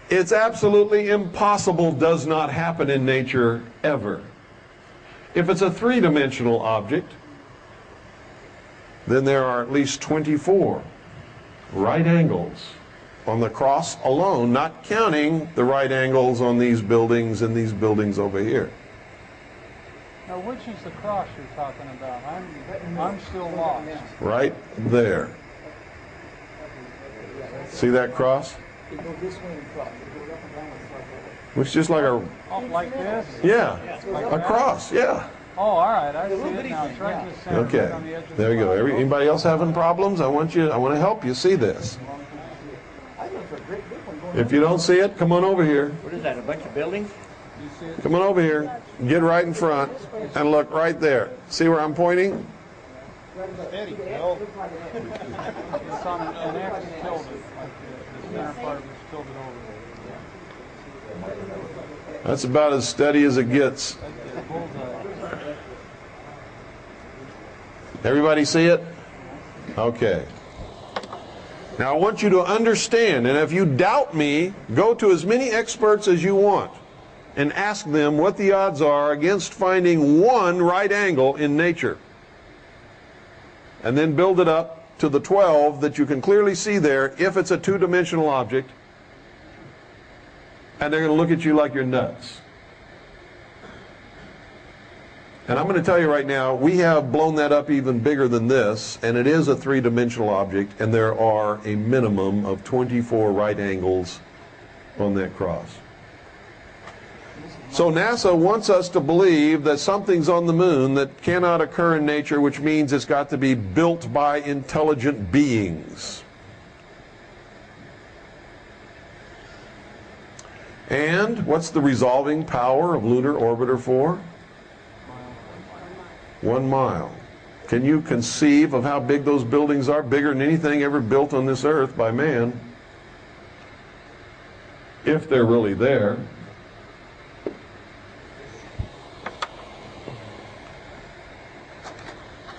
It's absolutely impossible, does not happen in nature ever. If it's a three-dimensional object, then there are at least 24 right angles on the cross alone, not counting the right angles on these buildings and these buildings over here. Now, which is the cross you're talking about? I'm still lost. Right there. See that cross? Which is just like a... Oh, like this? Yeah, a cross, yeah. Oh, all right, I see it now. It's right in the center. Okay, Right on the edge of there we go. Anybody else having problems? I want to help you see this. If you don't see it, come on over here. What is that, a bunch of buildings? Come on over here. Get right in front and look right there. See where I'm pointing? Steady, Bill. It's on an X tilted. The center part of it's tilted over. That's about as steady as it gets. Everybody see it? Okay. Now I want you to understand, and if you doubt me, go to as many experts as you want and ask them what the odds are against finding one right angle in nature. And then build it up to the 12 that you can clearly see there if it's a two-dimensional object. And they're going to look at you like you're nuts. And I'm going to tell you right now, we have blown that up even bigger than this, and it is a three-dimensional object, and there are a minimum of 24 right angles on that cross. So NASA wants us to believe that something's on the moon that cannot occur in nature, which means it's got to be built by intelligent beings. And what's the resolving power of lunar orbiter 4? 1 mile. Can you conceive of how big those buildings are? Bigger than anything ever built on this earth by man. If they're really there.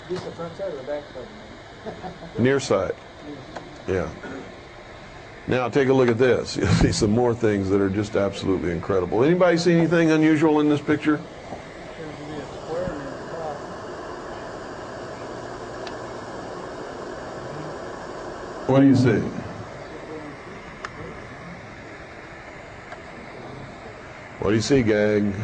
Just the front side or the back side? Near side. Yeah. Now take a look at this. You'll see some more things that are just absolutely incredible. Anybody see anything unusual in this picture? What do you see? What do you see, gang?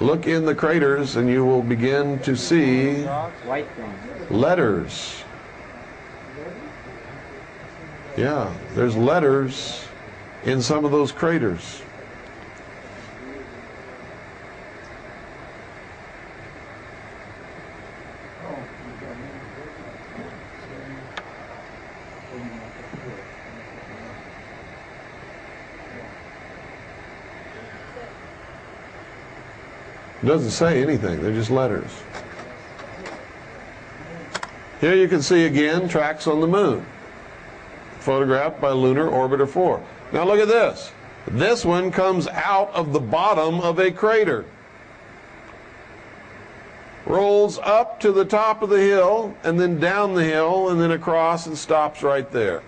Look in the craters and you will begin to see White things. letters. Yeah, there's letters in some of those craters. It doesn't say anything, they're just letters. Here you can see again tracks on the moon, photographed by Lunar Orbiter 4. Now look at this. This one comes out of the bottom of a crater, rolls up to the top of the hill, and then down the hill, and then across and stops right there.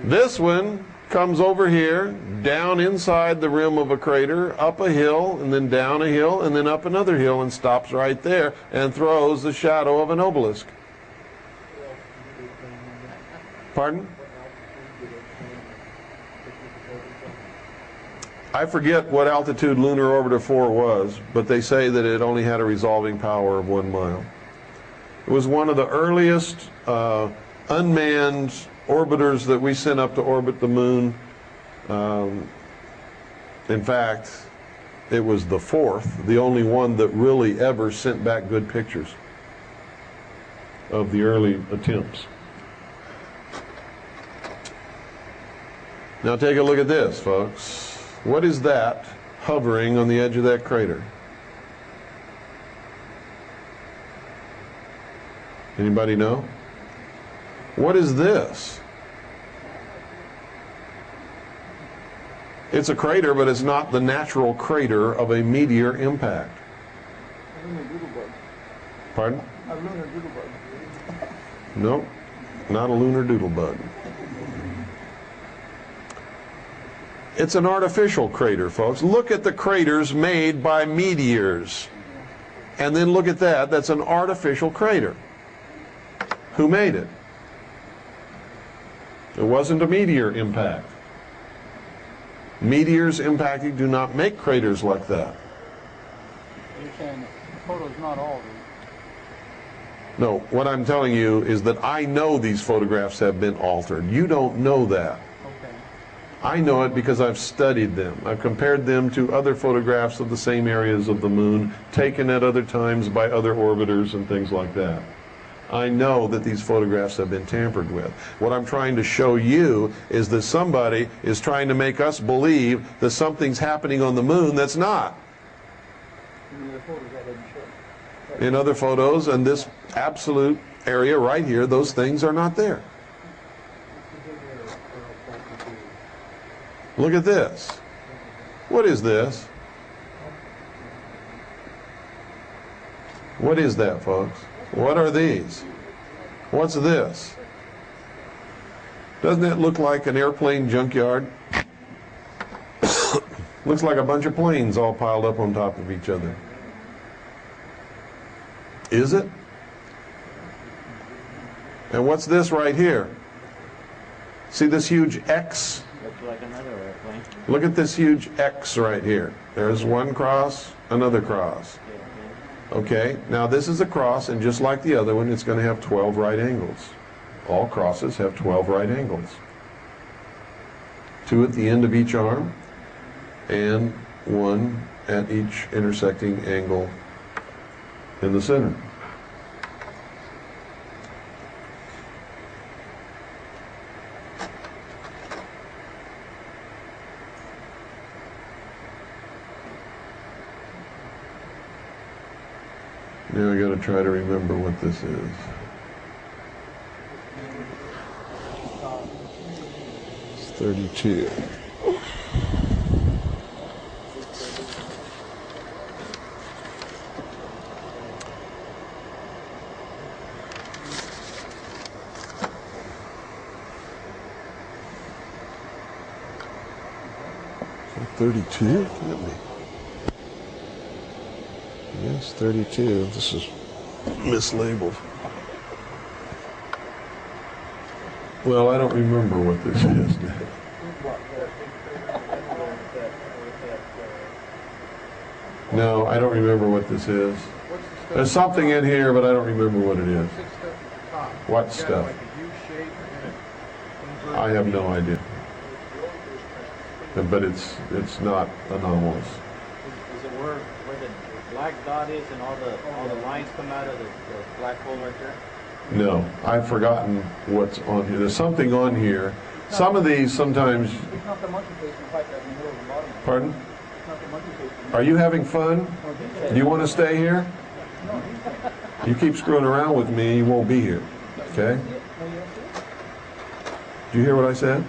This one comes over here, down inside the rim of a crater, up a hill, and then down a hill, and then up another hill, and stops right there, and throws the shadow of an obelisk. Pardon? I forget what altitude Lunar Orbiter 4 was, but they say that it only had a resolving power of 1 mile. It was one of the earliest unmanned orbiters that we sent up to orbit the moon. In fact, it was the 4th, the only one that really ever sent back good pictures of the early attempts. Now take a look at this, folks. What is that hovering on the edge of that crater? Anybody know? What is this? It's a crater, but it's not the natural crater of a meteor impact. A lunar doodlebug. Pardon? A lunar doodlebug. Nope, not a lunar doodlebug. It's an artificial crater, folks. Look at the craters made by meteors. And then look at that. That's an artificial crater. Who made it? It wasn't a meteor impact. Meteors impacting do not make craters like that. You're saying the photo's not altered. No, what I'm telling you is that I know these photographs have been altered. You don't know that. Okay. I know it because I've studied them. I've compared them to other photographs of the same areas of the moon taken at other times by other orbiters and things like that. I know that these photographs have been tampered with. What I'm trying to show you is that somebody is trying to make us believe that something's happening on the moon that's not. In other photos, and this absolute area right here, those things are not there. Look at this. What is this? What is that, folks? What are these? What's this? Doesn't that look like an airplane junkyard? Looks like a bunch of planes all piled up on top of each other. Is it? And what's this right here? See this huge X? Looks like another airplane. Look at this huge X right here. There's one cross, another cross. Okay, now this is a cross, and just like the other one, it's going to have 12 right angles. All crosses have 12 right angles. 2 at the end of each arm, and 1 at each intersecting angle in the center. Now I got to try to remember what this is. It's 32. So 32? Can't be. Yes, 32. This is mislabeled. Well, I don't remember what this is. No, I don't remember what this is. There's something in here, but I don't remember what it is. What stuff? I have no idea. But it's not anomalous. Is it where the black dot is and all the lines come out of the black hole right there? No, I've forgotten what's on here. There's something on here. Some of these sometimes. It's not the monkey face in fact, in the middle of the bottom. Pardon? It's not the monkey face. Are you having fun? Do you want to stay here? No. You keep screwing around with me, you won't be here. Okay? Do you hear what I said?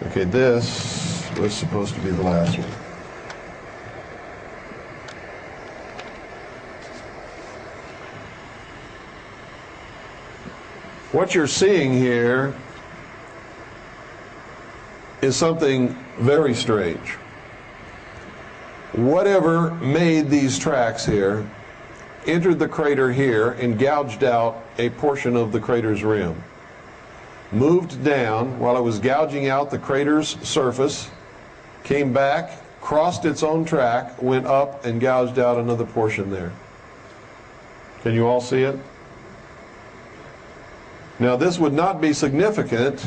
Okay, this was supposed to be the last one. What you're seeing here is something very strange. Whatever made these tracks here entered the crater here and gouged out a portion of the crater's rim. Moved down while it was gouging out the crater's surface, came back, crossed its own track, went up and gouged out another portion there. Can you all see it? Now this would not be significant,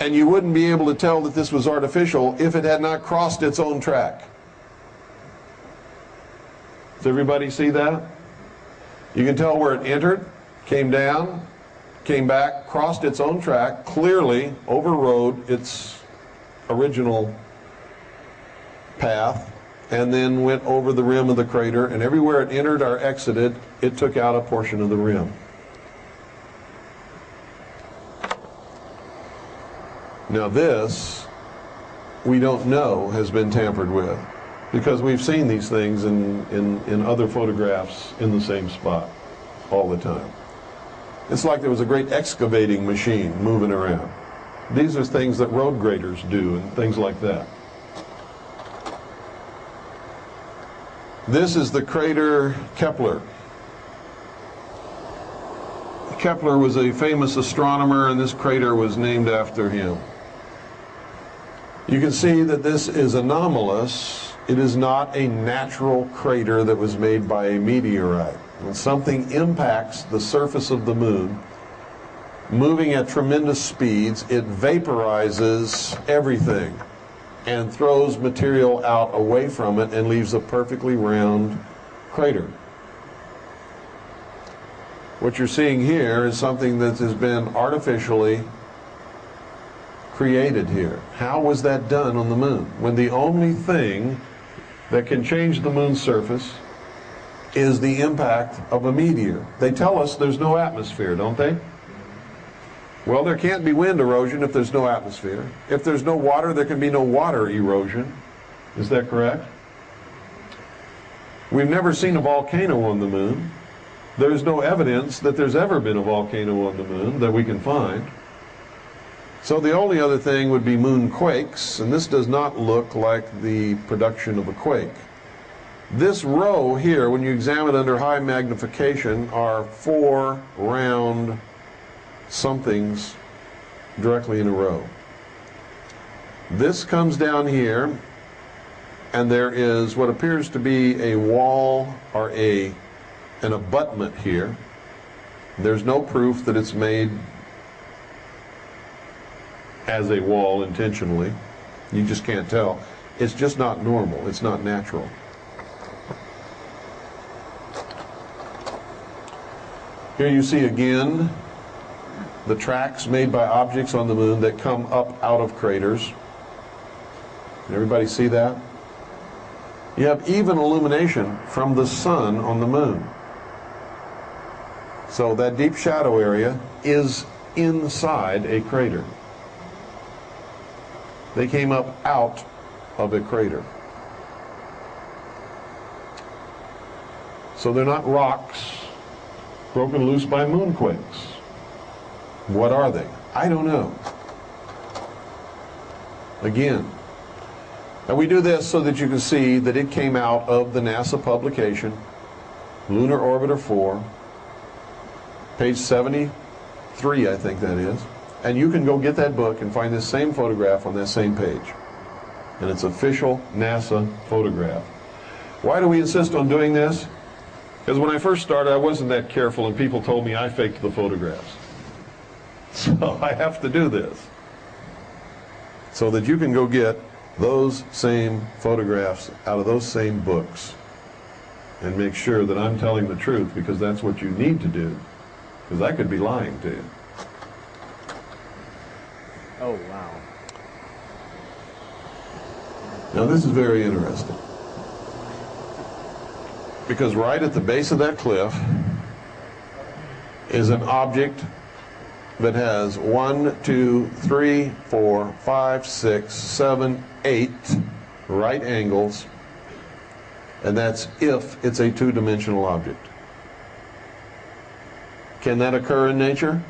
and you wouldn't be able to tell that this was artificial if it had not crossed its own track. Does everybody see that? You can tell where it entered, came down, came back, crossed its own track, clearly overrode its original path, and then went over the rim of the crater, and everywhere it entered or exited, it took out a portion of the rim. Now this, we don't know has been tampered with, because we've seen these things in other photographs in the same spot all the time. It's like there was a great excavating machine moving around. These are things that road graders do and things like that. This is the crater Kepler. Kepler was a famous astronomer, and this crater was named after him. You can see that this is anomalous. It is not a natural crater that was made by a meteorite. When something impacts the surface of the moon, moving at tremendous speeds, it vaporizes everything and throws material out away from it and leaves a perfectly round crater. What you're seeing here is something that has been artificially created here. How was that done on the moon, when the only thing that can change the moon's surface is the impact of a meteor? They tell us there's no atmosphere, don't they? Well, there can't be wind erosion if there's no atmosphere. If there's no water, there can be no water erosion. Is that correct? We've never seen a volcano on the moon. There's no evidence that there's ever been a volcano on the moon that we can find. So the only other thing would be moonquakes, and this does not look like the production of a quake. This row here, when you examine it under high magnification, are 4 round somethings directly in a row. This comes down here, and there is what appears to be a wall or an abutment here. There's no proof that it's made as a wall intentionally. You just can't tell. It's just not normal. It's not natural. Here you see again the tracks made by objects on the moon that come up out of craters. Everybody see that? You have even illumination from the sun on the moon. So that deep shadow area is inside a crater. They came up out of a crater. So they're not rocks broken loose by moonquakes. What are they? I don't know. Again, and we do this so that you can see that it came out of the NASA publication, Lunar Orbiter 4, page 73, I think that is. And you can go get that book and find this same photograph on that same page. And it's official NASA photograph. Why do we insist on doing this? Because when I first started, I wasn't that careful, and people told me I faked the photographs. So I have to do this, so that you can go get those same photographs out of those same books and make sure that I'm telling the truth, because that's what you need to do, because I could be lying to you. Oh, wow. Now this is very interesting, because right at the base of that cliff is an object that has 1, 2, 3, 4, 5, 6, 7, 8 right angles, and that's if it's a two-dimensional object. Can that occur in nature?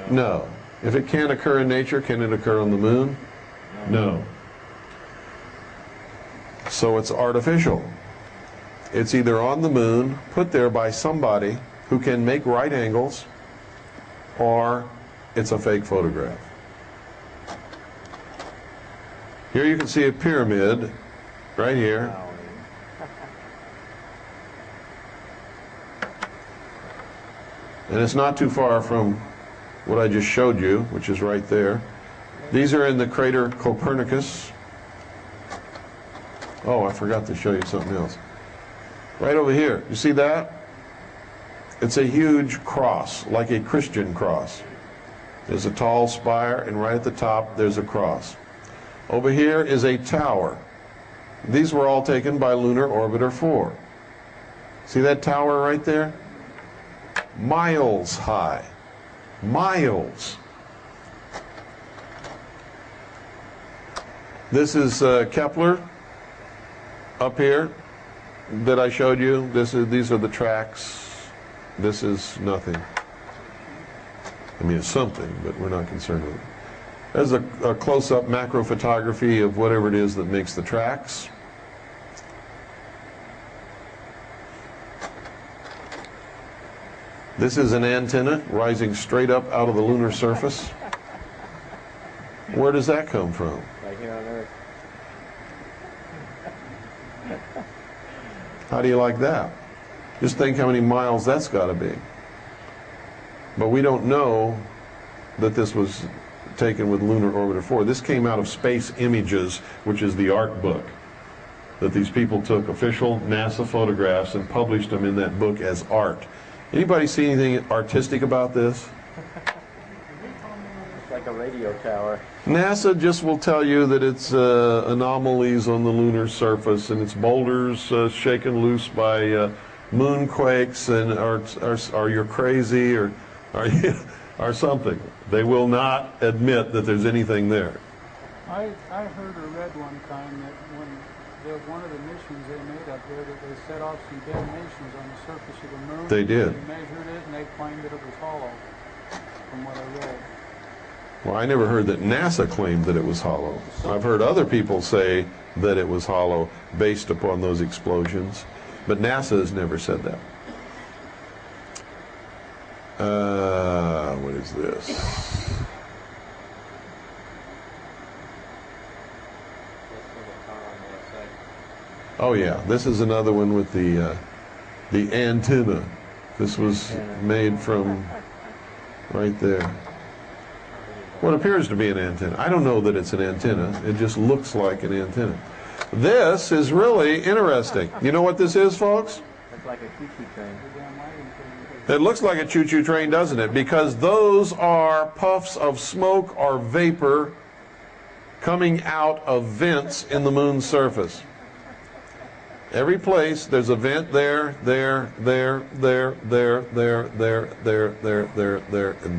No. If it can't occur in nature, can it occur on the moon? No. So it's artificial. It's either on the moon, put there by somebody who can make right angles, or it's a fake photograph. Here you can see a pyramid right here. And it's not too far from what I just showed you, which is right there. These are in the crater Copernicus. Oh, I forgot to show you something else. Right over here, you see that? It's a huge cross, like a Christian cross. There's a tall spire, and right at the top there's a cross. Over here is a tower. These were all taken by Lunar Orbiter 4. See that tower right there? Miles high. Miles. This is Kepler up here that I showed you. These are the tracks. This is nothing. I mean, it's something, but we're not concerned with it. There's a close-up macro photography of whatever it is that makes the tracks. This is an antenna rising straight up out of the lunar surface. Where does that come from? Right here on Earth. How do you like that? Just think how many miles that's got to be. But we don't know that this was taken with Lunar Orbiter 4. This came out of Space Images, which is the art book, that these people took official NASA photographs and published them in that book as art. Anybody see anything artistic about this? It's like a radio tower. NASA just will tell you that it's anomalies on the lunar surface, and it's boulders shaken loose by moonquakes, and are you crazy, or are you, or something. They will not admit that there's anything there. I heard or read one time that one of the missions they made up there, that they set off some detonations on the surface of the moon. They did. They measured it, and they claimed that it was hollow, from what I read. Well, I never heard that NASA claimed that it was hollow. I've heard other people say that it was hollow based upon those explosions, but NASA has never said that. What is this? Oh yeah, this is another one with the antenna. This was made from right there. What appears to be an antenna. I don't know that it's an antenna. It just looks like an antenna. This is really interesting. You know what this is, folks? It's like a choo-choo train. It looks like a choo-choo train, doesn't it? Because those are puffs of smoke or vapor coming out of vents in the moon's surface. Every place there's a vent there, and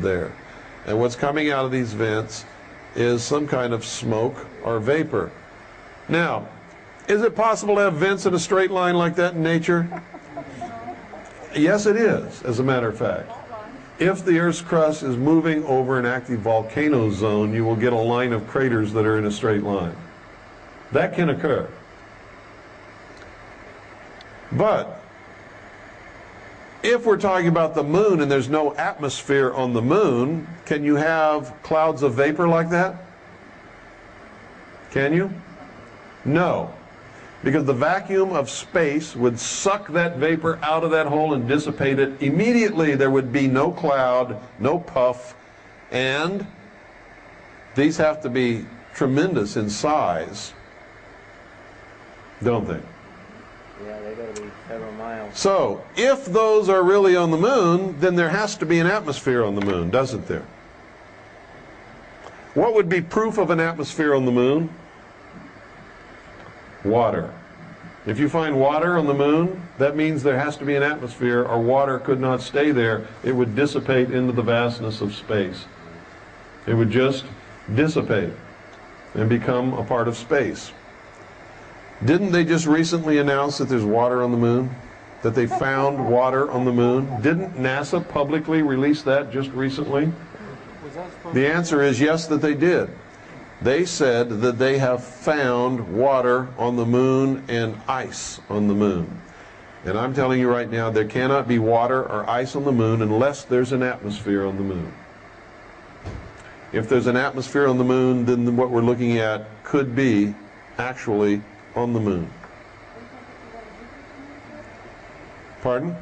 there. And what's coming out of these vents is some kind of smoke or vapor. Now, is it possible to have vents in a straight line like that in nature? Yes, it is, as a matter of fact. If the Earth's crust is moving over an active volcano zone, you will get a line of craters that are in a straight line. That can occur. But If we're talking about the moon and there's no atmosphere on the moon, can you have clouds of vapor like that? Can you? No. Because the vacuum of space would suck that vapor out of that hole and dissipate it immediately. There would be no cloud, no puff, and these have to be tremendous in size, don't they? Yeah, they got to be several miles. So, if those are really on the moon, then there has to be an atmosphere on the moon, doesn't there? What would be proof of an atmosphere on the moon? Water. If you find water on the moon, that means there has to be an atmosphere, or water could not stay there. It would dissipate into the vastness of space. It would just dissipate and become a part of space. Didn't they just recently announce that there's water on the moon? That they found water on the moon? Didn't NASA publicly release that just recently? The answer is yes, that they did. They said that they have found water on the moon and ice on the moon. And I'm telling you right now, there cannot be water or ice on the moon unless there's an atmosphere on the moon. If there's an atmosphere on the moon, then what we're looking at could be actually on the moon. Pardon?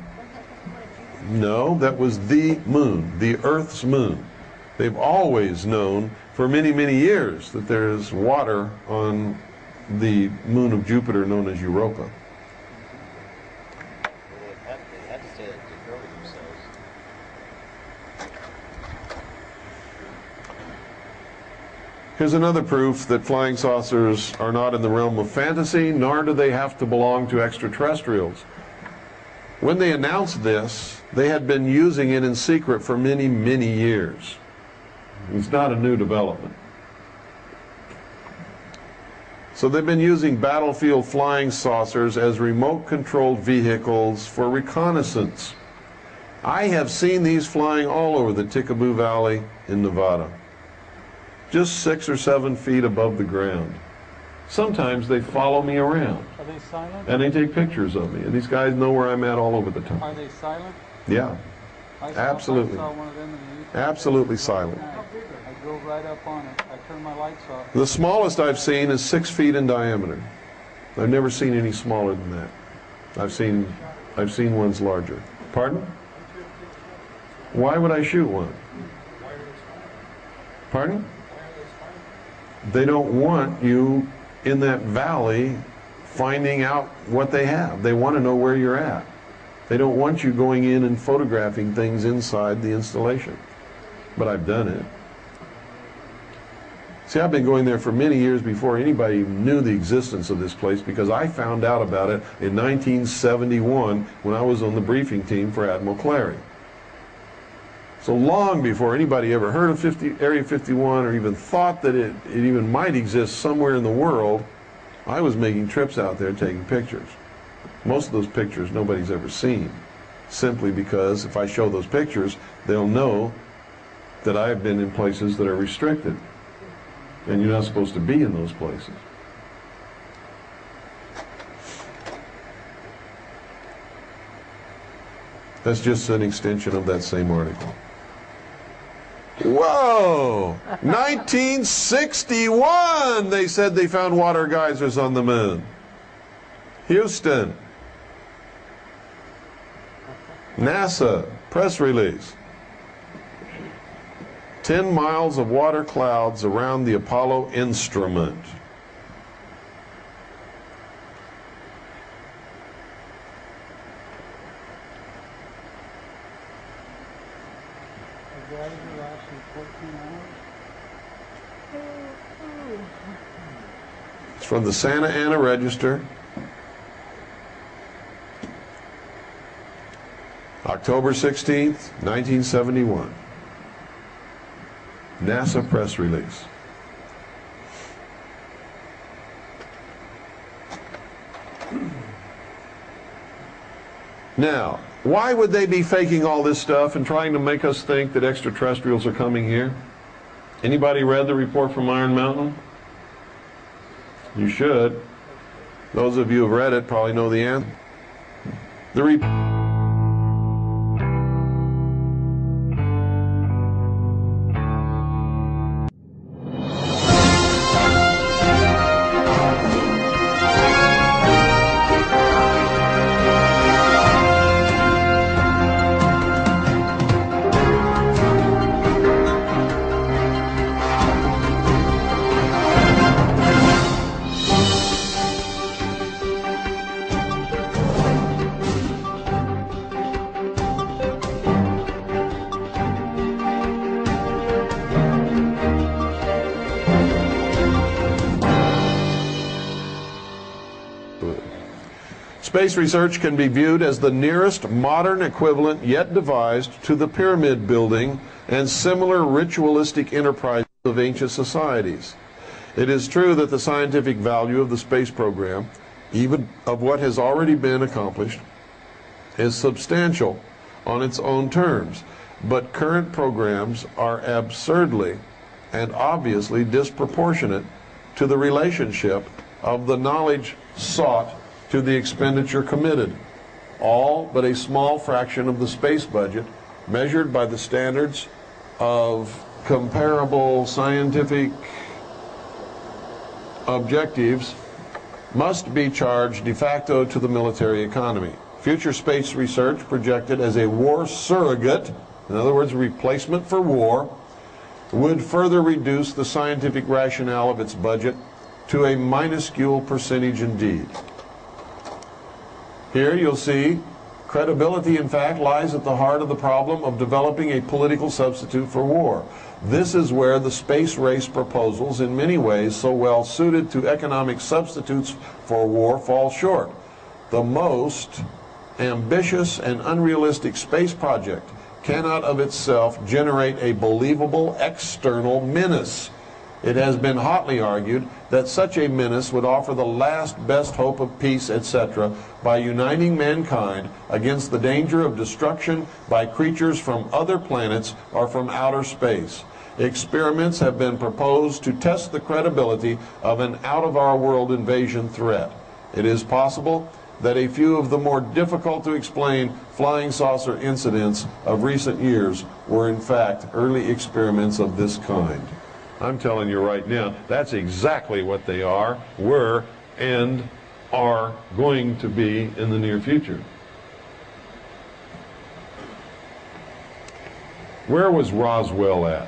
No, that was the moon, the Earth's moon. They've always known for many, many years that there is water on the moon of Jupiter known as Europa. They had to say that to cover themselves. Here's another proof that flying saucers are not in the realm of fantasy, nor do they have to belong to extraterrestrials. When they announced this, they had been using it in secret for many, many years. It's not a new development. So they've been using battlefield flying saucers as remote-controlled vehicles for reconnaissance. I have seen these flying all over the Tikaboo Valley in Nevada, just 6 or 7 feet above the ground. Sometimes they follow me around. Are they silent? And they take pictures of me. And these guys know where I'm at all over the time. Are they silent? Yeah. Absolutely. I saw one of them in the Absolutely silent. I drove right up on it. I turned my lights off. The smallest I've seen is 6 feet in diameter. I've never seen any smaller than that. I've seen ones larger. Pardon? Why would I shoot one? Pardon? They don't want you in that valley finding out what they have. They want to know where you're at. They don't want you going in and photographing things inside the installation. But I've done it. See, I've been going there for many years before anybody knew the existence of this place, because I found out about it in 1971 when I was on the briefing team for Admiral Clary. So long before anybody ever heard of Area 51 or even thought that it even might exist somewhere in the world, I was making trips out there taking pictures. Most of those pictures nobody's ever seen, simply because if I show those pictures, they'll know that I've been in places that are restricted, and you're not supposed to be in those places. That's just an extension of that same article. Whoa! 1961, they said they found water geysers on the moon. Houston. NASA, press release. 10 miles of water clouds around the Apollo instrument. It's from the Santa Ana Register. October 16th, 1971. NASA press release. Now, why would they be faking all this stuff and trying to make us think that extraterrestrials are coming here? Anybody read the report from Iron Mountain? You should. Those of you who have read it probably know the answer. The report Space research can be viewed as the nearest modern equivalent yet devised to the pyramid building and similar ritualistic enterprises of ancient societies. It is true that the scientific value of the space program, even of what has already been accomplished, is substantial on its own terms, but current programs are absurdly and obviously disproportionate to the relationship of the knowledge sought to the expenditure committed, all but a small fraction of the space budget measured by the standards of comparable scientific objectives must be charged de facto to the military economy. Future space research projected as a war surrogate, in other words, replacement for war, would further reduce the scientific rationale of its budget to a minuscule percentage indeed. Here you'll see credibility, in fact, lies at the heart of the problem of developing a political substitute for war. This is where the space race proposals, in many ways so well suited to economic substitutes for war, fall short. The most ambitious and unrealistic space project cannot of itself generate a believable external menace. It has been hotly argued that such a menace would offer the last best hope of peace, etc., by uniting mankind against the danger of destruction by creatures from other planets or from outer space. Experiments have been proposed to test the credibility of an out-of-our-world invasion threat. It is possible that a few of the more difficult to explain flying saucer incidents of recent years were in fact early experiments of this kind. I'm telling you right now, that's exactly what they are, were, and are going to be in the near future. Where was Roswell at?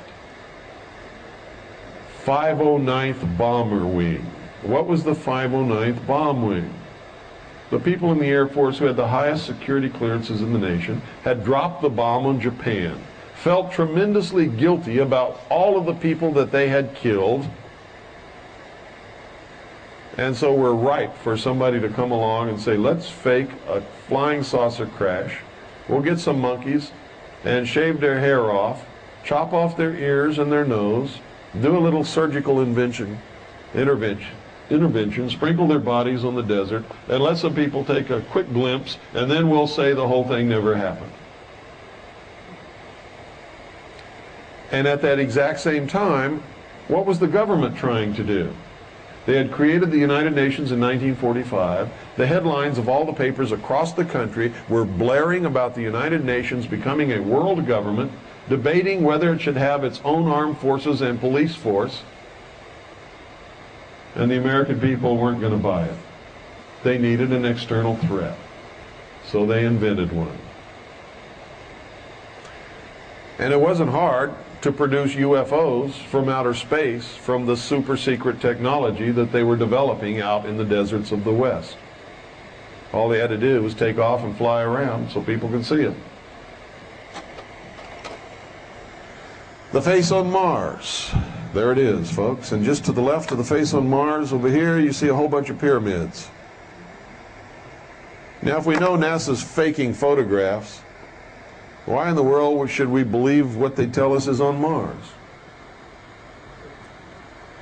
509th Bomber Wing. What was the 509th Bomb Wing? The people in the Air Force who had the highest security clearances in the nation had dropped the bomb on Japan, felt tremendously guilty about all of the people that they had killed, and so were ripe for somebody to come along and say, let's fake a flying saucer crash, we'll get some monkeys and shave their hair off, chop off their ears and their nose, do a little surgical intervention, sprinkle their bodies on the desert, and let some people take a quick glimpse, and then we'll say the whole thing never happened. And at that exact same time, what was the government trying to do? They had created the United Nations in 1945. The headlines of all the papers across the country were blaring about the United Nations becoming a world government, debating whether it should have its own armed forces and police force. And the American people weren't going to buy it. They needed an external threat. So they invented one. And it wasn't hard to produce UFOs from outer space from the super secret technology that they were developing out in the deserts of the West. All they had to do was take off and fly around so people could see it. The face on Mars. There it is, folks. And just to the left of the face on Mars over here, you see a whole bunch of pyramids. Now, if we know NASA's faking photographs, why in the world should we believe what they tell us is on Mars?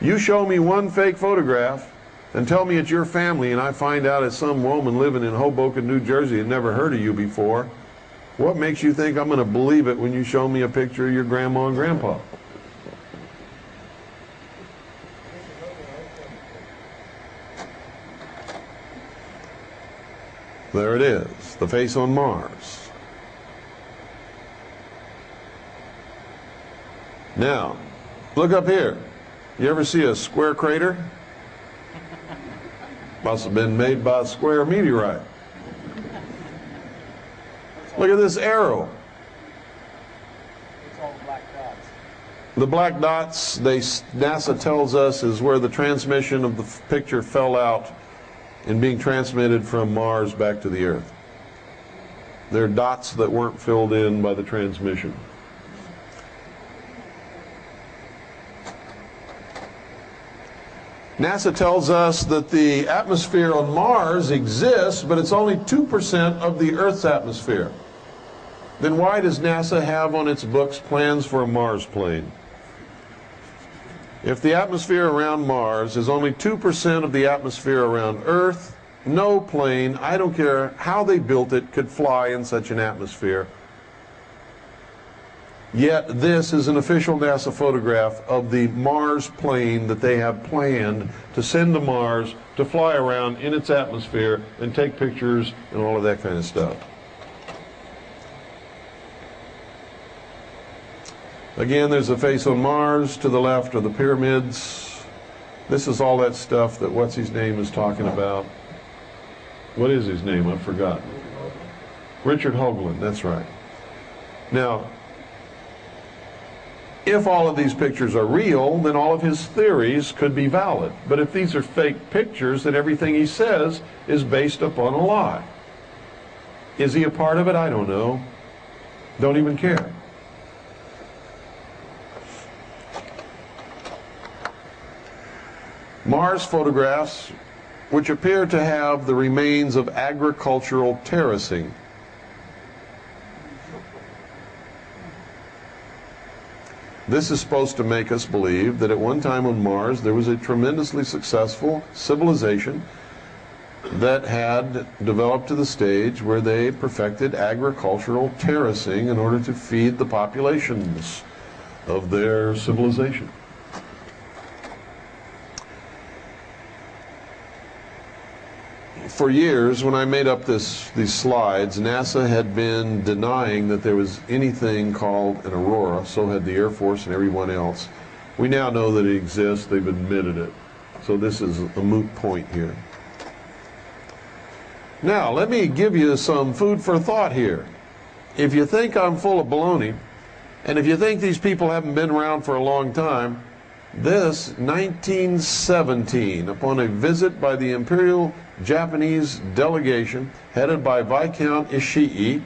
You show me one fake photograph and tell me it's your family, and I find out it's some woman living in Hoboken, New Jersey and never heard of you before. What makes you think I'm going to believe it when you show me a picture of your grandma and grandpa? There it is, the face on Mars. Now, look up here. You ever see a square crater? Must have been made by a square meteorite. Look at this arrow. It's all black dots. The black dots, NASA tells us, is where the transmission of the picture fell out in being transmitted from Mars back to the Earth. They're dots that weren't filled in by the transmission. NASA tells us that the atmosphere on Mars exists, but it's only 2% of the Earth's atmosphere. Then why does NASA have on its books plans for a Mars plane? If the atmosphere around Mars is only 2% of the atmosphere around Earth, no plane, I don't care how they built it, could fly in such an atmosphere. Yet this is an official NASA photograph of the Mars plane that they have planned to send to Mars to fly around in its atmosphere and take pictures and all of that kind of stuff. Again, there's a face on Mars. To the left are the pyramids. This is all that stuff that what's-his-name is talking about. What is his name? I've forgotten. Richard Hoagland, that's right. Now, if all of these pictures are real, then all of his theories could be valid. But if these are fake pictures, then everything he says is based upon a lie. Is he a part of it? I don't know. Don't even care. Mars photographs, which appear to have the remains of agricultural terracing. This is supposed to make us believe that at one time on Mars there was a tremendously successful civilization that had developed to the stage where they perfected agricultural terracing in order to feed the populations of their civilization. For years, when I made up these slides, NASA had been denying that there was anything called an aurora. So had the Air Force and everyone else. We now know that it exists. They've admitted it. So this is a moot point here. Now, let me give you some food for thought here. If you think I'm full of baloney, and if you think these people haven't been around for a long time, this 1917, upon a visit by the Imperial Japanese delegation headed by Viscount Ishii,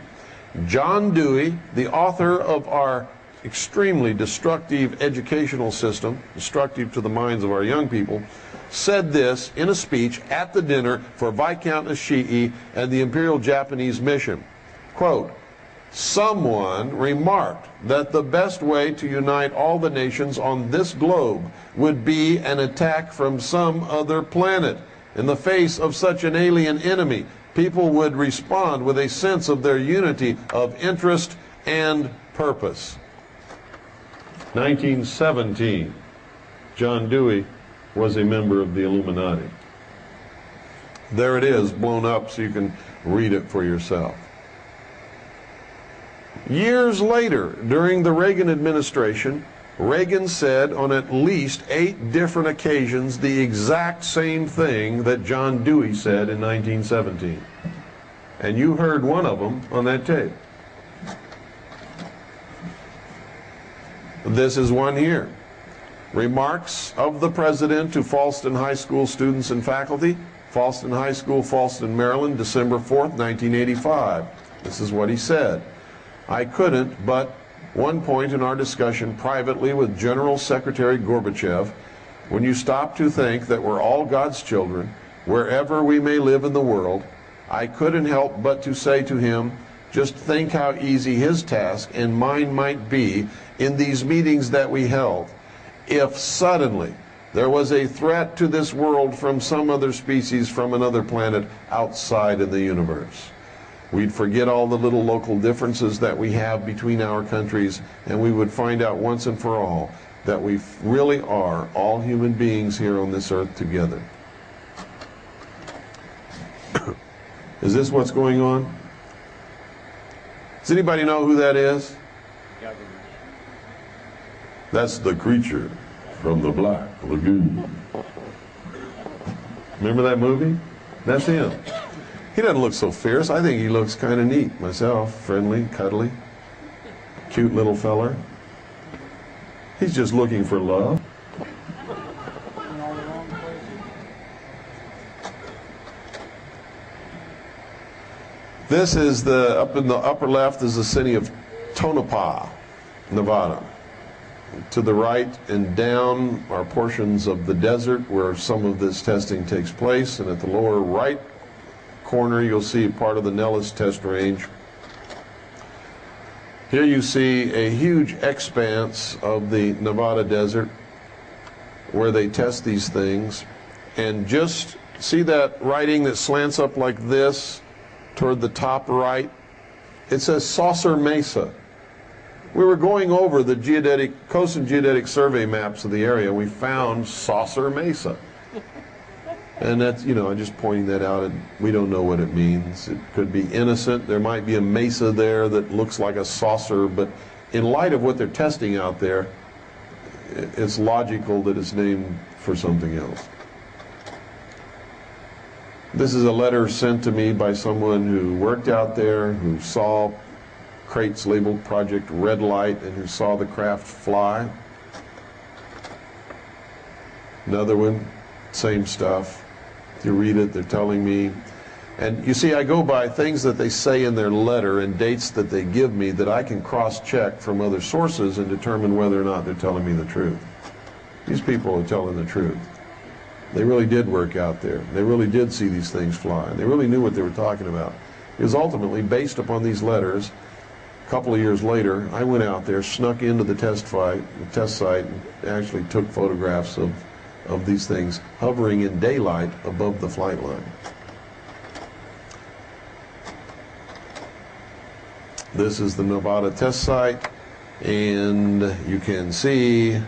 John Dewey, the author of our extremely destructive educational system, destructive to the minds of our young people, said this in a speech at the dinner for Viscount Ishii and the Imperial Japanese mission. Quote, "Someone remarked that the best way to unite all the nations on this globe would be an attack from some other planet. In the face of such an alien enemy, people would respond with a sense of their unity of interest and purpose." 1917. John Dewey was a member of the Illuminati. There it is, blown up so you can read it for yourself. Years later, during the Reagan administration, Reagan said on at least 8 different occasions the exact same thing that John Dewey said in 1917. And you heard one of them on that tape. This is one here. Remarks of the President to Falston High School students and faculty. Falston High School, Falston, Maryland, December 4th, 1985. This is what he said. "I couldn't but one point in our discussion privately with General Secretary Gorbachev, when you stop to think that we're all God's children, wherever we may live in the world, I couldn't help but to say to him, just think how easy his task and mine might be in these meetings that we held, if suddenly there was a threat to this world from some other species from another planet outside in the universe. We'd forget all the little local differences that we have between our countries, and we would find out once and for all that we really are all human beings here on this earth together." Is this what's going on? Does anybody know who that is? That's the creature from the Black Lagoon. Remember that movie? That's him. He doesn't look so fierce. I think he looks kind of neat myself. Friendly, cuddly, cute little feller. He's just looking for love. This is up in the upper left is the city of Tonopah, Nevada. To the right and down are portions of the desert where some of this testing takes place, and at the lower right corner you'll see part of the Nellis test range. Here you see a huge expanse of the Nevada desert where they test these things, and just see that writing that slants up like this toward the top right? It says Saucer Mesa. We were going over the Coast and Geodetic Survey maps of the area, and we found Saucer Mesa. And that's, you know, I'm just pointing that out, and we don't know what it means. It could be innocent. There might be a mesa there that looks like a saucer, but in light of what they're testing out there, it's logical that it's named for something else. This is a letter sent to me by someone who worked out there, who saw crates labeled Project Red Light, and who saw the craft fly. Another one, same stuff. If you read it, they're telling me. And you see, I go by things that they say in their letter and dates that they give me that I can cross-check from other sources and determine whether or not they're telling me the truth. These people are telling the truth. They really did work out there. They really did see these things fly. They really knew what they were talking about. It was ultimately based upon these letters. A couple of years later, I went out there, snuck into the test site, and actually took photographs of these things hovering in daylight above the flight line. This is the Nevada test site, and you can see,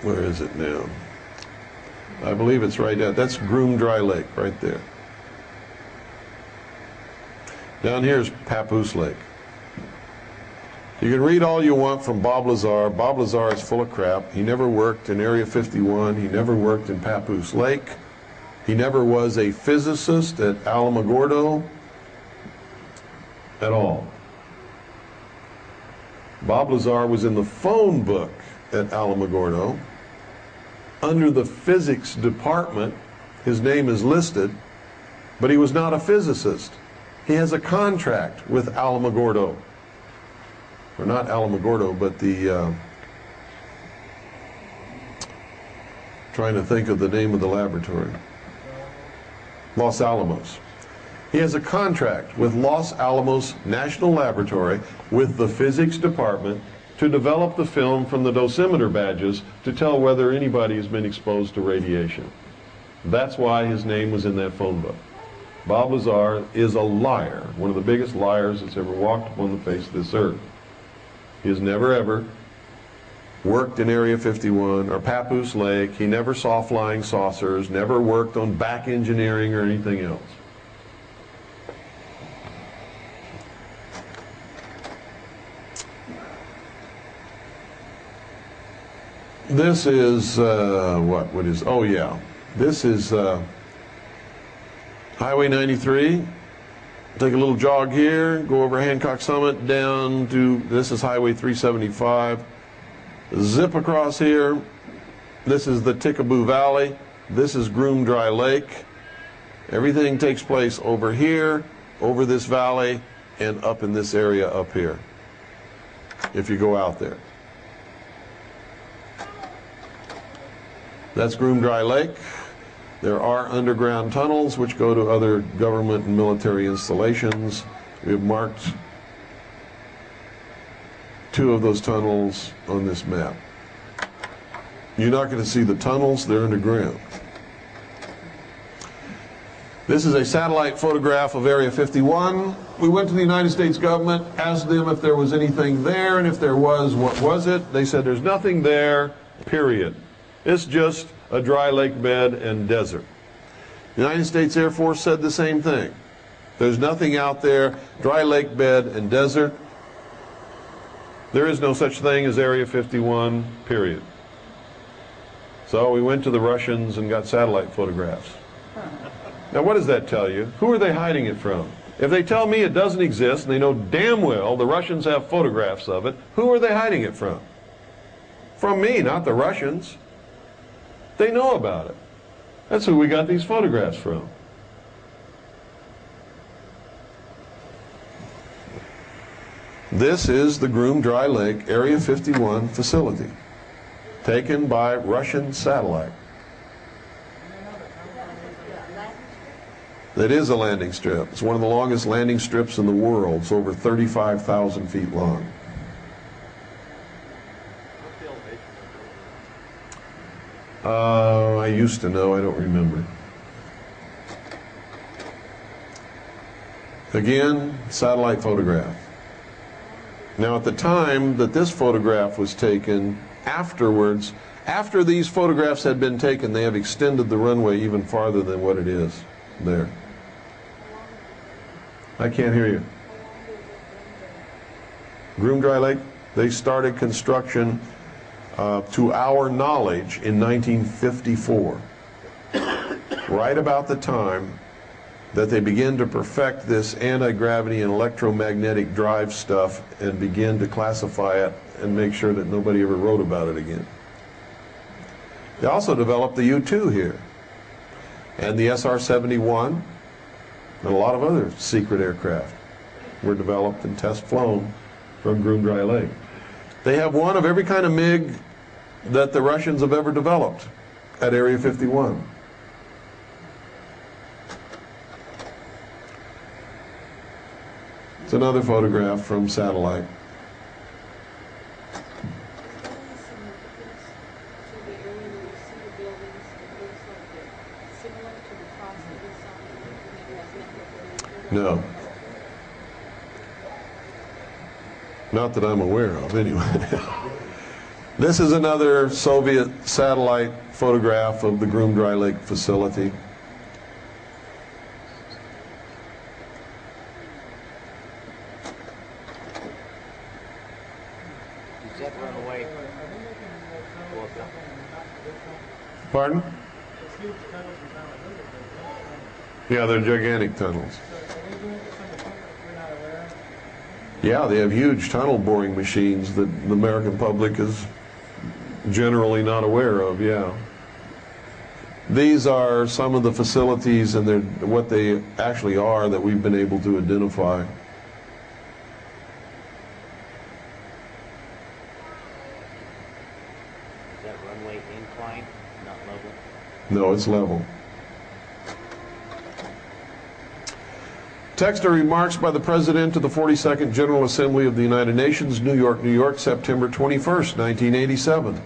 where is it now? I believe it's right down, that's Groom Dry Lake right there. Down here is Papoose Lake. You can read all you want from Bob Lazar. Bob Lazar is full of crap. He never worked in Area 51. He never worked in Papoose Lake. He never was a physicist at Alamogordo at all. Bob Lazar was in the phone book at Alamogordo. Under the physics department, his name is listed, but he was not a physicist. He has a contract with Alamogordo. Or not Alamogordo, but the, trying to think of the name of the laboratory. Los Alamos. He has a contract with Los Alamos National Laboratory with the physics department to develop the film from the dosimeter badges to tell whether anybody has been exposed to radiation. That's why his name was in that phone book. Bob Lazar is a liar, one of the biggest liars that's ever walked upon the face of this earth. He has never ever worked in Area 51 or Papoose Lake. He never saw flying saucers, never worked on back engineering or anything else. This is, what is, oh yeah, this is Highway 93. Take a little jog here, go over Hancock Summit down to, this is Highway 375. Zip across here. This is the Tickaboo Valley. This is Groom Dry Lake. Everything takes place over here, over this valley, and up in this area up here, if you go out there. That's Groom Dry Lake. There are underground tunnels which go to other government and military installations. We have marked 2 of those tunnels on this map. You're not going to see the tunnels, they're underground. This is a satellite photograph of Area 51. We went to the United States government, asked them if there was anything there, and if there was, what was it? They said there's nothing there, period. It's just a dry lake bed and desert. The United States Air Force said the same thing. There's nothing out there, dry lake bed and desert. There is no such thing as Area 51, period. So we went to the Russians and got satellite photographs. Now what does that tell you? Who are they hiding it from? If they tell me it doesn't exist, and they know damn well the Russians have photographs of it, who are they hiding it from? From me, not the Russians. They know about it. That's who we got these photographs from. This is the Groom Dry Lake Area 51 facility, taken by Russian satellite. It is a landing strip. It's one of the longest landing strips in the world. It's over 35,000 feet long. I used to know, I don't remember. Again, satellite photograph. Now, at the time that this photograph was taken, afterwards, after these photographs had been taken, they have extended the runway even farther than what it is there. I can't hear you. Groom Dry Lake, they started construction to our knowledge in 1954, right about the time that they begin to perfect this anti-gravity and electromagnetic drive stuff and begin to classify it and make sure that nobody ever wrote about it again. They also developed the U-2 here, and the SR-71, and a lot of other secret aircraft were developed and test flown from Groom Dry Lake. They have one of every kind of MiG that the Russians have ever developed at Area 51. It's another photograph from satellite. No. Not that I'm aware of, anyway. This is another Soviet satellite photograph of the Groom Dry Lake facility. Does that run away? Pardon? Yeah, they're gigantic tunnels. Yeah, they have huge tunnel boring machines that the American public is generally not aware of, yeah. These are some of the facilities and what they actually are that we've been able to identify. Is that runway inclined, not level? No, it's level. Text or remarks by the President to the 42nd General Assembly of the United Nations, New York, New York, September 21st, 1987.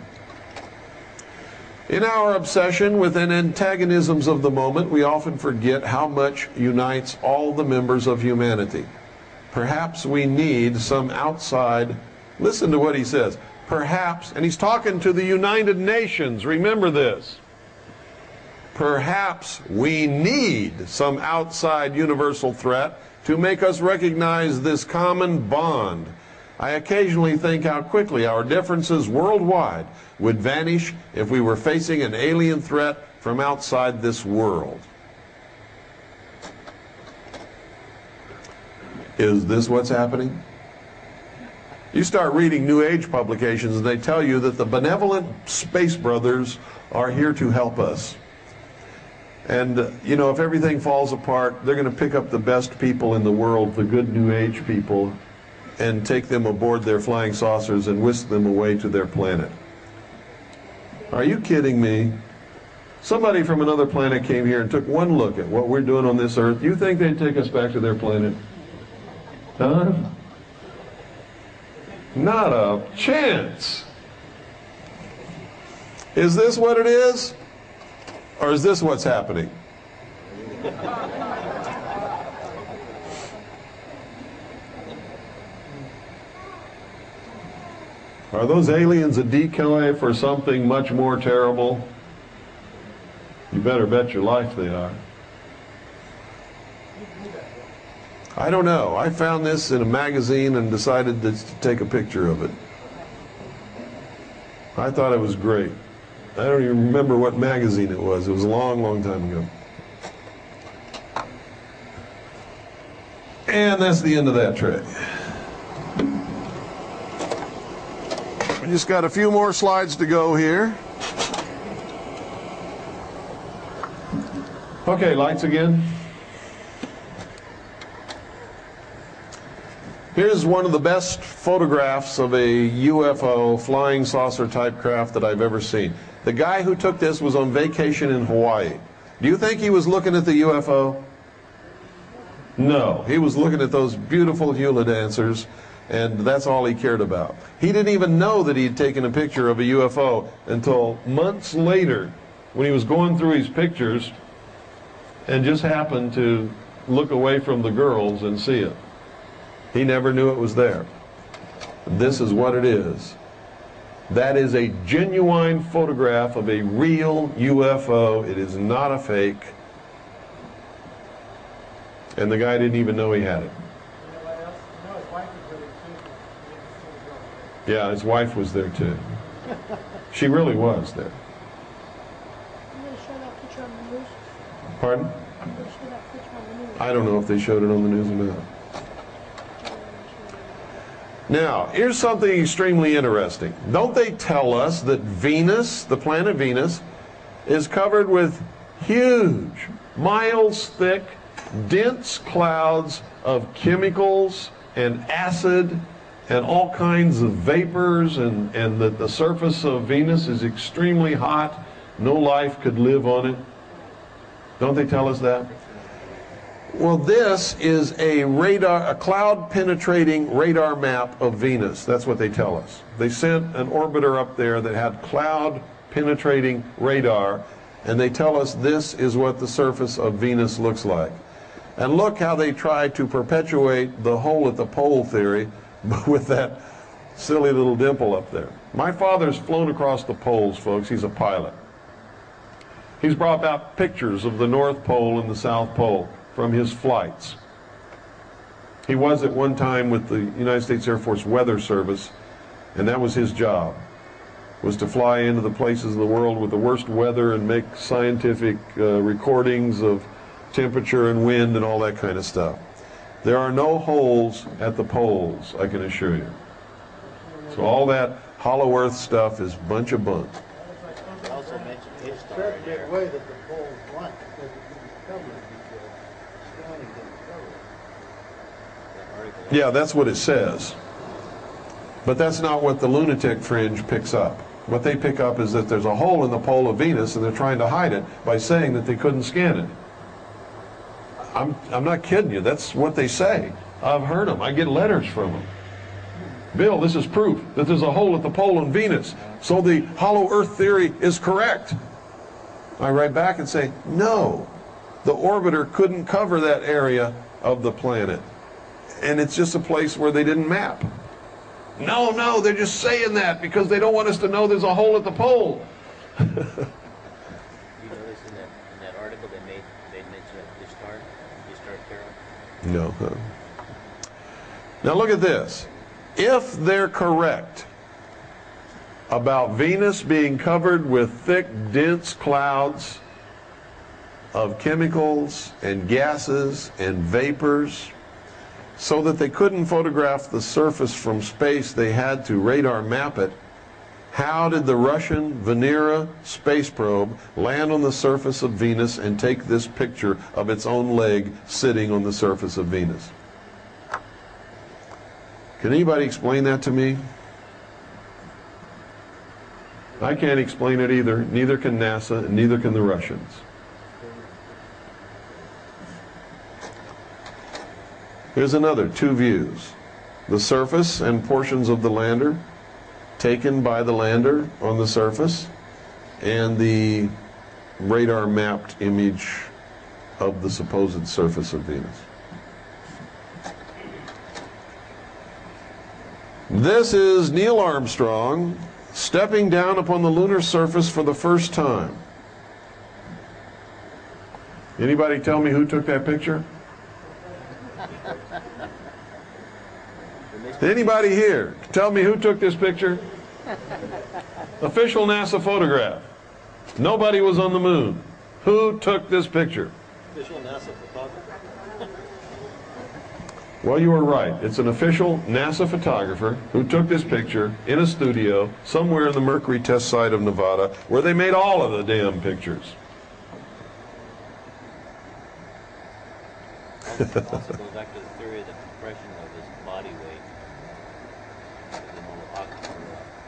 In our obsession with the antagonisms of the moment, we often forget how much unites all the members of humanity. Perhaps we need some outside, listen to what he says, perhaps, and he's talking to the United Nations, remember this. Perhaps we need some outside universal threat to make us recognize this common bond. I occasionally think how quickly our differences worldwide would vanish if we were facing an alien threat from outside this world. Is this what's happening? You start reading New Age publications and they tell you that the benevolent space brothers are here to help us. And, you know, if everything falls apart, they're going to pick up the best people in the world, the good New Age people, and take them aboard their flying saucers and whisk them away to their planet. Are you kidding me? Somebody from another planet came here and took one look at what we're doing on this Earth. You think they'd take us back to their planet? Huh? Not a chance. Is this what it is? Or is this what's happening? Are those aliens a decoy for something much more terrible? You better bet your life they are. I don't know. I found this in a magazine and decided to take a picture of it. I thought it was great. I don't even remember what magazine it was. It was a long, long time ago. And that's the end of that tray. We just got a few more slides to go here. Okay, lights again. Here's one of the best photographs of a UFO, flying saucer type craft that I've ever seen. The guy who took this was on vacation in Hawaii. Do you think he was looking at the UFO? No, he was looking at those beautiful hula dancers, and that's all he cared about. He didn't even know that he'd taken a picture of a UFO until months later, when he was going through his pictures and just happened to look away from the girls and see it. He never knew it was there. This is what it is. That is a genuine photograph of a real UFO. It is not a fake. And the guy didn't even know he had it. Yeah, his wife was there too. She really was there. Pardon? I don't know if they showed it on the news or not. Now, here's something extremely interesting. Don't they tell us that Venus, the planet Venus, is covered with huge, miles thick, dense clouds of chemicals and acid and all kinds of vapors, and that the surface of Venus is extremely hot. No life could live on it. Don't they tell us that? Well, this is a cloud-penetrating radar map of Venus. That's what they tell us. They sent an orbiter up there that had cloud-penetrating radar, and they tell us this is what the surface of Venus looks like. And look how they try to perpetuate the hole at the pole theory with that silly little dimple up there. My father's flown across the poles, folks. He's a pilot. He's brought out pictures of the North Pole and the South Pole from his flights. He was at one time with the United States Air Force Weather Service, and that was his job, was to fly into the places of the world with the worst weather and make scientific recordings of temperature and wind and all that kind of stuff. There are no holes at the poles, I can assure you. So all that hollow earth stuff is a bunch of bunk. He also mentioned his It's star that there. way that the pole's blank, because it can be covered because scanning didn't cover it. Yeah, that's what it says. But that's not what the lunatic fringe picks up. What they pick up is that there's a hole in the pole of Venus, and they're trying to hide it by saying that they couldn't scan it. I'm not kidding you. That's what they say. I've heard them. I get letters from them. Bill, this is proof that there's a hole at the pole in Venus, so the hollow earth theory is correct. I write back and say, no, the orbiter couldn't cover that area of the planet, and it's just a place where they didn't map. No, they're just saying that because they don't want us to know there's a hole at the pole. You notice in that article they mentioned this star Carol? No. Huh? Now look at this. If they're correct about Venus being covered with thick, dense clouds of chemicals and gases and vapors, so that they couldn't photograph the surface from space, they had to radar map it. How did the Russian Venera space probe land on the surface of Venus and take this picture of its own leg sitting on the surface of Venus? Can anybody explain that to me? I can't explain it either. Neither can NASA, and neither can the Russians. Here's another, two views. The surface and portions of the lander taken by the lander on the surface, and the radar mapped image of the supposed surface of Venus. This is Neil Armstrong stepping down upon the lunar surface for the first time. Anybody tell me who took that picture? Anybody here? Tell me who took this picture? Official NASA photograph. Nobody was on the moon. Who took this picture? Official NASA photographer. Well, you were right. It's an official NASA photographer who took this picture in a studio somewhere in the Mercury test site of Nevada, where they made all of the damn pictures. Also goes back to the theory of the compression of his body weight.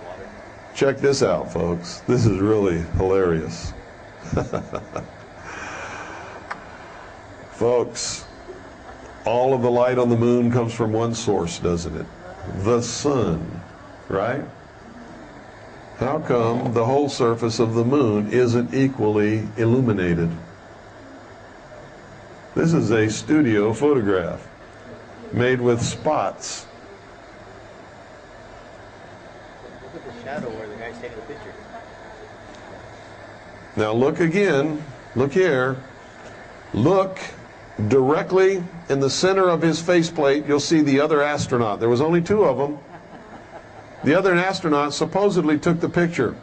Water. Check this out, folks. This is really hilarious. Folks, all of the light on the moon comes from one source, doesn't it? The sun, right? How come the whole surface of the moon isn't equally illuminated? This is a studio photograph made with spots. Look at the shadow where the guy's taking the picture. Now look again, look here. Look directly in the center of his faceplate, you'll see the other astronaut. There was only two of them. The other astronaut supposedly took the picture.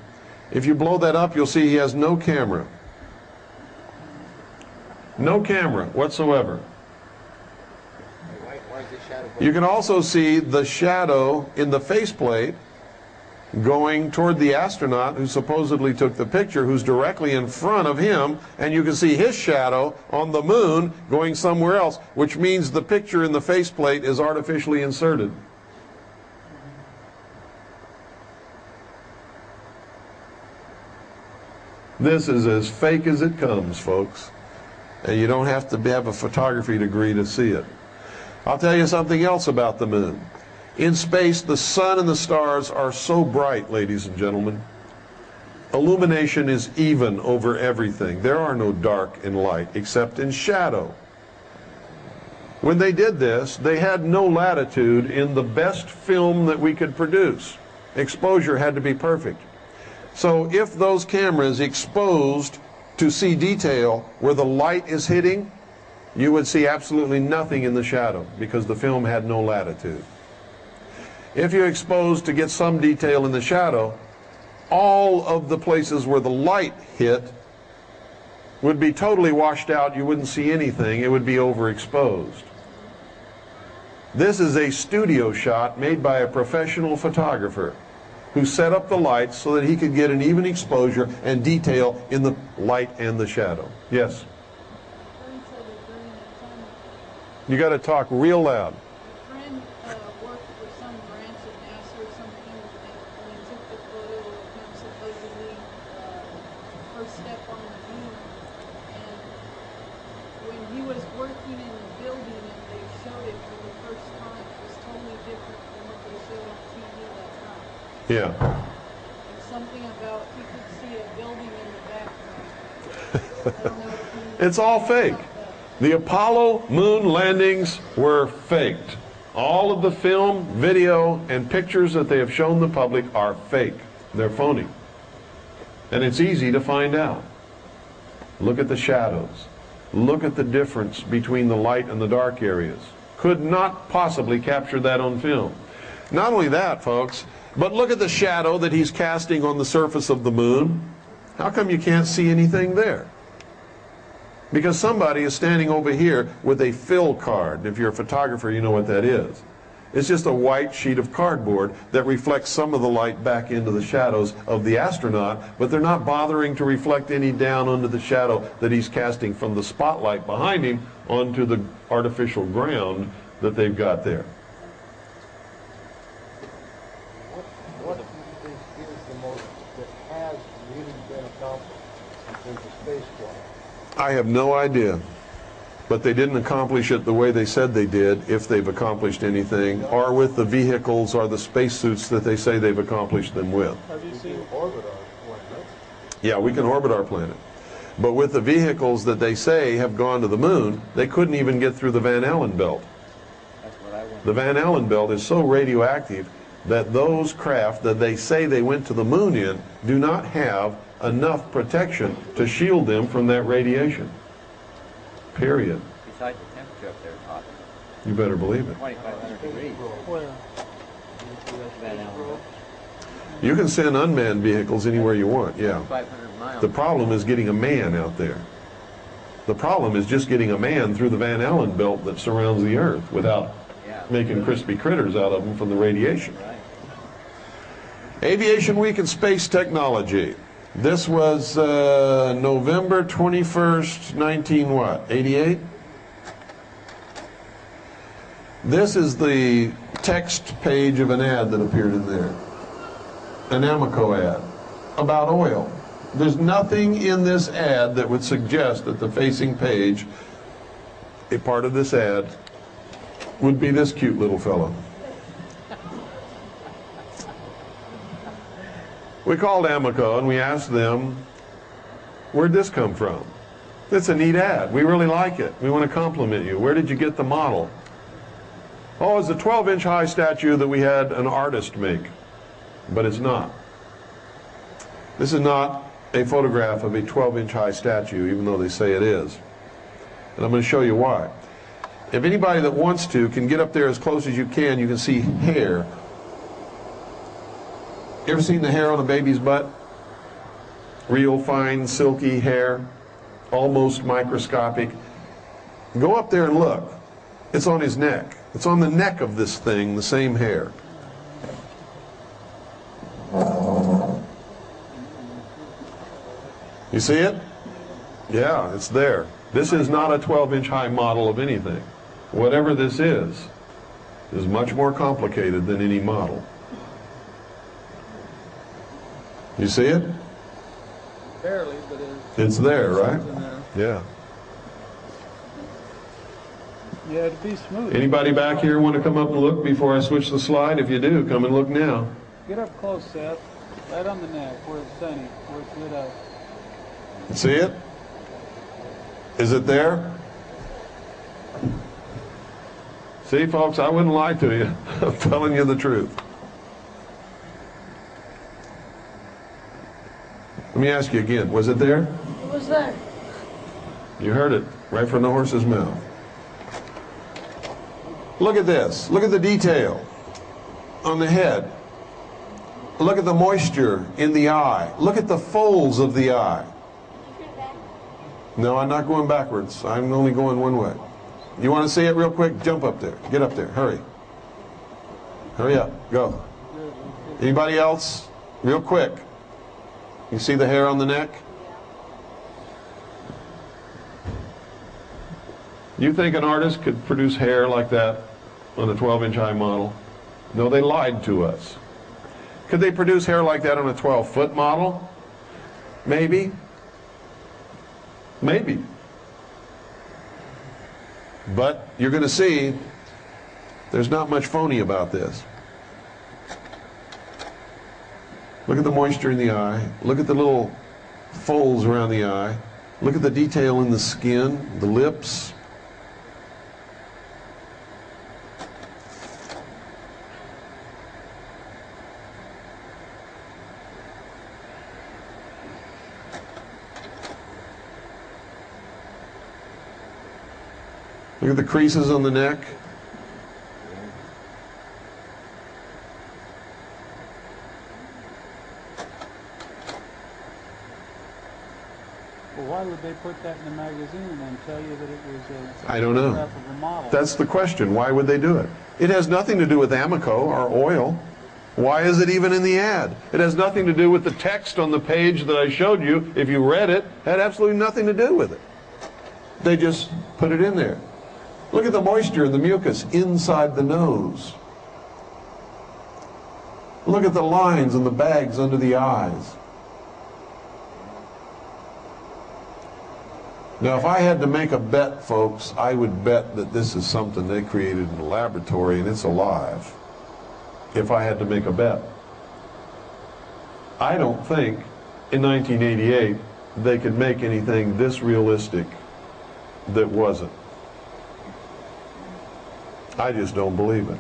If you blow that up, you'll see he has no camera. No camera whatsoever. Why is this shadow? You can also see the shadow in the faceplate going toward the astronaut who supposedly took the picture, who's directly in front of him, and you can see his shadow on the moon going somewhere else, which means the picture in the faceplate is artificially inserted. This is as fake as it comes, folks. And you don't have to have a photography degree to see it. I'll tell you something else about the moon. In space, the sun and the stars are so bright, ladies and gentlemen. Illumination is even over everything. There are no dark in light, except in shadow. When they did this, they had no latitude in the best film that we could produce. Exposure had to be perfect. So if those cameras exposed to see detail where the light is hitting, you would see absolutely nothing in the shadow because the film had no latitude. If you exposed to get some detail in the shadow, all of the places where the light hit would be totally washed out. You wouldn't see anything. It would be overexposed. This is a studio shot made by a professional photographer who set up the lights so that he could get an even exposure and detail in the light and the shadow. Yes? You got to talk real loud. A friend worked for some branch of NASA or something, and he took the photo of him supposedly first step on the moon. And when he was working in the building and they showed it for the first time, it was totally different from what they showed on TV that time. Yeah. And something about he could see a building in the background. I don't know if he It's all fake. The Apollo moon landings were faked. All of the film, video, and pictures that they have shown the public are fake. They're phony. And it's easy to find out. Look at the shadows. Look at the difference between the light and the dark areas. Could not possibly capture that on film. Not only that, folks, but look at the shadow that he's casting on the surface of the moon. How come you can't see anything there? Because somebody is standing over here with a fill card. If you're a photographer, you know what that is. It's just a white sheet of cardboard that reflects some of the light back into the shadows of the astronaut, but they're not bothering to reflect any down onto the shadow that he's casting from the spotlight behind him onto the artificial ground that they've got there. What do you think is the most that has really been accomplished in terms of spaceflight? I have no idea, but they didn't accomplish it the way they said they did, if they've accomplished anything, or with the vehicles or the spacesuits that they say they've accomplished them with. Have you seen orbit our planet? Yeah, we can orbit our planet. But with the vehicles that they say have gone to the moon, they couldn't even get through the Van Allen belt. That's what I want. The Van Allen belt is so radioactive that those craft that they say they went to the moon in do not have enough protection to shield them from that radiation. Period. Besides, the temperature up there is hot. You better believe it. 2,500 degrees. Where? Van Allen. You can send unmanned vehicles anywhere you want, yeah. 500 miles. The problem is getting a man out there. The problem is just getting a man through the Van Allen belt that surrounds the Earth without making crispy critters out of them from the radiation. Right. Aviation Week and Space Technology. This was November 21st, 88? This is the text page of an ad that appeared in there. An Amoco ad about oil. There's nothing in this ad that would suggest that the facing page, a part of this ad, would be this cute little fellow. We called Amoco and we asked them, where'd this come from? It's a neat ad. We really like it. We want to compliment you. Where did you get the model? Oh, it's a 12-inch high statue that we had an artist make. But it's not. This is not a photograph of a 12-inch high statue, even though they say it is. And I'm going to show you why. If anybody that wants to can get up there as close as you can see hair. You ever seen the hair on a baby's butt? Real fine, silky hair, almost microscopic. Go up there and look. It's on his neck. It's on the neck of this thing, the same hair. You see it? Yeah, it's there. This is not a 12-inch high model of anything. Whatever this is much more complicated than any model. You see it? Barely, but it's there, right? Yeah. Yeah, it'd be smooth. Anybody back here want to come up and look before I switch the slide? If you do, come and look now. Get up close, Seth. Right on the neck, where it's sunny, where it's lit up. See it? Is it there? See, folks, I wouldn't lie to you. I'm telling you the truth. Let me ask you again. Was it there? It was there. You heard it right from the horse's mouth. Look at this. Look at the detail on the head. Look at the moisture in the eye. Look at the folds of the eye. No, I'm not going backwards. I'm only going one way. You want to see it real quick? Jump up there. Get up there. Hurry. Hurry up. Go. Anybody else? Real quick. You see the hair on the neck? You think an artist could produce hair like that on a 12-inch high model? No, they lied to us. Could they produce hair like that on a 12-foot model? Maybe. Maybe. But you're going to see there's not much phony about this. Look at the moisture in the eye. Look at the little folds around the eye. Look at the detail in the skin, the lips. Look at the creases on the neck. Well, why would they put that in the magazine and tell you that it was a I don't know. photograph of a model? That's the question. Why would they do it? It has nothing to do with Amoco or oil. Why is it even in the ad? It has nothing to do with the text on the page that I showed you. If you read it, it had absolutely nothing to do with it. They just put it in there. Look at the moisture and the mucus inside the nose. Look at the lines and the bags under the eyes. Now, if I had to make a bet, folks, I would bet that this is something they created in the laboratory and it's alive. If I had to make a bet. I don't think in 1988 they could make anything this realistic that wasn't. I just don't believe it.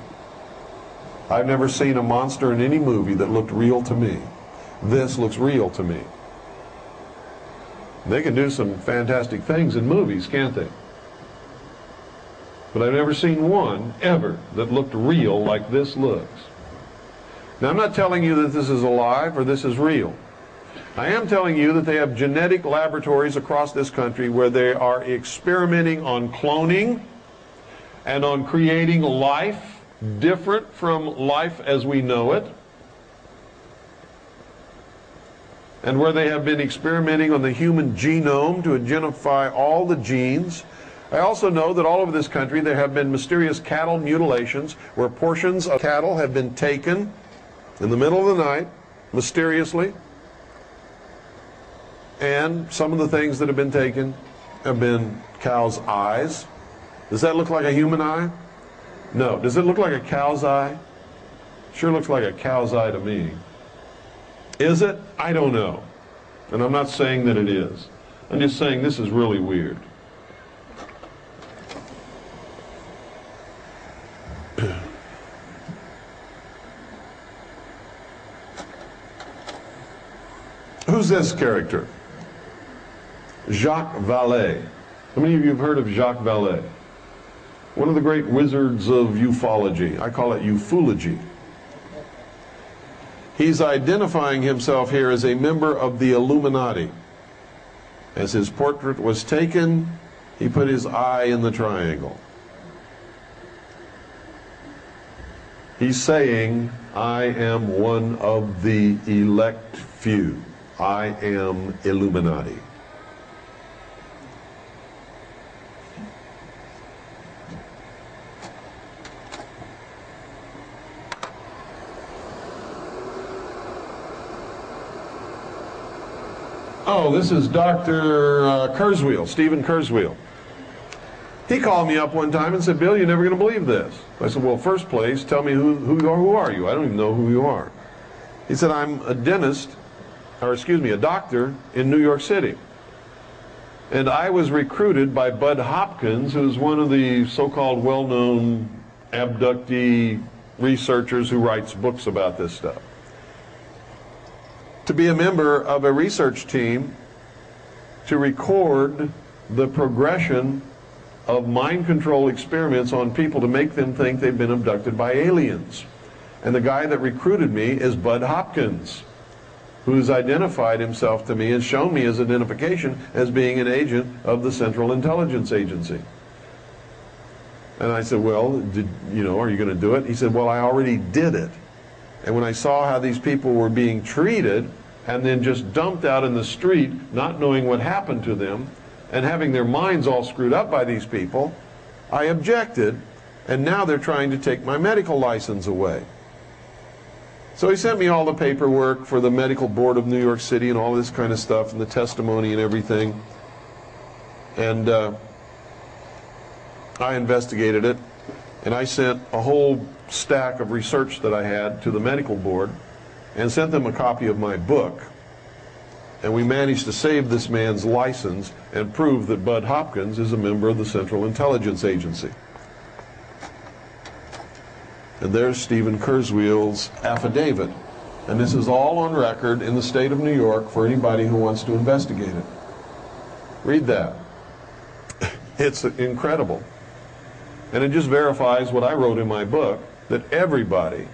I've never seen a monster in any movie that looked real to me. This looks real to me. They can do some fantastic things in movies, can't they? But I've never seen one, ever, that looked real like this looks. Now, I'm not telling you that this is alive or this is real. I am telling you that they have genetic laboratories across this country where they are experimenting on cloning and on creating life different from life as we know it, and where they have been experimenting on the human genome to identify all the genes, I also know that all over this country there have been mysterious cattle mutilations where portions of cattle have been taken in the middle of the night, mysteriously, and some of the things that have been taken have been cows' eyes. Does that look like a human eye? No. Does it look like a cow's eye? Sure looks like a cow's eye to me. Is it? I don't know. And I'm not saying that it is. I'm just saying this is really weird. Who's this character? Jacques Vallée. How many of you have heard of Jacques Vallée? One of the great wizards of ufology. I call it ufology. He's identifying himself here as a member of the Illuminati. As his portrait was taken, he put his eye in the triangle. He's saying, I am one of the elect few. I am Illuminati. Oh, this is Dr. Kurzweil, Stephen Kurzweil. He called me up one time and said, Bill, you're never going to believe this. I said, well, first place, tell me who are you? I don't even know who you are. He said, I'm a dentist, or excuse me, a doctor in New York City. And I was recruited by Bud Hopkins, who's one of the so-called well-known abductee researchers who writes books about this stuff, to be a member of a research team to record the progression of mind control experiments on people to make them think they've been abducted by aliens. And the guy that recruited me is Bud Hopkins, who's identified himself to me and shown me his identification as being an agent of the Central Intelligence Agency. And I said, well, are you going to do it? He said, well, I already did it. And when I saw how these people were being treated and then just dumped out in the street, not knowing what happened to them, and having their minds all screwed up by these people, I objected, and now they're trying to take my medical license away. So he sent me all the paperwork for the Medical Board of New York City and all this kind of stuff, and the testimony and everything. And I investigated it, and I sent a whole stack of research that I had to the medical board and sent them a copy of my book. And we managed to save this man's license and prove that Bud Hopkins is a member of the Central Intelligence Agency. And there's Stephen Kurzweil's affidavit. And this is all on record in the state of New York for anybody who wants to investigate it. Read that. It's incredible. And it just verifies what I wrote in my book, that everybody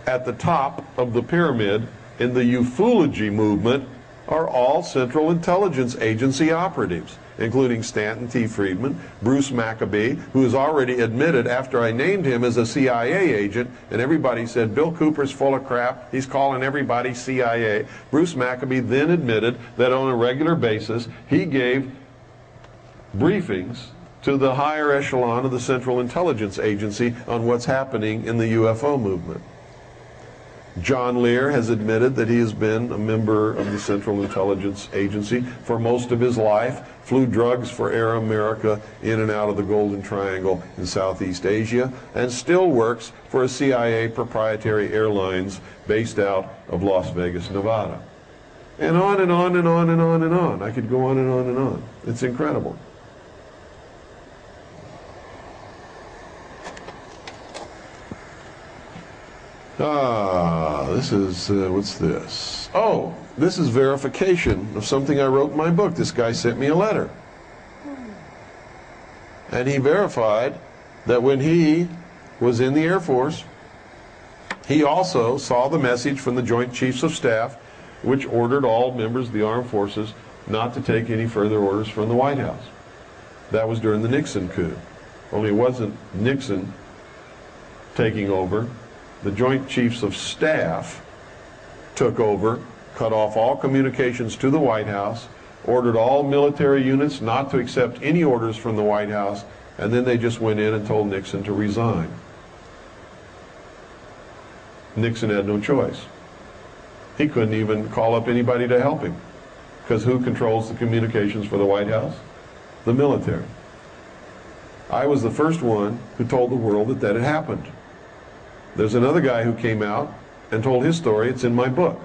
at the top of the pyramid in the ufology movement are all Central Intelligence Agency operatives, including Stanton T. Friedman, Bruce Maccabee, who has already admitted after I named him as a CIA agent, and everybody said, Bill Cooper's full of crap, he's calling everybody CIA. Bruce Maccabee then admitted that on a regular basis he gave briefings to the higher echelon of the Central Intelligence Agency on what's happening in the UFO movement. John Lear has admitted that he has been a member of the Central Intelligence Agency for most of his life, flew drugs for Air America in and out of the Golden Triangle in Southeast Asia, and still works for a CIA proprietary airlines based out of Las Vegas, Nevada. And on and on and on and on and on. I could go on and on and on. It's incredible. This is, what's this? Oh, this is verification of something I wrote in my book. This guy sent me a letter. And he verified that when he was in the Air Force, he also saw the message from the Joint Chiefs of Staff, which ordered all members of the armed forces not to take any further orders from the White House. That was during the Nixon coup. Only it wasn't Nixon taking over. The Joint Chiefs of Staff took over, cut off all communications to the White House, ordered all military units not to accept any orders from the White House, and then they just went in and told Nixon to resign. Nixon had no choice. He couldn't even call up anybody to help him, because who controls the communications for the White House? The military. I was the first one who told the world that that had happened. There's another guy who came out and told his story. It's in my book.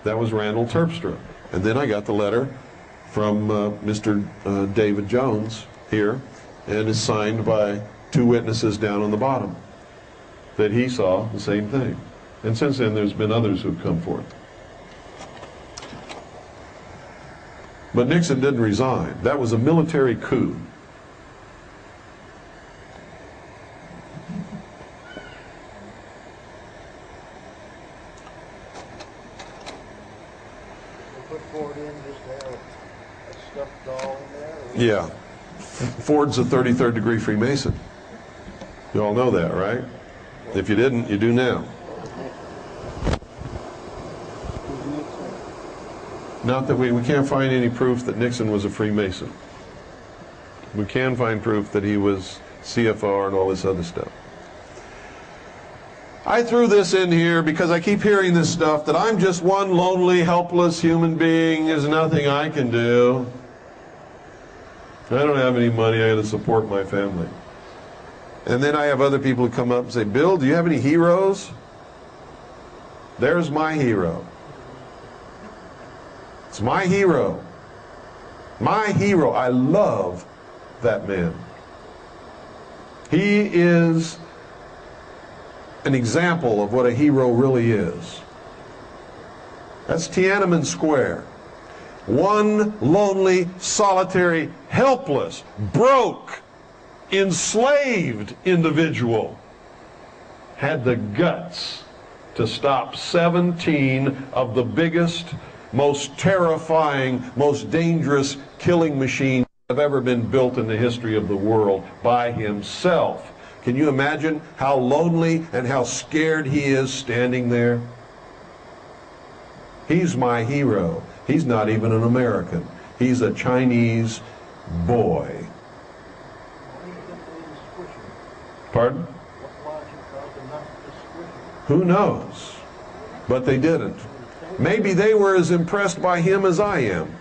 That was Randall Terpstra. And then I got the letter from Mr. David Jones here, and it's signed by 2 witnesses down on the bottom, that he saw the same thing. And since then, there's been others who've come forth. But Nixon didn't resign. That was a military coup. Yeah. Ford's a 33rd degree Freemason. You all know that, right? If you didn't, you do now. Not that we can't find any proof that Nixon was a Freemason. We can find proof that he was CFR and all this other stuff. I threw this in here because I keep hearing this stuff, that I'm just one lonely, helpless human being. There's nothing I can do. I don't have any money. I got to support my family. And then I have other people who come up and say, Bill, do you have any heroes? There's my hero. It's my hero. My hero. I love that man. He is an example of what a hero really is. That's Tiananmen Square. One lonely, solitary, helpless, broke, enslaved individual had the guts to stop 17 of the biggest, most terrifying, most dangerous killing machines that have ever been built in the history of the world by himself. Can you imagine how lonely and how scared he is standing there? He's my hero. He's not even an American. He's a Chinese boy. Pardon? Who knows? But they didn't. Maybe they were as impressed by him as I am.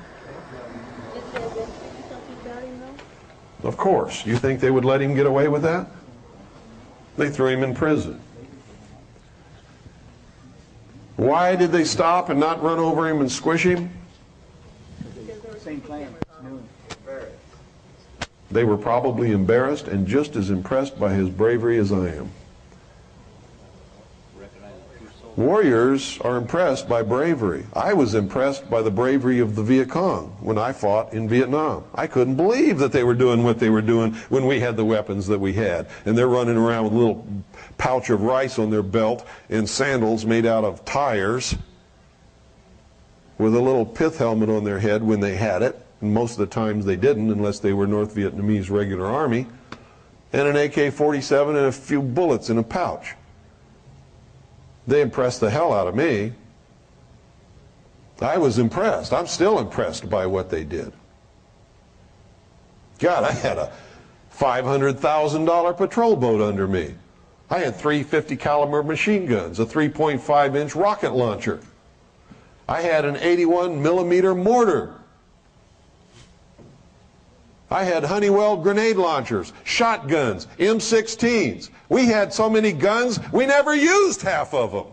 Of course. You think they would let him get away with that? They threw him in prison. Why did they stop and not run over him and squish him? Same plan. They were probably embarrassed and just as impressed by his bravery as I am. Warriors are impressed by bravery. I was impressed by the bravery of the Viet Cong when I fought in Vietnam. I couldn't believe that they were doing what they were doing when we had the weapons that we had. And they're running around with a little pouch of rice on their belt and sandals made out of tires with a little pith helmet on their head when they had it. And most of the times they didn't, unless they were North Vietnamese regular army. And an AK-47 and a few bullets in a pouch. They impressed the hell out of me. I was impressed. I'm still impressed by what they did. God, I had a $500,000 patrol boat under me. I had 350 caliber machine guns, a 3.5-inch rocket launcher. I had an 81 millimeter mortar. I had Honeywell grenade launchers, shotguns, M16s. We had so many guns, we never used half of them.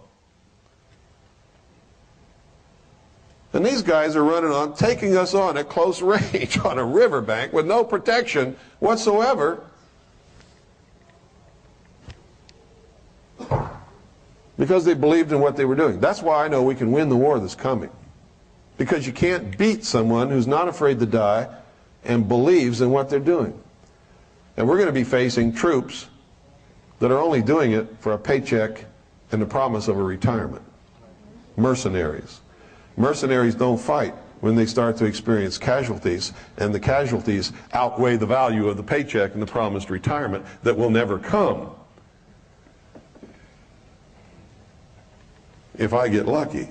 And these guys are running on, taking us on at close range on a riverbank with no protection whatsoever. Because they believed in what they were doing. That's why I know we can win the war that's coming. Because you can't beat someone who's not afraid to die and believes in what they're doing. And we're going to be facing troops that are only doing it for a paycheck and the promise of a retirement. Mercenaries. Mercenaries don't fight when they start to experience casualties, and the casualties outweigh the value of the paycheck and the promised retirement that will never come. If I get lucky.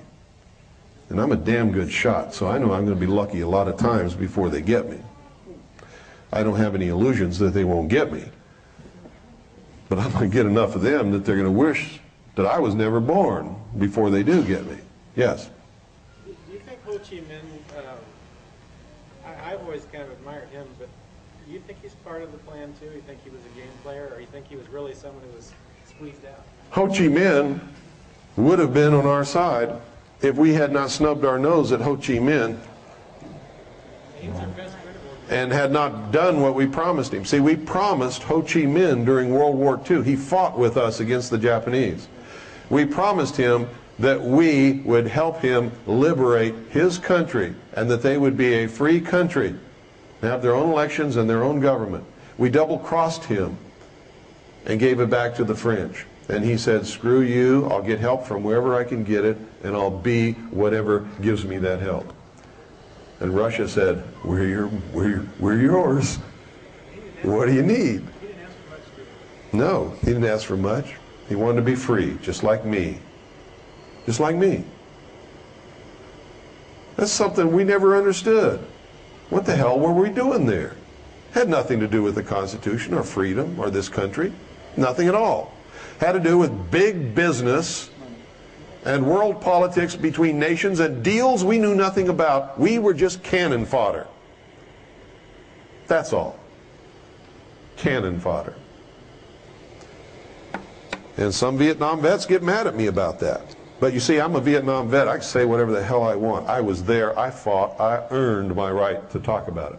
And I'm a damn good shot, so I know I'm going to be lucky a lot of times before they get me. I don't have any illusions that they won't get me. But I'm going to get enough of them that they're going to wish that I was never born before they do get me. Yes? Do you think Ho Chi Minh, I've always kind of admired him, but do you think he's part of the plan too? You think he was a game player, or you think he was really someone who was squeezed out? Ho Chi Minh would have been on our side if we had not snubbed our nose at Ho Chi Minh and had not done what we promised him. See, we promised Ho Chi Minh during World War II. He fought with us against the Japanese. We promised him that we would help him liberate his country and that they would be a free country, have their own elections and their own government. We double-crossed him and gave it back to the French. And he said, screw you, I'll get help from wherever I can get it, and I'll be whatever gives me that help. And Russia said, we're yours. What do you need? No, he didn't ask for much. He wanted to be free, just like me. Just like me. That's something we never understood. What the hell were we doing there? Had nothing to do with the Constitution or freedom or this country. Nothing at all. Had to do with big business and world politics between nations and deals we knew nothing about. We were just cannon fodder. That's all. Cannon fodder. And some Vietnam vets get mad at me about that. But you see, I'm a Vietnam vet. I can say whatever the hell I want. I was there. I fought. I earned my right to talk about it.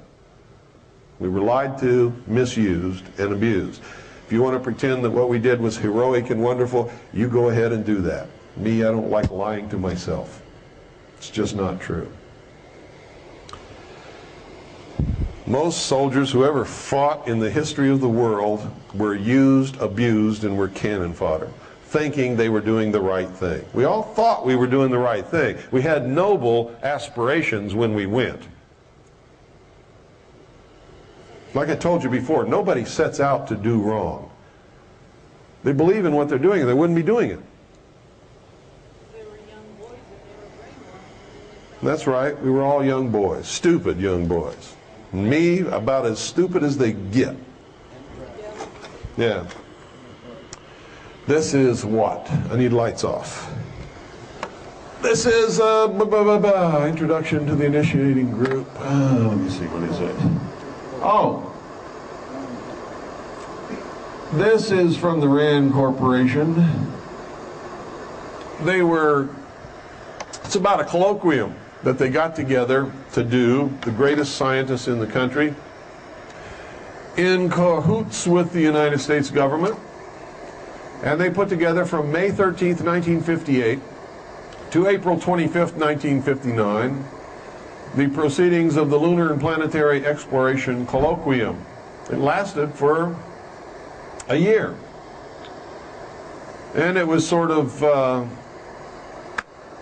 We were lied to, misused, and abused. If you want to pretend that what we did was heroic and wonderful, you go ahead and do that. Me, I don't like lying to myself. It's just not true. Most soldiers who ever fought in the history of the world were used, abused, and were cannon fodder, thinking they were doing the right thing. We all thought we were doing the right thing. We had noble aspirations when we went. Like I told you before, nobody sets out to do wrong. They believe in what they're doing, or they wouldn't be doing it. That's right, we were all young boys, stupid young boys. Me, about as stupid as they get. Yeah. This is what? I need lights off. This is introduction to the initiating group. Let me see, what is it? Oh. This is from the RAND Corporation. It's about a colloquium that they got together to do, the greatest scientists in the country, in cahoots with the United States government. And they put together from May 13th, 1958 to April 25th, 1959, the proceedings of the Lunar and Planetary Exploration Colloquium. It lasted for a year. And it was sort of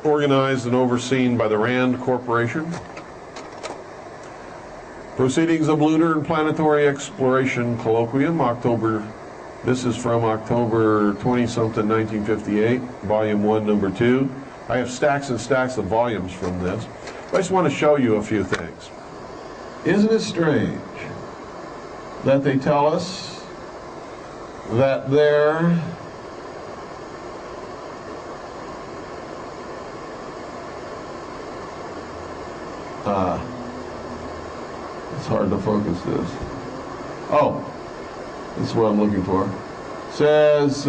organized and overseen by the RAND Corporation. Proceedings of Lunar and Planetary Exploration Colloquium, this is from October 20-something, 1958, Volume 1, Number 2. I have stacks and stacks of volumes from this. I just want to show you a few things. Isn't it strange that they tell us that they're it's hard to focus this. Oh, this is what I'm looking for. It says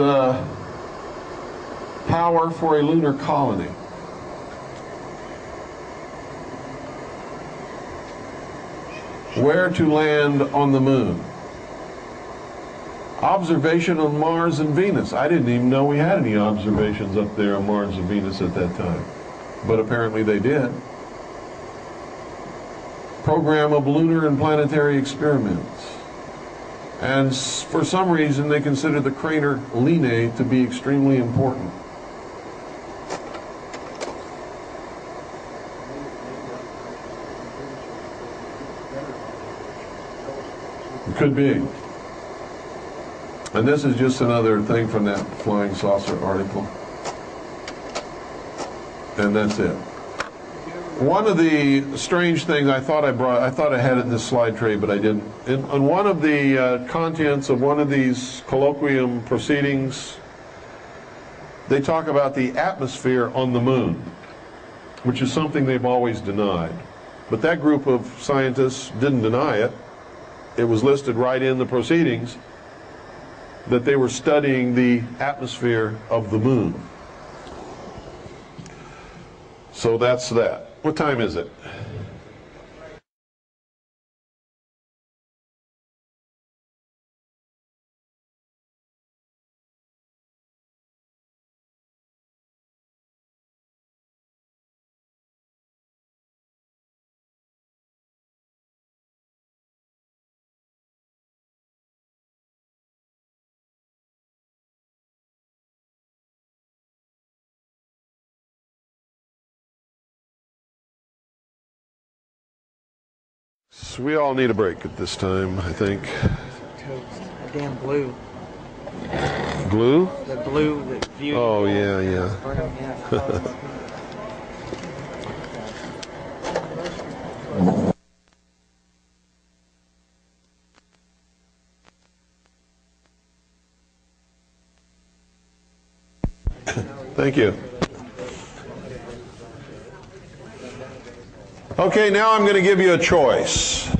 power for a lunar colony. Where to land on the moon. Observation on Mars and Venus. I didn't even know we had any observations up there on Mars and Venus at that time. But apparently they did. Program of lunar and planetary experiments. And for some reason they consider the crater Linnae to be extremely important. It could be. And this is just another thing from that flying saucer article. And that's it. One of the strange things I thought I had it in this slide tray, but I didn't. On one of the contents of one of these colloquium proceedings, they talk about the atmosphere on the moon, which is something they've always denied. But that group of scientists didn't deny it. It was listed right in the proceedings that they were studying the atmosphere of the moon. So that's that. What time is it? So we all need a break at this time, I think. That damn glue. Glue? The glue that viewed. Oh, yeah, yeah. Thank you. Okay, now I'm going to give you a choice.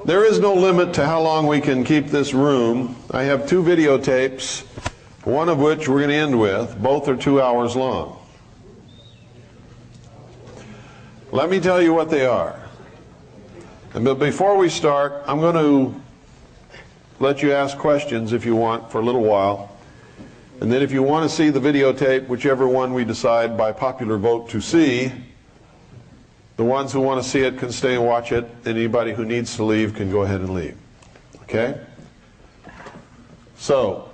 There is no limit to how long we can keep this room. I have 2 videotapes, one of which we're going to end with. Both are 2 hours long. Let me tell you what they are. But before we start, I'm going to let you ask questions if you want for a little while. And then if you want to see the videotape, whichever one we decide by popular vote to see, the ones who want to see it can stay and watch it. Anybody who needs to leave can go ahead and leave. Okay? So,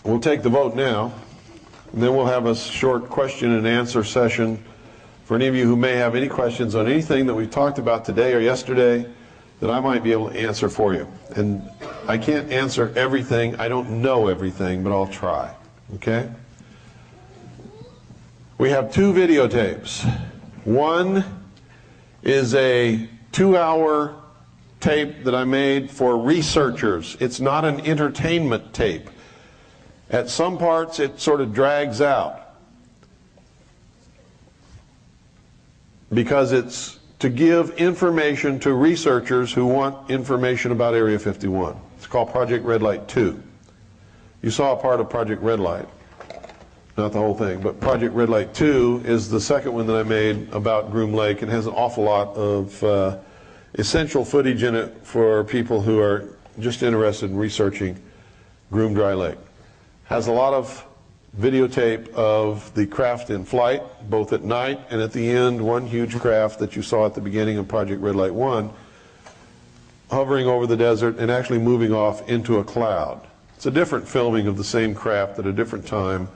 we'll take the vote now, and then we'll have a short question and answer session for any of you who may have any questions on anything that we've talked about today or yesterday that I might be able to answer for you. And I can't answer everything. I don't know everything, but I'll try. Okay? We have 2 videotapes. One is a 2-hour tape that I made for researchers. It's not an entertainment tape. At some parts it sort of drags out because it's to give information to researchers who want information about Area 51. It's called Project Red Light 2. You saw a part of Project Red Light. Not the whole thing, but Project Red Light 2 is the second one that I made about Groom Lake and has an awful lot of essential footage in it for people who are just interested in researching Groom Dry Lake. Has a lot of videotape of the craft in flight, both at night and at the end, one huge craft that you saw at the beginning of Project Red Light 1, hovering over the desert and actually moving off into a cloud. It's a different filming of the same craft at a different time,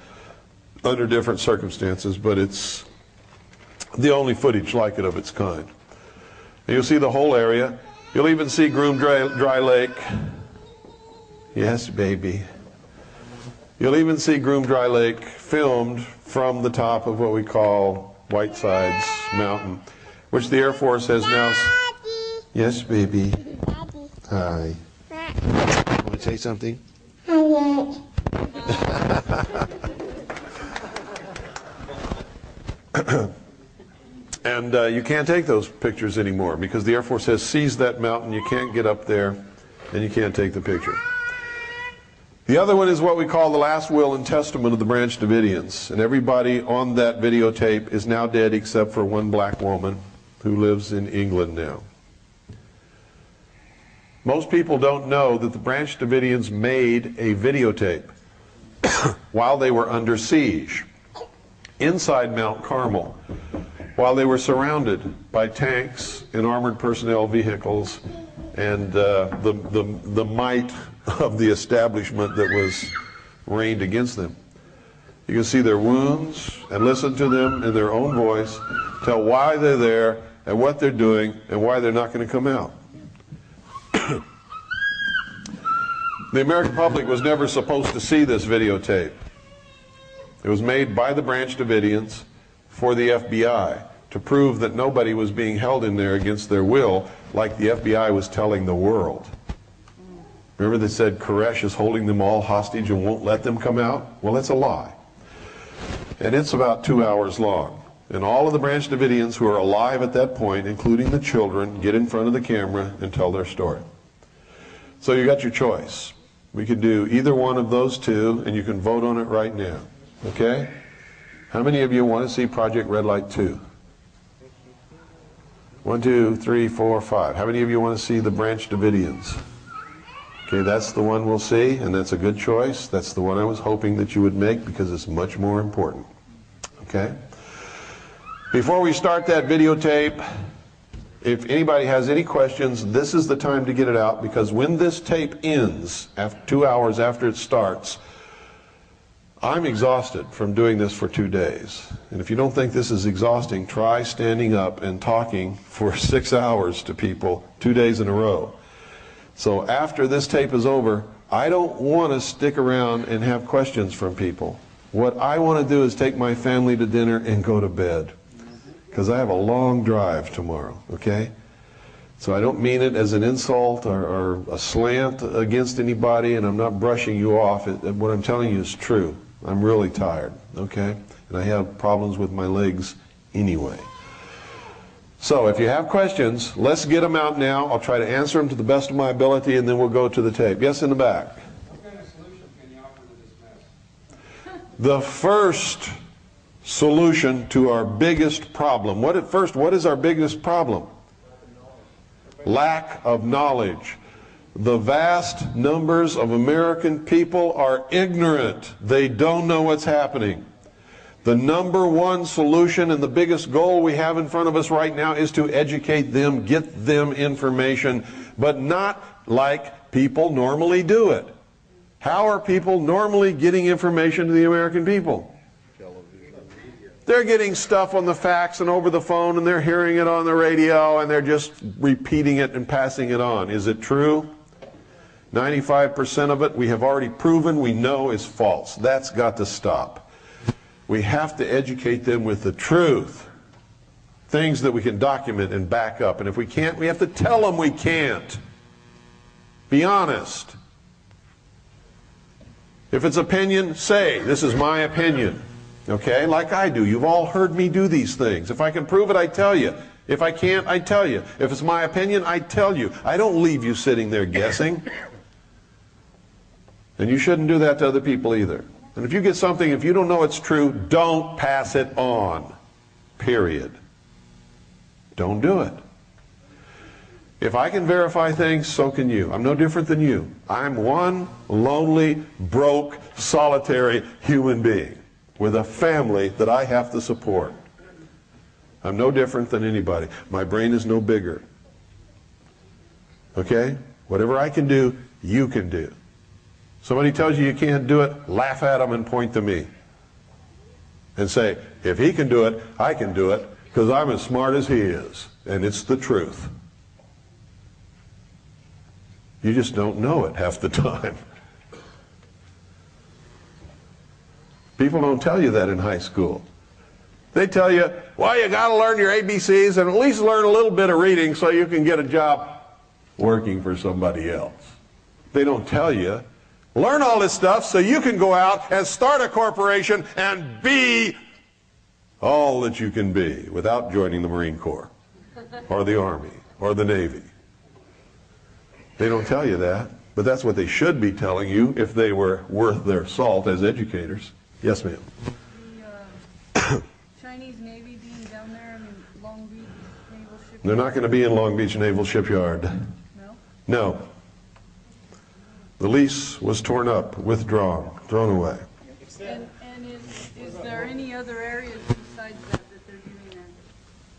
under different circumstances, but it's the only footage like it of its kind. And you'll see the whole area. You'll even see Groom Dry Lake. Yes, baby. You'll even see Groom Dry Lake filmed from the top of what we call Whitesides Mountain, which the Air Force has now... Yes, baby. Hi. Want to say something? And you can't take those pictures anymore because the Air Force has seized that mountain. You can't get up there and you can't take the picture. The other one is what we call the last will and testament of the Branch Davidians. And everybody on that videotape is now dead except for one black woman who lives in England now. Most people don't know that the Branch Davidians made a videotape while they were under siege inside Mount Carmel, while they were surrounded by tanks and armored personnel vehicles and the might of the establishment that was rained against them. You can see their wounds and listen to them in their own voice, tell why they're there and what they're doing and why they're not going to come out. The American public was never supposed to see this videotape. It was made by the Branch Davidians for the FBI. to prove that nobody was being held in there against their will, like the FBI was telling the world. Remember they said Koresh is holding them all hostage and won't let them come out? Well, that's a lie. And it's about 2 hours long. And all of the Branch Davidians who are alive at that point, including the children, get in front of the camera and tell their story. So you got your choice. We could do either one of those two, and you can vote on it right now. Okay? How many of you want to see Project Red Light 2? 1, 2, 3, 4, 5. How many of you want to see the Branch Davidians? Okay, that's the one we'll see, and that's a good choice. That's the one I was hoping that you would make because it's much more important. Okay? Before we start that videotape, if anybody has any questions, this is the time to get it out, because when this tape ends, after 2 hours after it starts, I'm exhausted from doing this for 2 days. And if you don't think this is exhausting, try standing up and talking for 6 hours to people 2 days in a row. So after this tape is over, I don't want to stick around and have questions from people. What I want to do is take my family to dinner and go to bed, because I have a long drive tomorrow, okay? So I don't mean it as an insult or a slant against anybody, and I'm not brushing you off. What I'm telling you is true. I'm really tired, okay? And I have problems with my legs anyway. So if you have questions, let's get them out now. I'll try to answer them to the best of my ability, and then we'll go to the tape. Yes, in the back. What kind of solution can you offer to this mess? The first solution to our biggest problem. What is our biggest problem? Lack of knowledge. The vast numbers of American people are ignorant. They don't know what's happening. The number one solution and the biggest goal we have in front of us right now is to educate them, get them information, but not like people normally do it. How are people normally getting information to the American people? They're getting stuff on the fax and over the phone, and they're hearing it on the radio, and they're just repeating it and passing it on. Is it true? 95% of it we have already proven we know is false. That's got to stop. We have to educate them with the truth. Things that we can document and back up. And if we can't, we have to tell them we can't. Be honest. If it's opinion, say, this is my opinion. Okay? Like I do. You've all heard me do these things. If I can prove it, I tell you. If I can't, I tell you. If it's my opinion, I tell you. I don't leave you sitting there guessing. And you shouldn't do that to other people either. And if you get something, if you don't know it's true, don't pass it on. Period. Don't do it. If I can verify things, so can you. I'm no different than you. I'm one lonely, broke, solitary human being with a family that I have to support. I'm no different than anybody. My brain is no bigger. Okay? Whatever I can do, you can do. Somebody tells you you can't do it, laugh at them and point to me. And say, if he can do it, I can do it, because I'm as smart as he is. And it's the truth. You just don't know it half the time. People don't tell you that in high school. They tell you, well, you got to learn your ABCs and at least learn a little bit of reading so you can get a job working for somebody else. They don't tell you, learn all this stuff so you can go out and start a corporation and be all that you can be without joining the Marine Corps or the Army or the Navy. They don't tell you that, but that's what they should be telling you if they were worth their salt as educators. Yes, ma'am. The Chinese Navy being down there in Long Beach Naval Shipyard? They're not going to be in Long Beach Naval Shipyard. No? No. The lease was torn up, withdrawn, thrown away. And is there any other areas besides that they're doing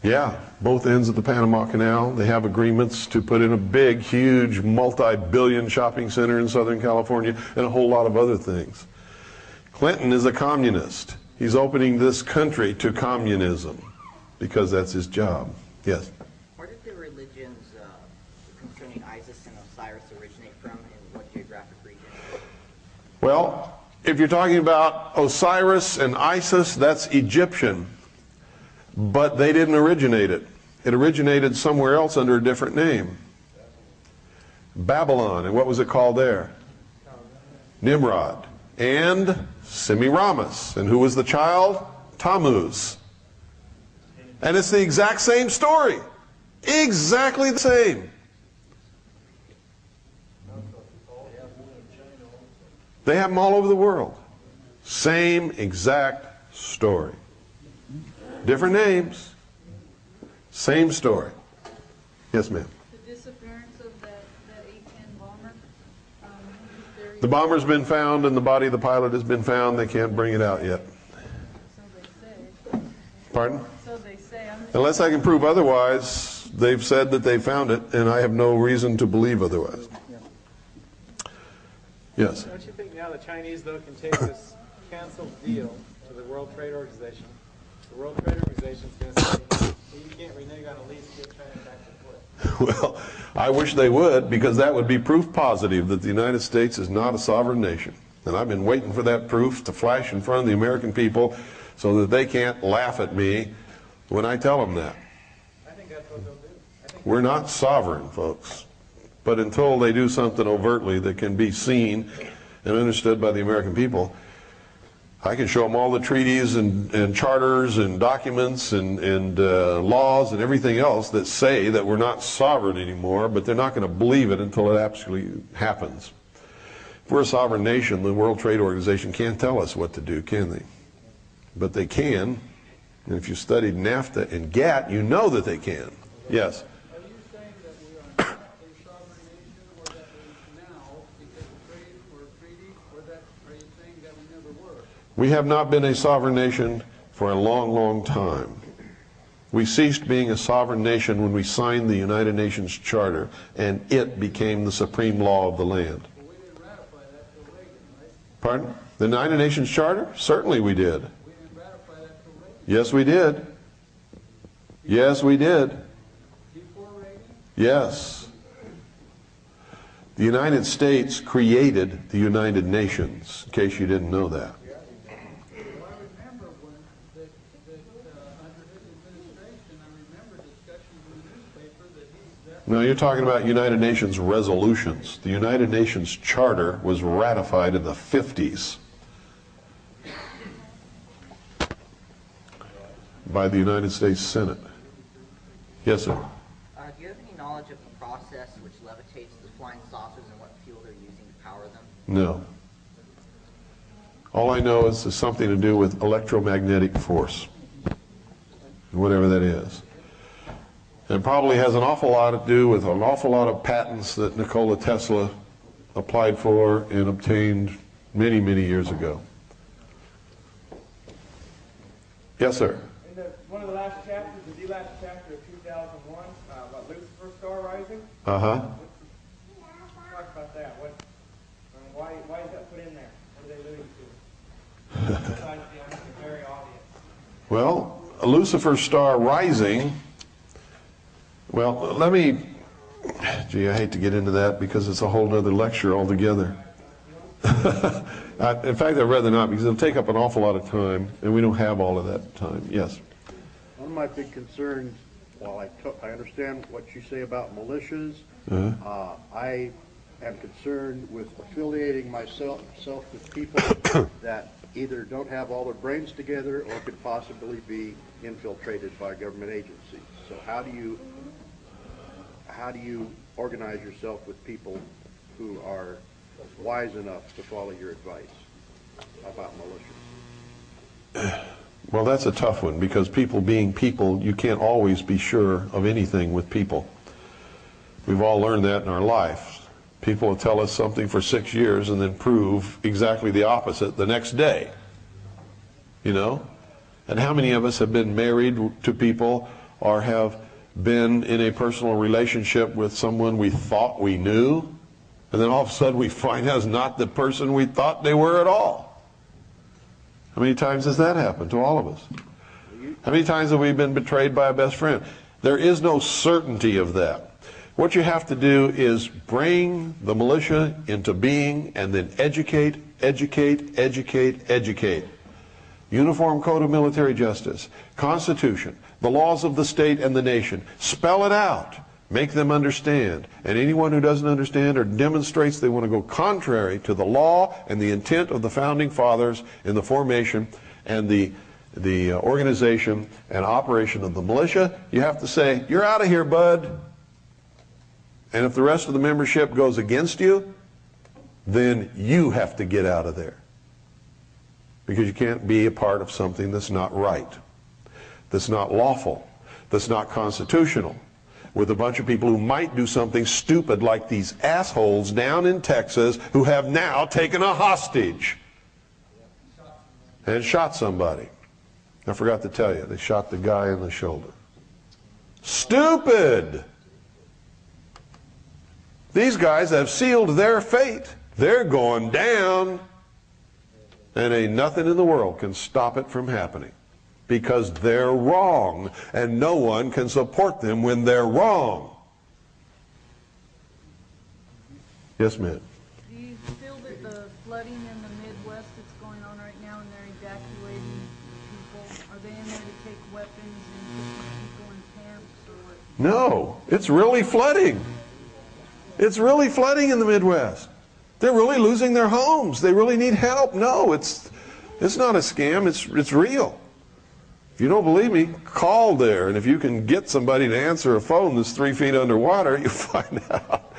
that? Yeah, both ends of the Panama Canal. They have agreements to put in a big, huge, multi-billion shopping center in Southern California and a whole lot of other things. Clinton is a communist. He's opening this country to communism because that's his job. Yes? Where did the religions concerning ISIS and Osiris originate from, and what geographic region? Well, if you're talking about Osiris and Isis, that's Egyptian. But they didn't originate it. It originated somewhere else under a different name. Babylon. And what was it called there? Nimrod. And Semiramis. And who was the child? Tammuz. And it's the exact same story. Exactly the same. They have them all over the world. Same exact story. Different names. Same story. Yes, ma'am. The disappearance of that A-10 bomber. The bomber's been found and the body of the pilot has been found. They can't bring it out yet. So they say. Pardon? So they say. Unless I can prove otherwise, they've said that they found it, and I have no reason to believe otherwise. Yes? Don't you think now the Chinese, though, can take this canceled deal to the World Trade Organization? The World Trade Organization is going to say, well, you can't renege on a lease to get China back to foot. Well, I wish they would, because that would be proof positive that the United States is not a sovereign nation. And I've been waiting for that proof to flash in front of the American people so that they can't laugh at me when I tell them that. I think that's what they'll do. We're not sovereign, folks. But until they do something overtly that can be seen and understood by the American people, I can show them all the treaties and charters and documents and laws and everything else that say that we're not sovereign anymore, but they're not going to believe it until it actually happens. If we're a sovereign nation, the World Trade Organization can't tell us what to do, can they? But they can. And if you studied NAFTA and GATT, you know that they can. Yes? Are you saying that we are not a sovereign nation, or that we now, because of trade or treaty, or that are you saying that we never were? We have not been a sovereign nation for a long, long time. We ceased being a sovereign nation when we signed the United Nations Charter, and it became the supreme law of the land. Well, we didn't ratify that till Reagan, right? Pardon? The United Nations Charter? Certainly we did. We didn't ratify that till Reagan. Yes, we did. Yes, we did. Before Reagan? Yes. The United States created the United Nations, in case you didn't know that. Well, I remember when under his administration, I remember discussions in the newspaper that No, you're talking about United Nations resolutions. The United Nations Charter was ratified in the 50s by the United States Senate. Yes, sir. Do you have any knowledge of the process which levitates the flying saucers and what fuel they're using to power them? No. All I know is it's something to do with electromagnetic force, whatever that is. It probably has an awful lot to do with an awful lot of patents that Nikola Tesla applied for and obtained many, many years ago. Yes, sir. In one of the last chapters, the last chapter of 2001, about Lucifer's star rising. Uh-huh. Talk about that. Why is that put in there? What are they alluding to? Besides the very obvious. Well, Lucifer's star rising, well, let me, gee, I hate to get into that because it's a whole other lecture altogether. In fact, I'd rather not, because it'll take up an awful lot of time, and we don't have all of that time. Yes? One of my big concerns, while I understand what you say about militias, I am concerned with affiliating myself with people that either don't have all their brains together or could possibly be infiltrated by government agencies. So how do you organize yourself with people who are wise enough to follow your advice about militias? Well, that's a tough one, because people being people, you can't always be sure of anything with people. We've all learned that in our life. People will tell us something for 6 years and then prove exactly the opposite the next day. You know? And how many of us have been married to people or have been in a personal relationship with someone we thought we knew, and then all of a sudden we find out it's not the person we thought they were at all? How many times has that happened to all of us? How many times have we been betrayed by a best friend? There is no certainty of that. What you have to do is bring the militia into being and then educate, educate, educate, educate. Uniform Code of Military Justice, Constitution, the laws of the state and the nation. Spell it out. Make them understand. And anyone who doesn't understand or demonstrates they want to go contrary to the law and the intent of the Founding Fathers in the formation and the organization and operation of the militia, you have to say, you're out of here, bud. And if the rest of the membership goes against you, then you have to get out of there. Because you can't be a part of something that's not right, that's not lawful, that's not constitutional, with a bunch of people who might do something stupid like these assholes down in Texas who have now taken a hostage and shot somebody. I forgot to tell you, they shot the guy in the shoulder. Stupid! These guys have sealed their fate. They're going down. And ain't nothing in the world can stop it from happening. Because they're wrong. And no one can support them when they're wrong. Yes, ma'am. Do you feel that the flooding in the Midwest that's going on right now and they're evacuating people, are they in there to take weapons and put people in camps or what? No, it's really flooding. It's really flooding in the Midwest. They're really losing their homes. They really need help. No, it's not a scam. It's real. If you don't believe me, call there. And if you can get somebody to answer a phone that's 3 feet underwater, you'll find out.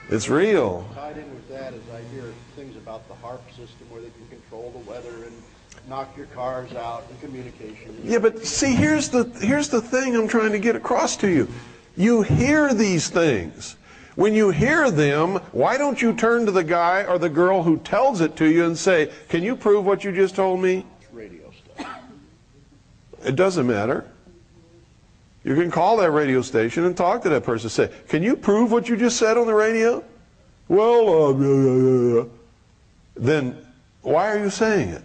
It's real. Tied in with that is I hear things about the HARP system where they can control the weather and knock your cars out and communication. Yeah, but see, here's the thing I'm trying to get across to you. You hear these things. When you hear them, why don't you turn to the guy or the girl who tells it to you and say, can you prove what you just told me? It's radio stuff. It doesn't matter. You can call that radio station and talk to that person. Say, can you prove what you just said on the radio? Well, then why are you saying it?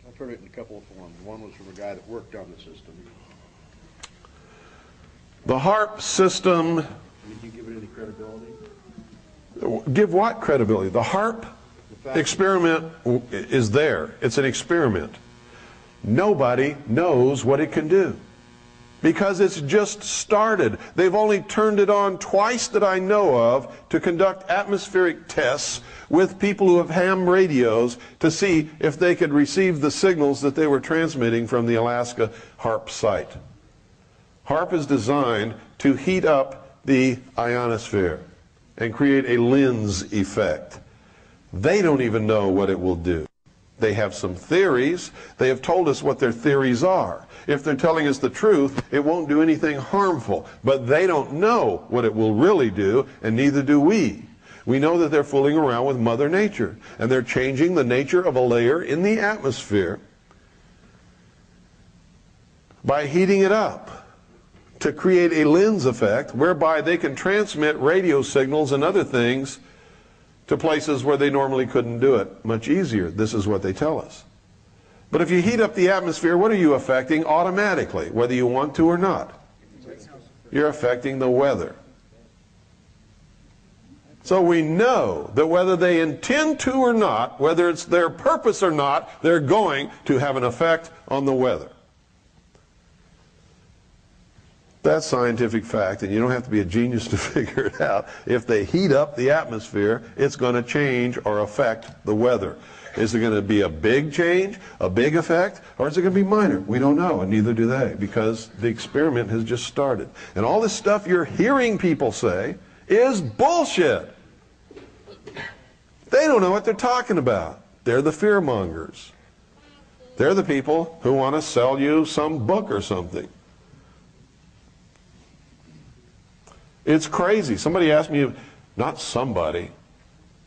I've heard it in a couple of forms. One was from a guy that worked on the system. The HARP system. Did you give it any credibility? Give what credibility? The HARP experiment is there. It's an experiment. Nobody knows what it can do because it's just started. They've only turned it on twice that I know of to conduct atmospheric tests with people who have ham radios to see if they could receive the signals that they were transmitting from the Alaska HARP site. HARP is designed to heat up the ionosphere and create a lens effect. They don't even know what it will do. They have some theories. They have told us what their theories are. If they're telling us the truth, it won't do anything harmful. But they don't know what it will really do, and neither do we. We know that they're fooling around with Mother Nature, and they're changing the nature of a layer in the atmosphere by heating it up to create a lens effect whereby they can transmit radio signals and other things to places where they normally couldn't do it much easier. This is what they tell us. But if you heat up the atmosphere, what are you affecting automatically, whether you want to or not? You're affecting the weather. So we know that whether they intend to or not, whether it's their purpose or not, they're going to have an effect on the weather. That's scientific fact, and you don't have to be a genius to figure it out. If they heat up the atmosphere, it's going to change or affect the weather. Is it going to be a big change, a big effect, or is it going to be minor? We don't know, and neither do they, because the experiment has just started. And all this stuff you're hearing people say is bullshit. They don't know what they're talking about. They're the fearmongers. They're the people who want to sell you some book or something. It's crazy. Somebody asked me, not somebody,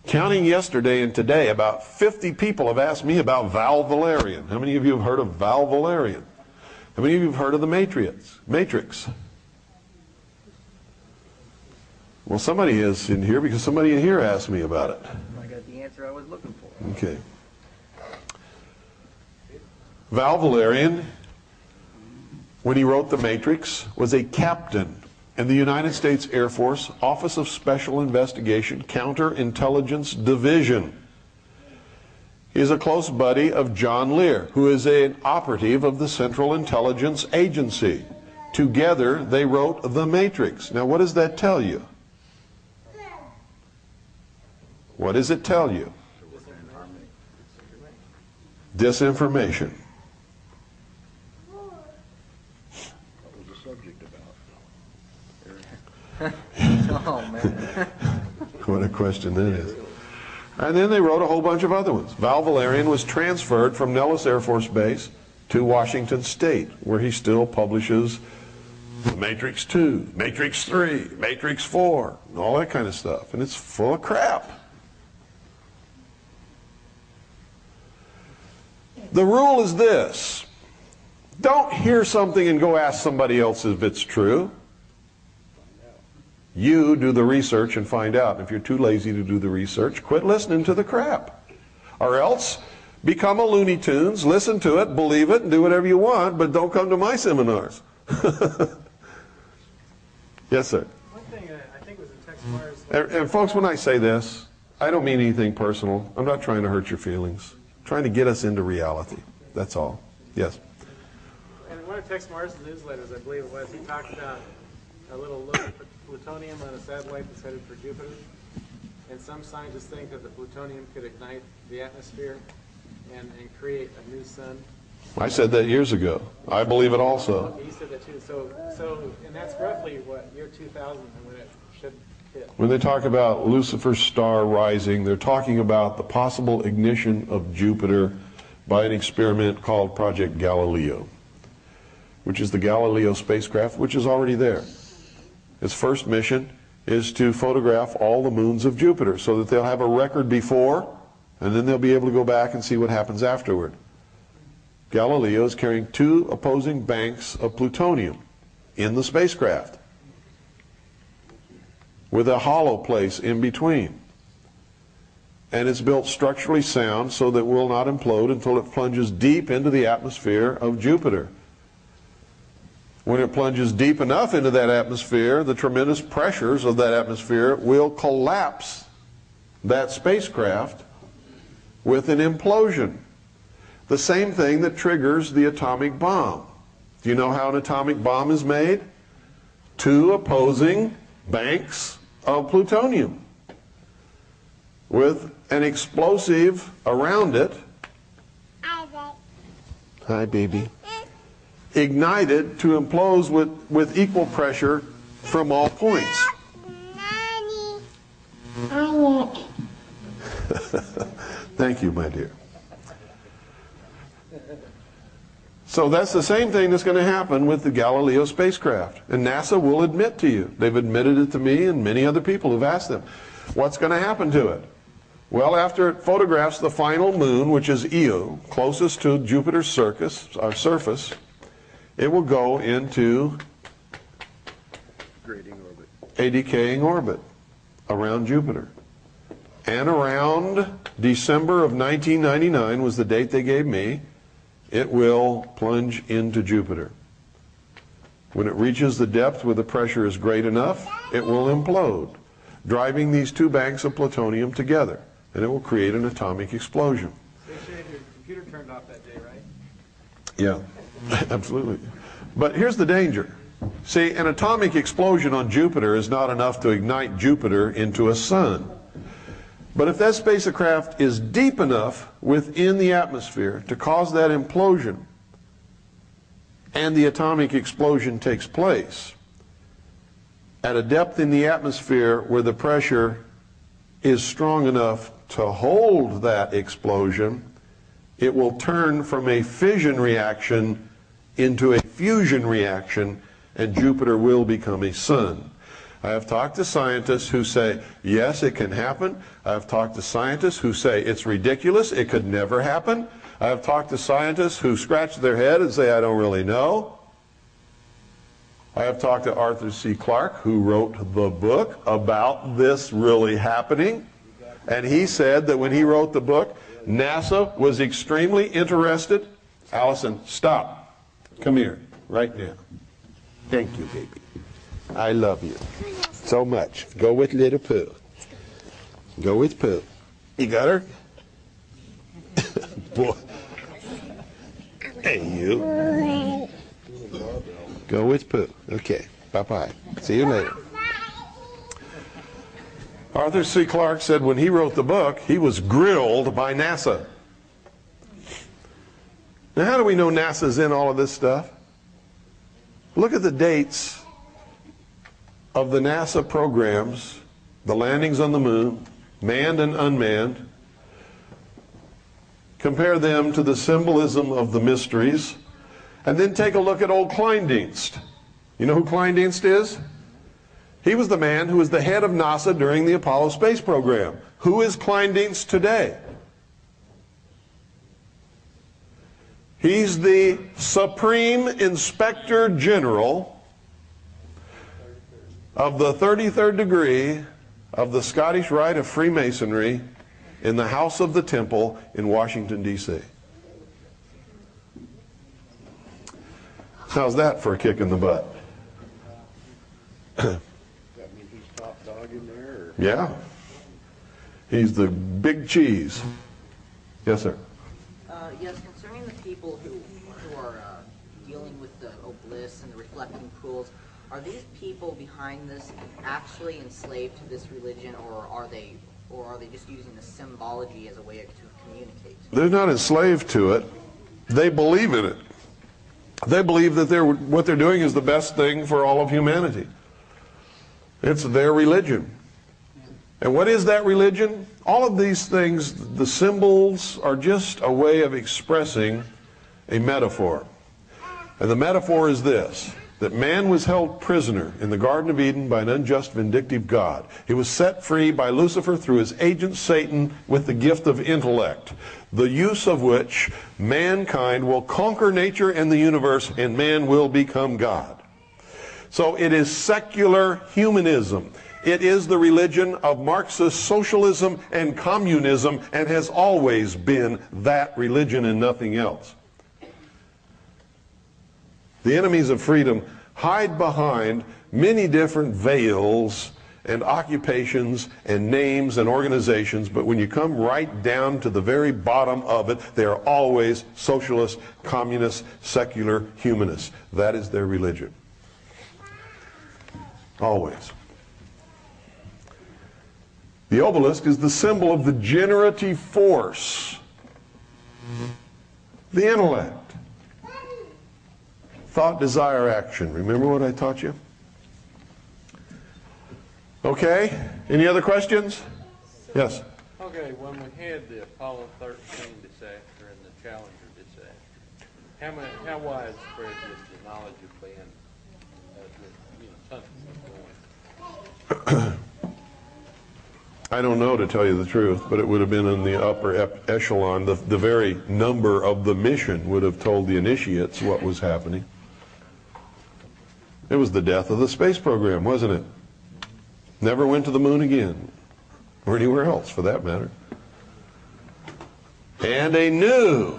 counting yesterday and today, about 50 people have asked me about Val Valerian. How many of you have heard of Val Valerian? How many of you have heard of the Matrix? Well, somebody is in here because somebody in here asked me about it. I got the answer I was looking for. Okay. Val Valerian, when he wrote The Matrix, was a captain in the United States Air Force Office of Special Investigation Counterintelligence Division. He's a close buddy of John Lear, who is an operative of the Central Intelligence Agency. Together, they wrote The Matrix. Now, what does that tell you? What does it tell you? Disinformation. What was the subject about? Oh, man. What a question that is. And then they wrote a whole bunch of other ones. Val Valerian was transferred from Nellis Air Force Base to Washington State, where he still publishes Matrix 2, Matrix 3, Matrix 4, and all that kind of stuff. And it's full of crap. The rule is this: don't hear something and go ask somebody else if it's true. You do the research and find out. If you're too lazy to do the research, quit listening to the crap. Or else become a Looney Tunes, listen to it, believe it, and do whatever you want, but don't come to my seminars. Yes, sir. One thing I think was in text Mars. And folks, when I say this, I don't mean anything personal. I'm not trying to hurt your feelings. I'm trying to get us into reality. That's all. Yes. And one of Tex Mars' newsletters, I believe it was, he talked about a little look at plutonium on a satellite that's headed for Jupiter. And some scientists think that the plutonium could ignite the atmosphere and create a new sun. I said that years ago. I believe it also. Okay, you said that too. So, and that's roughly what, year 2000 when it should hit. When they talk about Lucifer's star rising, they're talking about the possible ignition of Jupiter by an experiment called Project Galileo, which is the Galileo spacecraft, which is already there. Its first mission is to photograph all the moons of Jupiter so that they'll have a record before, and then they'll be able to go back and see what happens afterward. Galileo is carrying 2 opposing banks of plutonium in the spacecraft with a hollow place in between. And it's built structurally sound so that it will not implode until it plunges deep into the atmosphere of Jupiter. When it plunges deep enough into that atmosphere, the tremendous pressures of that atmosphere will collapse that spacecraft with an implosion. The same thing that triggers the atomic bomb. Do you know how an atomic bomb is made? 2 opposing banks of plutonium with an explosive around it. Hi, baby. Ignited to implode with equal pressure from all points. Thank you, my dear. So that's the same thing that's going to happen with the Galileo spacecraft. And NASA will admit to you. They've admitted it to me and many other people who've asked them. What's going to happen to it? Well, after it photographs the final moon, which is Io, closest to Jupiter's surface, it will go into a decaying orbit around Jupiter. And around December of 1999 was the date they gave me, it will plunge into Jupiter. When it reaches the depth where the pressure is great enough, it will implode, driving these 2 banks of plutonium together, and it will create an atomic explosion. So you should have your computer turned off that day, right? Yeah, absolutely. But here's the danger. See, an atomic explosion on Jupiter is not enough to ignite Jupiter into a sun. But if that spacecraft is deep enough within the atmosphere to cause that implosion, and the atomic explosion takes place at a depth in the atmosphere where the pressure is strong enough to hold that explosion, it will turn from a fission reaction into a fusion reaction, and Jupiter will become a sun. I have talked to scientists who say, yes, it can happen. I have talked to scientists who say it's ridiculous, it could never happen. I have talked to scientists who scratch their head and say, I don't really know. I have talked to Arthur C. Clarke, who wrote the book about this really happening. And he said that when he wrote the book, NASA was extremely interested. Allison, stop. Come here, right now. Thank you, baby. I love you so much. Go with little Pooh. Go with Pooh. You got her? boy. Hey, you. Go with Pooh. Okay. Bye-bye. See you later. Arthur C. Clarke said when he wrote the book, he was grilled by NASA. Now, how do we know NASA's in all of this stuff? Look at the dates of the NASA programs, the landings on the moon, manned and unmanned. Compare them to the symbolism of the mysteries, and then take a look at old Kleindienst. You know who Kleindienst is? He was the man who was the head of NASA during the Apollo space program. Who is Kleindienst today? He's the Supreme Inspector General of the 33rd degree of the Scottish Rite of Freemasonry in the House of the Temple in Washington, D.C. How's that for a kick in the butt? Does that mean he's top dog in there? Or? Yeah. He's the big cheese. Yes, sir. Yes, concerning the people who are dealing with the obelisks and the reflecting pools, are these people behind this actually enslaved to this religion, or are they just using the symbology as a way to communicate? They're not enslaved to it. They believe in it. They believe that what they're doing is the best thing for all of humanity. It's their religion. And what is that religion? All of these things, the symbols, are just a way of expressing a metaphor. And the metaphor is this, that man was held prisoner in the Garden of Eden by an unjust, vindictive God. He was set free by Lucifer through his agent Satan with the gift of intellect, the use of which mankind will conquer nature and the universe, and man will become God. So it is secular humanism. It is the religion of Marxist socialism and communism, and has always been that religion and nothing else. The enemies of freedom hide behind many different veils and occupations and names and organizations, but when you come right down to the very bottom of it, they are always socialist, communist, secular, humanist. That is their religion. Always. The obelisk is the symbol of the generative force, the intellect. Thought, desire, action. Remember what I taught you? Okay. Any other questions? Yes. Okay, when we had the Apollo 13 disaster and the Challenger disaster, how widespread was the knowledge of being something I don't know, to tell you the truth, but it would have been in the upper echelon. The very number of the mission would have told the initiates what was happening. It was the death of the space program, wasn't it? Never went to the moon again, or anywhere else for that matter. And a new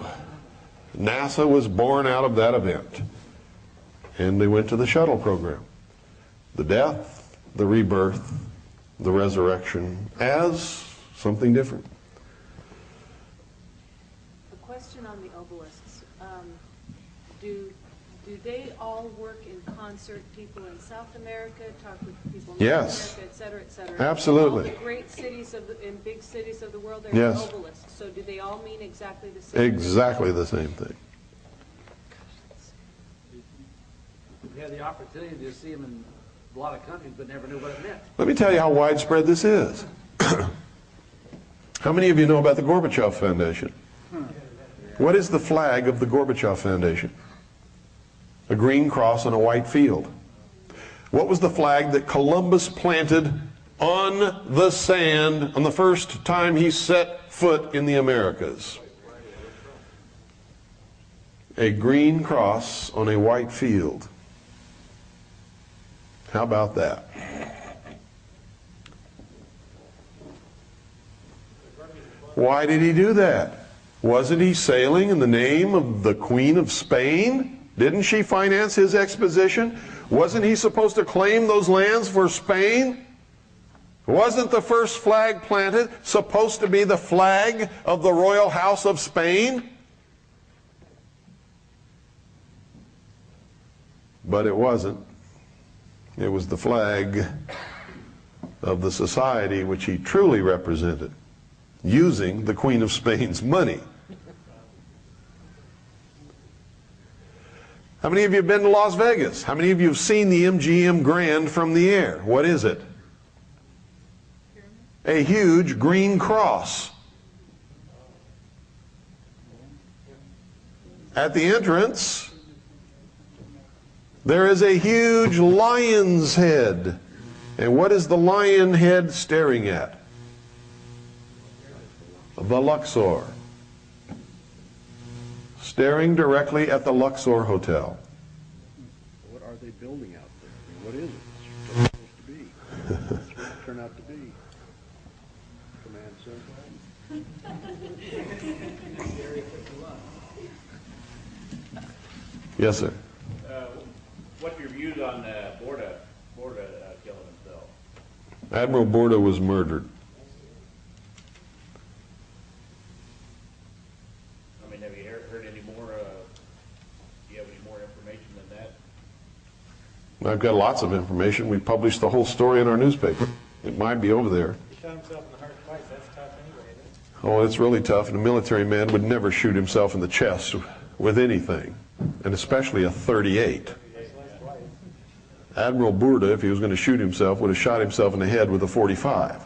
NASA was born out of that event. And they went to the shuttle program. The death, the rebirth, the resurrection as something different. A question on the obelisks. Do they all work in concert? People in South America talk with people in North America, et cetera, et cetera. Absolutely. All the great cities in big cities of the world, there Yes. are obelisks. So do they all mean exactly the same? Exactly the same thing. We had the opportunity to see them in a lot of countries, but never knew what it meant. Let me tell you how widespread this is. How many of you know about the Gorbachev Foundation? What is the flag of the Gorbachev Foundation? A green cross on a white field. What was the flag that Columbus planted on the sand on the first time he set foot in the Americas? A green cross on a white field. How about that? Why did he do that? Wasn't he sailing in the name of the Queen of Spain? Didn't she finance his exposition? Wasn't he supposed to claim those lands for Spain? Wasn't the first flag planted supposed to be the flag of the royal house of Spain? But it wasn't. It was the flag of the society which he truly represented, using the Queen of Spain's money. How many of you have been to Las Vegas? How many of you have seen the MGM Grand from the air? What is it? A huge green cross. At the entrance, there is a huge lion's head. And what is the lion head staring at? The Luxor. Staring directly at the Luxor Hotel. What are they building out there? What is it? It's supposed to be. What's it turn out to be? Command center? Yes, sir. What's your views on Borda killing himself? Admiral Borda was murdered. I mean, have you heard any more? Do you have any more information than that? I've got lots of information. We published the whole story in our newspaper. It might be over there. He shot himself in the heart twice. That's tough anyway, isn't it? Oh, it's really tough. And a military man would never shoot himself in the chest with anything, and especially a .38. Admiral Borda, if he was going to shoot himself, would have shot himself in the head with a .45.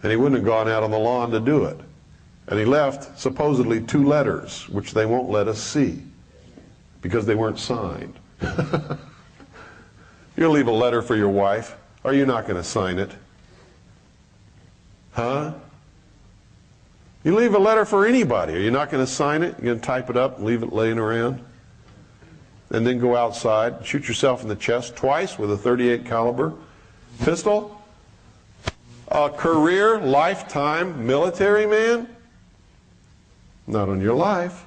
And he wouldn't have gone out on the lawn to do it. And he left supposedly 2 letters, which they won't let us see, because they weren't signed. You'll leave a letter for your wife, or you're not going to sign it. Huh? You leave a letter for anybody. Are you not going to sign it? You're going to type it up and leave it laying around? And then go outside, shoot yourself in the chest twice with a .38 caliber pistol? A career, lifetime military man? Not on your life.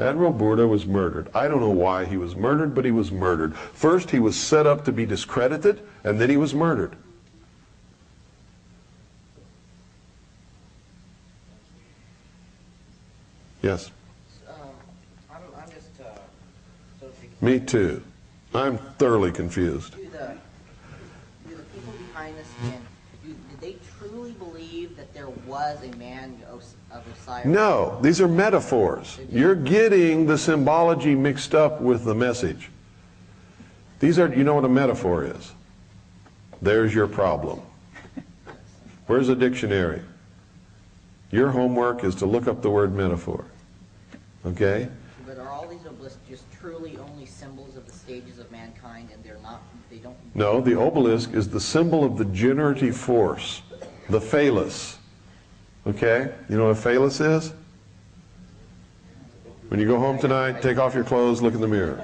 Admiral Borda was murdered. I don't know why he was murdered, but he was murdered. First, he was set up to be discredited, and then he was murdered. Yes? I'm just Me too. I'm thoroughly confused. Do the people behind this man, did they truly believe that there was a man of Osiris? No, these are metaphors. You're getting the symbology mixed up with the message. These are, you know what a metaphor is? There's your problem. Where's a dictionary? Your homework is to look up the word metaphor. Okay? But are all these obelisks just truly only symbols of the stages of mankind, and they don't... No, the obelisk is the symbol of the generative force, the phallus. Okay? You know what a phallus is? When you go home tonight, take off your clothes, look in the mirror.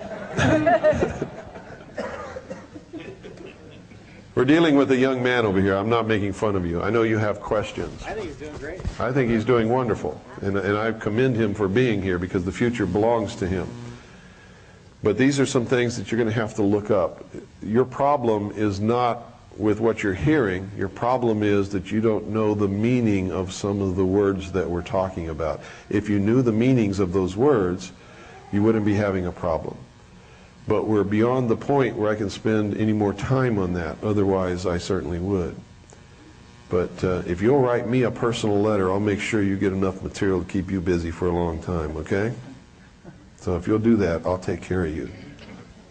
We're dealing with a young man over here. I'm not making fun of you. I know you have questions. I think he's doing great. I think he's doing wonderful. And I commend him for being here, because the future belongs to him. But these are some things that you're going to have to look up. Your problem is not with what you're hearing. Your problem is that you don't know the meaning of some of the words that we're talking about. If you knew the meanings of those words, you wouldn't be having a problem. But we're beyond the point where I can spend any more time on that. Otherwise, I certainly would. But if you'll write me a personal letter, I'll make sure you get enough material to keep you busy for a long time, okay? So if you'll do that, I'll take care of you.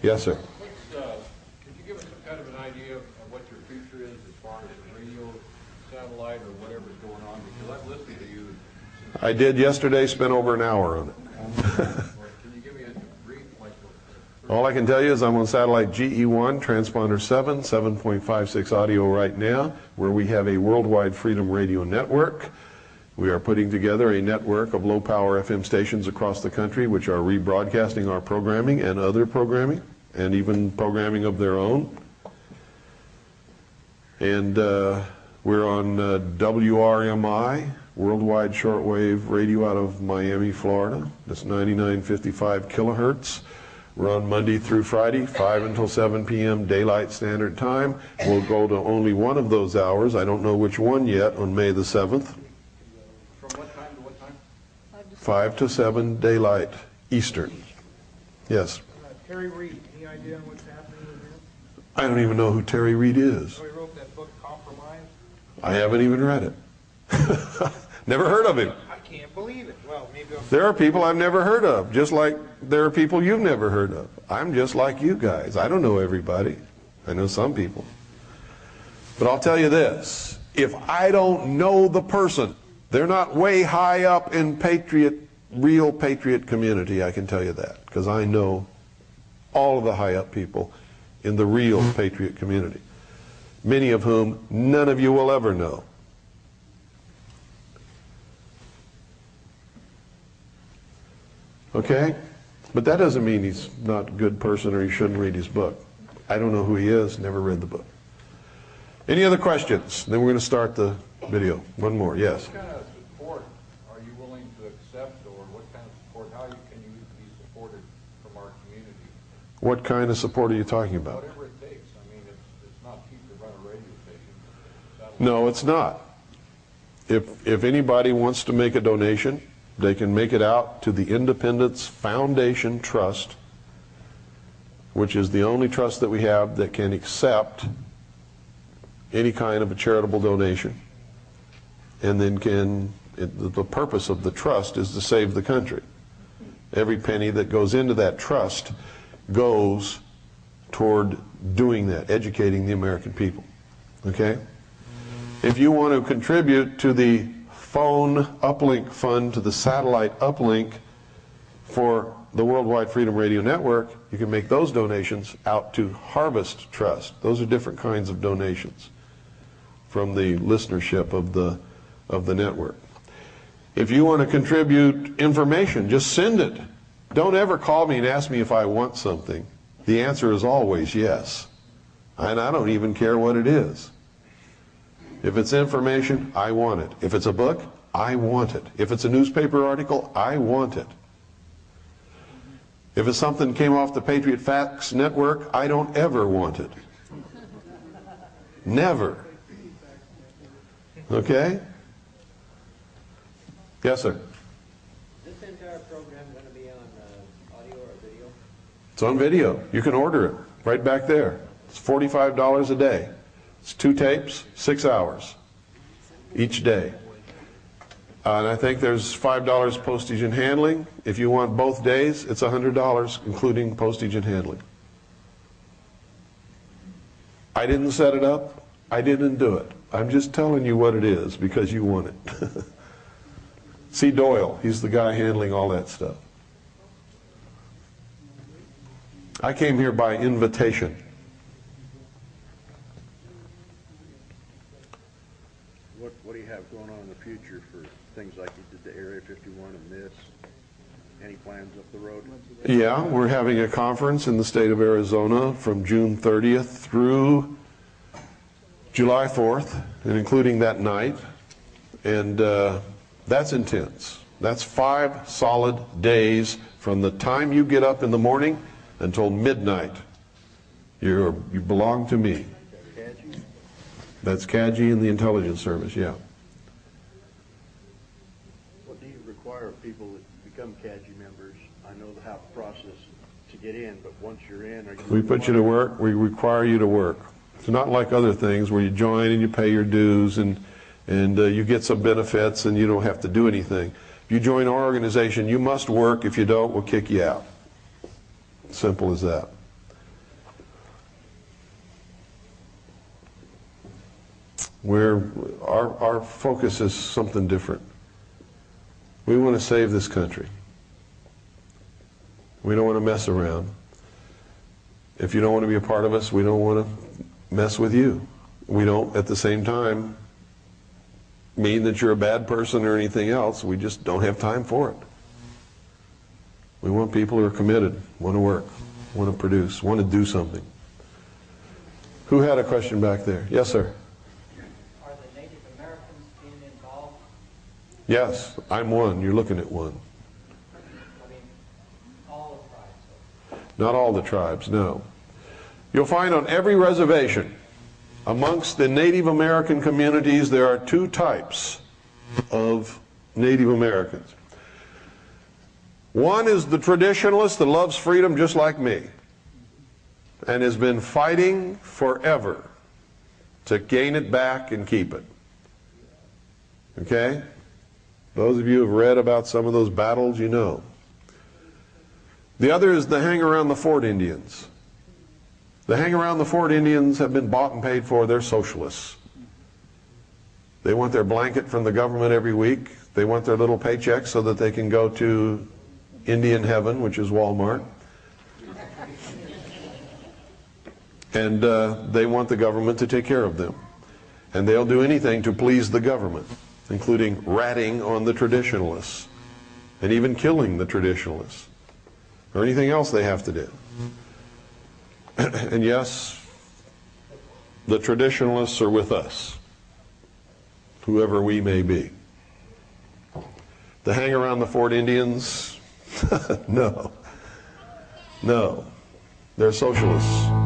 Yes, sir. Could you give us some kind of an idea of what your future is as far as the radio, satellite, or whatever's going on? Because I've listened to you. I did yesterday, spent over an hour on it. Can you give me a brief, All I can tell you is I'm on satellite GE1, transponder 7, 7.56 audio right now, where we have a worldwide freedom radio network. We are putting together a network of low-power FM stations across the country, which are rebroadcasting our programming and other programming, and even programming of their own. And we're on WRMI, worldwide shortwave radio out of Miami, Florida. That's 9955 kilohertz. We're on Monday through Friday, 5 until 7 p.m. Daylight Standard Time. We'll go to only one of those hours. I don't know which one yet on May the 7th. From what time to what time? 5 to 7 Daylight Eastern. Yes. Terry Reid, any idea on what's happening with him? I don't even know who Terry Reid is. So he wrote that book, Compromise? I haven't even read it. Never heard of him. I can't believe it. Well, maybe I'm... There are people I've never heard of, just like there are people you've never heard of. I'm just like you guys. I don't know everybody. I know some people. But I'll tell you this. If I don't know the person, they're not way high up in real patriot community, I can tell you that. Because I know all of the high up people in the real patriot community. Many of whom none of you will ever know. Okay? But that doesn't mean he's not a good person or he shouldn't read his book. I don't know who he is, never read the book. Any other questions? Then we're going to start the video. One more, yes. What kind of support are you willing to accept, or what kind of support, how can you be supported from our community? What kind of support are you talking about? Whatever it takes. I mean, it's not cheap to run a radio station. No, it's not. If anybody wants to make a donation, they can make it out to the Independence Foundation Trust, which is the only trust that we have that can accept any kind of a charitable donation. And then the purpose of the trust is to save the country. Every penny that goes into that trust goes toward doing that, educating the American people. Okay? If you want to contribute to the phone uplink fund, to the satellite uplink for the Worldwide Freedom Radio Network, you can make those donations out to Harvest Trust. Those are different kinds of donations from the listenership of the network. If you want to contribute information, just send it. Don't ever call me and ask me if I want something. The answer is always yes. And I don't even care what it is. If it's information, I want it. If it's a book, I want it. If it's a newspaper article, I want it. If it's something that came off the Patriot Facts Network, I don't ever want it. Never. Okay? Yes, sir. Is this entire program going to be on audio or video? It's on video. You can order it right back there. It's $45 a day. It's 2 tapes, 6 hours each day. And I think there's $5 postage and handling. If you want both days, it's $100, including postage and handling. I didn't set it up. I didn't do it. I'm just telling you what it is because you want it. See Doyle. He's the guy handling all that stuff. I came here by invitation. What do you have going on in the future for things like you did the Area 51 and this? Any plans up the road? Yeah, we're having a conference in the state of Arizona from June 30th through July 4th, and including that night. And that's intense. That's 5 solid days from the time you get up in the morning until midnight. You belong to me. That's CAGI and the intelligence service, yeah. What do you require of people that become CAGI members? I know the process to get in, but once you're in, are you... We put you to work. We require you to work. It's not like other things where you join and you pay your dues and you get some benefits and you don't have to do anything. If you join our organization, you must work. If you don't, we'll kick you out. Simple as that. Our focus is something different. We want to save this country. We don't want to mess around. If you don't want to be a part of us, we don't want to mess with you. We don't, at the same time, mean that you're a bad person or anything else. We just don't have time for it. We want people who are committed, want to work, want to produce, want to do something. Who had a question back there? Yes, sir. Are the Native Americans being involved? Yes, I'm one. You're looking at one. I mean, all the tribes. Not all the tribes, no. You'll find on every reservation, amongst the Native American communities, there are two types of Native Americans. One is the traditionalist that loves freedom just like me and has been fighting forever to gain it back and keep it. Okay? Those of you who have read about some of those battles, you know. The other is the hang around the fort Indians. The hang around the fort Indians have been bought and paid for. They're socialists. They want their blanket from the government every week. They want their little paychecks so that they can go to Indian heaven, which is Walmart. And they want the government to take care of them. And they'll do anything to please the government, including ratting on the traditionalists and even killing the traditionalists or anything else they have to do. And yes, the traditionalists are with us, whoever we may be. The hang around the fort Indians, no. They're socialists.